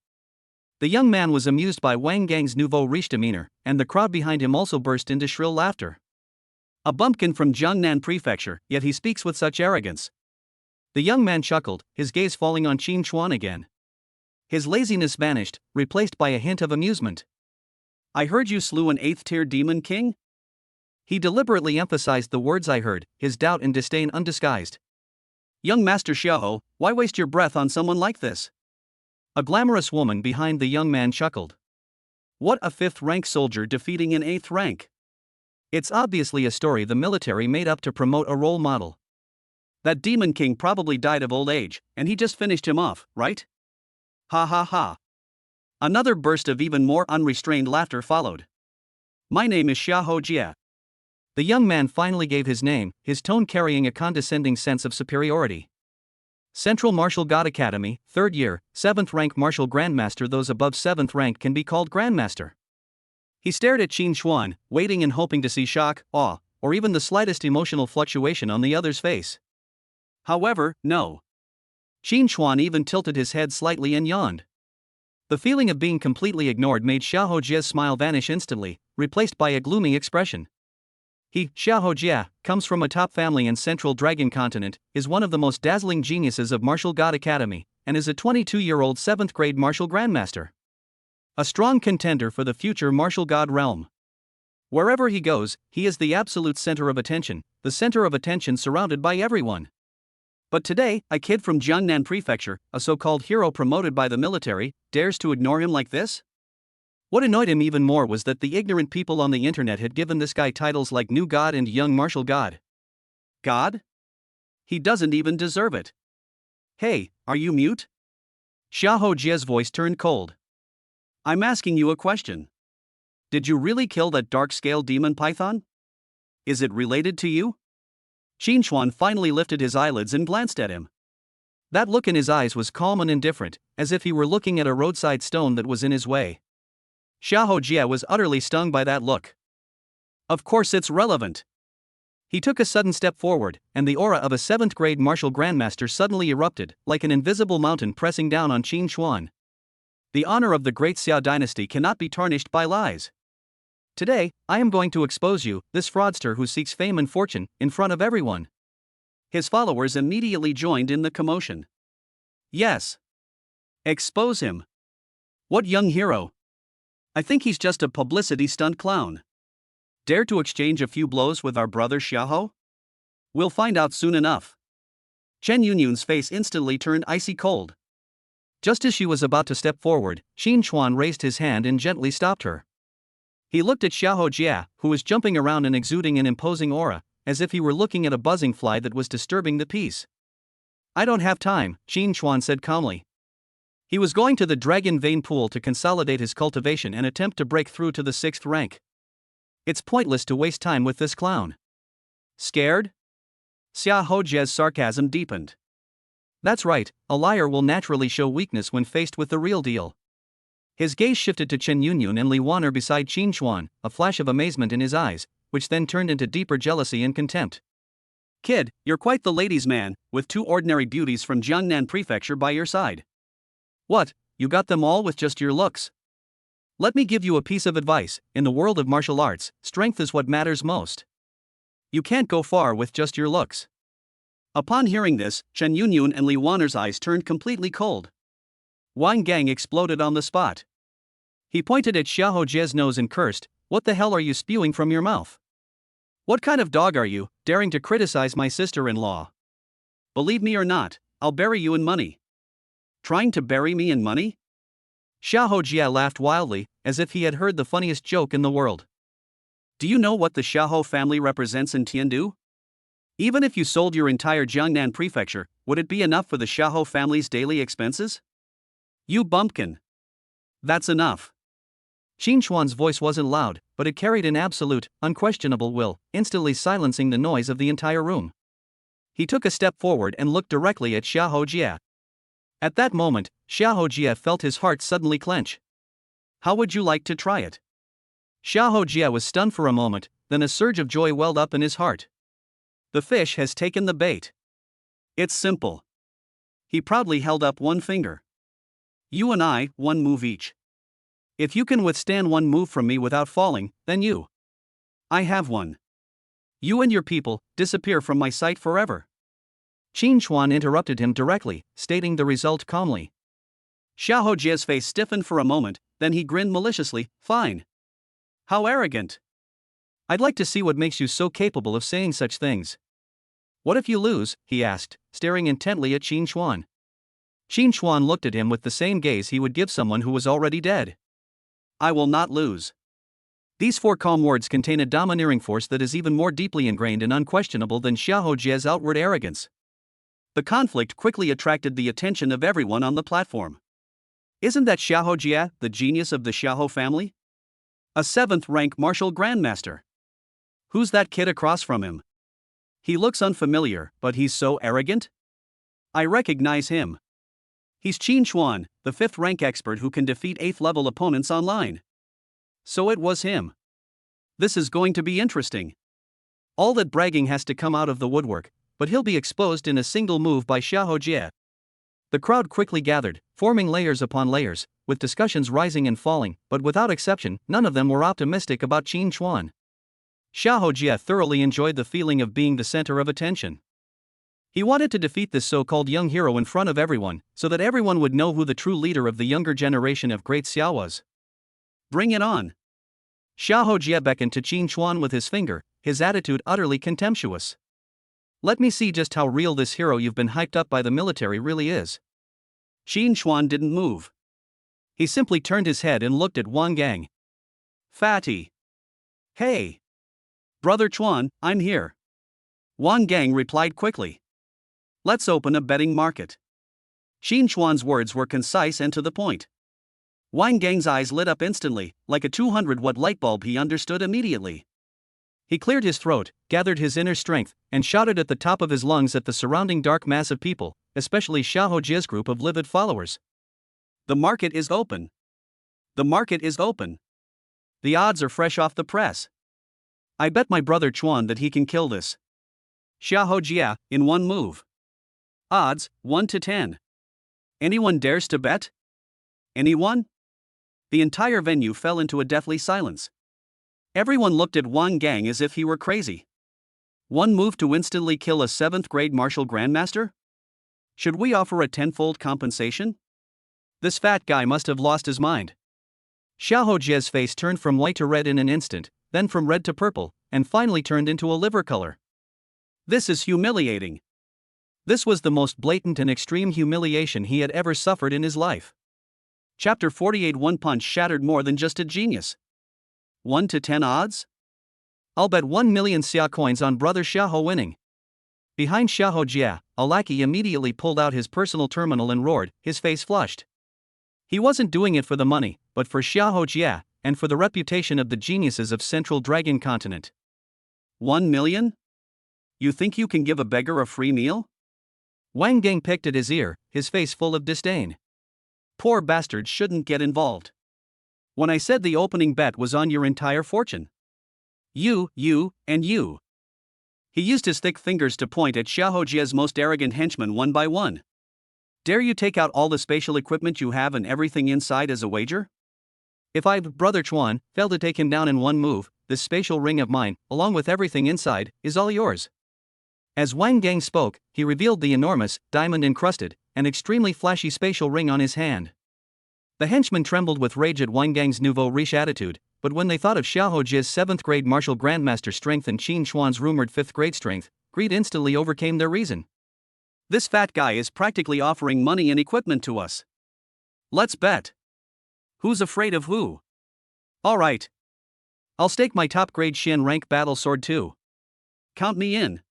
The young man was amused by Wang Gang's nouveau riche demeanor, and the crowd behind him also burst into shrill laughter. "A bumpkin from Jiangnan Prefecture, yet he speaks with such arrogance." The young man chuckled, his gaze falling on Qin Xuan again. His laziness vanished, replaced by a hint of amusement. "I heard you slew an 8th-tier demon king?" He deliberately emphasized the words "I heard," his doubt and disdain undisguised. "Young Master Xiao, why waste your breath on someone like this?" A glamorous woman behind the young man chuckled. "What a 5th-rank soldier defeating an 8th rank? It's obviously a story the military made up to promote a role model. That demon king probably died of old age, and he just finished him off, right? Ha ha ha." Another burst of even more unrestrained laughter followed. "My name is Xiao Jie." The young man finally gave his name, his tone carrying a condescending sense of superiority. Central Martial God Academy, 3rd year, 7th rank Martial Grandmaster. Those above 7th rank can be called Grandmaster. He stared at Qin Xuan, waiting and hoping to see shock, awe, or even the slightest emotional fluctuation on the other's face. However, no. Qin Xuan even tilted his head slightly and yawned. The feeling of being completely ignored made Xiahou Jie's smile vanish instantly, replaced by a gloomy expression. He, Xiahou Jie, comes from a top family in Central Dragon Continent, is one of the most dazzling geniuses of Martial God Academy, and is a 22-year-old 7th grade Martial Grandmaster. A strong contender for the future Martial God realm. Wherever he goes, he is the absolute center of attention, the center of attention surrounded by everyone. But today, a kid from Jiangnan Prefecture, a so-called hero promoted by the military, dares to ignore him like this? What annoyed him even more was that the ignorant people on the internet had given this guy titles like New God and Young Martial God. God? He doesn't even deserve it. Hey, are you mute? Xiahou Jie's voice turned cold. I'm asking you a question. Did you really kill that dark-scale demon python? Is it related to you? Qin Xuan finally lifted his eyelids and glanced at him. That look in his eyes was calm and indifferent, as if he were looking at a roadside stone that was in his way. Xiahou Jie was utterly stung by that look. Of course it's relevant. He took a sudden step forward, and the aura of a 7th grade Martial Grandmaster suddenly erupted, like an invisible mountain pressing down on Qin Xuan. The honor of the great Xia dynasty cannot be tarnished by lies. Today, I am going to expose you, this fraudster who seeks fame and fortune, in front of everyone. His followers immediately joined in the commotion. Yes. Expose him. What young hero? I think he's just a publicity stunt clown. Dare to exchange a few blows with our brother Xiahou? We'll find out soon enough. Chen Yunyun's face instantly turned icy cold. Just as she was about to step forward, Qin Xuan raised his hand and gently stopped her. He looked at Xiahou Jie, who was jumping around and exuding an imposing aura, as if he were looking at a buzzing fly that was disturbing the peace. I don't have time, Qin Xuan said calmly. He was going to the Dragon Vein Pool to consolidate his cultivation and attempt to break through to the 6th rank. It's pointless to waste time with this clown. Scared? Xiahou Jie's sarcasm deepened. That's right, a liar will naturally show weakness when faced with the real deal. His gaze shifted to Chen Yunyun and Li Wan'er beside Qin Xuan, a flash of amazement in his eyes, which then turned into deeper jealousy and contempt. Kid, you're quite the ladies' man, with 2 ordinary beauties from Jiangnan Prefecture by your side. What, you got them all with just your looks? Let me give you a piece of advice, in the world of martial arts, strength is what matters most. You can't go far with just your looks. Upon hearing this, Chen Yunyun and Li Wan'er's eyes turned completely cold. Wang Gang exploded on the spot. He pointed at Xiahou Jie's nose and cursed, "What the hell are you spewing from your mouth? What kind of dog are you, daring to criticize my sister-in-law? Believe me or not, I'll bury you in money." Trying to bury me in money? Xiahou Jie laughed wildly, as if he had heard the funniest joke in the world. Do you know what the Xiahou family represents in Tiandu? Even if you sold your entire Jiangnan Prefecture, would it be enough for the Xiahou family's daily expenses? You bumpkin. That's enough. Qin Xuan's voice wasn't loud, but it carried an absolute, unquestionable will, instantly silencing the noise of the entire room. He took a step forward and looked directly at Xiahou Jie. At that moment, Xiahou Jie felt his heart suddenly clench. How would you like to try it? Xiahou Jie was stunned for a moment, then a surge of joy welled up in his heart. The fish has taken the bait. It's simple. He proudly held up one finger. You and I, 1 move each. If you can withstand 1 move from me without falling, then you. I have 1. You and your people disappear from my sight forever. Qin Xuan interrupted him directly, stating the result calmly. Xiahou Jie's face stiffened for a moment, then he grinned maliciously, fine. How arrogant. I'd like to see what makes you so capable of saying such things. What if you lose? He asked, staring intently at Qin Xuan. Qin Xuan looked at him with the same gaze he would give someone who was already dead. I will not lose. These 4 calm words contain a domineering force that is even more deeply ingrained and unquestionable than Xiahou Jie's outward arrogance. The conflict quickly attracted the attention of everyone on the platform. Isn't that Xiahou Jie, the genius of the Xiahou family? A 7th rank martial grandmaster. Who's that kid across from him? He looks unfamiliar, but he's so arrogant? I recognize him. He's Qin Chuan, the 5th rank expert who can defeat 8th level opponents online. So it was him. This is going to be interesting. All that bragging has to come out of the woodwork, but he'll be exposed in a single move by Xiahou Jie. The crowd quickly gathered, forming layers upon layers, with discussions rising and falling, but without exception, none of them were optimistic about Qin Chuan. Xiahou Jie thoroughly enjoyed the feeling of being the center of attention. He wanted to defeat this so-called young hero in front of everyone, so that everyone would know who the true leader of the younger generation of Great Xiao was. Bring it on! Xiahou Jie beckoned to Qin Chuan with his finger, his attitude utterly contemptuous. Let me see just how real this hero you've been hyped up by the military really is. Qin Chuan didn't move. He simply turned his head and looked at Wang Gang. Fatty. Hey. Brother Chuan, I'm here. Wang Gang replied quickly. Let's open a betting market. Qin Chuan's words were concise and to the point. Wang Gang's eyes lit up instantly, like a 200-watt light bulb. He understood immediately. He cleared his throat, gathered his inner strength, and shouted at the top of his lungs at the surrounding dark mass of people, especially Xiahou Jie's group of livid followers. The market is open. The market is open. The odds are fresh off the press. I bet my brother Chuan that he can kill this Xiahou Jie in one move. Odds, 1 to 10. Anyone dares to bet? Anyone? The entire venue fell into a deathly silence. Everyone looked at Wang Gang as if he were crazy. One move to instantly kill a 7th grade martial grandmaster? Should we offer a tenfold compensation? This fat guy must have lost his mind. Xiahou Jie's face turned from white to red in an instant, then from red to purple, and finally turned into a liver color. This is humiliating. This was the most blatant and extreme humiliation he had ever suffered in his life. Chapter 48. One punch shattered more than just a genius. 1 to 10 odds? I'll bet 1 million xia coins on brother Xiahou winning. Behind Xiahou Jie, a lackey immediately pulled out his personal terminal and roared, his face flushed. He wasn't doing it for the money, but for Xiahou Jie, and for the reputation of the geniuses of Central Dragon Continent. 1 million? You think you can give a beggar a free meal? Wang Gang picked at his ear, his face full of disdain. Poor bastards shouldn't get involved. When I said the opening bet was on your entire fortune. You, and you. He used his thick fingers to point at Xiahou Jie's most arrogant henchmen one by one. Dare you take out all the spatial equipment you have and everything inside as a wager? If I, brother Chuan, fail to take him down in one move, this spatial ring of mine, along with everything inside, is all yours. As Wang Gang spoke, he revealed the enormous, diamond-encrusted, and extremely flashy spatial ring on his hand. The henchmen trembled with rage at Wang Gang's nouveau riche attitude, but when they thought of Xiahou Jie's 7th grade martial grandmaster strength and Qin Chuan's rumored 5th grade strength, greed instantly overcame their reason. This fat guy is practically offering money and equipment to us. Let's bet. Who's afraid of who? Alright. I'll stake my top grade Shen rank battle sword too. Count me in.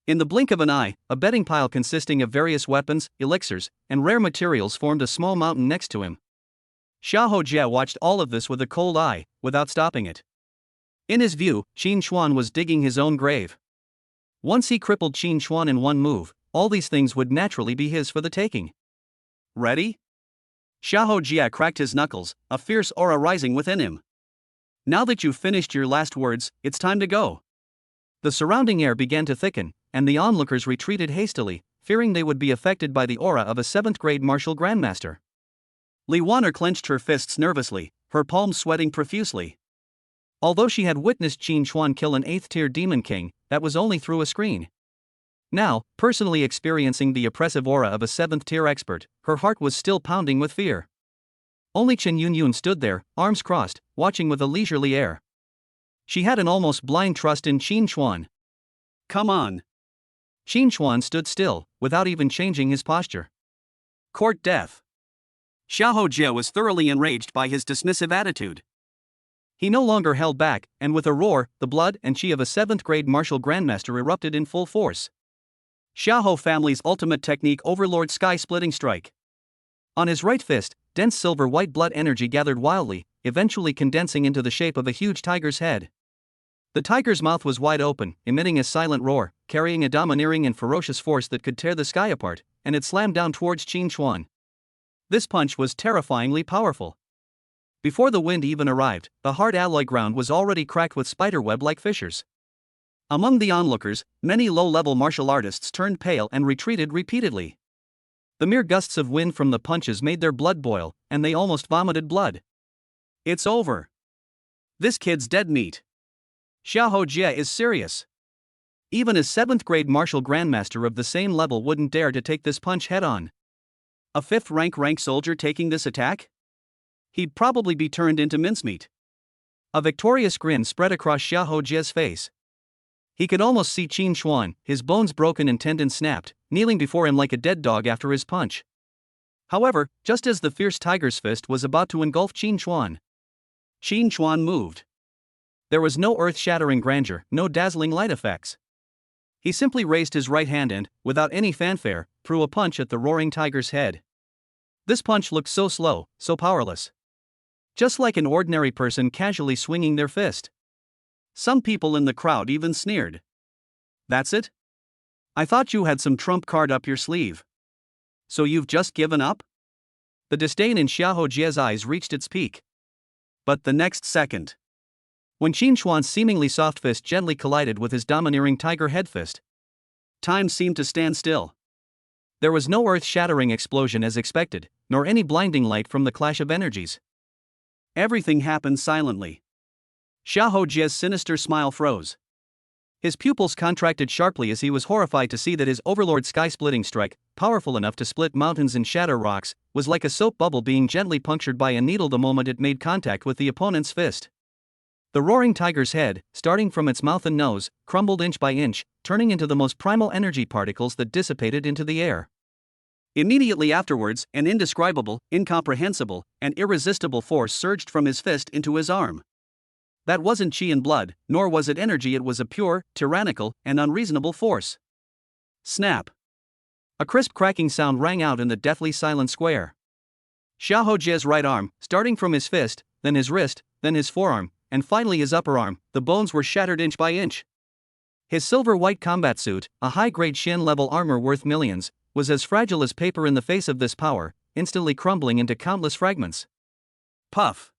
In the blink of an eye, a betting pile consisting of various weapons, elixirs, and rare materials formed a small mountain next to him. Xiahou Jie watched all of this with a cold eye, without stopping it. In his view, Qin Chuan was digging his own grave. Once he crippled Qin Chuan in one move, all these things would naturally be his for the taking. Ready? Xiahou Jie cracked his knuckles, a fierce aura rising within him. Now that you've finished your last words, it's time to go. The surrounding air began to thicken, and the onlookers retreated hastily, fearing they would be affected by the aura of a 7th grade martial grandmaster. Li Wanner clenched her fists nervously, her palms sweating profusely. Although she had witnessed Qin Chuan kill an 8th-tier demon king, that was only through a screen. Now, personally experiencing the oppressive aura of a 7th-tier expert, her heart was still pounding with fear. Only Chen Yunyun stood there, arms crossed, watching with a leisurely air. She had an almost blind trust in Qin Chuan. Come on. Qin Chuan stood still, without even changing his posture. Court death. Xiahou Jie was thoroughly enraged by his dismissive attitude. He no longer held back, and with a roar, the blood and chi of a 7th grade martial grandmaster erupted in full force. Xiahou family's ultimate technique, Overlord Sky-Splitting Strike. On his right fist, dense silver-white blood energy gathered wildly, eventually condensing into the shape of a huge tiger's head. The tiger's mouth was wide open, emitting a silent roar, carrying a domineering and ferocious force that could tear the sky apart, and it slammed down towards Qin Chuan. This punch was terrifyingly powerful. Before the wind even arrived, the hard alloy ground was already cracked with spiderweb-like fissures. Among the onlookers, many low-level martial artists turned pale and retreated repeatedly. The mere gusts of wind from the punches made their blood boil, and they almost vomited blood. It's over. This kid's dead meat. Xiahou Jie is serious. Even a 7th-grade martial grandmaster of the same level wouldn't dare to take this punch head-on. A 5th-rank soldier taking this attack? He'd probably be turned into mincemeat. A victorious grin spread across Xiahou Jie's face. He could almost see Qin Chuan, his bones broken and tendons snapped, kneeling before him like a dead dog after his punch. However, just as the fierce tiger's fist was about to engulf Qin Chuan moved. There was no earth-shattering grandeur, no dazzling light effects. He simply raised his right hand and, without any fanfare, threw a punch at the roaring tiger's head. This punch looked so slow, so powerless. Just like an ordinary person casually swinging their fist. Some people in the crowd even sneered. That's it? I thought you had some trump card up your sleeve. So you've just given up? The disdain in Xiahou Jie's eyes reached its peak. But the next second, when Qin Chuan's seemingly soft fist gently collided with his domineering tiger head fist, time seemed to stand still. There was no earth-shattering explosion as expected, nor any blinding light from the clash of energies. Everything happened silently. Xiahou Jie's sinister smile froze. His pupils contracted sharply as he was horrified to see that his overlord's sky-splitting strike, powerful enough to split mountains and shatter rocks, was like a soap bubble being gently punctured by a needle the moment it made contact with the opponent's fist. The roaring tiger's head, starting from its mouth and nose, crumbled inch by inch, turning into the most primal energy particles that dissipated into the air. Immediately afterwards, an indescribable, incomprehensible, and irresistible force surged from his fist into his arm. That wasn't chi and blood, nor was it energy, it was a pure, tyrannical, and unreasonable force. Snap! A crisp cracking sound rang out in the deathly silent square. Xiahou Jie's right arm, starting from his fist, then his wrist, then his forearm, and finally his upper arm, the bones were shattered inch by inch. His silver-white combat suit, a high-grade Shin-level armor worth millions, was as fragile as paper in the face of this power, instantly crumbling into countless fragments. Puff!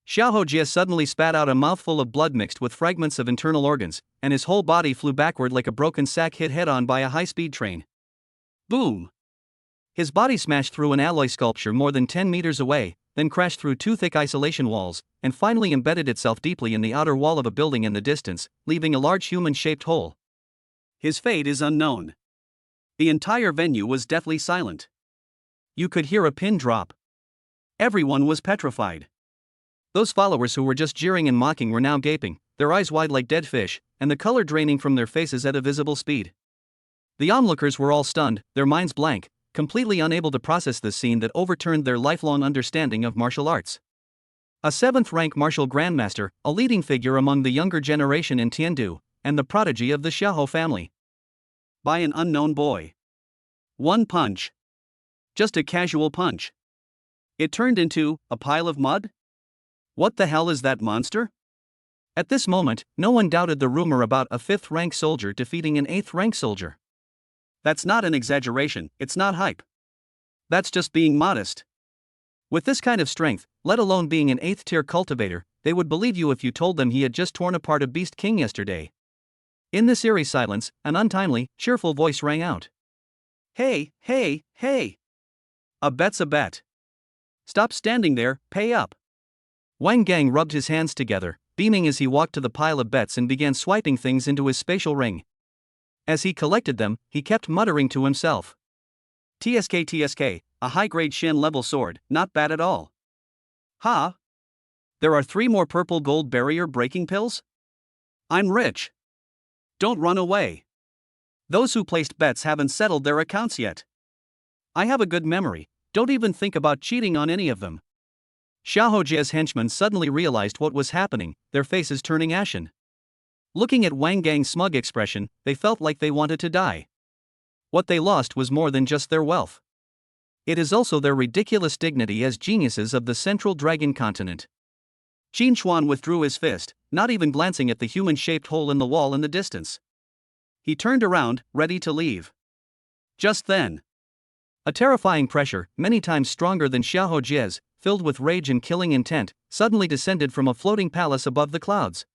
Xiahou Jie suddenly spat out a mouthful of blood mixed with fragments of internal organs, and his whole body flew backward like a broken sack hit head-on by a high-speed train. Boom! His body smashed through an alloy sculpture more than 10 meters away, then crashed through 2 thick isolation walls, and finally embedded itself deeply in the outer wall of a building in the distance, leaving a large human-shaped hole. His fate is unknown. The entire venue was deathly silent. You could hear a pin drop. Everyone was petrified. Those followers who were just jeering and mocking were now gaping, their eyes wide like dead fish, and the color draining from their faces at a visible speed. The onlookers were all stunned, their minds blank, completely unable to process this scene that overturned their lifelong understanding of martial arts. A 7th-rank martial grandmaster, a leading figure among the younger generation in Tiandu, and the prodigy of the Xiahou family. By an unknown boy. One punch. Just a casual punch. It turned into a pile of mud? What the hell is that monster? At this moment, no one doubted the rumor about a 5th-rank soldier defeating an 8th-rank soldier. That's not an exaggeration, it's not hype. That's just being modest. With this kind of strength, let alone being an 8th-tier cultivator, they would believe you if you told them he had just torn apart a beast king yesterday. In this eerie silence, an untimely, cheerful voice rang out. Hey, hey, hey! A bet's a bet. Stop standing there, pay up. Wang Gang rubbed his hands together, beaming as he walked to the pile of bets and began swiping things into his spatial ring. As he collected them, he kept muttering to himself. TSK, a high-grade Shin-level sword, not bad at all. Ha! There are 3 more purple gold barrier breaking pills? I'm rich. Don't run away. Those who placed bets haven't settled their accounts yet. I have a good memory, don't even think about cheating on any of them. Xiahou Jie's henchmen suddenly realized what was happening, their faces turning ashen. Looking at Wang Gang's smug expression, they felt like they wanted to die. What they lost was more than just their wealth. It is also their ridiculous dignity as geniuses of the Central Dragon Continent. Qin Chuan withdrew his fist, not even glancing at the human-shaped hole in the wall in the distance. He turned around, ready to leave. Just then, A terrifying pressure, many times stronger than Xiahou Jie's, filled with rage and killing intent, suddenly descended from a floating palace above the clouds.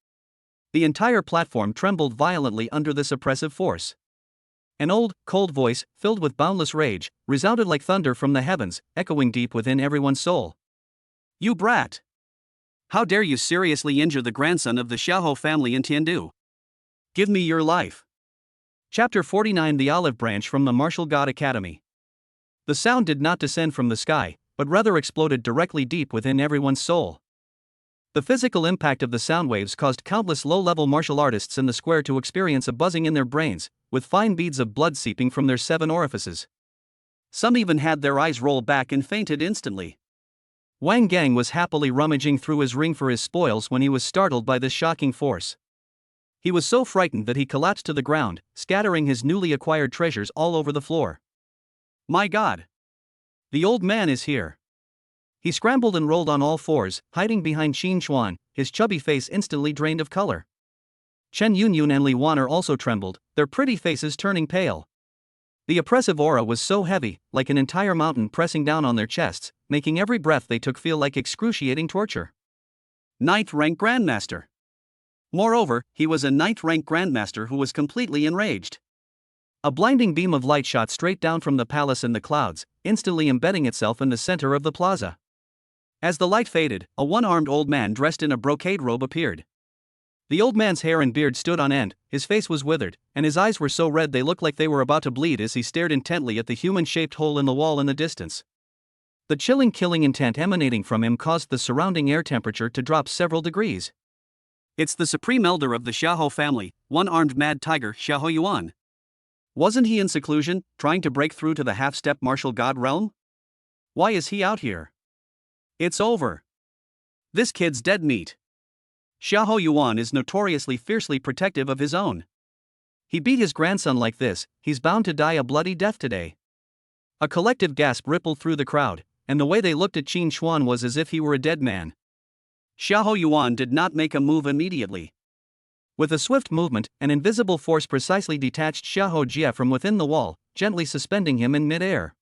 The entire platform trembled violently under this oppressive force. An old, cold voice, filled with boundless rage, resounded like thunder from the heavens, echoing deep within everyone's soul. "You brat! How dare you seriously injure the grandson of the Xiahou family in Tiandu? Give me your life." Chapter 49: The Olive Branch from the Martial God Academy. The sound did not descend from the sky, but rather exploded directly deep within everyone's soul. The physical impact of the sound waves caused countless low-level martial artists in the square to experience a buzzing in their brains, with fine beads of blood seeping from their 7 orifices. Some even had their eyes roll back and fainted instantly. Wang Gang was happily rummaging through his ring for his spoils when he was startled by this shocking force. He was so frightened that he collapsed to the ground, scattering his newly acquired treasures all over the floor. "My God! The old man is here!" He scrambled and rolled on all fours, hiding behind Qin Chuan, his chubby face instantly drained of color. Chen Yunyun and Li Waner also trembled, their pretty faces turning pale. The oppressive aura was so heavy, like an entire mountain pressing down on their chests, making every breath they took feel like excruciating torture. 9th rank Grandmaster. Moreover, he was a 9th rank Grandmaster who was completely enraged. A blinding beam of light shot straight down from the palace in the clouds, instantly embedding itself in the center of the plaza. As the light faded, a one-armed old man dressed in a brocade robe appeared. The old man's hair and beard stood on end, his face was withered, and his eyes were so red they looked like they were about to bleed as he stared intently at the human-shaped hole in the wall in the distance. The chilling killing intent emanating from him caused the surrounding air temperature to drop several degrees. "It's the supreme elder of the Xiahou family, one-armed mad tiger Xiahou Yuan. Wasn't he in seclusion, trying to break through to the half-step martial god realm? Why is he out here? It's over. This kid's dead meat." Xiahou Yuan is notoriously fiercely protective of his own. He beat his grandson like this, he's bound to die a bloody death today. A collective gasp rippled through the crowd, and the way they looked at Qin Chuan was as if he were a dead man. Xiahou Yuan did not make a move immediately. With a swift movement, an invisible force precisely detached Xiahou Jie from within the wall, gently suspending him in mid-air.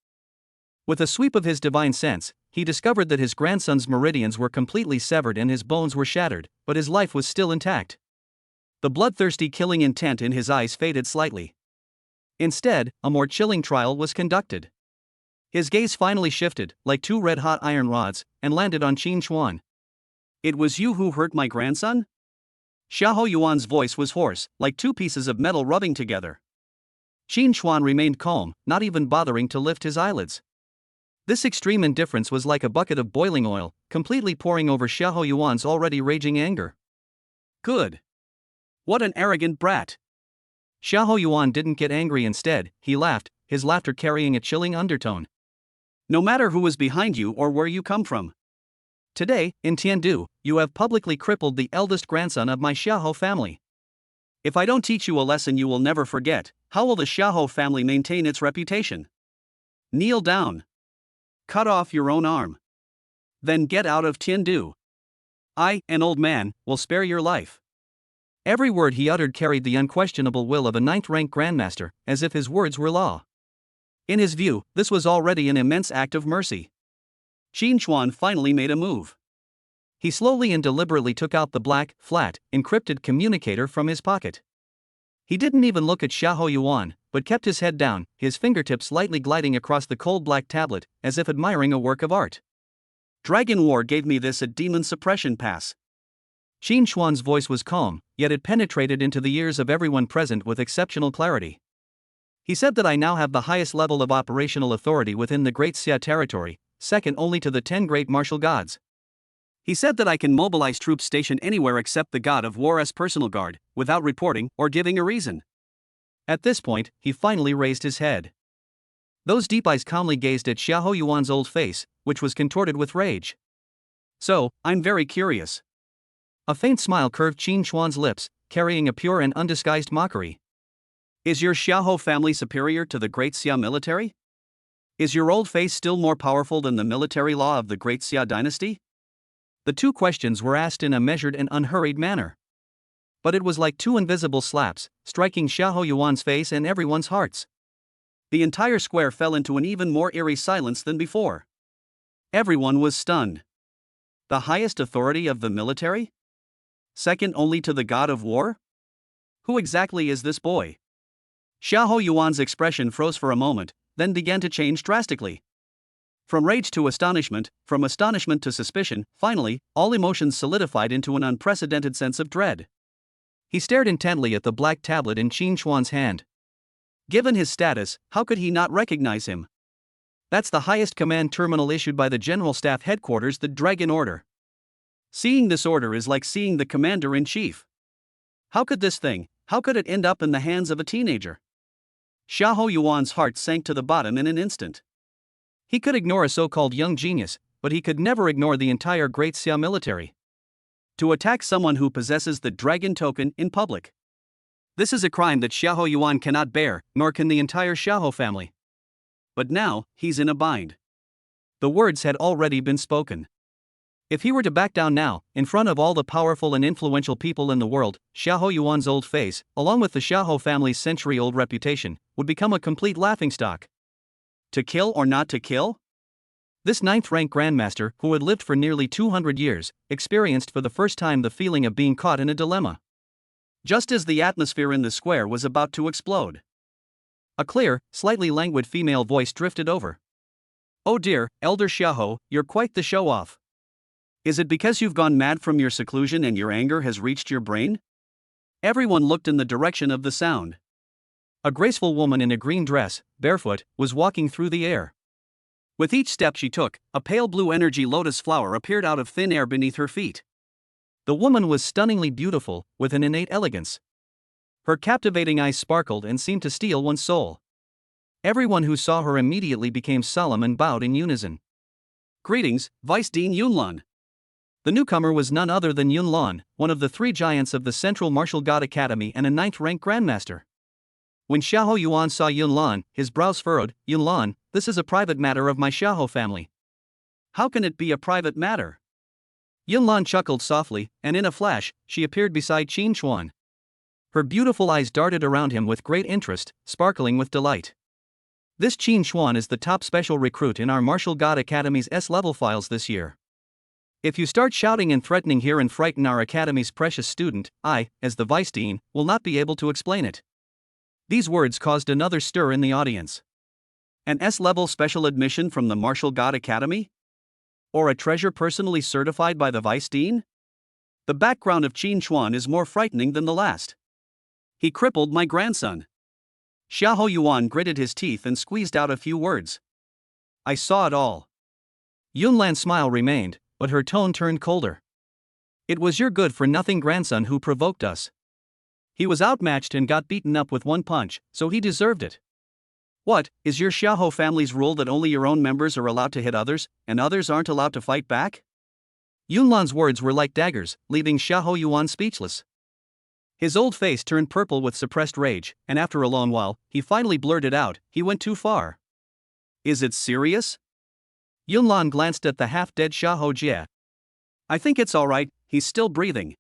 With a sweep of his divine sense, he discovered that his grandson's meridians were completely severed and his bones were shattered, but his life was still intact. The bloodthirsty killing intent in his eyes faded slightly. Instead, a more chilling trial was conducted. His gaze finally shifted, like 2 red-hot iron rods, and landed on Qin Chuan. "It was you who hurt my grandson?" Xiahou Yuan's voice was hoarse, like 2 pieces of metal rubbing together. Qin Chuan remained calm, not even bothering to lift his eyelids. This extreme indifference was like a bucket of boiling oil, completely pouring over Xiahou Yuan's already raging anger. "Good. What an arrogant brat." Xiahou Yuan didn't get angry. Instead, he laughed, his laughter carrying a chilling undertone. "No matter who was behind you or where you come from. Today, in Tiandu, you have publicly crippled the eldest grandson of my Xiahou family. If I don't teach you a lesson you will never forget, how will the Xiahou family maintain its reputation? Kneel down. Cut off your own arm. Then get out of Tiandu. I, an old man, will spare your life." Every word he uttered carried the unquestionable will of a 9th-rank grandmaster, as if his words were law. In his view, this was already an immense act of mercy. Qin Chuan finally made a move. He slowly and deliberately took out the black, flat, encrypted communicator from his pocket. He didn't even look at Xiahou Yuan, but kept his head down, his fingertips lightly gliding across the cold black tablet, as if admiring a work of art. "Dragon War gave me this at Demon Suppression Pass." Qin Chuan's voice was calm, yet it penetrated into the ears of everyone present with exceptional clarity. "He said that I now have the highest level of operational authority within the Great Xia territory, second only to the 10 great martial gods. He said that I can mobilize troops stationed anywhere except the God of War's personal guard, without reporting or giving a reason." At this point, he finally raised his head. Those deep eyes calmly gazed at Xiahou Yuan's old face, which was contorted with rage. "So, I'm very curious." A faint smile curved Qin Chuan's lips, carrying a pure and undisguised mockery. "Is your Xiahou family superior to the Great Xia military? Is your old face still more powerful than the military law of the Great Xia dynasty?" The 2 questions were asked in a measured and unhurried manner. But it was like 2 invisible slaps, striking Xiahou Yuan's face and everyone's hearts. the entire square fell into an even more eerie silence than before. Everyone was stunned. The highest authority of the military? Second only to the god of war? Who exactly is this boy? Xiahou Yuan's expression froze for a moment, then began to change drastically. From rage to astonishment, from astonishment to suspicion, finally, all emotions solidified into an unprecedented sense of dread. He stared intently at the black tablet in Qin Chuan's hand. Given his status, how could he not recognize him? That's the highest command terminal issued by the General Staff Headquarters, the Dragon Order. Seeing this order is like seeing the Commander-in-Chief. How could it end up in the hands of a teenager? Xiahou Yuan's heart sank to the bottom in an instant. He could ignore a so-called young genius, but he could never ignore the entire Great Xia military. To attack someone who possesses the dragon token in public. This is a crime that Xiahou Yuan cannot bear, nor can the entire Xiahou family. But now, he's in a bind. The words had already been spoken. If he were to back down now, in front of all the powerful and influential people in the world, Xiahou Yuan's old face, along with the Xiahou family's century-old reputation, would become a complete laughingstock. To kill or not to kill? This 9th-rank grandmaster, who had lived for nearly 200 years, experienced for the first time the feeling of being caught in a dilemma. Just as the atmosphere in the square was about to explode. A clear, slightly languid female voice drifted over. "Oh dear, Elder Xiahou, you're quite the show-off. Is it because you've gone mad from your seclusion and your anger has reached your brain?" Everyone looked in the direction of the sound. A graceful woman in a green dress, barefoot, was walking through the air. With each step she took, a pale blue energy lotus flower appeared out of thin air beneath her feet. The woman was stunningly beautiful, with an innate elegance. Her captivating eyes sparkled and seemed to steal one's soul. Everyone who saw her immediately became solemn and bowed in unison. "Greetings, Vice Dean Yunlan." The newcomer was none other than Yunlan, one of the 3 giants of the Central Martial God Academy and a 9th-rank grandmaster. When Xiahou Yuan saw Yunlan, his brows furrowed. "Yunlan, this is a private matter of my Xiahou family." "How can it be a private matter?" Yunlan chuckled softly, and in a flash, she appeared beside Qin Chuan. Her beautiful eyes darted around him with great interest, sparkling with delight. "This Qin Chuan is the top special recruit in our Martial God Academy's S-level files this year. If you start shouting and threatening here and frighten our Academy's precious student, I, as the Vice Dean, will not be able to explain it." These words caused another stir in the audience. An S-level special admission from the Martial God Academy? Or a treasure personally certified by the Vice Dean? The background of Qin Chuan is more frightening than the last. "He crippled my grandson." Xiahou Yuan gritted his teeth and squeezed out a few words. "I saw it all." Yunlan's smile remained, but her tone turned colder. "It was your good-for-nothing grandson who provoked us. He was outmatched and got beaten up with one punch, so he deserved it." "What, is your Xiahou family's rule that only your own members are allowed to hit others, and others aren't allowed to fight back?" Yunlan's words were like daggers, leaving Xiahou Yuan speechless. His old face turned purple with suppressed rage, and after a long while, he finally blurted out, "He went too far." "Is it serious?" Yunlan glanced at the half-dead Xiahou Jie. "I think it's alright, he's still breathing.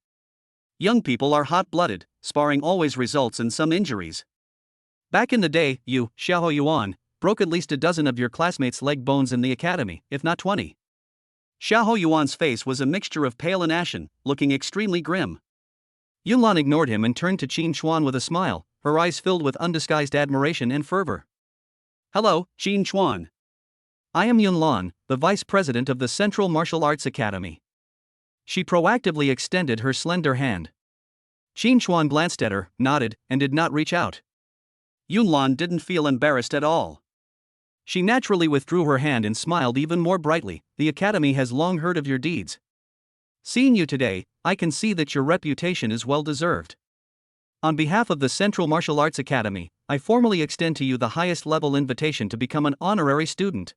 Young people are hot-blooded, sparring always results in some injuries. Back in the day, you, Xiahou Yuan, broke at least a dozen of your classmates' leg bones in the academy, if not 20. Xiahou Yuan's face was a mixture of pale and ashen, looking extremely grim. Yunlan ignored him and turned to Qin Chuan with a smile, her eyes filled with undisguised admiration and fervor. "Hello, Qin Chuan. I am Yunlan, the vice president of the Central Martial Arts Academy." She proactively extended her slender hand. Qin Chuan glanced at her, nodded, and did not reach out. Yunlan didn't feel embarrassed at all. She naturally withdrew her hand and smiled even more brightly. "The Academy has long heard of your deeds. Seeing you today, I can see that your reputation is well deserved. On behalf of the Central Martial Arts Academy, I formally extend to you the highest level invitation to become an honorary student.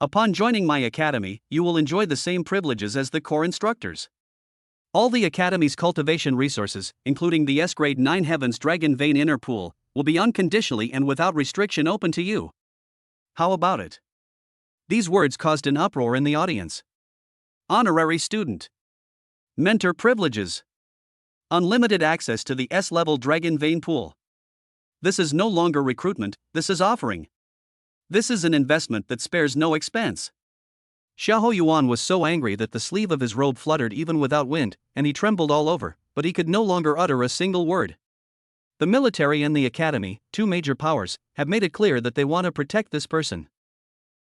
Upon joining my academy, you will enjoy the same privileges as the core instructors. All the Academy's cultivation resources, including the S-Grade 9 Heavens Dragon Vein Inner Pool, will be unconditionally and without restriction open to you. How about it?" These words caused an uproar in the audience. Honorary student. Mentor privileges. Unlimited access to the S-level Dragon Vein Pool. This is no longer recruitment, this is offering. This is an investment that spares no expense. Xiahou Yuan was so angry that the sleeve of his robe fluttered even without wind, and he trembled all over, but he could no longer utter a single word. The military and the academy, two major powers, have made it clear that they want to protect this person.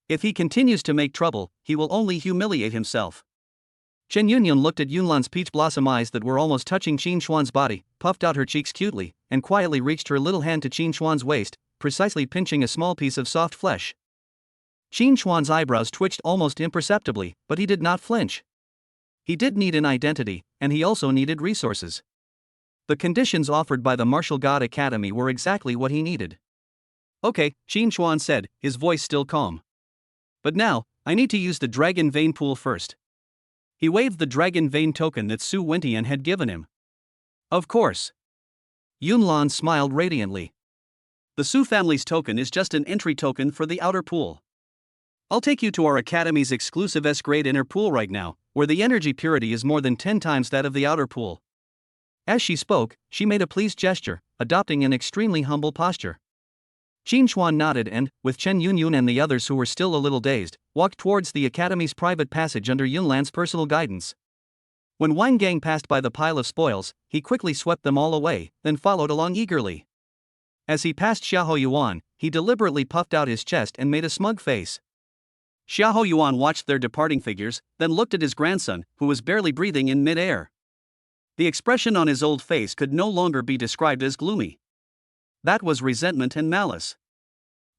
If he continues to make trouble, he will only humiliate himself. Chen Yunyun looked at Yunlan's peach blossom eyes that were almost touching Qin Xuan's body, puffed out her cheeks cutely, and quietly reached her little hand to Qin Xuan's waist, precisely pinching a small piece of soft flesh. Qin Xuan's eyebrows twitched almost imperceptibly, but he did not flinch. He did need an identity, and he also needed resources. The conditions offered by the Martial God Academy were exactly what he needed. Okay, Qin Xuan said, his voice still calm. But now, I need to use the Dragon Vein Pool first. He waved the Dragon Vein token that Su Wentian had given him. Of course. Yunlan smiled radiantly. The Su family's token is just an entry token for the outer pool. I'll take you to our academy's exclusive S-grade inner pool right now, where the energy purity is more than 10 times that of the outer pool. As she spoke, she made a pleased gesture, adopting an extremely humble posture. Qin Xuan nodded and, with Chen Yunyun and the others who were still a little dazed, walked towards the academy's private passage under Yunlan's personal guidance. When Wang Gang passed by the pile of spoils, he quickly swept them all away, then followed along eagerly. As he passed Xiahou Yuan, he deliberately puffed out his chest and made a smug face. Xiahou Yuan watched their departing figures, then looked at his grandson, who was barely breathing in mid-air. The expression on his old face could no longer be described as gloomy. That was resentment and malice.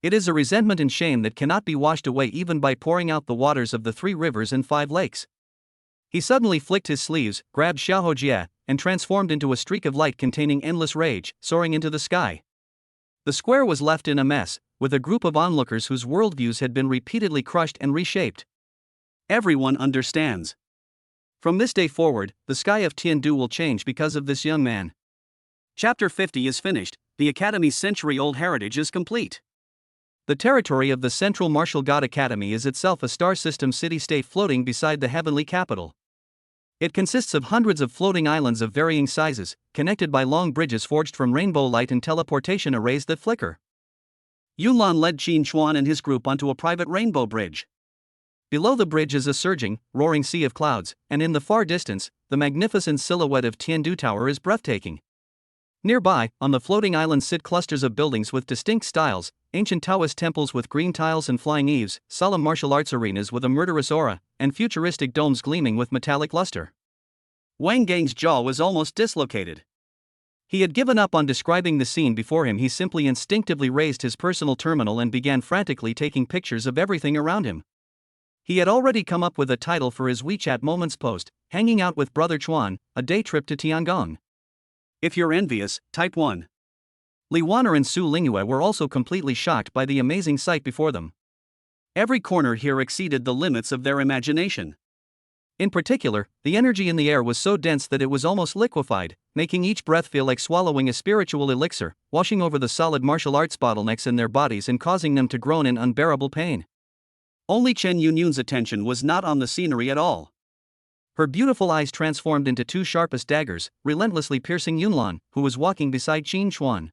It is a resentment and shame that cannot be washed away even by pouring out the waters of the 3 rivers and 5 lakes. He suddenly flicked his sleeves, grabbed Xiahou Jie, and transformed into a streak of light containing endless rage, soaring into the sky. The square was left in a mess, with a group of onlookers whose worldviews had been repeatedly crushed and reshaped. Everyone understands. From this day forward, the sky of Tiandu will change because of this young man. Chapter 50 is finished, the Academy's century-old heritage is complete. The territory of the Central Martial God Academy is itself a star system city-state floating beside the heavenly capital. It consists of hundreds of floating islands of varying sizes, connected by long bridges forged from rainbow light and teleportation arrays that flicker. Yunlan led Qin Xuan and his group onto a private rainbow bridge. Below the bridge is a surging, roaring sea of clouds, and in the far distance, the magnificent silhouette of Tiandu Tower is breathtaking. Nearby, on the floating island sit clusters of buildings with distinct styles, ancient Taoist temples with green tiles and flying eaves, solemn martial arts arenas with a murderous aura, and futuristic domes gleaming with metallic luster. Wang Gang's jaw was almost dislocated. He had given up on describing the scene before him. He simply instinctively raised his personal terminal and began frantically taking pictures of everything around him. He had already come up with a title for his WeChat Moments post, Hanging Out with Brother Chuan, a day trip to Tiangong. If you're envious, type 1. Li Wan'er and Su Lingyue were also completely shocked by the amazing sight before them. Every corner here exceeded the limits of their imagination. In particular, the energy in the air was so dense that it was almost liquefied, making each breath feel like swallowing a spiritual elixir, washing over the solid martial arts bottlenecks in their bodies and causing them to groan in unbearable pain. Only Chen Yunyun's attention was not on the scenery at all. Her beautiful eyes transformed into 2 sharpest daggers, relentlessly piercing Yunlan, who was walking beside Qin Xuan.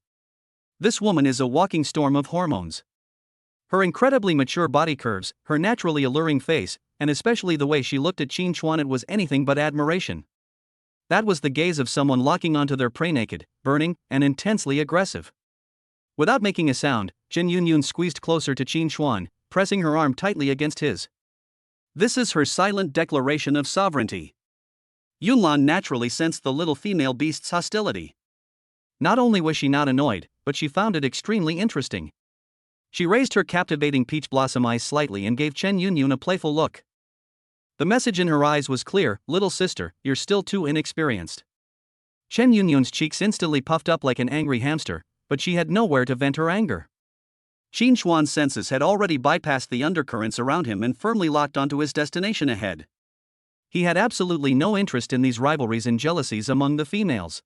This woman is a walking storm of hormones. Her incredibly mature body curves, her naturally alluring face, and especially the way she looked at Qin Xuan, it was anything but admiration. That was the gaze of someone locking onto their prey naked, burning, and intensely aggressive. Without making a sound, Chen Yunyun squeezed closer to Qin Xuan, pressing her arm tightly against his. This is her silent declaration of sovereignty. Yunlan naturally sensed the little female beast's hostility. Not only was she not annoyed, but she found it extremely interesting. She raised her captivating peach blossom eyes slightly and gave Chen Yunyun a playful look. The message in her eyes was clear: little sister, you're still too inexperienced. Chen Yunyun's cheeks instantly puffed up like an angry hamster, but she had nowhere to vent her anger. Qin Xuan's senses had already bypassed the undercurrents around him and firmly locked onto his destination ahead. He had absolutely no interest in these rivalries and jealousies among the females.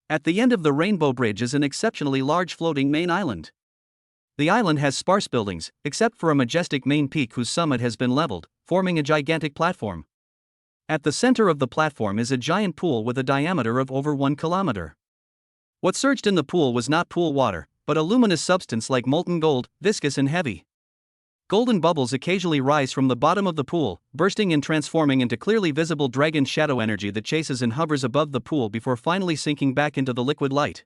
At the end of the Rainbow Bridge is an exceptionally large floating main island. The island has sparse buildings, except for a majestic main peak whose summit has been leveled, forming a gigantic platform. At the center of the platform is a giant pool with a diameter of over 1 kilometer. What surged in the pool was not pool water, but a luminous substance like molten gold, viscous and heavy. Golden bubbles occasionally rise from the bottom of the pool, bursting and transforming into clearly visible dragon shadow energy that chases and hovers above the pool before finally sinking back into the liquid light.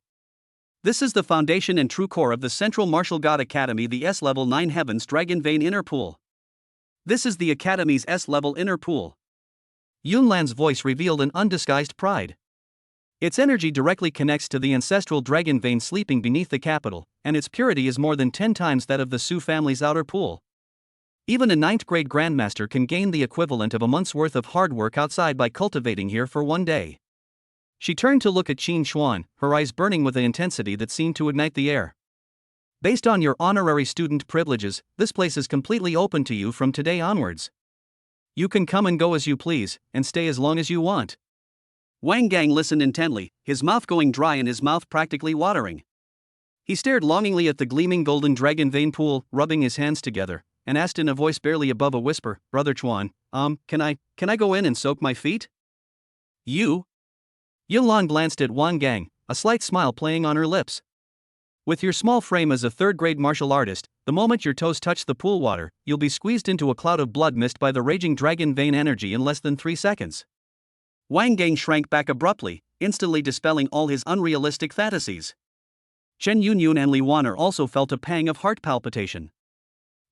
This is the foundation and true core of the Central Martial God Academy, the S-Level 9 Heavens Dragon Vein Inner Pool. This is the Academy's S-Level Inner Pool. Yunlan's voice revealed an undisguised pride. Its energy directly connects to the ancestral dragon vein sleeping beneath the capital, and its purity is more than 10 times that of the Su family's outer pool. Even a 9th grade grandmaster can gain the equivalent of a month's worth of hard work outside by cultivating here for one day. She turned to look at Qin Xuan, her eyes burning with an intensity that seemed to ignite the air. Based on your honorary student privileges, this place is completely open to you from today onwards. You can come and go as you please, and stay as long as you want. Wang Gang listened intently, his mouth going dry and his mouth practically watering. He stared longingly at the gleaming golden dragon vein pool, rubbing his hands together, and asked in a voice barely above a whisper, "Brother Chuan, can I go in and soak my feet?" You? Yunlan glanced at Wang Gang, a slight smile playing on her lips. With your small frame as a 3rd-grade martial artist, the moment your toes touch the pool water, you'll be squeezed into a cloud of blood mist by the raging dragon vein energy in less than 3 seconds. Wang Gang shrank back abruptly, instantly dispelling all his unrealistic fantasies. Chen Yunyun and Li Waner also felt a pang of heart palpitation.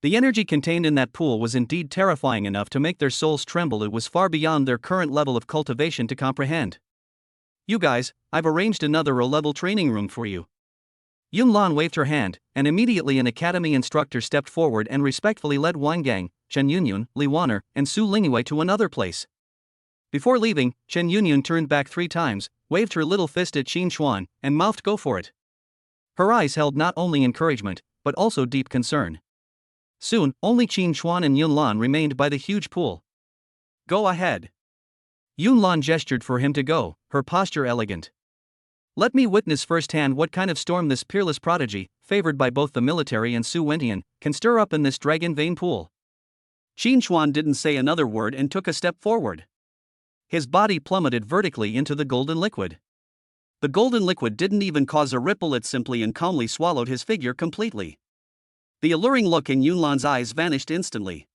The energy contained in that pool was indeed terrifying enough to make their souls tremble. It was far beyond their current level of cultivation to comprehend. You guys, I've arranged another O-level training room for you. Yunlan waved her hand, and immediately an academy instructor stepped forward and respectfully led Wang Gang, Chen Yunyun, Li Waner, and Su Lingyue to another place. Before leaving, Chen Yunyun turned back 3 times, waved her little fist at Qin Xuan, and mouthed, "Go for it." Her eyes held not only encouragement, but also deep concern. Soon, only Qin Xuan and Yunlan remained by the huge pool. "Go ahead." Yunlan gestured for him to go, her posture elegant. "Let me witness firsthand what kind of storm this peerless prodigy, favored by both the military and Su Wentian, can stir up in this dragon vein pool." Qin Xuan didn't say another word and took a step forward. His body plummeted vertically into the golden liquid. The golden liquid didn't even cause a ripple, it simply and calmly swallowed his figure completely. The alluring look in Yunlan's eyes vanished instantly.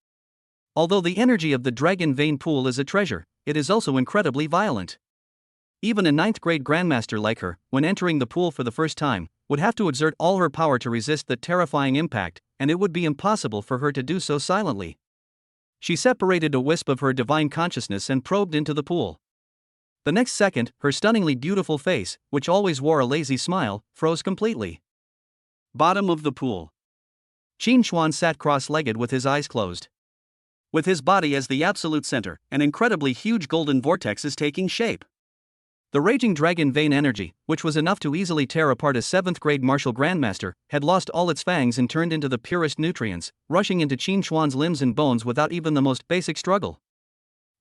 Although the energy of the dragon vein pool is a treasure, it is also incredibly violent. Even a 9th grade grandmaster like her, when entering the pool for the first time, would have to exert all her power to resist the terrifying impact, and it would be impossible for her to do so silently. She separated a wisp of her divine consciousness and probed into the pool. The next second, her stunningly beautiful face, which always wore a lazy smile, froze completely. Bottom of the pool. Qin Xuan sat cross-legged with his eyes closed. With his body as the absolute center, an incredibly huge golden vortex is taking shape. The raging dragon vein energy, which was enough to easily tear apart a 7th-grade martial grandmaster, had lost all its fangs and turned into the purest nutrients, rushing into Qin Xuan's limbs and bones without even the most basic struggle.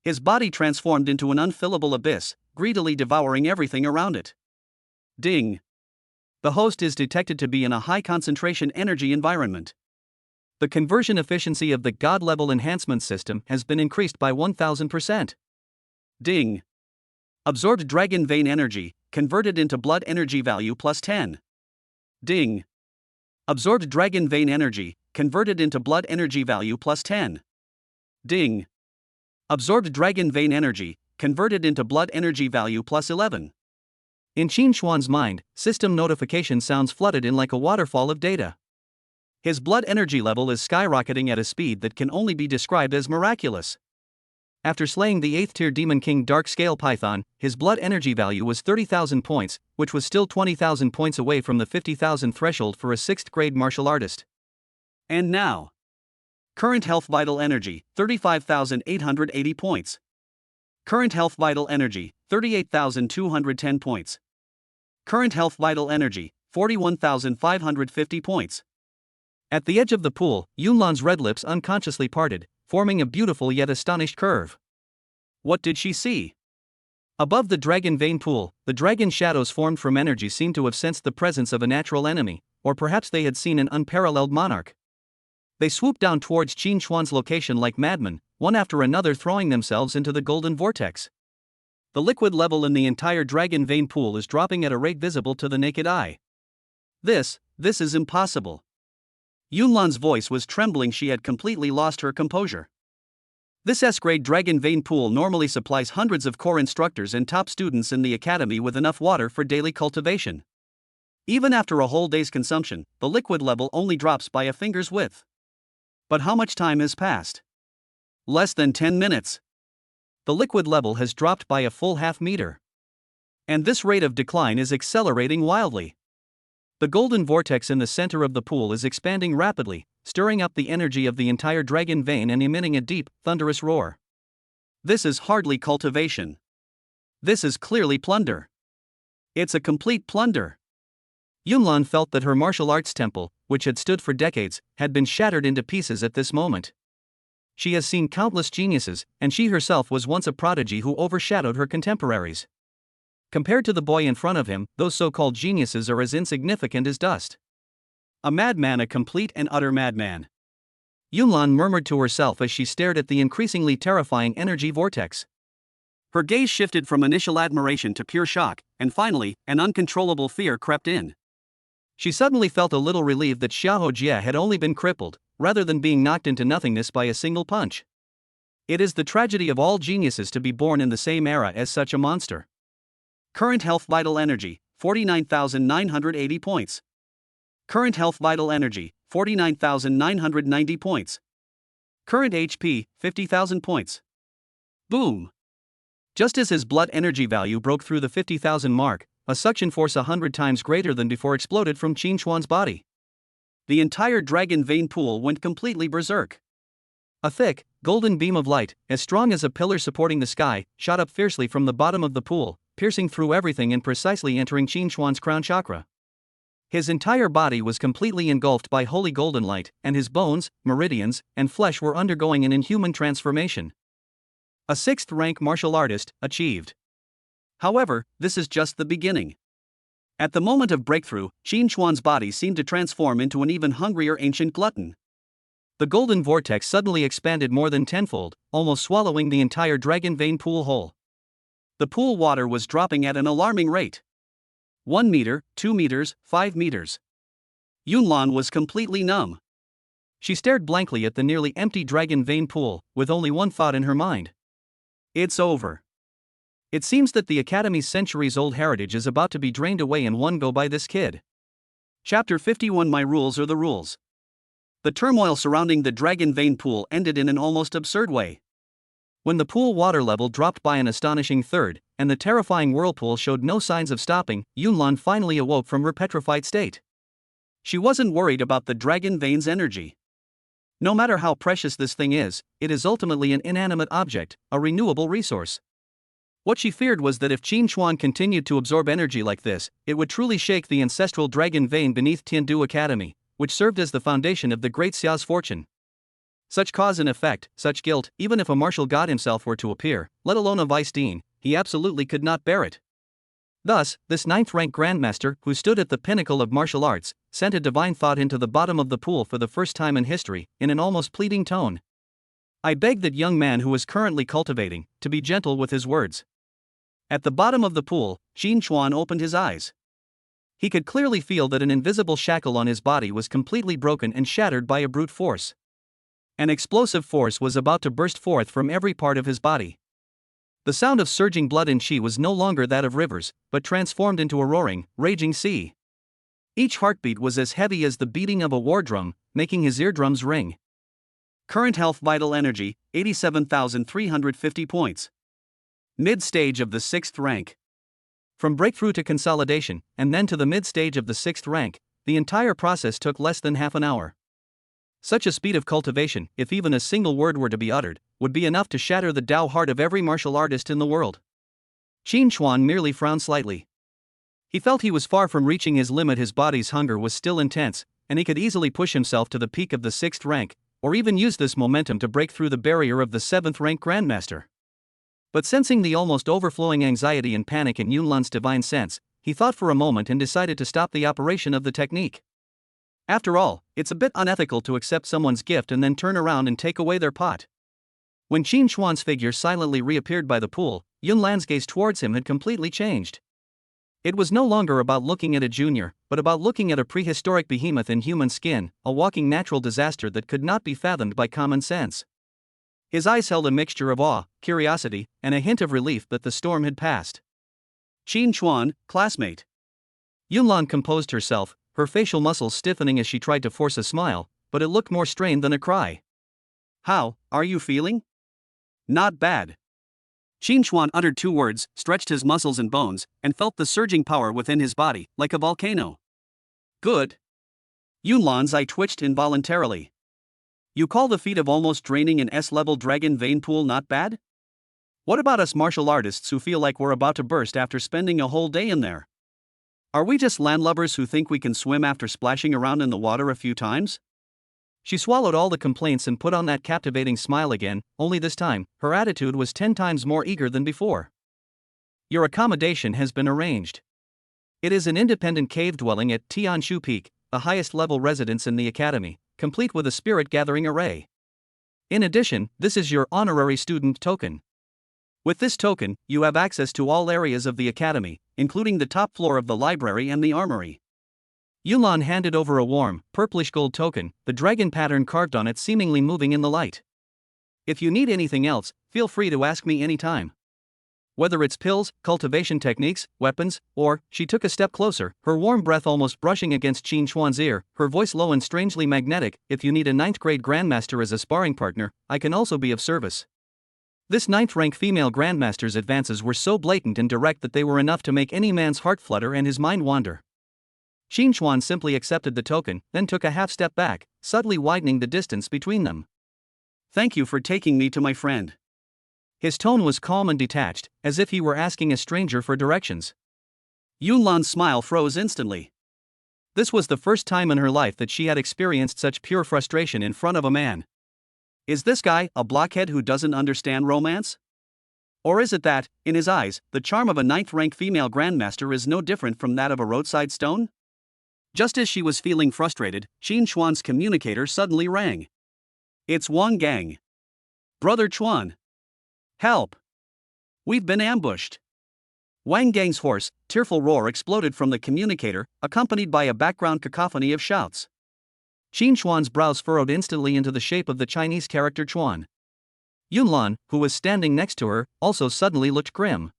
His body transformed into an unfillable abyss, greedily devouring everything around it. Ding! The host is detected to be in a high-concentration energy environment. The conversion efficiency of the God-level enhancement system has been increased by 1000%. Ding! Absorbed dragon vein energy, converted into blood energy value plus 10. Ding! Absorbed dragon vein energy, converted into blood energy value plus 10. Ding! Absorbed dragon vein energy, converted into blood energy value plus 11. In Qin Xuan's mind, system notification sounds flooded in like a waterfall of data. His blood energy level is skyrocketing at a speed that can only be described as miraculous. After slaying the 8th-tier Demon King Dark Scale Python, his blood energy value was 30,000 points, which was still 20,000 points away from the 50,000 threshold for a 6th-grade martial artist. And now, current health vital energy, 35,880 points. Current health vital energy, 38,210 points. Current health vital energy, 41,550 points. At the edge of the pool, Yunlan's red lips unconsciously parted, forming a beautiful yet astonished curve. What did she see? Above the dragon vein pool, the dragon shadows formed from energy seemed to have sensed the presence of a natural enemy, or perhaps they had seen an unparalleled monarch. They swooped down towards Qin Xuan's location like madmen, one after another throwing themselves into the golden vortex. The liquid level in the entire dragon vein pool is dropping at a rate visible to the naked eye. This, this is impossible. Yunlan's voice was trembling, she had completely lost her composure. This S-grade Dragon Vein pool normally supplies hundreds of core instructors and top students in the academy with enough water for daily cultivation. Even after a whole day's consumption, the liquid level only drops by a finger's width. But how much time has passed? Less than 10 minutes. The liquid level has dropped by a full half-meter. And this rate of decline is accelerating wildly. The golden vortex in the center of the pool is expanding rapidly, stirring up the energy of the entire dragon vein and emitting a deep, thunderous roar. This is hardly cultivation. This is clearly plunder. It's a complete plunder. Yunlan felt that her martial arts temple, which had stood for decades, had been shattered into pieces at this moment. She has seen countless geniuses, and she herself was once a prodigy who overshadowed her contemporaries. Compared to the boy in front of him, those so-called geniuses are as insignificant as dust. A madman, a complete and utter madman. Yunlan murmured to herself as she stared at the increasingly terrifying energy vortex. Her gaze shifted from initial admiration to pure shock, and finally, an uncontrollable fear crept in. She suddenly felt a little relieved that Xiao Jie had only been crippled, rather than being knocked into nothingness by a single punch. It is the tragedy of all geniuses to be born in the same era as such a monster. Current health vital energy, 49,980 points. Current health vital energy, 49,990 points. Current HP, 50,000 points. Boom! Just as his blood energy value broke through the 50,000 mark, a suction force 100 times greater than before exploded from Qin Chuan's body. The entire dragon vein pool went completely berserk. A thick, golden beam of light, as strong as a pillar supporting the sky, shot up fiercely from the bottom of the pool, piercing through everything and precisely entering Qin Chuan's crown chakra. His entire body was completely engulfed by holy golden light, and his bones, meridians, and flesh were undergoing an inhuman transformation. A 6th rank martial artist, achieved. However, this is just the beginning. At the moment of breakthrough, Qin Chuan's body seemed to transform into an even hungrier ancient glutton. The golden vortex suddenly expanded more than tenfold, almost swallowing the entire dragon vein pool whole. The pool water was dropping at an alarming rate. 1 meter, 2 meters, 5 meters. Yunlan was completely numb. She stared blankly at the nearly empty dragon vein pool, with only one thought in her mind. It's over. It seems that the Academy's centuries-old heritage is about to be drained away in one go by this kid. Chapter 51 My Rules Are the Rules. The turmoil surrounding the dragon vein pool ended in an almost absurd way. When the pool water level dropped by an astonishing third, and the terrifying whirlpool showed no signs of stopping, Yunlan finally awoke from her petrified state. She wasn't worried about the dragon vein's energy. No matter how precious this thing is, it is ultimately an inanimate object, a renewable resource. What she feared was that if Qin Chuan continued to absorb energy like this, it would truly shake the ancestral dragon vein beneath Tiandu Academy, which served as the foundation of the great Xia's fortune. Such cause and effect, such guilt, even if a martial god himself were to appear, let alone a vice dean, he absolutely could not bear it. Thus, this 9th-rank grandmaster, who stood at the pinnacle of martial arts, sent a divine thought into the bottom of the pool for the first time in history, in an almost pleading tone. I beg that young man who is currently cultivating, to be gentle with his words. At the bottom of the pool, Qin Chuan opened his eyes. He could clearly feel that an invisible shackle on his body was completely broken and shattered by a brute force. An explosive force was about to burst forth from every part of his body. The sound of surging blood and qi was no longer that of rivers, but transformed into a roaring, raging sea. Each heartbeat was as heavy as the beating of a war drum, making his eardrums ring. Current health vital energy, 87,350 points. Mid-stage of the 6th rank. From breakthrough to consolidation, and then to the mid-stage of the 6th rank, the entire process took less than half an hour. Such a speed of cultivation, if even a single word were to be uttered, would be enough to shatter the Tao heart of every martial artist in the world. Qin Chuan merely frowned slightly. He felt he was far from reaching his limit. His body's hunger was still intense, and he could easily push himself to the peak of the 6th rank, or even use this momentum to break through the barrier of the 7th rank grandmaster. But sensing the almost overflowing anxiety and panic in Yunlan's divine sense, he thought for a moment and decided to stop the operation of the technique. After all, it's a bit unethical to accept someone's gift and then turn around and take away their pot. When Qin Chuan's figure silently reappeared by the pool, Yunlan's gaze towards him had completely changed. It was no longer about looking at a junior, but about looking at a prehistoric behemoth in human skin, a walking natural disaster that could not be fathomed by common sense. His eyes held a mixture of awe, curiosity, and a hint of relief that the storm had passed. Qin Chuan, classmate. Yunlan composed herself, her facial muscles stiffening as she tried to force a smile, but it looked more strained than a cry. How are you feeling? Not bad. Qin Chuan uttered 2 words, stretched his muscles and bones, and felt the surging power within his body, like a volcano. Good. Yunlan's eye twitched involuntarily. You call the feat of almost draining an S-level dragon vein pool not bad? What about us martial artists who feel like we're about to burst after spending a whole day in there? Are we just landlubbers who think we can swim after splashing around in the water a few times? She swallowed all the complaints and put on that captivating smile again, only this time, her attitude was 10 times more eager than before. Your accommodation has been arranged. It is an independent cave dwelling at Tianshu Peak, the highest level residence in the academy, complete with a spirit gathering array. In addition, this is your honorary student token. With this token, you have access to all areas of the academy, including the top floor of the library and the armory. Yunlan handed over a warm, purplish gold token, the dragon pattern carved on it seemingly moving in the light. If you need anything else, feel free to ask me anytime. Whether it's pills, cultivation techniques, weapons, or, she took a step closer, her warm breath almost brushing against Qin Chuan's ear, her voice low and strangely magnetic, if you need a 9th grade grandmaster as a sparring partner, I can also be of service. This 9th rank female grandmaster's advances were so blatant and direct that they were enough to make any man's heart flutter and his mind wander. Qin Chuan simply accepted the token, then took a half step back, subtly widening the distance between them. Thank you for taking me to my friend. His tone was calm and detached, as if he were asking a stranger for directions. Yunlan's smile froze instantly. This was the first time in her life that she had experienced such pure frustration in front of a man. Is this guy a blockhead who doesn't understand romance? Or is it that, in his eyes, the charm of a 9th rank female grandmaster is no different from that of a roadside stone? Just as she was feeling frustrated, Qin Chuan's communicator suddenly rang. It's Wang Gang. Brother Chuan. Help! We've been ambushed. Wang Gang's hoarse, tearful roar exploded from the communicator, accompanied by a background cacophony of shouts. Qin Chuan's brows furrowed instantly into the shape of the Chinese character Chuan. Yunlan, who was standing next to her, also suddenly looked grim.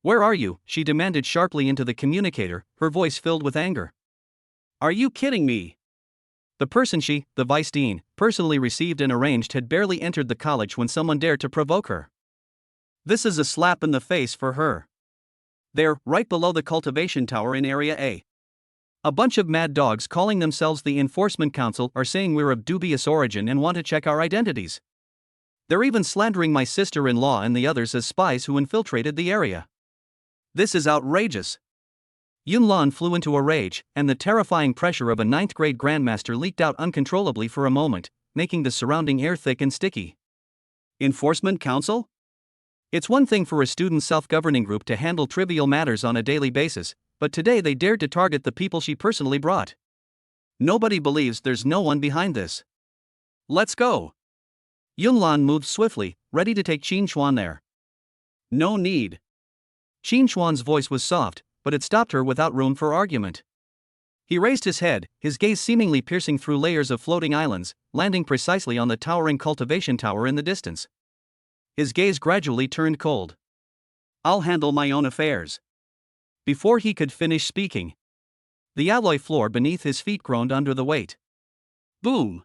Where are you? She demanded sharply into the communicator, her voice filled with anger. Are you kidding me? The person she, the vice dean, personally received and arranged had barely entered the college when someone dared to provoke her. This is a slap in the face for her. There, right below the cultivation tower in Area A. A bunch of mad dogs calling themselves the Enforcement Council are saying we're of dubious origin and want to check our identities. They're even slandering my sister-in-law and the others as spies who infiltrated the area. This is outrageous. Yunlan flew into a rage, and the terrifying pressure of a 9th grade grandmaster leaked out uncontrollably for a moment, making the surrounding air thick and sticky. Enforcement Council? It's one thing for a student self-governing group to handle trivial matters on a daily basis, but today they dared to target the people she personally brought. Nobody believes there's no one behind this. Let's go. Yunlan moved swiftly, ready to take Qin Chuan there. No need. Qin Chuan's voice was soft, but it stopped her without room for argument. He raised his head, his gaze seemingly piercing through layers of floating islands, landing precisely on the towering cultivation tower in the distance. His gaze gradually turned cold. I'll handle my own affairs. Before he could finish speaking, the alloy floor beneath his feet groaned under the weight. Boom!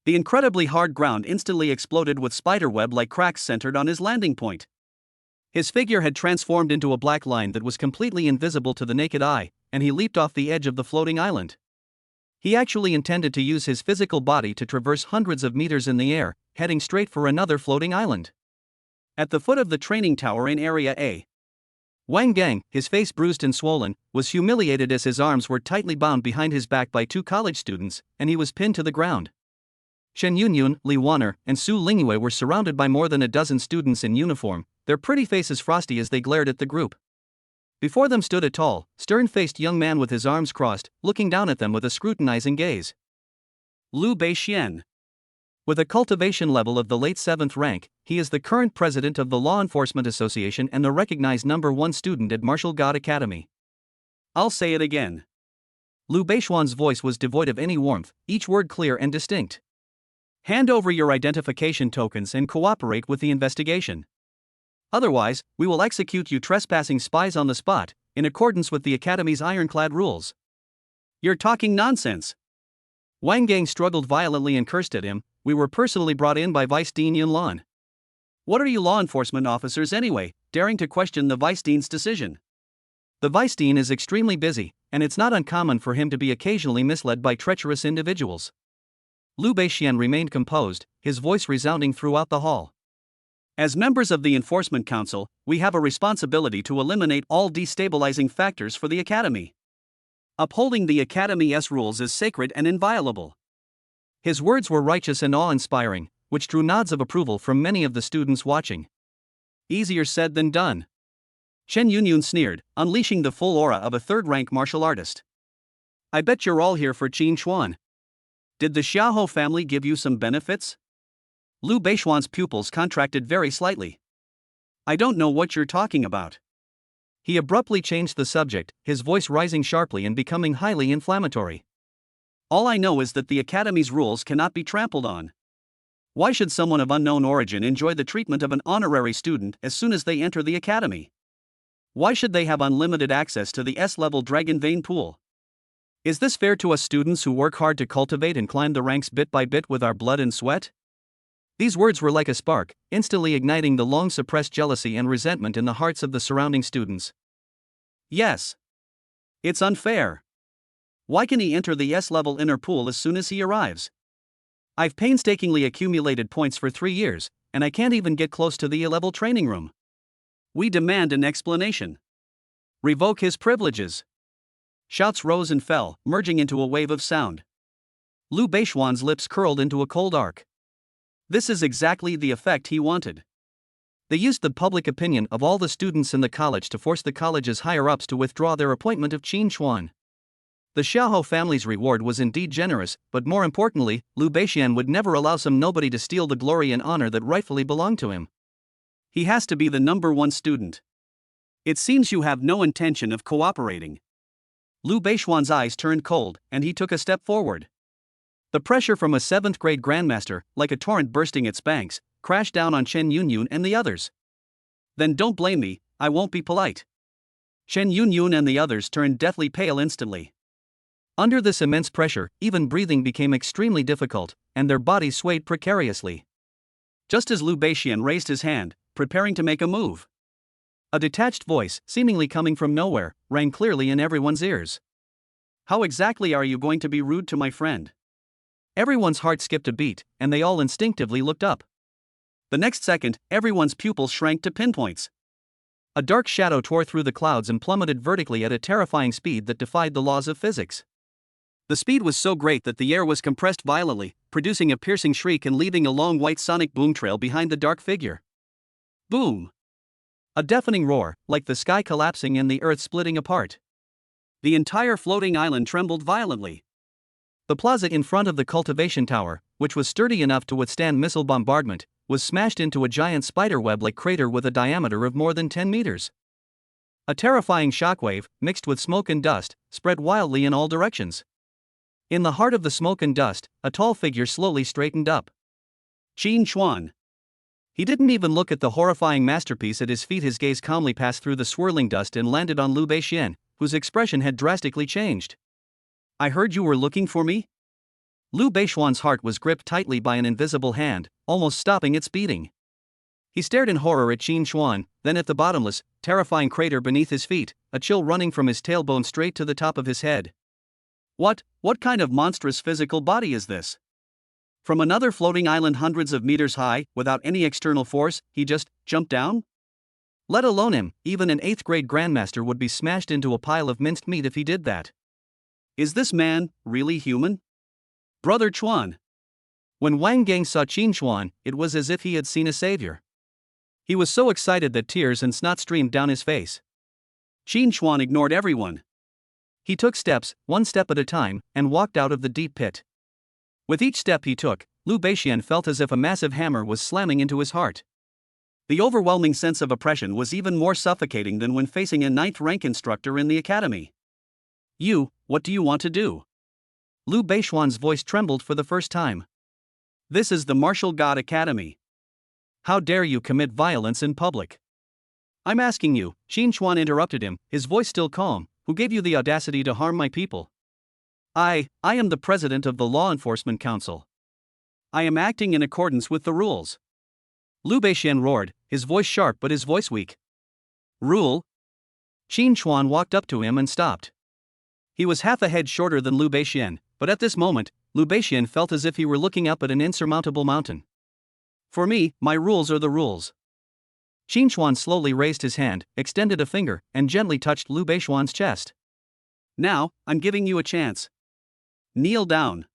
The incredibly hard ground instantly exploded with spiderweb-like cracks centered on his landing point. His figure had transformed into a black line that was completely invisible to the naked eye, and he leaped off the edge of the floating island. He actually intended to use his physical body to traverse hundreds of meters in the air, heading straight for another floating island. At the foot of the training tower in Area A, Wang Gang, his face bruised and swollen, was humiliated as his arms were tightly bound behind his back by 2 college students, and he was pinned to the ground. Shen Yunyun, Li Wanner, and Su Lingyue were surrounded by more than a dozen students in uniform, their pretty faces frosty as they glared at the group. Before them stood a tall, stern-faced young man with his arms crossed, looking down at them with a scrutinizing gaze. Liu Beixian. With a cultivation level of the late 7th rank, he is the current president of the Law Enforcement Association and the recognized #1 student at Martial God Academy. I'll say it again. Liu Beishuan's voice was devoid of any warmth, each word clear and distinct. Hand over your identification tokens and cooperate with the investigation. Otherwise, we will execute you trespassing spies on the spot, in accordance with the Academy's ironclad rules. You're talking nonsense. Wang Gang struggled violently and cursed at him. We were personally brought in by Vice Dean Yunlan. What are you law enforcement officers anyway, daring to question the Vice Dean's decision? The Vice Dean is extremely busy, and it's not uncommon for him to be occasionally misled by treacherous individuals. Liu Beixian remained composed, his voice resounding throughout the hall. As members of the Enforcement Council, we have a responsibility to eliminate all destabilizing factors for the Academy. Upholding the Academy's rules is sacred and inviolable. His words were righteous and awe-inspiring, which drew nods of approval from many of the students watching. Easier said than done. Chen Yunyun sneered, unleashing the full aura of a third-rank martial artist. I bet you're all here for Qin Chuan. Did the Xiaohou family give you some benefits? Liu Beishuan's pupils contracted very slightly. I don't know what you're talking about. He abruptly changed the subject, his voice rising sharply and becoming highly inflammatory. All I know is that the Academy's rules cannot be trampled on. Why should someone of unknown origin enjoy the treatment of an honorary student as soon as they enter the Academy? Why should they have unlimited access to the S-level Dragon Vein pool? Is this fair to us students who work hard to cultivate and climb the ranks bit by bit with our blood and sweat? These words were like a spark, instantly igniting the long-suppressed jealousy and resentment in the hearts of the surrounding students. Yes. It's unfair. Why can he enter the S-level inner pool as soon as he arrives? I've painstakingly accumulated points for 3 years, and I can't even get close to the E-level training room. We demand an explanation. Revoke his privileges. Shouts rose and fell, merging into a wave of sound. Liu Beishuan's lips curled into a cold arc. This is exactly the effect he wanted. They used the public opinion of all the students in the college to force the college's higher-ups to withdraw their appointment of Qin Chuan. The Xiaohou family's reward was indeed generous, but more importantly, Liu Beixian would never allow some nobody to steal the glory and honor that rightfully belonged to him. He has to be the #1 student. It seems you have no intention of cooperating. Liu Beishuan's eyes turned cold, and he took a step forward. The pressure from a 7th-grade grandmaster, like a torrent bursting its banks, crashed down on Chen Yunyun and the others. Then don't blame me, I won't be polite. Chen Yunyun and the others turned deathly pale instantly. Under this immense pressure, even breathing became extremely difficult, and their bodies swayed precariously. Just as Liu Beixian raised his hand, preparing to make a move, a detached voice, seemingly coming from nowhere, rang clearly in everyone's ears. How exactly are you going to be rude to my friend? Everyone's heart skipped a beat, and they all instinctively looked up. The next second, everyone's pupils shrank to pinpoints. A dark shadow tore through the clouds and plummeted vertically at a terrifying speed that defied the laws of physics. The speed was so great that the air was compressed violently, producing a piercing shriek and leaving a long white sonic boom trail behind the dark figure. Boom! A deafening roar, like the sky collapsing and the earth splitting apart. The entire floating island trembled violently. The plaza in front of the cultivation tower, which was sturdy enough to withstand missile bombardment, was smashed into a giant spiderweb-like crater with a diameter of more than 10 meters. A terrifying shockwave, mixed with smoke and dust, spread wildly in all directions. In the heart of the smoke and dust, a tall figure slowly straightened up. Qin Chuan. He didn't even look at the horrifying masterpiece at his feet. His gaze calmly passed through the swirling dust and landed on Liu Beixian, whose expression had drastically changed. I heard you were looking for me? Liu Beishuan's heart was gripped tightly by an invisible hand, almost stopping its beating. He stared in horror at Qin Chuan, then at the bottomless, terrifying crater beneath his feet, a chill running from his tailbone straight to the top of his head. What kind of monstrous physical body is this? From another floating island hundreds of meters high, without any external force, he just jumped down? Let alone him, even an 8th-grade grandmaster would be smashed into a pile of minced meat if he did that. Is this man really human? Brother Chuan. When Wang Gang saw Qin Chuan, it was as if he had seen a savior. He was so excited that tears and snot streamed down his face. Qin Chuan ignored everyone. He took steps, one step at a time, and walked out of the deep pit. With each step he took, Liu Beixian felt as if a massive hammer was slamming into his heart. The overwhelming sense of oppression was even more suffocating than when facing a 9th-rank instructor in the academy. What do you want to do? Liu Beishuan's voice trembled for the first time. This is the Martial God Academy. How dare you commit violence in public? I'm asking you, Qin Chuan interrupted him, his voice still calm. Who gave you the audacity to harm my people? I am the president of the Law Enforcement Council. I am acting in accordance with the rules. Liu Beixian roared, his voice sharp but his voice weak. Rule? Qin Chuan walked up to him and stopped. He was half a head shorter than Liu Beixian, but at this moment, Liu Beixian felt as if he were looking up at an insurmountable mountain. For me, my rules are the rules. Qin Chuan slowly raised his hand, extended a finger, and gently touched Liu Beishuan's chest. Now, I'm giving you a chance. Kneel down.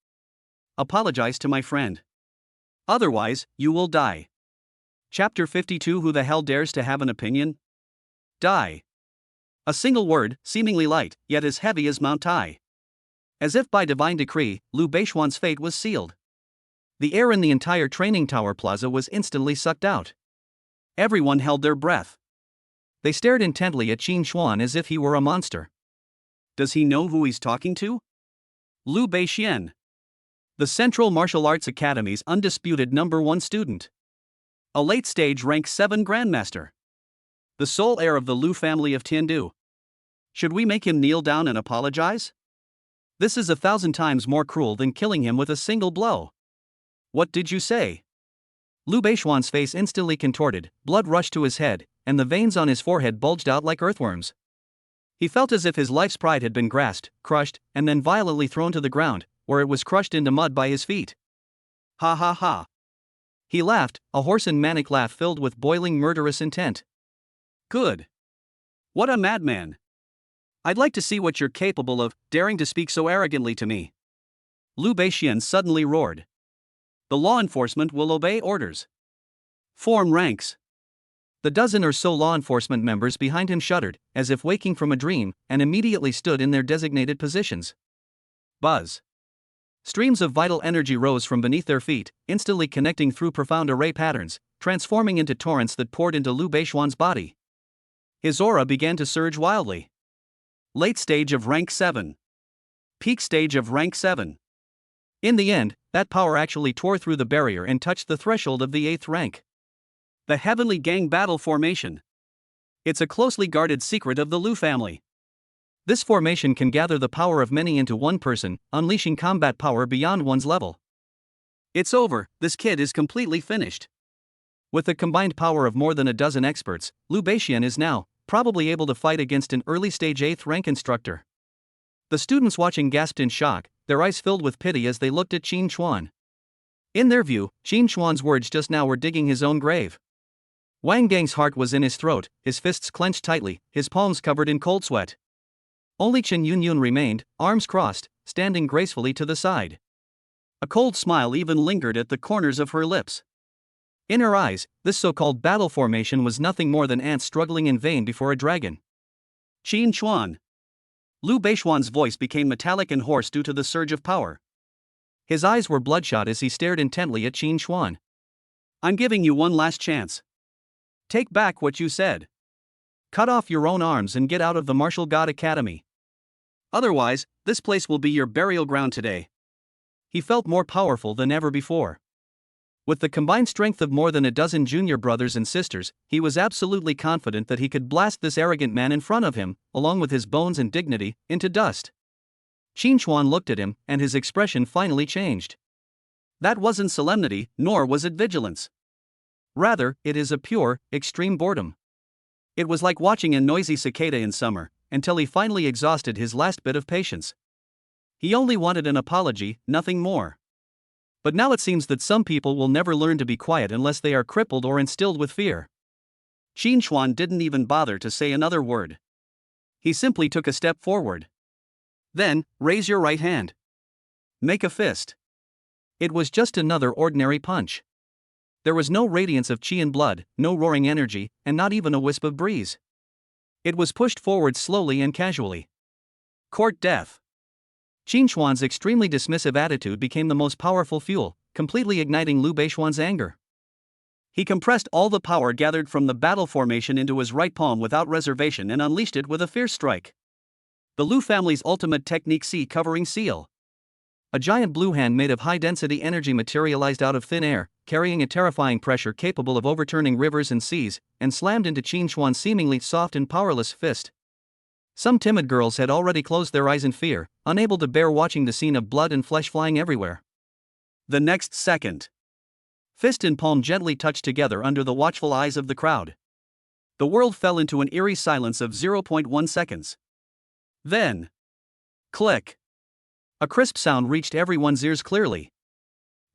Apologize to my friend. Otherwise, you will die. Chapter 52. Who the hell dares to have an opinion? Die. A single word, seemingly light, yet as heavy as Mount Tai. As if by divine decree, Liu Beishuan's fate was sealed. The air in the entire training tower plaza was instantly sucked out. Everyone held their breath. They stared intently at Qin Chuan as if he were a monster. Does he know who he's talking to? Liu Beixian. The Central Martial Arts Academy's undisputed #1 student. A late-stage rank 7 grandmaster. The sole heir of the Liu family of Tiandu. Should we make him kneel down and apologize? This is 1,000 times more cruel than killing him with a single blow. What did you say? Liu Beishuan's face instantly contorted, blood rushed to his head, and the veins on his forehead bulged out like earthworms. He felt as if his life's pride had been grasped, crushed, and then violently thrown to the ground, where it was crushed into mud by his feet. Ha ha ha. He laughed, a hoarse and manic laugh filled with boiling murderous intent. Good. What a madman. I'd like to see what you're capable of, daring to speak so arrogantly to me. Liu Beixian suddenly roared. The law enforcement will obey orders. Form ranks. The dozen or so law enforcement members behind him shuddered, as if waking from a dream, and immediately stood in their designated positions. Buzz. Streams of vital energy rose from beneath their feet, instantly connecting through profound array patterns, transforming into torrents that poured into Liu Beishuan's body. His aura began to surge wildly. Late stage of rank 7. Peak stage of rank 7. In the end, that power actually tore through the barrier and touched the threshold of the 8th rank. The Heavenly Gang Battle Formation. It's a closely guarded secret of the Liu family. This formation can gather the power of many into one person, unleashing combat power beyond one's level. It's over, this kid is completely finished. With the combined power of more than a dozen experts, Liu Beixian is now probably able to fight against an early-stage 8th rank instructor. The students watching gasped in shock, their eyes filled with pity as they looked at Qin Chuan. In their view, Qin Chuan's words just now were digging his own grave. Wang Gang's heart was in his throat, his fists clenched tightly, his palms covered in cold sweat. Only Chen Yunyun remained, arms crossed, standing gracefully to the side. A cold smile even lingered at the corners of her lips. In her eyes, this so-called battle formation was nothing more than ants struggling in vain before a dragon. Qin Chuan. Liu Beishuan's voice became metallic and hoarse due to the surge of power. His eyes were bloodshot as he stared intently at Qin Chuan. I'm giving you one last chance. Take back what you said. Cut off your own arms and get out of the Martial God Academy. Otherwise, this place will be your burial ground today. He felt more powerful than ever before. With the combined strength of more than a dozen junior brothers and sisters, he was absolutely confident that he could blast this arrogant man in front of him, along with his bones and dignity, into dust. Qin Chuan looked at him, and his expression finally changed. That wasn't solemnity, nor was it vigilance. Rather, it is a pure, extreme boredom. It was like watching a noisy cicada in summer, until he finally exhausted his last bit of patience. He only wanted an apology, nothing more. But now it seems that some people will never learn to be quiet unless they are crippled or instilled with fear. Qin Chuan didn't even bother to say another word. He simply took a step forward. Then, raise your right hand. Make a fist. It was just another ordinary punch. There was no radiance of qi and blood, no roaring energy, and not even a wisp of breeze. It was pushed forward slowly and casually. Court death. Qin Chuan's extremely dismissive attitude became the most powerful fuel, completely igniting Liu Beishuan's anger. He compressed all the power gathered from the battle formation into his right palm without reservation and unleashed it with a fierce strike. The Lu family's ultimate technique sea covering seal. A giant blue hand made of high-density energy materialized out of thin air, carrying a terrifying pressure capable of overturning rivers and seas, and slammed into Qin Chuan's seemingly soft and powerless fist. Some timid girls had already closed their eyes in fear, unable to bear watching the scene of blood and flesh flying everywhere. The next second, fist and palm gently touched together under the watchful eyes of the crowd. The world fell into an eerie silence of 0.1 seconds. Then, click. A crisp sound reached everyone's ears clearly.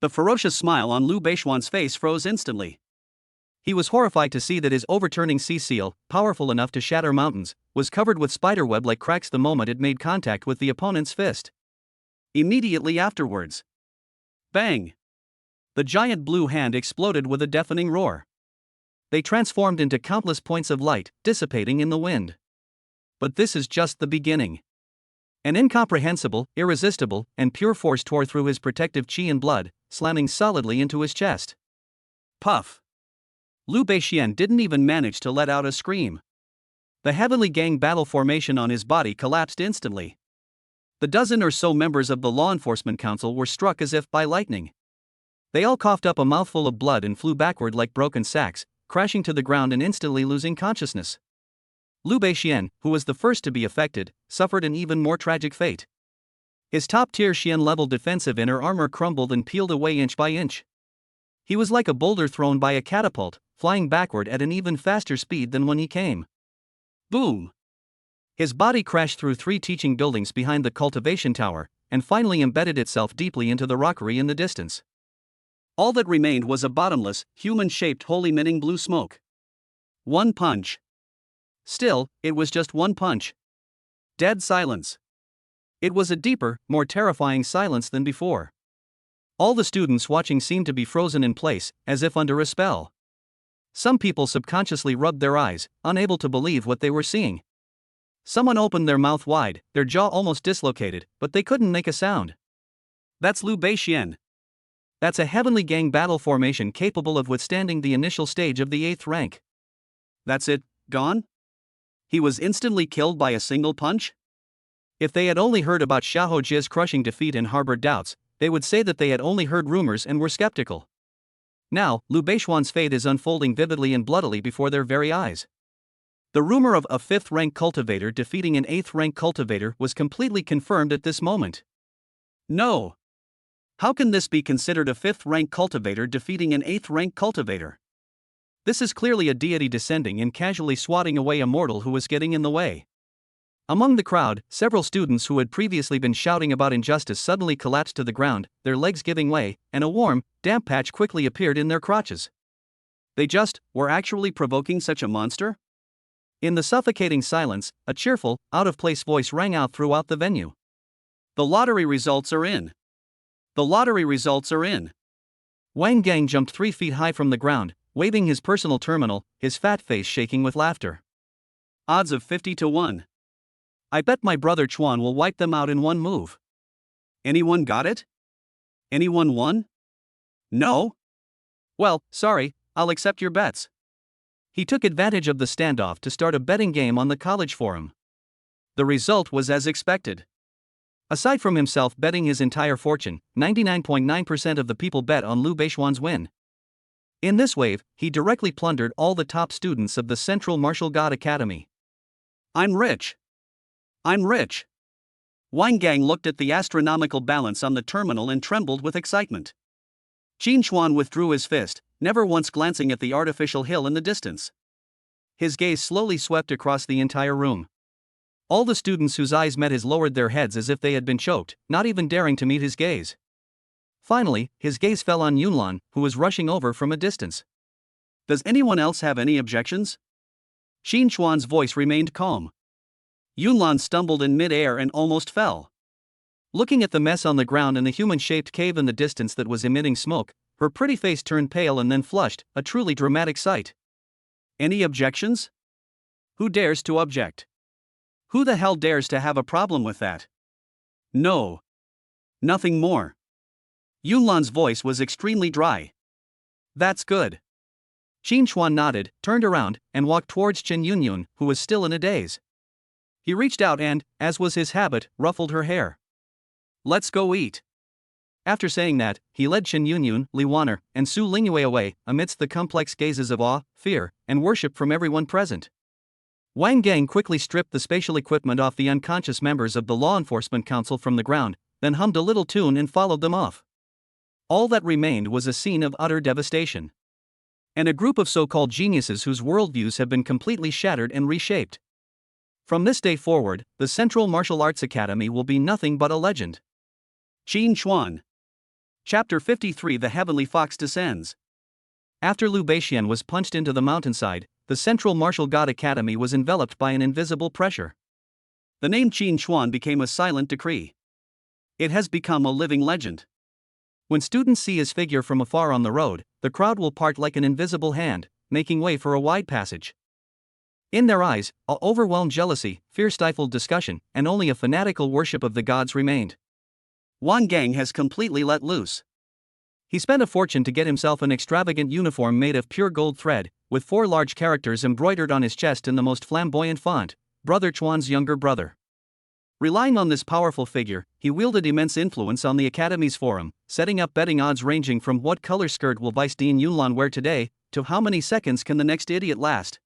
The ferocious smile on Liu Beixuan's face froze instantly. He was horrified to see that his overturning sea seal, powerful enough to shatter mountains, was covered with spiderweb-like cracks the moment it made contact with the opponent's fist. Immediately afterwards, bang! The giant blue hand exploded with a deafening roar. They transformed into countless points of light, dissipating in the wind. But this is just the beginning. An incomprehensible, irresistible, and pure force tore through his protective qi and blood, slamming solidly into his chest. Puff! Liu Beixian didn't even manage to let out a scream. The heavenly gang battle formation on his body collapsed instantly. The dozen or so members of the law enforcement council were struck as if by lightning. They all coughed up a mouthful of blood and flew backward like broken sacks, crashing to the ground and instantly losing consciousness. Liu Beixian, who was the first to be affected, suffered an even more tragic fate. His top-tier Xian-level defensive inner armor crumbled and peeled away inch by inch. He was like a boulder thrown by a catapult, flying backward at an even faster speed than when he came. Boom! His body crashed through 3 teaching buildings behind the cultivation tower, and finally embedded itself deeply into the rockery in the distance. All that remained was a bottomless, human-shaped hole emitting blue smoke. One punch. Still, it was just one punch. Dead silence. It was a deeper, more terrifying silence than before. All the students watching seemed to be frozen in place, as if under a spell. Some people subconsciously rubbed their eyes, unable to believe what they were seeing. Someone opened their mouth wide, their jaw almost dislocated, but they couldn't make a sound. That's Liu Beixian. That's a heavenly gang battle formation capable of withstanding the initial stage of the 8th rank. That's it, gone? He was instantly killed by a single punch? If they had only heard about Xiahou Jie's crushing defeat and harbored doubts, they would say that they had only heard rumors and were skeptical. Now, Liu Beixuan's fate is unfolding vividly and bloodily before their very eyes. The rumor of a 5th rank cultivator defeating an 8th rank cultivator was completely confirmed at this moment. No! How can this be considered a 5th rank cultivator defeating an 8th rank cultivator? This is clearly a deity descending and casually swatting away a mortal who was getting in the way. Among the crowd, several students who had previously been shouting about injustice suddenly collapsed to the ground, their legs giving way, and a warm, damp patch quickly appeared in their crotches. They just were actually provoking such a monster? In the suffocating silence, a cheerful, out-of-place voice rang out throughout the venue. The lottery results are in. The lottery results are in. Wang Gang jumped 3 feet high from the ground, waving his personal terminal, his fat face shaking with laughter. Odds of 50 to 1. I bet my brother Chuan will wipe them out in one move. Anyone got it? Anyone won? No? Well, sorry, I'll accept your bets. He took advantage of the standoff to start a betting game on the college forum. The result was as expected. Aside from himself betting his entire fortune, 99.9% of the people bet on Liu Beixuan's win. In this wave, he directly plundered all the top students of the Central Martial God Academy. I'm rich. I'm rich. Wang Gang looked at the astronomical balance on the terminal and trembled with excitement. Qin Chuan withdrew his fist, never once glancing at the artificial hill in the distance. His gaze slowly swept across the entire room. All the students whose eyes met his lowered their heads as if they had been choked, not even daring to meet his gaze. Finally, his gaze fell on Yunlan, who was rushing over from a distance. Does anyone else have any objections? Qin Chuan's voice remained calm. Yunlan stumbled in mid-air and almost fell. Looking at the mess on the ground and the human-shaped cave in the distance that was emitting smoke, her pretty face turned pale and then flushed, a truly dramatic sight. Any objections? Who dares to object? Who the hell dares to have a problem with that? No. Nothing more. Yunlan's voice was extremely dry. That's good. Qin Chuan nodded, turned around, and walked towards Chen Yunyun, who was still in a daze. He reached out and, as was his habit, ruffled her hair. "Let's go eat." After saying that, he led Chen Yunyun, Li Wan'er, and Su Lingyue away, amidst the complex gazes of awe, fear, and worship from everyone present. Wang Gang quickly stripped the spatial equipment off the unconscious members of the Law Enforcement Council from the ground, then hummed a little tune and followed them off. All that remained was a scene of utter devastation. And a group of so-called geniuses whose worldviews have been completely shattered and reshaped. From this day forward, the Central Martial Arts Academy will be nothing but a legend. Qin Chuan. Chapter 53. The Heavenly Fox Descends. After Liu Beixian was punched into the mountainside, the Central Martial God Academy was enveloped by an invisible pressure. The name Qin Chuan became a silent decree. It has become a living legend. When students see his figure from afar on the road, the crowd will part like an invisible hand, making way for a wide passage. In their eyes, a overwhelmed jealousy, fear-stifled discussion, and only a fanatical worship of the gods remained. Wang Gang has completely let loose. He spent a fortune to get himself an extravagant uniform made of pure gold thread, with 4 large characters embroidered on his chest in the most flamboyant font, Brother Chuan's younger brother. Relying on this powerful figure, he wielded immense influence on the Academy's forum, setting up betting odds ranging from what color skirt will Vice Dean Yunlan wear today, to how many seconds can the next idiot last.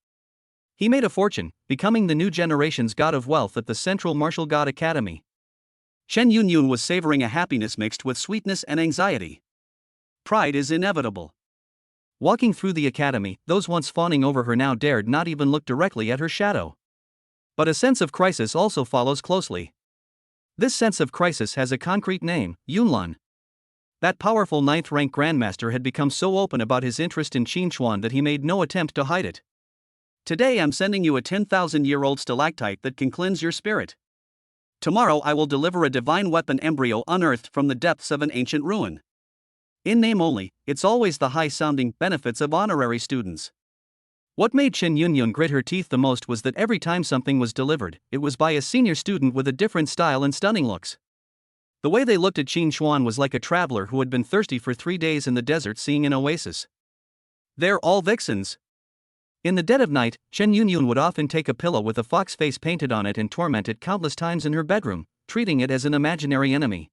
He made a fortune, becoming the new generation's god of wealth at the Central Martial God Academy. Chen Yunyun was savoring a happiness mixed with sweetness and anxiety. Pride is inevitable. Walking through the academy, those once fawning over her now dared not even look directly at her shadow. But a sense of crisis also follows closely. This sense of crisis has a concrete name, Yunlan. That powerful 9th-rank grandmaster had become so open about his interest in Qin Chuan that he made no attempt to hide it. "Today I'm sending you a 10,000-year-old stalactite that can cleanse your spirit. Tomorrow I will deliver a divine weapon embryo unearthed from the depths of an ancient ruin. In name only, it's always the high-sounding benefits of honorary students." What made Chen Yunyun grit her teeth the most was that every time something was delivered, it was by a senior student with a different style and stunning looks. The way they looked at Qin Chuan was like a traveler who had been thirsty for 3 days in the desert seeing an oasis. "They're all vixens." In the dead of night, Chen Yunyun would often take a pillow with a fox face painted on it and torment it countless times in her bedroom, treating it as an imaginary enemy.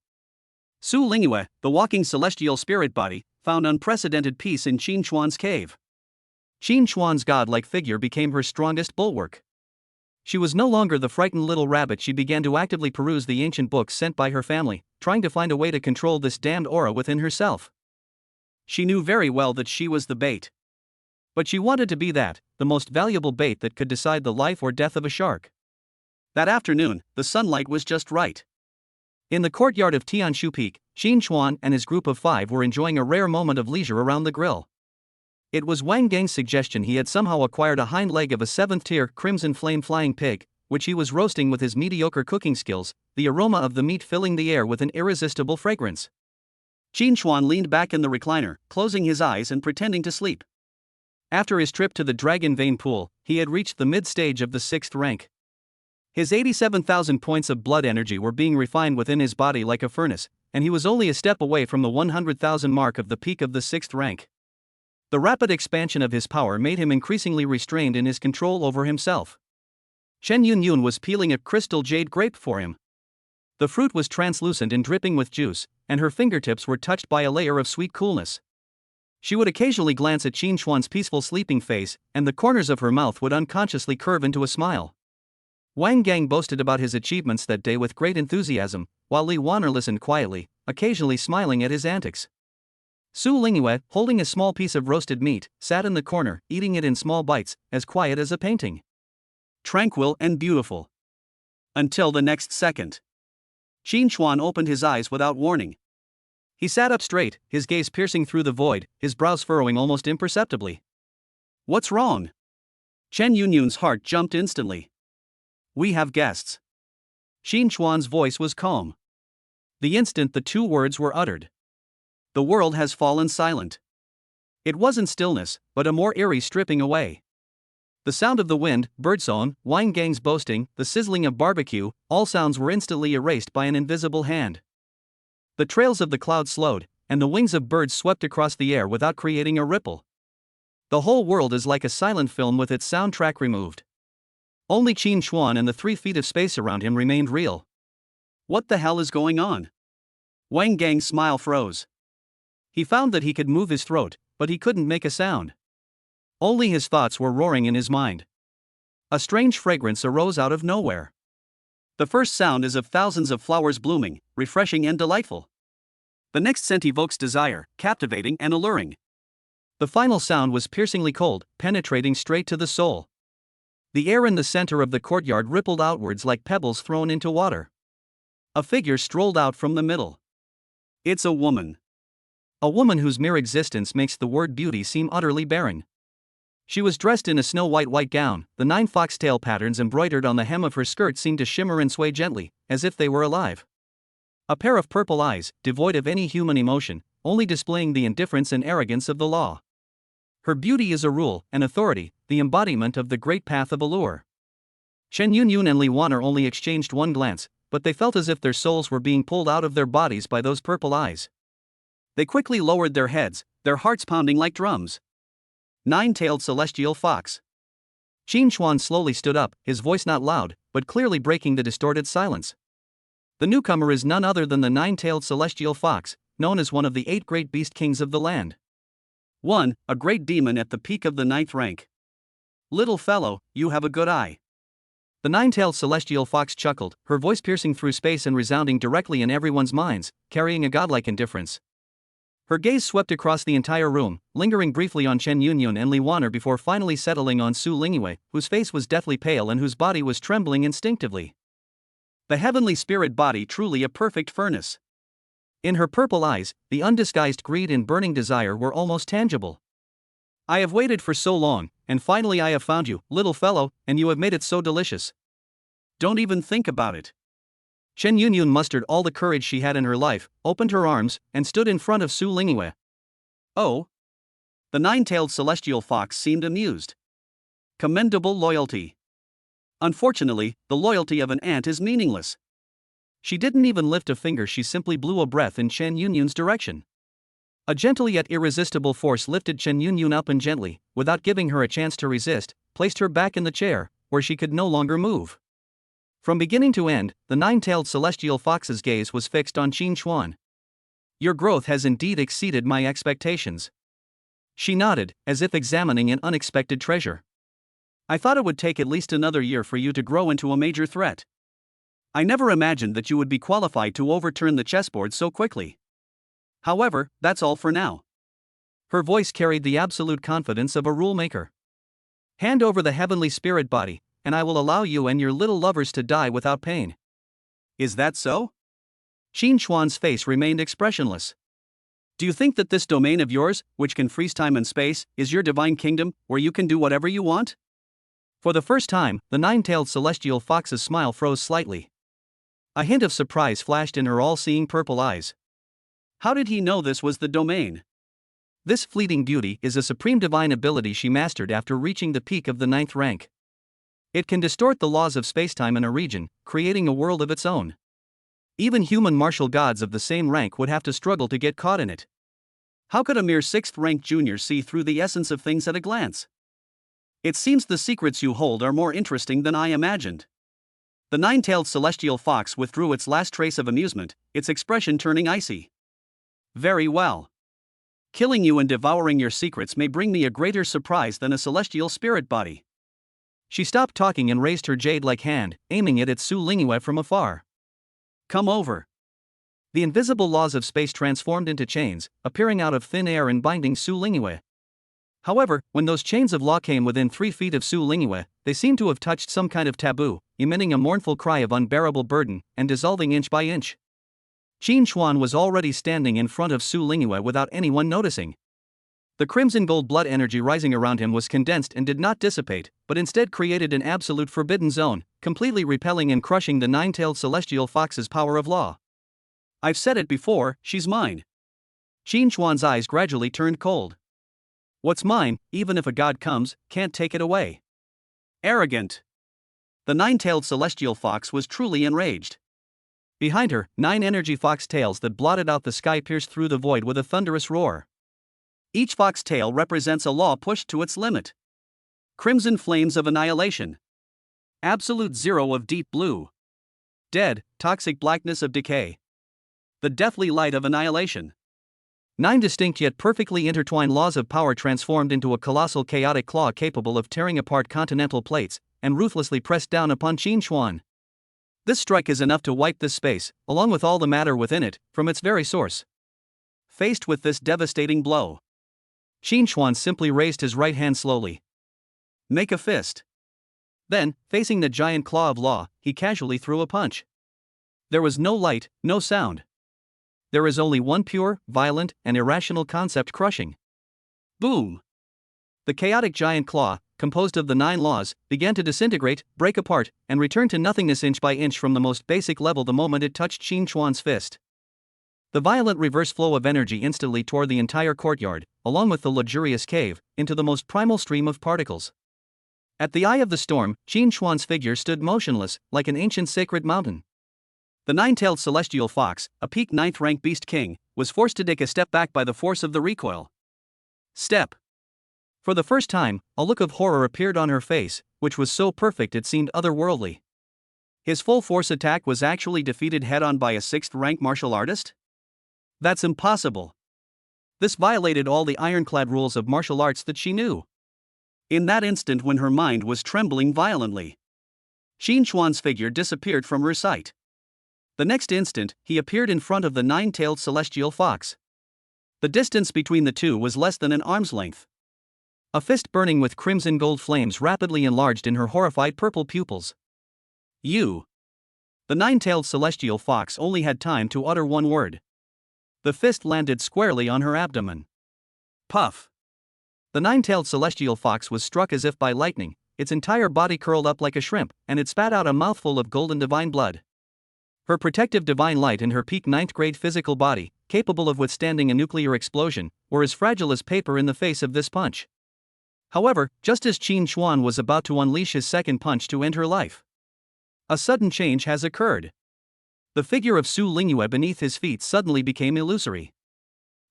Su Lingyue, the walking celestial spirit body, found unprecedented peace in Qin Chuan's cave. Qin Chuan's godlike figure became her strongest bulwark. She was no longer the frightened little rabbit. She began to actively peruse the ancient books sent by her family, trying to find a way to control this damned aura within herself. She knew very well that she was the bait. But she wanted to be that, the most valuable bait that could decide the life or death of a shark. That afternoon, the sunlight was just right. In the courtyard of Tianshu Peak, Qin Chuan and his group of 5 were enjoying a rare moment of leisure around the grill. It was Wang Gang's suggestion. He had somehow acquired a hind leg of a 7th-tier crimson flame flying pig, which he was roasting with his mediocre cooking skills, the aroma of the meat filling the air with an irresistible fragrance. Qin Chuan leaned back in the recliner, closing his eyes and pretending to sleep. After his trip to the Dragon Vein Pool, he had reached the mid-stage of the 6th rank. His 87,000 points of blood energy were being refined within his body like a furnace, and he was only a step away from the 100,000 mark of the peak of the 6th rank. The rapid expansion of his power made him increasingly restrained in his control over himself. Chen Yunyun was peeling a crystal jade grape for him. The fruit was translucent and dripping with juice, and her fingertips were touched by a layer of sweet coolness. She would occasionally glance at Qin Chuan's peaceful sleeping face, and the corners of her mouth would unconsciously curve into a smile. Wang Gang boasted about his achievements that day with great enthusiasm, while Li Wan'er listened quietly, occasionally smiling at his antics. Su Lingyue, holding a small piece of roasted meat, sat in the corner, eating it in small bites, as quiet as a painting. Tranquil and beautiful. Until the next second. Qin Chuan opened his eyes without warning. He sat up straight, his gaze piercing through the void, his brows furrowing almost imperceptibly. "What's wrong?" Chen Yunyun's heart jumped instantly. "We have guests." Qin Chuan's voice was calm. The instant the 2 words were uttered, the world has fallen silent. It wasn't stillness, but a more eerie stripping away. The sound of the wind, birdsong, Wang Gang's boasting, the sizzling of barbecue, all sounds were instantly erased by an invisible hand. The trails of the clouds slowed, and the wings of birds swept across the air without creating a ripple. The whole world is like a silent film with its soundtrack removed. Only Qin Chuan and the 3 feet of space around him remained real. What the hell is going on? Wang Gang's smile froze. He found that he could move his throat, but he couldn't make a sound. Only his thoughts were roaring in his mind. A strange fragrance arose out of nowhere. The first sound is of thousands of flowers blooming, refreshing and delightful. The next scent evokes desire, captivating and alluring. The final sound was piercingly cold, penetrating straight to the soul. The air in the center of the courtyard rippled outwards like pebbles thrown into water. A figure strolled out from the middle. It's a woman. A woman whose mere existence makes the word beauty seem utterly barren. She was dressed in a snow-white white gown. The 9 foxtail patterns embroidered on the hem of her skirt seemed to shimmer and sway gently, as if they were alive. A pair of purple eyes, devoid of any human emotion, only displaying the indifference and arrogance of the law. Her beauty is a rule, an authority, the embodiment of the great path of allure. Chen Yunyun and Li Wan'er only exchanged one glance, but they felt as if their souls were being pulled out of their bodies by those purple eyes. They quickly lowered their heads, their hearts pounding like drums. 9-tailed celestial fox. Qin Chuan slowly stood up, his voice not loud, but clearly breaking the distorted silence. The newcomer is none other than the 9-tailed celestial fox, known as one of the 8 great beast kings of the land. 1. A great demon at the peak of the 9th rank. Little fellow, you have a good eye. The 9-tailed celestial fox chuckled, her voice piercing through space and resounding directly in everyone's minds, carrying a godlike indifference. Her gaze swept across the entire room, lingering briefly on Chen Yunyun and Li Wan'er before finally settling on Su Lingyue, whose face was deathly pale and whose body was trembling instinctively. The heavenly spirit body truly a perfect furnace. In her purple eyes, the undisguised greed and burning desire were almost tangible. I have waited for so long, and finally I have found you, little fellow, and you have made it so delicious. Don't even think about it. Chen Yunyun mustered all the courage she had in her life, opened her arms, and stood in front of Su Lingyue. Oh? The 9-tailed celestial fox seemed amused. Commendable loyalty. Unfortunately, the loyalty of an ant is meaningless. She didn't even lift a finger, she simply blew a breath in Chen Yunyun's direction. A gentle yet irresistible force lifted Chen Yunyun up and gently, without giving her a chance to resist, placed her back in the chair, where she could no longer move. From beginning to end, the 9-tailed celestial fox's gaze was fixed on Qin Chuan. Your growth has indeed exceeded my expectations. She nodded, as if examining an unexpected treasure. I thought it would take at least another year for you to grow into a major threat. I never imagined that you would be qualified to overturn the chessboard so quickly. However, that's all for now. Her voice carried the absolute confidence of a rule-maker. Hand over the heavenly spirit body, and I will allow you and your little lovers to die without pain. Is that so? Qin Chuan's face remained expressionless. Do you think that this domain of yours, which can freeze time and space, is your divine kingdom, where you can do whatever you want? For the first time, the 9-tailed celestial fox's smile froze slightly. A hint of surprise flashed in her all-seeing purple eyes. How did he know this was the domain? This fleeting beauty is a supreme divine ability she mastered after reaching the peak of the 9th rank. It can distort the laws of spacetime in a region, creating a world of its own. Even human martial gods of the same rank would have to struggle to get caught in it. How could a mere 6th-ranked junior see through the essence of things at a glance? It seems the secrets you hold are more interesting than I imagined. The 9-tailed celestial fox withdrew its last trace of amusement, its expression turning icy. Very well. Killing you and devouring your secrets may bring me a greater surprise than a celestial spirit body. She stopped talking and raised her jade-like hand, aiming it at Su Lingyue from afar. Come over. The invisible laws of space transformed into chains, appearing out of thin air and binding Su Lingyue. However, when those chains of law came within 3 feet of Su Lingyue, they seemed to have touched some kind of taboo, emitting a mournful cry of unbearable burden, and dissolving inch by inch. Qin Chuan was already standing in front of Su Lingyue without anyone noticing. The crimson gold blood energy rising around him was condensed and did not dissipate, but instead created an absolute forbidden zone, completely repelling and crushing the 9-tailed celestial fox's power of law. I've said it before, she's mine. Qin Chuan's eyes gradually turned cold. What's mine, even if a god comes, can't take it away. Arrogant. The 9-tailed celestial fox was truly enraged. Behind her, 9 energy fox tails that blotted out the sky pierced through the void with a thunderous roar. Each fox tail represents a law pushed to its limit. Crimson flames of annihilation. Absolute zero of deep blue. Dead, toxic blackness of decay. The deathly light of annihilation. 9 distinct yet perfectly intertwined laws of power transformed into a colossal chaotic claw capable of tearing apart continental plates and ruthlessly pressed down upon Qin Xuan. This strike is enough to wipe this space, along with all the matter within it, from its very source. Faced with this devastating blow, Qin Xuan simply raised his right hand slowly. Make a fist. Then, facing the giant claw of law, he casually threw a punch. There was no light, no sound. There is only one pure, violent, and irrational concept crushing. Boom! The chaotic giant claw, composed of the 9 laws, began to disintegrate, break apart, and return to nothingness inch by inch from the most basic level the moment it touched Qin Xuan's fist. The violent reverse flow of energy instantly tore the entire courtyard, along with the luxurious cave, into the most primal stream of particles. At the eye of the storm, Qin Xuan's figure stood motionless, like an ancient sacred mountain. The 9-tailed celestial fox, a peak 9th rank beast king, was forced to take a step back by the force of the recoil. Step. For the first time, a look of horror appeared on her face, which was so perfect it seemed otherworldly. His full force attack was actually defeated head-on by a 6th rank martial artist? That's impossible. This violated all the ironclad rules of martial arts that she knew. In that instant when her mind was trembling violently, Qin Xuan's figure disappeared from her sight. The next instant, he appeared in front of the 9-tailed celestial fox. The distance between the two was less than an arm's length. A fist burning with crimson gold flames rapidly enlarged in her horrified purple pupils. You. The 9-tailed celestial fox only had time to utter one word. The fist landed squarely on her abdomen. Puff. The 9-tailed celestial fox was struck as if by lightning, its entire body curled up like a shrimp, and it spat out a mouthful of golden divine blood. Her protective divine light and her peak 9th grade physical body, capable of withstanding a nuclear explosion, were as fragile as paper in the face of this punch. However, just as Qin Xuan was about to unleash his second punch to end her life, a sudden change has occurred. The figure of Su Lingyue beneath his feet suddenly became illusory.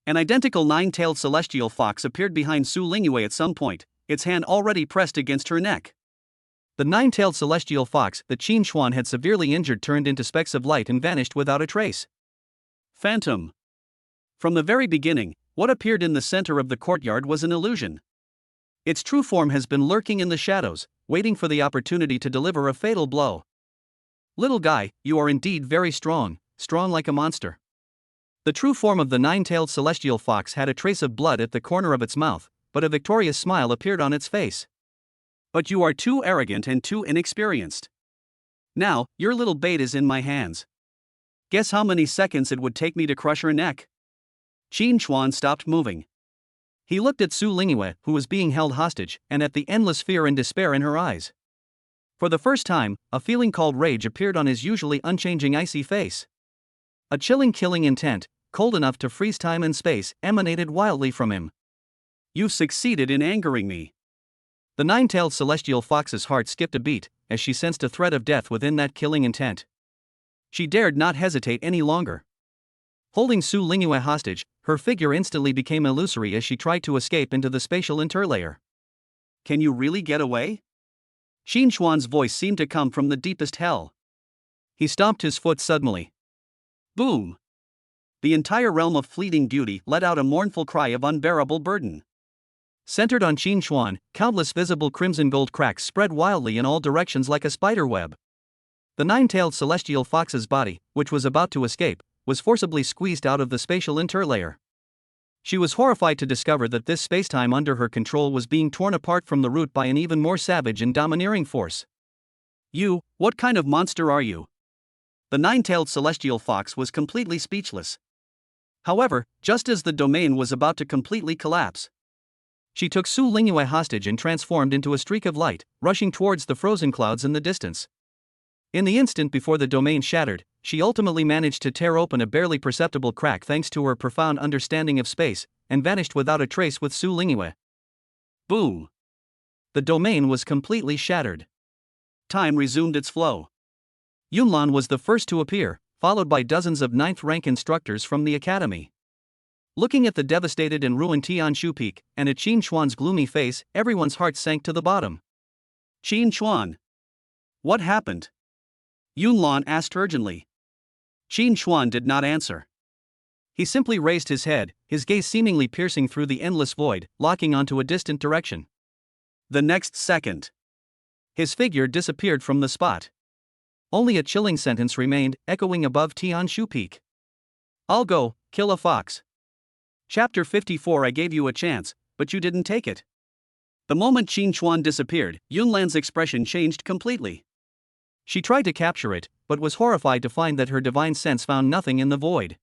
An identical 9-tailed celestial fox appeared behind Su Lingyue at some point, its hand already pressed against her neck. The 9-tailed celestial fox that Qin Xuan had severely injured turned into specks of light and vanished without a trace. Phantom. From the very beginning, what appeared in the center of the courtyard was an illusion. Its true form has been lurking in the shadows, waiting for the opportunity to deliver a fatal blow. Little guy, you are indeed very strong, strong like a monster. The true form of the 9-tailed celestial fox had a trace of blood at the corner of its mouth, but a victorious smile appeared on its face. But you are too arrogant and too inexperienced. Now, your little bait is in my hands. Guess how many seconds it would take me to crush her neck? Qin Xuan stopped moving. He looked at Su Lingyue, who was being held hostage, and at the endless fear and despair in her eyes. For the first time, a feeling called rage appeared on his usually unchanging icy face. A chilling killing intent, cold enough to freeze time and space, emanated wildly from him. You've succeeded in angering me. The 9-tailed celestial fox's heart skipped a beat, as she sensed a threat of death within that killing intent. She dared not hesitate any longer. Holding Su Lingyue hostage, her figure instantly became illusory as she tried to escape into the spatial interlayer. Can you really get away? Qin Xuan's voice seemed to come from the deepest hell. He stomped his foot suddenly. Boom! The entire realm of fleeting beauty let out a mournful cry of unbearable burden. Centered on Qin Xuan, countless visible crimson gold cracks spread wildly in all directions like a spider web. The 9-tailed celestial fox's body, which was about to escape, was forcibly squeezed out of the spatial interlayer. She was horrified to discover that this spacetime under her control was being torn apart from the root by an even more savage and domineering force. You, what kind of monster are you? The 9-tailed celestial fox was completely speechless. However, just as the domain was about to completely collapse, she took Su Lingyue hostage and transformed into a streak of light, rushing towards the frozen clouds in the distance. In the instant before the domain shattered, she ultimately managed to tear open a barely perceptible crack thanks to her profound understanding of space, and vanished without a trace with Su Lingyue. Boom! The domain was completely shattered. Time resumed its flow. Yunlan was the first to appear, followed by dozens of 9th-rank instructors from the academy. Looking at the devastated and ruined Tianshu Peak, and at Qin Xuan's gloomy face, everyone's heart sank to the bottom. Qin Xuan! What happened? Yunlan asked urgently. Qin Chuan did not answer. He simply raised his head, his gaze seemingly piercing through the endless void, locking onto a distant direction. The next second, his figure disappeared from the spot. Only a chilling sentence remained, echoing above Tianshu Peak. I'll go, kill a fox. Chapter 54. I gave you a chance, but you didn't take it. The moment Qin Chuan disappeared, Yunlan's expression changed completely. She tried to capture it, but was horrified to find that her divine sense found nothing in the void.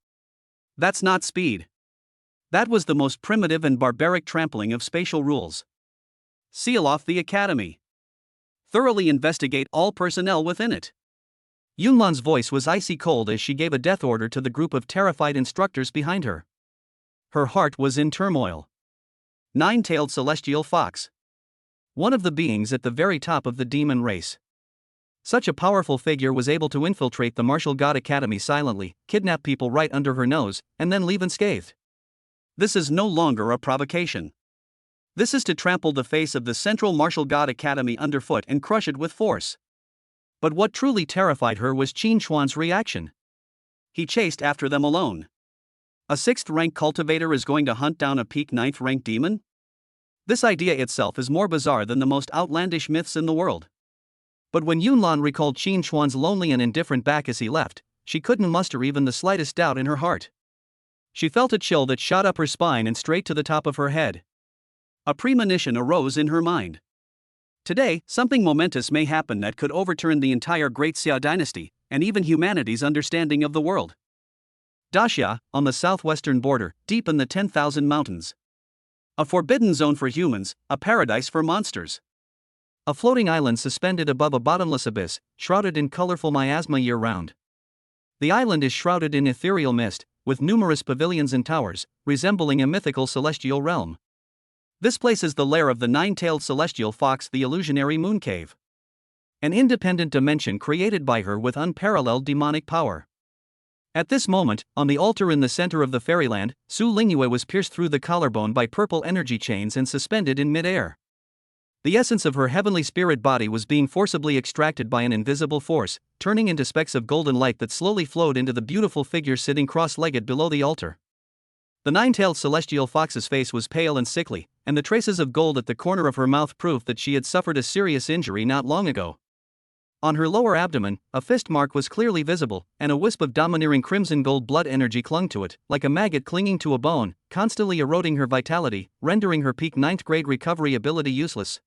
That's not speed. That was the most primitive and barbaric trampling of spatial rules. Seal off the academy. Thoroughly investigate all personnel within it. Yunlan's voice was icy cold as she gave a death order to the group of terrified instructors behind her. Her heart was in turmoil. Nine-tailed celestial fox. One of the beings at the very top of the demon race. Such a powerful figure was able to infiltrate the martial god academy silently, kidnap people right under her nose, and then leave unscathed. This is no longer a provocation. This is to trample the face of the central martial god academy underfoot and crush it with force. But what truly terrified her was Qin Chuan's reaction. He chased after them alone. A 6th-rank cultivator is going to hunt down a peak 9th-rank demon? This idea itself is more bizarre than the most outlandish myths in the world. But when Yunlan recalled Qin Chuan's lonely and indifferent back as he left, she couldn't muster even the slightest doubt in her heart. She felt a chill that shot up her spine and straight to the top of her head. A premonition arose in her mind. Today, something momentous may happen that could overturn the entire Great Xia dynasty, and even humanity's understanding of the world. Daxia, on the southwestern border, deep in the 10,000 mountains. A forbidden zone for humans, a paradise for monsters. A floating island suspended above a bottomless abyss, shrouded in colorful miasma year-round. The island is shrouded in ethereal mist, with numerous pavilions and towers, resembling a mythical celestial realm. This place is the lair of the nine-tailed celestial fox, the illusionary moon cave. An independent dimension created by her with unparalleled demonic power. At this moment, on the altar in the center of the fairyland, Su Lingyue was pierced through the collarbone by purple energy chains and suspended in mid-air. The essence of her heavenly spirit body was being forcibly extracted by an invisible force, turning into specks of golden light that slowly flowed into the beautiful figure sitting cross-legged below the altar. The nine-tailed celestial fox's face was pale and sickly, and the traces of gold at the corner of her mouth proved that she had suffered a serious injury not long ago. On her lower abdomen, a fist mark was clearly visible, and a wisp of domineering crimson gold blood energy clung to it, like a maggot clinging to a bone, constantly eroding her vitality, rendering her peak 9th grade recovery ability useless.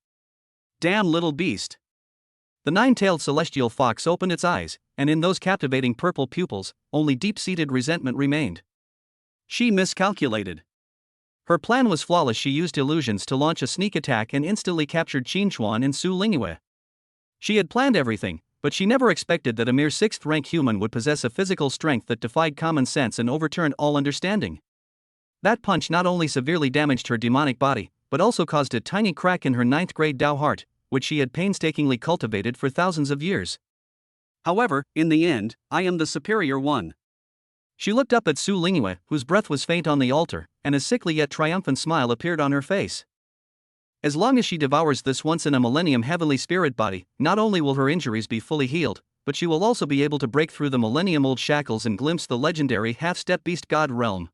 Damn little beast. The nine-tailed celestial fox opened its eyes, and in those captivating purple pupils, only deep-seated resentment remained. She miscalculated. Her plan was flawless. She used illusions to launch a sneak attack and instantly captured Qin Chuan and Su Lingyue. She had planned everything, but she never expected that a mere 6th-rank human would possess a physical strength that defied common sense and overturned all understanding. That punch not only severely damaged her demonic body, but also caused a tiny crack in her 9th grade Dao heart, which she had painstakingly cultivated for thousands of years. However, in the end, I am the superior one. She looked up at Su Lingyue, whose breath was faint on the altar, and a sickly yet triumphant smile appeared on her face. As long as she devours this once-in-a-millennium heavenly spirit body, not only will her injuries be fully healed, but she will also be able to break through the millennium-old shackles and glimpse the legendary half-step beast god realm.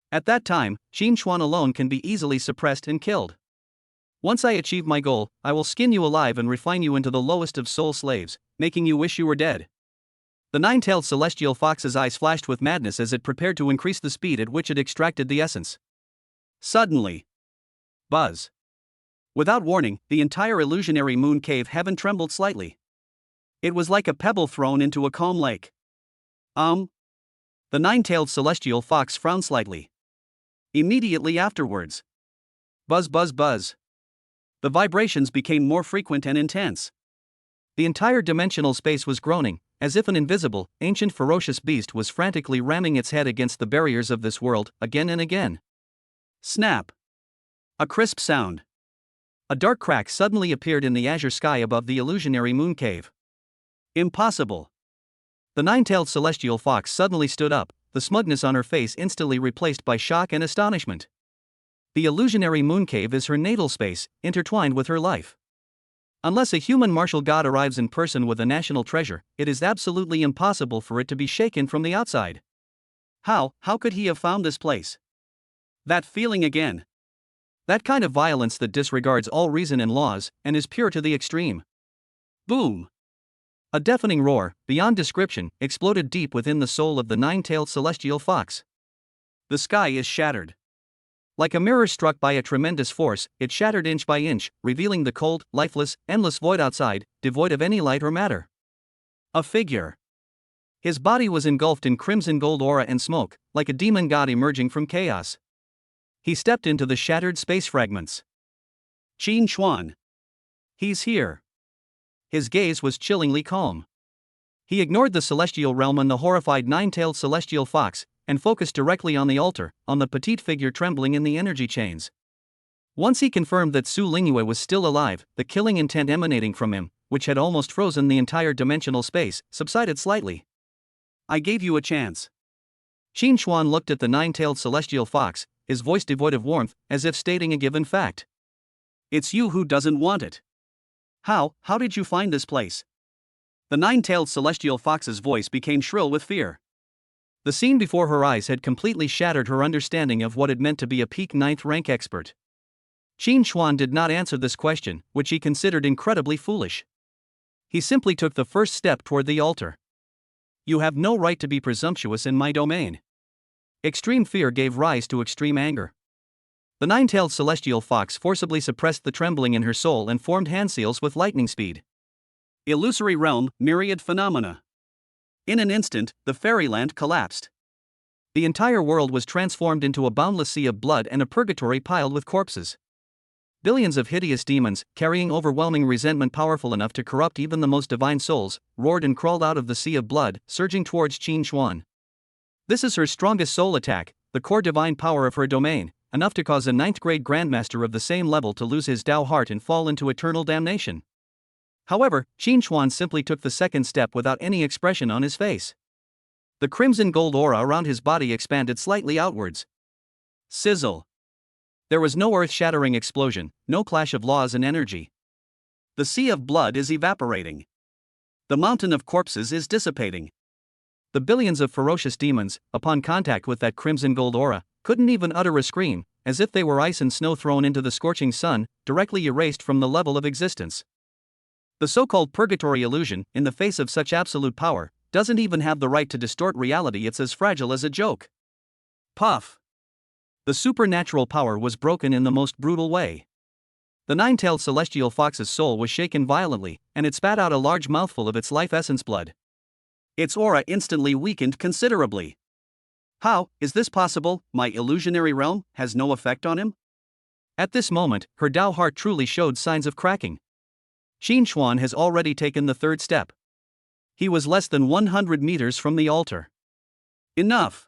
At that time, Qin Chuan alone can be easily suppressed and killed. Once I achieve my goal, I will skin you alive and refine you into the lowest of soul slaves, making you wish you were dead. The nine-tailed celestial fox's eyes flashed with madness as it prepared to increase the speed at which it extracted the essence. Suddenly, buzz. Without warning, the entire illusionary moon cave heaven trembled slightly. It was like a pebble thrown into a calm lake. The nine-tailed celestial fox frowned slightly. Immediately afterwards, buzz buzz buzz. The vibrations became more frequent and intense. The entire dimensional space was groaning, as if an invisible, ancient ferocious beast was frantically ramming its head against the barriers of this world, again and again. Snap. A crisp sound. A dark crack suddenly appeared in the azure sky above the illusionary moon cave. Impossible. The nine-tailed celestial fox suddenly stood up, the smugness on her face instantly replaced by shock and astonishment. The illusionary moon cave is her natal space, intertwined with her life. Unless a human martial god arrives in person with a national treasure, it is absolutely impossible for it to be shaken from the outside. How could he have found this place? That feeling again. That kind of violence that disregards all reason and laws, and is pure to the extreme. Boom! A deafening roar, beyond description, exploded deep within the soul of the nine-tailed celestial fox. The sky is shattered. Like a mirror struck by a tremendous force, it shattered inch by inch, revealing the cold, lifeless, endless void outside, devoid of any light or matter. A figure. His body was engulfed in crimson gold aura and smoke, like a demon god emerging from chaos. He stepped into the shattered space fragments. Qin Chuan. He's here. His gaze was chillingly calm. He ignored the celestial realm and the horrified nine-tailed celestial fox, and focused directly on the altar, on the petite figure trembling in the energy chains. Once he confirmed that Su Lingyue was still alive, the killing intent emanating from him, which had almost frozen the entire dimensional space, subsided slightly. I gave you a chance. Qin Chuan looked at the nine-tailed celestial fox, his voice devoid of warmth, as if stating a given fact. It's you who doesn't want it. How did you find this place? The nine-tailed celestial fox's voice became shrill with fear. The scene before her eyes had completely shattered her understanding of what it meant to be a peak 9th rank expert. Qin Chuan did not answer this question, which he considered incredibly foolish. He simply took the first step toward the altar. You have no right to be presumptuous in my domain. Extreme fear gave rise to extreme anger. The nine-tailed celestial fox forcibly suppressed the trembling in her soul and formed hand seals with lightning speed. Illusory realm, myriad phenomena. In an instant, the fairyland collapsed. The entire world was transformed into a boundless sea of blood and a purgatory piled with corpses. Billions of hideous demons, carrying overwhelming resentment powerful enough to corrupt even the most divine souls, roared and crawled out of the sea of blood, surging towards Qin Chuan. This is her strongest soul attack, the core divine power of her domain, enough to cause a 9th-grade grandmaster of the same level to lose his Tao heart and fall into eternal damnation. However, Qin Chuan simply took the second step without any expression on his face. The crimson gold aura around his body expanded slightly outwards. Sizzle. There was no earth-shattering explosion, no clash of laws and energy. The sea of blood is evaporating. The mountain of corpses is dissipating. The billions of ferocious demons, upon contact with that crimson gold aura, couldn't even utter a scream, as if they were ice and snow thrown into the scorching sun, directly erased from the level of existence. The so-called purgatory illusion, in the face of such absolute power, doesn't even have the right to distort reality. It's as fragile as a joke. Puff. The supernatural power was broken in the most brutal way. The nine-tailed celestial fox's soul was shaken violently, and it spat out a large mouthful of its life essence blood. Its aura instantly weakened considerably. How is this possible? My illusionary realm has no effect on him? At this moment, her Tao heart truly showed signs of cracking. Qin Chuan has already taken the third step. He was less than 100 meters from the altar. Enough!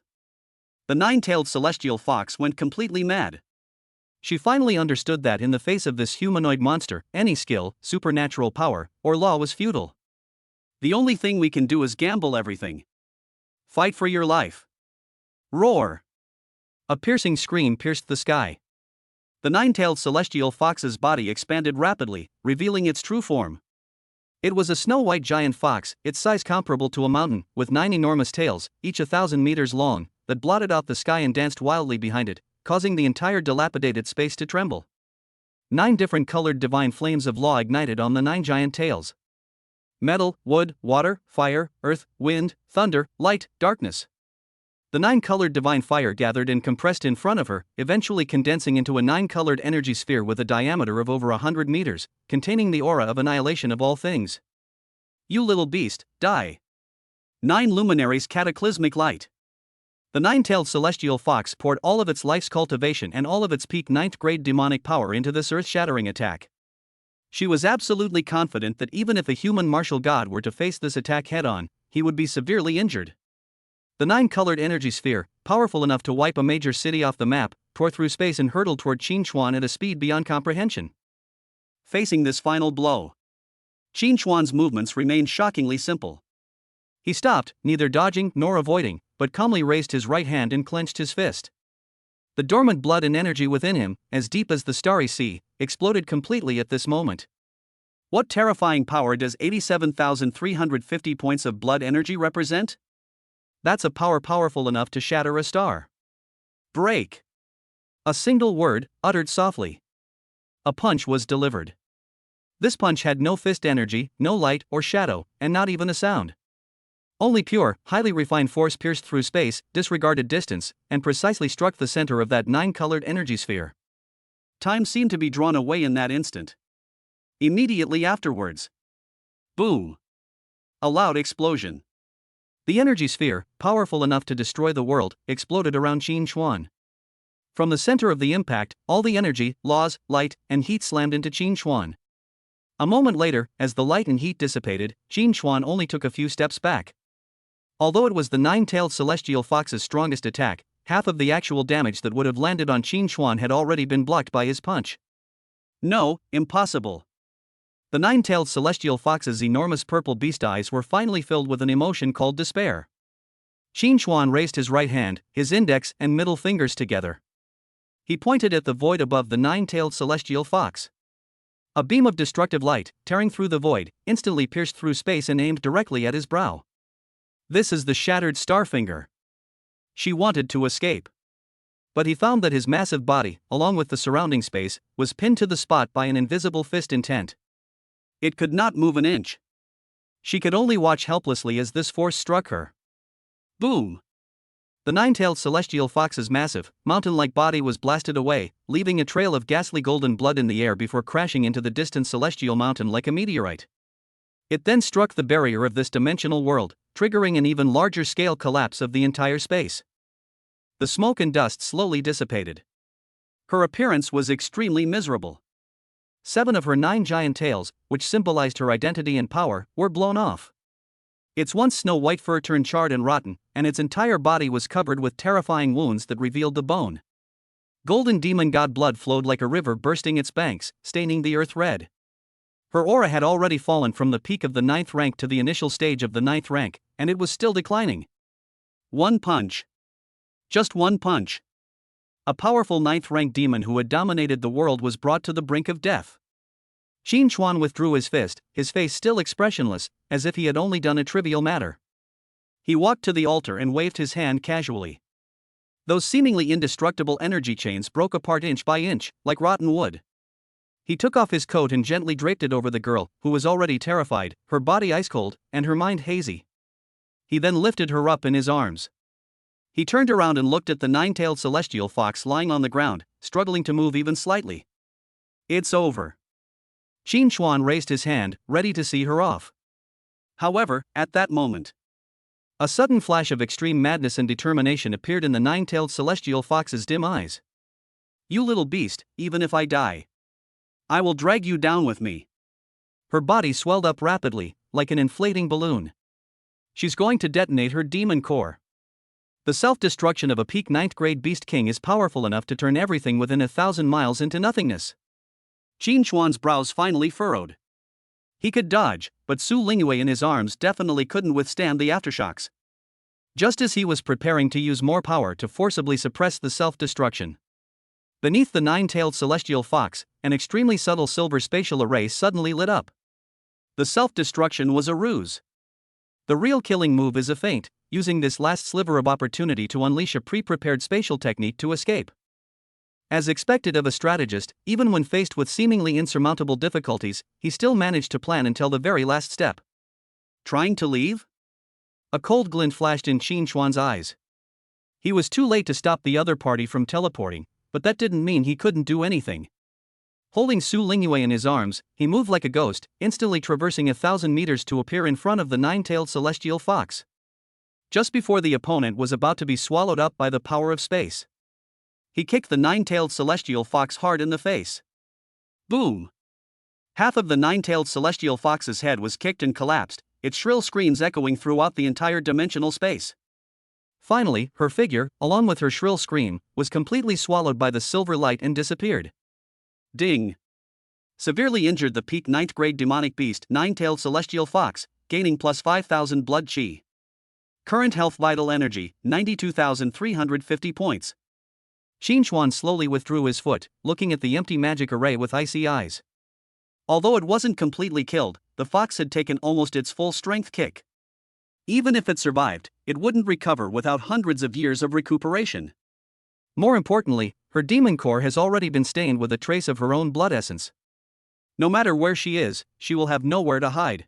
The nine-tailed celestial fox went completely mad. She finally understood that in the face of this humanoid monster, any skill, supernatural power, or law was futile. The only thing we can do is gamble everything. Fight for your life. Roar! A piercing scream pierced the sky. The nine-tailed celestial fox's body expanded rapidly, revealing its true form. It was a snow-white giant fox, its size comparable to a mountain, with 9 enormous tails, each 1,000 meters long, that blotted out the sky and danced wildly behind it, causing the entire dilapidated space to tremble. 9 different colored divine flames of law ignited on the 9 giant tails. Metal, wood, water, fire, earth, wind, thunder, light, darkness. The 9-colored divine fire gathered and compressed in front of her, eventually condensing into a 9-colored energy sphere with a diameter of over 100 meters, containing the aura of annihilation of all things. You little beast, die! 9 luminaries cataclysmic light. The 9-tailed celestial fox poured all of its life's cultivation and all of its peak 9th-grade demonic power into this earth-shattering attack. She was absolutely confident that even if a human martial god were to face this attack head-on, he would be severely injured. The 9-colored energy sphere, powerful enough to wipe a major city off the map, tore through space and hurtled toward Qin Chuan at a speed beyond comprehension. Facing this final blow, Qin Chuan's movements remained shockingly simple. He stopped, neither dodging nor avoiding, but calmly raised his right hand and clenched his fist. The dormant blood and energy within him, as deep as the starry sea, exploded completely at this moment. What terrifying power does 87,350 points of blood energy represent? That's a power powerful enough to shatter a star. Break. A single word, uttered softly. A punch was delivered. This punch had no fist energy, no light or shadow, and not even a sound. Only pure, highly refined force pierced through space, disregarded distance, and precisely struck the center of that nine-colored energy sphere. Time seemed to be drawn away in that instant. Immediately afterwards. Boom! A loud explosion. The energy sphere, powerful enough to destroy the world, exploded around Qin Xuan. From the center of the impact, all the energy, laws, light, and heat slammed into Qin Xuan. A moment later, as the light and heat dissipated, Qin Xuan only took a few steps back. Although it was the nine-tailed celestial fox's strongest attack, half of the actual damage that would have landed on Qin Xuan had already been blocked by his punch. No, impossible. The nine-tailed celestial fox's enormous purple beast eyes were finally filled with an emotion called despair. Qin Xuan raised his right hand, his index and middle fingers together. He pointed at the void above the nine-tailed celestial fox. A beam of destructive light, tearing through the void, instantly pierced through space and aimed directly at his brow. This is the shattered Starfinger. She wanted to escape. But he found that his massive body, along with the surrounding space, was pinned to the spot by an invisible fist intent. It could not move an inch. She could only watch helplessly as this force struck her. Boom! The nine-tailed celestial fox's massive, mountain-like body was blasted away, leaving a trail of ghastly golden blood in the air before crashing into the distant celestial mountain like a meteorite. It then struck the barrier of this dimensional world, triggering an even larger scale collapse of the entire space. The smoke and dust slowly dissipated. Her appearance was extremely miserable. 7 of her 9 giant tails, which symbolized her identity and power, were blown off. Its once snow-white fur turned charred and rotten, and its entire body was covered with terrifying wounds that revealed the bone. Golden demon god blood flowed like a river bursting its banks, staining the earth red. Her aura had already fallen from the peak of the 9th rank to the initial stage of the 9th rank, and it was still declining. One punch. Just one punch. A powerful 9th rank demon who had dominated the world was brought to the brink of death. Qin Xuan withdrew his fist, his face still expressionless, as if he had only done a trivial matter. He walked to the altar and waved his hand casually. Those seemingly indestructible energy chains broke apart inch by inch, like rotten wood. He took off his coat and gently draped it over the girl, who was already terrified, her body ice-cold, and her mind hazy. He then lifted her up in his arms. He turned around and looked at the nine-tailed celestial fox lying on the ground, struggling to move even slightly. It's over. Qin Xuan raised his hand, ready to see her off. However, at that moment, a sudden flash of extreme madness and determination appeared in the nine-tailed celestial fox's dim eyes. You little beast, even if I die, I will drag you down with me. Her body swelled up rapidly, like an inflating balloon. She's going to detonate her demon core. The self-destruction of a peak 9th grade beast king is powerful enough to turn everything within 1,000 miles into nothingness. Qin Xuan's brows finally furrowed. He could dodge, but Su Lingyue in his arms definitely couldn't withstand the aftershocks. Just as he was preparing to use more power to forcibly suppress the self-destruction, beneath the nine-tailed celestial fox, an extremely subtle silver spatial array suddenly lit up. The self-destruction was a ruse. The real killing move is a feint, using this last sliver of opportunity to unleash a pre-prepared spatial technique to escape. As expected of a strategist, even when faced with seemingly insurmountable difficulties, he still managed to plan until the very last step. Trying to leave? A cold glint flashed in Qin Xuan's eyes. He was too late to stop the other party from teleporting, but that didn't mean he couldn't do anything. Holding Su Lingyue in his arms, he moved like a ghost, instantly traversing 1,000 meters to appear in front of the nine-tailed celestial fox. Just before the opponent was about to be swallowed up by the power of space, he kicked the nine-tailed celestial fox hard in the face. Boom! Half of the nine-tailed celestial fox's head was kicked and collapsed, its shrill screams echoing throughout the entire dimensional space. Finally, her figure, along with her shrill scream, was completely swallowed by the silver light and disappeared. Ding! Severely injured the peak 9th grade demonic beast, nine-tailed celestial fox, gaining plus 5,000 blood chi. Current health vital energy, 92,350 points. Qin Xuan slowly withdrew his foot, looking at the empty magic array with icy eyes. Although it wasn't completely killed, the fox had taken almost its full strength kick. Even if it survived, it wouldn't recover without hundreds of years of recuperation. More importantly, her demon core has already been stained with a trace of her own blood essence. No matter where she is, she will have nowhere to hide.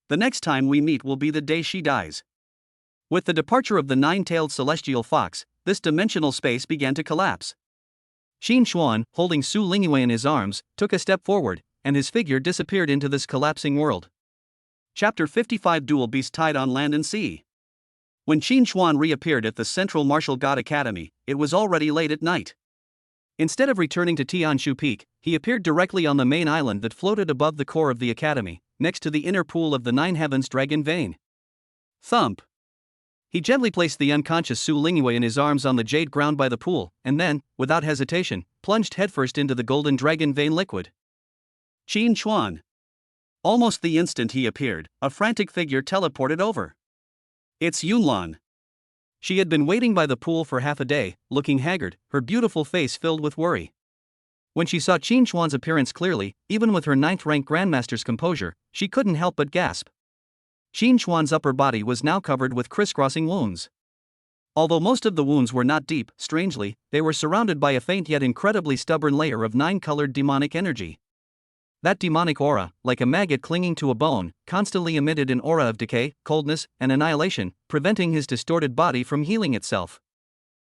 The next time we meet will be the day she dies. With the departure of the nine-tailed celestial fox, this dimensional space began to collapse. Qin Xuan, holding Su Lingyue in his arms, took a step forward, and his figure disappeared into this collapsing world. Chapter 55 Dual Beast Tied on Land and Sea. When Qin Xuan reappeared at the Central Martial God Academy, it was already late at night. Instead of returning to Tianshu Peak, he appeared directly on the main island that floated above the core of the academy, next to the inner pool of the Nine Heavens Dragon Vein. Thump! He gently placed the unconscious Su Lingyue in his arms on the jade ground by the pool, and then, without hesitation, plunged headfirst into the golden dragon vein liquid. Qin Xuan. Almost the instant he appeared, a frantic figure teleported over. It's Yunlan. She had been waiting by the pool for half a day, looking haggard, her beautiful face filled with worry. When she saw Qin Xuan's appearance clearly, even with her 9th-rank grandmaster's composure, she couldn't help but gasp. Qin Xuan's upper body was now covered with crisscrossing wounds. Although most of the wounds were not deep, strangely, they were surrounded by a faint yet incredibly stubborn layer of 9-colored demonic energy. That demonic aura, like a maggot clinging to a bone, constantly emitted an aura of decay, coldness, and annihilation, preventing his distorted body from healing itself.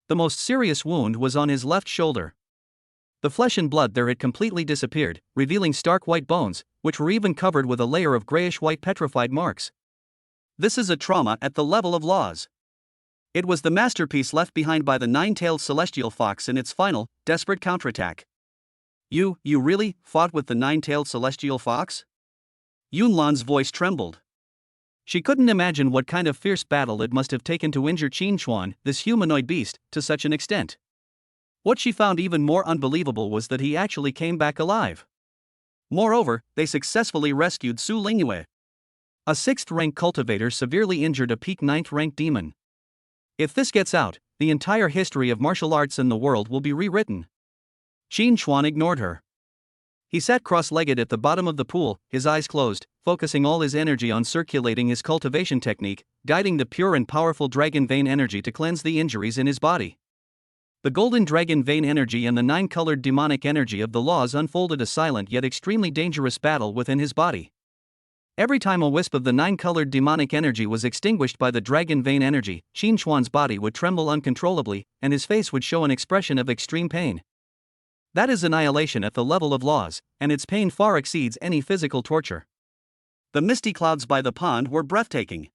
The most serious wound was on his left shoulder. The flesh and blood there had completely disappeared, revealing stark white bones, which were even covered with a layer of grayish-white petrified marks. This is a trauma at the level of laws. It was the masterpiece left behind by the nine-tailed celestial fox in its final, desperate counterattack. You really fought with the nine-tailed celestial fox? Yunlan's voice trembled. She couldn't imagine what kind of fierce battle it must have taken to injure Qin Xuan, this humanoid beast, to such an extent. What she found even more unbelievable was that he actually came back alive. Moreover, they successfully rescued Su Lingyue. A 6th-rank cultivator severely injured a peak 9th-rank demon. If this gets out, the entire history of martial arts in the world will be rewritten. Qin Xuan ignored her. He sat cross-legged at the bottom of the pool, his eyes closed, focusing all his energy on circulating his cultivation technique, guiding the pure and powerful dragon vein energy to cleanse the injuries in his body. The golden dragon vein energy and the 9-colored demonic energy of the laws unfolded a silent yet extremely dangerous battle within his body. Every time a wisp of the 9-colored demonic energy was extinguished by the dragon vein energy, Qin Xuan's body would tremble uncontrollably, and his face would show an expression of extreme pain. That is annihilation at the level of laws, and its pain far exceeds any physical torture. The misty clouds by the pond were breathtaking.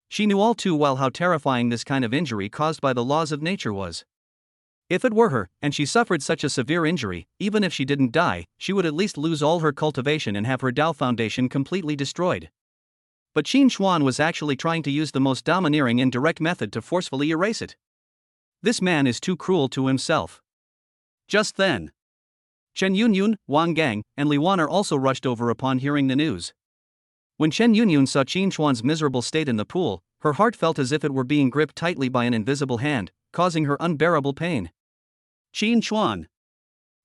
She knew all too well how terrifying this kind of injury caused by the laws of nature was. If it were her, and she suffered such a severe injury, even if she didn't die, she would at least lose all her cultivation and have her Tao foundation completely destroyed. But Qin Xuan was actually trying to use the most domineering and direct method to forcefully erase it. This man is too cruel to himself. Just then, Chen Yunyun, Wang Gang, and Li Waner also rushed over upon hearing the news. When Chen Yunyun saw Qin Xuan's miserable state in the pool, her heart felt as if it were being gripped tightly by an invisible hand, causing her unbearable pain. Qin Xuan!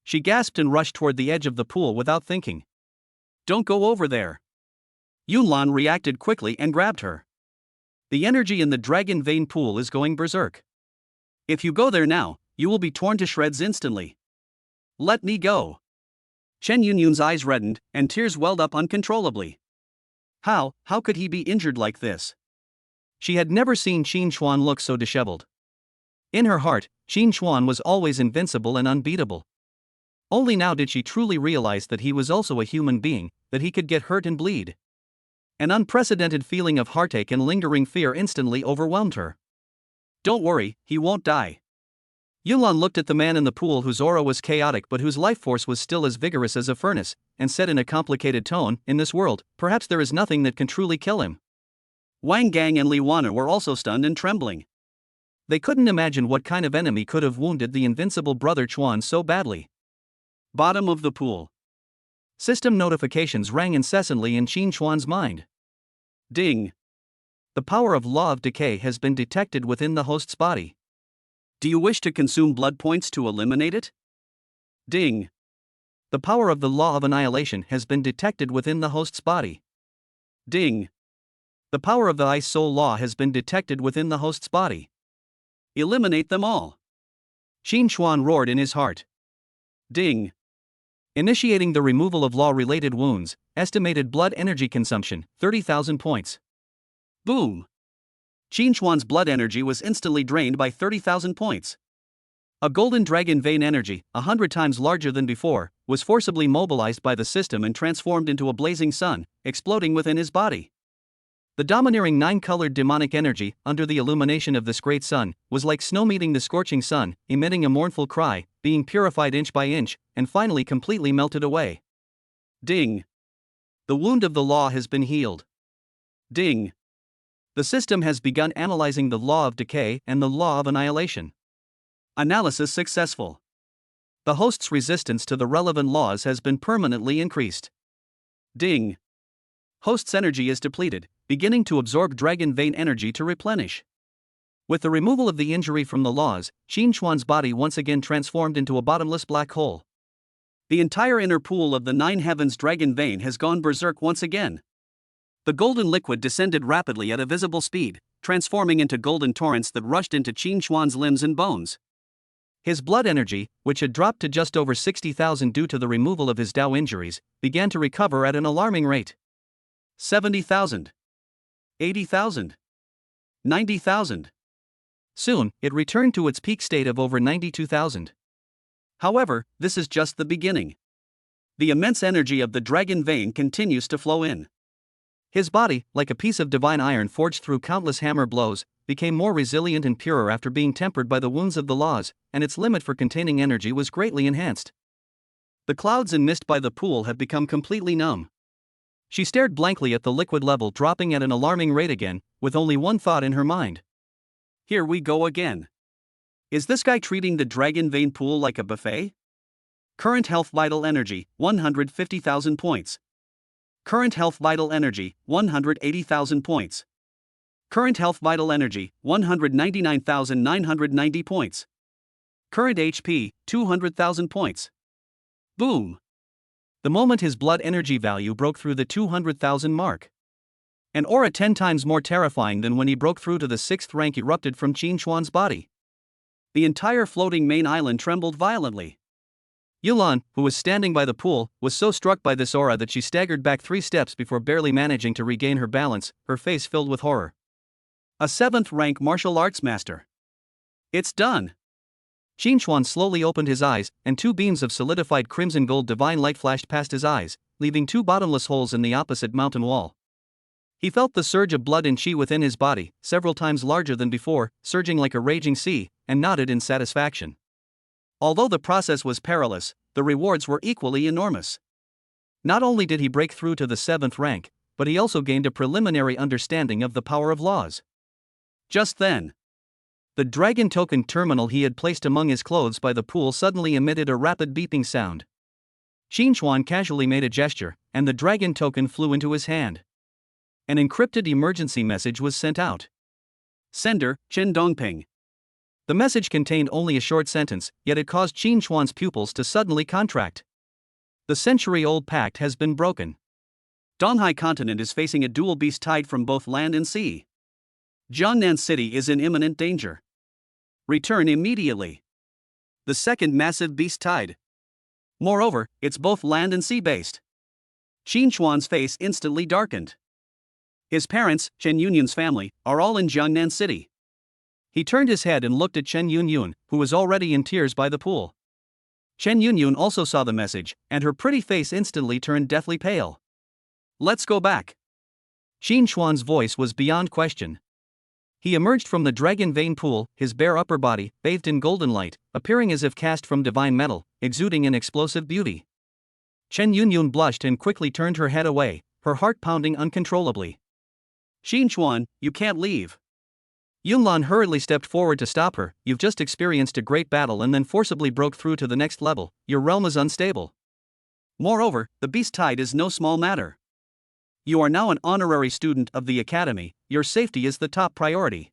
She gasped and rushed toward the edge of the pool without thinking. Don't go over there! Yunlan reacted quickly and grabbed her. The energy in the dragon vein pool is going berserk. If you go there now, you will be torn to shreds instantly. Let me go. Chen Yunyun's eyes reddened, and tears welled up uncontrollably. How could he be injured like this? She had never seen Qin Xuan look so disheveled. In her heart, Qin Xuan was always invincible and unbeatable. Only now did she truly realize that he was also a human being, that he could get hurt and bleed. An unprecedented feeling of heartache and lingering fear instantly overwhelmed her. Don't worry, he won't die. Yunlan looked at the man in the pool whose aura was chaotic but whose life force was still as vigorous as a furnace, and said in a complicated tone, in this world, perhaps there is nothing that can truly kill him. Wang Gang and Li Waner were also stunned and trembling. They couldn't imagine what kind of enemy could have wounded the invincible brother Chuan so badly. Bottom of the pool. System notifications rang incessantly in Qin Xuan's mind. Ding. The power of law of decay has been detected within the host's body. Do you wish to consume blood points to eliminate it? Ding. The The power of the law of annihilation has been detected within the host's body. Ding. The power of the ice soul law has been detected within the host's body. Eliminate them all. Qin Chuan roared in his heart. Ding. Initiating the removal of law-related wounds, estimated blood energy consumption, 30,000 points. Boom. Qin Chuan's blood energy was instantly drained by 30,000 points. A golden dragon vein energy, 100 times larger than before, was forcibly mobilized by the system and transformed into a blazing sun, exploding within his body. The domineering 9-colored demonic energy, under the illumination of this great sun, was like snow meeting the scorching sun, emitting a mournful cry, being purified inch by inch, and finally completely melted away. Ding. The wound of the law has been healed. Ding. The system has begun analyzing the law of decay and the law of annihilation. Analysis successful. The host's resistance to the relevant laws has been permanently increased. Ding. Host's energy is depleted, beginning to absorb dragon vein energy to replenish. With the removal of the injury from the laws, Qin Chuan's body once again transformed into a bottomless black hole. The entire inner pool of the 9 heavens dragon vein has gone berserk once again. The golden liquid descended rapidly at a visible speed, transforming into golden torrents that rushed into Qin Chuan's limbs and bones. His blood energy, which had dropped to just over 60,000 due to the removal of his Dao injuries, began to recover at an alarming rate. 70,000. 80,000. 90,000. Soon, it returned to its peak state of over 92,000. However, this is just the beginning. The immense energy of the dragon vein continues to flow in. His body, like a piece of divine iron forged through countless hammer blows, became more resilient and purer after being tempered by the wounds of the laws, and its limit for containing energy was greatly enhanced. The clouds and mist by the pool have become completely numb. She stared blankly at the liquid level dropping at an alarming rate again, with only one thought in her mind. Here we go again. Is this guy treating the dragon vein pool like a buffet? Current health vital energy, 150,000 points. Current health vital energy, 180,000 points. Current health vital energy, 199,990 points. Current HP, 200,000 points. Boom. The moment his blood energy value broke through the 200,000 mark. An aura 10 times more terrifying than when he broke through to the 6th rank erupted from Qin Chuan's body. The entire floating main island trembled violently. Yulan, who was standing by the pool, was so struck by this aura that she staggered back 3 steps before barely managing to regain her balance, her face filled with horror. A 7th rank martial arts master. It's done. Qin Chuan slowly opened his eyes, and 2 beams of solidified crimson gold divine light flashed past his eyes, leaving 2 bottomless holes in the opposite mountain wall. He felt the surge of blood and qi within his body, several times larger than before, surging like a raging sea, and nodded in satisfaction. Although the process was perilous, the rewards were equally enormous. Not only did he break through to the 7th rank, but he also gained a preliminary understanding of the power of laws. Just then, the dragon token terminal he had placed among his clothes by the pool suddenly emitted a rapid beeping sound. Qin Chuan casually made a gesture, and the dragon token flew into his hand. An encrypted emergency message was sent out. Sender, Chen Dongping. The message contained only a short sentence, yet it caused Qin Chuan's pupils to suddenly contract. The century-old pact has been broken. Donghai continent is facing a dual beast tide from both land and sea. Jiangnan City is in imminent danger. Return immediately. The second massive beast tide. Moreover, it's both land and sea based. Qin Chuan's face instantly darkened. His parents, Chen Yunyun's family, are all in Jiangnan City. He turned his head and looked at Chen Yunyun, who was already in tears by the pool. Chen Yunyun also saw the message, and her pretty face instantly turned deathly pale. Let's go back. Qin Chuan's voice was beyond question. He emerged from the dragon vein pool, his bare upper body, bathed in golden light, appearing as if cast from divine metal, exuding an explosive beauty. Chen Yunyun blushed and quickly turned her head away, her heart pounding uncontrollably. Qin Chuan, you can't leave. Yunlan hurriedly stepped forward to stop her. You've just experienced a great battle and then forcibly broke through to the next level. Your realm is unstable. Moreover, the beast tide is no small matter. You are now an honorary student of the academy, your safety is the top priority.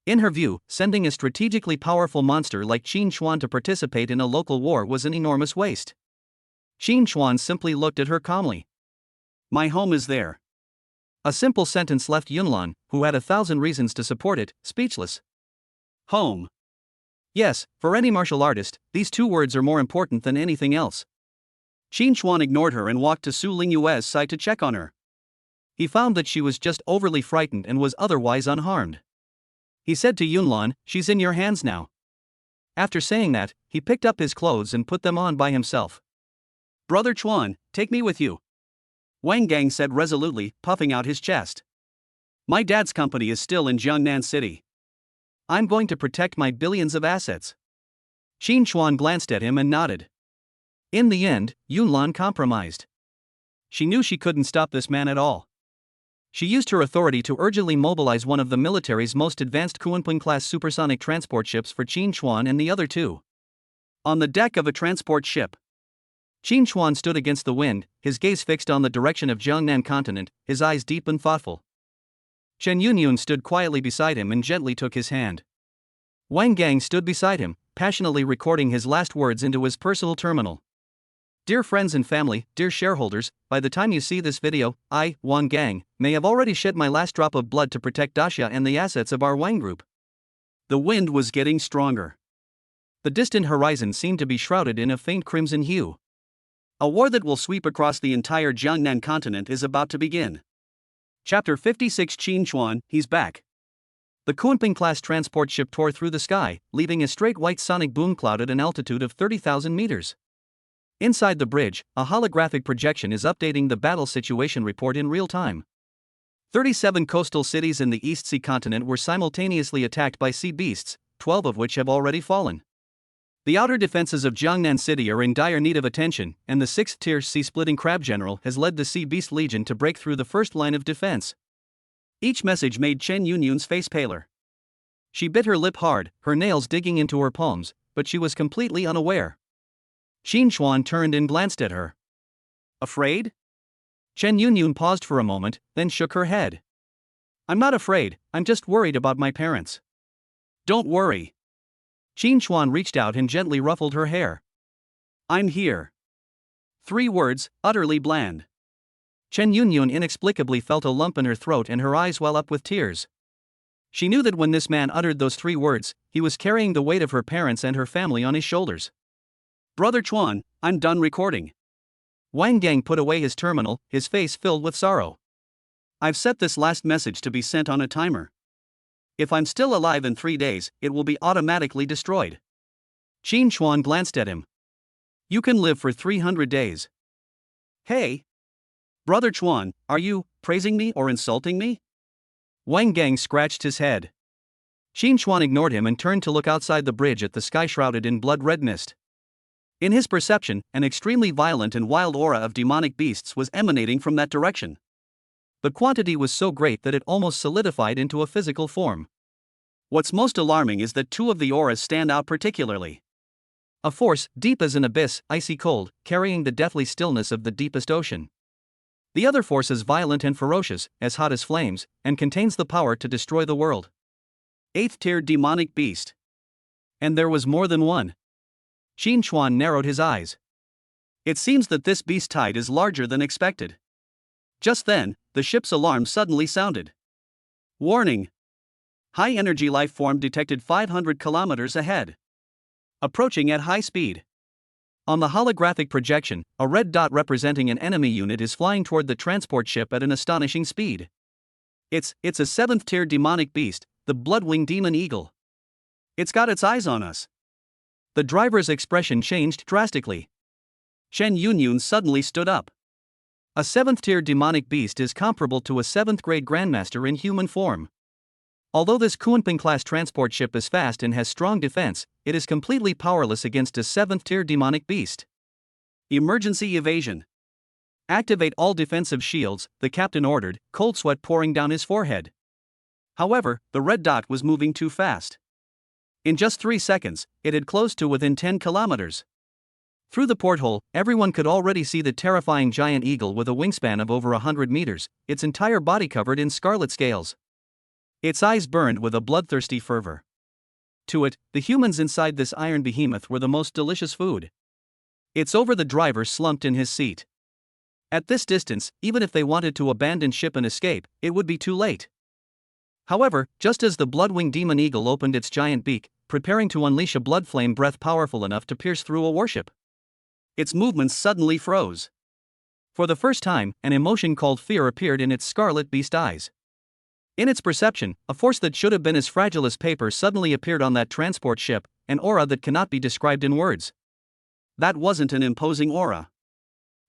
In her view, sending a strategically powerful monster like Qin Chuan to participate in a local war was an enormous waste. Qin Chuan simply looked at her calmly. My home is there. A simple sentence left Yunlan, who had 1,000 reasons to support it, speechless. Home. Yes, for any martial artist, these two words are more important than anything else. Qin Chuan ignored her and walked to Su Lingyue's side to check on her. He found that she was just overly frightened and was otherwise unharmed. He said to Yunlan, "She's in your hands now." After saying that, he picked up his clothes and put them on by himself. Brother Chuan, take me with you, Wang Gang said resolutely, puffing out his chest. My dad's company is still in Jiangnan City. I'm going to protect my billions of assets. Qin Chuan glanced at him and nodded. In the end, Yunlan compromised. She knew she couldn't stop this man at all. She used her authority to urgently mobilize one of the military's most advanced Kunpeng-class supersonic transport ships for Qin Chuan and the other two. On the deck of a transport ship, Qin Chuan stood against the wind, his gaze fixed on the direction of Jiangnan continent, his eyes deep and thoughtful. Chen Yunyun stood quietly beside him and gently took his hand. Wang Gang stood beside him, passionately recording his last words into his personal terminal. Dear friends and family, dear shareholders, by the time you see this video, I, Wang Gang, may have already shed my last drop of blood to protect Daxia and the assets of our Wang Group. The wind was getting stronger. The distant horizon seemed to be shrouded in a faint crimson hue. A war that will sweep across the entire Jiangnan continent is about to begin. Chapter 56 Qin Chuan, he's back. The Kunpeng-class transport ship tore through the sky, leaving a straight white sonic boom cloud at an altitude of 30,000 meters. Inside the bridge, a holographic projection is updating the battle situation report in real time. 37 coastal cities in the East Sea continent were simultaneously attacked by sea beasts, 12 of which have already fallen. The outer defenses of Jiangnan City are in dire need of attention, and the 6th-tier sea-splitting crab general has led the Sea Beast Legion to break through the first line of defense. Each message made Chen Yunyun's face paler. She bit her lip hard, her nails digging into her palms, but she was completely unaware. Qin Chuan turned and glanced at her. Afraid? Chen Yunyun paused for a moment, then shook her head. I'm not afraid, I'm just worried about my parents. Don't worry. Qin Chuan reached out and gently ruffled her hair. I'm here. 3 words, utterly bland. Chen Yunyun inexplicably felt a lump in her throat and her eyes well up with tears. She knew that when this man uttered those 3 words, he was carrying the weight of her parents and her family on his shoulders. Brother Chuan, I'm done recording. Wang Gang put away his terminal, his face filled with sorrow. I've set this last message to be sent on a timer. If I'm still alive in 3 days, it will be automatically destroyed. Qin Chuan glanced at him. You can live for 300 days. Hey! Brother Chuan, are you praising me or insulting me? Wang Gang scratched his head. Qin Chuan ignored him and turned to look outside the bridge at the sky shrouded in blood-red mist. In his perception, an extremely violent and wild aura of demonic beasts was emanating from that direction. The quantity was so great that it almost solidified into a physical form. What's most alarming is that 2 of the auras stand out particularly. A force, deep as an abyss, icy cold, carrying the deathly stillness of the deepest ocean. The other force is violent and ferocious, as hot as flames, and contains the power to destroy the world. 8th-tier demonic beast. And there was more than one. Qin Chuan narrowed his eyes. It seems that this beast tide is larger than expected. Just then, the ship's alarm suddenly sounded. Warning! High-energy life form detected 500 kilometers ahead. Approaching at high speed. On the holographic projection, a red dot representing an enemy unit is flying toward the transport ship at an astonishing speed. It's a 7th-tier demonic beast, the Bloodwing Demon Eagle. It's got its eyes on us. The driver's expression changed drastically. Chen Yunyun suddenly stood up. A 7th-tier demonic beast is comparable to a 7th-grade grandmaster in human form. Although this Kunpeng-class transport ship is fast and has strong defense, it is completely powerless against a 7th-tier demonic beast. Emergency evasion. Activate all defensive shields, the captain ordered, cold sweat pouring down his forehead. However, the red dot was moving too fast. In just 3 seconds, it had closed to within 10 kilometers. Through the porthole, everyone could already see the terrifying giant eagle with a wingspan of over 100 meters, its entire body covered in scarlet scales. Its eyes burned with a bloodthirsty fervor. To it, the humans inside this iron behemoth were the most delicious food. It's over. The driver slumped in his seat. At this distance, even if they wanted to abandon ship and escape, it would be too late. However, just as the blood-winged demon eagle opened its giant beak, preparing to unleash a blood flame breath powerful enough to pierce through a warship, its movements suddenly froze. For the first time, an emotion called fear appeared in its scarlet beast eyes. In its perception, a force that should have been as fragile as paper suddenly appeared on that transport ship, an aura that cannot be described in words. That wasn't an imposing aura.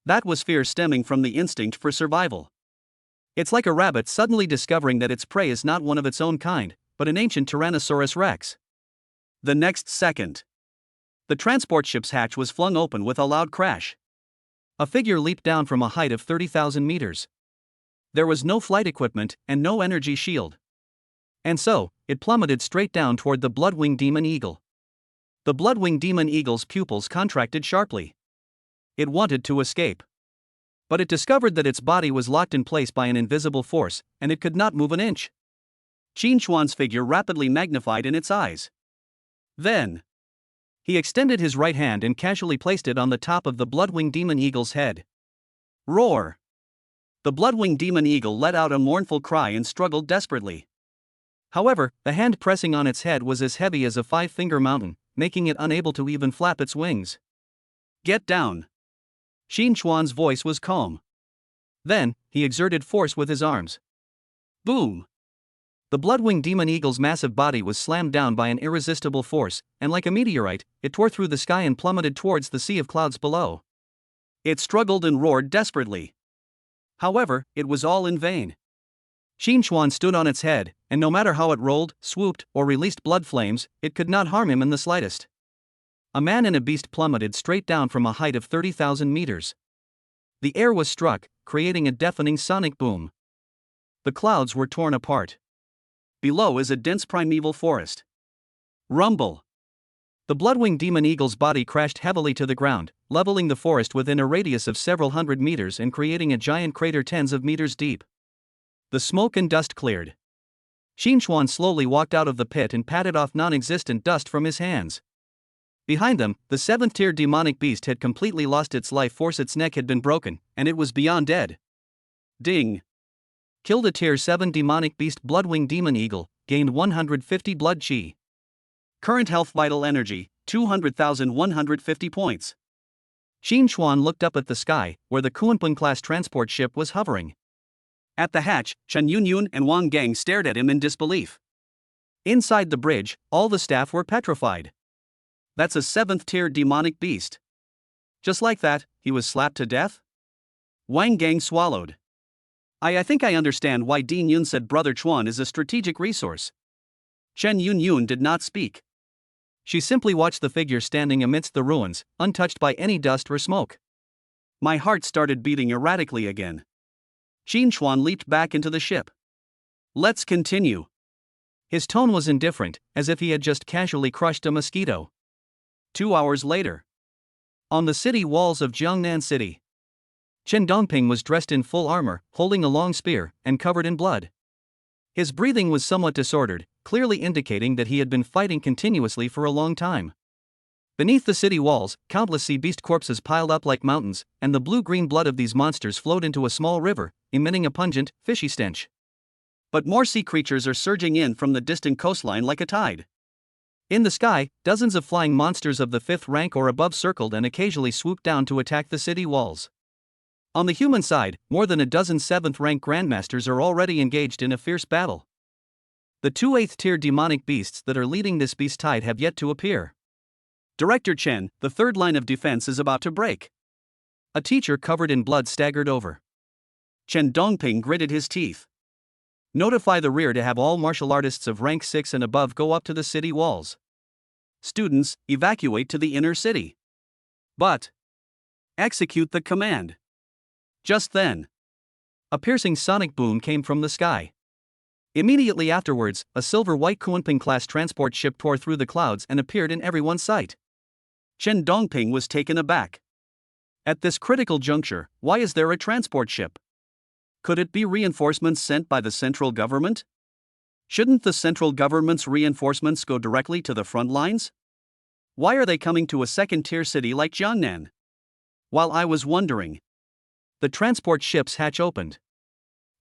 That was fear stemming from the instinct for survival. It's like a rabbit suddenly discovering that its prey is not one of its own kind, but an ancient Tyrannosaurus rex. The next second, the transport ship's hatch was flung open with a loud crash. A figure leaped down from a height of 30,000 meters. There was no flight equipment and no energy shield. And so, it plummeted straight down toward the blood-winged demon eagle. The blood-winged demon eagle's pupils contracted sharply. It wanted to escape. But it discovered that its body was locked in place by an invisible force, and it could not move an inch. Qin Chuan's figure rapidly magnified in its eyes. Then, he extended his right hand and casually placed it on the top of the blood-winged demon eagle's head. Roar! The blood-winged demon eagle let out a mournful cry and struggled desperately. However, the hand pressing on its head was as heavy as a 5-finger mountain, making it unable to even flap its wings. Get down! Qin Chuan's voice was calm. Then, he exerted force with his arms. Boom! The blood-winged demon eagle's massive body was slammed down by an irresistible force, and like a meteorite, it tore through the sky and plummeted towards the sea of clouds below. It struggled and roared desperately. However, it was all in vain. Qin Chuan stood on its head, and no matter how it rolled, swooped, or released blood flames, it could not harm him in the slightest. A man and a beast plummeted straight down from a height of 30,000 meters. The air was struck, creating a deafening sonic boom. The clouds were torn apart. Below is a dense primeval forest. Rumble! The blood-winged demon eagle's body crashed heavily to the ground, leveling the forest within a radius of several hundred meters and creating a giant crater tens of meters deep. The smoke and dust cleared. Qin Chuan slowly walked out of the pit and patted off non-existent dust from his hands. Behind them, the 7th-tier demonic beast had completely lost its life force. Its neck had been broken, and it was beyond dead. Ding! Killed a tier 7 demonic beast. Blood-winged demon eagle, gained 150 blood chi. Current health vital energy, 200,150 points. Qin Chuan looked up at the sky, where the Kunpeng-class transport ship was hovering. At the hatch, Chen Yunyun and Wang Gang stared at him in disbelief. Inside the bridge, all the staff were petrified. That's a 7th-tier demonic beast. Just like that, he was slapped to death? Wang Gang swallowed. I think I understand why Dean Yun said Brother Chuan is a strategic resource. Chen Yunyun did not speak. She simply watched the figure standing amidst the ruins, untouched by any dust or smoke. My heart started beating erratically again. Qin Chuan leaped back into the ship. Let's continue. His tone was indifferent, as if he had just casually crushed a mosquito. 2 hours later. On the city walls of Jiangnan City. Chen Dongping was dressed in full armor, holding a long spear, and covered in blood. His breathing was somewhat disordered, clearly indicating that he had been fighting continuously for a long time. Beneath the city walls, countless sea beast corpses piled up like mountains, and the blue-green blood of these monsters flowed into a small river, emitting a pungent, fishy stench. But more sea creatures are surging in from the distant coastline like a tide. In the sky, dozens of flying monsters of the 5th rank or above circled and occasionally swooped down to attack the city walls. On the human side, more than a dozen 7th rank grandmasters are already engaged in a fierce battle. The 2 8th-tier demonic beasts that are leading this beast tide have yet to appear. Director Chen, the 3rd line of defense is about to break. A teacher covered in blood staggered over. Chen Dongping gritted his teeth. Notify the rear to have all martial artists of rank 6 and above go up to the city walls. Students, evacuate to the inner city. But execute the command. Just then, a piercing sonic boom came from the sky. Immediately afterwards, a silver-white Kunpeng-class transport ship tore through the clouds and appeared in everyone's sight. Chen Dongping was taken aback. At this critical juncture, why is there a transport ship? Could it be reinforcements sent by the central government? Shouldn't the central government's reinforcements go directly to the front lines? Why are they coming to a 2nd-tier city like Jiangnan? While I was wondering, the transport ship's hatch opened.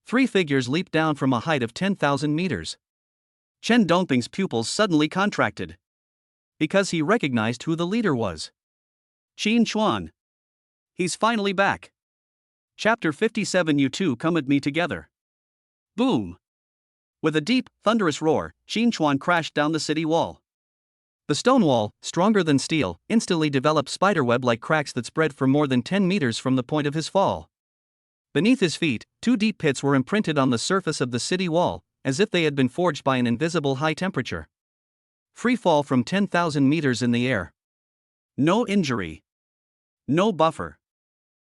3 figures leaped down from a height of 10,000 meters. Chen Dongping's pupils suddenly contracted, because he recognized who the leader was. Qin Chuan. He's finally back. Chapter 57. You two come at me together. Boom! With a deep, thunderous roar, Qin Chuan crashed down the city wall. The stone wall, stronger than steel, instantly developed spiderweb-like cracks that spread for more than 10 meters from the point of his fall. Beneath his feet, 2 deep pits were imprinted on the surface of the city wall, as if they had been forged by an invisible high temperature. Free fall from 10,000 meters in the air. No injury. No buffer.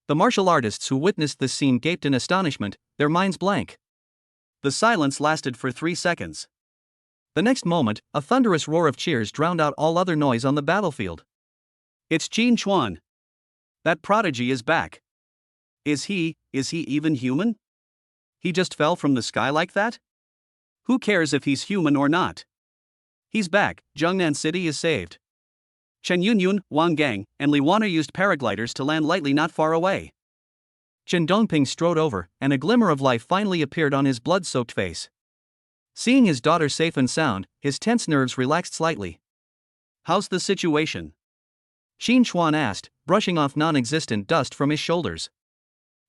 The martial artists who witnessed this scene gaped in astonishment, their minds blank. The silence lasted for 3 seconds. The next moment, a thunderous roar of cheers drowned out all other noise on the battlefield. It's Qin Chuan. That prodigy is back. Is he even human? He just fell from the sky like that? Who cares if he's human or not? He's back. Zhongnan City is saved. Chen Yunyun, Wang Gang, and Li Wana used paragliders to land lightly not far away. Chen Dongping strode over, and a glimmer of life finally appeared on his blood-soaked face. Seeing his daughter safe and sound, his tense nerves relaxed slightly. How's the situation? Qin Chuan asked, brushing off non-existent dust from his shoulders.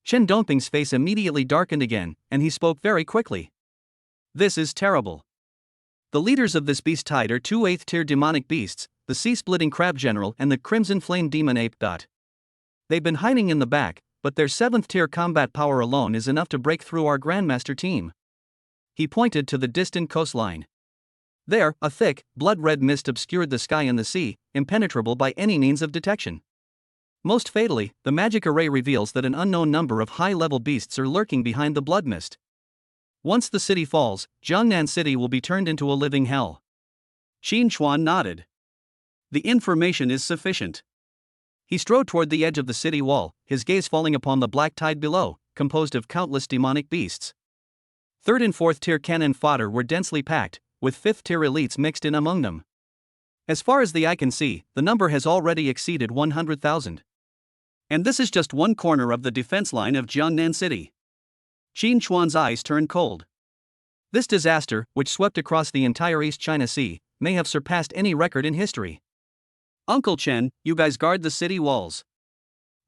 Chen Dongping's face immediately darkened again, and he spoke very quickly. This is terrible. The leaders of this beast tide are 2 8th-tier demonic beasts, the sea-splitting crab general and the crimson flame demon ape. They've been hiding in the back, but their 7th-tier combat power alone is enough to break through our Grandmaster team. He pointed to the distant coastline. There, a thick, blood-red mist obscured the sky and the sea, impenetrable by any means of detection. Most fatally, the magic array reveals that an unknown number of high-level beasts are lurking behind the blood mist. Once the city falls, Zhongnan City will be turned into a living hell. Qin Chuan nodded. The information is sufficient. He strode toward the edge of the city wall, his gaze falling upon the black tide below, composed of countless demonic beasts. 3rd and 4th-tier cannon fodder were densely packed, with 5th-tier elites mixed in among them. As far as the eye can see, the number has already exceeded 100,000. And this is just one corner of the defense line of Jiangnan City. Qin Chuan's eyes turned cold. This disaster, which swept across the entire East China Sea, may have surpassed any record in history. Uncle Chen, you guys guard the city walls.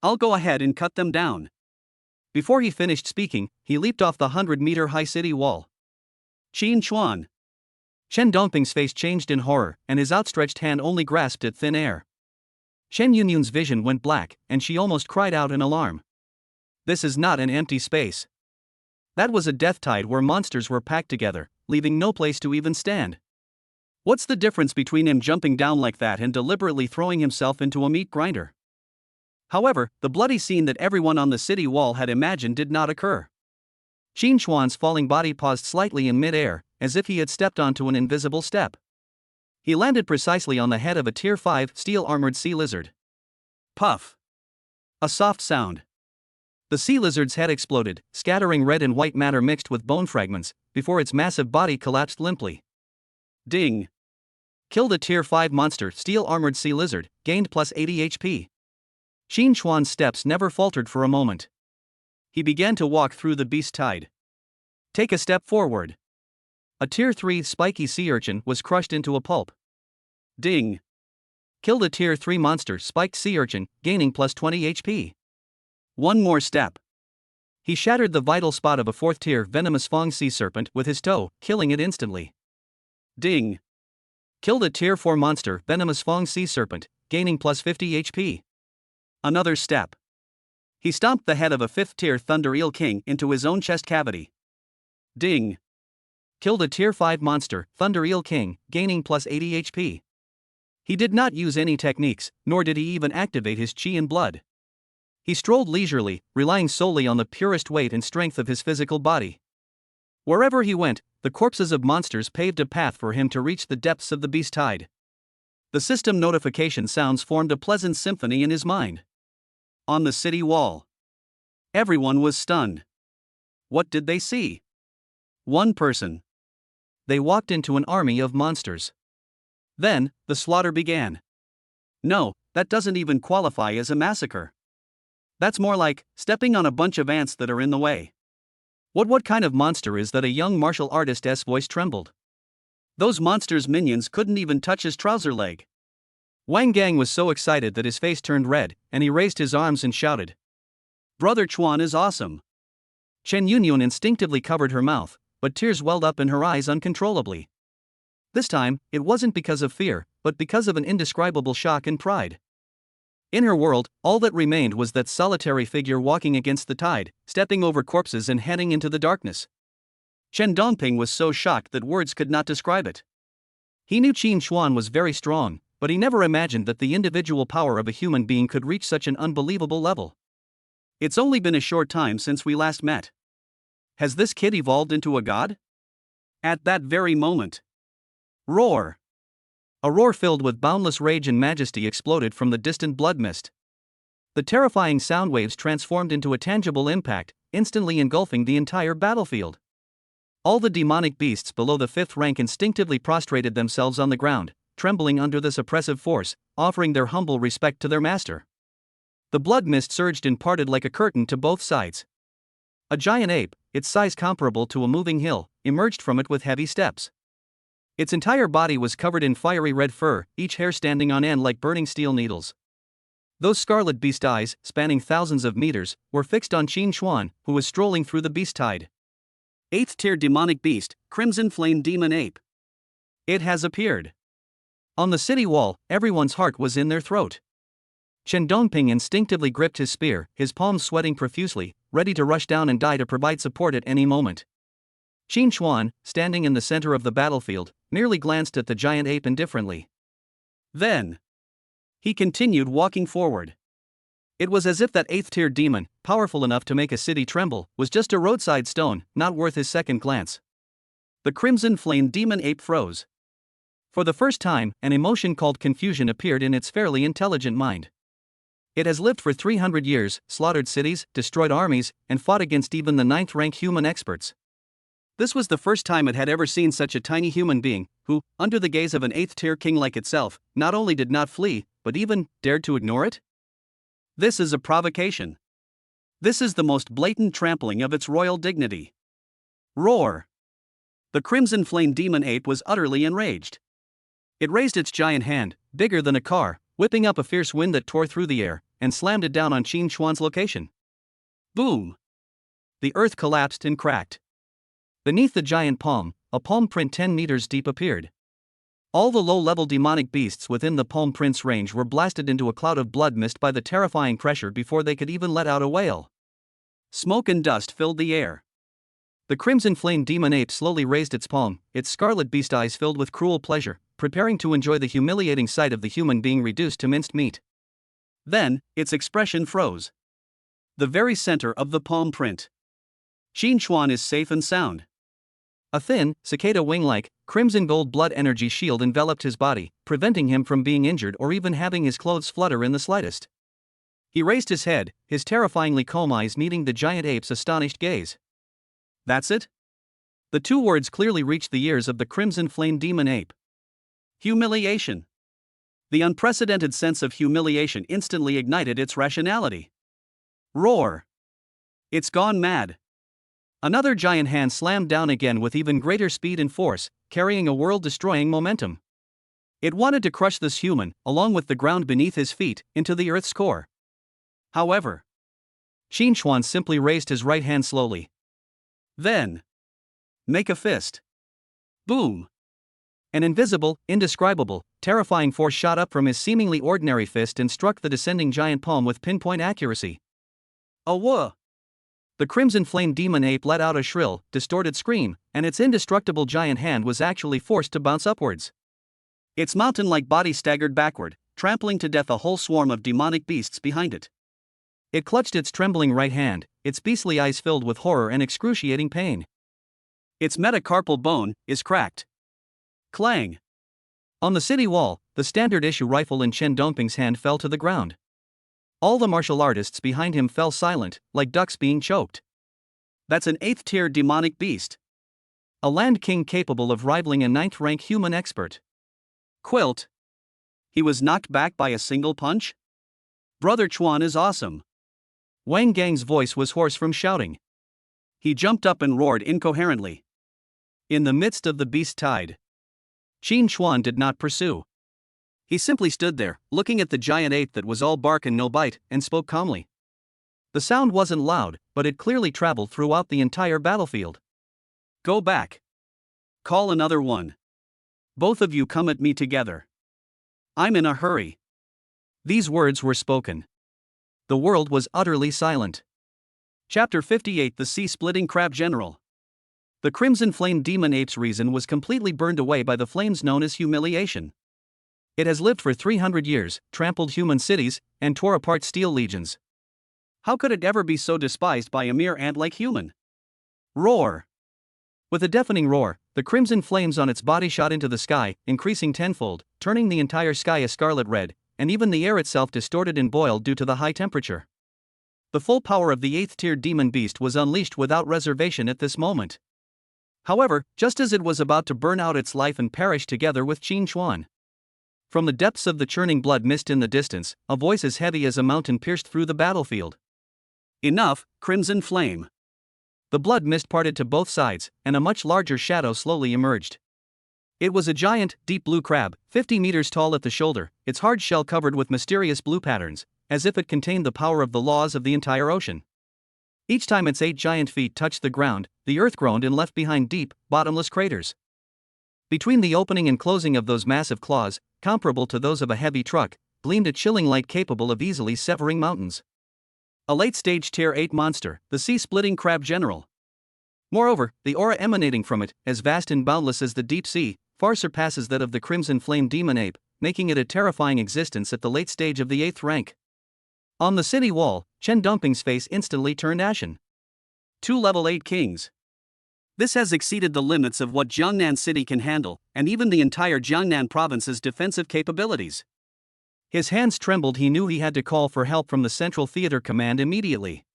I'll go ahead and cut them down. Before he finished speaking, he leaped off the 100-meter-high city wall. Qin Chuan. Chen Dongping's face changed in horror, and his outstretched hand only grasped at thin air. Chen Yunyun's vision went black, and she almost cried out in alarm. This is not an empty space. That was a death tide where monsters were packed together, leaving no place to even stand. What's the difference between him jumping down like that and deliberately throwing himself into a meat grinder? However, the bloody scene that everyone on the city wall had imagined did not occur. Qin Chuan's falling body paused slightly in mid-air, as if he had stepped onto an invisible step. He landed precisely on the head of a Tier 5 steel-armored sea lizard. Puff! A soft sound. The sea lizard's head exploded, scattering red and white matter mixed with bone fragments, before its massive body collapsed limply. Ding! Killed a Tier 5 monster, steel-armored sea lizard, gained plus 80 HP. Qin Chuan's steps never faltered for a moment. He began to walk through the beast tide. Take a step forward. A Tier 3 spiky sea urchin was crushed into a pulp. Ding! Killed a Tier 3 monster, spiked sea urchin, gaining plus 20 HP. One more step. He shattered the vital spot of a 4th-tier venomous fong sea serpent with his toe, killing it instantly. Ding! Killed a Tier 4 monster, venomous fong sea serpent, gaining plus 50 HP. Another step. He stomped the head of a 5th-tier thunder eel king into his own chest cavity. Ding! Killed a Tier 5 monster, thunder eel king, gaining plus 80 HP. He did not use any techniques, nor did he even activate his chi and blood. He strolled leisurely, relying solely on the purest weight and strength of his physical body. Wherever he went, the corpses of monsters paved a path for him to reach the depths of the beast tide. The system notification sounds formed a pleasant symphony in his mind. On the city wall, everyone was stunned. What did they see? One person. They walked into an army of monsters. Then, the slaughter began. No, that doesn't even qualify as a massacre. That's more like stepping on a bunch of ants that are in the way. What kind of monster is that? A young martial artist's voice trembled. Those monsters' minions couldn't even touch his trouser leg. Wang Gang was so excited that his face turned red, and he raised his arms and shouted. Brother Chuan is awesome. Chen Yunyun instinctively covered her mouth, but tears welled up in her eyes uncontrollably. This time, it wasn't because of fear, but because of an indescribable shock and pride. In her world, all that remained was that solitary figure walking against the tide, stepping over corpses and heading into the darkness. Chen Dongping was so shocked that words could not describe it. He knew Qin Xuan was very strong, but he never imagined that the individual power of a human being could reach such an unbelievable level. It's only been a short time since we last met. Has this kid evolved into a god? At that very moment. Roar! A roar filled with boundless rage and majesty exploded from the distant blood mist. The terrifying sound waves transformed into a tangible impact, instantly engulfing the entire battlefield. All the demonic beasts below the 5th rank instinctively prostrated themselves on the ground, trembling under this oppressive force, offering their humble respect to their master. The blood mist surged and parted like a curtain to both sides. A giant ape, its size comparable to a moving hill, emerged from it with heavy steps. Its entire body was covered in fiery red fur, each hair standing on end like burning steel needles. Those scarlet beast eyes, spanning thousands of meters, were fixed on Qin Xuan, who was strolling through the beast tide. 8th tier demonic beast, Crimson Flame Demon Ape. It has appeared. On the city wall, everyone's heart was in their throat. Chen Dongping instinctively gripped his spear, his palms sweating profusely, ready to rush down and die to provide support at any moment. Qin Xuan, standing in the center of the battlefield, merely glanced at the giant ape indifferently. Then, he continued walking forward. It was as if that 8th tier demon, powerful enough to make a city tremble, was just a roadside stone, not worth his second glance. The Crimson Flame Demon Ape froze. For the first time, an emotion called confusion appeared in its fairly intelligent mind. It has lived for 300 years, slaughtered cities, destroyed armies, and fought against even the 9th rank human experts. This was the first time it had ever seen such a tiny human being, who, under the gaze of an 8th tier king like itself, not only did not flee, but even dared to ignore it? This is a provocation. This is the most blatant trampling of its royal dignity. Roar! The Crimson Flame Demon Ape was utterly enraged. It raised its giant hand, bigger than a car, whipping up a fierce wind that tore through the air, and slammed it down on Qin Xuan's location. Boom! The earth collapsed and cracked. Beneath the giant palm, a palm print 10 meters deep appeared. All the low-level demonic beasts within the palm print's range were blasted into a cloud of blood mist by the terrifying pressure before they could even let out a wail. Smoke and dust filled the air. The Crimson Flame Demon Ape slowly raised its palm, its scarlet beast eyes filled with cruel pleasure, preparing to enjoy the humiliating sight of the human being reduced to minced meat. Then, its expression froze. The very center of the palm print. Qin Xuan is safe and sound. A thin, cicada wing-like, crimson gold blood energy shield enveloped his body, preventing him from being injured or even having his clothes flutter in the slightest. He raised his head, his terrifyingly calm eyes meeting the giant ape's astonished gaze. That's it? The two words clearly reached the ears of the Crimson Flame Demon Ape. Humiliation. The unprecedented sense of humiliation instantly ignited its rationality. Roar! It's gone mad. Another giant hand slammed down again with even greater speed and force, carrying a world-destroying momentum. It wanted to crush this human, along with the ground beneath his feet, into the earth's core. However, Qin Xuan simply raised his right hand slowly. Then, make a fist. Boom! An invisible, indescribable, terrifying force shot up from his seemingly ordinary fist and struck the descending giant palm with pinpoint accuracy. Awah! The Crimson Flame Demon Ape let out a shrill, distorted scream, and its indestructible giant hand was actually forced to bounce upwards. Its mountain-like body staggered backward, trampling to death a whole swarm of demonic beasts behind it. It clutched its trembling right hand, its beastly eyes filled with horror and excruciating pain. Its metacarpal bone is cracked. Clang! On the city wall, the standard-issue rifle in Chen Dongping's hand fell to the ground. All the martial artists behind him fell silent, like ducks being choked. That's an 8th tier demonic beast. A land king capable of rivaling a 9th rank human expert. Quilt. He was knocked back by a single punch? Brother Chuan is awesome. Wang Gang's voice was hoarse from shouting. He jumped up and roared incoherently. In the midst of the beast tide, Qin Chuan did not pursue. He simply stood there, looking at the giant ape that was all bark and no bite, and spoke calmly. The sound wasn't loud, but it clearly traveled throughout the entire battlefield. Go back. Call another one. Both of you come at me together. I'm in a hurry. These words were spoken. The world was utterly silent. Chapter 58 The Sea-Splitting Crab General. The Crimson Flame Demon Ape's reason was completely burned away by the flames known as humiliation. It has lived for 300 years, trampled human cities, and tore apart steel legions. How could it ever be so despised by a mere ant-like human? Roar! With a deafening roar, the crimson flames on its body shot into the sky, increasing tenfold, turning the entire sky a scarlet red, and even the air itself distorted and boiled due to the high temperature. The full power of the 8th-tier demon beast was unleashed without reservation at this moment. However, just as it was about to burn out its life and perish together with Qin Chuan, from the depths of the churning blood mist in the distance, a voice as heavy as a mountain pierced through the battlefield. Enough, Crimson Flame! The blood mist parted to both sides, and a much larger shadow slowly emerged. It was a giant, deep blue crab, 50 meters tall at the shoulder, its hard shell covered with mysterious blue patterns, as if it contained the power of the laws of the entire ocean. Each time its 8 giant feet touched the ground, the earth groaned and left behind deep, bottomless craters. Between the opening and closing of those massive claws, comparable to those of a heavy truck, gleamed a chilling light capable of easily severing mountains. A late-stage Tier 8 monster, the Sea-Splitting Crab General. Moreover, the aura emanating from it, as vast and boundless as the deep sea, far surpasses that of the Crimson Flame Demon Ape, making it a terrifying existence at the late stage of the 8th rank. On the city wall, Chen Dumping's face instantly turned ashen. 2 level 8 kings. This has exceeded the limits of what Jiangnan City can handle, and even the entire Jiangnan province's defensive capabilities. His hands trembled. He knew he had to call for help from the Central Theater Command immediately.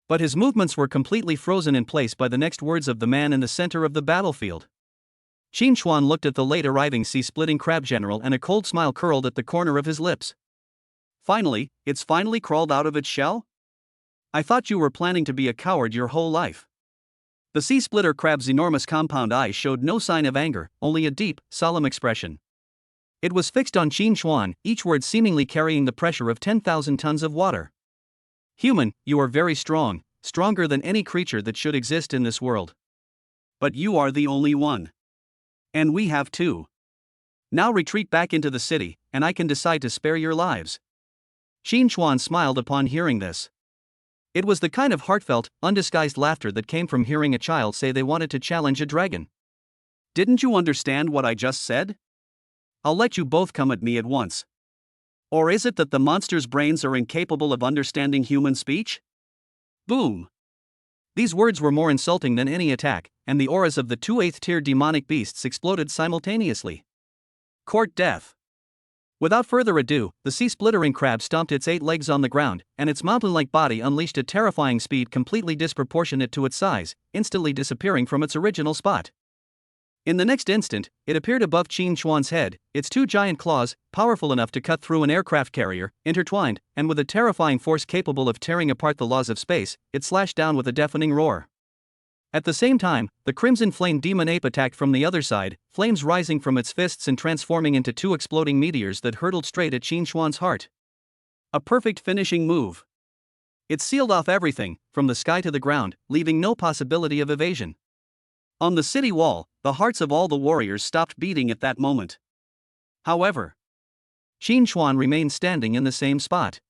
But his movements were completely frozen in place by the next words of the man in the center of the battlefield. Qin Chuan looked at the late-arriving sea-splitting crab general, and a cold smile curled at the corner of his lips. Finally, it's finally crawled out of its shell? I thought you were planning to be a coward your whole life. The sea-splitter crab's enormous compound eyes showed no sign of anger, only a deep, solemn expression. It was fixed on Qin Chuan, each word seemingly carrying the pressure of 10,000 tons of water. Human, you are very strong, stronger than any creature that should exist in this world. But you are the only one. And we have 2. Now retreat back into the city, and I can decide to spare your lives. Qin Chuan smiled upon hearing this. It was the kind of heartfelt, undisguised laughter that came from hearing a child say they wanted to challenge a dragon. Didn't you understand what I just said? I'll let you both come at me at once. Or is it that the monster's brains are incapable of understanding human speech? Boom! These words were more insulting than any attack, and the auras of the 2 8th-tier demonic beasts exploded simultaneously. Court death. Without further ado, the sea-splittering crab stomped its 8 legs on the ground, and its mountain-like body unleashed a terrifying speed completely disproportionate to its size, instantly disappearing from its original spot. In the next instant, it appeared above Qin Chuan's head, its 2 giant claws, powerful enough to cut through an aircraft carrier, intertwined, and with a terrifying force capable of tearing apart the laws of space, it slashed down with a deafening roar. At the same time, the Crimson Flame Demon Ape attacked from the other side, flames rising from its fists and transforming into 2 exploding meteors that hurtled straight at Qin Chuan's heart. A perfect finishing move. It sealed off everything, from the sky to the ground, leaving no possibility of evasion. On the city wall, the hearts of all the warriors stopped beating at that moment. However, Qin Chuan remained standing in the same spot.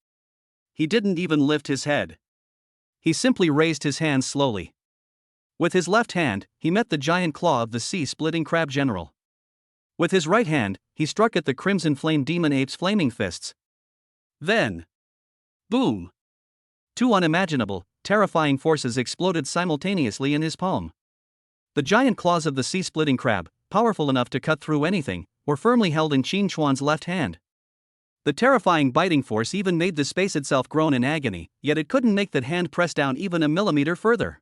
He didn't even lift his head. He simply raised his hands slowly. With his left hand, he met the giant claw of the sea-splitting crab general. With his right hand, he struck at the Crimson Flame Demon Ape's flaming fists. Then, boom! 2 unimaginable, terrifying forces exploded simultaneously in his palm. The giant claws of the sea-splitting crab, powerful enough to cut through anything, were firmly held in Qin Chuan's left hand. The terrifying biting force even made the space itself groan in agony, yet it couldn't make that hand press down even a millimeter further.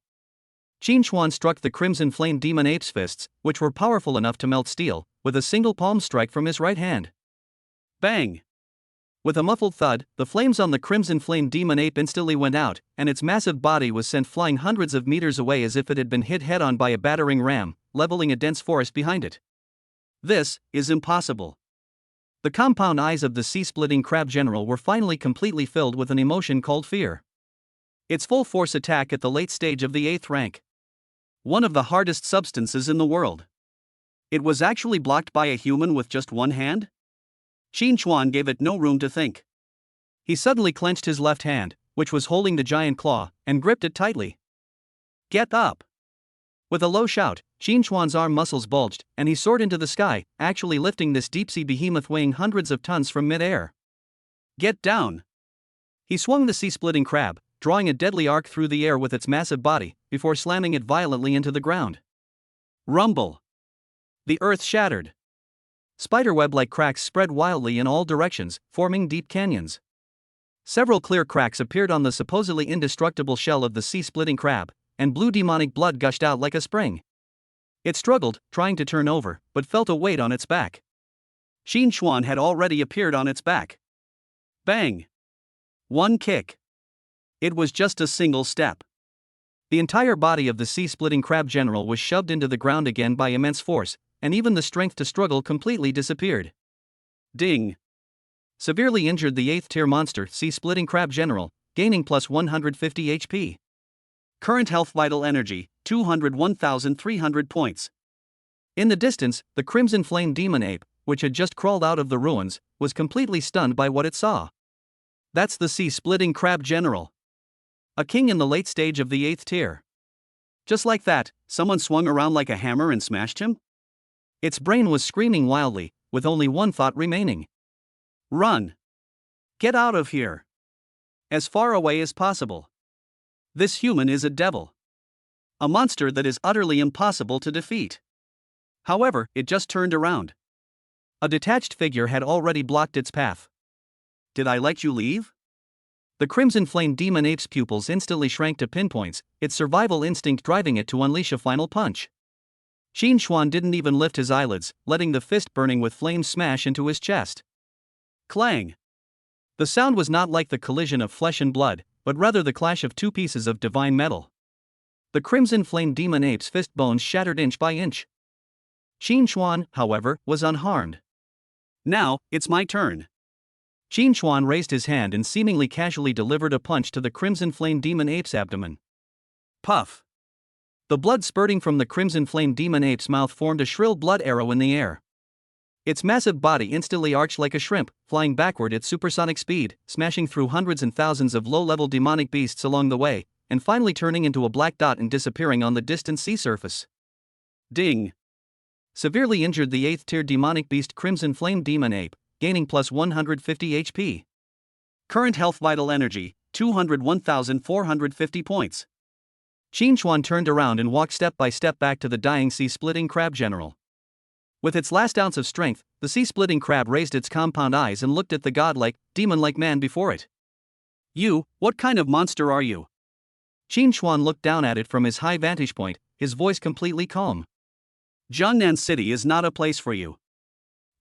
Qin Chuan struck the Crimson Flame Demon Ape's fists, which were powerful enough to melt steel, with a single palm strike from his right hand. Bang! With a muffled thud, the flames on the crimson flame demon ape instantly went out, and its massive body was sent flying hundreds of meters away as if it had been hit head-on by a battering ram, leveling a dense forest behind it. This is impossible. The compound eyes of the sea-splitting crab general were finally completely filled with an emotion called fear. Its full-force attack at the late stage of the 8th rank. One of the hardest substances in the world. It was actually blocked by a human with just one hand? Qin Chuan gave it no room to think. He suddenly clenched his left hand, which was holding the giant claw, and gripped it tightly. Get up! With a low shout, Qin Chuan's arm muscles bulged, and he soared into the sky, actually lifting this deep-sea behemoth weighing hundreds of tons from mid-air. Get down! He swung the sea-splitting crab, drawing a deadly arc through the air with its massive body, before slamming it violently into the ground. Rumble! The earth shattered. Spiderweb-like cracks spread wildly in all directions, forming deep canyons. Several clear cracks appeared on the supposedly indestructible shell of the sea-splitting crab, and blue demonic blood gushed out like a spring. It struggled, trying to turn over, but felt a weight on its back. Qin Chuan had already appeared on its back. Bang! One kick. It was just a single step. The entire body of the sea-splitting crab general was shoved into the ground again by immense force, and even the strength to struggle completely disappeared. Ding! Severely injured the 8th tier monster sea-splitting crab general, gaining plus 150 HP. Current health vital energy, 201,300 points. In the distance, the crimson flame demon ape, which had just crawled out of the ruins, was completely stunned by what it saw. That's the sea-splitting crab general. A king in the late stage of the 8th tier. Just like that, someone swung around like a hammer and smashed him? Its brain was screaming wildly, with only one thought remaining. Run! Get out of here! As far away as possible. This human is a devil. A monster that is utterly impossible to defeat. However, it just turned around. A detached figure had already blocked its path. Did I let you leave? The crimson flame demon ape's pupils instantly shrank to pinpoints, its survival instinct driving it to unleash a final punch. Qin Chuan didn't even lift his eyelids, letting the fist burning with flames smash into his chest. Clang! The sound was not like the collision of flesh and blood, but rather the clash of two pieces of divine metal. The crimson flame demon ape's fist bones shattered inch by inch. Qin Chuan, however, was unharmed. Now, it's my turn. Qin Chuan raised his hand and seemingly casually delivered a punch to the crimson flame demon ape's abdomen. Puff! The blood spurting from the crimson flame demon ape's mouth formed a shrill blood arrow in the air. Its massive body instantly arched like a shrimp, flying backward at supersonic speed, smashing through hundreds and thousands of low-level demonic beasts along the way, and finally turning into a black dot and disappearing on the distant sea surface. Ding! Severely injured the 8th tier demonic beast crimson flame demon ape, gaining plus 150 HP. Current health vital energy, 201,450 points. Qin Chuan turned around and walked step by step back to the dying sea-splitting crab general. With its last ounce of strength, the sea-splitting crab raised its compound eyes and looked at the godlike, demon-like man before it. You, what kind of monster are you? Qin Chuan looked down at it from his high vantage point, his voice completely calm. Jiangnan City is not a place for you.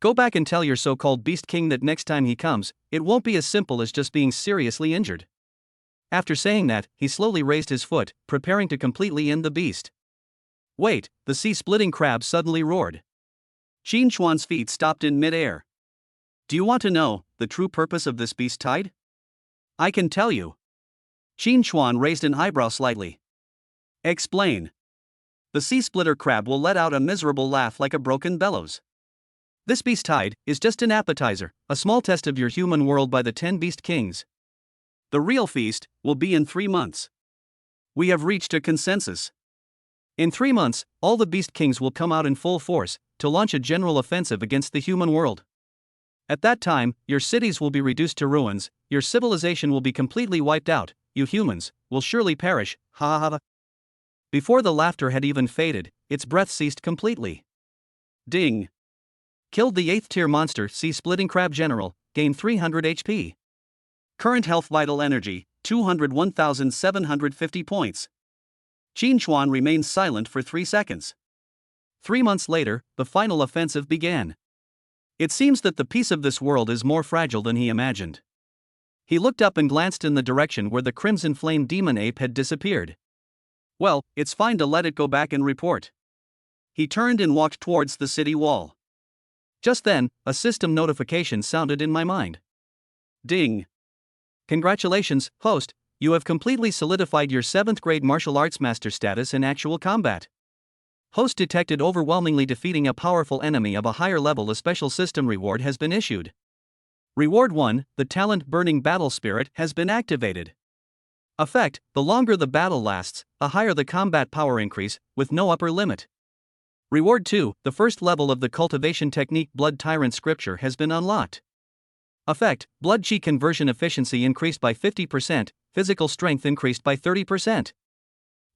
Go back and tell your so-called beast king that next time he comes, it won't be as simple as just being seriously injured. After saying that, he slowly raised his foot, preparing to completely end the beast. Wait, the sea-splitting crab suddenly roared. Qin Chuan's feet stopped in mid-air. Do you want to know the true purpose of this beast tide? I can tell you. Qin Chuan raised an eyebrow slightly. Explain. The sea-splitter crab will let out a miserable laugh like a broken bellows. This beast tide is just an appetizer, a small test of your human world by the 10 beast kings. The real feast will be in 3 months. We have reached a consensus. In 3 months, all the beast kings will come out in full force to launch a general offensive against the human world. At that time, your cities will be reduced to ruins, your civilization will be completely wiped out, you humans will surely perish, ha ha ha. Before the laughter had even faded, its breath ceased completely. Ding! Killed the 8th tier monster sea-splitting crab general, gained 300 HP. Current health vital energy, 201,750 points. Qin Chuan remained silent for 3 seconds. 3 months later, the final offensive began. It seems that the peace of this world is more fragile than he imagined. He looked up and glanced in the direction where the crimson flame demon ape had disappeared. Well, it's fine to let it go back and report. He turned and walked towards the city wall. Just then, a system notification sounded in my mind. Ding! Congratulations, host, you have completely solidified your 7th grade martial arts master status in actual combat. Host detected overwhelmingly defeating a powerful enemy of a higher level. A special system reward has been issued. Reward 1, the talent Burning Battle Spirit has been activated. Effect, the longer the battle lasts, the higher the combat power increase, with no upper limit. Reward 2, the first level of the cultivation technique Blood Tyrant Scripture has been unlocked. Effect, Blood Chi conversion efficiency increased by 50%, physical strength increased by 30%.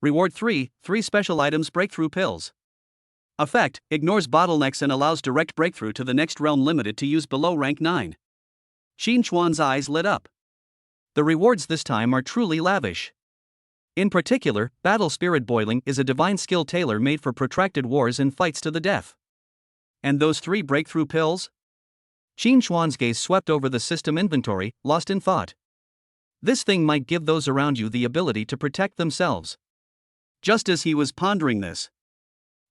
Reward 3, 3 special items Breakthrough Pills. Effect, ignores bottlenecks and allows direct breakthrough to the next realm limited to use below rank 9. Qin Chuan's eyes lit up. The rewards this time are truly lavish. In particular, Battle Spirit Boiling is a divine skill tailor-made for protracted wars and fights to the death. And those 3 breakthrough pills? Qin Chuan's gaze swept over the system inventory, lost in thought. This thing might give those around you the ability to protect themselves. Just as he was pondering this,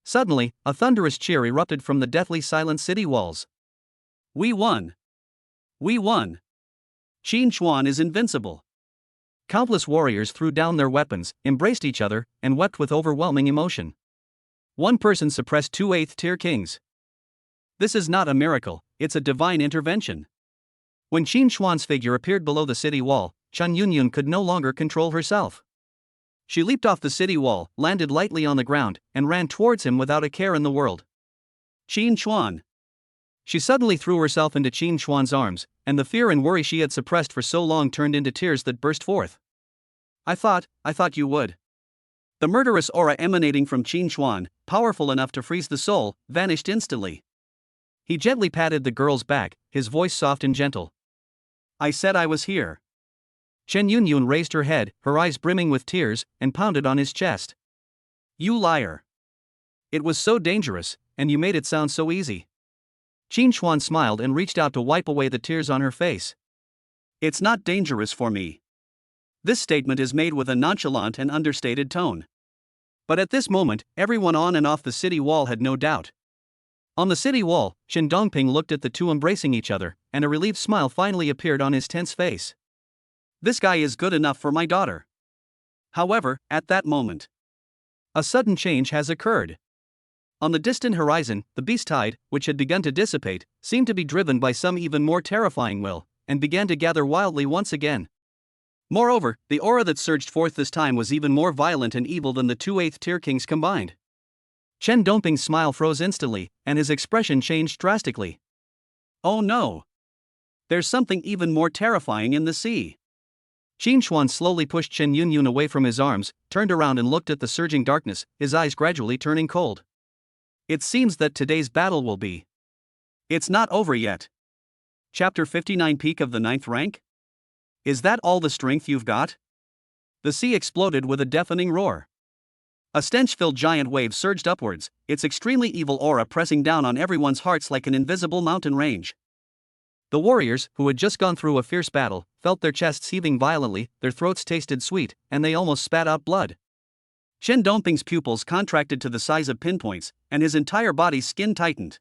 suddenly, a thunderous cheer erupted from the deathly silent city walls. We won! We won! Qin Chuan is invincible! Countless warriors threw down their weapons, embraced each other, and wept with overwhelming emotion. One person suppressed 2 8th-tier kings. This is not a miracle, it's a divine intervention. When Qin Chuan's figure appeared below the city wall, Chen Yunyun could no longer control herself. She leaped off the city wall, landed lightly on the ground, and ran towards him without a care in the world. Qin Chuan! She suddenly threw herself into Qin Chuan's arms, and the fear and worry she had suppressed for so long turned into tears that burst forth. I thought you would. The murderous aura emanating from Qin Chuan, powerful enough to freeze the soul, vanished instantly. He gently patted the girl's back, his voice soft and gentle. I said I was here. Chen Yunyun raised her head, her eyes brimming with tears, and pounded on his chest. You liar. It was so dangerous, and you made it sound so easy. Qin Chuan smiled and reached out to wipe away the tears on her face. It's not dangerous for me. This statement is made with a nonchalant and understated tone. But at this moment, everyone on and off the city wall had no doubt. On the city wall, Shen Dongping looked at the two embracing each other, and a relieved smile finally appeared on his tense face. This guy is good enough for my daughter. However, at that moment, a sudden change has occurred. On the distant horizon, the beast tide, which had begun to dissipate, seemed to be driven by some even more terrifying will, and began to gather wildly once again. Moreover, the aura that surged forth this time was even more violent and evil than the 2 8th-tier kings combined. Chen Dongping's smile froze instantly, and his expression changed drastically. Oh no! There's something even more terrifying in the sea. Qin Chuan slowly pushed Chen Yunyun away from his arms, turned around and looked at the surging darkness, his eyes gradually turning cold. It seems that today's battle will be. It's not over yet. Chapter 59 Peak of the 9th rank? Is that all the strength you've got? The sea exploded with a deafening roar. A stench-filled giant wave surged upwards, its extremely evil aura pressing down on everyone's hearts like an invisible mountain range. The warriors, who had just gone through a fierce battle, felt their chests heaving violently, their throats tasted sweet, and they almost spat out blood. Shen Dongping's pupils contracted to the size of pinpoints, and his entire body's skin tightened.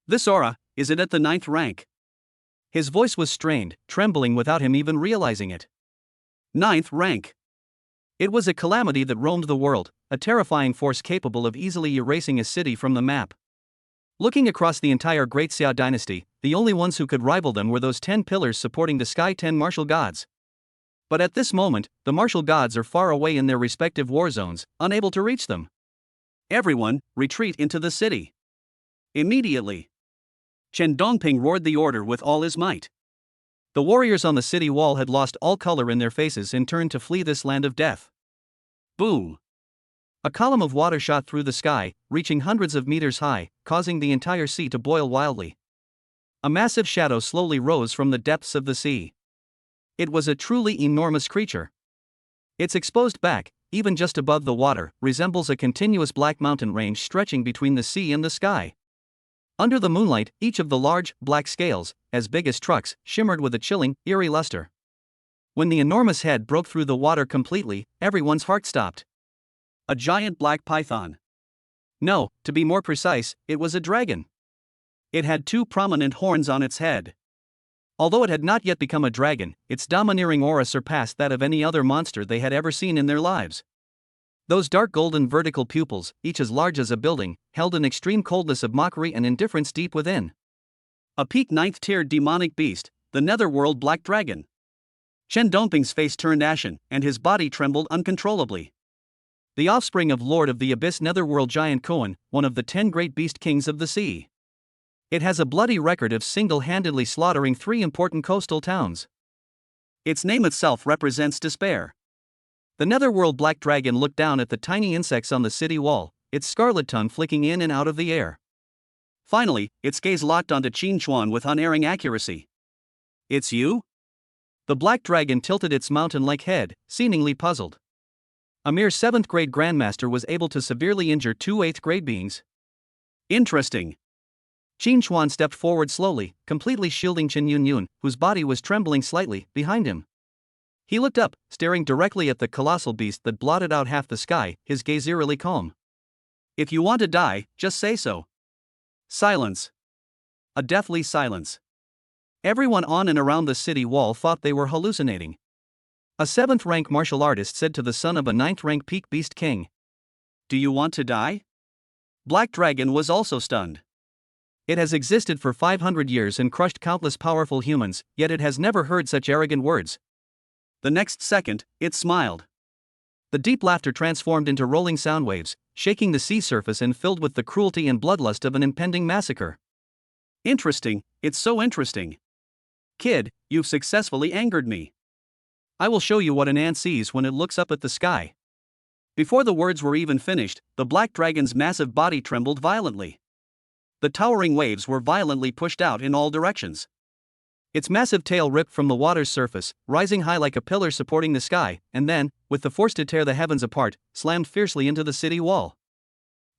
This aura, is it at the 9th rank? His voice was strained, trembling without him even realizing it. 9th rank. It was a calamity that roamed the world, a terrifying force capable of easily erasing a city from the map. Looking across the entire Great Xia dynasty, the only ones who could rival them were those 10 pillars supporting the Sky 10 martial gods. But at this moment, the martial gods are far away in their respective war zones, unable to reach them. Everyone, retreat into the city. Immediately. Chen Dongping roared the order with all his might. The warriors on the city wall had lost all color in their faces and turned to flee this land of death. Boom! A column of water shot through the sky, reaching hundreds of meters high, causing the entire sea to boil wildly. A massive shadow slowly rose from the depths of the sea. It was a truly enormous creature. Its exposed back, even just above the water, resembles a continuous black mountain range stretching between the sea and the sky. Under the moonlight, each of the large, black scales, as big as trucks, shimmered with a chilling, eerie luster. When the enormous head broke through the water completely, everyone's heart stopped. A giant black python. No, to be more precise, it was a dragon. It had two prominent horns on its head. Although it had not yet become a dragon, its domineering aura surpassed that of any other monster they had ever seen in their lives. Those dark golden vertical pupils, each as large as a building, held an extreme coldness of mockery and indifference deep within. A peak ninth-tier demonic beast, the netherworld black dragon. Chen Dongping's face turned ashen, and his body trembled uncontrollably. The offspring of Lord of the Abyss netherworld giant Kuan, one of the 10 great beast kings of the sea. It has a bloody record of single-handedly slaughtering 3 important coastal towns. Its name itself represents despair. The netherworld black dragon looked down at the tiny insects on the city wall, its scarlet tongue flicking in and out of the air. Finally, its gaze locked onto Qin Chuan with unerring accuracy. "It's you?" The black dragon tilted its mountain-like head, seemingly puzzled. A mere 7th grade grandmaster was able to severely injure 2 8th grade beings. Interesting. Qin Chuan stepped forward slowly, completely shielding Chen Yunyun, whose body was trembling slightly, behind him. He looked up, staring directly at the colossal beast that blotted out half the sky, his gaze eerily calm. "If you want to die, just say so." Silence. A deathly silence. Everyone on and around the city wall thought they were hallucinating. A 7th-rank martial artist said to the son of a 9th-rank peak beast king, "Do you want to die?" Black Dragon was also stunned. It has existed for 500 years and crushed countless powerful humans, yet it has never heard such arrogant words. The next second, it smiled. The deep laughter transformed into rolling sound waves, shaking the sea surface and filled with the cruelty and bloodlust of an impending massacre. "Interesting, it's so interesting. Kid, you've successfully angered me. I will show you what an ant sees when it looks up at the sky." Before the words were even finished, the black dragon's massive body trembled violently. The towering waves were violently pushed out in all directions. Its massive tail ripped from the water's surface, rising high like a pillar supporting the sky, and then, with the force to tear the heavens apart, slammed fiercely into the city wall.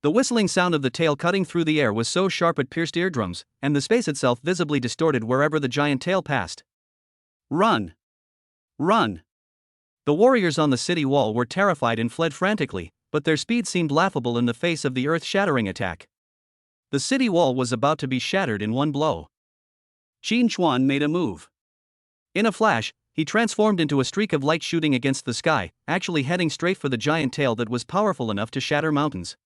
The whistling sound of the tail cutting through the air was so sharp it pierced eardrums, and the space itself visibly distorted wherever the giant tail passed. "Run! Run!" The warriors on the city wall were terrified and fled frantically, but their speed seemed laughable in the face of the earth-shattering attack. The city wall was about to be shattered in one blow. Qin Chuan made a move. In a flash, he transformed into a streak of light shooting against the sky, actually heading straight for the giant tail that was powerful enough to shatter mountains.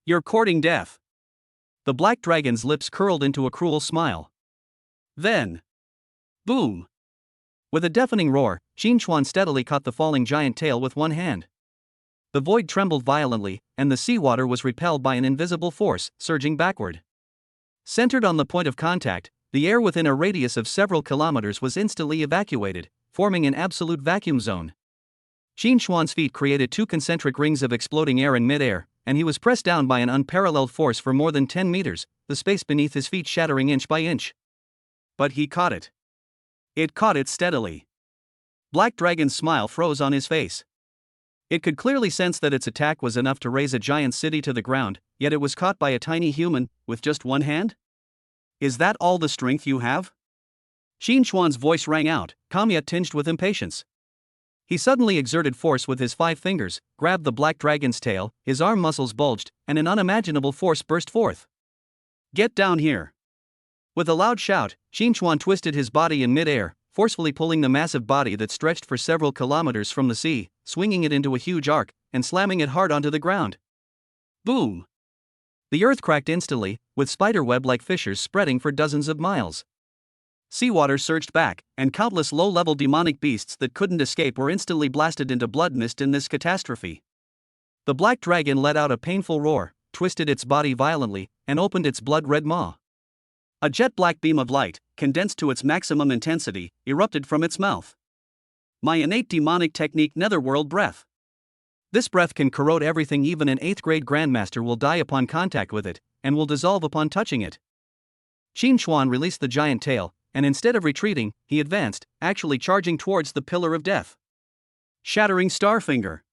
"You're courting death." The black dragon's lips curled into a cruel smile. Then, boom! With a deafening roar, Qin Chuan steadily caught the falling giant tail with one hand. The void trembled violently, and the seawater was repelled by an invisible force, surging backward. Centered on the point of contact, the air within a radius of several kilometers was instantly evacuated, forming an absolute vacuum zone. Qin Chuan's feet created 2 concentric rings of exploding air in midair, and he was pressed down by an unparalleled force for more than 10 meters, the space beneath his feet shattering inch by inch. But he caught it. It caught it steadily. Black Dragon's smile froze on his face. It could clearly sense that its attack was enough to raise a giant city to the ground, yet it was caught by a tiny human, with just one hand? "Is that all the strength you have?" Qin Chuan's voice rang out, calm yet tinged with impatience. He suddenly exerted force with his 5 fingers, grabbed the black dragon's tail, his arm muscles bulged, and an unimaginable force burst forth. "Get down here!" With a loud shout, Qin Chuan twisted his body in midair, forcefully pulling the massive body that stretched for several kilometers from the sea, swinging it into a huge arc, and slamming it hard onto the ground. Boom! The earth cracked instantly, with spiderweb-like fissures spreading for dozens of miles. Seawater surged back, and countless low-level demonic beasts that couldn't escape were instantly blasted into blood mist in this catastrophe. The black dragon let out a painful roar, twisted its body violently, and opened its blood-red maw. A jet-black beam of light, condensed to its maximum intensity, erupted from its mouth. "My innate demonic technique, netherworld breath. This breath can corrode everything. Even an 8th grade grandmaster will die upon contact with it, and will dissolve upon touching it." Qin Chuan released the giant tail, and instead of retreating, he advanced, actually charging towards the pillar of death. Shattering Starfinger.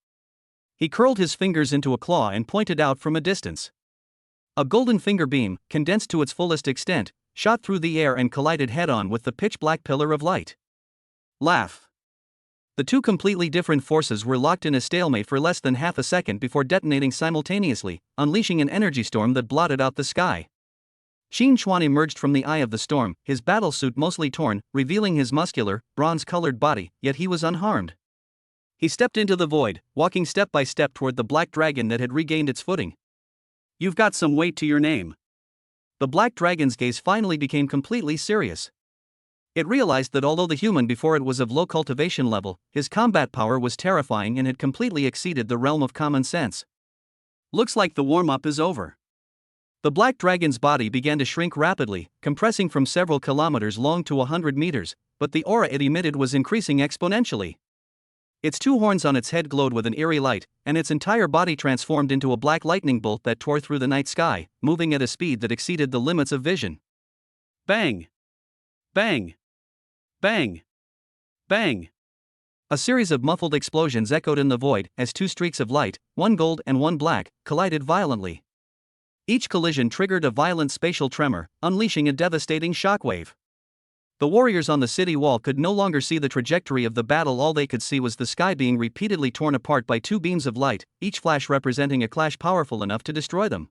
He curled his fingers into a claw and pointed out from a distance. A golden finger beam, condensed to its fullest extent, shot through the air and collided head-on with the pitch-black pillar of light. Laugh. The two completely different forces were locked in a stalemate for less than half a second before detonating simultaneously, unleashing an energy storm that blotted out the sky. Qin Chuan emerged from the eye of the storm, his battlesuit mostly torn, revealing his muscular, bronze-colored body, yet he was unharmed. He stepped into the void, walking step by step toward the black dragon that had regained its footing. You've got some weight to your name. The black dragon's gaze finally became completely serious. It realized that although the human before it was of low cultivation level, his combat power was terrifying and had completely exceeded the realm of common sense. Looks like the warm-up is over. The black dragon's body began to shrink rapidly, compressing from several kilometers long to 100 meters, but the aura it emitted was increasing exponentially. Its two horns on its head glowed with an eerie light, and its entire body transformed into a black lightning bolt that tore through the night sky, moving at a speed that exceeded the limits of vision. Bang! Bang! Bang! Bang! A series of muffled explosions echoed in the void as two streaks of light, one gold and one black, collided violently. Each collision triggered a violent spatial tremor, unleashing a devastating shockwave. The warriors on the city wall could no longer see the trajectory of the battle. All they could see was the sky being repeatedly torn apart by two beams of light, each flash representing a clash powerful enough to destroy them.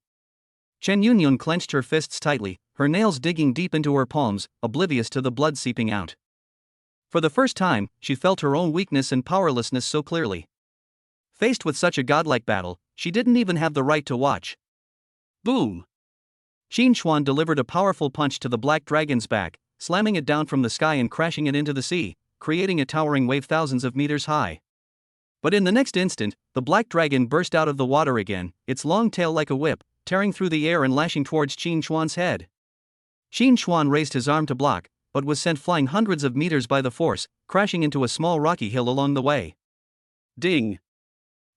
Chen Yunyun clenched her fists tightly, her nails digging deep into her palms, oblivious to the blood seeping out. For the first time, she felt her own weakness and powerlessness so clearly. Faced with such a godlike battle, she didn't even have the right to watch. Boom! Qin Chuan delivered a powerful punch to the black dragon's back, slamming it down from the sky and crashing it into the sea, creating a towering wave thousands of meters high. But in the next instant, the black dragon burst out of the water again, its long tail like a whip, tearing through the air and lashing towards Qin Chuan's head. Qin Chuan raised his arm to block, but was sent flying hundreds of meters by the force, crashing into a small rocky hill along the way. Ding!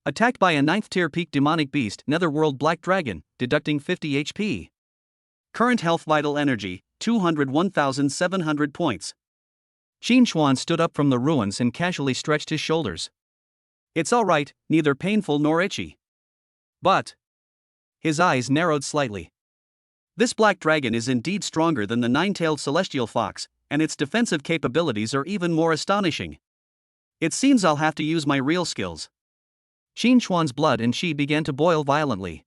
Attacked by a 9th-tier peak demonic beast, netherworld black dragon, deducting 50 HP. Current health vital energy, 201,700 points. Qin Chuan stood up from the ruins and casually stretched his shoulders. It's alright, neither painful nor itchy. But his eyes narrowed slightly. This black dragon is indeed stronger than the 9-tailed celestial fox, and its defensive capabilities are even more astonishing. It seems I'll have to use my real skills. Qin Chuan's blood and qi began to boil violently.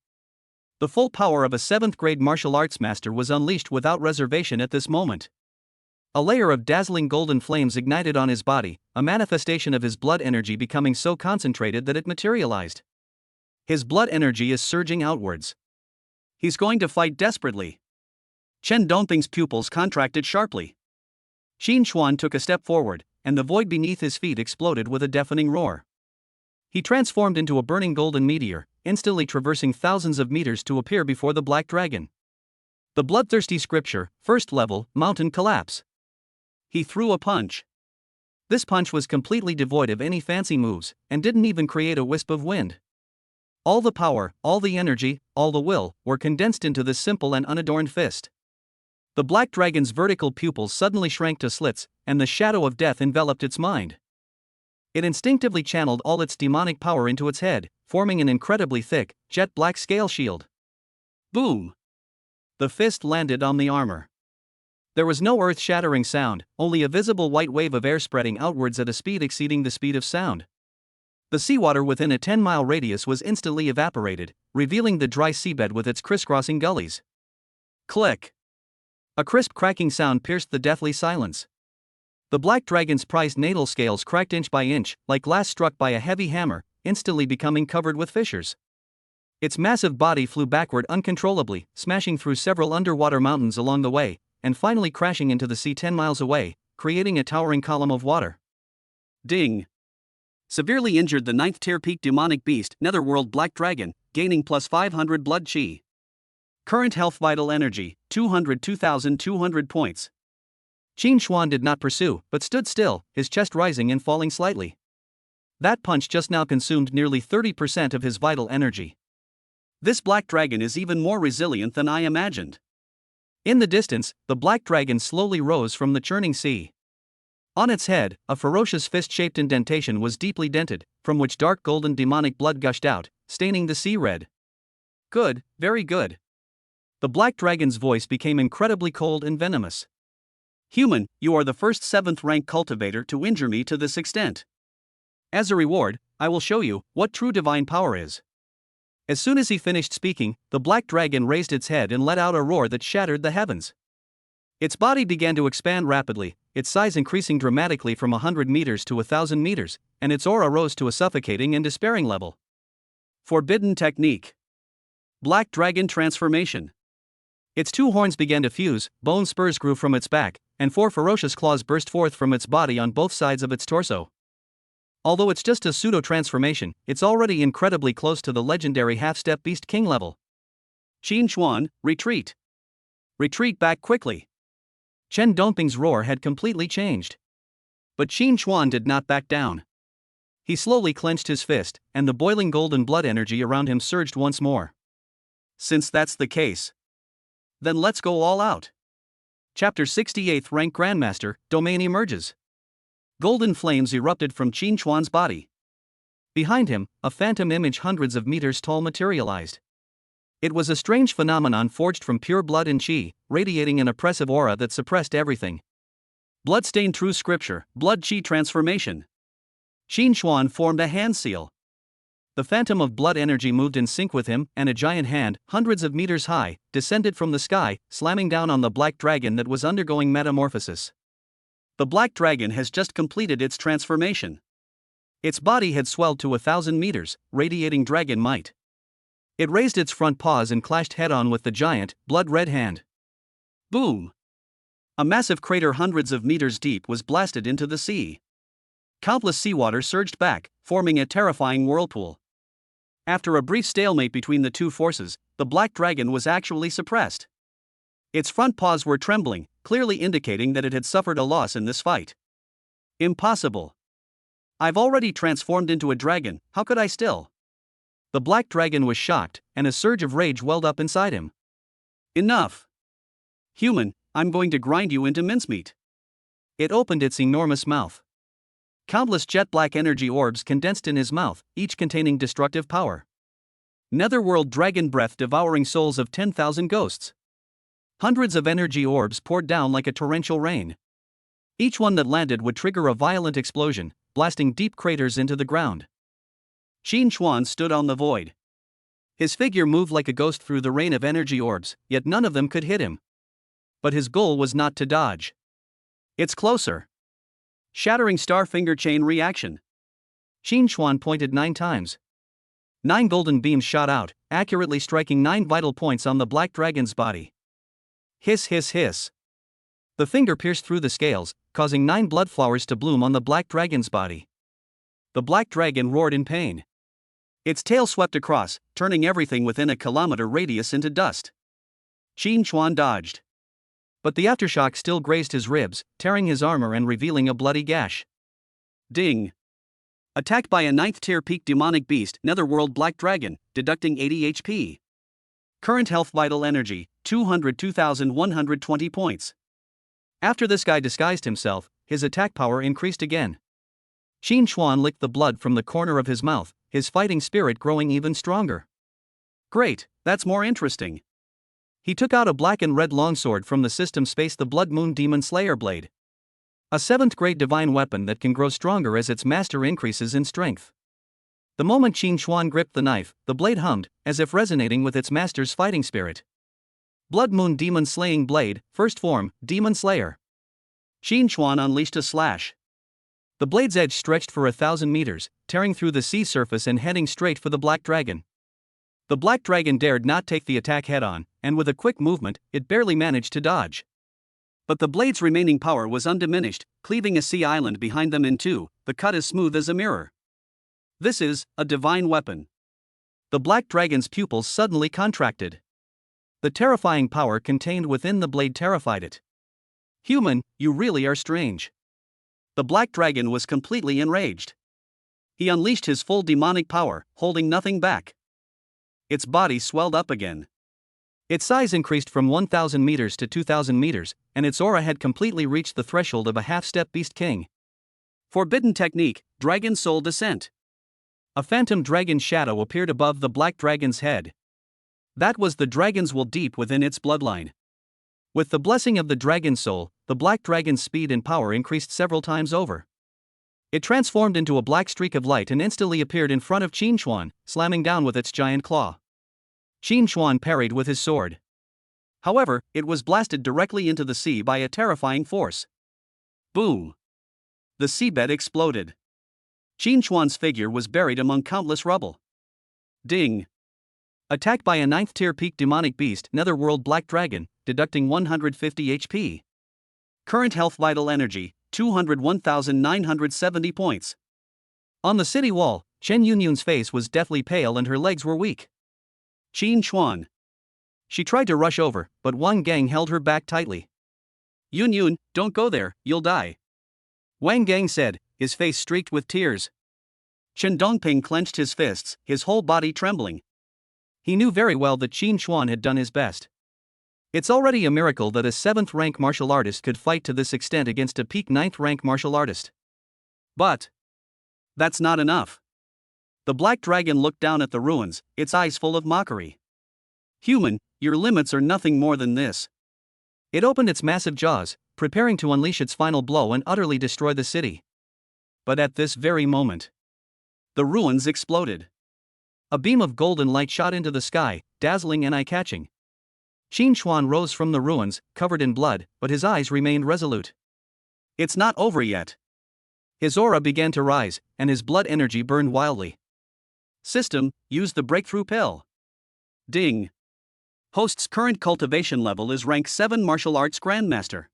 The full power of a 7th-grade martial arts master was unleashed without reservation at this moment. A layer of dazzling golden flames ignited on his body, a manifestation of his blood energy becoming so concentrated that it materialized. His blood energy is surging outwards. He's going to fight desperately. Chen Dongping's pupils contracted sharply. Qin Chuan took a step forward, and the void beneath his feet exploded with a deafening roar. He transformed into a burning golden meteor, instantly traversing thousands of meters to appear before the black dragon. The bloodthirsty scripture, 1st level, mountain collapse. He threw a punch. This punch was completely devoid of any fancy moves, and didn't even create a wisp of wind. All the power, all the energy, all the will, were condensed into this simple and unadorned fist. The black dragon's vertical pupils suddenly shrank to slits, and the shadow of death enveloped its mind. It instinctively channeled all its demonic power into its head, forming an incredibly thick, jet-black scale shield. Boom! The fist landed on the armor. There was no earth-shattering sound, only a visible white wave of air spreading outwards at a speed exceeding the speed of sound. The seawater within a 10-mile radius was instantly evaporated, revealing the dry seabed with its crisscrossing gullies. Click! A crisp cracking sound pierced the deathly silence. The black dragon's prized natal scales cracked inch by inch, like glass struck by a heavy hammer, instantly becoming covered with fissures. Its massive body flew backward uncontrollably, smashing through several underwater mountains along the way, and finally crashing into the sea 10 miles away, creating a towering column of water. Ding! Severely injured the 9th-tier peak demonic beast, netherworld black dragon, gaining plus 500 blood chi. Current health vital energy, 202,200 points. Qin Chuan did not pursue, but stood still, his chest rising and falling slightly. That punch just now consumed nearly 30% of his vital energy. This black dragon is even more resilient than I imagined. In the distance, the black dragon slowly rose from the churning sea. On its head, a ferocious fist-shaped indentation was deeply dented, from which dark golden demonic blood gushed out, staining the sea red. Good, very good. The black dragon's voice became incredibly cold and venomous. Human, you are the first 7th rank cultivator to injure me to this extent. As a reward, I will show you what true divine power is. As soon as he finished speaking, the black dragon raised its head and let out a roar that shattered the heavens. Its body began to expand rapidly, its size increasing dramatically from 100 meters to 1,000 meters, and its aura rose to a suffocating and despairing level. Forbidden technique. Black dragon transformation. Its 2 horns began to fuse, bone spurs grew from its back, and 4 ferocious claws burst forth from its body on both sides of its torso. Although it's just a pseudo-transformation, it's already incredibly close to the legendary half-step Beast King level. Qin Chuan, retreat. Retreat back quickly. Chen Dongping's roar had completely changed. But Qin Chuan did not back down. He slowly clenched his fist, and the boiling golden blood energy around him surged once more. Since that's the case, then let's go all out. Chapter 68th Rank Grandmaster, Domain emerges. Golden flames erupted from Qin Chuan's body. Behind him, a phantom image hundreds of meters tall materialized. It was a strange phenomenon forged from pure blood and qi, radiating an oppressive aura that suppressed everything. Bloodstained true scripture, blood qi transformation. Qin Chuan formed a hand seal. The phantom of blood energy moved in sync with him, and a giant hand, hundreds of meters high, descended from the sky, slamming down on the black dragon that was undergoing metamorphosis. The black dragon has just completed its transformation. Its body had swelled to 1,000 meters, radiating dragon might. It raised its front paws and clashed head-on with the giant, blood-red hand. Boom! A massive crater hundreds of meters deep was blasted into the sea. Countless seawater surged back, forming a terrifying whirlpool. After a brief stalemate between the two forces, the black dragon was actually suppressed. Its front paws were trembling, clearly indicating that it had suffered a loss in this fight. Impossible. I've already transformed into a dragon, how could I still? The black dragon was shocked, and a surge of rage welled up inside him. Enough! Human, I'm going to grind you into mincemeat. It opened its enormous mouth. Countless jet-black energy orbs condensed in his mouth, each containing destructive power. Netherworld dragon breath devouring souls of 10,000 ghosts. Hundreds of energy orbs poured down like a torrential rain. Each one that landed would trigger a violent explosion, blasting deep craters into the ground. Qin Chuan stood on the void. His figure moved like a ghost through the rain of energy orbs, yet none of them could hit him. But his goal was not to dodge. It's closer. Shattering star finger chain reaction. Qin Chuan pointed 9 times. 9 golden beams shot out, accurately striking 9 vital points on the black dragon's body. Hiss hiss hiss. The finger pierced through the scales, causing 9 blood flowers to bloom on the black dragon's body. The black dragon roared in pain. Its tail swept across, turning everything within a kilometer radius into dust. Qin Chuan dodged. But the aftershock still grazed his ribs, tearing his armor and revealing a bloody gash. Ding! Attacked by a 9th tier peak demonic beast, Netherworld Black Dragon, deducting 80 HP. Current health vital energy, 202,120 points. After this guy disguised himself, his attack power increased again. Qin Chuan licked the blood from the corner of his mouth, his fighting spirit growing even stronger. Great, that's more interesting. He took out a black and red longsword from the system space, the Blood Moon Demon Slayer blade. A 7th grade divine weapon that can grow stronger as its master increases in strength. The moment Qin Chuan gripped the knife, the blade hummed, as if resonating with its master's fighting spirit. Blood Moon Demon Slaying Blade, first form, Demon Slayer. Qin Chuan unleashed a slash. The blade's edge stretched for 1,000 meters, tearing through the sea surface and heading straight for the black dragon. The black dragon dared not take the attack head-on, and with a quick movement, it barely managed to dodge. But the blade's remaining power was undiminished, cleaving a sea island behind them in two, the cut as smooth as a mirror. This is a divine weapon. The black dragon's pupils suddenly contracted. The terrifying power contained within the blade terrified it. Human, you really are strange. The black dragon was completely enraged. He unleashed his full demonic power, holding nothing back. Its body swelled up again. Its size increased from 1,000 meters to 2,000 meters, and its aura had completely reached the threshold of a half-step Beast King. Forbidden technique, Dragon Soul Descent. A phantom dragon shadow appeared above the black dragon's head. That was the dragon's will deep within its bloodline. With the blessing of the dragon's soul, the black dragon's speed and power increased several times over. It transformed into a black streak of light and instantly appeared in front of Qin Chuan, slamming down with its giant claw. Qin Chuan parried with his sword. However, it was blasted directly into the sea by a terrifying force. Boom! The seabed exploded. Qin Chuan's figure was buried among countless rubble. Ding! Attacked by a 9th tier peak demonic beast, Netherworld Black Dragon, deducting 150 HP. Current health vital energy, 201,970 points. On the city wall, Chen Yunyun's face was deathly pale and her legs were weak. Qin Chuan. She tried to rush over, but Wang Gang held her back tightly. Yunyun, don't go there, you'll die. Wang Gang said, his face streaked with tears. Chen Dongping clenched his fists, his whole body trembling. He knew very well that Qin Chuan had done his best. It's already a miracle that a 7th rank martial artist could fight to this extent against a peak 9th rank martial artist. But that's not enough. The black dragon looked down at the ruins, its eyes full of mockery. Human, your limits are nothing more than this. It opened its massive jaws, preparing to unleash its final blow and utterly destroy the city. But at this very moment, the ruins exploded. A beam of golden light shot into the sky, dazzling and eye-catching. Qin Chuan rose from the ruins, covered in blood, but his eyes remained resolute. It's not over yet. His aura began to rise, and his blood energy burned wildly. System, use the breakthrough pill. Ding. Host's current cultivation level is rank 7 martial arts grandmaster.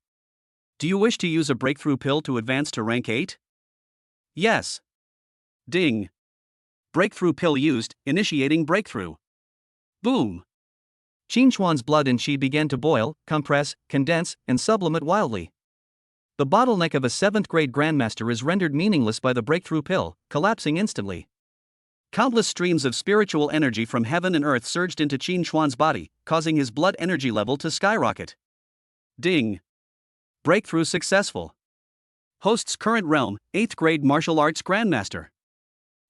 Do you wish to use a breakthrough pill to advance to rank 8? Yes. Ding. Breakthrough pill used, initiating breakthrough. Boom. Qin Chuan's blood and qi began to boil, compress, condense, and sublimate wildly. The bottleneck of a 7th grade grandmaster is rendered meaningless by the breakthrough pill, collapsing instantly. Countless streams of spiritual energy from heaven and earth surged into Qin Chuan's body, causing his blood energy level to skyrocket. Ding. Breakthrough successful. Host's current realm, 8th grade martial arts grandmaster.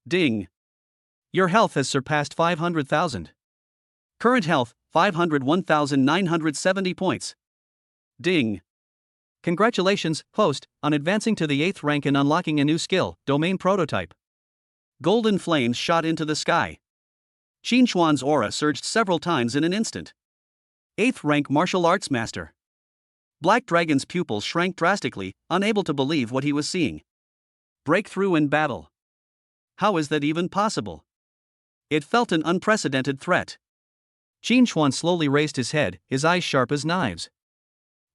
Ding. Your health has surpassed 500,000. Current health, 501,970 points. Ding. Congratulations, host, on advancing to the 8th rank and unlocking a new skill, domain prototype. Golden flames shot into the sky. Qin Chuan's aura surged several times in an instant. 8th rank martial arts master. Black Dragon's pupils shrank drastically, unable to believe what he was seeing. Breakthrough in battle. How is that even possible? It felt an unprecedented threat. Qin Chuan slowly raised his head, his eyes sharp as knives.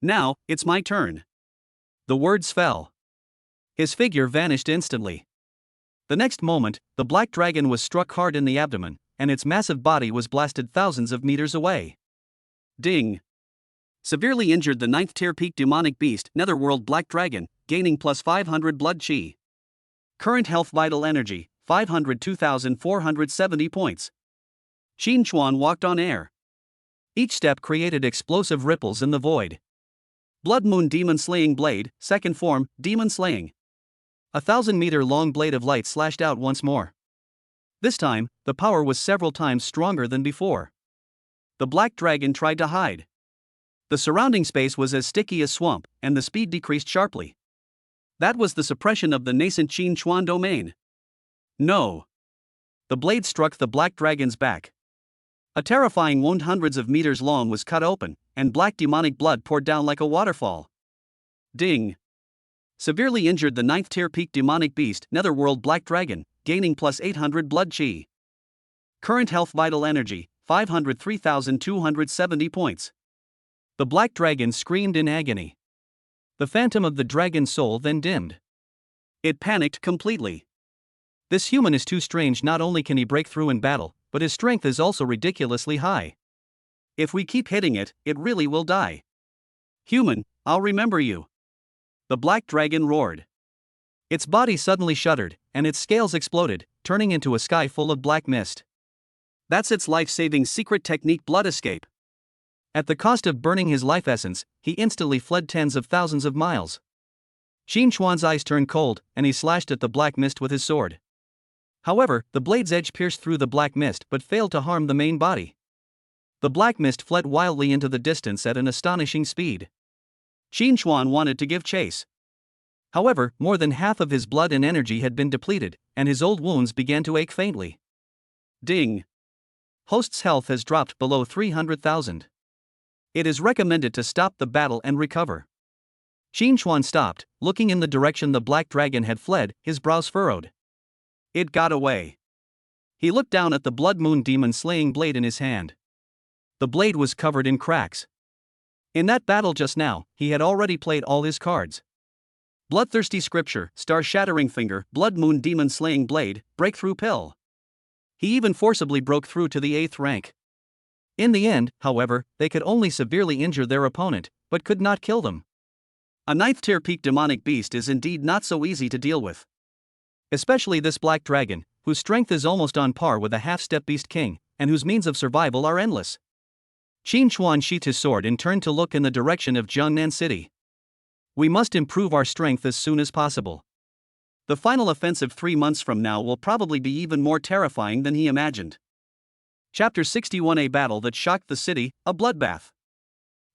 Now, it's my turn. The words fell. His figure vanished instantly. The next moment, the black dragon was struck hard in the abdomen, and its massive body was blasted thousands of meters away. Ding. Severely injured the 9th tier peak demonic beast, Netherworld Black Dragon, gaining plus 500 blood chi. Current health vital energy, 502,470 points. Qin Chuan walked on air. Each step created explosive ripples in the void. Blood Moon Demon Slaying Blade, second form, Demon Slaying. 1,000-meter long blade of light slashed out once more. This time, the power was several times stronger than before. The black dragon tried to hide. The surrounding space was as sticky as swamp, and the speed decreased sharply. That was the suppression of the nascent Qin Chuan domain. No. The blade struck the black dragon's back. A terrifying wound hundreds of meters long was cut open, and black demonic blood poured down like a waterfall. Ding. Severely injured the 9th tier peak demonic beast, Netherworld Black Dragon, gaining plus 800 blood chi. Current health vital energy, 503,270 points. The black dragon screamed in agony. The phantom of the dragon's soul then dimmed. It panicked completely. This human is too strange. Not only can he break through in battle, but his strength is also ridiculously high. If we keep hitting it, it really will die. Human, I'll remember you. The black dragon roared. Its body suddenly shuddered, and its scales exploded, turning into a sky full of black mist. That's its life-saving secret technique, blood escape. At the cost of burning his life essence, he instantly fled tens of thousands of miles. Qin Chuan's eyes turned cold, and he slashed at the black mist with his sword. However, the blade's edge pierced through the black mist but failed to harm the main body. The black mist fled wildly into the distance at an astonishing speed. Qin Chuan wanted to give chase. However, more than half of his blood and energy had been depleted, and his old wounds began to ache faintly. Ding! Host's health has dropped below 300,000. It is recommended to stop the battle and recover. Qin Chuan stopped, looking in the direction the black dragon had fled, his brows furrowed. It got away. He looked down at the blood moon demon slaying blade in his hand. The blade was covered in cracks. In that battle just now, he had already played all his cards. Bloodthirsty scripture, star-shattering finger, blood moon demon slaying blade, breakthrough pill. He even forcibly broke through to the 8th rank. In the end, however, they could only severely injure their opponent, but could not kill them. A 9th tier peak demonic beast is indeed not so easy to deal with. Especially this black dragon, whose strength is almost on par with a half-step beast king, and whose means of survival are endless. Qin Chuan sheathed his sword and turned to look in the direction of Jiangnan City. We must improve our strength as soon as possible. The final offensive 3 months from now will probably be even more terrifying than he imagined. Chapter 61: A battle that shocked the city, a bloodbath.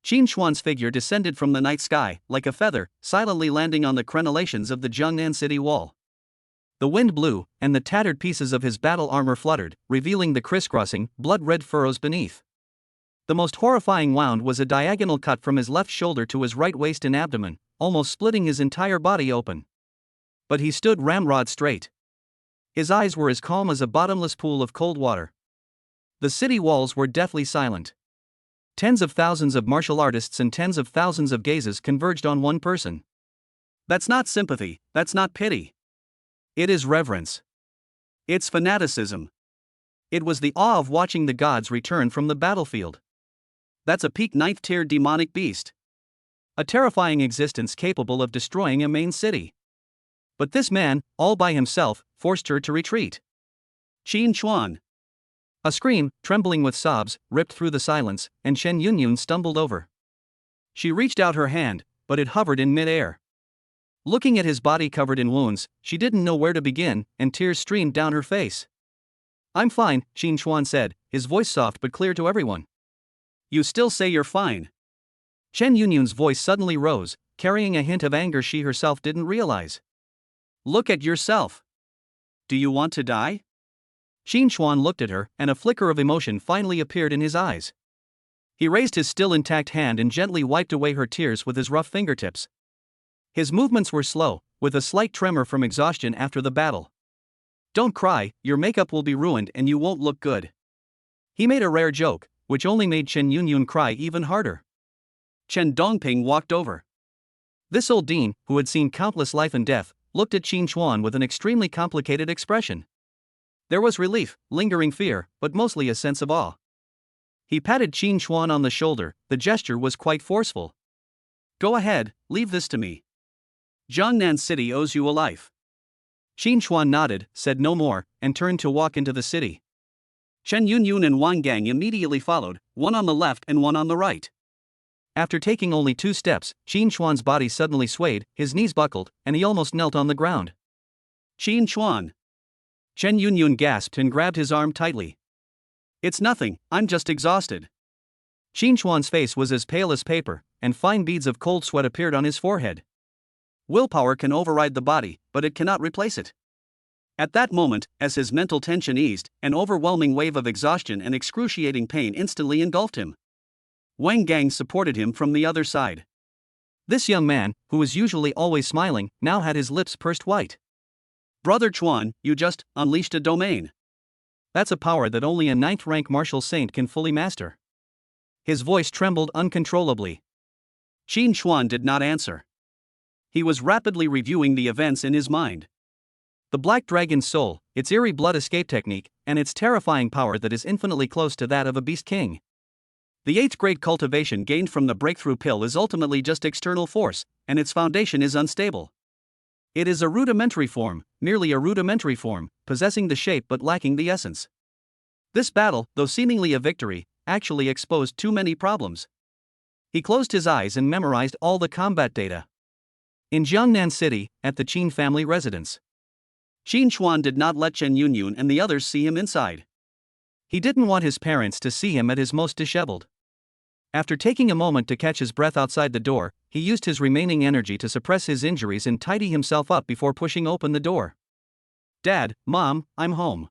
Qin Chuan's figure descended from the night sky, like a feather, silently landing on the crenellations of the Jiangnan city wall. The wind blew, and the tattered pieces of his battle armor fluttered, revealing the crisscrossing, blood-red furrows beneath. The most horrifying wound was a diagonal cut from his left shoulder to his right waist and abdomen, almost splitting his entire body open. But he stood ramrod straight. His eyes were as calm as a bottomless pool of cold water. The city walls were deathly silent. Tens of thousands of martial artists and tens of thousands of gazes converged on one person. That's not sympathy, that's not pity. It is reverence. It's fanaticism. It was the awe of watching the gods return from the battlefield. That's a peak 9th tier demonic beast. A terrifying existence capable of destroying a main city. But this man, all by himself, forced her to retreat. Qin Chuan. A scream, trembling with sobs, ripped through the silence, and Chen Yunyun stumbled over. She reached out her hand, but it hovered in mid-air. Looking at his body covered in wounds, she didn't know where to begin, and tears streamed down her face. I'm fine, Qin Chuan said, his voice soft but clear to everyone. You still say you're fine? Chen Yunyun's voice suddenly rose, carrying a hint of anger she herself didn't realize. Look at yourself. Do you want to die? Qin Chuan looked at her, and a flicker of emotion finally appeared in his eyes. He raised his still intact hand and gently wiped away her tears with his rough fingertips. His movements were slow, with a slight tremor from exhaustion after the battle. Don't cry, your makeup will be ruined and you won't look good. He made a rare joke, which only made Chen Yunyun cry even harder. Chen Dongping walked over. This old dean, who had seen countless life and death, looked at Qin Chuan with an extremely complicated expression. There was relief, lingering fear, but mostly a sense of awe. He patted Qin Chuan on the shoulder, the gesture was quite forceful. Go ahead, leave this to me. Jiangnan City owes you a life. Qin Chuan nodded, said no more, and turned to walk into the city. Chen Yunyun and Wang Gang immediately followed, one on the left and one on the right. After taking only 2 steps, Qin Chuan's body suddenly swayed, his knees buckled, and he almost knelt on the ground. Qin Chuan. Chen Yunyun gasped and grabbed his arm tightly. It's nothing, I'm just exhausted. Qin Chuan's face was as pale as paper, and fine beads of cold sweat appeared on his forehead. Willpower can override the body, but it cannot replace it. At that moment, as his mental tension eased, an overwhelming wave of exhaustion and excruciating pain instantly engulfed him. Wang Gang supported him from the other side. This young man, who was usually always smiling, now had his lips pursed white. Brother Chuan, you just unleashed a domain. That's a power that only a 9th rank martial saint can fully master. His voice trembled uncontrollably. Qin Chuan did not answer. He was rapidly reviewing the events in his mind. The Black Dragon's soul, its eerie blood escape technique, and its terrifying power that is infinitely close to that of a beast king. The 8th grade cultivation gained from the breakthrough pill is ultimately just external force, and its foundation is unstable. It is a rudimentary form, merely a rudimentary form, possessing the shape but lacking the essence. This battle, though seemingly a victory, actually exposed too many problems. He closed his eyes and memorized all the combat data. In Jiangnan City, at the Qin family residence. Qin Chuan did not let Chen Yunyun and the others see him inside. He didn't want his parents to see him at his most disheveled. After taking a moment to catch his breath outside the door, he used his remaining energy to suppress his injuries and tidy himself up before pushing open the door. "Dad, Mom, I'm home."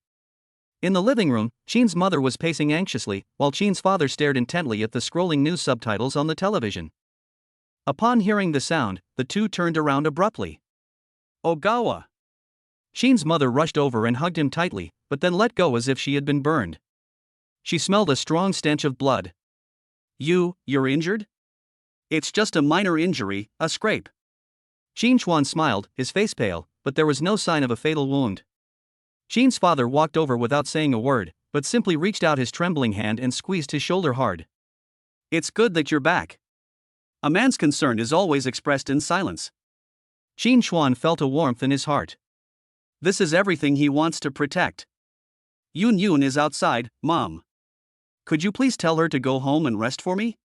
In the living room, Chin's mother was pacing anxiously, while Chin's father stared intently at the scrolling news subtitles on the television. Upon hearing the sound, the two turned around abruptly. "Ogawa!" Chin's mother rushed over and hugged him tightly, but then let go as if she had been burned. She smelled a strong stench of blood. You're injured?" "It's just a minor injury, a scrape." Qin Chuan smiled, his face pale, but there was no sign of a fatal wound. Qin's father walked over without saying a word, but simply reached out his trembling hand and squeezed his shoulder hard. "It's good that you're back." A man's concern is always expressed in silence. Qin Chuan felt a warmth in his heart. This is everything he wants to protect. Yun is outside, Mom. Could you please tell her to go home and rest for me?"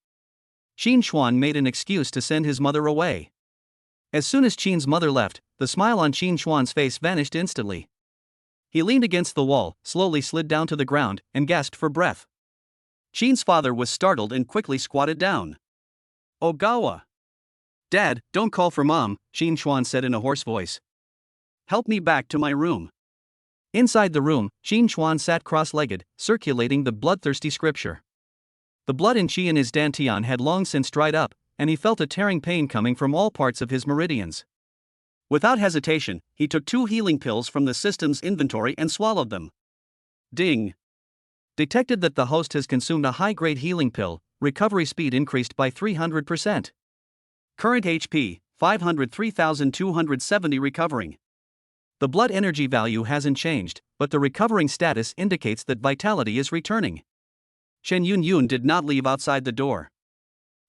Qin Chuan made an excuse to send his mother away. As soon as Qin's mother left, the smile on Qin Chuan's face vanished instantly. He leaned against the wall, slowly slid down to the ground, and gasped for breath. Qin's father was startled and quickly squatted down. "Ogawa!" "Dad, don't call for Mom," Qin Chuan said in a hoarse voice. "Help me back to my room." Inside the room, Qin Chuan sat cross-legged, circulating the bloodthirsty scripture. The blood in Qi and his dantian had long since dried up, and he felt a tearing pain coming from all parts of his meridians. Without hesitation, he took 2 healing pills from the system's inventory and swallowed them. Ding! Detected that the host has consumed a high-grade healing pill. Recovery speed increased by 300%. Current HP, 503,270 recovering. The blood energy value hasn't changed, but the recovering status indicates that vitality is returning. Shen Yun did not leave outside the door.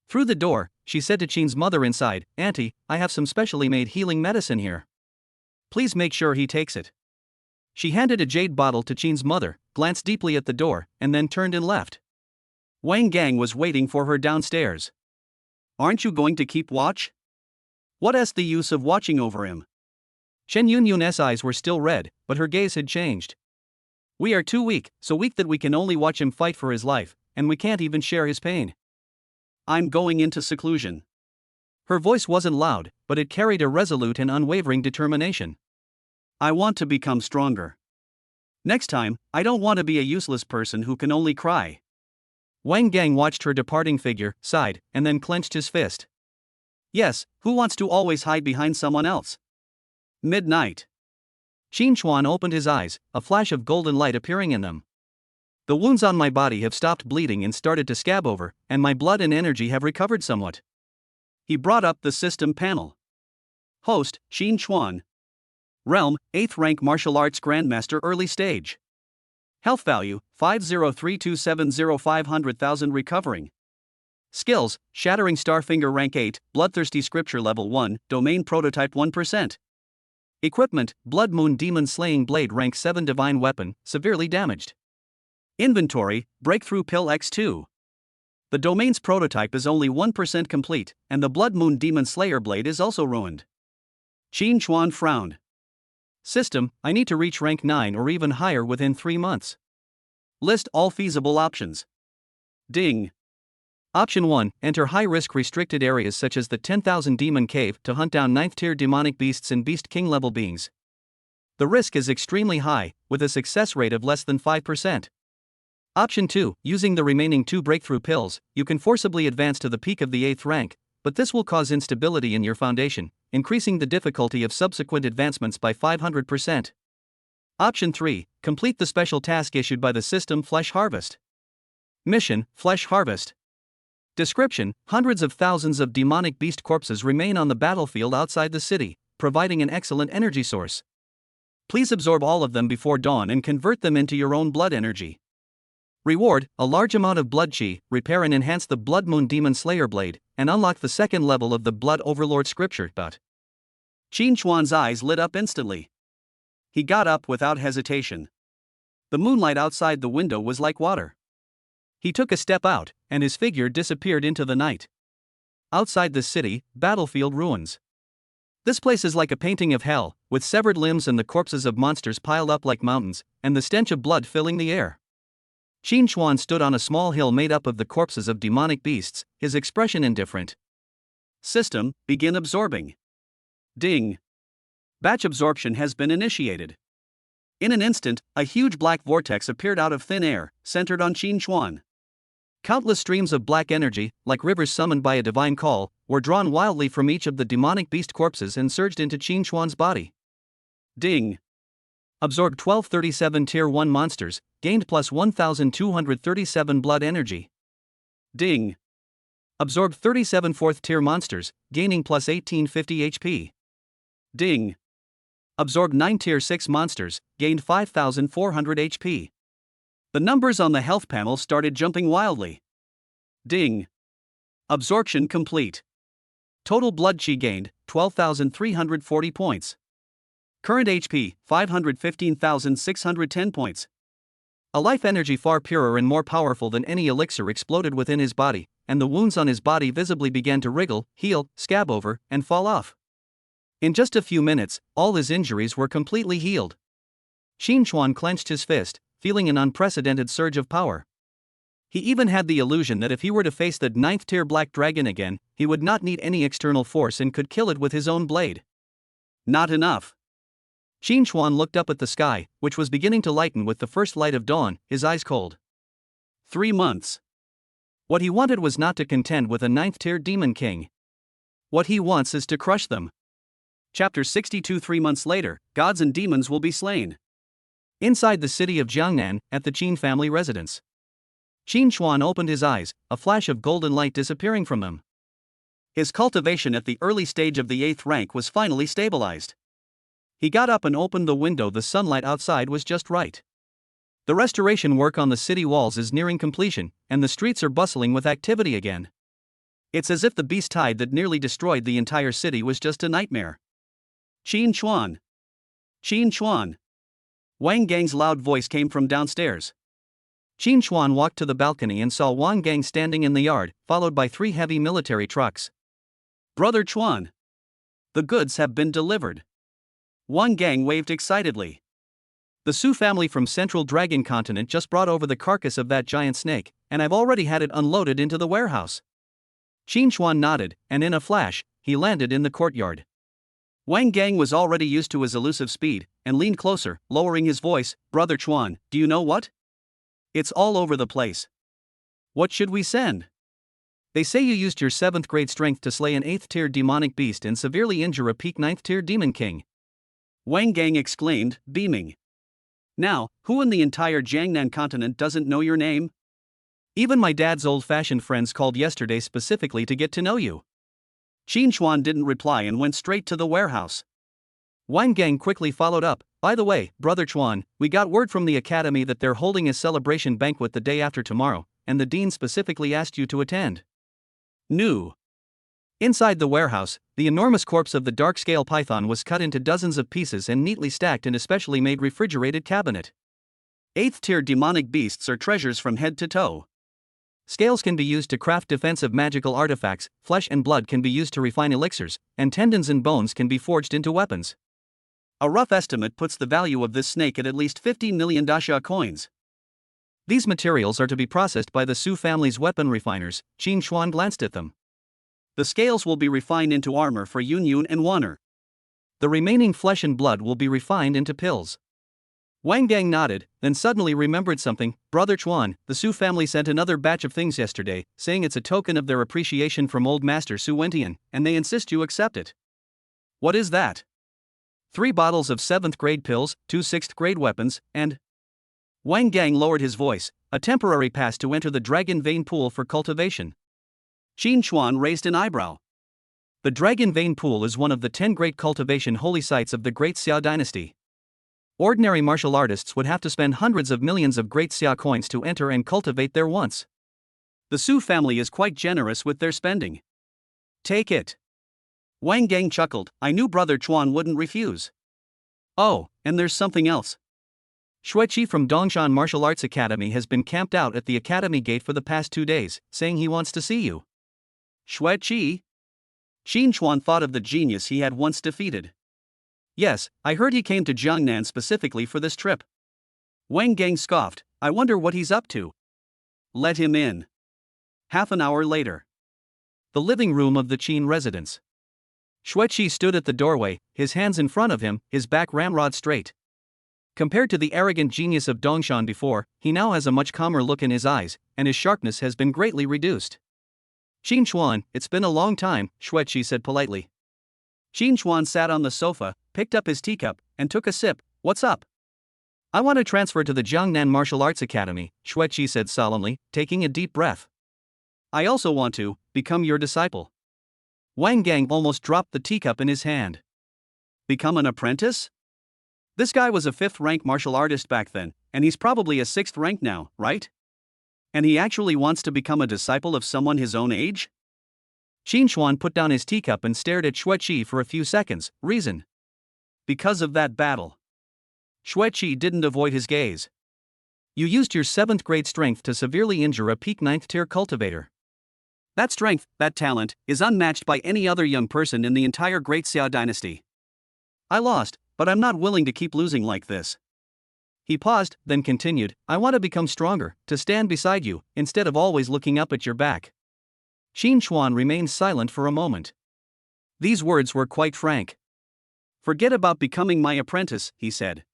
Through the door, she said to Qin's mother inside, "Auntie, I have some specially made healing medicine here. Please make sure he takes it." She handed a jade bottle to Qin's mother, glanced deeply at the door, and then turned and left. Wang Gang was waiting for her downstairs. "Aren't you going to keep watch? What's the use of watching over him?" Shen Yun's eyes were still red, but her gaze had changed. "We are too weak, so weak that we can only watch him fight for his life, and we can't even share his pain. I'm going into seclusion." Her voice wasn't loud, but it carried a resolute and unwavering determination. "I want to become stronger. Next time, I don't want to be a useless person who can only cry." Wang Gang watched her departing figure, sighed, and then clenched his fist. Yes, who wants to always hide behind someone else? Midnight. Qin Chuan opened his eyes, a flash of golden light appearing in them. "The wounds on my body have stopped bleeding and started to scab over, and my blood and energy have recovered somewhat." He brought up the system panel. Host, Qin Chuan. Realm, 8th rank martial arts grandmaster early stage. Health value, 503270500,000 recovering. Skills, Shattering Starfinger rank 8, Bloodthirsty Scripture level 1, Domain prototype 1%. Equipment, Blood Moon Demon Slaying Blade rank 7 Divine Weapon, severely damaged. Inventory, Breakthrough Pill X2. The domain's prototype is only 1% complete, and the Blood Moon Demon Slayer blade is also ruined. Qin Chuan frowned. System, I need to reach rank 9 or even higher within 3 months. List all feasible options. Ding. Option 1, enter high-risk restricted areas such as the 10,000 Demon Cave to hunt down 9th-tier demonic beasts and Beast King level beings. The risk is extremely high, with a success rate of less than 5%. Option 2, using the remaining 2 breakthrough pills, you can forcibly advance to the peak of the 8th rank, but this will cause instability in your foundation, increasing the difficulty of subsequent advancements by 500%. Option 3, complete the special task issued by the system Flesh Harvest. Mission, Flesh Harvest. Description, hundreds of thousands of demonic beast corpses remain on the battlefield outside the city, providing an excellent energy source. Please absorb all of them before dawn and convert them into your own blood energy. Reward, a large amount of blood chi, repair and enhance the Blood Moon Demon Slayer blade, and unlock the second level of the Blood Overlord Scripture. Qin Chuan's eyes lit up instantly. He got up without hesitation. The moonlight outside the window was like water. He took a step out, and his figure disappeared into the night. Outside the city, battlefield ruins. This place is like a painting of hell, with severed limbs and the corpses of monsters piled up like mountains, and the stench of blood filling the air. Qin Chuan stood on a small hill made up of the corpses of demonic beasts, his expression indifferent. System, begin absorbing. Ding. Batch absorption has been initiated. In an instant, a huge black vortex appeared out of thin air, centered on Qin Chuan. Countless streams of black energy, like rivers summoned by a divine call, were drawn wildly from each of the demonic beast corpses and surged into Qin Chuan's body. Ding. Absorbed 1237 Tier 1 monsters, gained plus 1237 blood energy. Ding. Absorbed 37 4th Tier monsters, gaining plus 1850 HP. Ding. Absorbed 9 Tier 6 monsters, gained 5400 HP. The numbers on the health panel started jumping wildly. Ding. Absorption complete. Total blood chi gained, 12,340 points. Current HP, 515,610 points. A life energy far purer and more powerful than any elixir exploded within his body, and the wounds on his body visibly began to wriggle, heal, scab over, and fall off. In just a few minutes, all his injuries were completely healed. Qin Chuan clenched his fist, feeling an unprecedented surge of power. He even had the illusion that if he were to face the 9th tier black dragon again, he would not need any external force and could kill it with his own blade. Not enough. Qin Chuan looked up at the sky, which was beginning to lighten with the first light of dawn, his eyes cold. 3 months. What he wanted was not to contend with a 9th tier demon king. What he wants is to crush them. Chapter 62. 3 months later, gods and demons will be slain. Inside the city of Jiangnan, at the Qin family residence. Qin Chuan opened his eyes, a flash of golden light disappearing from them. His cultivation at the early stage of the 8th rank was finally stabilized. He got up and opened the window. The sunlight outside was just right. The restoration work on the city walls is nearing completion, and the streets are bustling with activity again. It's as if the beast tide that nearly destroyed the entire city was just a nightmare. Qin Chuan. Qin Chuan. Wang Gang's loud voice came from downstairs. Qin Chuan walked to the balcony and saw Wang Gang standing in the yard, followed by 3 heavy military trucks. Brother Chuan. The goods have been delivered. Wang Gang waved excitedly. The Su family from Central Dragon Continent just brought over the carcass of that giant snake, and I've already had it unloaded into the warehouse. Qin Chuan nodded, and in a flash, he landed in the courtyard. Wang Gang was already used to his elusive speed, and leaned closer, lowering his voice. Brother Chuan, do you know what? It's all over the place. What should we send? They say you used your 7th grade strength to slay an 8th tier demonic beast and severely injure a peak 9th tier demon king. Wang Gang exclaimed, beaming. Now, who in the entire Jiangnan continent doesn't know your name? Even my dad's old-fashioned friends called yesterday specifically to get to know you. Qin Chuan didn't reply and went straight to the warehouse. Wang Gang quickly followed up. By the way, Brother Chuan, we got word from the academy that they're holding a celebration banquet the day after tomorrow, and the dean specifically asked you to attend. New. Inside the warehouse, the enormous corpse of the dark-scale python was cut into dozens of pieces and neatly stacked in a specially made refrigerated cabinet. 8th tier demonic beasts are treasures from head to toe. Scales can be used to craft defensive magical artifacts, flesh and blood can be used to refine elixirs, and tendons and bones can be forged into weapons. A rough estimate puts the value of this snake at least 15 million dasha coins. These materials are to be processed by the Su family's weapon refiners. Qin Chuan glanced at them. The scales will be refined into armor for Yun Yun and Wanner. The remaining flesh and blood will be refined into pills. Wang Gang nodded, then suddenly remembered something. Brother Chuan, the Su family sent another batch of things yesterday, saying it's a token of their appreciation from Old Master Su Wentian, and they insist you accept it. What is that? 3 bottles of 7th grade pills, 2 6th grade weapons, and... Wang Gang lowered his voice, a temporary pass to enter the Dragon Vein Pool for cultivation. Qin Chuan raised an eyebrow. The Dragon Vein Pool is one of the 10 great cultivation holy sites of the Great Xia dynasty. Ordinary martial artists would have to spend hundreds of millions of Great Xia coins to enter and cultivate there once. The Su family is quite generous with their spending. Take it. Wang Gang chuckled. I knew Brother Chuan wouldn't refuse. Oh, and there's something else. Xueqi from Dongshan Martial Arts Academy has been camped out at the academy gate for the past 2 days, saying he wants to see you. Xueqi? Qin Chuan thought of the genius he had once defeated. Yes, I heard he came to Jiangnan specifically for this trip. Wang Gang scoffed. I wonder what he's up to. Let him in. Half an hour later. The living room of the Qin residence. Xueqi stood at the doorway, his hands in front of him, his back ramrod straight. Compared to the arrogant genius of Dongshan before, he now has a much calmer look in his eyes, and his sharpness has been greatly reduced. Qin Chuan, it's been a long time, Xueqi said politely. Qin Chuan sat on the sofa, picked up his teacup, and took a sip. What's up? I want to transfer to the Jiangnan Martial Arts Academy, Xueqi said solemnly, taking a deep breath. I also want to become your disciple. Wang Gang almost dropped the teacup in his hand. Become an apprentice? This guy was a 5th-rank martial artist back then, and he's probably a 6th rank now, right? And he actually wants to become a disciple of someone his own age? Qin Chuan put down his teacup and stared at Xueqi for a few seconds. Reason? Because of that battle. Xueqi didn't avoid his gaze. You used your 7th grade strength to severely injure a peak 9th tier cultivator. That strength, that talent, is unmatched by any other young person in the entire Great Xia dynasty. I lost, but I'm not willing to keep losing like this. He paused, then continued, I want to become stronger, to stand beside you, instead of always looking up at your back. Qin Chuan remained silent for a moment. These words were quite frank. Forget about becoming my apprentice, he said.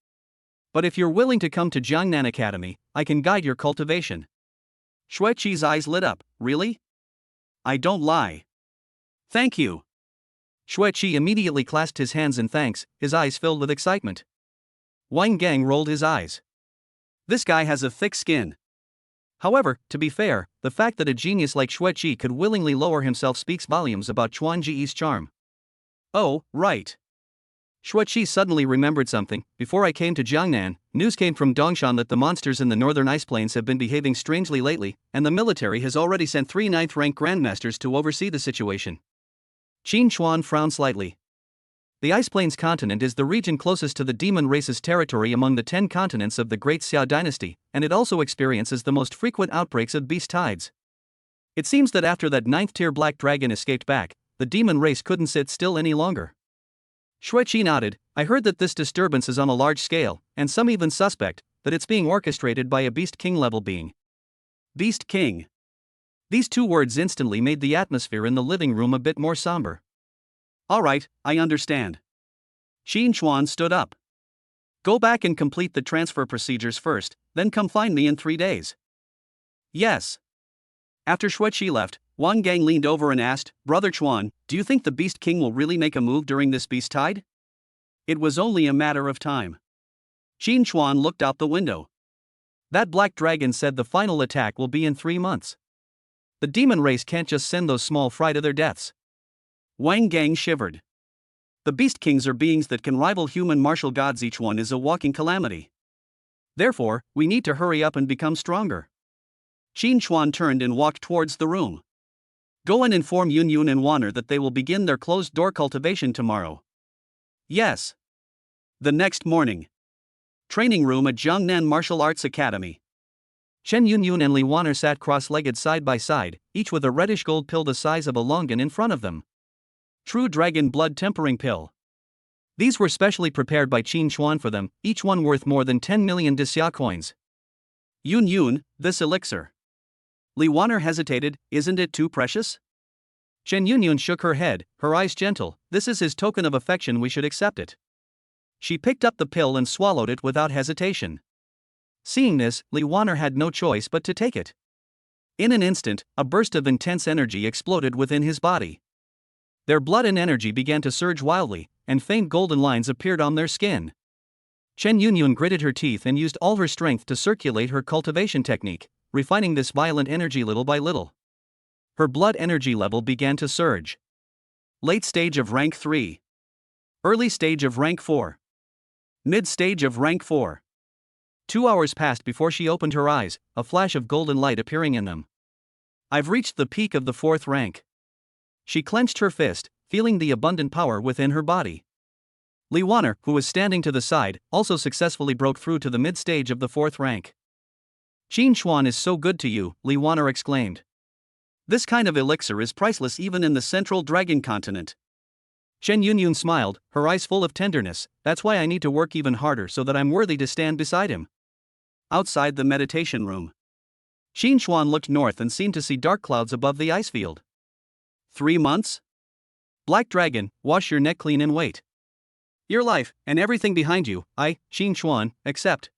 But if you're willing to come to Jiangnan Academy, I can guide your cultivation. Xueqi's eyes lit up. Really? I don't lie. Thank you. Xueqi immediately clasped his hands in thanks, his eyes filled with excitement. Wang Gang rolled his eyes. This guy has a thick skin. However, to be fair, the fact that a genius like Xueqi could willingly lower himself speaks volumes about Chuan Ji's charm. Oh, right. Xueqi suddenly remembered something. Before I came to Jiangnan, news came from Dongshan that the monsters in the northern ice plains have been behaving strangely lately, and the military has already sent 3 9th-rank grandmasters to oversee the situation. Qin Chuan frowned slightly. The Ice Plains continent is the region closest to the demon race's territory among the 10 continents of the Great Xia dynasty, and it also experiences the most frequent outbreaks of beast tides. It seems that after that 9th-tier black dragon escaped back, the demon race couldn't sit still any longer. Xueqi nodded. I heard that this disturbance is on a large scale, and some even suspect that it's being orchestrated by a Beast King-level being. Beast King. These 2 words instantly made the atmosphere in the living room a bit more somber. All right, I understand. Qin Chuan stood up. Go back and complete the transfer procedures first, then come find me in 3 days. Yes. After Xueqi left, Wang Gang leaned over and asked, Brother Chuan, do you think the Beast King will really make a move during this beast tide? It was only a matter of time. Qin Chuan looked out the window. That black dragon said the final attack will be in 3 months. The demon race can't just send those small fry to their deaths. Wang Gang shivered. The Beast Kings are beings that can rival human martial gods, each one is a walking calamity. Therefore, we need to hurry up and become stronger. Qin Chuan turned and walked towards the room. Go and inform Yun Yun and Wanner that they will begin their closed-door cultivation tomorrow. Yes. The next morning. Training room at Jiangnan Martial Arts Academy. Chen Yun Yun and Li Wanner sat cross-legged side by side, each with a reddish-gold pill the size of a longan in front of them. True dragon blood tempering pill. These were specially prepared by Qin Chuan for them, each one worth more than 10 million Xia coins. Yun Yun, this elixir. Li Wanner hesitated, isn't it too precious? Chen Yun Yun shook her head, her eyes gentle, this is his token of affection, we should accept it. She picked up the pill and swallowed it without hesitation. Seeing this, Li Wanner had no choice but to take it. In an instant, a burst of intense energy exploded within his body. Their blood and energy began to surge wildly, and faint golden lines appeared on their skin. Chen Yun Yun gritted her teeth and used all her strength to circulate her cultivation technique, refining this violent energy little by little. Her blood energy level began to surge. Late stage of rank 3. Early stage of rank 4. Mid stage of rank 4. 2 hours passed before she opened her eyes, a flash of golden light appearing in them. I've reached the peak of the 4th rank. She clenched her fist, feeling the abundant power within her body. Li Wanner, who was standing to the side, also successfully broke through to the mid-stage of the 4th rank. Qin Chuan is so good to you, Li Wanner exclaimed. This kind of elixir is priceless even in the central dragon continent. Chen Yun Yun smiled, her eyes full of tenderness, that's why I need to work even harder so that I'm worthy to stand beside him. outside the meditation room. Qin Xuan looked north and seemed to see dark clouds above the ice field. 3 months? Black Dragon, wash your neck clean and wait. Your life, and everything behind you, I, Qin Xuan, accept.